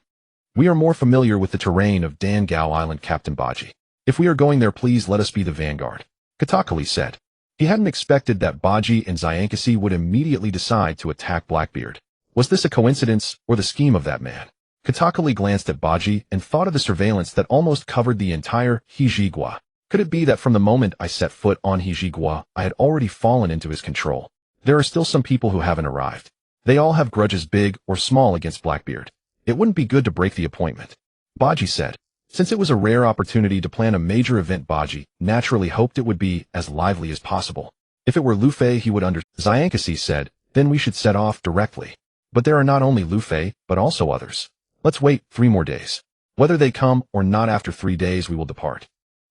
We are more familiar with the terrain of Dangao Island, Captain Buggy. If we are going there, please let us be the vanguard, Katakali said. He hadn't expected that Buggy and Zyankasi would immediately decide to attack Blackbeard. Was this a coincidence or the scheme of that man? Katakali glanced at Buggy and thought of the surveillance that almost covered the entire Hijigwa. Could it be that from the moment I set foot on Hijigwa, I had already fallen into his control? There are still some people who haven't arrived. They all have grudges, big or small, against Blackbeard. It wouldn't be good to break the appointment, Buggy said. Since it was a rare opportunity to plan a major event, Buggy naturally hoped it would be as lively as possible. If it were Luffy, he would Zyankasi said, then we should set off directly. But there are not only Luffy, but also others. Let's wait 3 more days. Whether they come or not, after 3 days we will depart.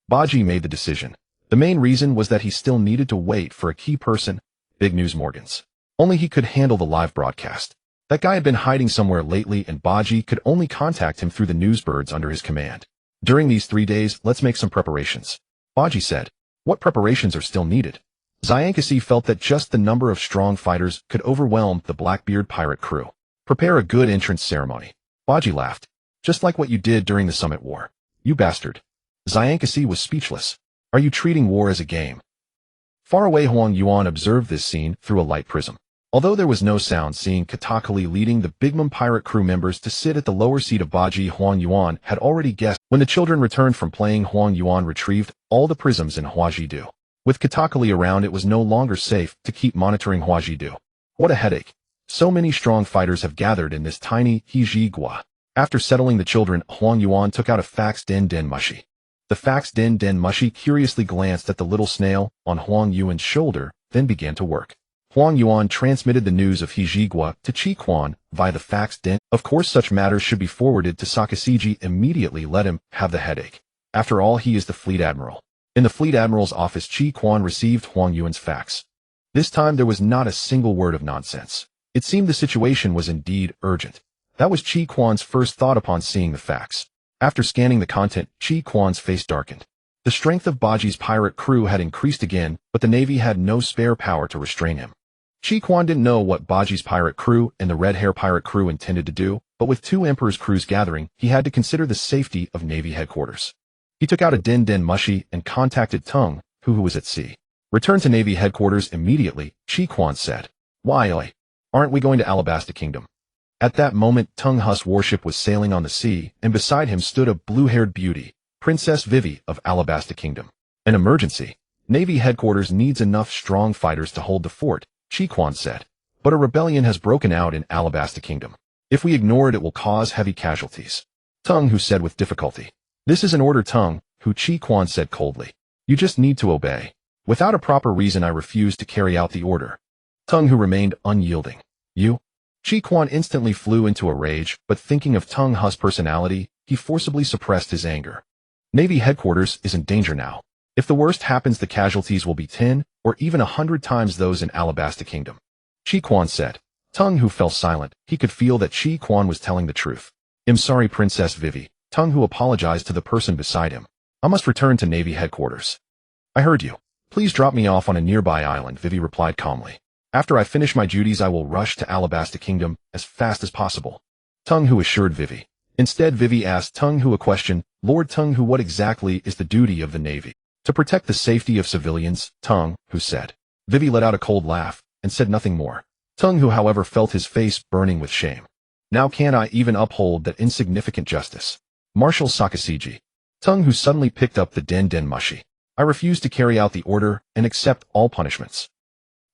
Buggy made the decision. The main reason was that he still needed to wait for a key person, Big News Morgans. Only he could handle the live broadcast. That guy had been hiding somewhere lately, and Buggy could only contact him through the newsbirds under his command. During these 3 days, let's make some preparations, Buggy said. What preparations are still needed? Zyankasi felt that just the number of strong fighters could overwhelm the Blackbeard pirate crew. Prepare a good entrance ceremony. Buggy laughed. Just like what you did during the Summit War. You bastard. Zyankasi was speechless. Are you treating war as a game? Far away, Huang Yuan observed this scene through a light prism. Although there was no sound, seeing Katakali leading the Bigmom pirate crew members to sit at the lower seat of Buggy, Huang Yuan had already guessed. When the children returned from playing, Huang Yuan retrieved all the prisms in Huajidu. With Katakali around, it was no longer safe to keep monitoring Huajidu. What a headache. So many strong fighters have gathered in this tiny Hijigwa. After settling the children, Huang Yuan took out a fax den mushi. The fax den mushi curiously glanced at the little snail on Huang Yuan's shoulder, then began to work. Huang Yuan transmitted the news of Hijigwa to Chi Quan via the fax den. Of course, such matters should be forwarded to Sakasiji immediately. Let him have the headache. After all, he is the fleet admiral. In the fleet admiral's office, Chi Quan received Huang Yuan's fax. This time there was not a single word of nonsense. It seemed the situation was indeed urgent. That was Chi Quan's first thought upon seeing the fax. After scanning the content, Chi Quan's face darkened. The strength of Buggy's pirate crew had increased again, but the Navy had no spare power to restrain him. Chi Quan didn't know what Buggy's pirate crew and the Red Hair pirate crew intended to do, but with 2 Emperor's crews gathering, he had to consider the safety of Navy headquarters. He took out a den mushi and contacted Tung, who was at sea. Return to Navy headquarters immediately, Chi Quan said. Why, aren't we going to Alabasta Kingdom? At that moment, Tung Hus warship was sailing on the sea, and beside him stood a blue-haired beauty, Princess Vivi of Alabasta Kingdom. An emergency. Navy headquarters needs enough strong fighters to hold the fort, Chi Quan said. But a rebellion has broken out in Alabasta Kingdom. If we ignore it, it will cause heavy casualties. Tung Hu said with difficulty. This is an order, Tung Hu, Chi Quan said coldly. You just need to obey. Without a proper reason, I refuse to carry out the order. Tung Hu remained unyielding. You? Chi Quan instantly flew into a rage, but thinking of Tung Hu's personality, he forcibly suppressed his anger. Navy headquarters is in danger now. If the worst happens, the casualties will be 10 or even 100 times those in Alabasta Kingdom. Chi Quan said. Tung Hu fell silent. He could feel that Chi Quan was telling the truth. I'm sorry, Princess Vivi. Tung-Hu apologized to the person beside him. I must return to Navy headquarters. I heard you. Please drop me off on a nearby island, Vivi replied calmly. After I finish my duties, I will rush to Alabasta Kingdom as fast as possible. Tung-Hu assured Vivi. Instead, Vivi asked Tung-Hu a question. Lord Tung-Hu, what exactly is the duty of the Navy? To protect the safety of civilians, Tung-Hu said. Vivi let out a cold laugh and said nothing more. Tung-Hu, however, felt his face burning with shame. Now can't I even uphold that insignificant justice? Marshal Sakasiji. Tung-Hu suddenly picked up the Den Mushi. I refuse to carry out the order and accept all punishments.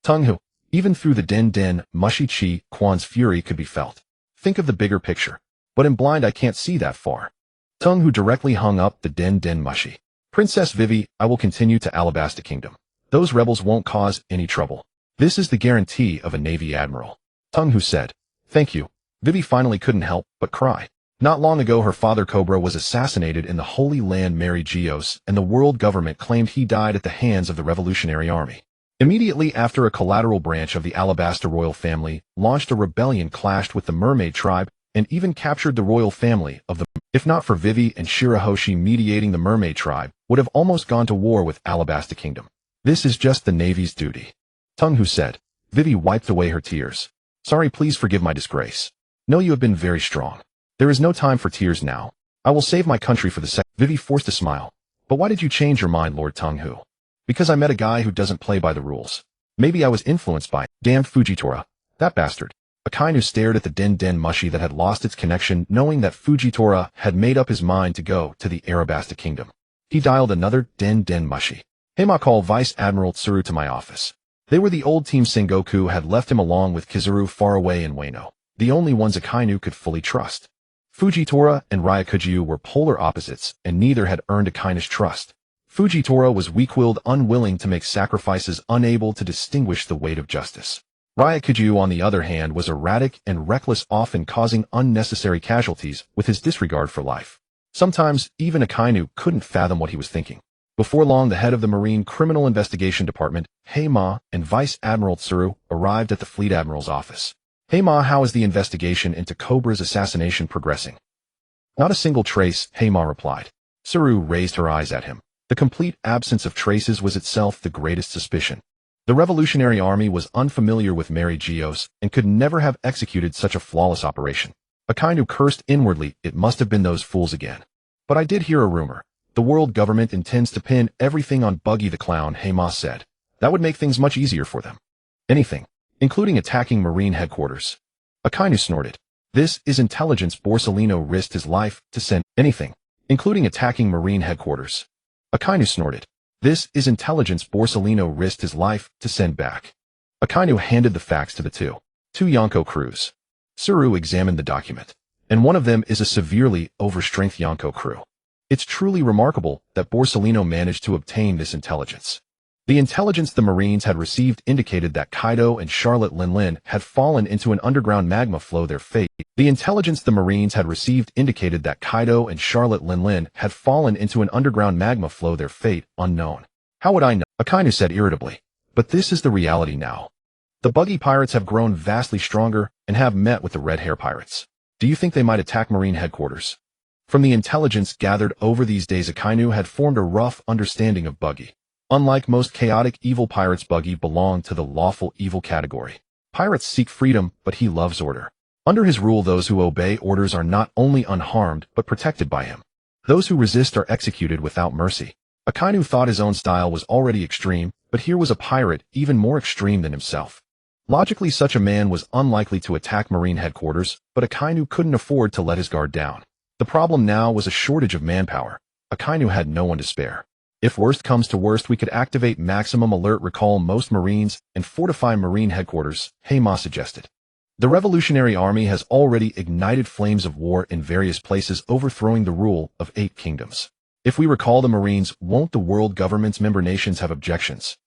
Tung-Hu. Even through the Den Mushi, Chi Quan's fury could be felt. Think of the bigger picture. But in blind I can't see that far. Tung-Hu directly hung up the Den Mushi. Princess Vivi, I will continue to Alabasta Kingdom. Those rebels won't cause any trouble. This is the guarantee of a Navy admiral. Tung-Hu said. Thank you. Vivi finally couldn't help but cry. Not long ago her father Cobra was assassinated in the Holy Land Mary Geos, and the world government claimed he died at the hands of the Revolutionary Army. Immediately after, a collateral branch of the Alabasta royal family launched a rebellion, clashed with the mermaid tribe, and even captured the royal family of the... If not for Vivi and Shirahoshi mediating, the mermaid tribe would have almost gone to war with Alabasta Kingdom. This is just the Navy's duty. Tung-Hu said. Vivi wiped away her tears. Sorry, please forgive my disgrace. No, you have been very strong. There is no time for tears now. I will save my country for the sec... Vivi forced a smile. But why did you change your mind, Lord Tung-Hu? Because I met a guy who doesn't play by the rules. Maybe I was influenced by... Damned Fujitora. That bastard. Akainu stared at the Den Mushi that had lost its connection, knowing that Fujitora had made up his mind to go to the Alabasta Kingdom. He dialed another Den Mushi. Heima, call Vice Admiral Tsuru to my office. They were the old team. Sengoku had left him along with Kizaru far away in Wano, the only ones Akainu could fully trust. Fujitora and Ryakujiu were polar opposites, and neither had earned Akainu's trust. Fujitora was weak-willed, unwilling to make sacrifices, unable to distinguish the weight of justice. Ryakujiu, on the other hand, was erratic and reckless, often causing unnecessary casualties with his disregard for life. Sometimes, even Akainu couldn't fathom what he was thinking. Before long, the head of the Marine Criminal Investigation Department, Heima, and Vice Admiral Tsuru arrived at the Fleet Admiral's office. Heima, how is the investigation into Cobra's assassination progressing? Not a single trace, Heima replied. Tsuru raised her eyes at him. The complete absence of traces was itself the greatest suspicion. The Revolutionary Army was unfamiliar with Mary Geos and could never have executed such a flawless operation. Akainu cursed inwardly. It must have been those fools again. But I did hear a rumor. The world government intends to pin everything on Buggy the Clown, Heima said. That would make things much easier for them. Anything, including attacking Marine headquarters. Akainu snorted. This is intelligence. Borsellino risked his life to send anything, including attacking Marine headquarters. Akainu snorted. This is intelligence. Borsellino risked his life to send back. Akainu handed the facts to the two Yonko crews. Tsuru examined the document, and one of them is a severely overstrength Yonko crew. It's truly remarkable that Borsellino managed to obtain this intelligence. The intelligence the Marines had received indicated that Kaido and Charlotte Linlin had fallen into an underground magma flow. Their fate. The intelligence the Marines had received indicated that Kaido and Charlotte Linlin had fallen into an underground magma flow. Their fate unknown. How would I know? Akainu said irritably. But this is the reality now. The Buggy Pirates have grown vastly stronger and have met with the Red Hair Pirates. Do you think they might attack Marine headquarters? From the intelligence gathered over these days, Akainu had formed a rough understanding of Buggy. Unlike most chaotic evil pirates, Buggy belonged to the lawful evil category. Pirates seek freedom, but he loves order. Under his rule, those who obey orders are not only unharmed, but protected by him. Those who resist are executed without mercy. Akainu thought his own style was already extreme, but here was a pirate even more extreme than himself. Logically, such a man was unlikely to attack Marine headquarters, but Akainu couldn't afford to let his guard down. The problem now was a shortage of manpower. Akainu had no one to spare. If worst comes to worst, we could activate maximum alert, recall most Marines, and fortify Marine headquarters, Heima suggested. The Revolutionary Army has already ignited flames of war in various places, overthrowing the rule of 8 kingdoms. If we recall the Marines, won't the world government's member nations have objections?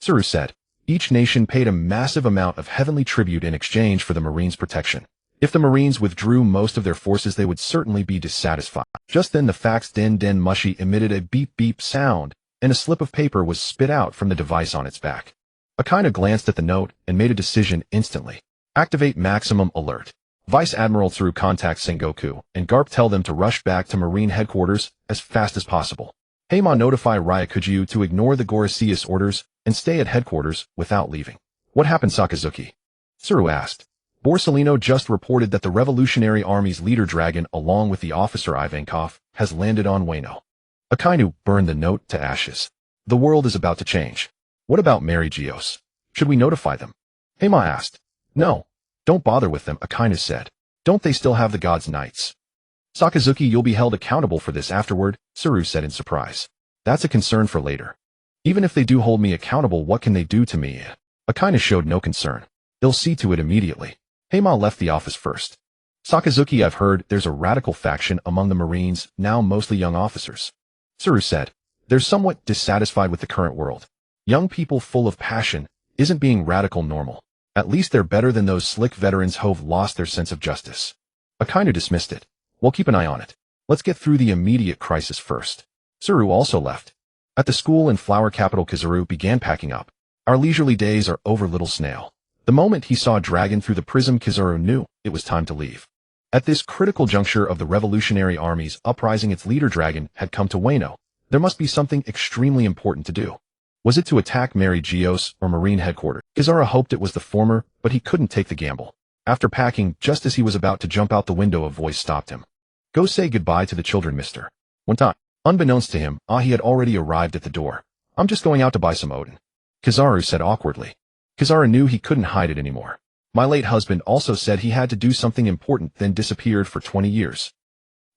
Tsuru said. Each nation paid a massive amount of heavenly tribute in exchange for the Marines' protection. If the Marines withdrew most of their forces, they would certainly be dissatisfied. Just then the fax Den Mushi emitted a beep-beep sound, and a slip of paper was spit out from the device on its back. Akainu glanced at the note and made a decision instantly. Activate maximum alert. Vice Admiral Tsuru contacts Sengoku, and Garp tell them to rush back to Marine headquarters as fast as possible. Heima notify Ryakujiu to ignore the Goricius orders and stay at headquarters without leaving. What happened, Sakazuki? Tsuru asked. Borsellino just reported that the Revolutionary Army's leader dragon along with the officer Ivankov has landed on Wano. Akainu burned the note to ashes. The world is about to change. What about Mary Geos? Should we notify them? Heima asked. No. Don't bother with them, Akainu said. Don't they still have the God's Knights? Sakazuki, you'll be held accountable for this afterward, Tsuru said in surprise. That's a concern for later. Even if they do hold me accountable, what can they do to me? Akainu showed no concern. They'll see to it immediately. Heima left the office first. Sakazuki, I've heard there's a radical faction among the Marines, now mostly young officers. Tsuru said. They're somewhat dissatisfied with the current world. Young people full of passion isn't being radical normal. At least they're better than those slick veterans who've lost their sense of justice. Akainu dismissed it. We'll keep an eye on it. Let's get through the immediate crisis first. Tsuru also left. At the school in flower capital, Kizaru began packing up. Our leisurely days are over, little snail. The moment he saw Dragon through the prism, Kizaru knew it was time to leave. At this critical juncture of the Revolutionary Army's uprising, its leader Dragon had come to Wano. There must be something extremely important to do. Was it to attack Mary Geos or Marine headquarters? Kizaru hoped it was the former, but he couldn't take the gamble. After packing, just as he was about to jump out the window, a voice stopped him. Go say goodbye to the children, mister. One time. Unbeknownst to him, he had already arrived at the door. I'm just going out to buy some Oden. Kizaru said awkwardly. Kizaru knew he couldn't hide it anymore. My late husband also said he had to do something important, then disappeared for 20 years.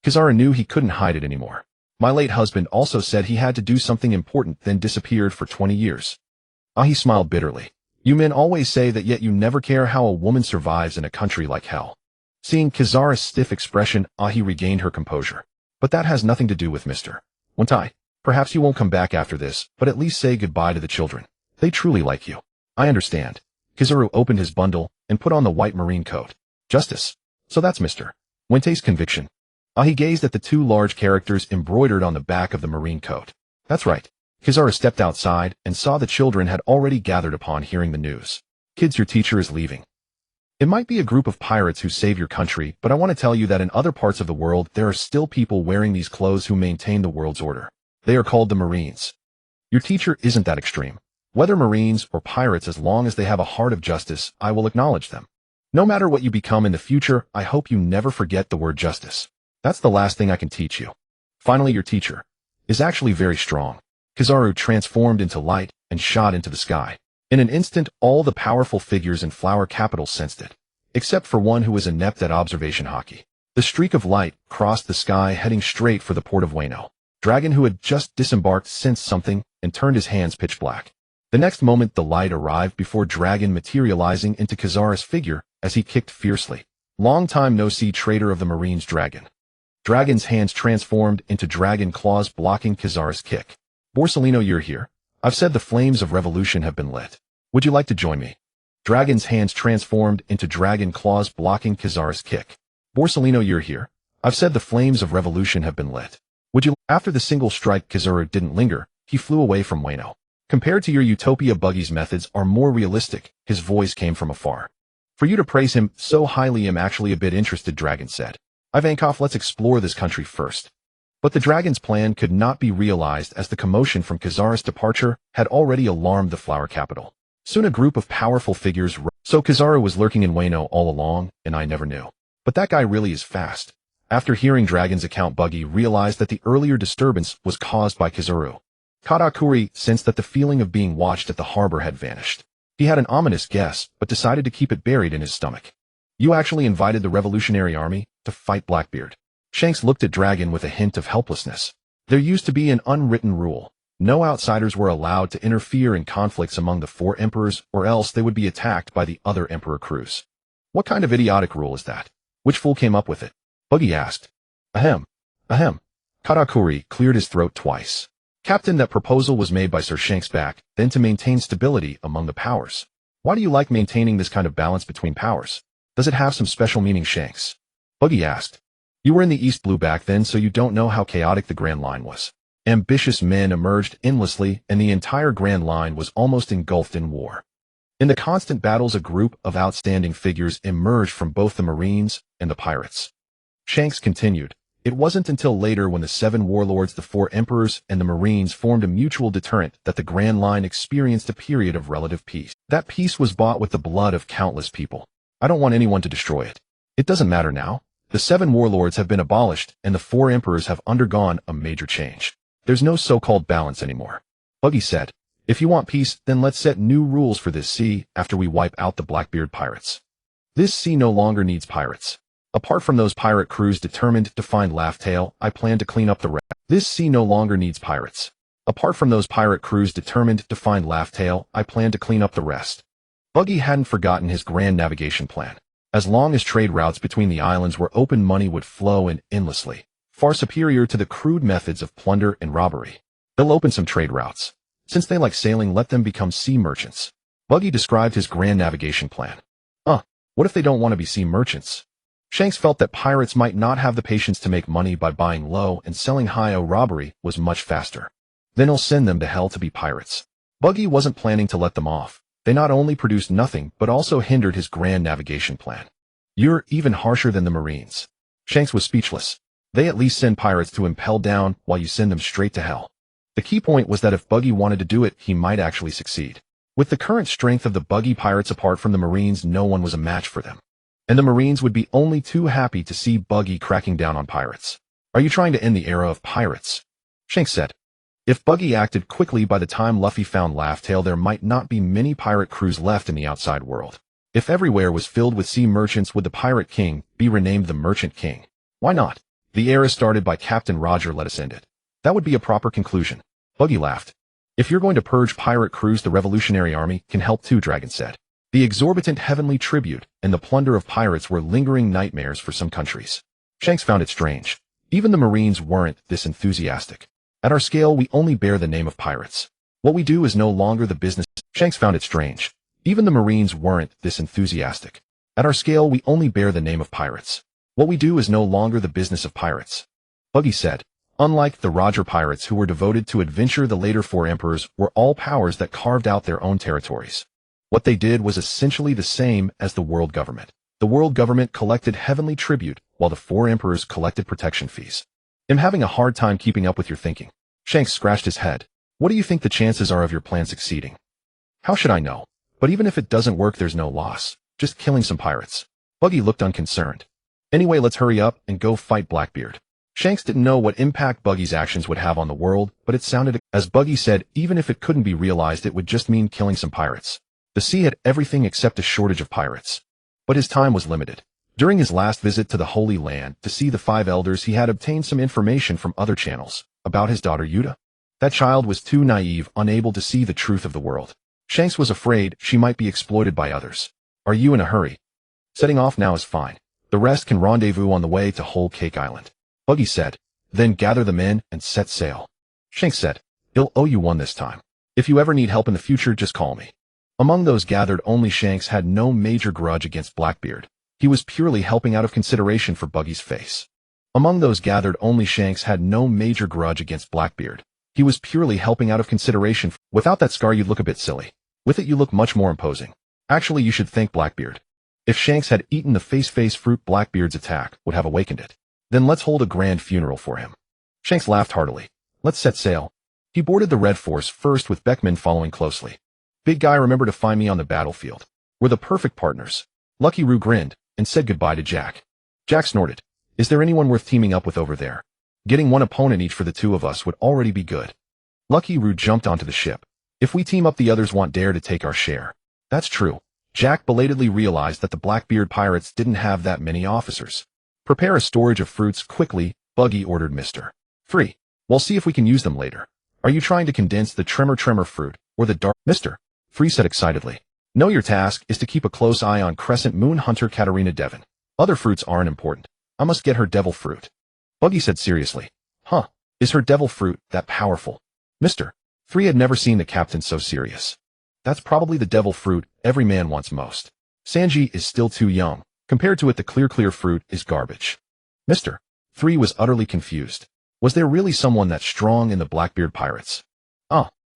Kizaru knew he couldn't hide it anymore. My late husband also said he had to do something important, then disappeared for 20 years. He smiled bitterly. You men always say that, yet you never care how a woman survives in a country like hell. Seeing Kizaru's stiff expression, Ahi regained her composure. But that has nothing to do with Mr. Wantai. Perhaps you won't come back after this, but at least say goodbye to the children. They truly like you. I understand. Kizaru opened his bundle and put on the white marine coat. Justice. So that's Mr. Wentei's conviction. He gazed at the two large characters embroidered on the back of the marine coat. That's right. Kizaru stepped outside and saw the children had already gathered upon hearing the news. Kids, your teacher is leaving. It might be a group of pirates who save your country, but I want to tell you that in other parts of the world there are still people wearing these clothes who maintain the world's order. They are called the Marines. Your teacher isn't that extreme. Whether Marines or pirates, as long as they have a heart of justice, I will acknowledge them. No matter what you become in the future, I hope you never forget the word justice. That's the last thing I can teach you. Finally, your teacher is actually very strong. Kizaru transformed into light and shot into the sky. In an instant, all the powerful figures in Flower Capital sensed it, except for one who was inept at observation hockey. The streak of light crossed the sky, heading straight for the port of Wano. Dragon, who had just disembarked, sensed something and turned his hands pitch black. The next moment, the light arrived before Dragon, materializing into Kizaru's figure as he kicked fiercely. Long time no see, traitor of the Marines. Dragon's hands transformed into dragon claws, blocking Kizaru's kick. Borsellino, you're here. I've said the flames of revolution have been lit. Would you like to join me? Dragon's hands transformed into dragon claws, blocking Kizaru's kick. Borsellino, you're here. I've said the flames of revolution have been lit. Would you? After the single strike, Kizaru didn't linger. He flew away from Wano. Compared to your utopia, Buggy's methods are more realistic. His voice came from afar. For you to praise him so highly, I'm actually a bit interested, Dragon said. Ivankov, let's explore this country first. But the dragon's plan could not be realized as the commotion from Kizaru's departure had already alarmed the Flower Capital. Soon a group of powerful figures So Kizaru was lurking in Wano all along, and I never knew. But that guy really is fast. After hearing Dragon's account, Buggy realized that the earlier disturbance was caused by Kizaru. Katakuri sensed that the feeling of being watched at the harbor had vanished. He had an ominous guess, but decided to keep it buried in his stomach. You actually invited the Revolutionary Army to fight Blackbeard. Shanks looked at Dragon with a hint of helplessness. There used to be an unwritten rule. No outsiders were allowed to interfere in conflicts among the four emperors, or else they would be attacked by the other emperor crews. What kind of idiotic rule is that? Which fool came up with it? Buggy asked. Ahem. Ahem. Katakuri cleared his throat twice. Captain, that proposal was made by Sir Shanks back then to maintain stability among the powers. Why do you like maintaining this kind of balance between powers? Does it have some special meaning, Shanks? Buggy asked. You were in the East Blue back then, so you don't know how chaotic the Grand Line was. Ambitious men emerged endlessly, and the entire Grand Line was almost engulfed in war. In the constant battles, a group of outstanding figures emerged from both the Marines and the pirates. Shanks continued. It wasn't until later when the 7 warlords, the 4 emperors, and the Marines formed a mutual deterrent that the Grand Line experienced a period of relative peace. That peace was bought with the blood of countless people. I don't want anyone to destroy it. It doesn't matter now. The 7 warlords have been abolished, and the 4 emperors have undergone a major change. There's no so-called balance anymore. Buggy said, if you want peace, then let's set new rules for this sea after we wipe out the Blackbeard pirates. This sea no longer needs pirates. Apart from those pirate crews determined to find Laugh-Tale, I plan to clean up the rest. This sea no longer needs pirates. Apart from those pirate crews determined to find Laugh-Tale, I plan to clean up the rest. Buggy hadn't forgotten his grand navigation plan. As long as trade routes between the islands were open, money would flow in endlessly, far superior to the crude methods of plunder and robbery. They'll open some trade routes. Since they like sailing, let them become sea merchants. Buggy described his grand navigation plan. What if they don't want to be sea merchants? Shanks felt that pirates might not have the patience to make money by buying low and selling high. Robbery was much faster. Then he'll send them to hell to be pirates. Buggy wasn't planning to let them off. They not only produced nothing, but also hindered his grand navigation plan. You're even harsher than the Marines. Shanks was speechless. They at least send pirates to impel down while you send them straight to hell. The key point was that if Buggy wanted to do it, he might actually succeed. With the current strength of the Buggy pirates apart from the Marines, no one was a match for them. And the Marines would be only too happy to see Buggy cracking down on pirates. Are you trying to end the era of pirates? Shanks said. If Buggy acted quickly, by the time Luffy found Laugh-Tale, there might not be many pirate crews left in the outside world. If everywhere was filled with sea merchants, would the Pirate King be renamed the Merchant King? Why not? The era started by Captain Roger, let us end it. That would be a proper conclusion. Buggy laughed. If you're going to purge pirate crews, the Revolutionary Army can help too, Dragon said. The exorbitant heavenly tribute and the plunder of pirates were lingering nightmares for some countries. Shanks found it strange. Even the Marines weren't this enthusiastic. At our scale, we only bear the name of pirates. What we do is no longer the business. Shanks found it strange. Even the Marines weren't this enthusiastic. At our scale, we only bear the name of pirates. What we do is no longer the business of pirates. Buggy said. Unlike the Roger pirates, who were devoted to adventure, the later 4 emperors were all powers that carved out their own territories. What they did was essentially the same as the world government. The world government collected heavenly tribute, while the 4 emperors collected protection fees. I'm having a hard time keeping up with your thinking. Shanks scratched his head. What do you think the chances are of your plan succeeding? How should I know? But even if it doesn't work, there's no loss. Just killing some pirates. Buggy looked unconcerned. Anyway, let's hurry up and go fight Blackbeard. Shanks didn't know what impact Buggy's actions would have on the world, but it sounded, as Buggy said, even if it couldn't be realized, it would just mean killing some pirates. The sea had everything except a shortage of pirates. But his time was limited. During his last visit to the Holy Land to see the 5 elders, he had obtained some information from other channels about his daughter Yuta. That child was too naive, unable to see the truth of the world. Shanks was afraid she might be exploited by others. Are you in a hurry? Setting off now is fine. The rest can rendezvous on the way to Whole Cake Island. Buggy said. Then gather the men and set sail. Shanks said. He'll owe you one this time. If you ever need help in the future, just call me. Among those gathered, only Shanks had no major grudge against Blackbeard. He was purely helping out of consideration for Buggy's face. Among those gathered, only Shanks had no major grudge against Blackbeard. He was purely helping out of consideration. Without that scar, you'd look a bit silly. With it, you look much more imposing. Actually, you should thank Blackbeard. If Shanks had eaten the face fruit, Blackbeard's attack would have awakened it. Then let's hold a grand funeral for him. Shanks laughed heartily. Let's set sail. He boarded the Red Force first, with Beckman following closely. Big guy, remember to find me on the battlefield. We're the perfect partners. Lucky Roo grinned and said goodbye to Jack. Jack snorted. Is there anyone worth teaming up with over there? Getting one opponent each for the 2 of us would already be good. Lucky Roo jumped onto the ship. If we team up, the others won't dare to take our share. That's true. Jack belatedly realized that the Blackbeard pirates didn't have that many officers. Prepare a storage of fruits quickly, Buggy ordered Mr. Free. We'll see if we can use them later. Are you trying to condense the tremor fruit, or the dark? Mr. Free said excitedly. No, your task is to keep a close eye on Crescent Moon Hunter Katarina Devon. Other fruits aren't important. I must get her devil fruit. Buggy said seriously. Huh, is her devil fruit that powerful? Mr. Free had never seen the captain so serious. That's probably the devil fruit every man wants most. Sanji is still too young. Compared to it, the clear fruit is garbage. Mr. Free was utterly confused. Was there really someone that strong in the Blackbeard pirates?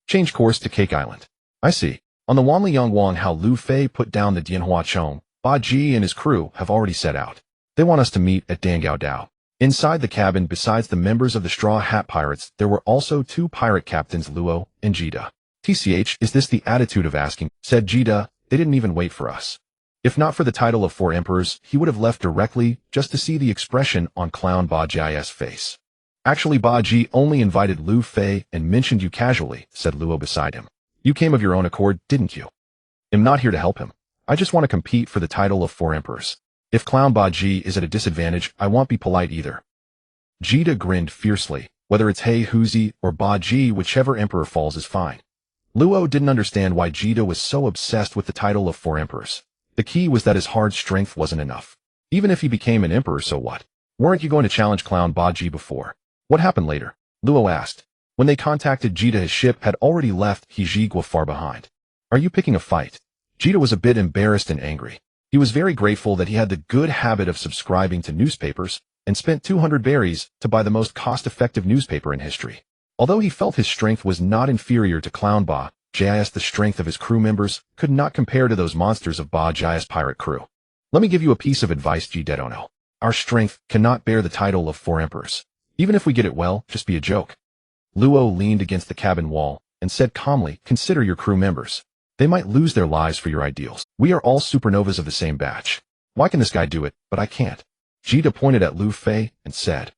Change course to Cake Island. I see. On the Wanliang Wang how Luffy put down the Dianhua Chong, Ba Ji and his crew have already set out. They want us to meet at Dangao Dao. Inside the cabin, besides the members of the Straw Hat Pirates, there were also 2 pirate captains, Luo and Jida. "TCH, is this the attitude of asking?" said Jida. "They didn't even wait for us. If not for the title of 4 emperors, he would have left directly just to see the expression on Clown Ba Ji's face." "Actually, Ba Ji only invited Luffy and mentioned you casually," said Luo beside him. "You came of your own accord, didn't you?" "I'm not here to help him. I just want to compete for the title of 4 emperors. If Clown Ba Ji is at a disadvantage, I won't be polite either." Jida grinned fiercely. "Whether it's Hey Huzi or Ba Ji, whichever emperor falls is fine." Luo didn't understand why Jida was so obsessed with the title of 4 emperors. The key was that his hard strength wasn't enough. Even if he became an emperor, so what? Weren't you going to challenge Clown Ba Ji before? "What happened later?" Luo asked. When they contacted Jida, his ship had already left Hijigwa far behind. "Are you picking a fight?" Jida was a bit embarrassed and angry. He was very grateful that he had the good habit of subscribing to newspapers and spent 200 berries to buy the most cost-effective newspaper in history. Although he felt his strength was not inferior to Clown Ba Ji's, the strength of his crew members could not compare to those monsters of Ba Ji's pirate crew. "Let me give you a piece of advice, Jidedono. Our strength cannot bear the title of 4 emperors. Even if we get it, well, just be a joke." Luo leaned against the cabin wall and said calmly, "Consider your crew members. They might lose their lives for your ideals. We are all supernovas of the same batch. Why can this guy do it, but I can't?" Jida pointed at Luffy and said.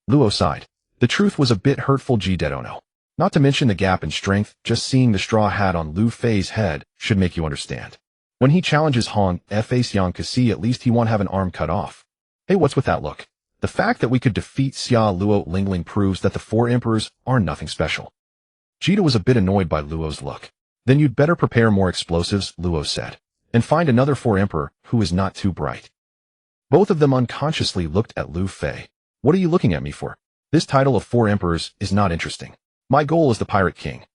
Luo sighed. The truth was a bit hurtful, Jidedono. Not to mention the gap in strength, just seeing the straw hat on Luffy's head should make you understand. When he challenges Hong Xiang Kasi, at least he won't have an arm cut off. Hey, what's with that look? The fact that we could defeat Xia Luo Lingling proves that the 4 emperors are nothing special. Jida was a bit annoyed by Luo's look. "Then you'd better prepare more explosives," Luo said, "and find another 4 emperor who is not too bright." Both of them unconsciously looked at Luffy. "What are you looking at me for? This title of 4 emperors is not interesting. My goal is the Pirate King."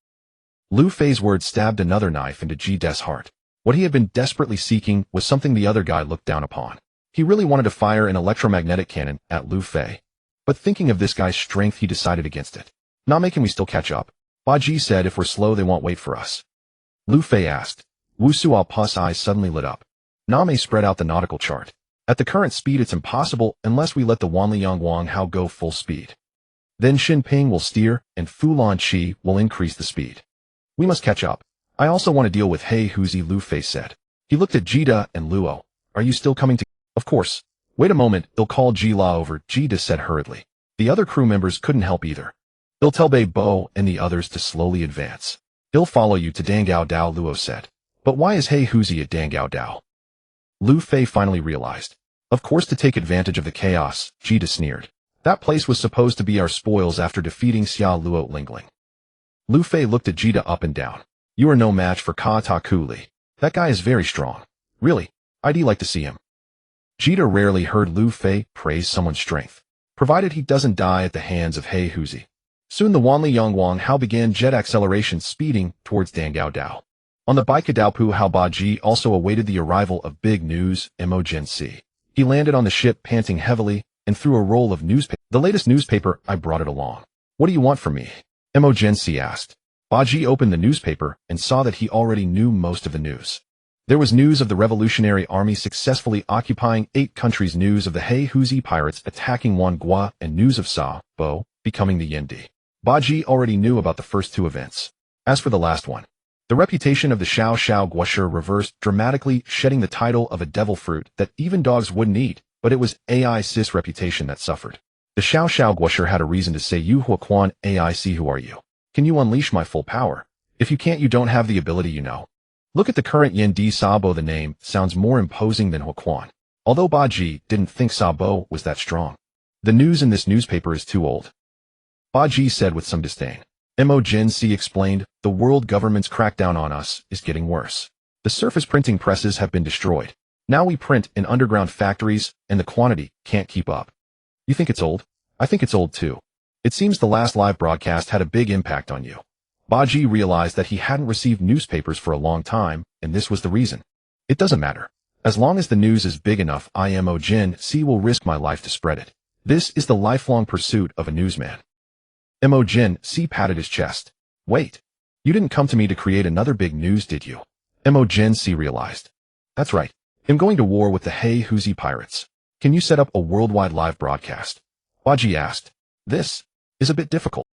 Luffy's words stabbed another knife into Jida's heart. What he had been desperately seeking was something the other guy looked down upon. He really wanted to fire an electromagnetic cannon at Luffy. But thinking of this guy's strength, he decided against it. "Name, can we still catch up?" Ba Ji said. "If we're slow, they won't wait for us." Luffy asked. Wu Suao's eyes suddenly lit up. Name spread out the nautical chart. "At the current speed, it's impossible unless we let the Wanliang Wang Hao go full speed. Then Xinping will steer, and Fulan Chi will increase the speed. We must catch up. I also want to deal with Hey Huzi," Luffy said. He looked at Jida and Luo. "Are you still coming to—" "Of course. Wait a moment, I'll call Jila over," Jida said hurriedly. The other crew members couldn't help either. "He'll tell Bei Bo and the others to slowly advance. He'll follow you to Dangao Dao," Luo said. "But why is Hey Huzi at Dangao Dao?" Luffy finally realized. "Of course, to take advantage of the chaos," Jida sneered. "That place was supposed to be our spoils after defeating Xia Luo Lingling." Luffy looked at Jida up and down. "You are no match for Ka Takuli. That guy is very strong. Really, I'd like to see him." Jida rarely heard Luffy praise someone's strength, provided he doesn't die at the hands of Hey Huzi. Soon the Wanliang Wang Hao began jet acceleration, speeding towards Dangao Dao. On the Baikadalpu, Hao Ba Ji also awaited the arrival of big news, Momonosuke. He landed on the ship panting heavily and threw a roll of newspaper. "The latest newspaper, I brought it along. What do you want from me?" Momonosuke asked. Ba Ji opened the newspaper and saw that he already knew most of the news. There was news of the Revolutionary Army successfully occupying 8 countries, news of the Hey Huzi pirates attacking Wangua, and news of Sa Bo becoming the Yendi. Ba Ji already knew about the first 2 events. As for the last one, the reputation of the Xiao Xiao Guoshi reversed dramatically, shedding the title of a devil fruit that even dogs wouldn't eat, but it was AIC's reputation that suffered. The Xiao Xiao Guoshi had a reason to say, "You Huaquan AIC, who are you? Can you unleash my full power? If you can't, you don't have the ability, you know. Look at the current Yendi Sabo. The name sounds more imposing than Huaquan." Although Ba Ji didn't think Sabo was that strong. "The news in this newspaper is too old," Ba Ji said with some disdain. Momonosuke explained, "The world government's crackdown on us is getting worse. The surface printing presses have been destroyed. Now we print in underground factories, and the quantity can't keep up." "You think it's old? I think it's old too. It seems the last live broadcast had a big impact on you." Ba Ji realized that he hadn't received newspapers for a long time, and this was the reason. "It doesn't matter. As long as the news is big enough, Momonosuke will risk my life to spread it. This is the lifelong pursuit of a newsman." Momonosuke patted his chest. "Wait. You didn't come to me to create another big news, did you? Gen C realized. That's right. I'm going to war with the Hey-Huzi pirates. Can you set up a worldwide live broadcast? Buggy asked. This is a bit difficult.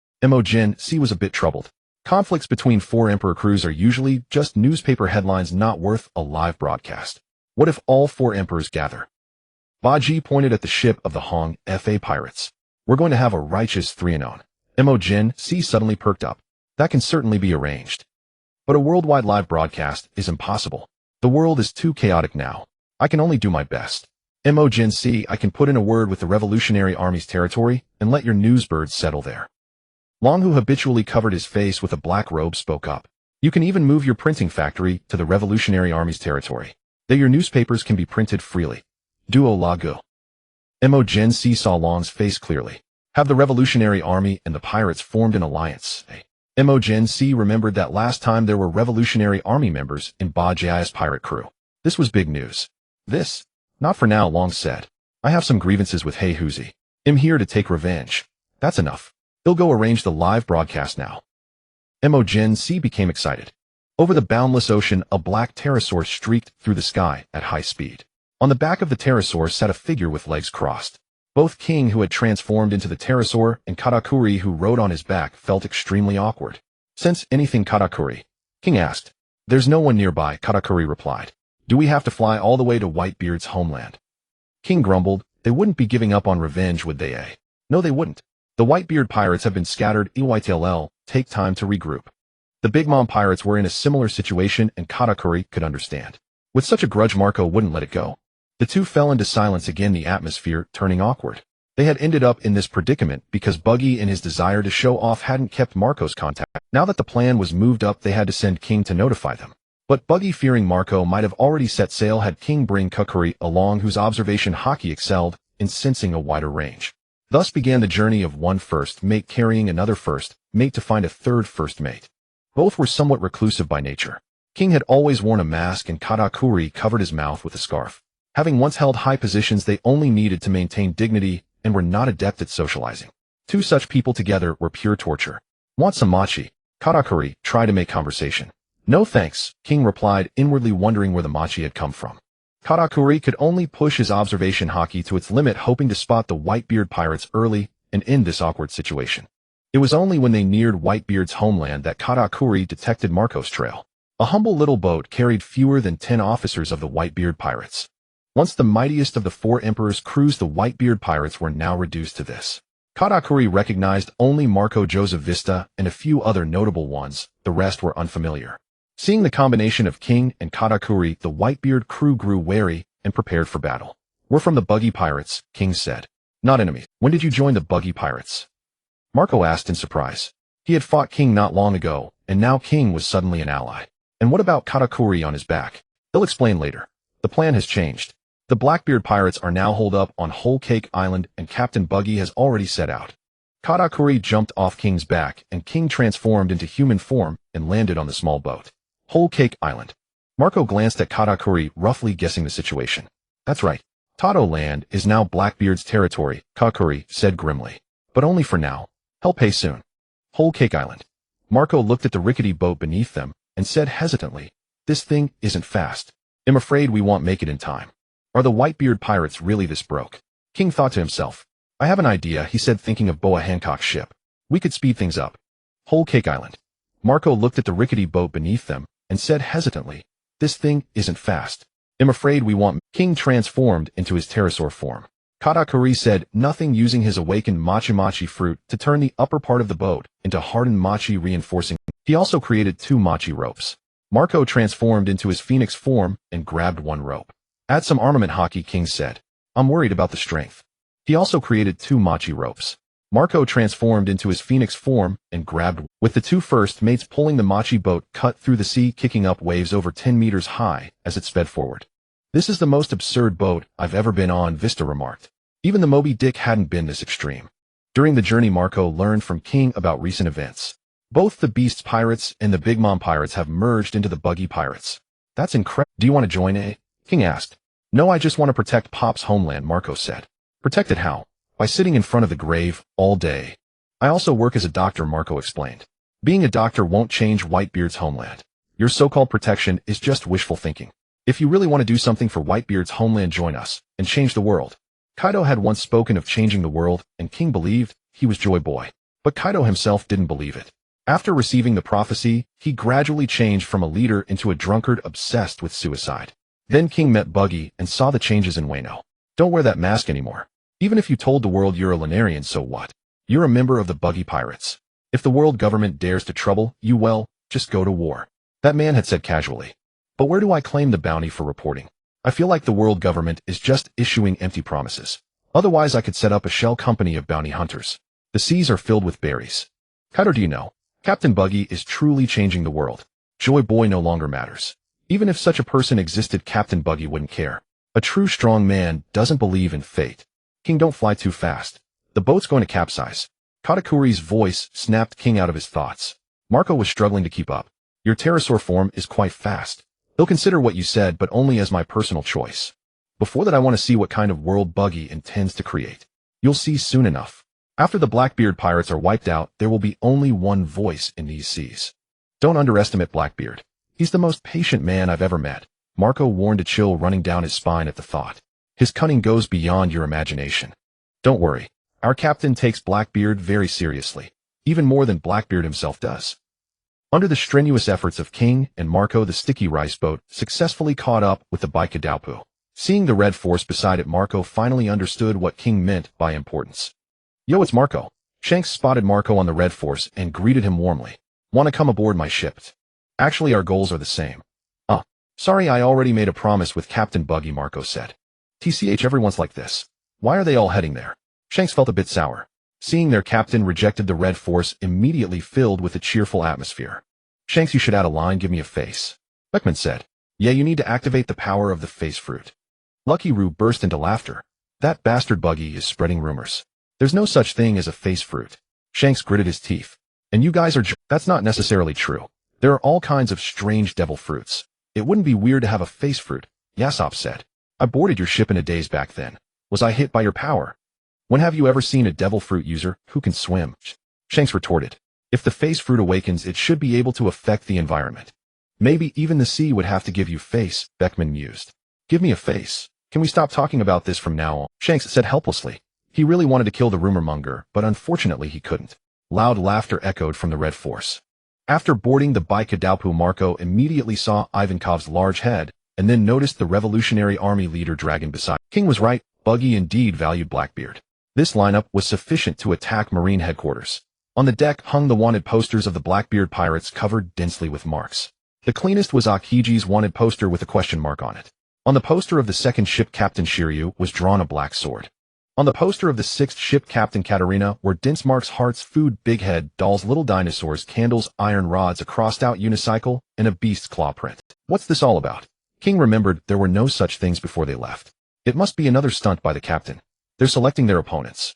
Gen C was a bit troubled. Conflicts between four Emperor crews are usually just newspaper headlines not worth a live broadcast. What if all four emperors gather? Buggy pointed at the ship of the Hong Fa pirates. We're going to have a righteous 3-0. Gen C suddenly perked up. That can certainly be arranged. But a worldwide live broadcast is impossible. The world is too chaotic now. I can only do my best. Gen C, I can put in a word with the Revolutionary Army's territory and let your newsbirds settle there. Long, who habitually covered his face with a black robe, spoke up. You can even move your printing factory to the Revolutionary Army's territory. There your newspapers can be printed freely. Duo la go. Gen C saw Long's face clearly. Have the Revolutionary Army and the pirates formed an alliance? Gen C remembered that last time there were Revolutionary Army members in Buggy's pirate crew. This was big news. This? Not for now, Long said. I have some grievances with Hey-Huzi. I'm here to take revenge. That's enough. He'll go arrange the live broadcast now. Gen C became excited. Over the boundless ocean, a black pterosaur streaked through the sky at high speed. On the back of the pterosaur sat a figure with legs crossed. Both King, who had transformed into the pterosaur, and Katakuri, who rode on his back, felt extremely awkward. Sense anything, Katakuri? King asked. There's no one nearby, Katakuri replied. Do we have to fly all the way to Whitebeard's homeland? King grumbled. They wouldn't be giving up on revenge, would they? No, they wouldn't. The Whitebeard pirates have been scattered. EYTLL, take time to regroup. The Big Mom pirates were in a similar situation, and Katakuri could understand. With such a grudge, Marco wouldn't let it go. The two fell into silence again, the atmosphere turning awkward. They had ended up in this predicament because Buggy, in his desire to show off, hadn't kept Marco's contact. Now that the plan was moved up, they had to send King to notify them. But Buggy, fearing Marco might have already set sail, had King bring Katakuri along, whose observation hockey excelled in sensing a wider range. Thus began the journey of one first mate carrying another first mate to find a third first mate. Both were somewhat reclusive by nature. King had always worn a mask, and Katakuri covered his mouth with a scarf. Having once held high positions, they only needed to maintain dignity and were not adept at socializing. Two such people together were pure torture. Want some machi? Katakuri tried to make conversation. No thanks, King replied, inwardly wondering where the machi had come from. Katakuri could only push his observation hockey to its limit, hoping to spot the Whitebeard pirates early and end this awkward situation. It was only when they neared Whitebeard's homeland that Katakuri detected Marco's trail. A humble little boat carried fewer than 10 officers of the Whitebeard pirates. Once the mightiest of the four emperors cruised, the Whitebeard pirates were now reduced to this. Katakuri recognized only Marco Joseph Vista and a few other notable ones. The rest were unfamiliar. Seeing the combination of King and Katakuri, the Whitebeard crew grew wary and prepared for battle. We're from the Buggy Pirates, King said. Not enemies. When did you join the Buggy Pirates? Marco asked in surprise. He had fought King not long ago, and now King was suddenly an ally. And what about Katakuri on his back? He'll explain later. The plan has changed. The Blackbeard pirates are now holed up on Whole Cake Island, and Captain Buggy has already set out. Katakuri jumped off King's back, and King transformed into human form and landed on the small boat. Whole Cake Island. Marco glanced at Katakuri, roughly guessing the situation. That's right. Tato Land is now Blackbeard's territory, Katakuri said grimly. But only for now. He'll pay soon. Whole Cake Island. Marco looked at the rickety boat beneath them and said hesitantly, this thing isn't fast. I'm afraid we won't make it in time. Are the Whitebeard pirates really this broke? King thought to himself. I have an idea, he said, thinking of Boa Hancock's ship. We could speed things up. Whole Cake Island. Marco looked at the rickety boat beneath them and said hesitantly, this thing isn't fast. I'm afraid we won't. King transformed into his pterosaur form. Katakuri said nothing, using his awakened machi fruit to turn the upper part of the boat into hardened machi, reinforcing. He also created 2 machi ropes. Marco transformed into his phoenix form and grabbed 1 rope. Add some armament, hockey, King said. I'm worried about the strength. He also created 2 machi ropes. Marco transformed into his phoenix form and grabbed, with the 2 first mates pulling the machi boat cut through the sea, kicking up waves over 10 meters high as it sped forward. This is the most absurd boat I've ever been on, Vista remarked. Even the Moby Dick hadn't been this extreme. During the journey, Marco learned from King about recent events. Both the Beast's pirates and the Big Mom pirates have merged into the Buggy Pirates. That's incredible. Do you want to join, King asked. No, I just want to protect Pop's homeland, Marco said. Protect it how? By sitting in front of the grave all day. I also work as a doctor, Marco explained. Being a doctor won't change Whitebeard's homeland. Your so-called protection is just wishful thinking. If you really want to do something for Whitebeard's homeland, join us and change the world. Kaido had once spoken of changing the world, and King believed he was Joy Boy. But Kaido himself didn't believe it. After receiving the prophecy, he gradually changed from a leader into a drunkard obsessed with suicide. Then King met Buggy and saw the changes in Wano. Don't wear that mask anymore. Even if you told the world you're a Lunarian, so what? You're a member of the Buggy Pirates. If the world government dares to trouble you, well, just go to war. That man had said casually. But where do I claim the bounty for reporting? I feel like the world government is just issuing empty promises. Otherwise I could set up a shell company of bounty hunters. The seas are filled with berries. Kaido, do you know? Captain Buggy is truly changing the world. Joy Boy no longer matters. Even if such a person existed, Captain Buggy wouldn't care. A true strong man doesn't believe in fate. King, don't fly too fast. The boat's going to capsize. Katakuri's voice snapped King out of his thoughts. Marco was struggling to keep up. Your pterosaur form is quite fast. They'll consider what you said, but only as my personal choice. Before that, I want to see what kind of world Buggy intends to create. You'll see soon enough. After the Blackbeard pirates are wiped out, there will be only one voice in these seas. Don't underestimate Blackbeard. He's the most patient man I've ever met. Marco warned, a chill running down his spine at the thought. His cunning goes beyond your imagination. Don't worry. Our captain takes Blackbeard very seriously. Even more than Blackbeard himself does. Under the strenuous efforts of King and Marco, the sticky rice boat successfully caught up with the Baikadaupu. Seeing the red force beside it, Marco finally understood what King meant by importance. Yo, it's Marco. Shanks spotted Marco on the red force and greeted him warmly. Want to come aboard my ship? Actually, our goals are the same. Sorry, I already made a promise with Captain Buggy, Marco said. TCH, everyone's like this. Why are they all heading there? Shanks felt a bit sour. Seeing their captain rejected the red force immediately filled with a cheerful atmosphere. Shanks, you should add a line, give me a face. Beckman said. Yeah, you need to activate the power of the face fruit. Lucky Roo burst into laughter. That bastard Buggy is spreading rumors. There's no such thing as a face fruit. Shanks gritted his teeth. And you guys are That's not necessarily true. There are all kinds of strange devil fruits. It wouldn't be weird to have a face fruit, Yasop said. I boarded your ship in a daze back then. Was I hit by your power? When have you ever seen a devil fruit user who can swim? Shanks retorted. If the face fruit awakens, it should be able to affect the environment. Maybe even the sea would have to give you face, Beckman mused. Give me a face. Can we stop talking about this from now on? Shanks said helplessly. He really wanted to kill the rumor monger, but unfortunately he couldn't. Loud laughter echoed from the red force. After boarding the Baikadaupu, Marco immediately saw Ivankov's large head, and then noticed the Revolutionary Army leader Dragon beside. King was right. Buggy indeed valued Blackbeard. This lineup was sufficient to attack Marine headquarters. On the deck hung the wanted posters of the Blackbeard pirates covered densely with marks. The cleanest was Akiji's wanted poster with a question mark on it. On the poster of the second ship Captain Shiryu was drawn a black sword. On the poster of the sixth ship Captain Katarina were dense marks, hearts, food, big head, dolls, little dinosaurs, candles, iron rods, a crossed-out unicycle, and a beast's claw print. What's this all about? King remembered there were no such things before they left. It must be another stunt by the captain. They're selecting their opponents.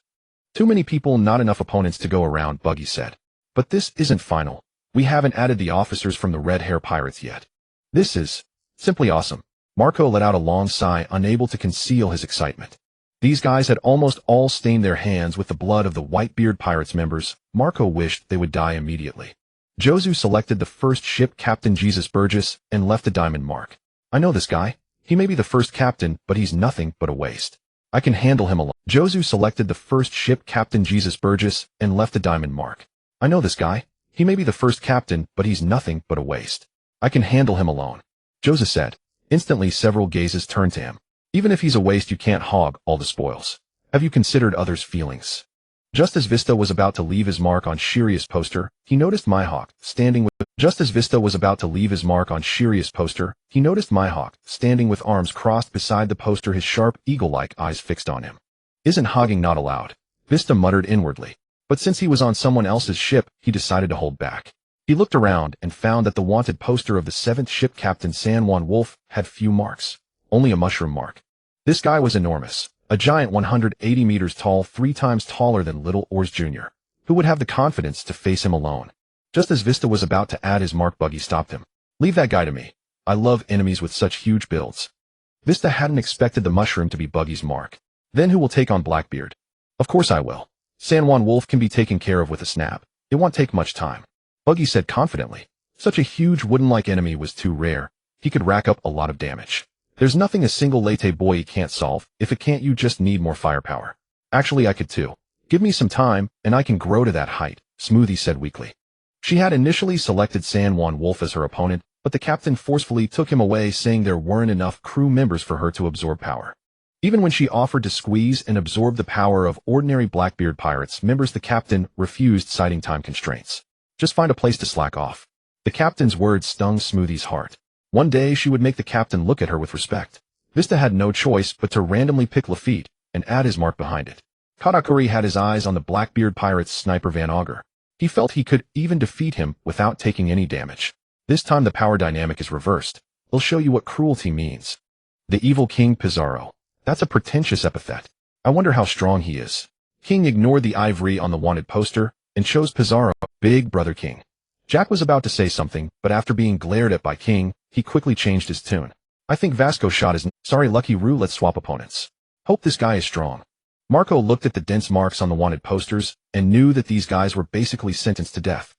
Too many people, not enough opponents to go around, Buggy said. But this isn't final. We haven't added the officers from the Red Hair Pirates yet. This is simply awesome. Marco let out a long sigh, unable to conceal his excitement. These guys had almost all stained their hands with the blood of the Whitebeard Pirates members. Marco wished they would die immediately. Jozu selected the first ship Captain Jesus Burgess and left a diamond mark. I know this guy. He may be the first captain, but he's nothing but a waste. I can handle him alone. Jozu selected the first ship Captain Jesus Burgess and left a diamond mark. I know this guy. He may be the first captain, but he's nothing but a waste. I can handle him alone. Jozu said. Instantly several gazes turned to him. Even if he's a waste, you can't hog all the spoils. Have you considered others' feelings? Just as Vista was about to leave his mark on Shiria's poster, he noticed Mihawk standing with arms crossed beside the poster, his sharp eagle-like eyes fixed on him. Isn't hogging not allowed? Vista muttered inwardly. But since he was on someone else's ship, he decided to hold back. He looked around and found that the wanted poster of the 7th ship Captain San Juan Wolf had few marks. Only a mushroom mark. This guy was enormous. A giant 180 meters tall, 3 times taller than Little Oars Jr. Who would have the confidence to face him alone? Just as Vista was about to add his mark, Buggy stopped him. Leave that guy to me. I love enemies with such huge builds. Vista hadn't expected the mushroom to be Buggy's mark. Then who will take on Blackbeard? Of course I will. San Juan Wolf can be taken care of with a snap. It won't take much time. Buggy said confidently. Such a huge wooden-like enemy was too rare. He could rack up a lot of damage. There's nothing a single Reito-Boy can't solve. If it can't, you just need more firepower. Actually, I could too. Give me some time, and I can grow to that height, Smoothie said weakly. She had initially selected San Juan Wolf as her opponent, but the captain forcefully took him away, saying there weren't enough crew members for her to absorb power. Even when she offered to squeeze and absorb the power of ordinary Blackbeard pirates members, the captain refused, citing time constraints. Just find a place to slack off. The captain's words stung Smoothie's heart. One day she would make the captain look at her with respect. Vista had no choice but to randomly pick Lafitte and add his mark behind it. Katakuri had his eyes on the Blackbeard pirate's sniper Van Augur. He felt he could even defeat him without taking any damage. This time the power dynamic is reversed. He'll show you what cruelty means. The evil King Pizarro. That's a pretentious epithet. I wonder how strong he is. King ignored the ivory on the wanted poster and chose Pizarro, Big Brother King. Jack was about to say something, but after being glared at by King, he quickly changed his tune. I think Vasco shot his... Sorry, Lucky Roo, let's swap opponents. Hope this guy is strong. Marco looked at the dense marks on the wanted posters and knew that these guys were basically sentenced to death.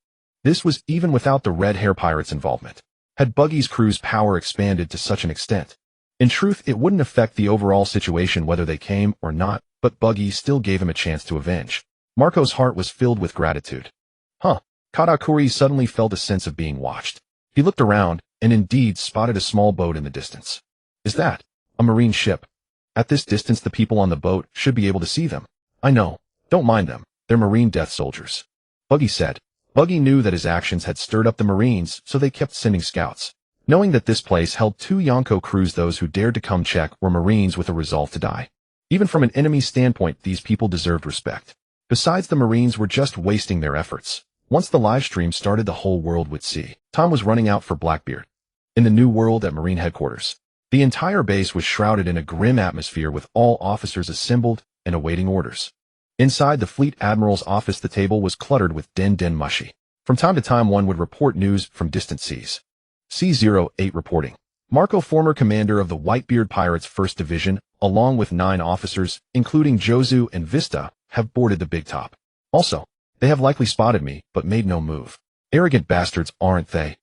This was even without the red hair pirates' involvement. Had Buggy's crew's power expanded to such an extent? In truth, it wouldn't affect the overall situation whether they came or not, but Buggy still gave him a chance to avenge. Marco's heart was filled with gratitude. Katakuri suddenly felt a sense of being watched. He looked around and indeed spotted a small boat in the distance. Is that a marine ship? At this distance, the people on the boat should be able to see them. I know. Don't mind them. They're marine death soldiers. Buggy said. Buggy knew that his actions had stirred up the marines, so they kept sending scouts. Knowing that this place held 2 Yonko crews, those who dared to come check were marines with a resolve to die. Even from an enemy standpoint, these people deserved respect. Besides, the marines were just wasting their efforts. Once the live stream started, the whole world would see. Time was running out for Blackbeard. In the new world at Marine headquarters, the entire base was shrouded in a grim atmosphere with all officers assembled and awaiting orders. Inside the Fleet Admiral's office, the table was cluttered with Den Mushi. From time to time, one would report news from distant seas. C-08 reporting. Marco, former commander of the Whitebeard Pirates 1st Division, along with 9 officers, including Jozu and Vista, have boarded the Big Top. Also, they have likely spotted me, but made no move. Arrogant bastards, aren't they?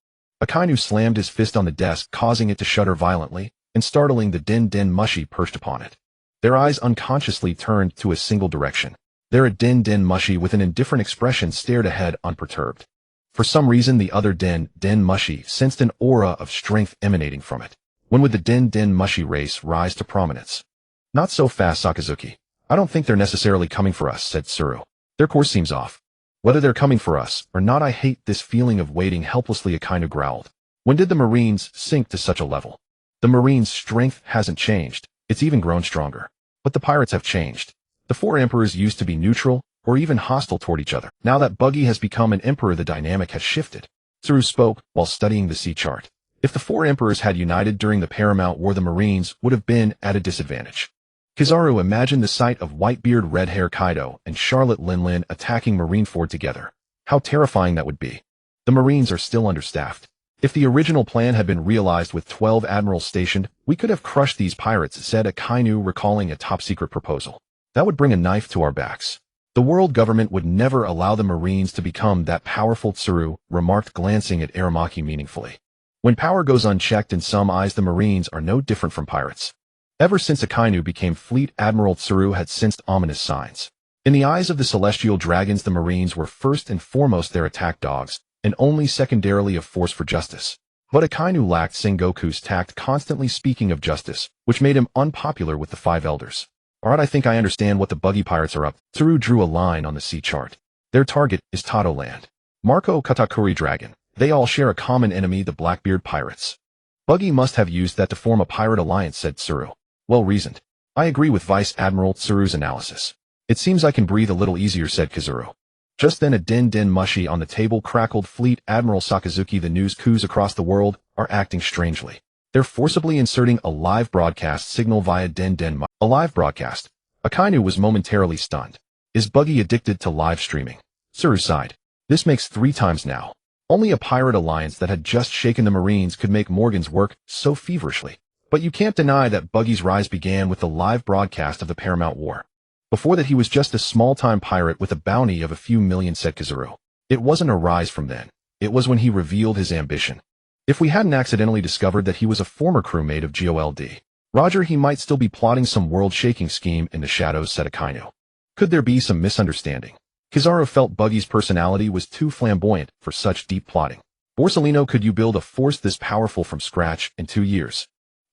Akainu slammed his fist on the desk, causing it to shudder violently, and startling the Den Mushi perched upon it. Their eyes unconsciously turned to a single direction. There a Den Mushi with an indifferent expression stared ahead, unperturbed. For some reason, the other Den Mushi sensed an aura of strength emanating from it. When would the Den Mushi race rise to prominence? Not so fast, Sakazuki. I don't think they're necessarily coming for us, said Tsuru. Their course seems off. Whether they're coming for us or not, I hate this feeling of waiting helplessly, Akainu growled. When did the Marines sink to such a level? The Marines' strength hasn't changed. It's even grown stronger. But the pirates have changed. The 4 emperors used to be neutral or even hostile toward each other. Now that Buggy has become an emperor, the dynamic has shifted. Tsuru spoke while studying the sea chart. If the 4 emperors had united during the Paramount War, the Marines would have been at a disadvantage. Kizaru imagined the sight of Whitebeard, Red Hair Kaido, and Charlotte Linlin attacking Marineford together. How terrifying that would be. The Marines are still understaffed. If the original plan had been realized with 12 admirals stationed, we could have crushed these pirates, said Akainu, recalling a top-secret proposal. That would bring a knife to our backs. The world government would never allow the Marines to become that powerful, Tsuru remarked, glancing at Aramaki meaningfully. When power goes unchecked in some eyes, the Marines are no different from pirates. Ever since Akainu became Fleet Admiral, Tsuru had sensed ominous signs. In the eyes of the Celestial Dragons, the Marines were first and foremost their attack dogs, and only secondarily a force for justice. But Akainu lacked Sengoku's tact, constantly speaking of justice, which made him unpopular with the 5 elders. Alright, I think I understand what the Buggy Pirates are up. Tsuru drew a line on the sea chart. Their target is Tado Land. Marco, Katakuri Dragon. They all share a common enemy, the Blackbeard Pirates. Buggy must have used that to form a pirate alliance, said Tsuru. Well reasoned. I agree with Vice Admiral Tsuru's analysis. It seems I can breathe a little easier, said Kizuru. Just then a Den Mushi on the table crackled. Fleet Admiral Sakazuki, the news coups across the world are acting strangely. They're forcibly inserting a live broadcast signal via Den Mushi. A live broadcast. Akainu was momentarily stunned. Is Buggy addicted to live streaming? Tsuru sighed. This makes 3 times now. Only a pirate alliance that had just shaken the Marines could make Morgan's work so feverishly. But you can't deny that Buggy's rise began with the live broadcast of the Paramount War. Before that, he was just a small-time pirate with a bounty of a few million, said Kizuru. It wasn't a rise from then. It was when he revealed his ambition. If we hadn't accidentally discovered that he was a former crewmate of GOLD, Roger, he might still be plotting some world-shaking scheme in the shadows, said Akainu. Could there be some misunderstanding? Kizaru felt Buggy's personality was too flamboyant for such deep plotting. Borsalino, could you build a force this powerful from scratch in 2 years?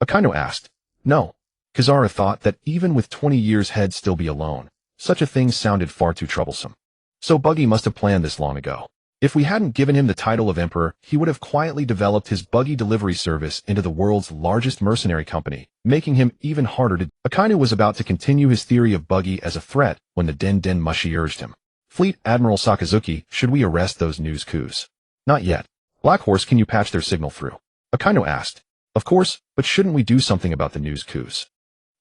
Akainu asked. No. Kizaru thought that even with 20 years he'd still be alone. Such a thing sounded far too troublesome. So Buggy must have planned this long ago. If we hadn't given him the title of Emperor, he would have quietly developed his buggy delivery service into the world's largest mercenary company, making him even harder to... Akainu was about to continue his theory of Buggy as a threat when the Den Den Mushi urged him. Fleet Admiral Sakazuki, should we arrest those news coups? Not yet. Black Horse, can you patch their signal through? Akainu asked. Of course, but shouldn't we do something about the news coups?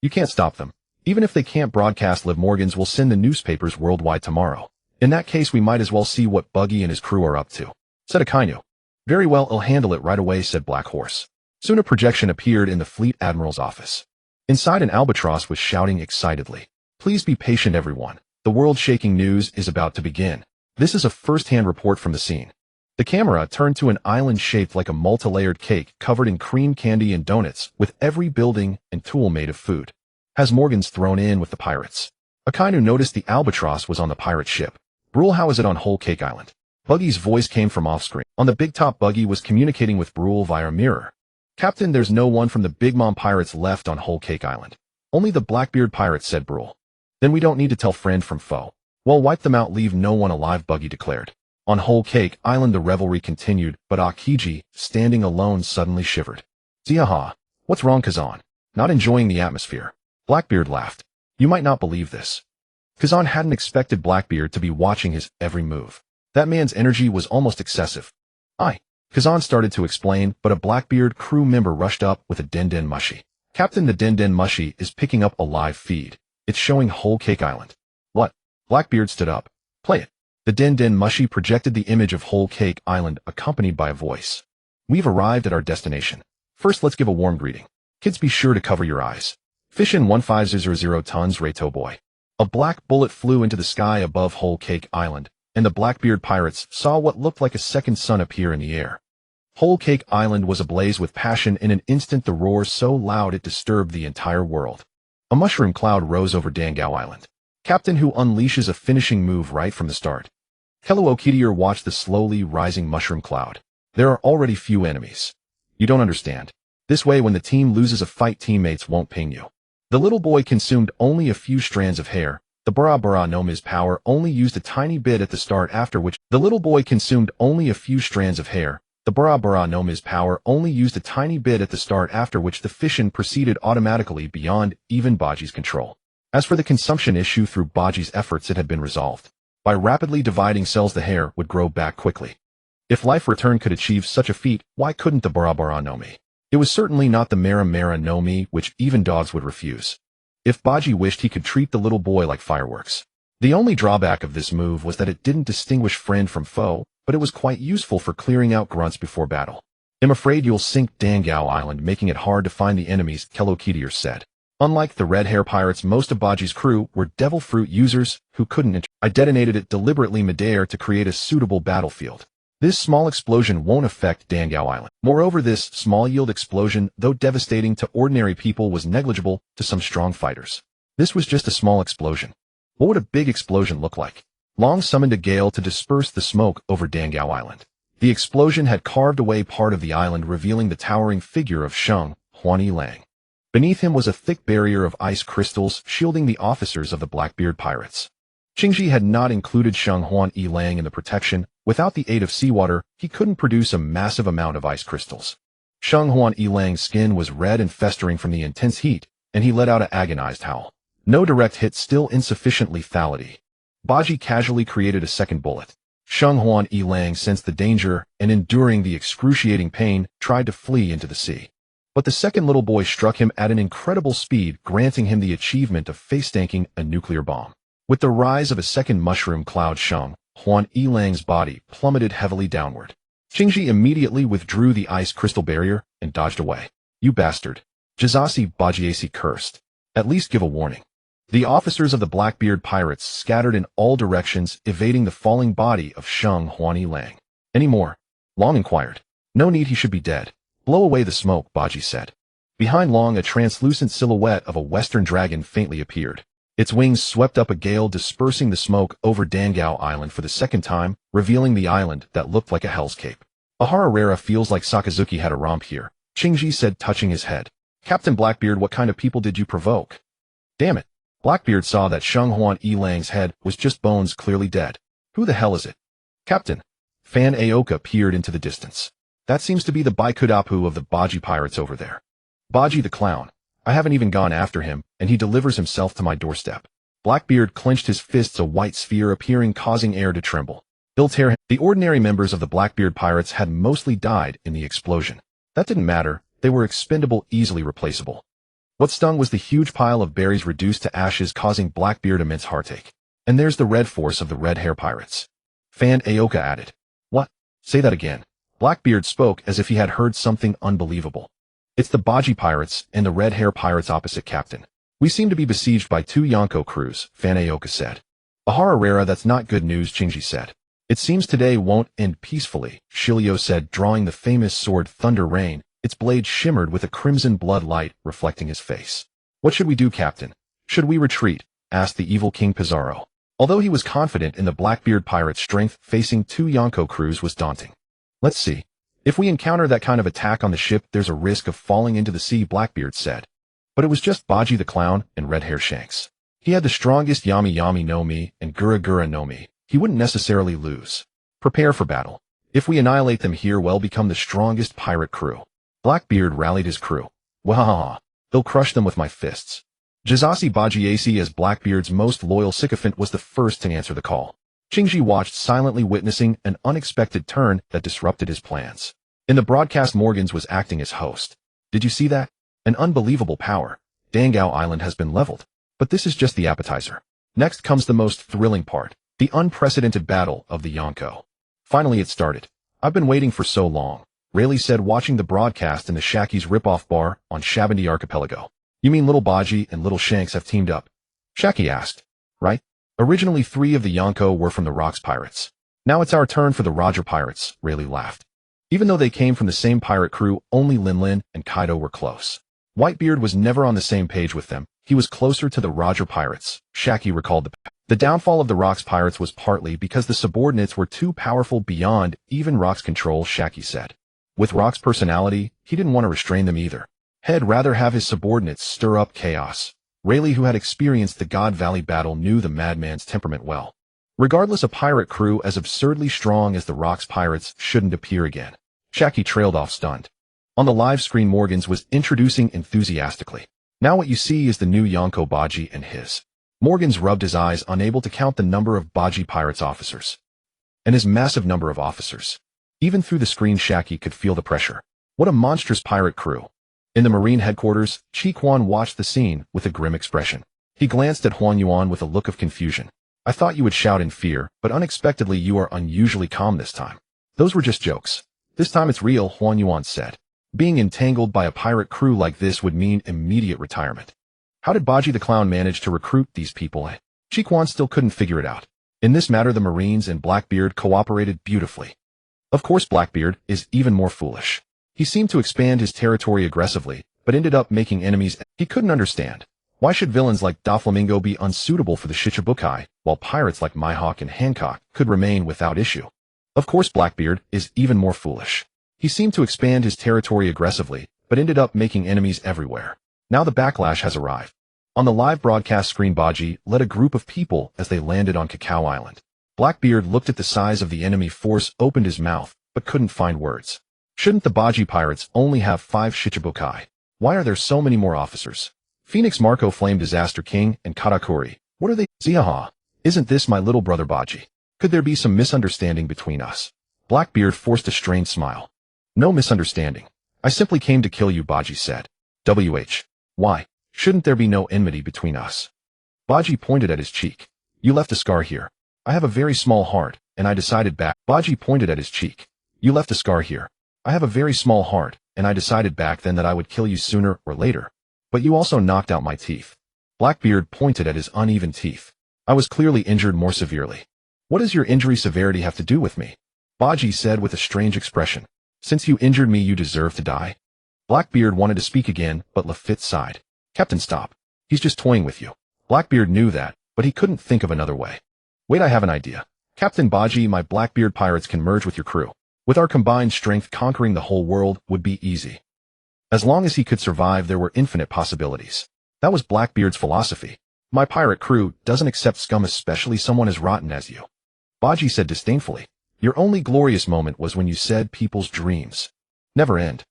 You can't stop them. Even if they can't broadcast, Liv Morgans will send the newspapers worldwide tomorrow. In that case, we might as well see what Buggy and his crew are up to, said Akainu. Very well, I'll handle it right away, said Black Horse. Soon a projection appeared in the Fleet Admiral's office. Inside, an albatross was shouting excitedly. Please be patient, everyone. The world-shaking news is about to begin. This is a first-hand report from the scene. The camera turned to an island shaped like a multi-layered cake covered in cream candy and donuts, with every building and tool made of food. Has Morgans thrown in with the pirates? Akainu noticed the albatross was on the pirate ship. Brule, how is it on Whole Cake Island? Buggy's voice came from off-screen. On the big top, Buggy was communicating with Brule via a mirror. Captain, there's no one from the Big Mom Pirates left on Whole Cake Island. Only the Blackbeard Pirates, said Brule. Then we don't need to tell friend from foe. Well, wipe them out, leave no one alive, Buggy declared. On Whole Cake Island the revelry continued, but Akiji, standing alone, suddenly shivered. Ziaha. What's wrong, Kazan? Not enjoying the atmosphere. Blackbeard laughed. You might not believe this. Kazan hadn't expected Blackbeard to be watching his every move. That man's energy was almost excessive. Kazan started to explain, but a Blackbeard crew member rushed up with a Den Den Mushi. Captain, the Den Den Mushi is picking up a live feed. It's showing Whole Cake Island. What? Blackbeard stood up. Play it. The Den Den Mushi projected the image of Whole Cake Island, accompanied by a voice. We've arrived at our destination. First, let's give a warm greeting. Kids, be sure to cover your eyes. Fission 15000 tons, Reito-Boy. A black bullet flew into the sky above Whole Cake Island, and the Blackbeard pirates saw what looked like a second sun appear in the air. Whole Cake Island was ablaze with passion. In an instant, the roar so loud it disturbed the entire world. A mushroom cloud rose over Dangao Island. Captain, who unleashes a finishing move right from the start. Hello, Okitier watched the slowly rising mushroom cloud. There are already few enemies. You don't understand. This way, when the team loses a fight, teammates won't ping you. The little boy consumed only a few strands of hair. The Bara Bara no Mi's power only used a tiny bit at the start, after which the little boy consumed only a few strands of hair. The Bara Bara no Mi's power only used a tiny bit at the start, after which the fission proceeded automatically beyond even Baji's control. As for the consumption issue, through Baji's efforts it had been resolved. By rapidly dividing cells, the hair would grow back quickly. If Life Return could achieve such a feat, why couldn't the Bara Bara no Mi? It was certainly not the Mara Mara no Mi, which even dogs would refuse. If Baji wished, he could treat the little boy like fireworks. The only drawback of this move was that it didn't distinguish friend from foe, but it was quite useful for clearing out grunts before battle. I'm afraid you'll sink Dangao Island, making it hard to find the enemies, Kello Kitier said. Unlike the Red Hair Pirates, most of Baji's crew were Devil Fruit users who couldn't. I detonated it deliberately midair to create a suitable battlefield. This small explosion won't affect Dangao Island. Moreover, this small-yield explosion, though devastating to ordinary people, was negligible to some strong fighters. This was just a small explosion. What would a big explosion look like? Long summoned a gale to disperse the smoke over Dangao Island. The explosion had carved away part of the island, revealing the towering figure of Sheng Huan Yilang. Beneath him was a thick barrier of ice crystals, shielding the officers of the Blackbeard Pirates. Qingji had not included Sheng Huan Yilang in the protection. Without the aid of seawater, he couldn't produce a massive amount of ice crystals. Sheng Huan Yilang's skin was red and festering from the intense heat, and he let out an agonized howl. No direct hit, still insufficient lethality. Baji casually created a second bullet. Sheng Huan Yilang sensed the danger, and enduring the excruciating pain, tried to flee into the sea. But the second little boy struck him at an incredible speed, granting him the achievement of face-tanking a nuclear bomb. With the rise of a second mushroom cloud, Sheng Huan Yilang's body plummeted heavily downward. Qingji immediately withdrew the ice crystal barrier and dodged away. You bastard. Jizasi Bajiasi cursed. At least give a warning. The officers of the Blackbeard Pirates scattered in all directions, evading the falling body of Sheng Huan Yilang. Any more? Long inquired. No need, he should be dead. Blow away the smoke, Buggy said. Behind Long, a translucent silhouette of a western dragon faintly appeared. Its wings swept up a gale, dispersing the smoke over Dangao Island for the second time, revealing the island that looked like a hell's cape. Ahararera feels like Sakazuki had a romp here, Shinji said, touching his head. Captain Blackbeard, what kind of people did you provoke? Damn it. Blackbeard saw that Sheng Huan Yilang's head was just bones, clearly dead. Who the hell is it? Captain. Fan Aoka peered into the distance. That seems to be the Baikudapu of the Buggy Pirates over there. Buggy the Clown. I haven't even gone after him, and he delivers himself to my doorstep. Blackbeard clenched his fists, a white sphere appearing, causing air to tremble. The ordinary members of the Blackbeard Pirates had mostly died in the explosion. That didn't matter, they were expendable, easily replaceable. What stung was the huge pile of berries reduced to ashes, causing Blackbeard immense heartache. And there's the red force of the Red Hair Pirates. Fan Aoka added. What? Say that again. Blackbeard spoke as if he had heard something unbelievable. It's the Buggy Pirates and the Red Hair Pirates opposite, Captain. We seem to be besieged by 2 Yonko crews, Fan Aoka said. Ahararera, that's not good news, Shinji said. It seems today won't end peacefully, Shilio said, drawing the famous sword Thunder Rain. Its blade shimmered with a crimson blood light reflecting his face. What should we do, Captain? Should we retreat? Asked the evil King Pizarro. Although he was confident in the Blackbeard Pirates' strength, facing 2 Yonko crews was daunting. Let's see. If we encounter that kind of attack on the ship, there's a risk of falling into the sea, Blackbeard said. But it was just Buggy the Clown and Red Hair Shanks. He had the strongest Yami-Yami no Mi and Gura Gura no Mi. He wouldn't necessarily lose. Prepare for battle. If we annihilate them here, we'll become the strongest pirate crew. Blackbeard rallied his crew. Wahaha. They'll crush them with my fists. Jizasi Bajiasi, as Blackbeard's most loyal sycophant, was the first to answer the call. Shinji watched silently, witnessing an unexpected turn that disrupted his plans. In the broadcast, Morgans was acting as host. Did you see that? An unbelievable power. Dangao Island has been leveled. But this is just the appetizer. Next comes the most thrilling part. The unprecedented battle of the Yonko. Finally it started. I've been waiting for so long, Rayleigh said, watching the broadcast in the Shaki's rip-off bar on Shabandi Archipelago. You mean Little Buggy and Little Shanks have teamed up? Shaki asked. Right? Originally 3 of the Yonko were from the Rocks Pirates. Now it's our turn for the Roger Pirates, Rayleigh laughed. Even though they came from the same pirate crew, only Lin and Kaido were close. Whitebeard was never on the same page with them. He was closer to the Roger Pirates, Shaki recalled. The downfall of the Rocks Pirates was partly because the subordinates were too powerful beyond even Rock's control, Shaki said. With Rock's personality, he didn't want to restrain them either. He'd rather have his subordinates stir up chaos. Rayleigh, who had experienced the God Valley battle, knew the madman's temperament well. Regardless, a pirate crew as absurdly strong as the Rocks Pirates shouldn't appear again. Shaki trailed off, stunned. On the live screen, Morgans was introducing enthusiastically. Now what you see is the new Yonko Buggy and his. Morgans rubbed his eyes, unable to count the number of Buggy Pirates officers. And his massive number of officers. Even through the screen, Shaki could feel the pressure. What a monstrous pirate crew. In the Marine headquarters, Chi Quan watched the scene with a grim expression. He glanced at Huan Yuan with a look of confusion. I thought you would shout in fear, but unexpectedly you are unusually calm this time. Those were just jokes. This time it's real, Huan Yuan said. Being entangled by a pirate crew like this would mean immediate retirement. How did Buggy the Clown manage to recruit these people? Chi Quan still couldn't figure it out. In this matter, the Marines and Blackbeard cooperated beautifully. Of course, Blackbeard is even more foolish. He seemed to expand his territory aggressively, but ended up making enemies he couldn't understand. Why should villains like Doflamingo be unsuitable for the Shichibukai, while pirates like Mihawk and Hancock could remain without issue? Of course, Blackbeard is even more foolish. He seemed to expand his territory aggressively, but ended up making enemies everywhere. Now the backlash has arrived. On the live broadcast screen, Buggy led a group of people as they landed on Cacao Island. Blackbeard looked at the size of the enemy force, opened his mouth, but couldn't find words. Shouldn't the Buggy Pirates only have 5 Shichibukai? Why are there so many more officers? Phoenix, Marco, Flame, Disaster King, and Katakuri. What are they? Ziaha. Isn't this my little brother Buggy? Could there be some misunderstanding between us? Blackbeard forced a strained smile. No misunderstanding. I simply came to kill you, Buggy said. Why? Shouldn't there be no enmity between us? Buggy pointed at his cheek. You left a scar here. I have a very small heart, and I decided back. Buggy pointed at his cheek. You left a scar here. I have a very small heart, and I decided back then that I would kill you sooner or later. But you also knocked out my teeth. Blackbeard pointed at his uneven teeth. I was clearly injured more severely. What does your injury severity have to do with me? Buggy said with a strange expression. Since you injured me, you deserve to die. Blackbeard wanted to speak again, but Luffy sighed. Captain, stop. He's just toying with you. Blackbeard knew that, but he couldn't think of another way. Wait, I have an idea. Captain Buggy, my Blackbeard pirates can merge with your crew. With our combined strength, conquering the whole world would be easy. As long as he could survive, there were infinite possibilities. That was Blackbeard's philosophy. My pirate crew doesn't accept scum, especially someone as rotten as you. Buggy said disdainfully. Your only glorious moment was when you said people's dreams never end.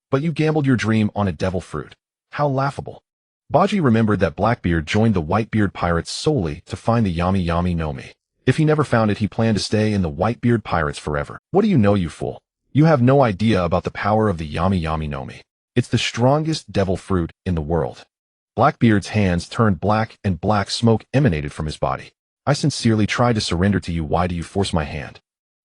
But you gambled your dream on a devil fruit. How laughable. Buggy remembered that Blackbeard joined the Whitebeard pirates solely to find the Yami-Yami no Mi. If he never found it, he planned to stay in the Whitebeard pirates forever. What do you know, you fool? You have no idea about the power of the Yami-Yami no Mi. It's the strongest devil fruit in the world. Blackbeard's hands turned black and black smoke emanated from his body. I sincerely tried to surrender to you. Why do you force my hand?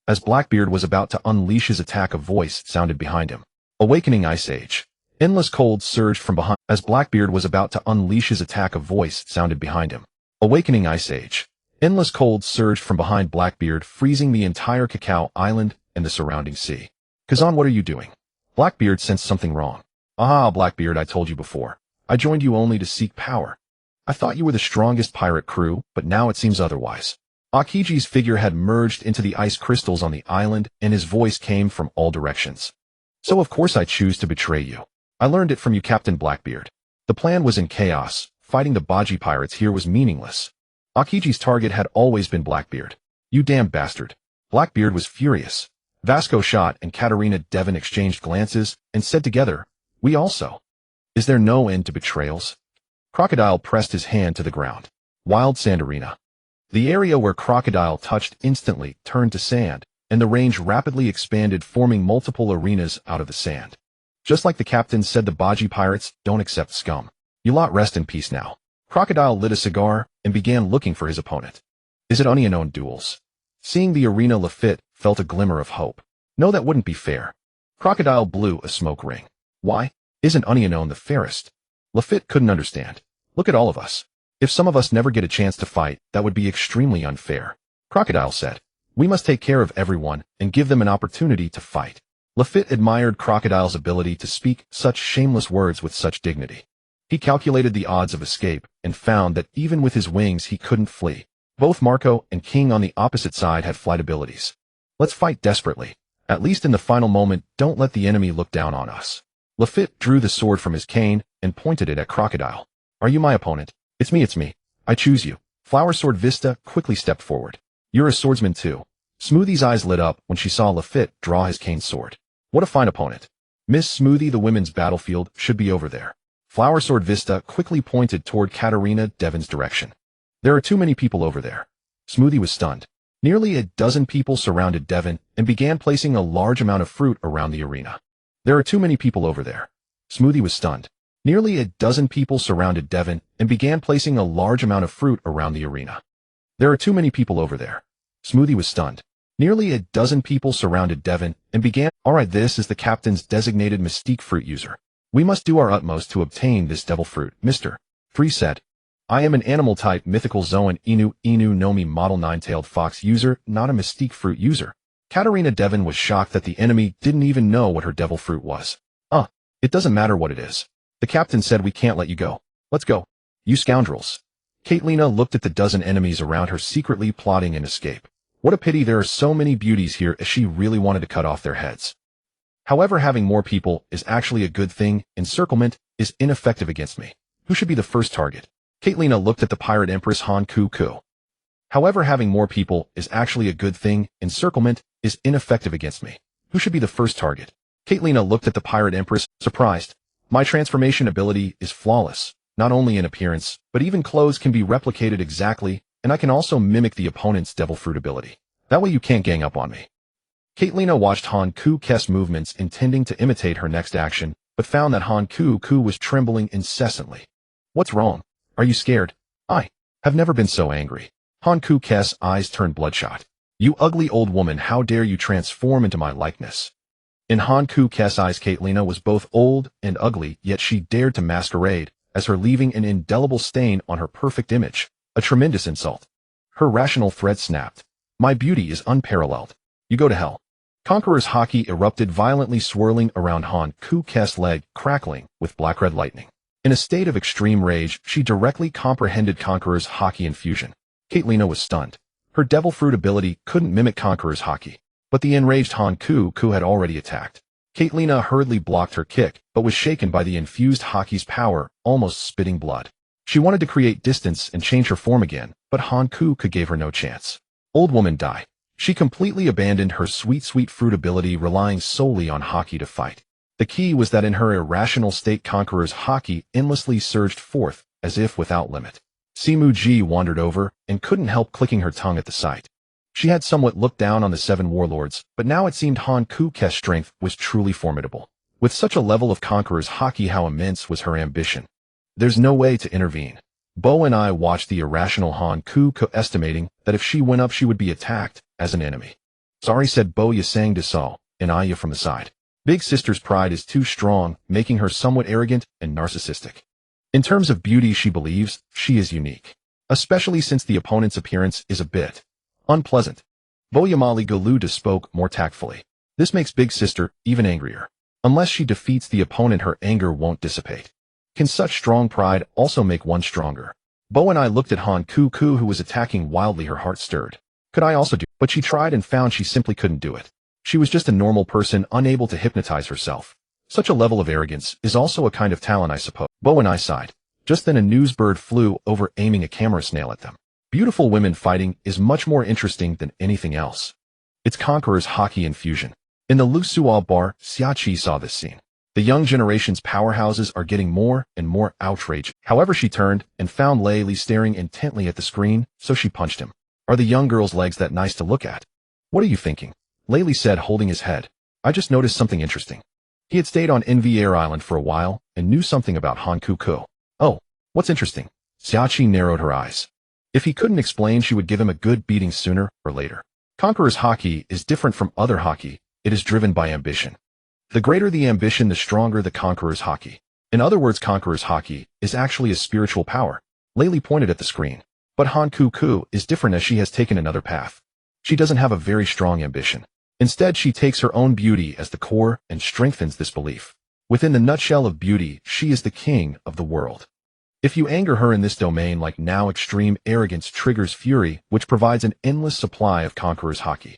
As Blackbeard was about to unleash his attack, a voice sounded behind him. Awakening Ice Age. Endless cold surged from behind. As Blackbeard was about to unleash his attack, a voice sounded behind him. Awakening Ice Age. Endless cold surged from behind Blackbeard, freezing the entire Cacao Island and the surrounding sea. Kazan, what are you doing? Blackbeard sensed something wrong. Ah, Blackbeard, I told you before. I joined you only to seek power. I thought you were the strongest pirate crew, but now it seems otherwise. Akiji's figure had merged into the ice crystals on the island, and his voice came from all directions. So of course I choose to betray you. I learned it from you, Captain Blackbeard. The plan was in chaos. Fighting the Buggy pirates here was meaningless. Akiji's target had always been Blackbeard. You damn bastard. Blackbeard was furious. Vasco shot and Katarina Devon exchanged glances and said together, we also. Is there no end to betrayals? Crocodile pressed his hand to the ground. Wild Sand Arena. The area where Crocodile touched instantly turned to sand, and the range rapidly expanded, forming multiple arenas out of the sand. Just like the captain said, the Buggy pirates don't accept scum. You lot rest in peace now. Crocodile lit a cigar and began looking for his opponent. Is it unknown duels? Seeing the arena, Lafitte felt a glimmer of hope. No, that wouldn't be fair. Crocodile blew a smoke ring. Why? Isn't unknown the fairest? Lafitte couldn't understand. Look at all of us. If some of us never get a chance to fight, that would be extremely unfair. Crocodile said. We must take care of everyone and give them an opportunity to fight. Lafitte admired Crocodile's ability to speak such shameless words with such dignity. He calculated the odds of escape and found that even with his wings he couldn't flee. Both Marco and King on the opposite side had flight abilities. Let's fight desperately. At least in the final moment, don't let the enemy look down on us. Lafitte drew the sword from his cane and pointed it at Crocodile. Are you my opponent? It's me. I choose you. Flower Sword Vista quickly stepped forward. You're a swordsman too. Smoothie's eyes lit up when she saw Lafitte draw his cane sword. What a fine opponent. Miss Smoothie, the women's battlefield should be over there. Flower Sword Vista quickly pointed toward Katarina Devon's direction. There are too many people over there. Smoothie was stunned. Nearly a dozen people surrounded Devon and began placing a large amount of fruit around the arena. There are too many people over there. Smoothie was stunned. Nearly a dozen people surrounded Devon and began placing a large amount of fruit around the arena. There are too many people over there. Smoothie was stunned. Nearly a dozen people surrounded Devon and began. Alright, this is the captain's designated mystique fruit user. We must do our utmost to obtain this devil fruit, Mr. 3 said. I am an animal-type mythical Zoan Inu no Mi model 9-tailed fox user, not a mystique fruit user. Katarina Devon was shocked that the enemy didn't even know what her devil fruit was. It doesn't matter what it is. The captain said we can't let you go. Let's go. You scoundrels. Caitlina looked at the dozen enemies around her secretly plotting an escape. What a pity there are so many beauties here, as she really wanted to cut off their heads. However, having more people is actually a good thing. Encirclement is ineffective against me. Who should be the first target? Caitlina looked at the pirate empress Han Ku. However, having more people is actually a good thing. Encirclement is ineffective against me. Who should be the first target? Caitlina looked at the pirate empress, surprised. My transformation ability is flawless. Not only in appearance, but even clothes can be replicated exactly, and I can also mimic the opponent's devil fruit ability. That way you can't gang up on me. Caitlina watched Han Ku's movements, intending to imitate her next action, but found that Han Ku was trembling incessantly. What's wrong? Are you scared? I have never been so angry. Han Ku's eyes turned bloodshot. You ugly old woman, how dare you transform into my likeness? In Han Ku's eyes, Caitlina was both old and ugly, yet she dared to masquerade as her, leaving an indelible stain on her perfect image. A tremendous insult. Her rational thread snapped. My beauty is unparalleled. You go to hell. Conqueror's haki erupted violently, swirling around Han-Ku's leg, crackling with black-red lightning. In a state of extreme rage, she directly comprehended Conqueror's haki infusion. Catelina was stunned. Her Devil Fruit ability couldn't mimic Conqueror's haki, but the enraged Han-Ku had already attacked. Catelina hurriedly blocked her kick, but was shaken by the infused haki's power, almost spitting blood. She wanted to create distance and change her form again, but Han-Ku gave her no chance. Old woman die. She completely abandoned her sweet fruit ability, relying solely on haki to fight. The key was that in her irrational state, Conqueror's haki endlessly surged forth, as if without limit. Simu-ji wandered over, and couldn't help clicking her tongue at the sight. She had somewhat looked down on the 7 warlords, but now it seemed Han-Ku's strength was truly formidable. With such a level of Conqueror's haki, how immense was her ambition? There's no way to intervene. Bo and I watched the irrational Han-Ku, estimating that if she went up she would be attacked as an enemy. Sorry, said Bo Yasang to Saul and Aya from the side. Big sister's pride is too strong, making her somewhat arrogant and narcissistic. In terms of beauty, she believes she is unique, especially since the opponent's appearance is a bit unpleasant. Boyamali Galuda spoke more tactfully. This makes Big Sister even angrier. Unless she defeats the opponent, her anger won't dissipate. Can such strong pride also make one stronger? Bo and I looked at Han-Ku, who was attacking wildly. Her heart stirred. Could I also do? But she tried and found she simply couldn't do it. She was just a normal person, unable to hypnotize herself. Such a level of arrogance is also a kind of talent, I suppose. Bo and I sighed. Just then a newsbird flew over, aiming a camera snail at them. Beautiful women fighting is much more interesting than anything else. It's Conqueror's haki infusion. In the Lusuo bar, Xiachi saw this scene. The young generation's powerhouses are getting more and more outraged. However, she turned and found Lei Li staring intently at the screen, so she punched him. Are the young girl's legs that nice to look at? What are you thinking? Lei Li said, holding his head. I just noticed something interesting. He had stayed on Envy Air Island for a while and knew something about Han-Ku. Oh, what's interesting? Xiachi narrowed her eyes. If he couldn't explain, she would give him a good beating sooner or later. Conqueror's haki is different from other haki. It is driven by ambition. The greater the ambition, the stronger the Conqueror's haki. In other words, Conqueror's haki is actually a spiritual power. Lei Li pointed at the screen. But Han-Ku is different, as she has taken another path. She doesn't have a very strong ambition. Instead, she takes her own beauty as the core and strengthens this belief. Within the nutshell of beauty, she is the king of the world. If you anger her in this domain, like now, extreme arrogance triggers fury, which provides an endless supply of Conqueror's haki.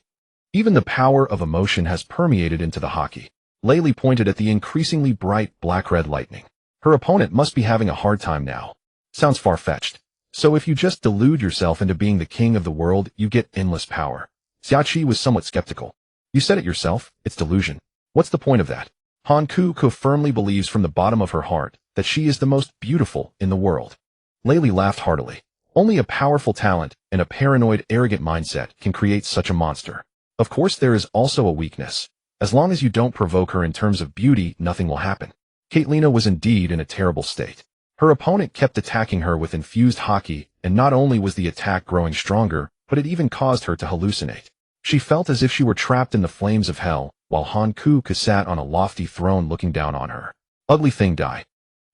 Even the power of emotion has permeated into the haki. Lei Li pointed at the increasingly bright black-red lightning. Her opponent must be having a hard time now. Sounds far-fetched. So if you just delude yourself into being the king of the world, you get endless power. Xiachi was somewhat skeptical. You said it yourself, it's delusion. What's the point of that? Han-Ku firmly believes from the bottom of her heart that she is the most beautiful in the world. Lei Li laughed heartily. Only a powerful talent and a paranoid, arrogant mindset can create such a monster. Of course, there is also a weakness. As long as you don't provoke her in terms of beauty, nothing will happen. Catelina was indeed in a terrible state. Her opponent kept attacking her with infused haki, and not only was the attack growing stronger, but it even caused her to hallucinate. She felt as if she were trapped in the flames of hell, while Han-Ku sat on a lofty throne looking down on her. Ugly thing, die.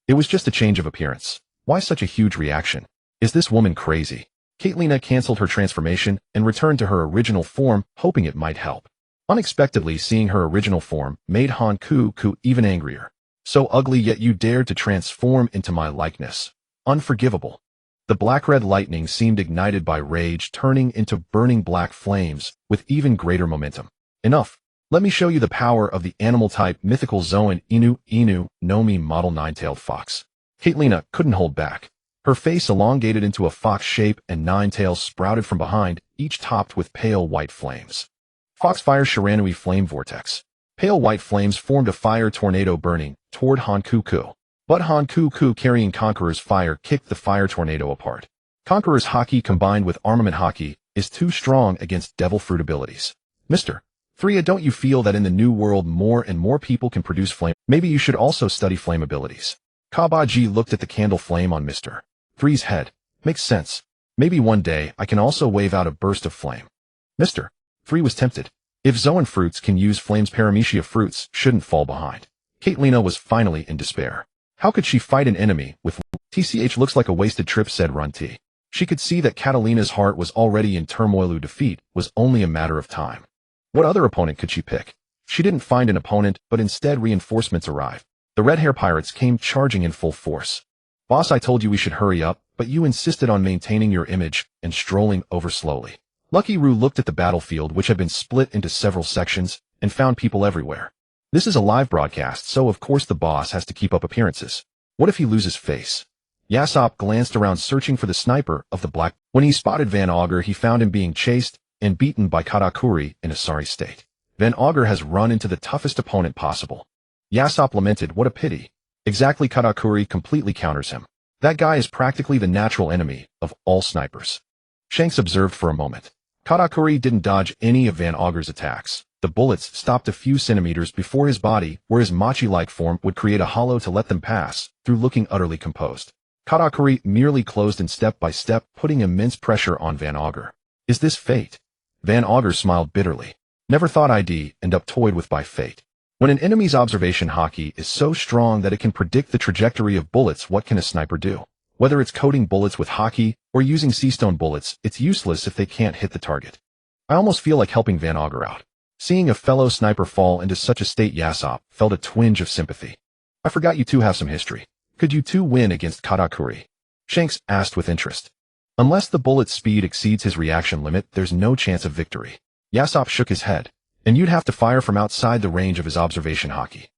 It was just a change of appearance. Why such a huge reaction? Is this woman crazy? Catelina canceled her transformation and returned to her original form, hoping it might help. Unexpectedly, seeing her original form made Han-Ku even angrier. So ugly, yet you dared to transform into my likeness. Unforgivable. The black-red lightning seemed ignited by rage, turning into burning black flames with even greater momentum. Enough. Let me show you the power of the animal-type mythical Zoan Inu Nomi model nine-tailed fox. Catelina couldn't hold back. Her face elongated into a fox shape and 9 tails sprouted from behind, each topped with pale white flames. Fox fires Shiranui flame vortex. Pale white flames formed a fire tornado burning toward Han-Ku. But Han-Ku, carrying Conqueror's fire, kicked the fire tornado apart. Conqueror's haki combined with armament haki is too strong against Devil Fruit abilities. Mr. Threa, don't you feel that in the new world more and more people can produce flame? Maybe you should also study flame abilities. Kabaji looked at the candle flame on Mr. Three's head. Makes sense. Maybe one day I can also wave out a burst of flame. Mr. Three was tempted. If Zoan fruits can use flames, Paramecia fruits shouldn't fall behind. Catelina was finally in despair. How could she fight an enemy with TCH? Looks like a wasted trip, said Runti. She could see that Catalina's heart was already in turmoil. Defeat was only a matter of time. What other opponent could she pick? She didn't find an opponent, but instead reinforcements arrived. The red-hair pirates came charging in full force. Boss, I told you we should hurry up, but you insisted on maintaining your image and strolling over slowly. Lucky Roo looked at the battlefield, which had been split into several sections, and found people everywhere. This is a live broadcast, so of course the boss has to keep up appearances. What if he loses face? Yasopp glanced around searching for the sniper of the black. When he spotted Van Augur, he found him being chased and beaten by Katakuri in a sorry state. Van Augur has run into the toughest opponent possible. Yasopp lamented, what a pity. Exactly, Katakuri completely counters him. That guy is practically the natural enemy of all snipers. Shanks observed for a moment. Katakuri didn't dodge any of Van Augur's attacks. The bullets stopped a few centimeters before his body, where his machi-like form would create a hollow to let them pass, through looking utterly composed. Katakuri merely closed in step by step, putting immense pressure on Van Augur. Is this fate? Van Augur smiled bitterly. Never thought I'd end up toyed with by fate. When an enemy's observation haki is so strong that it can predict the trajectory of bullets, what can a sniper do? Whether it's coating bullets with haki or using seastone bullets, it's useless if they can't hit the target. I almost feel like helping Van Augur out. Seeing a fellow sniper fall into such a state, Yasopp felt a twinge of sympathy. I forgot you two have some history. Could you two win against Katakuri? Shanks asked with interest. Unless the bullet's speed exceeds his reaction limit, there's no chance of victory. Yasopp shook his head. And you'd have to fire from outside the range of his observation haki.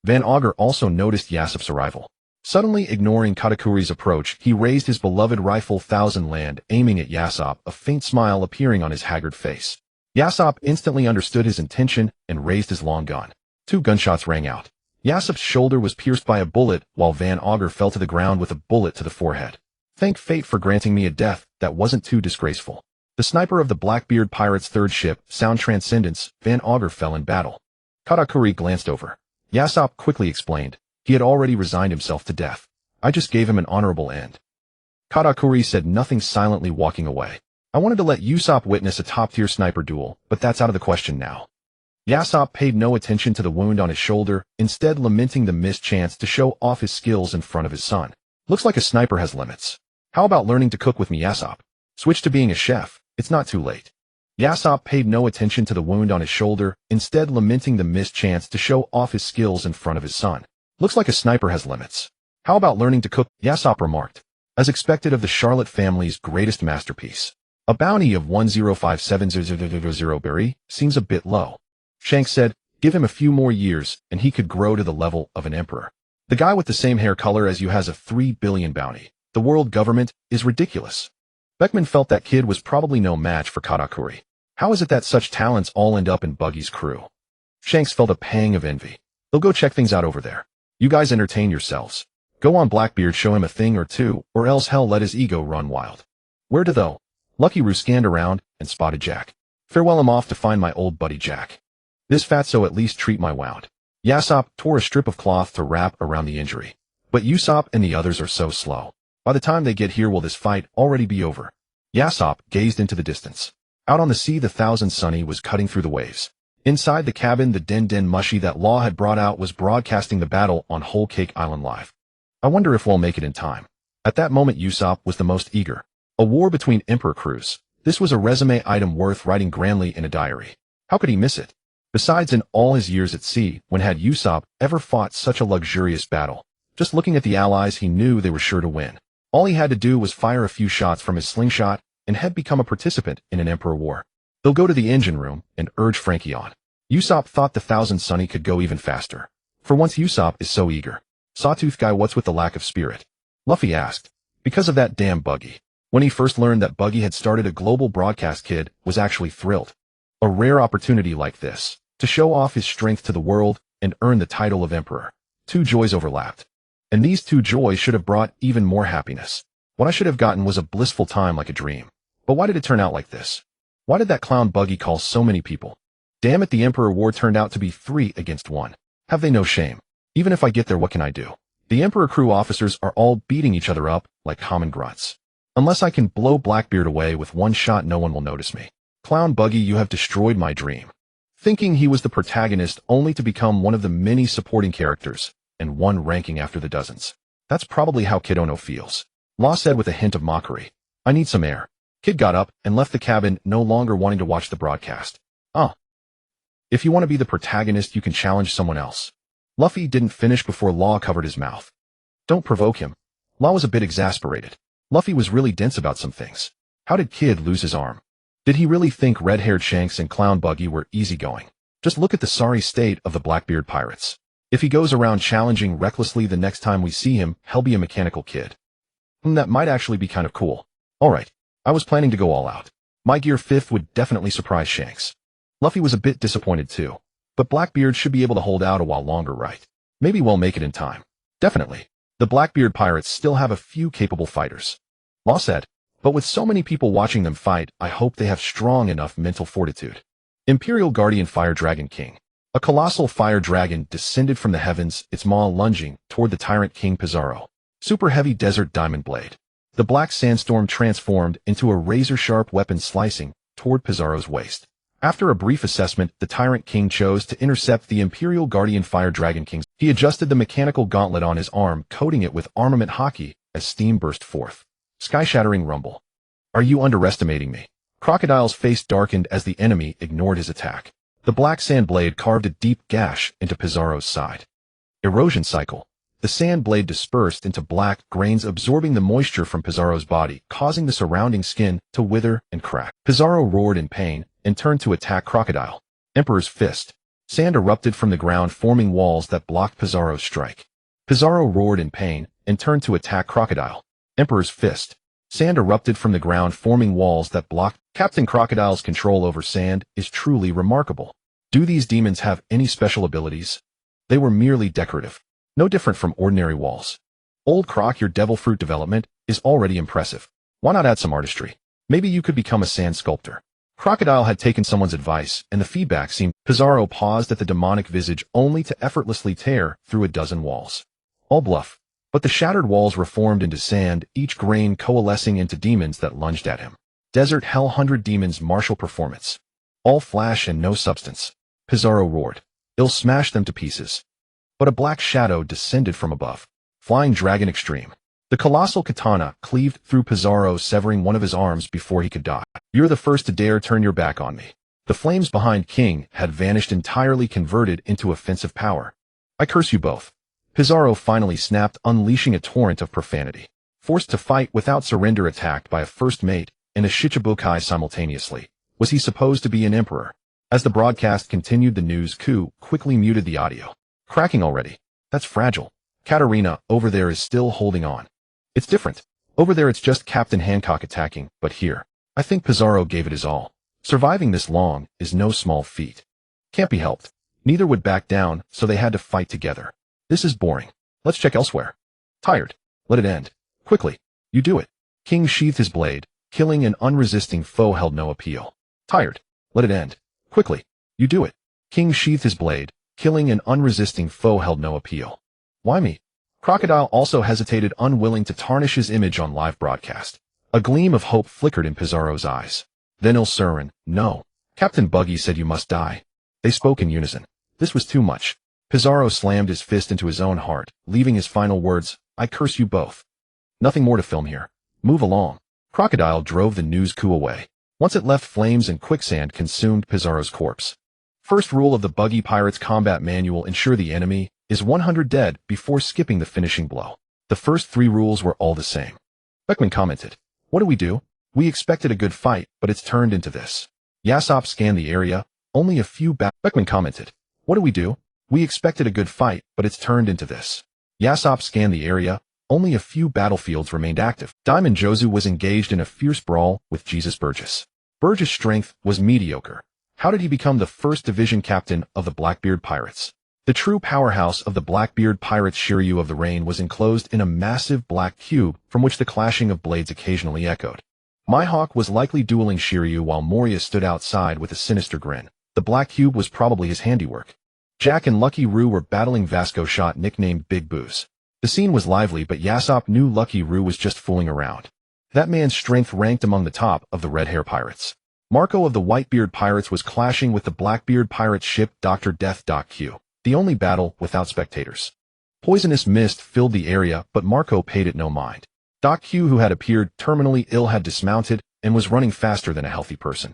Van Augur also noticed Yasopp's arrival. Suddenly ignoring Katakuri's approach, he raised his beloved rifle Thousand Land, aiming at Yasopp, a faint smile appearing on his haggard face. Yasopp instantly understood his intention and raised his long gun. 2 gunshots rang out. Yasopp's shoulder was pierced by a bullet, while Van Augur fell to the ground with a bullet to the forehead. Thank fate for granting me a death that wasn't too disgraceful. The sniper of the Blackbeard pirates' 3rd ship, Sound Transcendence, Van Augur fell in battle. Katakuri glanced over. Yasopp quickly explained. He had already resigned himself to death. I just gave him an honorable end. Katakuri said nothing, silently walking away. I wanted to let Yasopp witness a top-tier sniper duel, but that's out of the question now. Yasopp paid no attention to the wound on his shoulder, instead lamenting the missed chance to show off his skills in front of his son. Looks like a sniper has limits. How about learning to cook with me, Yasopp? Switch to being a chef. It's not too late. Yasopp paid no attention to the wound on his shoulder, instead lamenting the missed chance to show off his skills in front of his son. Looks like a sniper has limits. How about learning to cook? Yasopp remarked. As expected of the Charlotte family's greatest masterpiece. A bounty of 1057000 berry seems a bit low. Shanks said, give him a few more years, and he could grow to the level of an emperor. The guy with the same hair color as you has a 3 billion bounty. The world government is ridiculous. Beckman felt that kid was probably no match for Katakuri. How is it that such talents all end up in Buggy's crew? Shanks felt a pang of envy. They'll go check things out over there. You guys entertain yourselves. Go on, Blackbeard, show him a thing or two, or else hell let his ego run wild. Where to though? Lucky Roo scanned around and spotted Jack. Farewell, I'm off to find my old buddy Jack. This fatso at least treat my wound. Yasopp tore a strip of cloth to wrap around the injury. But Yasopp and the others are so slow. By the time they get here, will this fight already be over? Yasopp gazed into the distance. Out on the sea, the Thousand Sunny was cutting through the waves. Inside the cabin, the Den Mushi that Law had brought out was broadcasting the battle on Whole Cake Island live. I wonder if we'll make it in time. At that moment, Yasopp was the most eager. A war between emperor crews. This was a resume item worth writing grandly in a diary. How could he miss it? Besides, in all his years at sea, when had Yasopp ever fought such a luxurious battle? Just looking at the allies, he knew they were sure to win. All he had to do was fire a few shots from his slingshot and had become a participant in an emperor war. They'll go to the engine room and urge Frankie on. Yasopp thought the Thousand Sunny could go even faster. For once, Yasopp is so eager. Sawtooth guy, what's with the lack of spirit? Luffy asked. Because of that damn Buggy. When he first learned that Buggy had started a global broadcast, kid was actually thrilled. A rare opportunity like this, to show off his strength to the world and earn the title of emperor. 2 joys overlapped. And these 2 joys should have brought even more happiness. What I should have gotten was a blissful time like a dream. But why did it turn out like this? Why did that clown Buggy call so many people? Damn it, the Emperor War turned out to be 3 against 1. Have they no shame? Even if I get there, what can I do? The Emperor crew officers are all beating each other up like common grunts. Unless I can blow Blackbeard away with 1 shot, no one will notice me. Clown Buggy, you have destroyed my dream. Thinking he was the protagonist only to become one of the many supporting characters, and one ranking after the dozens. That's probably how Kid Ono feels. Law said with a hint of mockery. I need some air. Kid got up and left the cabin, no longer wanting to watch the broadcast. If you want to be the protagonist, you can challenge someone else. Luffy didn't finish before Law covered his mouth. Don't provoke him. Law was a bit exasperated. Luffy was really dense about some things. How did Kid lose his arm? Did he really think red-haired Shanks and Clown Buggy were easygoing? Just look at the sorry state of the Blackbeard pirates. If he goes around challenging recklessly the next time we see him, he'll be a mechanical kid. That might actually be kind of cool. Alright, I was planning to go all out. My Gear 5th would definitely surprise Shanks. Luffy was a bit disappointed too. But Blackbeard should be able to hold out a while longer, right? Maybe we'll make it in time. Definitely. The Blackbeard pirates still have a few capable fighters. Law said, but with so many people watching them fight, I hope they have strong enough mental fortitude. Imperial Guardian Fire Dragon King. A colossal fire dragon descended from the heavens, its maw lunging toward the tyrant King Pizarro. Super heavy desert diamond blade. The black sandstorm transformed into a razor-sharp weapon slicing toward Pizarro's waist. After a brief assessment, the Tyrant King chose to intercept the Imperial Guardian Fire Dragon King. He adjusted the mechanical gauntlet on his arm, coating it with armament hockey as steam burst forth. Sky-shattering rumble. Are you underestimating me? Crocodile's face darkened as the enemy ignored his attack. The black sand blade carved a deep gash into Pizarro's side. Erosion cycle. The sand blade dispersed into black grains, absorbing the moisture from Pizarro's body, causing the surrounding skin to wither and crack. Pizarro roared in pain and turned to attack Crocodile. Emperor's Fist. Sand erupted from the ground, forming walls that blocked Pizarro's strike. Pizarro roared in pain and turned to attack Crocodile. Emperor's Fist. Sand erupted from the ground, forming walls that blocked. Captain Crocodile's control over sand is truly remarkable. Do these demons have any special abilities? They were merely decorative. No different from ordinary walls. Old Croc, your Devil Fruit development is already impressive. Why not add some artistry? Maybe you could become a sand sculptor. Crocodile had taken someone's advice, and the feedback seemed. Pizarro paused at the demonic visage only to effortlessly tear through a dozen walls. All bluff. But the shattered walls reformed into sand, each grain coalescing into demons that lunged at him. Desert Hell 100 Demons martial performance. All flash and no substance. Pizarro roared. It'll smash them to pieces. But a black shadow descended from above. Flying Dragon Extreme. The colossal katana cleaved through Pizarro, severing one of his arms before he could die. You're the first to dare turn your back on me. The flames behind King had vanished entirely, converted into offensive power. I curse you both. Pizarro finally snapped, unleashing a torrent of profanity. Forced to fight without surrender, attacked by a first mate and a Shichibukai simultaneously. Was he supposed to be an emperor? As the broadcast continued, the news coup quickly muted the audio. Cracking already. That's fragile. Katarina, over there, is still holding on. It's different. Over there it's just Captain Hancock attacking, but here, I think Pizarro gave it his all. Surviving this long is no small feat. Can't be helped. Neither would back down, so they had to fight together. This is boring. Let's check elsewhere. Tired. Let it end. Quickly. You do it. King sheathed his blade. Killing an unresisting foe held no appeal. Tired. Let it end. Quickly. You do it. King sheathed his blade. Killing an unresisting foe held no appeal. Why me? Crocodile also hesitated, unwilling to tarnish his image on live broadcast. A gleam of hope flickered in Pizarro's eyes. Then Ilsurin, no. Captain Buggy said you must die. They spoke in unison. This was too much. Pizarro slammed his fist into his own heart, leaving his final words, I curse you both. Nothing more to film here. Move along. Crocodile drove the news coup away. Once it left, flames and quicksand consumed Pizarro's corpse. First rule of the Buggy Pirates combat manual: ensure the enemy is 100 dead before skipping the finishing blow. The first 3 rules were all the same. Beckman commented, what do? We expected a good fight, but it's turned into this. Yasop scanned the area, only a few Beckman commented, what do? We expected a good fight, but it's turned into this. Yasop scanned the area, only a few battlefields remained active. Diamond Jozu was engaged in a fierce brawl with Jesus Burgess. Burgess' strength was mediocre. How did he become the first division captain of the Blackbeard Pirates? The true powerhouse of the Blackbeard Pirates, Shiryu of the Rain, was enclosed in a massive black cube from which the clashing of blades occasionally echoed. Mihawk was likely dueling Shiryu while Moria stood outside with a sinister grin. The black cube was probably his handiwork. Jack and Lucky Roo were battling Vasco Shot, nicknamed Big Booze. The scene was lively, but Yasop knew Lucky Roo was just fooling around. That man's strength ranked among the top of the Red Hair Pirates. Marco of the Whitebeard Pirates was clashing with the Blackbeard Pirates ship Dr. Death Doc Q. The only battle without spectators. Poisonous mist filled the area, but Marco paid it no mind. Doc Q, who had appeared terminally ill, had dismounted and was running faster than a healthy person.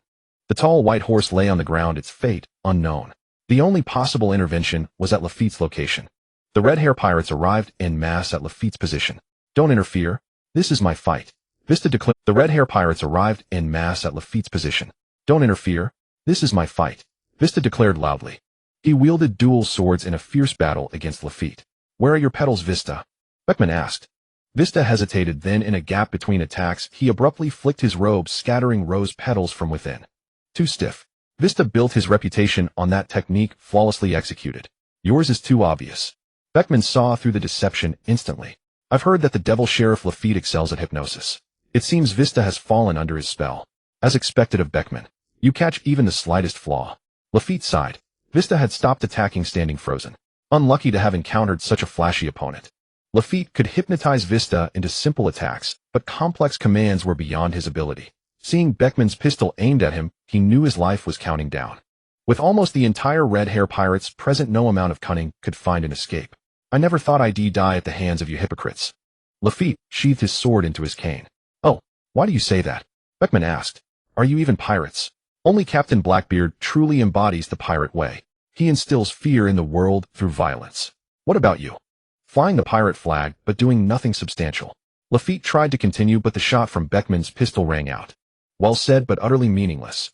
The tall white horse lay on the ground, its fate unknown. The only possible intervention was at Luffy's location. The red hair pirates arrived en masse at Luffy's position. Don't interfere. This is my fight. Vista declared. The red hair pirates arrived en masse at Luffy's position. Don't interfere. This is my fight. Vista declared loudly. He wielded dual swords in a fierce battle against Luffy. Where are your petals, Vista? Beckman asked. Vista hesitated, then in a gap between attacks, he abruptly flicked his robe, scattering rose petals from within. Too stiff. Vista built his reputation on that technique, flawlessly executed. Yours is too obvious. Beckman saw through the deception instantly. I've heard that the Devil Sheriff Luffy excels at hypnosis. It seems Vista has fallen under his spell. As expected of Beckman, you catch even the slightest flaw. Luffy sighed. Vista had stopped attacking, standing frozen. Unlucky to have encountered such a flashy opponent. Luffy could hypnotize Vista into simple attacks, but complex commands were beyond his ability. Seeing Beckman's pistol aimed at him, he knew his life was counting down. With almost the entire red hair pirates present, no amount of cunning could find an escape. I never thought I'd die at the hands of you hypocrites. Luffy sheathed his sword into his cane. Oh, why do you say that? Beckman asked. Are you even pirates? Only Captain Blackbeard truly embodies the pirate way. He instills fear in the world through violence. What about you? Flying the pirate flag, but doing nothing substantial. Luffy tried to continue, but the shot from Beckman's pistol rang out. Well said, but utterly meaningless.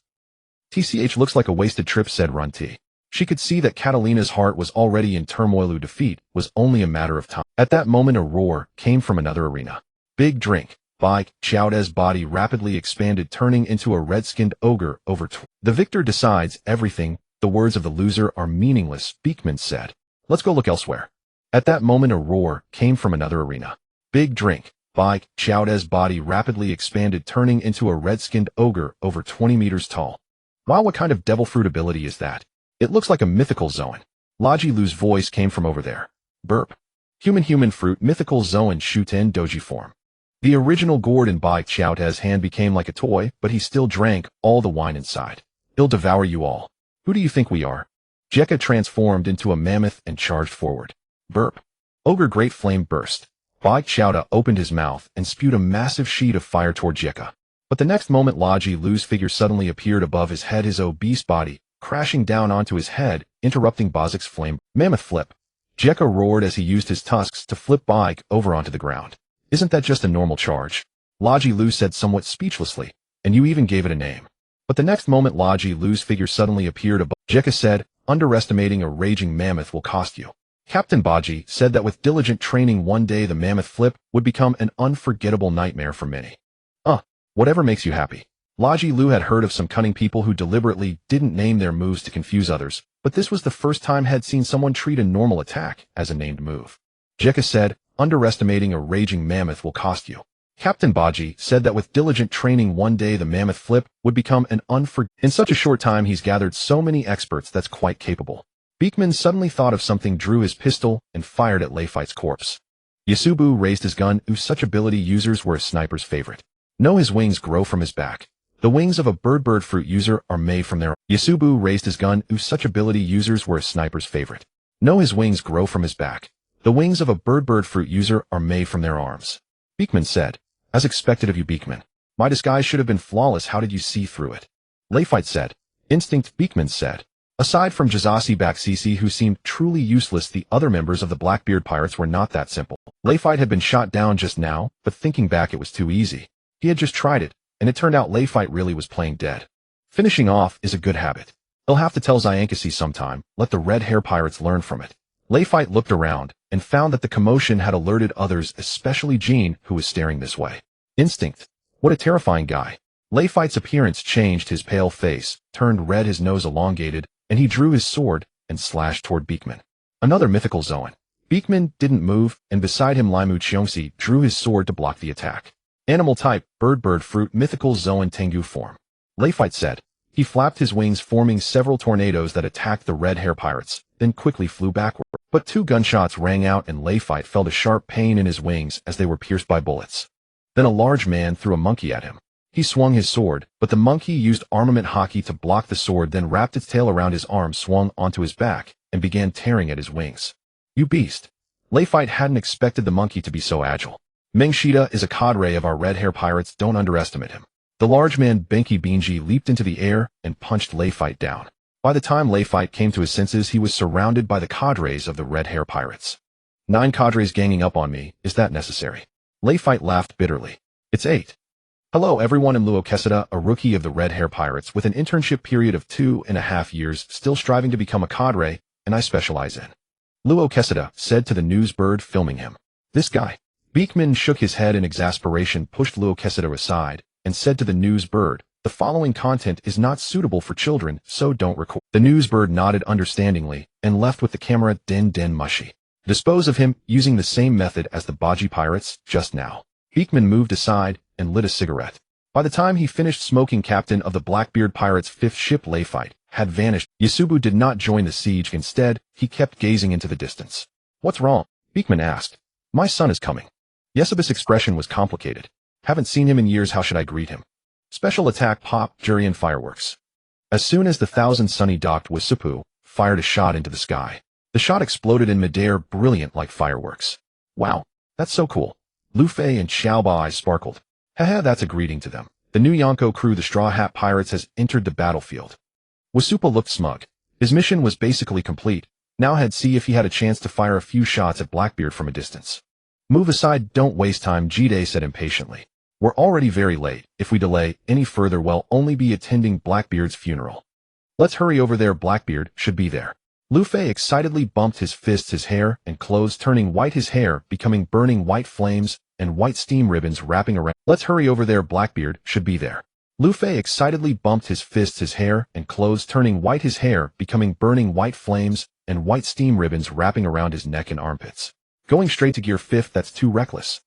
TCH looks like a wasted trip, said Runty. She could see that Catalina's heart was already in turmoil. Defeat was only a matter of time. At that moment, a roar came from another arena. Big drink. Bike, Chowda's body rapidly expanded, turning into a red-skinned ogre over The victor decides everything. The words of the loser are meaningless, Beekman said. Let's go look elsewhere. At that moment, a roar came from another arena. Big drink. Bike, Chowda's body rapidly expanded, turning into a red-skinned ogre over 20 meters tall. Wow, what kind of devil fruit ability is that? It looks like a mythical Zoan. Laji Lu's voice came from over there. Burp. Human fruit, mythical Zoan Shuten Doji form. The original gourd in Bike Chowda's hand became like a toy, but he still drank all the wine inside. He'll devour you all. Who do you think we are? Jekka transformed into a mammoth and charged forward. Burp. Ogre Great Flame burst. Bike Chowda opened his mouth and spewed a massive sheet of fire toward Jekka. But the next moment, Laji Lu's figure suddenly appeared above his head, his obese body crashing down onto his head, interrupting Bozik's flame mammoth flip. Jekka roared as he used his tusks to flip Bike over onto the ground. Isn't that just a normal charge? Laji Lu said somewhat speechlessly. And you even gave it a name. But the next moment, Laji Lu's figure suddenly appeared above. Jekka said, underestimating a raging mammoth will cost you. Captain Baji said that with diligent training, one day the mammoth flip would become an unforgettable nightmare for many. Whatever makes you happy. Laji Lu had heard of some cunning people who deliberately didn't name their moves to confuse others, but this was the first time had seen someone treat a normal attack as a named move. Jekka said, underestimating a raging mammoth will cost you. Captain Baji said that with diligent training, one day the mammoth flip would become an In such a short time, he's gathered so many experts that's quite capable. Beekman suddenly thought of something, drew his pistol, and fired at Leifite's corpse. Yasubu raised his gun. Such ability users were a sniper's favorite. No, his wings grow from his back. The wings of a bird fruit user are made from their... Yasubu raised his gun. Such ability users were a sniper's favorite. No, his wings grow from his back. The wings of a bird fruit user are made from their arms. Beekman said, as expected of you, Beekman. My disguise should have been flawless. How did you see through it? Leifite said. Instinct, Beekman said. Aside from Jazasi Baksisi, who seemed truly useless, the other members of the Blackbeard Pirates were not that simple. Leifite had been shot down just now, but thinking back, it was too easy. He had just tried it, and it turned out Leifite really was playing dead. Finishing off is a good habit. He'll have to tell Zyankasi sometime. Let the red hair pirates learn from it. Leifite looked around and found that the commotion had alerted others, especially Jean, who was staring this way. Instinct. What a terrifying guy. Leifite's appearance changed. His pale face turned red, his nose elongated, and he drew his sword and slashed toward Beekman. Another mythical Zoan. Beekman didn't move, and beside him Limu Cheongsi drew his sword to block the attack. Animal type, bird fruit, mythical Zoan Tengu form. Leifite said. He flapped his wings, forming several tornadoes that attacked the red hair pirates, then quickly flew backward. But 2 gunshots rang out and Leifite felt a sharp pain in his wings as they were pierced by bullets. Then a large man threw a monkey at him. He swung his sword, but the monkey used armament hockey to block the sword, then wrapped its tail around his arm, swung onto his back, and began tearing at his wings. You beast. Leifite hadn't expected the monkey to be so agile. Mengshita is a cadre of our red hair pirates, don't underestimate him. The large man Benki Binji leaped into the air and punched Leifite down. By the time Layfight came to his senses, he was surrounded by the cadres of the Red Hair Pirates. 9 cadres ganging up on me, is that necessary? Layfight laughed bitterly. It's 8. Hello everyone, I'm Luo Quesada, a rookie of the Red Hair Pirates with an internship period of 2.5 years, still striving to become a cadre, and I specialize in. Luo Quesada said to the newsbird filming him. This guy. Beekman shook his head in exasperation, pushed Luo Quesada aside, and said to the newsbird, the following content is not suitable for children, so don't record. The newsbird nodded understandingly, and left with the camera den mushy. Dispose of him using the same method as the Buggy Pirates, just now. Beekman moved aside, and lit a cigarette. By the time he finished smoking, captain of the Blackbeard Pirates' 5th ship Layfight had vanished. Yasubu did not join the siege. Instead, he kept gazing into the distance. What's wrong? Beekman asked. My son is coming. Yasubu's expression was complicated. Haven't seen him in years, how should I greet him? Special attack, pop, jury and fireworks. As soon as the Thousand Sunny docked, Yasubu fired a shot into the sky. The shot exploded in midair, brilliant like fireworks. Wow, that's so cool. Luffy and Xiaoba eyes sparkled. Haha, that's a greeting to them. The new Yonko crew, the Straw Hat Pirates, has entered the battlefield. Wasupa looked smug. His mission was basically complete. Now he'd see if he had a chance to fire a few shots at Blackbeard from a distance. Move aside, don't waste time, Jide said impatiently. We're already very late. If we delay any further, we'll only be attending Blackbeard's funeral. Let's hurry over there, Blackbeard should be there. Luffy excitedly bumped his fists, his hair and clothes turning white, his hair becoming burning white flames and white steam ribbons wrapping around. Let's hurry over there, Blackbeard should be there. Luffy excitedly bumped his fists, his hair and clothes turning white, his hair becoming burning white flames and white steam ribbons wrapping around his neck and armpits. Going straight to gear 5th, that's too reckless.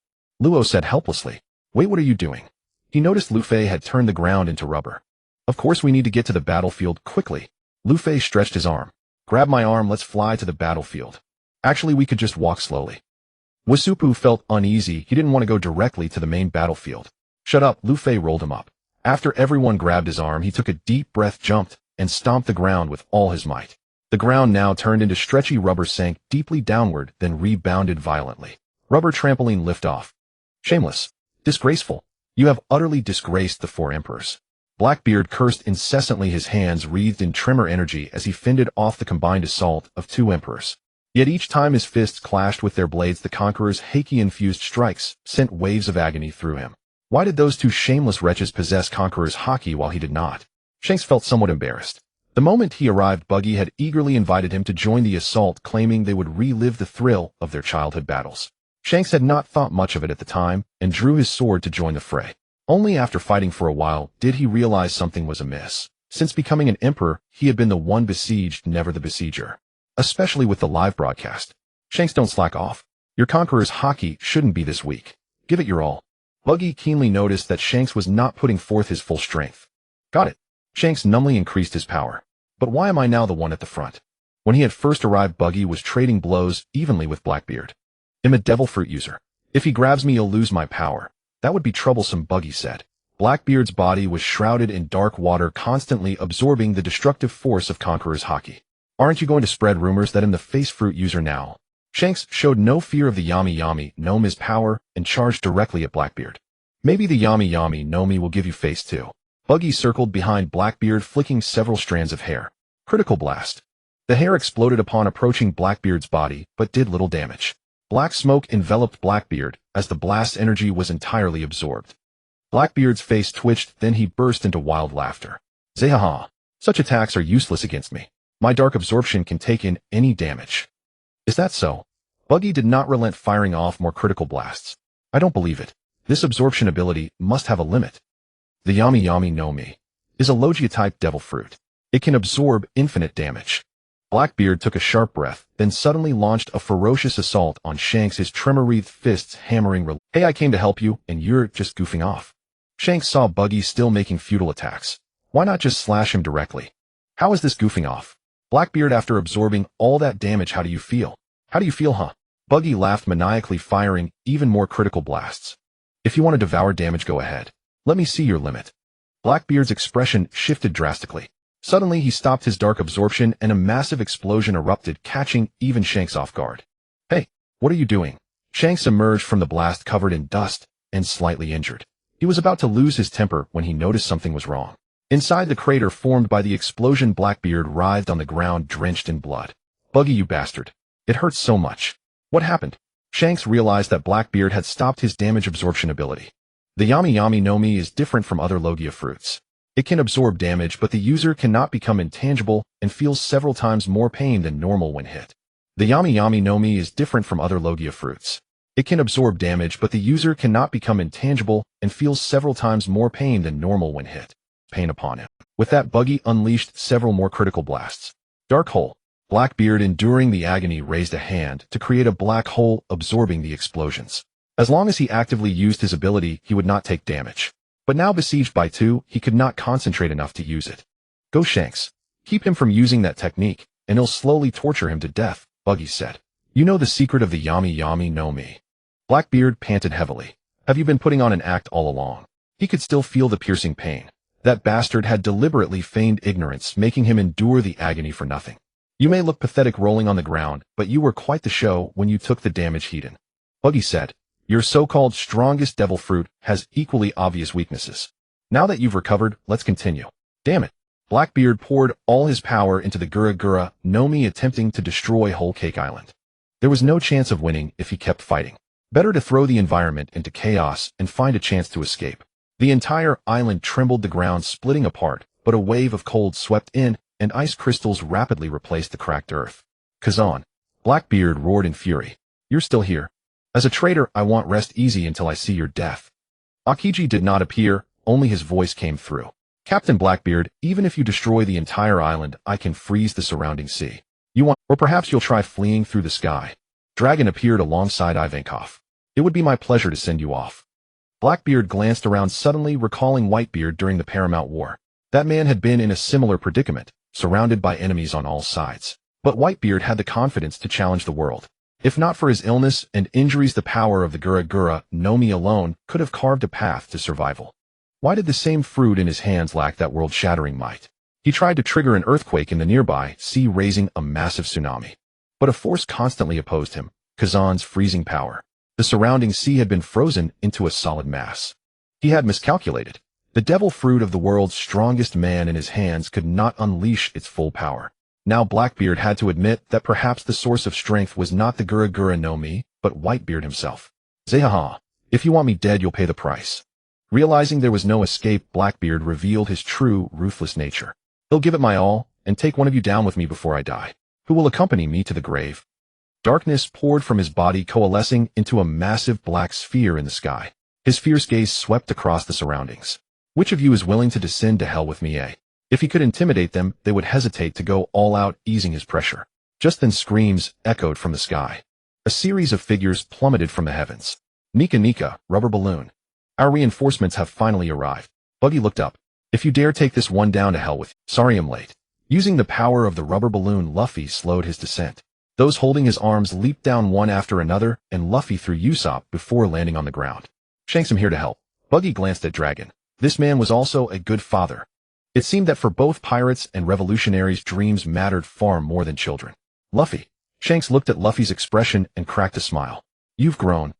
Luo said helplessly. Wait, what are you doing? He noticed Luffy had turned the ground into rubber. Of course we need to get to the battlefield quickly. Luffy stretched his arm. Grab my arm, let's fly to the battlefield. Actually, we could just walk slowly. Wasupu felt uneasy. He didn't want to go directly to the main battlefield. Shut up, Luffy rolled him up. After everyone grabbed his arm, he took a deep breath, jumped, and stomped the ground with all his might. The ground now turned into stretchy rubber, sank deeply downward, then rebounded violently. Rubber trampoline lift off. Shameless. Disgraceful. You have utterly disgraced the 4 emperors. Blackbeard cursed incessantly, his hands wreathed in tremor energy as he fended off the combined assault of 2 emperors. Yet each time his fists clashed with their blades, the conqueror's haki-infused strikes sent waves of agony through him. Why did those 2 shameless wretches possess conqueror's haki while he did not? Shanks felt somewhat embarrassed. The moment he arrived, Buggy had eagerly invited him to join the assault, claiming they would relive the thrill of their childhood battles. Shanks had not thought much of it at the time, and drew his sword to join the fray. Only after fighting for a while did he realize something was amiss. Since becoming an emperor, he had been the one besieged, never the besieger. Especially with the live broadcast. Shanks, don't slack off. Your conqueror's haki shouldn't be this weak. Give it your all. Buggy keenly noticed that Shanks was not putting forth his full strength. Got it. Shanks numbly increased his power. But why am I now the one at the front? When he had first arrived, Buggy was trading blows evenly with Blackbeard. I'm a devil fruit user. If he grabs me, he'll lose my power. That would be troublesome, Buggy said. Blackbeard's body was shrouded in dark water, constantly absorbing the destructive force of Conqueror's haki. Aren't you going to spread rumors that I'm the face fruit user now? Shanks showed no fear of the Yami-Yami Nomi's power and charged directly at Blackbeard. Maybe the Yami-Yami Nomi will give you face too. Buggy circled behind Blackbeard, flicking several strands of hair. Critical blast. The hair exploded upon approaching Blackbeard's body, but did little damage. Black smoke enveloped Blackbeard as the blast energy was entirely absorbed. Blackbeard's face twitched, then he burst into wild laughter. Zehaha. Such attacks are useless against me. My dark absorption can take in any damage. Is that so? Buggy did not relent, firing off more critical blasts. I don't believe it. This absorption ability must have a limit. The Yami-Yami Nomi is a Logia-type Devil Fruit. It can absorb infinite damage. Blackbeard took a sharp breath, then suddenly launched a ferocious assault on Shanks, his tremor-wreathed fists hammering. Hey, I came to help you, and you're just goofing off. Shanks saw Buggy still making futile attacks. Why not just slash him directly? How is this goofing off? Blackbeard, after absorbing all that damage, how do you feel? How do you feel, huh? Buggy laughed maniacally, firing even more critical blasts. If you want to devour damage, go ahead. Let me see your limit. Blackbeard's expression shifted drastically. Suddenly, he stopped his dark absorption and a massive explosion erupted, catching even Shanks off guard. Hey, what are you doing? Shanks emerged from the blast covered in dust and slightly injured. He was about to lose his temper when he noticed something was wrong. Inside the crater formed by the explosion, Blackbeard writhed on the ground drenched in blood. Buggy, you bastard. It hurts so much. What happened? Shanks realized that Blackbeard had stopped his damage absorption ability. The Yami-Yami no Mi is different from other Logia fruits. It can absorb damage, but the user cannot become intangible and feels several times more pain than normal when hit. The Yami-Yami no Mi is different from other Logia fruits. It can absorb damage, but the user cannot become intangible and feels several times more pain than normal when hit. Pain upon him. With that, Buggy unleashed several more critical blasts. Dark hole. Blackbeard, enduring the agony, raised a hand to create a black hole absorbing the explosions. As long as he actively used his ability, he would not take damage. But now besieged by two, he could not concentrate enough to use it. Go Shanks. Keep him from using that technique, and he'll slowly torture him to death, Buggy said. You know the secret of the Yami-Yami no Mi. Blackbeard panted heavily. Have you been putting on an act all along? He could still feel the piercing pain. That bastard had deliberately feigned ignorance, making him endure the agony for nothing. You may look pathetic rolling on the ground, but you were quite the show when you took the damage Heaton. Buggy said. Your so-called strongest devil fruit has equally obvious weaknesses. Now that you've recovered, let's continue. Damn it. Blackbeard poured all his power into the Gura no Mi, attempting to destroy Whole Cake Island. There was no chance of winning if he kept fighting. Better to throw the environment into chaos and find a chance to escape. The entire island trembled, the ground splitting apart, but a wave of cold swept in, and ice crystals rapidly replaced the cracked earth. Kazan. Blackbeard roared in fury. You're still here. As a traitor, I want rest easy until I see your death. Akiji did not appear, only his voice came through. Captain Blackbeard, even if you destroy the entire island, I can freeze the surrounding sea. You want, or perhaps you'll try fleeing through the sky. Dragon appeared alongside Ivankov. It would be my pleasure to send you off. Blackbeard glanced around, suddenly recalling Whitebeard during the Paramount War. That man had been in a similar predicament, surrounded by enemies on all sides. But Whitebeard had the confidence to challenge the world. If not for his illness and injuries, the power of the Gura no Mi alone could have carved a path to survival. Why did the same fruit in his hands lack that world-shattering might? He tried to trigger an earthquake in the nearby sea, raising a massive tsunami. But a force constantly opposed him, Kazan's freezing power. The surrounding sea had been frozen into a solid mass. He had miscalculated. The devil fruit of the world's strongest man in his hands could not unleash its full power. Now Blackbeard had to admit that perhaps the source of strength was not the Gura no Mi, but Whitebeard himself. Zehaha. If you want me dead, you'll pay the price. Realizing there was no escape, Blackbeard revealed his true, ruthless nature. He'll give it my all, and take one of you down with me before I die. Who will accompany me to the grave? Darkness poured from his body, coalescing into a massive black sphere in the sky. His fierce gaze swept across the surroundings. Which of you is willing to descend to hell with me, eh? If he could intimidate them, they would hesitate to go all out, easing his pressure. Just then screams echoed from the sky. A series of figures plummeted from the heavens. Nika, rubber balloon. Our reinforcements have finally arrived. Buggy looked up. If you dare take this one down to hell with you. Sorry I'm late. Using the power of the rubber balloon, Luffy slowed his descent. Those holding his arms leaped down one after another, and Luffy threw Usopp before landing on the ground. Shanks, I'm here to help. Buggy glanced at Dragon. This man was also a good father. It seemed that for both pirates and revolutionaries, dreams mattered far more than children. Luffy. Shanks looked at Luffy's expression and cracked a smile. You've grown.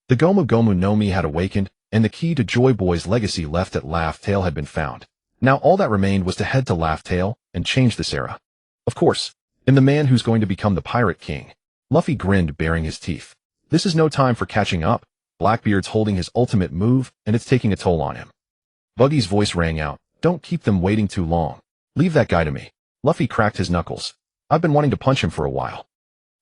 The Gomu no Mi had awakened, and the key to Joy Boy's legacy left at Laugh Tale had been found. Now all that remained was to head to Laugh Tale and change this era. Of course, in the man who's going to become the Pirate King. Luffy grinned, baring his teeth. This is no time for catching up. Blackbeard's holding his ultimate move, and it's taking a toll on him. Buggy's voice rang out. Don't keep them waiting too long. Leave that guy to me. Luffy cracked his knuckles. I've been wanting to punch him for a while.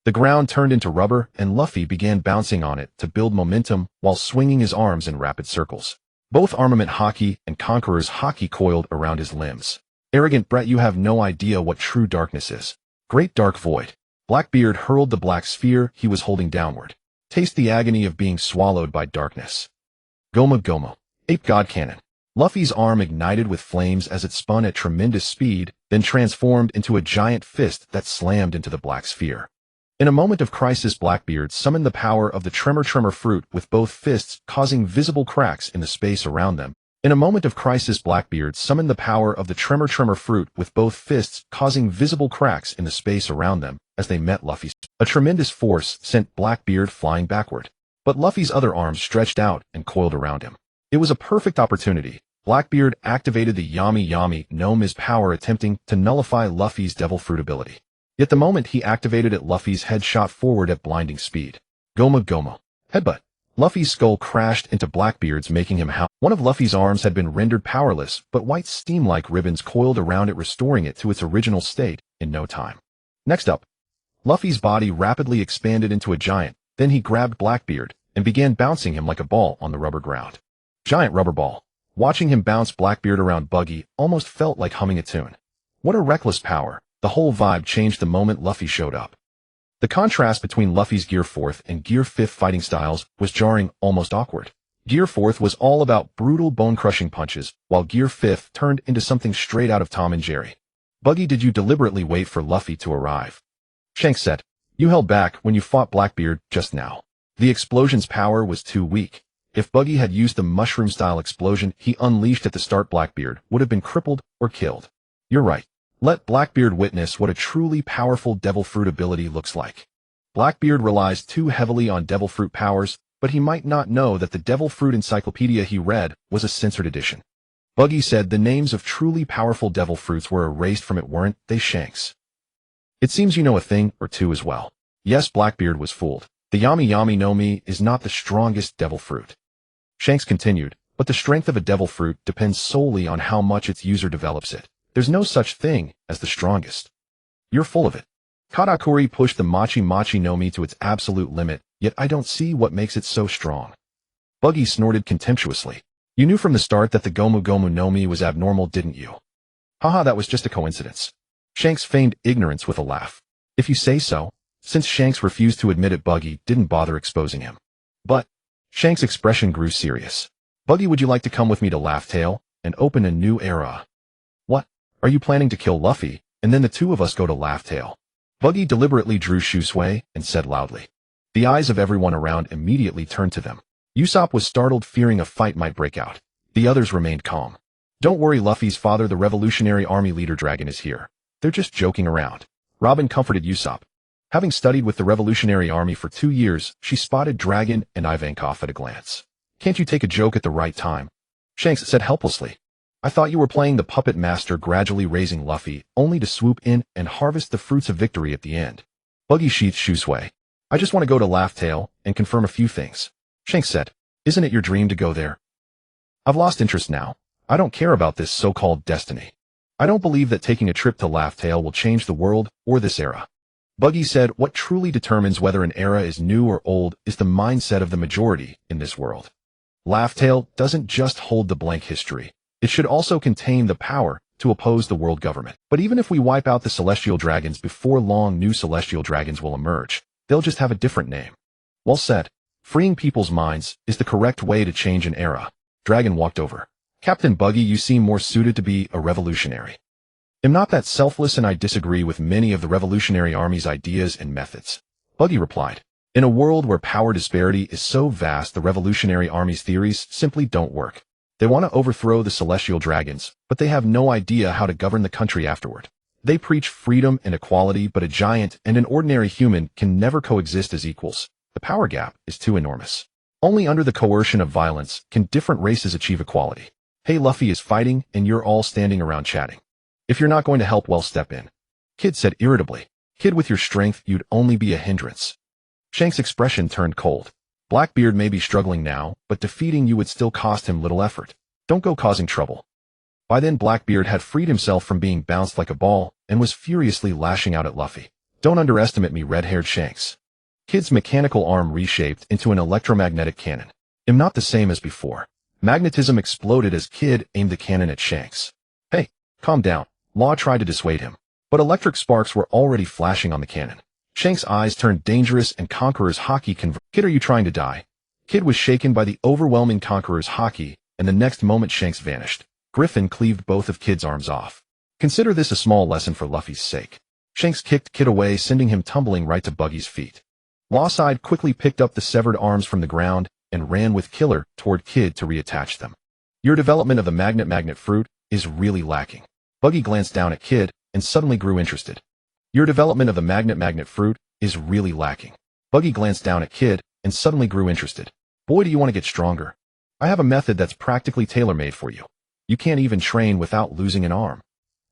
The ground turned into rubber, and Luffy began bouncing on it to build momentum while swinging his arms in rapid circles. Both Armament Haki and Conqueror's Haki coiled around his limbs. Arrogant brat, you have no idea what true darkness is. Great dark void. Blackbeard hurled the black sphere he was holding downward. Taste the agony of being swallowed by darkness. Gomu. Ape God Cannon. Luffy's arm ignited with flames as it spun at tremendous speed, then transformed into a giant fist that slammed into the black sphere. In a moment of crisis, Blackbeard summoned the power of the Tremor Fruit with both fists, causing visible cracks in the space around them. In a moment of crisis, Blackbeard summoned the power of the Tremor Fruit with both fists, causing visible cracks in the space around them as they met Luffy's. A tremendous force sent Blackbeard flying backward. But Luffy's other arms stretched out and coiled around him. It was a perfect opportunity. Blackbeard activated the Yami-Yami Nome's power, attempting to nullify Luffy's Devil Fruit ability. Yet the moment he activated it, Luffy's head shot forward at blinding speed. Goma Goma. Headbutt. Luffy's skull crashed into Blackbeard's, making him howl. One of Luffy's arms had been rendered powerless, but white steam-like ribbons coiled around it, restoring it to its original state in no time. Next up, Luffy's body rapidly expanded into a giant. Then he grabbed Blackbeard and began bouncing him like a ball on the rubber ground. Giant rubber ball. Watching him bounce Blackbeard around, Buggy almost felt like humming a tune. What a reckless power. The whole vibe changed the moment Luffy showed up. The contrast between Luffy's Gear 4th and Gear 5th fighting styles was jarring, almost awkward. Gear 4th was all about brutal bone-crushing punches, while Gear 5th turned into something straight out of Tom and Jerry. Buggy, did you deliberately wait for Luffy to arrive? Shanks said, you held back when you fought Blackbeard just now. The explosion's power was too weak. If Buggy had used the mushroom-style explosion he unleashed at the start, Blackbeard would have been crippled or killed. You're right. Let Blackbeard witness what a truly powerful Devil Fruit ability looks like. Blackbeard relies too heavily on Devil Fruit powers, but he might not know that the Devil Fruit encyclopedia he read was a censored edition. Buggy said the names of truly powerful Devil Fruits were erased from it, weren't they, Shanks? It seems you know a thing or two as well. Yes, Blackbeard was fooled. The Yami-Yami Nome is not the strongest Devil Fruit. Shanks continued, but the strength of a Devil Fruit depends solely on how much its user develops it. There's no such thing as the strongest. You're full of it. Katakuri pushed the Machi Machi Nome to its absolute limit, yet I don't see what makes it so strong. Buggy snorted contemptuously. You knew from the start that the Gomu Gomu Nome was abnormal, didn't you? Haha, that was just a coincidence. Shanks feigned ignorance with a laugh. If you say so. Since Shanks refused to admit it, Buggy didn't bother exposing him. But Shanks' expression grew serious. Buggy, would you like to come with me to Laugh Tale and open a new era? What? Are you planning to kill Luffy, and then the two of us go to Laugh Tale? Buggy deliberately drew Shusui and said loudly. The eyes of everyone around immediately turned to them. Usopp was startled, fearing a fight might break out. The others remained calm. Don't worry, Luffy's father, the Revolutionary Army leader Dragon, is here. They're just joking around. Robin comforted Usopp. Having studied with the Revolutionary Army for 2 years, she spotted Dragon and Ivankov at a glance. Can't you take a joke at the right time? Shanks said helplessly. I thought you were playing the puppet master, gradually raising Luffy, only to swoop in and harvest the fruits of victory at the end. Buggy sheathed Shusui. I just want to go to Laugh Tale and confirm a few things. Shanks said, isn't it your dream to go there? I've lost interest now. I don't care about this so-called destiny. I don't believe that taking a trip to Laugh Tale will change the world or this era. Buggy said, what truly determines whether an era is new or old is the mindset of the majority in this world. Laugh Tale doesn't just hold the blank history. It should also contain the power to oppose the world government. But even if we wipe out the Celestial Dragons, before long new Celestial Dragons will emerge. They'll just have a different name. Well said. Freeing people's minds is the correct way to change an era. Dragon walked over. Captain Buggy, you seem more suited to be a revolutionary. I'm not that selfless, and I disagree with many of the Revolutionary Army's ideas and methods. Buggy replied. In a world where power disparity is so vast, the Revolutionary Army's theories simply don't work. They want to overthrow the Celestial Dragons, but they have no idea how to govern the country afterward. They preach freedom and equality, but a giant and an ordinary human can never coexist as equals. The power gap is too enormous. Only under the coercion of violence can different races achieve equality. Hey, Luffy is fighting, and you're all standing around chatting. If you're not going to help, well, step in. Kid said irritably. Kid, with your strength, you'd only be a hindrance. Shanks' expression turned cold. Blackbeard may be struggling now, but defeating you would still cost him little effort. Don't go causing trouble. By then, Blackbeard had freed himself from being bounced like a ball and was furiously lashing out at Luffy. Don't underestimate me, red-haired Shanks. Kid's mechanical arm reshaped into an electromagnetic cannon. I'm not the same as before. Magnetism exploded as Kid aimed the cannon at Shanks. Hey, calm down. Law tried to dissuade him, but electric sparks were already flashing on the cannon. Shanks' eyes turned dangerous and Conqueror's haki converged. Kid, are you trying to die? Kid was shaken by the overwhelming Conqueror's haki, and the next moment Shanks vanished. Griffin cleaved both of Kid's arms off. Consider this a small lesson for Luffy's sake. Shanks kicked Kid away, sending him tumbling right to Buggy's feet. Lawside quickly picked up the severed arms from the ground and ran with Killer toward Kid to reattach them. Your development of the magnet fruit is really lacking. Buggy glanced down at Kid and suddenly grew interested. Your development of the magnet fruit is really lacking. Buggy glanced down at Kid and suddenly grew interested. Boy, do you want to get stronger. I have a method that's practically tailor-made for you. You can't even train without losing an arm.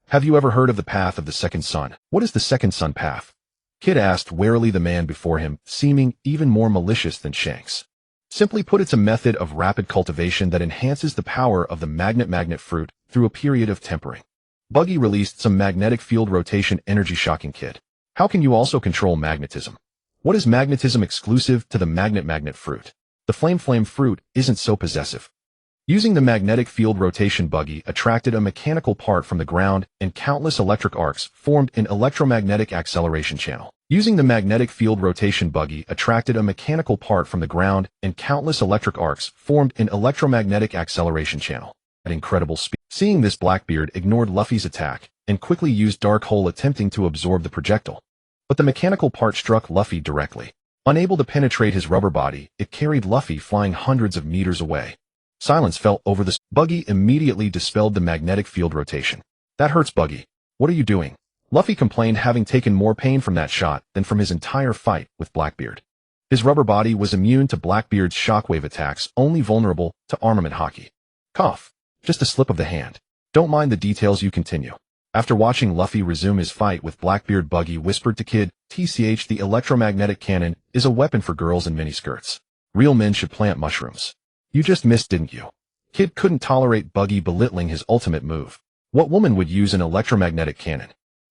Have you ever heard of the path of the second son? What is the second son path? Kid asked warily the man before him, seeming even more malicious than Shanks. Simply put, it's a method of rapid cultivation that enhances the power of the magnet fruit through a period of tempering. Buggy released some magnetic field rotation energy, shocking Kid. How can you also control magnetism? What is magnetism exclusive to the magnet fruit? The flame fruit isn't so possessive. Using the magnetic field rotation, Buggy attracted a mechanical part from the ground, and countless electric arcs formed an electromagnetic acceleration channel. Using the magnetic field rotation, Buggy attracted a mechanical part from the ground, and countless electric arcs formed an electromagnetic acceleration channel at incredible speed. Seeing this, Blackbeard ignored Luffy's attack and quickly used Dark Hole, attempting to absorb the projectile. But the mechanical part struck Luffy directly. Unable to penetrate his rubber body, it carried Luffy flying hundreds of meters away. Silence fell over the Buggy immediately dispelled the magnetic field rotation. That hurts, Buggy. What are you doing? Luffy complained, having taken more pain from that shot than from his entire fight with Blackbeard. His rubber body was immune to Blackbeard's shockwave attacks, only vulnerable to armament hockey. Cough. Just a slip of the hand. Don't mind the details, you continue. After watching Luffy resume his fight with Blackbeard, Buggy whispered to Kid, "TCH, the electromagnetic cannon is a weapon for girls in miniskirts. Real men should plant mushrooms. You just missed, didn't you?" Kid couldn't tolerate Buggy belittling his ultimate move. What woman would use an electromagnetic cannon?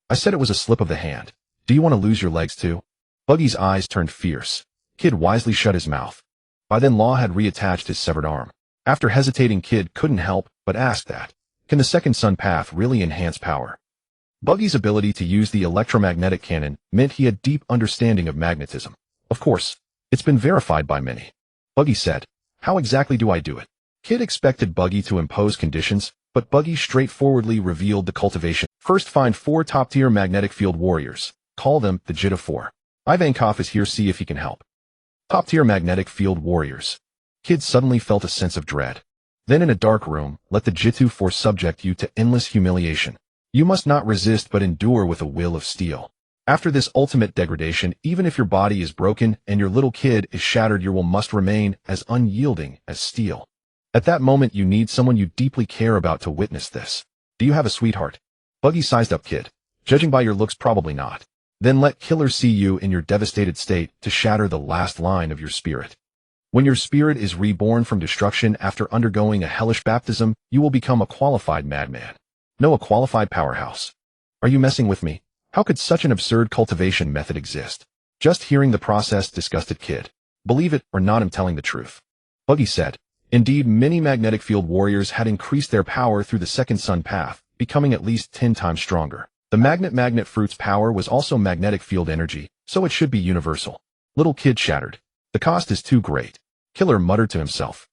I said it was a slip of the hand. Do you want to lose your legs too? Buggy's eyes turned fierce. Kid wisely shut his mouth. By then Law had reattached his severed arm. After hesitating, Kid couldn't help but ask that. Can the second son path really enhance power? Buggy's ability to use the electromagnetic cannon meant he had deep understanding of magnetism. Of course, it's been verified by many. Buggy said. How exactly do I do it? Kid expected Buggy to impose conditions, but Buggy straightforwardly revealed the cultivation. First, find 4 top-tier magnetic field warriors. Call them the JITA 4. Ivankov is here, see if he can help. Top-tier magnetic field warriors. Kid suddenly felt a sense of dread. Then in a dark room, let the JITA 4 subject you to endless humiliation. You must not resist but endure with a will of steel. After this ultimate degradation, even if your body is broken and your little kid is shattered, your will must remain as unyielding as steel. At that moment, you need someone you deeply care about to witness this. Do you have a sweetheart? Buggy sized up Kid. Judging by your looks, probably not. Then let Killer see you in your devastated state to shatter the last line of your spirit. When your spirit is reborn from destruction after undergoing a hellish baptism, you will become a qualified madman. No, a qualified powerhouse. Are you messing with me? How could such an absurd cultivation method exist? Just hearing the process disgusted Kid. Believe it or not, I'm telling the truth. Buggy said. Indeed, many magnetic field warriors had increased their power through the second son path, becoming at least 10 times stronger. The magnet fruit's power was also magnetic field energy, so it should be universal. Little Kid shattered. The cost is too great. Killer muttered to himself.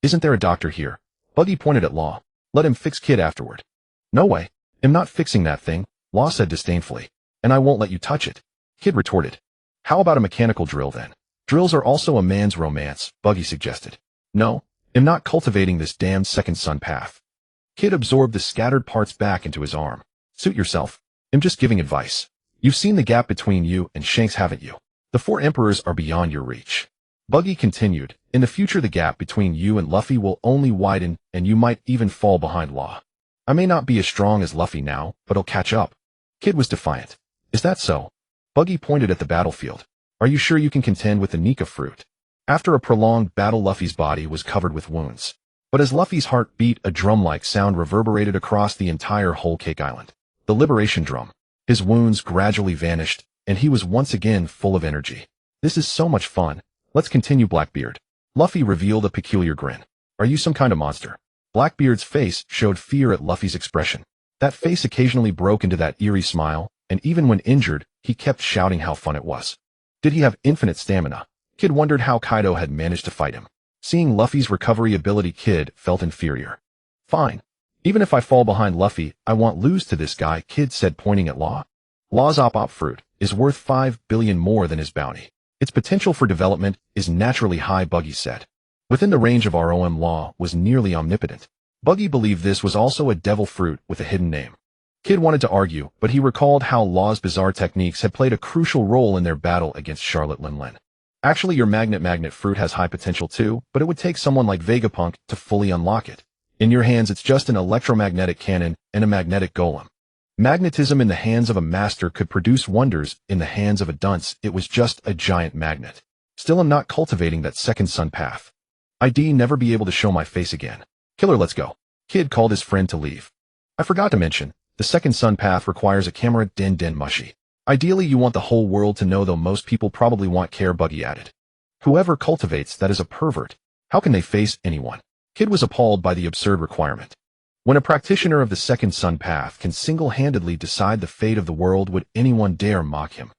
Isn't there a doctor here? Buggy pointed at Law. Let him fix Kid afterward. No way. I'm not fixing that thing, Law said disdainfully. And I won't let you touch it. Kid retorted. How about a mechanical drill then? Drills are also a man's romance, Buggy suggested. No, I'm not cultivating this damned second son path. Kid absorbed the scattered parts back into his arm. Suit yourself. I'm just giving advice. You've seen the gap between you and Shanks, haven't you? The 4 emperors are beyond your reach. Buggy continued. In the future, the gap between you and Luffy will only widen, and you might even fall behind Law. I may not be as strong as Luffy now, but I'll catch up. Kid was defiant. Is that so? Buggy pointed at the battlefield. Are you sure you can contend with the Nika fruit? After a prolonged battle, Luffy's body was covered with wounds. But as Luffy's heart beat, a drum-like sound reverberated across the entire Whole Cake Island. The liberation drum. His wounds gradually vanished, and he was once again full of energy. This is so much fun. Let's continue, Blackbeard. Luffy revealed a peculiar grin. Are you some kind of monster? Blackbeard's face showed fear at Luffy's expression. That face occasionally broke into that eerie smile, and even when injured, he kept shouting how fun it was. Did he have infinite stamina? Kid wondered how Kaido had managed to fight him. Seeing Luffy's recovery ability, Kid felt inferior. Fine. Even if I fall behind Luffy, I won't lose to this guy, Kid said, pointing at Law. Law's op fruit is worth 5 billion more than his bounty. Its potential for development is naturally high, Buggy said. Within the range of ROM, Law was nearly omnipotent. Buggy believed this was also a devil fruit with a hidden name. Kid wanted to argue, but he recalled how Law's bizarre techniques had played a crucial role in their battle against Charlotte Lin. Actually, your magnet fruit has high potential too, but it would take someone like Vegapunk to fully unlock it. In your hands it's just an electromagnetic cannon and a magnetic golem. Magnetism in the hands of a master could produce wonders. In the hands of a dunce, it was just a giant magnet. Still, I'm not cultivating that second sun path. I'd never be able to show my face again. Killer, let's go. Kid called his friend to leave. I forgot to mention, the second sun path requires a camera. Den mushy. Ideally you want the whole world to know, though most people probably want care. Buggy added. Whoever cultivates that is a pervert. How can they face anyone? Kid was appalled by the absurd requirement. When a practitioner of the second sun path can single-handedly decide the fate of the world, would anyone dare mock him?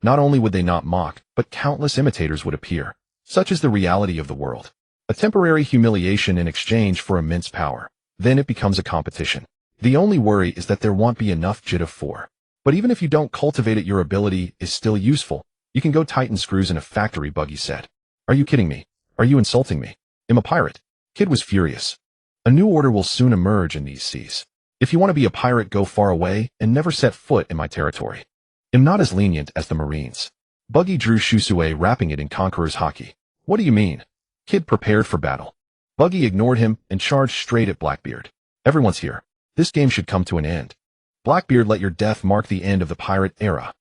Not only would they not mock, but countless imitators would appear. Such is the reality of the world. A temporary humiliation in exchange for immense power. Then it becomes a competition. The only worry is that there won't be enough JITA for. But even if you don't cultivate it, your ability is still useful. You can go tighten screws in a factory, Buggy said. Are you kidding me? Are you insulting me? I'm a pirate. Kid was furious. A new order will soon emerge in these seas. If you want to be a pirate, go far away and never set foot in my territory. I'm not as lenient as the Marines. Buggy drew Shusue, wrapping it in Conqueror's haki. What do you mean? Kid prepared for battle. Buggy ignored him and charged straight at Blackbeard. Everyone's here. This game should come to an end. Blackbeard, let your death mark the end of the pirate era.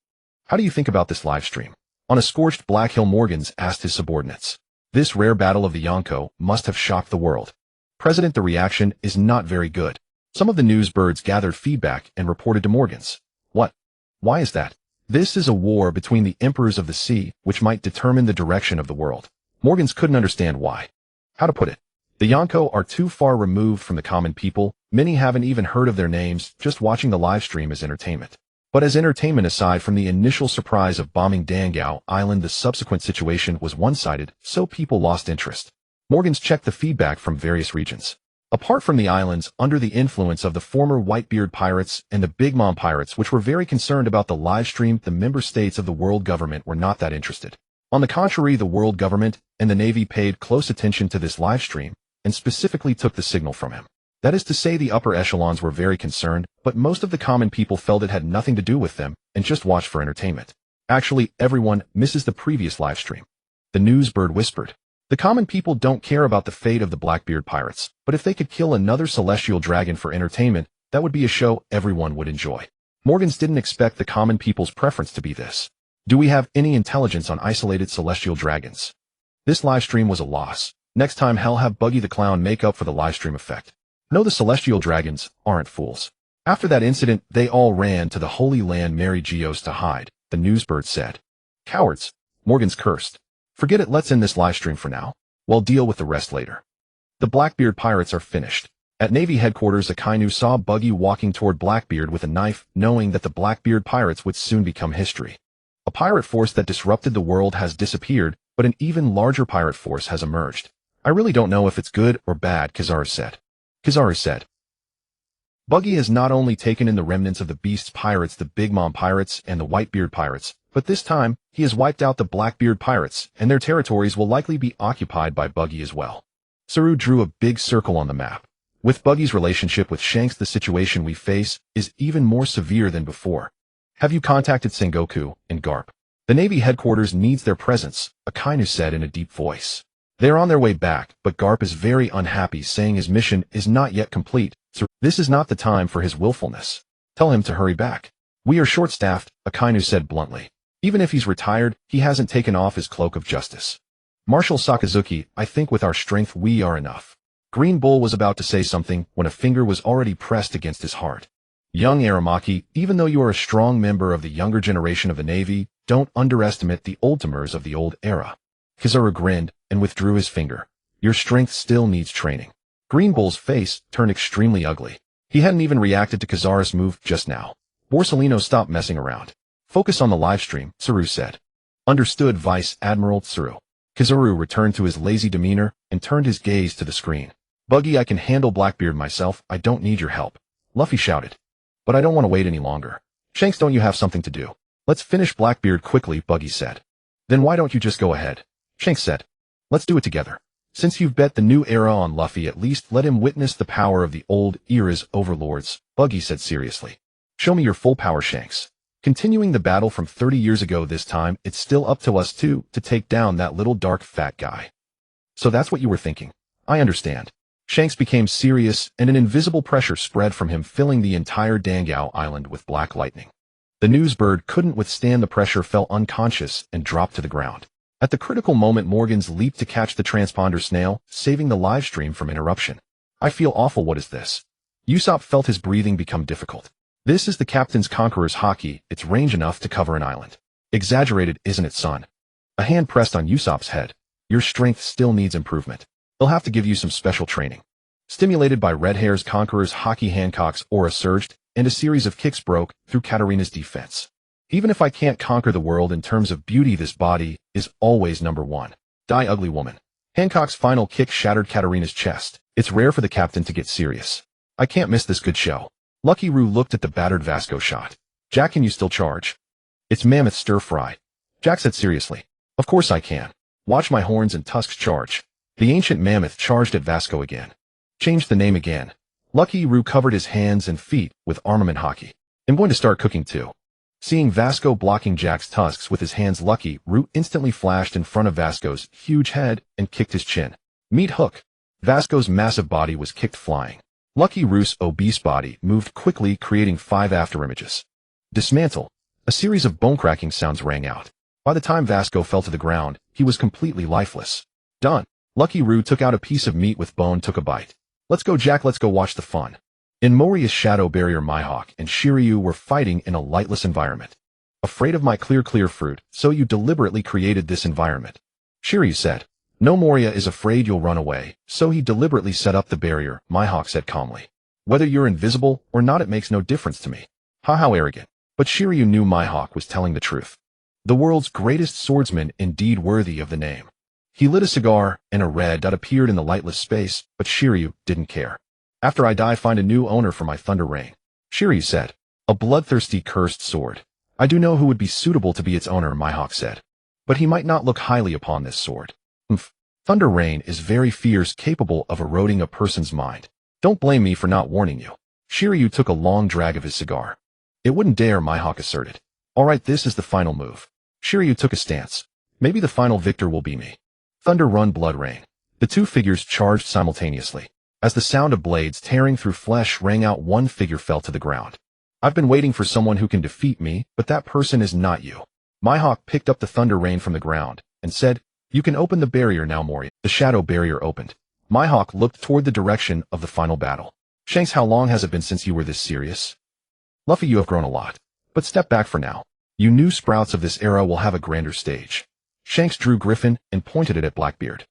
How do you think about this live stream? On a scorched Black Hill, Morgans asked his subordinates. This rare battle of the Yonko must have shocked the world. President, the reaction is not very good. Some of the news birds gathered feedback and reported to Morgans. What? Why is that? This is a war between the emperors of the sea, which might determine the direction of the world. Morgans couldn't understand why. How to put it? The Yonko are too far removed from the common people. Many haven't even heard of their names. Just watching the live stream is entertainment. But as entertainment, aside from the initial surprise of bombing Dangao Island, the subsequent situation was one-sided, so people lost interest. Morgans checked the feedback from various regions. Apart from the islands under the influence of the former Whitebeard pirates and the Big Mom pirates, which were very concerned about the live stream, the member states of the world government were not that interested. On the contrary, the world government and the Navy paid close attention to this live stream and specifically took the signal from him. That is to say, the upper echelons were very concerned, but most of the common people felt it had nothing to do with them and just watched for entertainment. Actually, everyone misses the previous live stream. The news bird whispered. The common people don't care about the fate of the Blackbeard pirates, but if they could kill another celestial dragon for entertainment, that would be a show everyone would enjoy. Morgans didn't expect the common people's preference to be this. Do we have any intelligence on isolated celestial dragons? This live stream was a loss. Next time I'll have Buggy the Clown make up for the live stream effect. No, the celestial dragons aren't fools. After that incident, they all ran to the Holy Land Mary Geos to hide, the newsbird said. Cowards, Morgans cursed. Forget it, let's end this live stream for now. We'll deal with the rest later. The Blackbeard pirates are finished. At Navy headquarters, Akainu saw Buggy walking toward Blackbeard with a knife, knowing that the Blackbeard pirates would soon become history. A pirate force that disrupted the world has disappeared, but an even larger pirate force has emerged. I really don't know if it's good or bad, Kizaru said. Kizaru said. Buggy has not only taken in the remnants of the Beast's pirates, the Big Mom pirates, and the Whitebeard pirates, but this time, he has wiped out the Blackbeard pirates, and their territories will likely be occupied by Buggy as well. Saru drew a big circle on the map. With Buggy's relationship with Shanks, the situation we face is even more severe than before. Have you contacted Sengoku and Garp? The Navy headquarters needs their presence, Akainu said in a deep voice. They're on their way back, but Garp is very unhappy, saying his mission is not yet complete, so this is not the time for his willfulness. Tell him to hurry back. We are short-staffed, Akainu said bluntly. Even if he's retired, he hasn't taken off his cloak of justice. Marshal Sakazuki, I think with our strength we are enough. Green Bull was about to say something when a finger was already pressed against his heart. Young Aramaki, even though you are a strong member of the younger generation of the Navy, don't underestimate the old-timers of the old era. Kizaru grinned and withdrew his finger. Your strength still needs training. Green Bull's face turned extremely ugly. He hadn't even reacted to Kizaru's move just now. Borsellino, stop messing around. Focus on the live stream, Tsuru said. Understood, Vice Admiral Tsuru. Kizaru returned to his lazy demeanor and turned his gaze to the screen. Buggy, I can handle Blackbeard myself, I don't need your help. Luffy shouted. But I don't want to wait any longer. Shanks, don't you have something to do? Let's finish Blackbeard quickly, Buggy said. Then why don't you just go ahead? Shanks said. Let's do it together. Since you've bet the new era on Luffy, at least let him witness the power of the old era's overlords, Buggy said seriously. Show me your full power, Shanks. Continuing the battle from 30 years ago, this time, it's still up to us two to take down that little dark fat guy. So that's what you were thinking. I understand. Shanks became serious, and an invisible pressure spread from him, filling the entire Dangao Island with black lightning. The newsbird couldn't withstand the pressure, fell unconscious, and dropped to the ground. At the critical moment, Morgans leaped to catch the transponder snail, saving the live stream from interruption. I feel awful. What is this? Usopp felt his breathing become difficult. This is the captain's Conqueror's Haki. It's range enough to cover an island. Exaggerated, isn't it, son? A hand pressed on Usopp's head. Your strength still needs improvement. They'll have to give you some special training. Stimulated by Red Hair's Conqueror's Haki, Hancock's aura surged, and a series of kicks broke through Katarina's defense. Even if I can't conquer the world in terms of beauty, this body is always number one. Die, ugly woman. Hancock's final kick shattered Katarina's chest. It's rare for the captain to get serious. I can't miss this good show. Lucky Roo looked at the battered Vasco shot. Jack, can you still charge? It's mammoth stir-fry. Jack said seriously. Of course I can. Watch my horns and tusks charge. The ancient mammoth charged at Vasco again. Changed the name again. Lucky Roo covered his hands and feet with armament Haki. I'm going to start cooking too. Seeing Vasco blocking Jack's tusks with his hands, Lucky Roo instantly flashed in front of Vasco's huge head and kicked his chin. Meat hook. Vasco's massive body was kicked flying. Lucky Roo's obese body moved quickly, creating 5 afterimages. Dismantle. A series of bone-cracking sounds rang out. By the time Vasco fell to the ground, he was completely lifeless. Done. Lucky Roo took out a piece of meat with bone, took a bite. Let's go, Jack, let's go watch the fun. In Moria's shadow barrier, Mihawk and Shiryu were fighting in a lightless environment. Afraid of my clear fruit, so you deliberately created this environment. Shiryu said. No, Moria is afraid you'll run away, so he deliberately set up the barrier, Mihawk said calmly. Whether you're invisible or not, it makes no difference to me. Ha, how arrogant. But Shiryu knew Mihawk was telling the truth. The world's greatest swordsman, indeed worthy of the name. He lit a cigar, and a red dot appeared in the lightless space, but Shiryu didn't care. After I die, find a new owner for my Thunder Rain. Shiryu said. A bloodthirsty cursed sword. I do know who would be suitable to be its owner, Mihawk said. But he might not look highly upon this sword. Thunder Rain is very fierce, capable of eroding a person's mind. Don't blame me for not warning you. Shiryu took a long drag of his cigar. It wouldn't dare, Mihawk asserted. Alright, this is the final move. Shiryu took a stance. Maybe the final victor will be me. Thunder Run, Blood Rain. The two figures charged simultaneously. As the sound of blades tearing through flesh rang out, one figure fell to the ground. I've been waiting for someone who can defeat me, but that person is not you. Mihawk picked up the Thunder Rain from the ground and said, You can open the barrier now, Moria. The shadow barrier opened. Mihawk looked toward the direction of the final battle. Shanks, how long has it been since you were this serious? Luffy, you have grown a lot. But step back for now. You new sprouts of this era will have a grander stage. Shanks drew Griffin and pointed it at Blackbeard.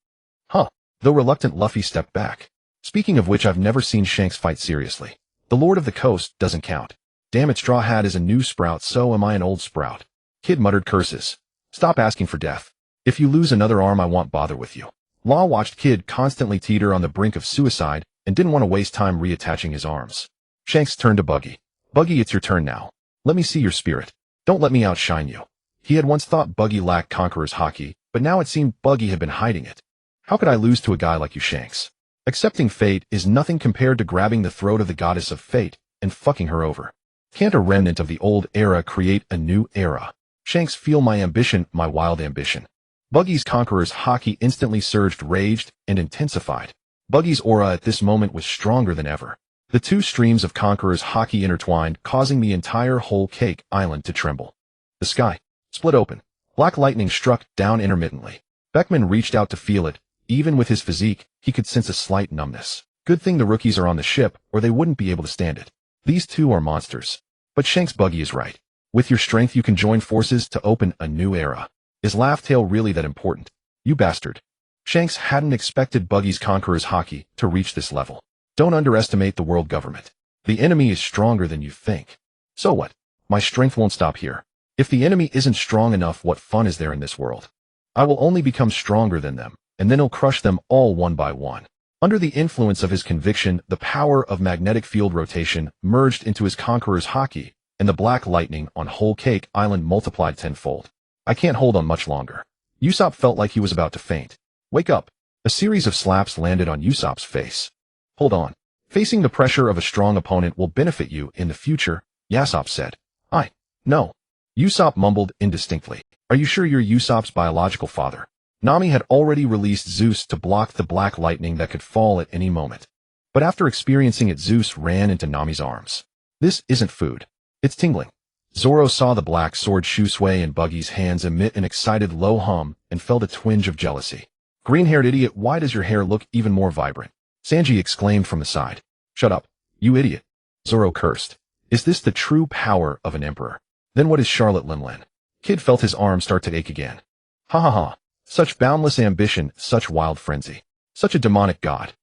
Huh. Though reluctant, Luffy stepped back. Speaking of which, I've never seen Shanks fight seriously. The Lord of the Coast doesn't count. Damn it, Straw Hat is a new sprout, so am I an old sprout. Kid muttered curses. Stop asking for death. If you lose another arm, I won't bother with you. Law watched Kid constantly teeter on the brink of suicide and didn't want to waste time reattaching his arms. Shanks turned to Buggy. Buggy, it's your turn now. Let me see your spirit. Don't let me outshine you. He had once thought Buggy lacked Conqueror's Haki, but now it seemed Buggy had been hiding it. How could I lose to a guy like you, Shanks? Accepting fate is nothing compared to grabbing the throat of the goddess of fate and fucking her over. Can't a remnant of the old era create a new era? Shanks, feel my ambition, my wild ambition. Buggy's Conqueror's Haki instantly surged, raged, and intensified. Buggy's aura at this moment was stronger than ever. The two streams of Conqueror's Haki intertwined, causing the entire whole cake island to tremble. The sky split open. Black lightning struck down intermittently. Beckman reached out to feel it. Even with his physique, he could sense a slight numbness. Good thing the rookies are on the ship, or they wouldn't be able to stand it. These two are monsters. But Shanks, Buggy is right. With your strength, you can join forces to open a new era. Is Laugh Tale really that important? You bastard. Shanks hadn't expected Buggy's Conqueror's Haki to reach this level. Don't underestimate the world government. The enemy is stronger than you think. So what? My strength won't stop here. If the enemy isn't strong enough, what fun is there in this world? I will only become stronger than them, and then he'll crush them all one by one. Under the influence of his conviction, the power of magnetic field rotation merged into his Conqueror's Haki, and the black lightning on Whole Cake Island multiplied tenfold. I can't hold on much longer. Usopp felt like he was about to faint. Wake up. A series of slaps landed on Usopp's face. Hold on. Facing the pressure of a strong opponent will benefit you in the future, Usopp said. No. Usopp mumbled indistinctly. Are you sure you're Usopp's biological father? Nami had already released Zeus to block the black lightning that could fall at any moment. But after experiencing it, Zeus ran into Nami's arms. This isn't food. It's tingling. Zoro saw the black sword Shusui in Buggy's hands emit an excited low hum and felt a twinge of jealousy. Green-haired idiot, why does your hair look even more vibrant? Sanji exclaimed from the side. Shut up, you idiot. Zoro cursed. Is this the true power of an emperor? Then what is Charlotte Limlin? Kid felt his arm start to ache again. Ha ha ha. Such boundless ambition, such wild frenzy. Such a demonic god.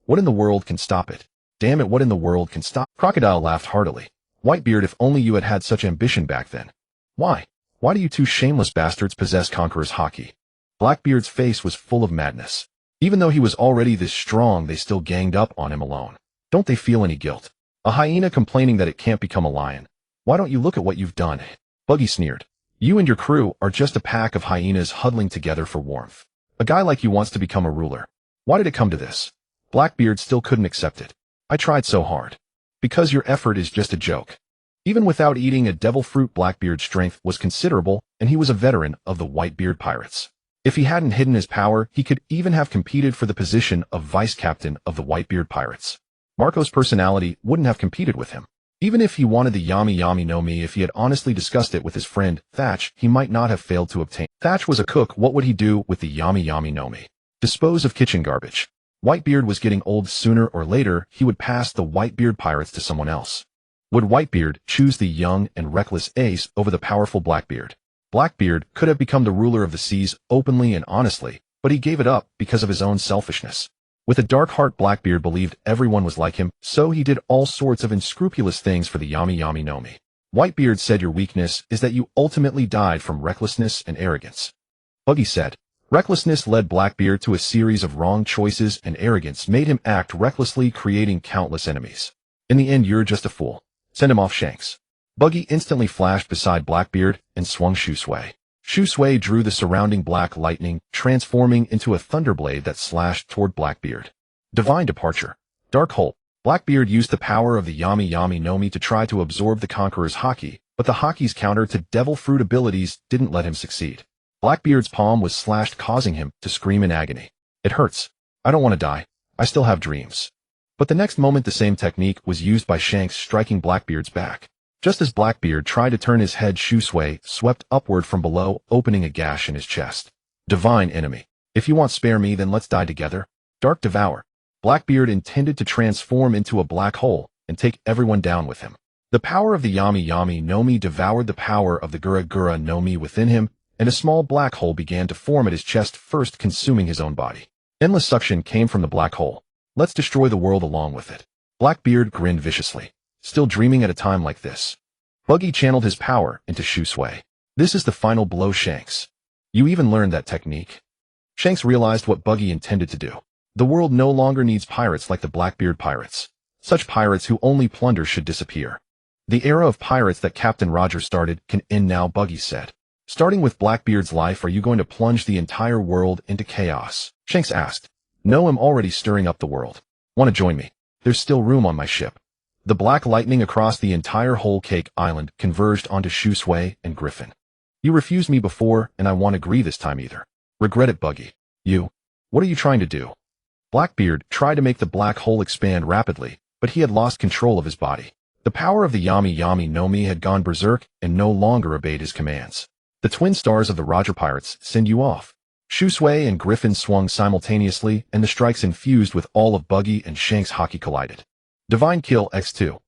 What in the world can stop it? Damn it, what in the world can stop? Crocodile laughed heartily. Whitebeard, if only you had had such ambition back then. Why? Why do you two shameless bastards possess Conqueror's haki? Blackbeard's face was full of madness. Even though he was already this strong, they still ganged up on him alone. Don't they feel any guilt? A hyena complaining that it can't become a lion. Why don't you look at what you've done? Buggy sneered. You and your crew are just a pack of hyenas huddling together for warmth. A guy like you wants to become a ruler. Why did it come to this? Blackbeard still couldn't accept it. I tried so hard. Because your effort is just a joke. Even without eating a devil fruit, Blackbeard's strength was considerable, and he was a veteran of the Whitebeard Pirates. If he hadn't hidden his power, he could even have competed for the position of vice captain of the Whitebeard Pirates. Marco's personality wouldn't have competed with him. Even if he wanted the Yami-Yami no Mi, if he had honestly discussed it with his friend, Thatch, he might not have failed to obtain. Thatch was a cook. What would he do with the Yami-Yami no Mi? Dispose of kitchen garbage. Whitebeard was getting old. Sooner or later, he would pass the Whitebeard Pirates to someone else. Would Whitebeard choose the young and reckless Ace over the powerful Blackbeard? Blackbeard could have become the ruler of the seas openly and honestly, but he gave it up because of his own selfishness. With a dark heart, Blackbeard believed everyone was like him, so he did all sorts of unscrupulous things for the Yami-Yami no Mi. Whitebeard said your weakness is that you ultimately died from recklessness and arrogance. Buggy said, recklessness led Blackbeard to a series of wrong choices, and arrogance made him act recklessly, creating countless enemies. In the end, you're just a fool. Send him off, Shanks. Buggy instantly flashed beside Blackbeard and swung Shusui. Shusui drew the surrounding black lightning, transforming into a thunderblade that slashed toward Blackbeard. Divine departure. Dark hole. Blackbeard used the power of the Yami-Yami no Mi to try to absorb the Conqueror's haki, but the haki's counter to devil fruit abilities didn't let him succeed. Blackbeard's palm was slashed, causing him to scream in agony. It hurts. I don't want to die. I still have dreams. But the next moment, the same technique was used by Shanks, striking Blackbeard's back. Just as Blackbeard tried to turn his head, Shusui swept upward from below, opening a gash in his chest. Divine enemy. If you want spare me, then let's die together. Dark devour. Blackbeard intended to transform into a black hole and take everyone down with him. The power of the Yami-Yami no Mi devoured the power of the Gura-Gura no Mi within him, and a small black hole began to form at his chest, first consuming his own body. Endless suction came from the black hole. Let's destroy the world along with it. Blackbeard grinned viciously. Still dreaming at a time like this. Buggy channeled his power into Shusui. This is the final blow, Shanks. You even learned that technique? Shanks realized what Buggy intended to do. The world no longer needs pirates like the Blackbeard Pirates. Such pirates who only plunder should disappear. The era of pirates that Captain Roger started can end now, Buggy said. Starting with Blackbeard's life, are you going to plunge the entire world into chaos? Shanks asked. No, I'm already stirring up the world. Want to join me? There's still room on my ship. The black lightning across the entire whole cake island converged onto Shusui and Griffin. You refused me before, and I won't agree this time either. Regret it, Buggy. You. What are you trying to do? Blackbeard tried to make the black hole expand rapidly, but he had lost control of his body. The power of the Yami-Yami no Mi had gone berserk and no longer obeyed his commands. The twin stars of the Roger Pirates send you off. Shusui and Griffin swung simultaneously, and the strikes infused with all of Buggy and Shanks' haki collided. Divine Kill X2.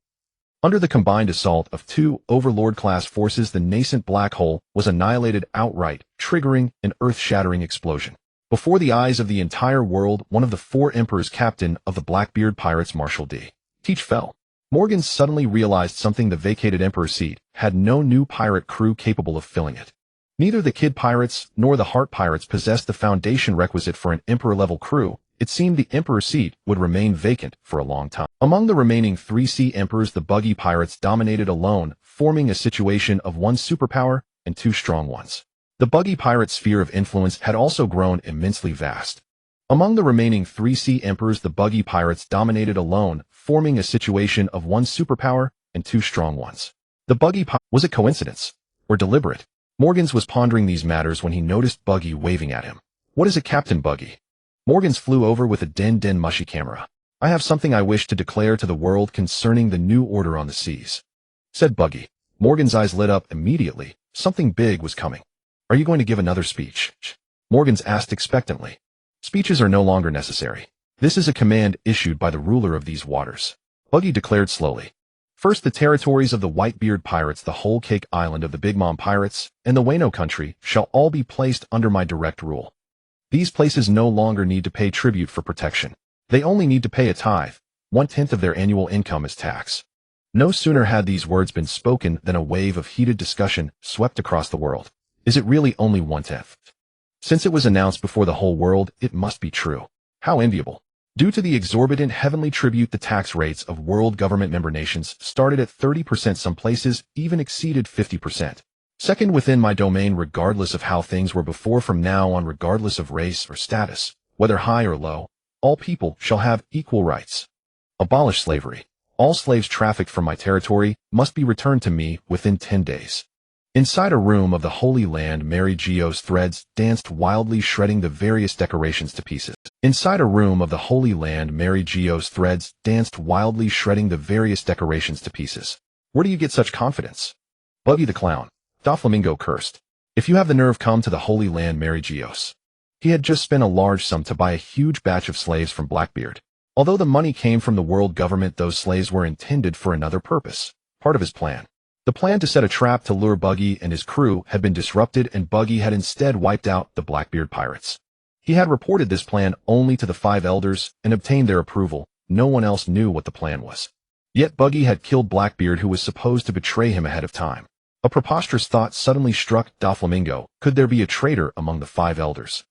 Under the combined assault of two Overlord-class forces, the nascent black hole was annihilated outright, triggering an earth-shattering explosion. Before the eyes of the entire world, one of the four emperors, captain of the Blackbeard Pirates, Marshal D. Teach, fell. Morgan suddenly realized something: the vacated emperor's seat had no new pirate crew capable of filling it. Neither the Kid Pirates nor the Heart Pirates possessed the foundation requisite for an emperor-level crew. It seemed the emperor's seat would remain vacant for a long time. Among the remaining three sea emperors, the Buggy Pirates dominated alone, forming a situation of one superpower and two strong ones. The Buggy Pirates' sphere of influence had also grown immensely vast. Among the remaining three sea emperors, the Buggy Pirates dominated alone, forming a situation of one superpower and two strong ones. The Buggy Pirates. Was it coincidence? Or deliberate? Morgans was pondering these matters when he noticed Buggy waving at him. What is it, Captain Buggy? Morgans flew over with a den mushy camera. I have something I wish to declare to the world concerning the new order on the seas," said Buggy. Morgan's eyes lit up immediately. Something big was coming. "Are you going to give another speech?" Morgan's asked expectantly. "Speeches are no longer necessary. This is a command issued by the ruler of these waters," Buggy declared slowly. "First, the territories of the Whitebeard Pirates, the Whole Cake Island of the Big Mom Pirates, and the Wano country shall all be placed under my direct rule. These places no longer need to pay tribute for protection. They only need to pay a tithe, 1/10 of their annual income as tax." No sooner had these words been spoken than a wave of heated discussion swept across the world. Is it really only 1/10? Since it was announced before the whole world, it must be true. How enviable. Due to the exorbitant heavenly tribute, the tax rates of world government member nations started at 30%, some places even exceeded 50%. Second within my domain, regardless of how things were before, from now on, regardless of race or status, whether high or low, all people shall have equal rights. Abolish slavery. All slaves trafficked from my territory must be returned to me within 10 days. Inside a room of the Holy Land, Mary Geo's threads danced wildly, shredding the various decorations to pieces. Inside a room of the Holy Land, Mary Geo's threads danced wildly, shredding the various decorations to pieces. Where do you get such confidence? Buggy the Clown. Doflamingo cursed. If you have the nerve, come to the Holy Land, Mary Geos. He had just spent a large sum to buy a huge batch of slaves from Blackbeard. Although the money came from the world government, those slaves were intended for another purpose, part of his plan. The plan to set a trap to lure Buggy and his crew had been disrupted, and Buggy had instead wiped out the Blackbeard pirates. He had reported this plan only to the 5 elders and obtained their approval. No one else knew what the plan was. Yet Buggy had killed Blackbeard, who was supposed to betray him ahead of time. A preposterous thought suddenly struck Doflamingo. Could there be a traitor among the 5 elders?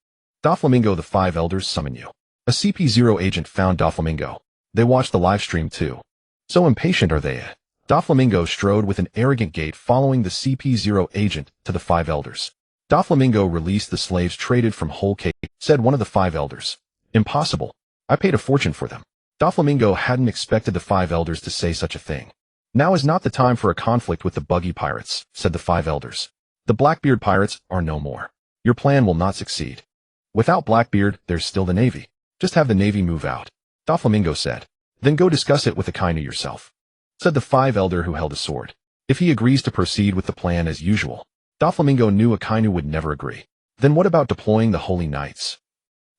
Doflamingo, the 5 elders summon you. A CP0 agent found Doflamingo. They watched the live stream too. So impatient are they. Doflamingo strode with an arrogant gait, following the CP0 agent to the 5 elders. Doflamingo released the slaves traded from Whole Cake, said one of the 5 elders. Impossible. I paid a fortune for them. Doflamingo hadn't expected the 5 elders to say such a thing. Now is not the time for a conflict with the Buggy Pirates, said the 5 elders. The Blackbeard Pirates are no more. Your plan will not succeed. Without Blackbeard, there's still the Navy. Just have the Navy move out. Doflamingo said. Then go discuss it with Akainu yourself, said the 5 elder who held a sword. If he agrees to proceed with the plan as usual. Doflamingo knew Akainu would never agree. Then what about deploying the Holy Knights?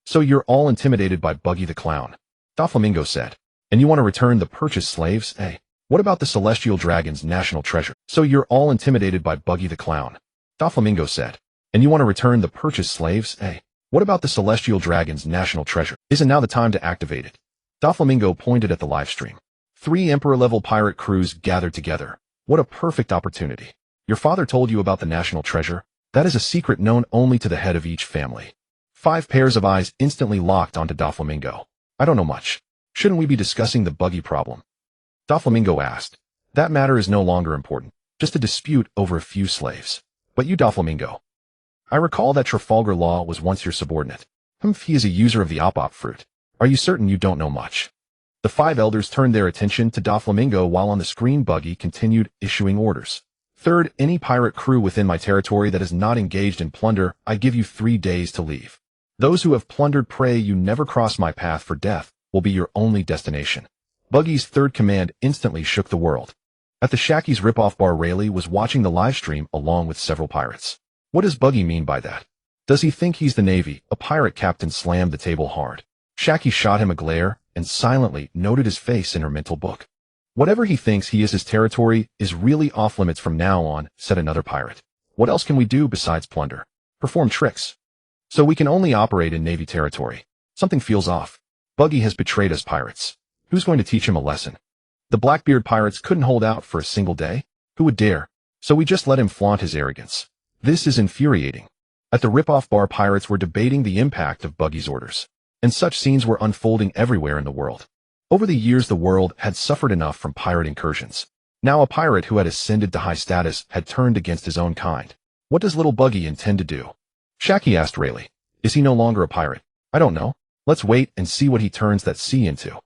So you're all intimidated by Buggy the Clown, Doflamingo said. And you want to return the purchased slaves, eh? What about the Celestial Dragon's national treasure? So you're all intimidated by Buggy the Clown, Doflamingo said. And you want to return the purchased slaves, eh? What about the Celestial Dragon's national treasure? Isn't now the time to activate it? Doflamingo pointed at the livestream. 3 Emperor-level pirate crews gathered together. What a perfect opportunity. Your father told you about the national treasure? That is a secret known only to the head of each family. 5 pairs of eyes instantly locked onto Doflamingo. I don't know much. Shouldn't we be discussing the Buggy problem? Doflamingo asked. That matter is no longer important. Just a dispute over a few slaves. But you, Doflamingo. I recall that Trafalgar Law was once your subordinate. He is a user of the op fruit. Are you certain you don't know much? The 5 elders turned their attention to Doflamingo while on the screen Buggy continued issuing orders. Third, any pirate crew within my territory that is not engaged in plunder, I give you 3 days to leave. Those who have plundered, pray you never cross my path, for death will be your only destination. Buggy's third command instantly shook the world. At the Shacky's ripoff bar, Rayleigh was watching the livestream along with several pirates. What does Buggy mean by that? Does he think he's the Navy? A pirate captain slammed the table hard. Shacky shot him a glare and silently noted his face in her mental book. Whatever he thinks he is, his territory is really off limits from now on, said another pirate. What else can we do besides plunder? Perform tricks. So we can only operate in Navy territory. Something feels off. Buggy has betrayed us pirates. Who's going to teach him a lesson? The Blackbeard pirates couldn't hold out for a single day. Who would dare? So we just let him flaunt his arrogance. This is infuriating. At the ripoff bar, pirates were debating the impact of Buggy's orders. And such scenes were unfolding everywhere in the world. Over the years, the world had suffered enough from pirate incursions. Now a pirate who had ascended to high status had turned against his own kind. What does little Buggy intend to do? Shacky asked Rayleigh. Is he no longer a pirate? I don't know. Let's wait and see what he turns that sea into.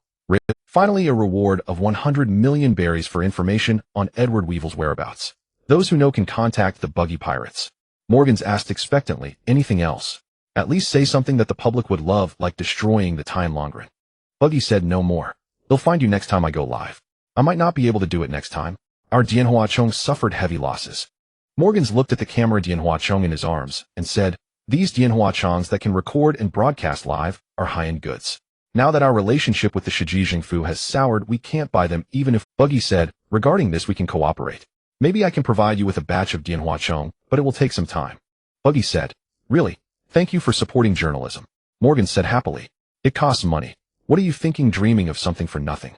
Finally, a reward of 100 million berries for information on Edward Weevil's whereabouts. Those who know can contact the Buggy Pirates. Morgans asked expectantly, anything else? At least say something that the public would love, like destroying the Time Longren. Buggy said no more. They'll find you next time I go live. I might not be able to do it next time. Our Dianhuachong suffered heavy losses. Morgans looked at the camera Dianhuachong in his arms and said, these Dianhuachongs that can record and broadcast live are high-end goods. Now that our relationship with the Shiji Fu has soured, we can't buy them even if, Buggy said, regarding this we can cooperate. Maybe I can provide you with a batch of Dianhuachong, but it will take some time. Buggy said, really? Thank you for supporting journalism. Morgan said happily. It costs money. What are you thinking, dreaming of something for nothing?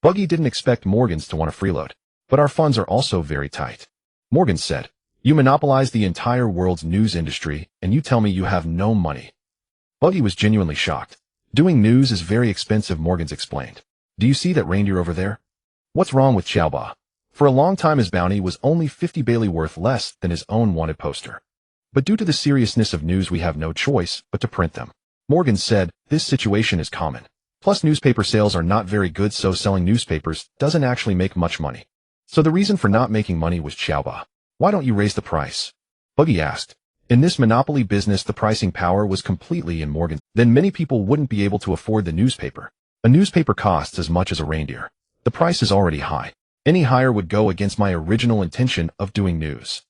Buggy didn't expect Morgans to want to freeload, but our funds are also very tight. Morgan said, you monopolize the entire world's news industry, and you tell me you have no money. Buggy was genuinely shocked. Doing news is very expensive, Morgans explained. Do you see that reindeer over there? What's wrong with Xiaoba? For a long time his bounty was only 50 Bailey worth less than his own wanted poster. But due to the seriousness of news we have no choice but to print them. Morgan said, this situation is common. Plus newspaper sales are not very good, so selling newspapers doesn't actually make much money. So the reason for not making money was Xiaoba. Why don't you raise the price? Buggy asked. In this monopoly business the pricing power was completely in Morgan. Then many people wouldn't be able to afford the newspaper. A newspaper costs as much as a reindeer. The price is already high. Any higher would go against my original intention of doing news.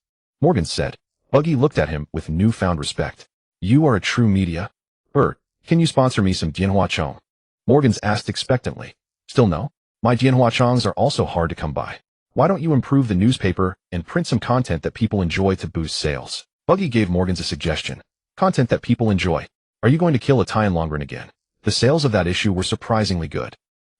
Morgan said. Buggy looked at him with newfound respect. You are a true media? Bert, can you sponsor me some Dianhuachong? Morgans asked expectantly. Still no? My Dianhuachongs are also hard to come by. Why don't you improve the newspaper and print some content that people enjoy to boost sales? Buggy gave Morgans a suggestion. Content that people enjoy. Are you going to kill a Tianlongren again? The sales of that issue were surprisingly good.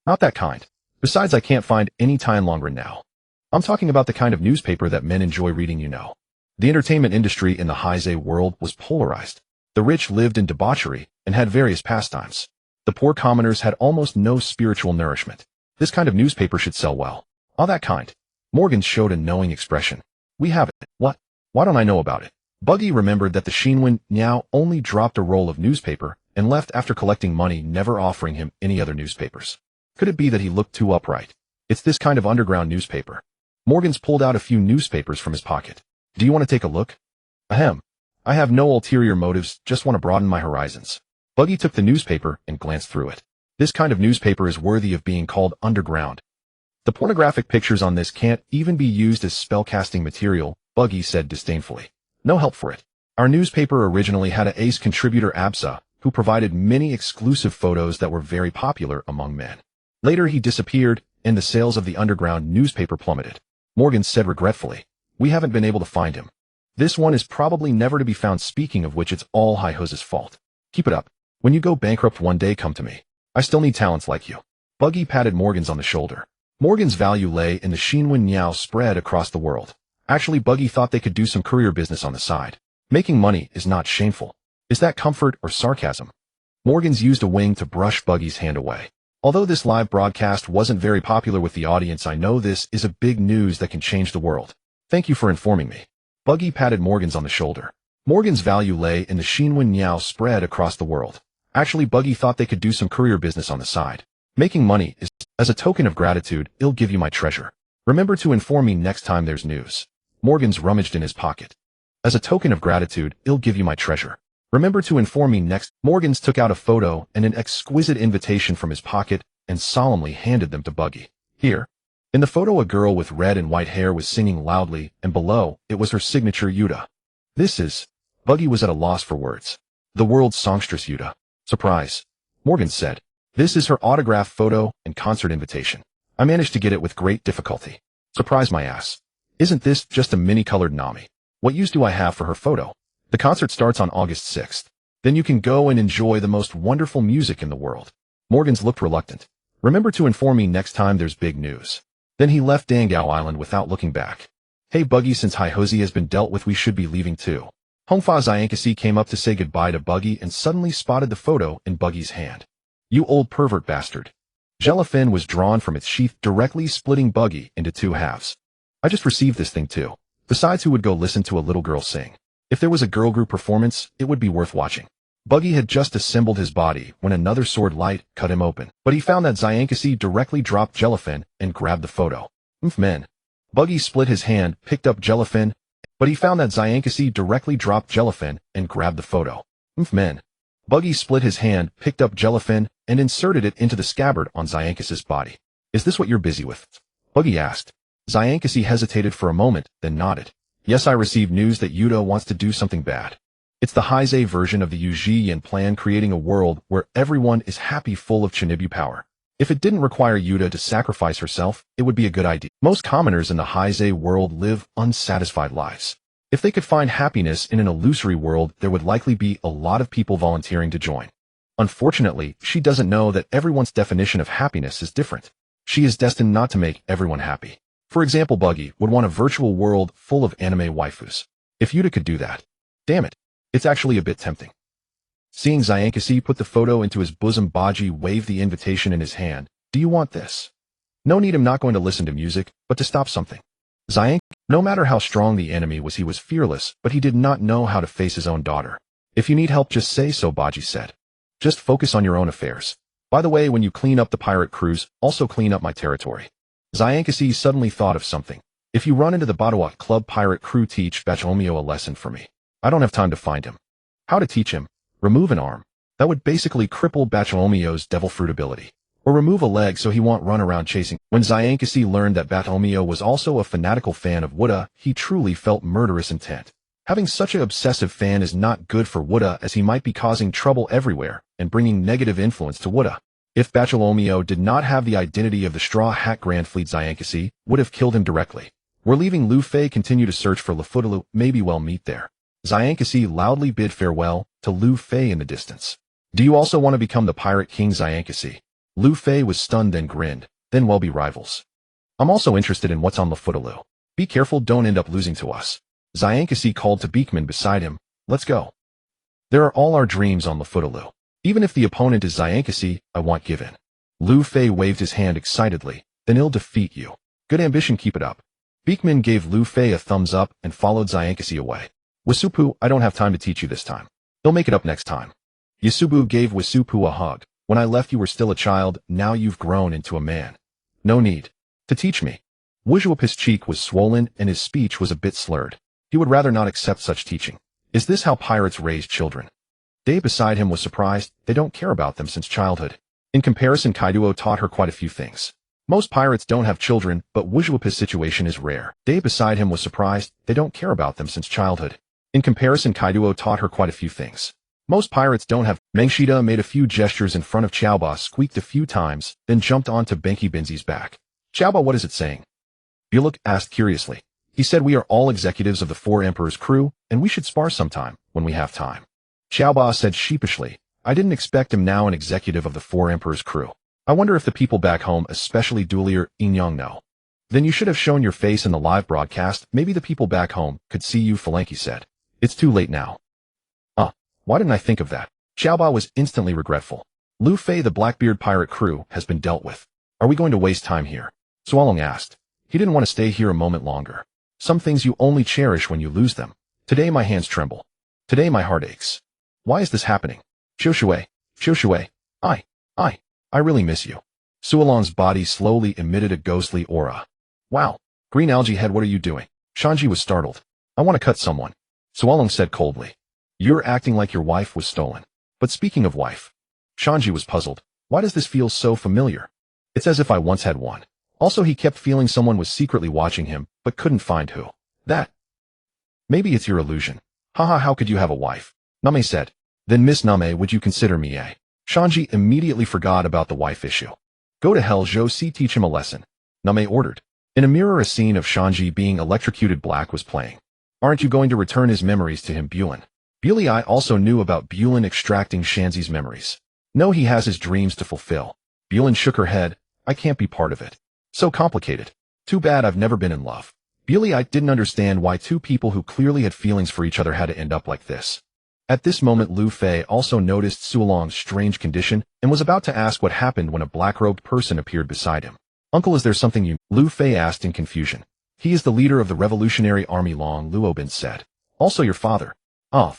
Not that kind. Besides, I can't find any Tianlongren now. I'm talking about the kind of newspaper that men enjoy reading, you know. The entertainment industry in the Heisei world was polarized. The rich lived in debauchery and had various pastimes. The poor commoners had almost no spiritual nourishment. This kind of newspaper should sell well. All that kind. Morgan showed a knowing expression. We have it. What? Why don't I know about it? Buggy remembered that the Shinwen Niao only dropped a roll of newspaper and left after collecting money, never offering him any other newspapers. Could it be that he looked too upright? It's this kind of underground newspaper. Morgans pulled out a few newspapers from his pocket. Do you want to take a look? Ahem. I have no ulterior motives, just want to broaden my horizons. Buggy took the newspaper and glanced through it. This kind of newspaper is worthy of being called underground. The pornographic pictures on this can't even be used as spellcasting material, Buggy said disdainfully. No help for it. Our newspaper originally had an ace contributor, Absa, who provided many exclusive photos that were very popular among men. Later he disappeared, and the sales of the underground newspaper plummeted. Morgan said regretfully. We haven't been able to find him. This one is probably never to be found, speaking of which it's all Haiho's fault. Keep it up. When you go bankrupt one day, come to me. I still need talents like you. Buggy patted Morgans on the shoulder. Morgan's value lay in the Shinwen Niao spread across the world. Actually, Buggy thought they could do some courier business on the side. Making money is not shameful. Is that comfort or sarcasm? Morgans used a wing to brush Buggy's hand away. Although this live broadcast wasn't very popular with the audience, I know this is a big news that can change the world. Thank you for informing me. Buggy patted Morgans on the shoulder. Morgan's value lay in the Shinwen Niao spread across the world. Actually, Buggy thought they could do some courier business on the side. Making money is, as a token of gratitude, I'll give you my treasure. Remember to inform me next time there's news. Morgans rummaged in his pocket. As a token of gratitude, I'll give you my treasure. Remember to inform me next. Morgans took out a photo and an exquisite invitation from his pocket and solemnly handed them to Buggy. Here. In the photo, a girl with red and white hair was singing loudly, and below, it was her signature Yuta. This is... Buggy was at a loss for words. The world's songstress Yuta. Surprise. Morgan said. This is her autograph photo and concert invitation. I managed to get it with great difficulty. Surprise my ass. Isn't this just a mini-colored Nami? What use do I have for her photo? The concert starts on August 6th. Then you can go and enjoy the most wonderful music in the world. Morgans looked reluctant. Remember to inform me next time there's big news. Then he left Dangao Island without looking back. Hey Buggy, since Haihozi has been dealt with, we should be leaving too. Hongfa Zyankasi came up to say goodbye to Buggy and suddenly spotted the photo in Buggy's hand. You old pervert bastard. Jellyfin was drawn from its sheath, directly splitting Buggy into two halves. I just received this thing too. Besides, who would go listen to a little girl sing? If there was a girl group performance, it would be worth watching. Buggy had just assembled his body when another sword light cut him open, but he found that Zyankasi directly dropped Jellyfin and grabbed the photo. Men. Buggy split his hand, picked up Jellyfin, but he found that Zyankasi directly dropped Jellyfin and grabbed the photo. Men. Buggy split his hand, picked up Jellyfin, and inserted it into the scabbard on Zyankas's body. Is this what you're busy with? Buggy asked. Zyankasi hesitated for a moment, then nodded. Yes, I received news that Yuta wants to do something bad. It's the Heisei version of the Yujian plan, creating a world where everyone is happy, full of Chinibu power. If it didn't require Yuta to sacrifice herself, it would be a good idea. Most commoners in the Heisei world live unsatisfied lives. If they could find happiness in an illusory world, there would likely be a lot of people volunteering to join. Unfortunately, she doesn't know that everyone's definition of happiness is different. She is destined not to make everyone happy. For example, Buggy would want a virtual world full of anime waifus. If Yuta could do that. Damn it. It's actually a bit tempting. Seeing Zyankasi put the photo into his bosom, Buggy waved the invitation in his hand. Do you want this? No need. I'm not going to listen to music, but to stop something. No matter how strong the enemy was, he was fearless, but he did not know how to face his own daughter. If you need help, just say so, Buggy said. Just focus on your own affairs. By the way, when you clean up the pirate crews, also clean up my territory. Zyankasi suddenly thought of something. If you run into the Badawa Club pirate crew, teach Bartolomeo a lesson for me. I don't have time to find him. How to teach him? Remove an arm. That would basically cripple Bartolomeo's devil fruit ability. Or remove a leg so he won't run around chasing. When Zyankasi learned that Bartolomeo was also a fanatical fan of Wuta, he truly felt murderous intent. Having such an obsessive fan is not good for Wuta, as he might be causing trouble everywhere and bringing negative influence to Wuta. If Bartolomeo did not have the identity of the Straw Hat Grand Fleet, Zyankasi would have killed him directly. We're leaving Luffy continue to search for Lafutalu, maybe we'll meet there. Zyankasi loudly bid farewell to Luffy in the distance. Do you also want to become the Pirate King, Zyankasi? Luffy was stunned, then grinned. Then we'll be rivals. I'm also interested in what's on Lafutalu. Be careful, don't end up losing to us. Zyankasi called to Beekman beside him. Let's go. There are all our dreams on Lafutalu. Even if the opponent is Zyankasi, I won't give in. Luffy waved his hand excitedly. Then he'll defeat you. Good ambition, keep it up. Beekman gave Luffy a thumbs up and followed Zyankasi away. Wasupu, I don't have time to teach you this time. He'll make it up next time. Yasubu gave Wasupu a hug. When I left you were still a child, now you've grown into a man. No need to teach me. Wujuapi's cheek was swollen and his speech was a bit slurred. He would rather not accept such teaching. Is this how pirates raise children? Dave beside him was surprised. They don't care about them since childhood. In comparison, Kaiduo taught her quite a few things. Most pirates don't have children, but Wujuapi's situation is rare. Dave beside him was surprised. They don't care about them since childhood. In comparison, Kaiduo taught her quite a few things. Most pirates don't have. Mengshida made a few gestures in front of Chaoba, squeaked a few times, then jumped onto Benki Benzi's back. Chaoba, what is it saying? Bullock asked curiously. He said we are all executives of the Four Emperors crew, and we should spar sometime, when we have time. Chaoba said sheepishly. I didn't expect him now an executive of the Four Emperors crew. I wonder if the people back home, especially Dulier Inyang, know. Then you should have shown your face in the live broadcast. Maybe the people back home could see you, Falanki said. It's too late now. Why didn't I think of that? Chaoba was instantly regretful. Luffy, the Blackbeard pirate crew, has been dealt with. Are we going to waste time here? Sualong asked. He didn't want to stay here a moment longer. Some things you only cherish when you lose them. Today my hands tremble. Today my heart aches. Why is this happening? Shoshue, I really miss you. Sualong's body slowly emitted a ghostly aura. Wow. Green algae head, what are you doing? Shanji was startled. I want to cut someone. Sualong said coldly. You're acting like your wife was stolen. But speaking of wife. Shanji was puzzled. Why does this feel so familiar? It's as if I once had one. Also, he kept feeling someone was secretly watching him, but couldn't find who. That. Maybe it's your illusion. Haha, how could you have a wife? Name said. Then Miss Name, would you consider me a? Shanji immediately forgot about the wife issue. Go to hell, Josie, teach him a lesson. Name ordered. In a mirror, a scene of Shanji being electrocuted black was playing. Aren't you going to return his memories to him, Bulin? Bulei also knew about Bulin extracting Shanzi's memories. No, he has his dreams to fulfill. Bulin shook her head. I can't be part of it. So complicated. Too bad I've never been in love. Bulei didn't understand why two people who clearly had feelings for each other had to end up like this. At this moment, Luffy also noticed Sualong's strange condition and was about to ask what happened when a black-robed person appeared beside him. Uncle, is there something you... Luffy asked in confusion. He is the leader of the Revolutionary Army, Long Luobin said. Also your father. Oh.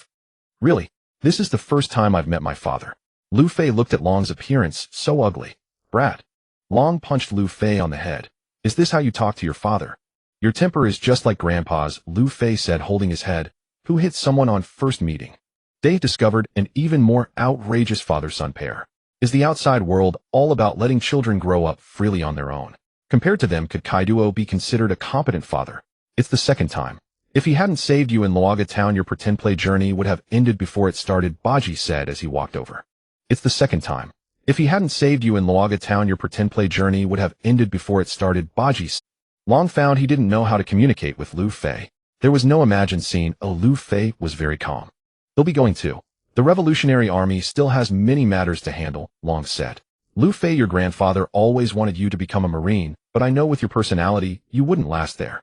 Really? This is the first time I've met my father. Luffy looked at Long's appearance, so ugly. Brat. Long punched Luffy on the head. Is this how you talk to your father? Your temper is just like Grandpa's, Luffy said, holding his head. Who hit someone on first meeting? They discovered an even more outrageous father-son pair. Is the outside world all about letting children grow up freely on their own? Compared to them, could Kaiduo be considered a competent father? It's the second time. If he hadn't saved you in Loaga Town, your pretend play journey would have ended before it started, Buggy said as he walked over. It's the second time. If he hadn't saved you in Loaga Town, your pretend play journey would have ended before it started, Buggy said. Long found he didn't know how to communicate with Luffy. There was no imagined scene. Luffy was very calm. They'll be going too. The Revolutionary Army still has many matters to handle, Long said. Luffy, your grandfather always wanted you to become a Marine, but I know with your personality, you wouldn't last there.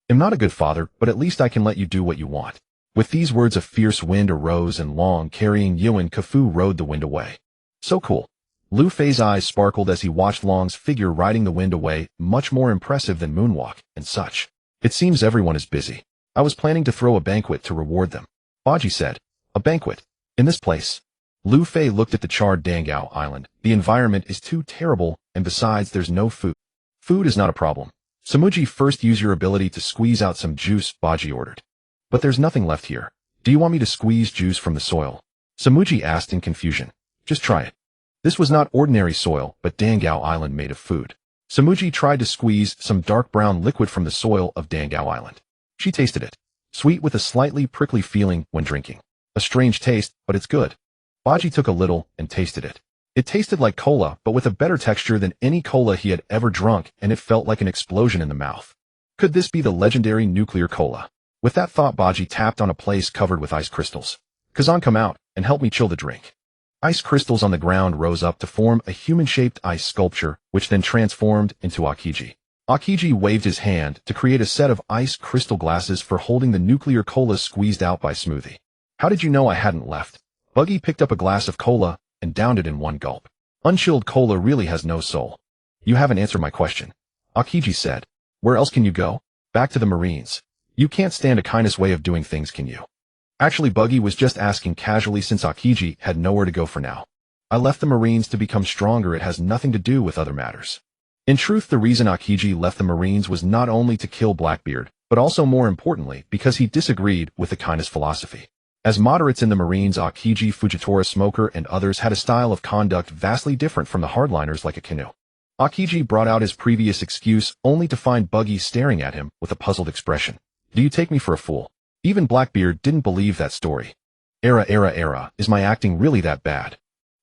I'm not a good father, but at least I can let you do what you want. With these words, a fierce wind arose and Long, carrying Yuan Kafu, rode the wind away. So cool. Luffy's eyes sparkled as he watched Long's figure riding the wind away, much more impressive than Moonwalk and such. It seems everyone is busy. I was planning to throw a banquet to reward them. Buggy said. A banquet? In this place? Luffy looked at the charred Dangao Island. The environment is too terrible, and besides there's no food. Food is not a problem. Samuji, first use your ability to squeeze out some juice, Buggy ordered. But there's nothing left here. Do you want me to squeeze juice from the soil? Samuji asked in confusion. Just try it. This was not ordinary soil, but Dangao Island made of food. Samuji tried to squeeze some dark brown liquid from the soil of Dangao Island. She tasted it. Sweet with a slightly prickly feeling when drinking. A strange taste, but it's good. Buggy took a little and tasted it. It tasted like cola, but with a better texture than any cola he had ever drunk, and it felt like an explosion in the mouth. Could this be the legendary nuclear cola? With that thought, Buggy tapped on a place covered with ice crystals. Kazan, come out and help me chill the drink. Ice crystals on the ground rose up to form a human-shaped ice sculpture, which then transformed into Akiji. Akiji waved his hand to create a set of ice crystal glasses for holding the nuclear cola squeezed out by Smoothie. How did you know I hadn't left? Buggy picked up a glass of cola and downed it in one gulp. Unchilled cola really has no soul. You haven't answered my question. Akiji said. Where else can you go? Back to the Marines. You can't stand a kindness way of doing things, can you? Actually, Buggy was just asking casually since Akiji had nowhere to go for now. I left the Marines to become stronger. It has nothing to do with other matters. In truth, the reason Akiji left the Marines was not only to kill Blackbeard, but also more importantly, because he disagreed with the kindness philosophy. As moderates in the Marines, Akiji, Fujitora, Smoker, and others had a style of conduct vastly different from the hardliners like a canoe. Akiji brought out his previous excuse only to find Buggy staring at him with a puzzled expression. Do you take me for a fool? Even Blackbeard didn't believe that story. Is my acting really that bad?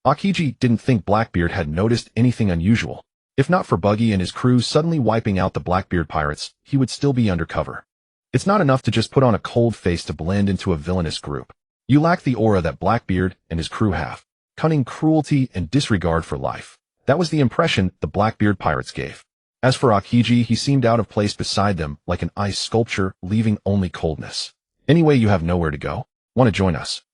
Akiji didn't think Blackbeard had noticed anything unusual. If not for Buggy and his crew suddenly wiping out the Blackbeard pirates, he would still be undercover. It's not enough to just put on a cold face to blend into a villainous group. You lack the aura that Blackbeard and his crew have. Cunning, cruelty, and disregard for life. That was the impression the Blackbeard pirates gave. As for Akiji, he seemed out of place beside them like an ice sculpture, leaving only coldness. Anyway, you have nowhere to go? Want to join us?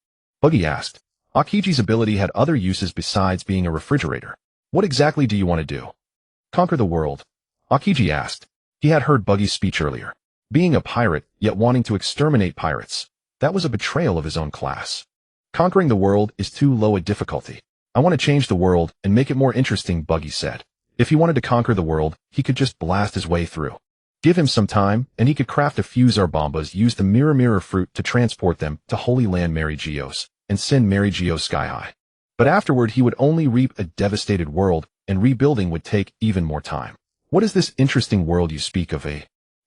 Buggy asked. Akiji's ability had other uses besides being a refrigerator. What exactly do you want to do? Conquer the world. Akiji asked. He had heard Buggy's speech earlier. Being a pirate, yet wanting to exterminate pirates. That was a betrayal of his own class. Conquering the world is too low a difficulty. I want to change the world and make it more interesting, Buggy said. If he wanted to conquer the world, he could just blast his way through. Give him some time, and he could craft a few Zarbombas, use the Mirror Fruit to transport them to Holy Land Mary Geos, and send Mary Geos sky high. But afterward he would only reap a devastated world, and rebuilding would take even more time. What is this interesting world you speak of, eh?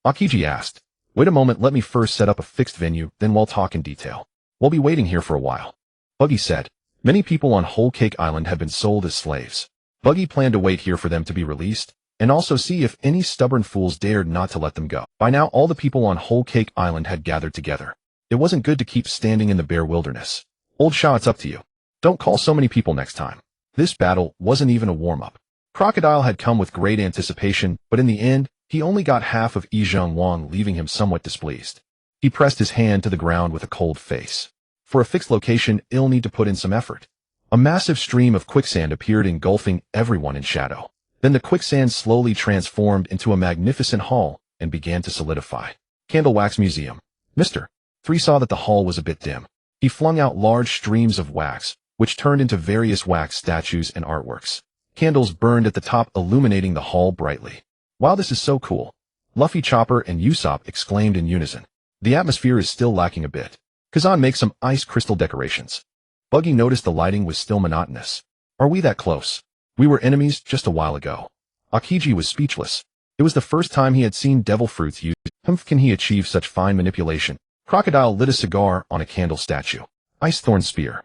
Akiji asked. Wait a moment, let me first set up a fixed venue, then we'll talk in detail. We'll be waiting here for a while. Buggy said. Many people on Whole Cake Island have been sold as slaves. Buggy planned to wait here for them to be released, and also see if any stubborn fools dared not to let them go. By now all the people on Whole Cake Island had gathered together. It wasn't good to keep standing in the bare wilderness. Old Shah, it's up to you. Don't call so many people next time. This battle wasn't even a warm-up. Crocodile had come with great anticipation, but in the end, he only got half of Yizheng Wang, leaving him somewhat displeased. He pressed his hand to the ground with a cold face. For a fixed location, he'll need to put in some effort. A massive stream of quicksand appeared, engulfing everyone in shadow. Then the quicksand slowly transformed into a magnificent hall and began to solidify. Candle Wax Museum. Mr. 3 saw that the hall was a bit dim. He flung out large streams of wax, which turned into various wax statues and artworks. Candles burned at the top, illuminating the hall brightly. Wow, this is so cool. Luffy, Chopper, and Usopp exclaimed in unison. The atmosphere is still lacking a bit. Kazan, make some ice crystal decorations. Buggy noticed the lighting was still monotonous. Are we that close? We were enemies just a while ago. Akiji was speechless. It was the first time he had seen devil fruits used. How can he achieve such fine manipulation? Crocodile lit a cigar on a candle statue. Ice thorn spear.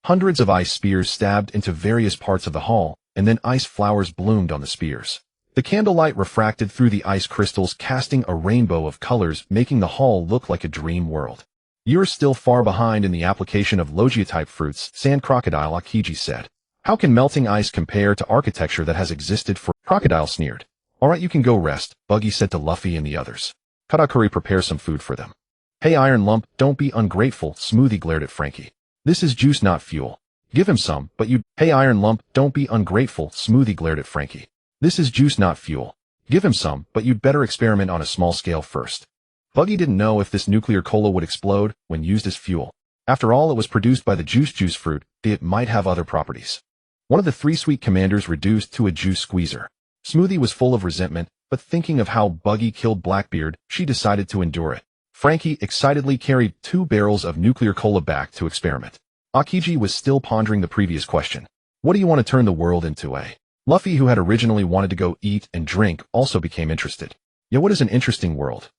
Hundreds of ice spears stabbed into various parts of the hall, and then ice flowers bloomed on the spears. The candlelight refracted through the ice crystals, casting a rainbow of colors, making the hall look like a dream world. You're still far behind in the application of Logia-type fruits, Sand Crocodile, Akiji said. How can melting ice compare to architecture that has existed for... Crocodile sneered. Alright, you can go rest, Buggy said to Luffy and the others. Katakuri, prepare some food for them. Hey Iron Lump, don't be ungrateful, Smoothie glared at Frankie. This is juice, not fuel. Give him some, but you... Hey Iron Lump, don't be ungrateful, Smoothie glared at Frankie. This is juice, not fuel. Give him some, but you'd better experiment on a small scale first. Buggy didn't know if this nuclear cola would explode when used as fuel. After all, it was produced by the juice fruit, it might have other properties. One of the three sweet commanders reduced to a juice squeezer. Smoothie was full of resentment, but thinking of how Buggy killed Blackbeard, she decided to endure it. Frankie excitedly carried 2 barrels of nuclear cola back to experiment. Akiji was still pondering the previous question. What do you want to turn the world into, eh? Luffy, who had originally wanted to go eat and drink, also became interested. Yeah, what is an interesting world?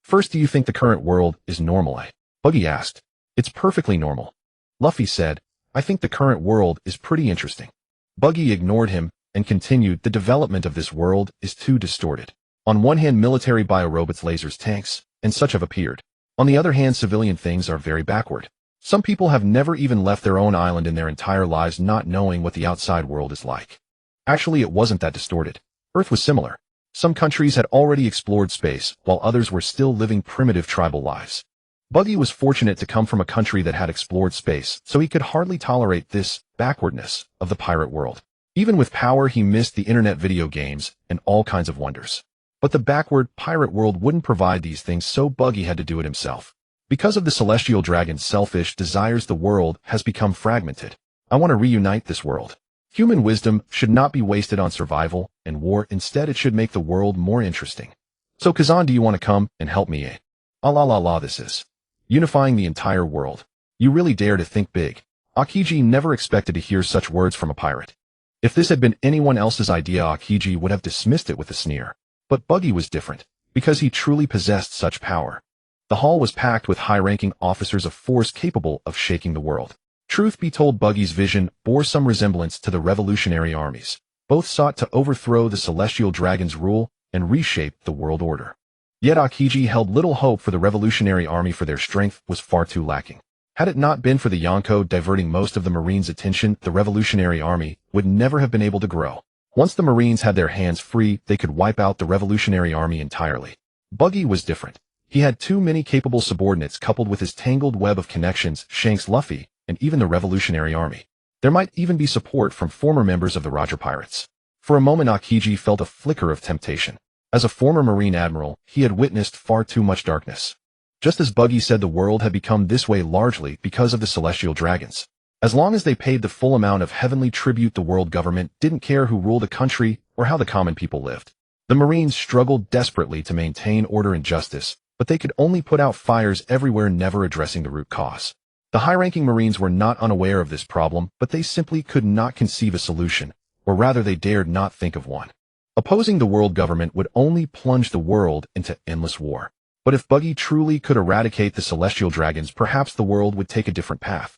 First, do you think the current world is normal, eh? Buggy asked. It's perfectly normal. Luffy said, I think the current world is pretty interesting. Buggy ignored him and continued, the development of this world is too distorted. On one hand, military biorobots, lasers, tanks, and such have appeared. On the other hand, civilian things are very backward. Some people have never even left their own island in their entire lives, not knowing what the outside world is like. Actually, it wasn't that distorted. Earth was similar. Some countries had already explored space, while others were still living primitive tribal lives. Buggy was fortunate to come from a country that had explored space, so he could hardly tolerate this backwardness of the pirate world. Even with power, he missed the internet, video games, and all kinds of wonders. But the backward pirate world wouldn't provide these things, so Buggy had to do it himself. Because of the celestial dragon's selfish desires, the world has become fragmented. I want to reunite this world. Human wisdom should not be wasted on survival and war. Instead, it should make the world more interesting. So Kazan, do you want to come and help me, eh? Ah la la la, this is unifying the entire world. You really dare to think big. Akiji never expected to hear such words from a pirate. If this had been anyone else's idea, Akiji would have dismissed it with a sneer. But Buggy was different, because he truly possessed such power. The hall was packed with high-ranking officers of force capable of shaking the world. Truth be told, Buggy's vision bore some resemblance to the revolutionary armies. Both sought to overthrow the celestial dragon's rule and reshape the world order. Yet Akiji held little hope for the revolutionary army, for their strength was far too lacking. Had it not been for the Yonko diverting most of the Marines' attention, the revolutionary army would never have been able to grow. Once the Marines had their hands free, they could wipe out the revolutionary army entirely. Buggy was different. He had too many capable subordinates, coupled with his tangled web of connections, Shanks, Luffy, and even the revolutionary army. There might even be support from former members of the Roger Pirates. For a moment, Akiji felt a flicker of temptation. As a former Marine admiral, he had witnessed far too much darkness. Just as Buggy said, the world had become this way largely because of the celestial dragons. As long as they paid the full amount of heavenly tribute, the world government didn't care who ruled the country or how the common people lived. The Marines struggled desperately to maintain order and justice, but they could only put out fires everywhere, never addressing the root cause. The high-ranking Marines were not unaware of this problem, but they simply could not conceive a solution, or rather they dared not think of one. Opposing the world government would only plunge the world into endless war. But if Buggy truly could eradicate the celestial dragons, perhaps the world would take a different path.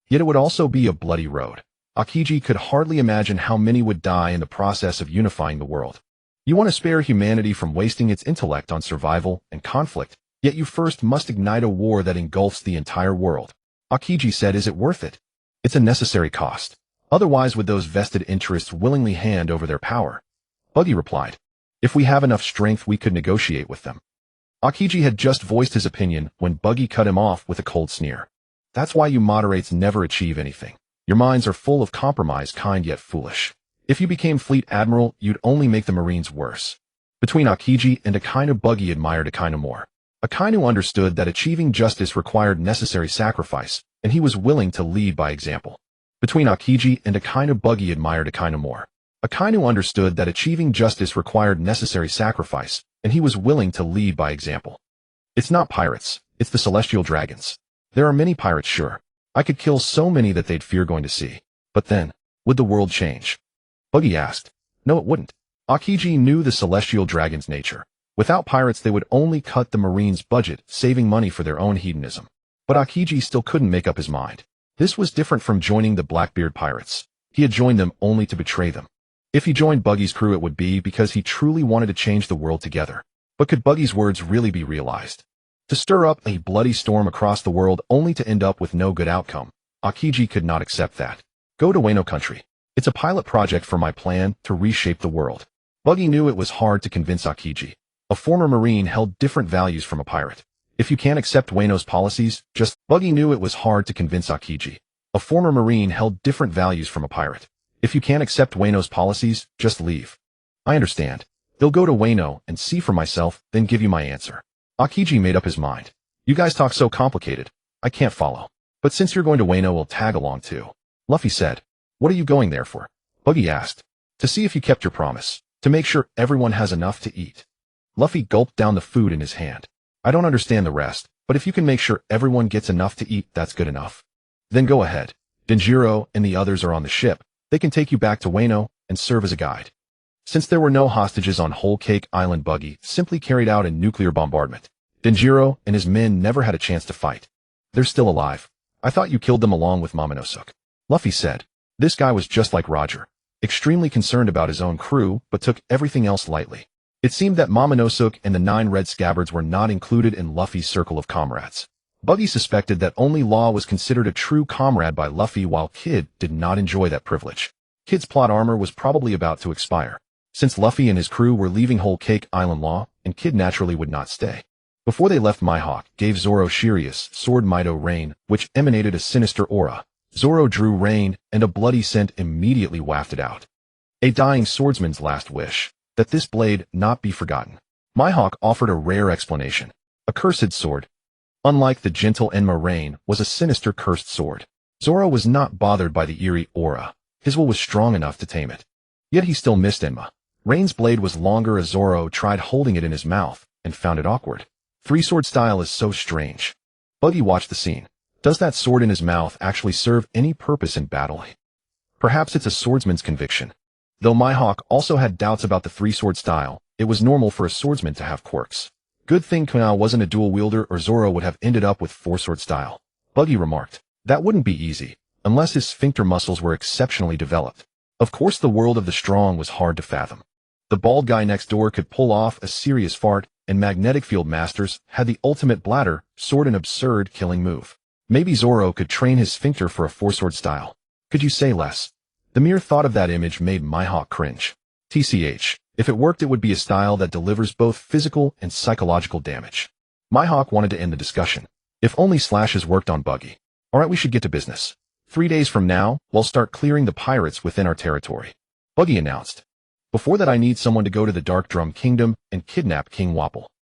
Yet it would also be a bloody road. Akiji could hardly imagine how many would die in the process of unifying the world. You want to spare humanity from wasting its intellect on survival and conflict, yet you first must ignite a war that engulfs the entire world. Akiji said, is it worth it? It's a necessary cost. Otherwise would those vested interests willingly hand over their power? Buggy replied, if we have enough strength, we could negotiate with them. Akiji had just voiced his opinion when Buggy cut him off with a cold sneer. That's why you moderates never achieve anything. Your minds are full of compromise, kind yet foolish. If you became fleet admiral, you'd only make the Marines worse. Between Akiji and Akainu, Buggy admired Akainu more. Akainu understood that achieving justice required necessary sacrifice, and he was willing to lead by example. Between Akiji and Akainu, Buggy admired Akainu more. Akainu understood that achieving justice required necessary sacrifice, and he was willing to lead by example. It's not pirates, it's the celestial dragons. There are many pirates, sure. I could kill so many that they'd fear going to sea. But then, would the world change? Buggy asked. No, it wouldn't. Aokiji knew the celestial dragon's nature. Without pirates, they would only cut the marine's budget, saving money for their own hedonism. But Aokiji still couldn't make up his mind. This was different from joining the Blackbeard pirates. He had joined them only to betray them. If he joined Buggy's crew, it would be because he truly wanted to change the world together. But could Buggy's words really be realized? To stir up a bloody storm across the world only to end up with no good outcome, Aokiji could not accept that. Go to Wano country. It's a pilot project for my plan to reshape the world. Buggy knew it was hard to convince Aokiji. A former Marine held different values from a pirate. If you can't accept Wano's policies, just... Buggy knew it was hard to convince Aokiji. A former Marine held different values from a pirate. If you can't accept Wano's policies, just leave. I understand. They'll go to Wano and see for myself, then give you my answer. Aokiji made up his mind. You guys talk so complicated. I can't follow. But since you're going to Wano, we'll tag along too. Luffy said. What are you going there for? Buggy asked. To see if you kept your promise. To make sure everyone has enough to eat. Luffy gulped down the food in his hand. I don't understand the rest, but if you can make sure everyone gets enough to eat, that's good enough. Then go ahead. Denjiro and the others are on the ship. They can take you back to Wano and serve as a guide. Since there were no hostages on Whole Cake Island, Buggy simply carried out a nuclear bombardment. Denjiro and his men never had a chance to fight. They're still alive. I thought you killed them along with Momonosuke. Luffy said. This guy was just like Roger. Extremely concerned about his own crew, but took everything else lightly. It seemed that Momonosuke and the 9 red scabbards were not included in Luffy's circle of comrades. Buggy suspected that only Law was considered a true comrade by Luffy, while Kid did not enjoy that privilege. Kid's plot armor was probably about to expire. Since Luffy and his crew were leaving Whole Cake Island, Law and Kid naturally would not stay. Before they left, Mihawk gave Zoro Shiria's sword Mito Rain, which emanated a sinister aura. Zoro drew rain, and a bloody scent immediately wafted out. A dying swordsman's last wish. That this blade not be forgotten. Mihawk offered a rare explanation. A cursed sword. Unlike the gentle Enma, Rain was a sinister cursed sword. Zoro was not bothered by the eerie aura. His will was strong enough to tame it. Yet he still missed Enma. Rain's blade was longer as Zoro tried holding it in his mouth, and found it awkward. 3-sword style is so strange. Buggy watched the scene. Does that sword in his mouth actually serve any purpose in battle? Perhaps it's a swordsman's conviction. Though Mihawk also had doubts about the 3-sword style, it was normal for a swordsman to have quirks. Good thing Kunao wasn't a dual wielder, or Zoro would have ended up with 4-sword style. Buggy remarked. That wouldn't be easy, unless his sphincter muscles were exceptionally developed. Of course, the world of the strong was hard to fathom. The bald guy next door could pull off a serious fart, and Magnetic Field Masters had the ultimate bladder, sword, an absurd killing move. Maybe Zoro could train his sphincter for a 4-sword style. Could you say less? The mere thought of that image made Mihawk cringe. TCH, if it worked, it would be a style that delivers both physical and psychological damage. Mihawk wanted to end the discussion. If only Slashes worked on Buggy. Alright, we should get to business. 3 days from now, we'll start clearing the pirates within our territory. Buggy announced. Before that, I need someone to go to the Dark Drum Kingdom and kidnap King Wapol.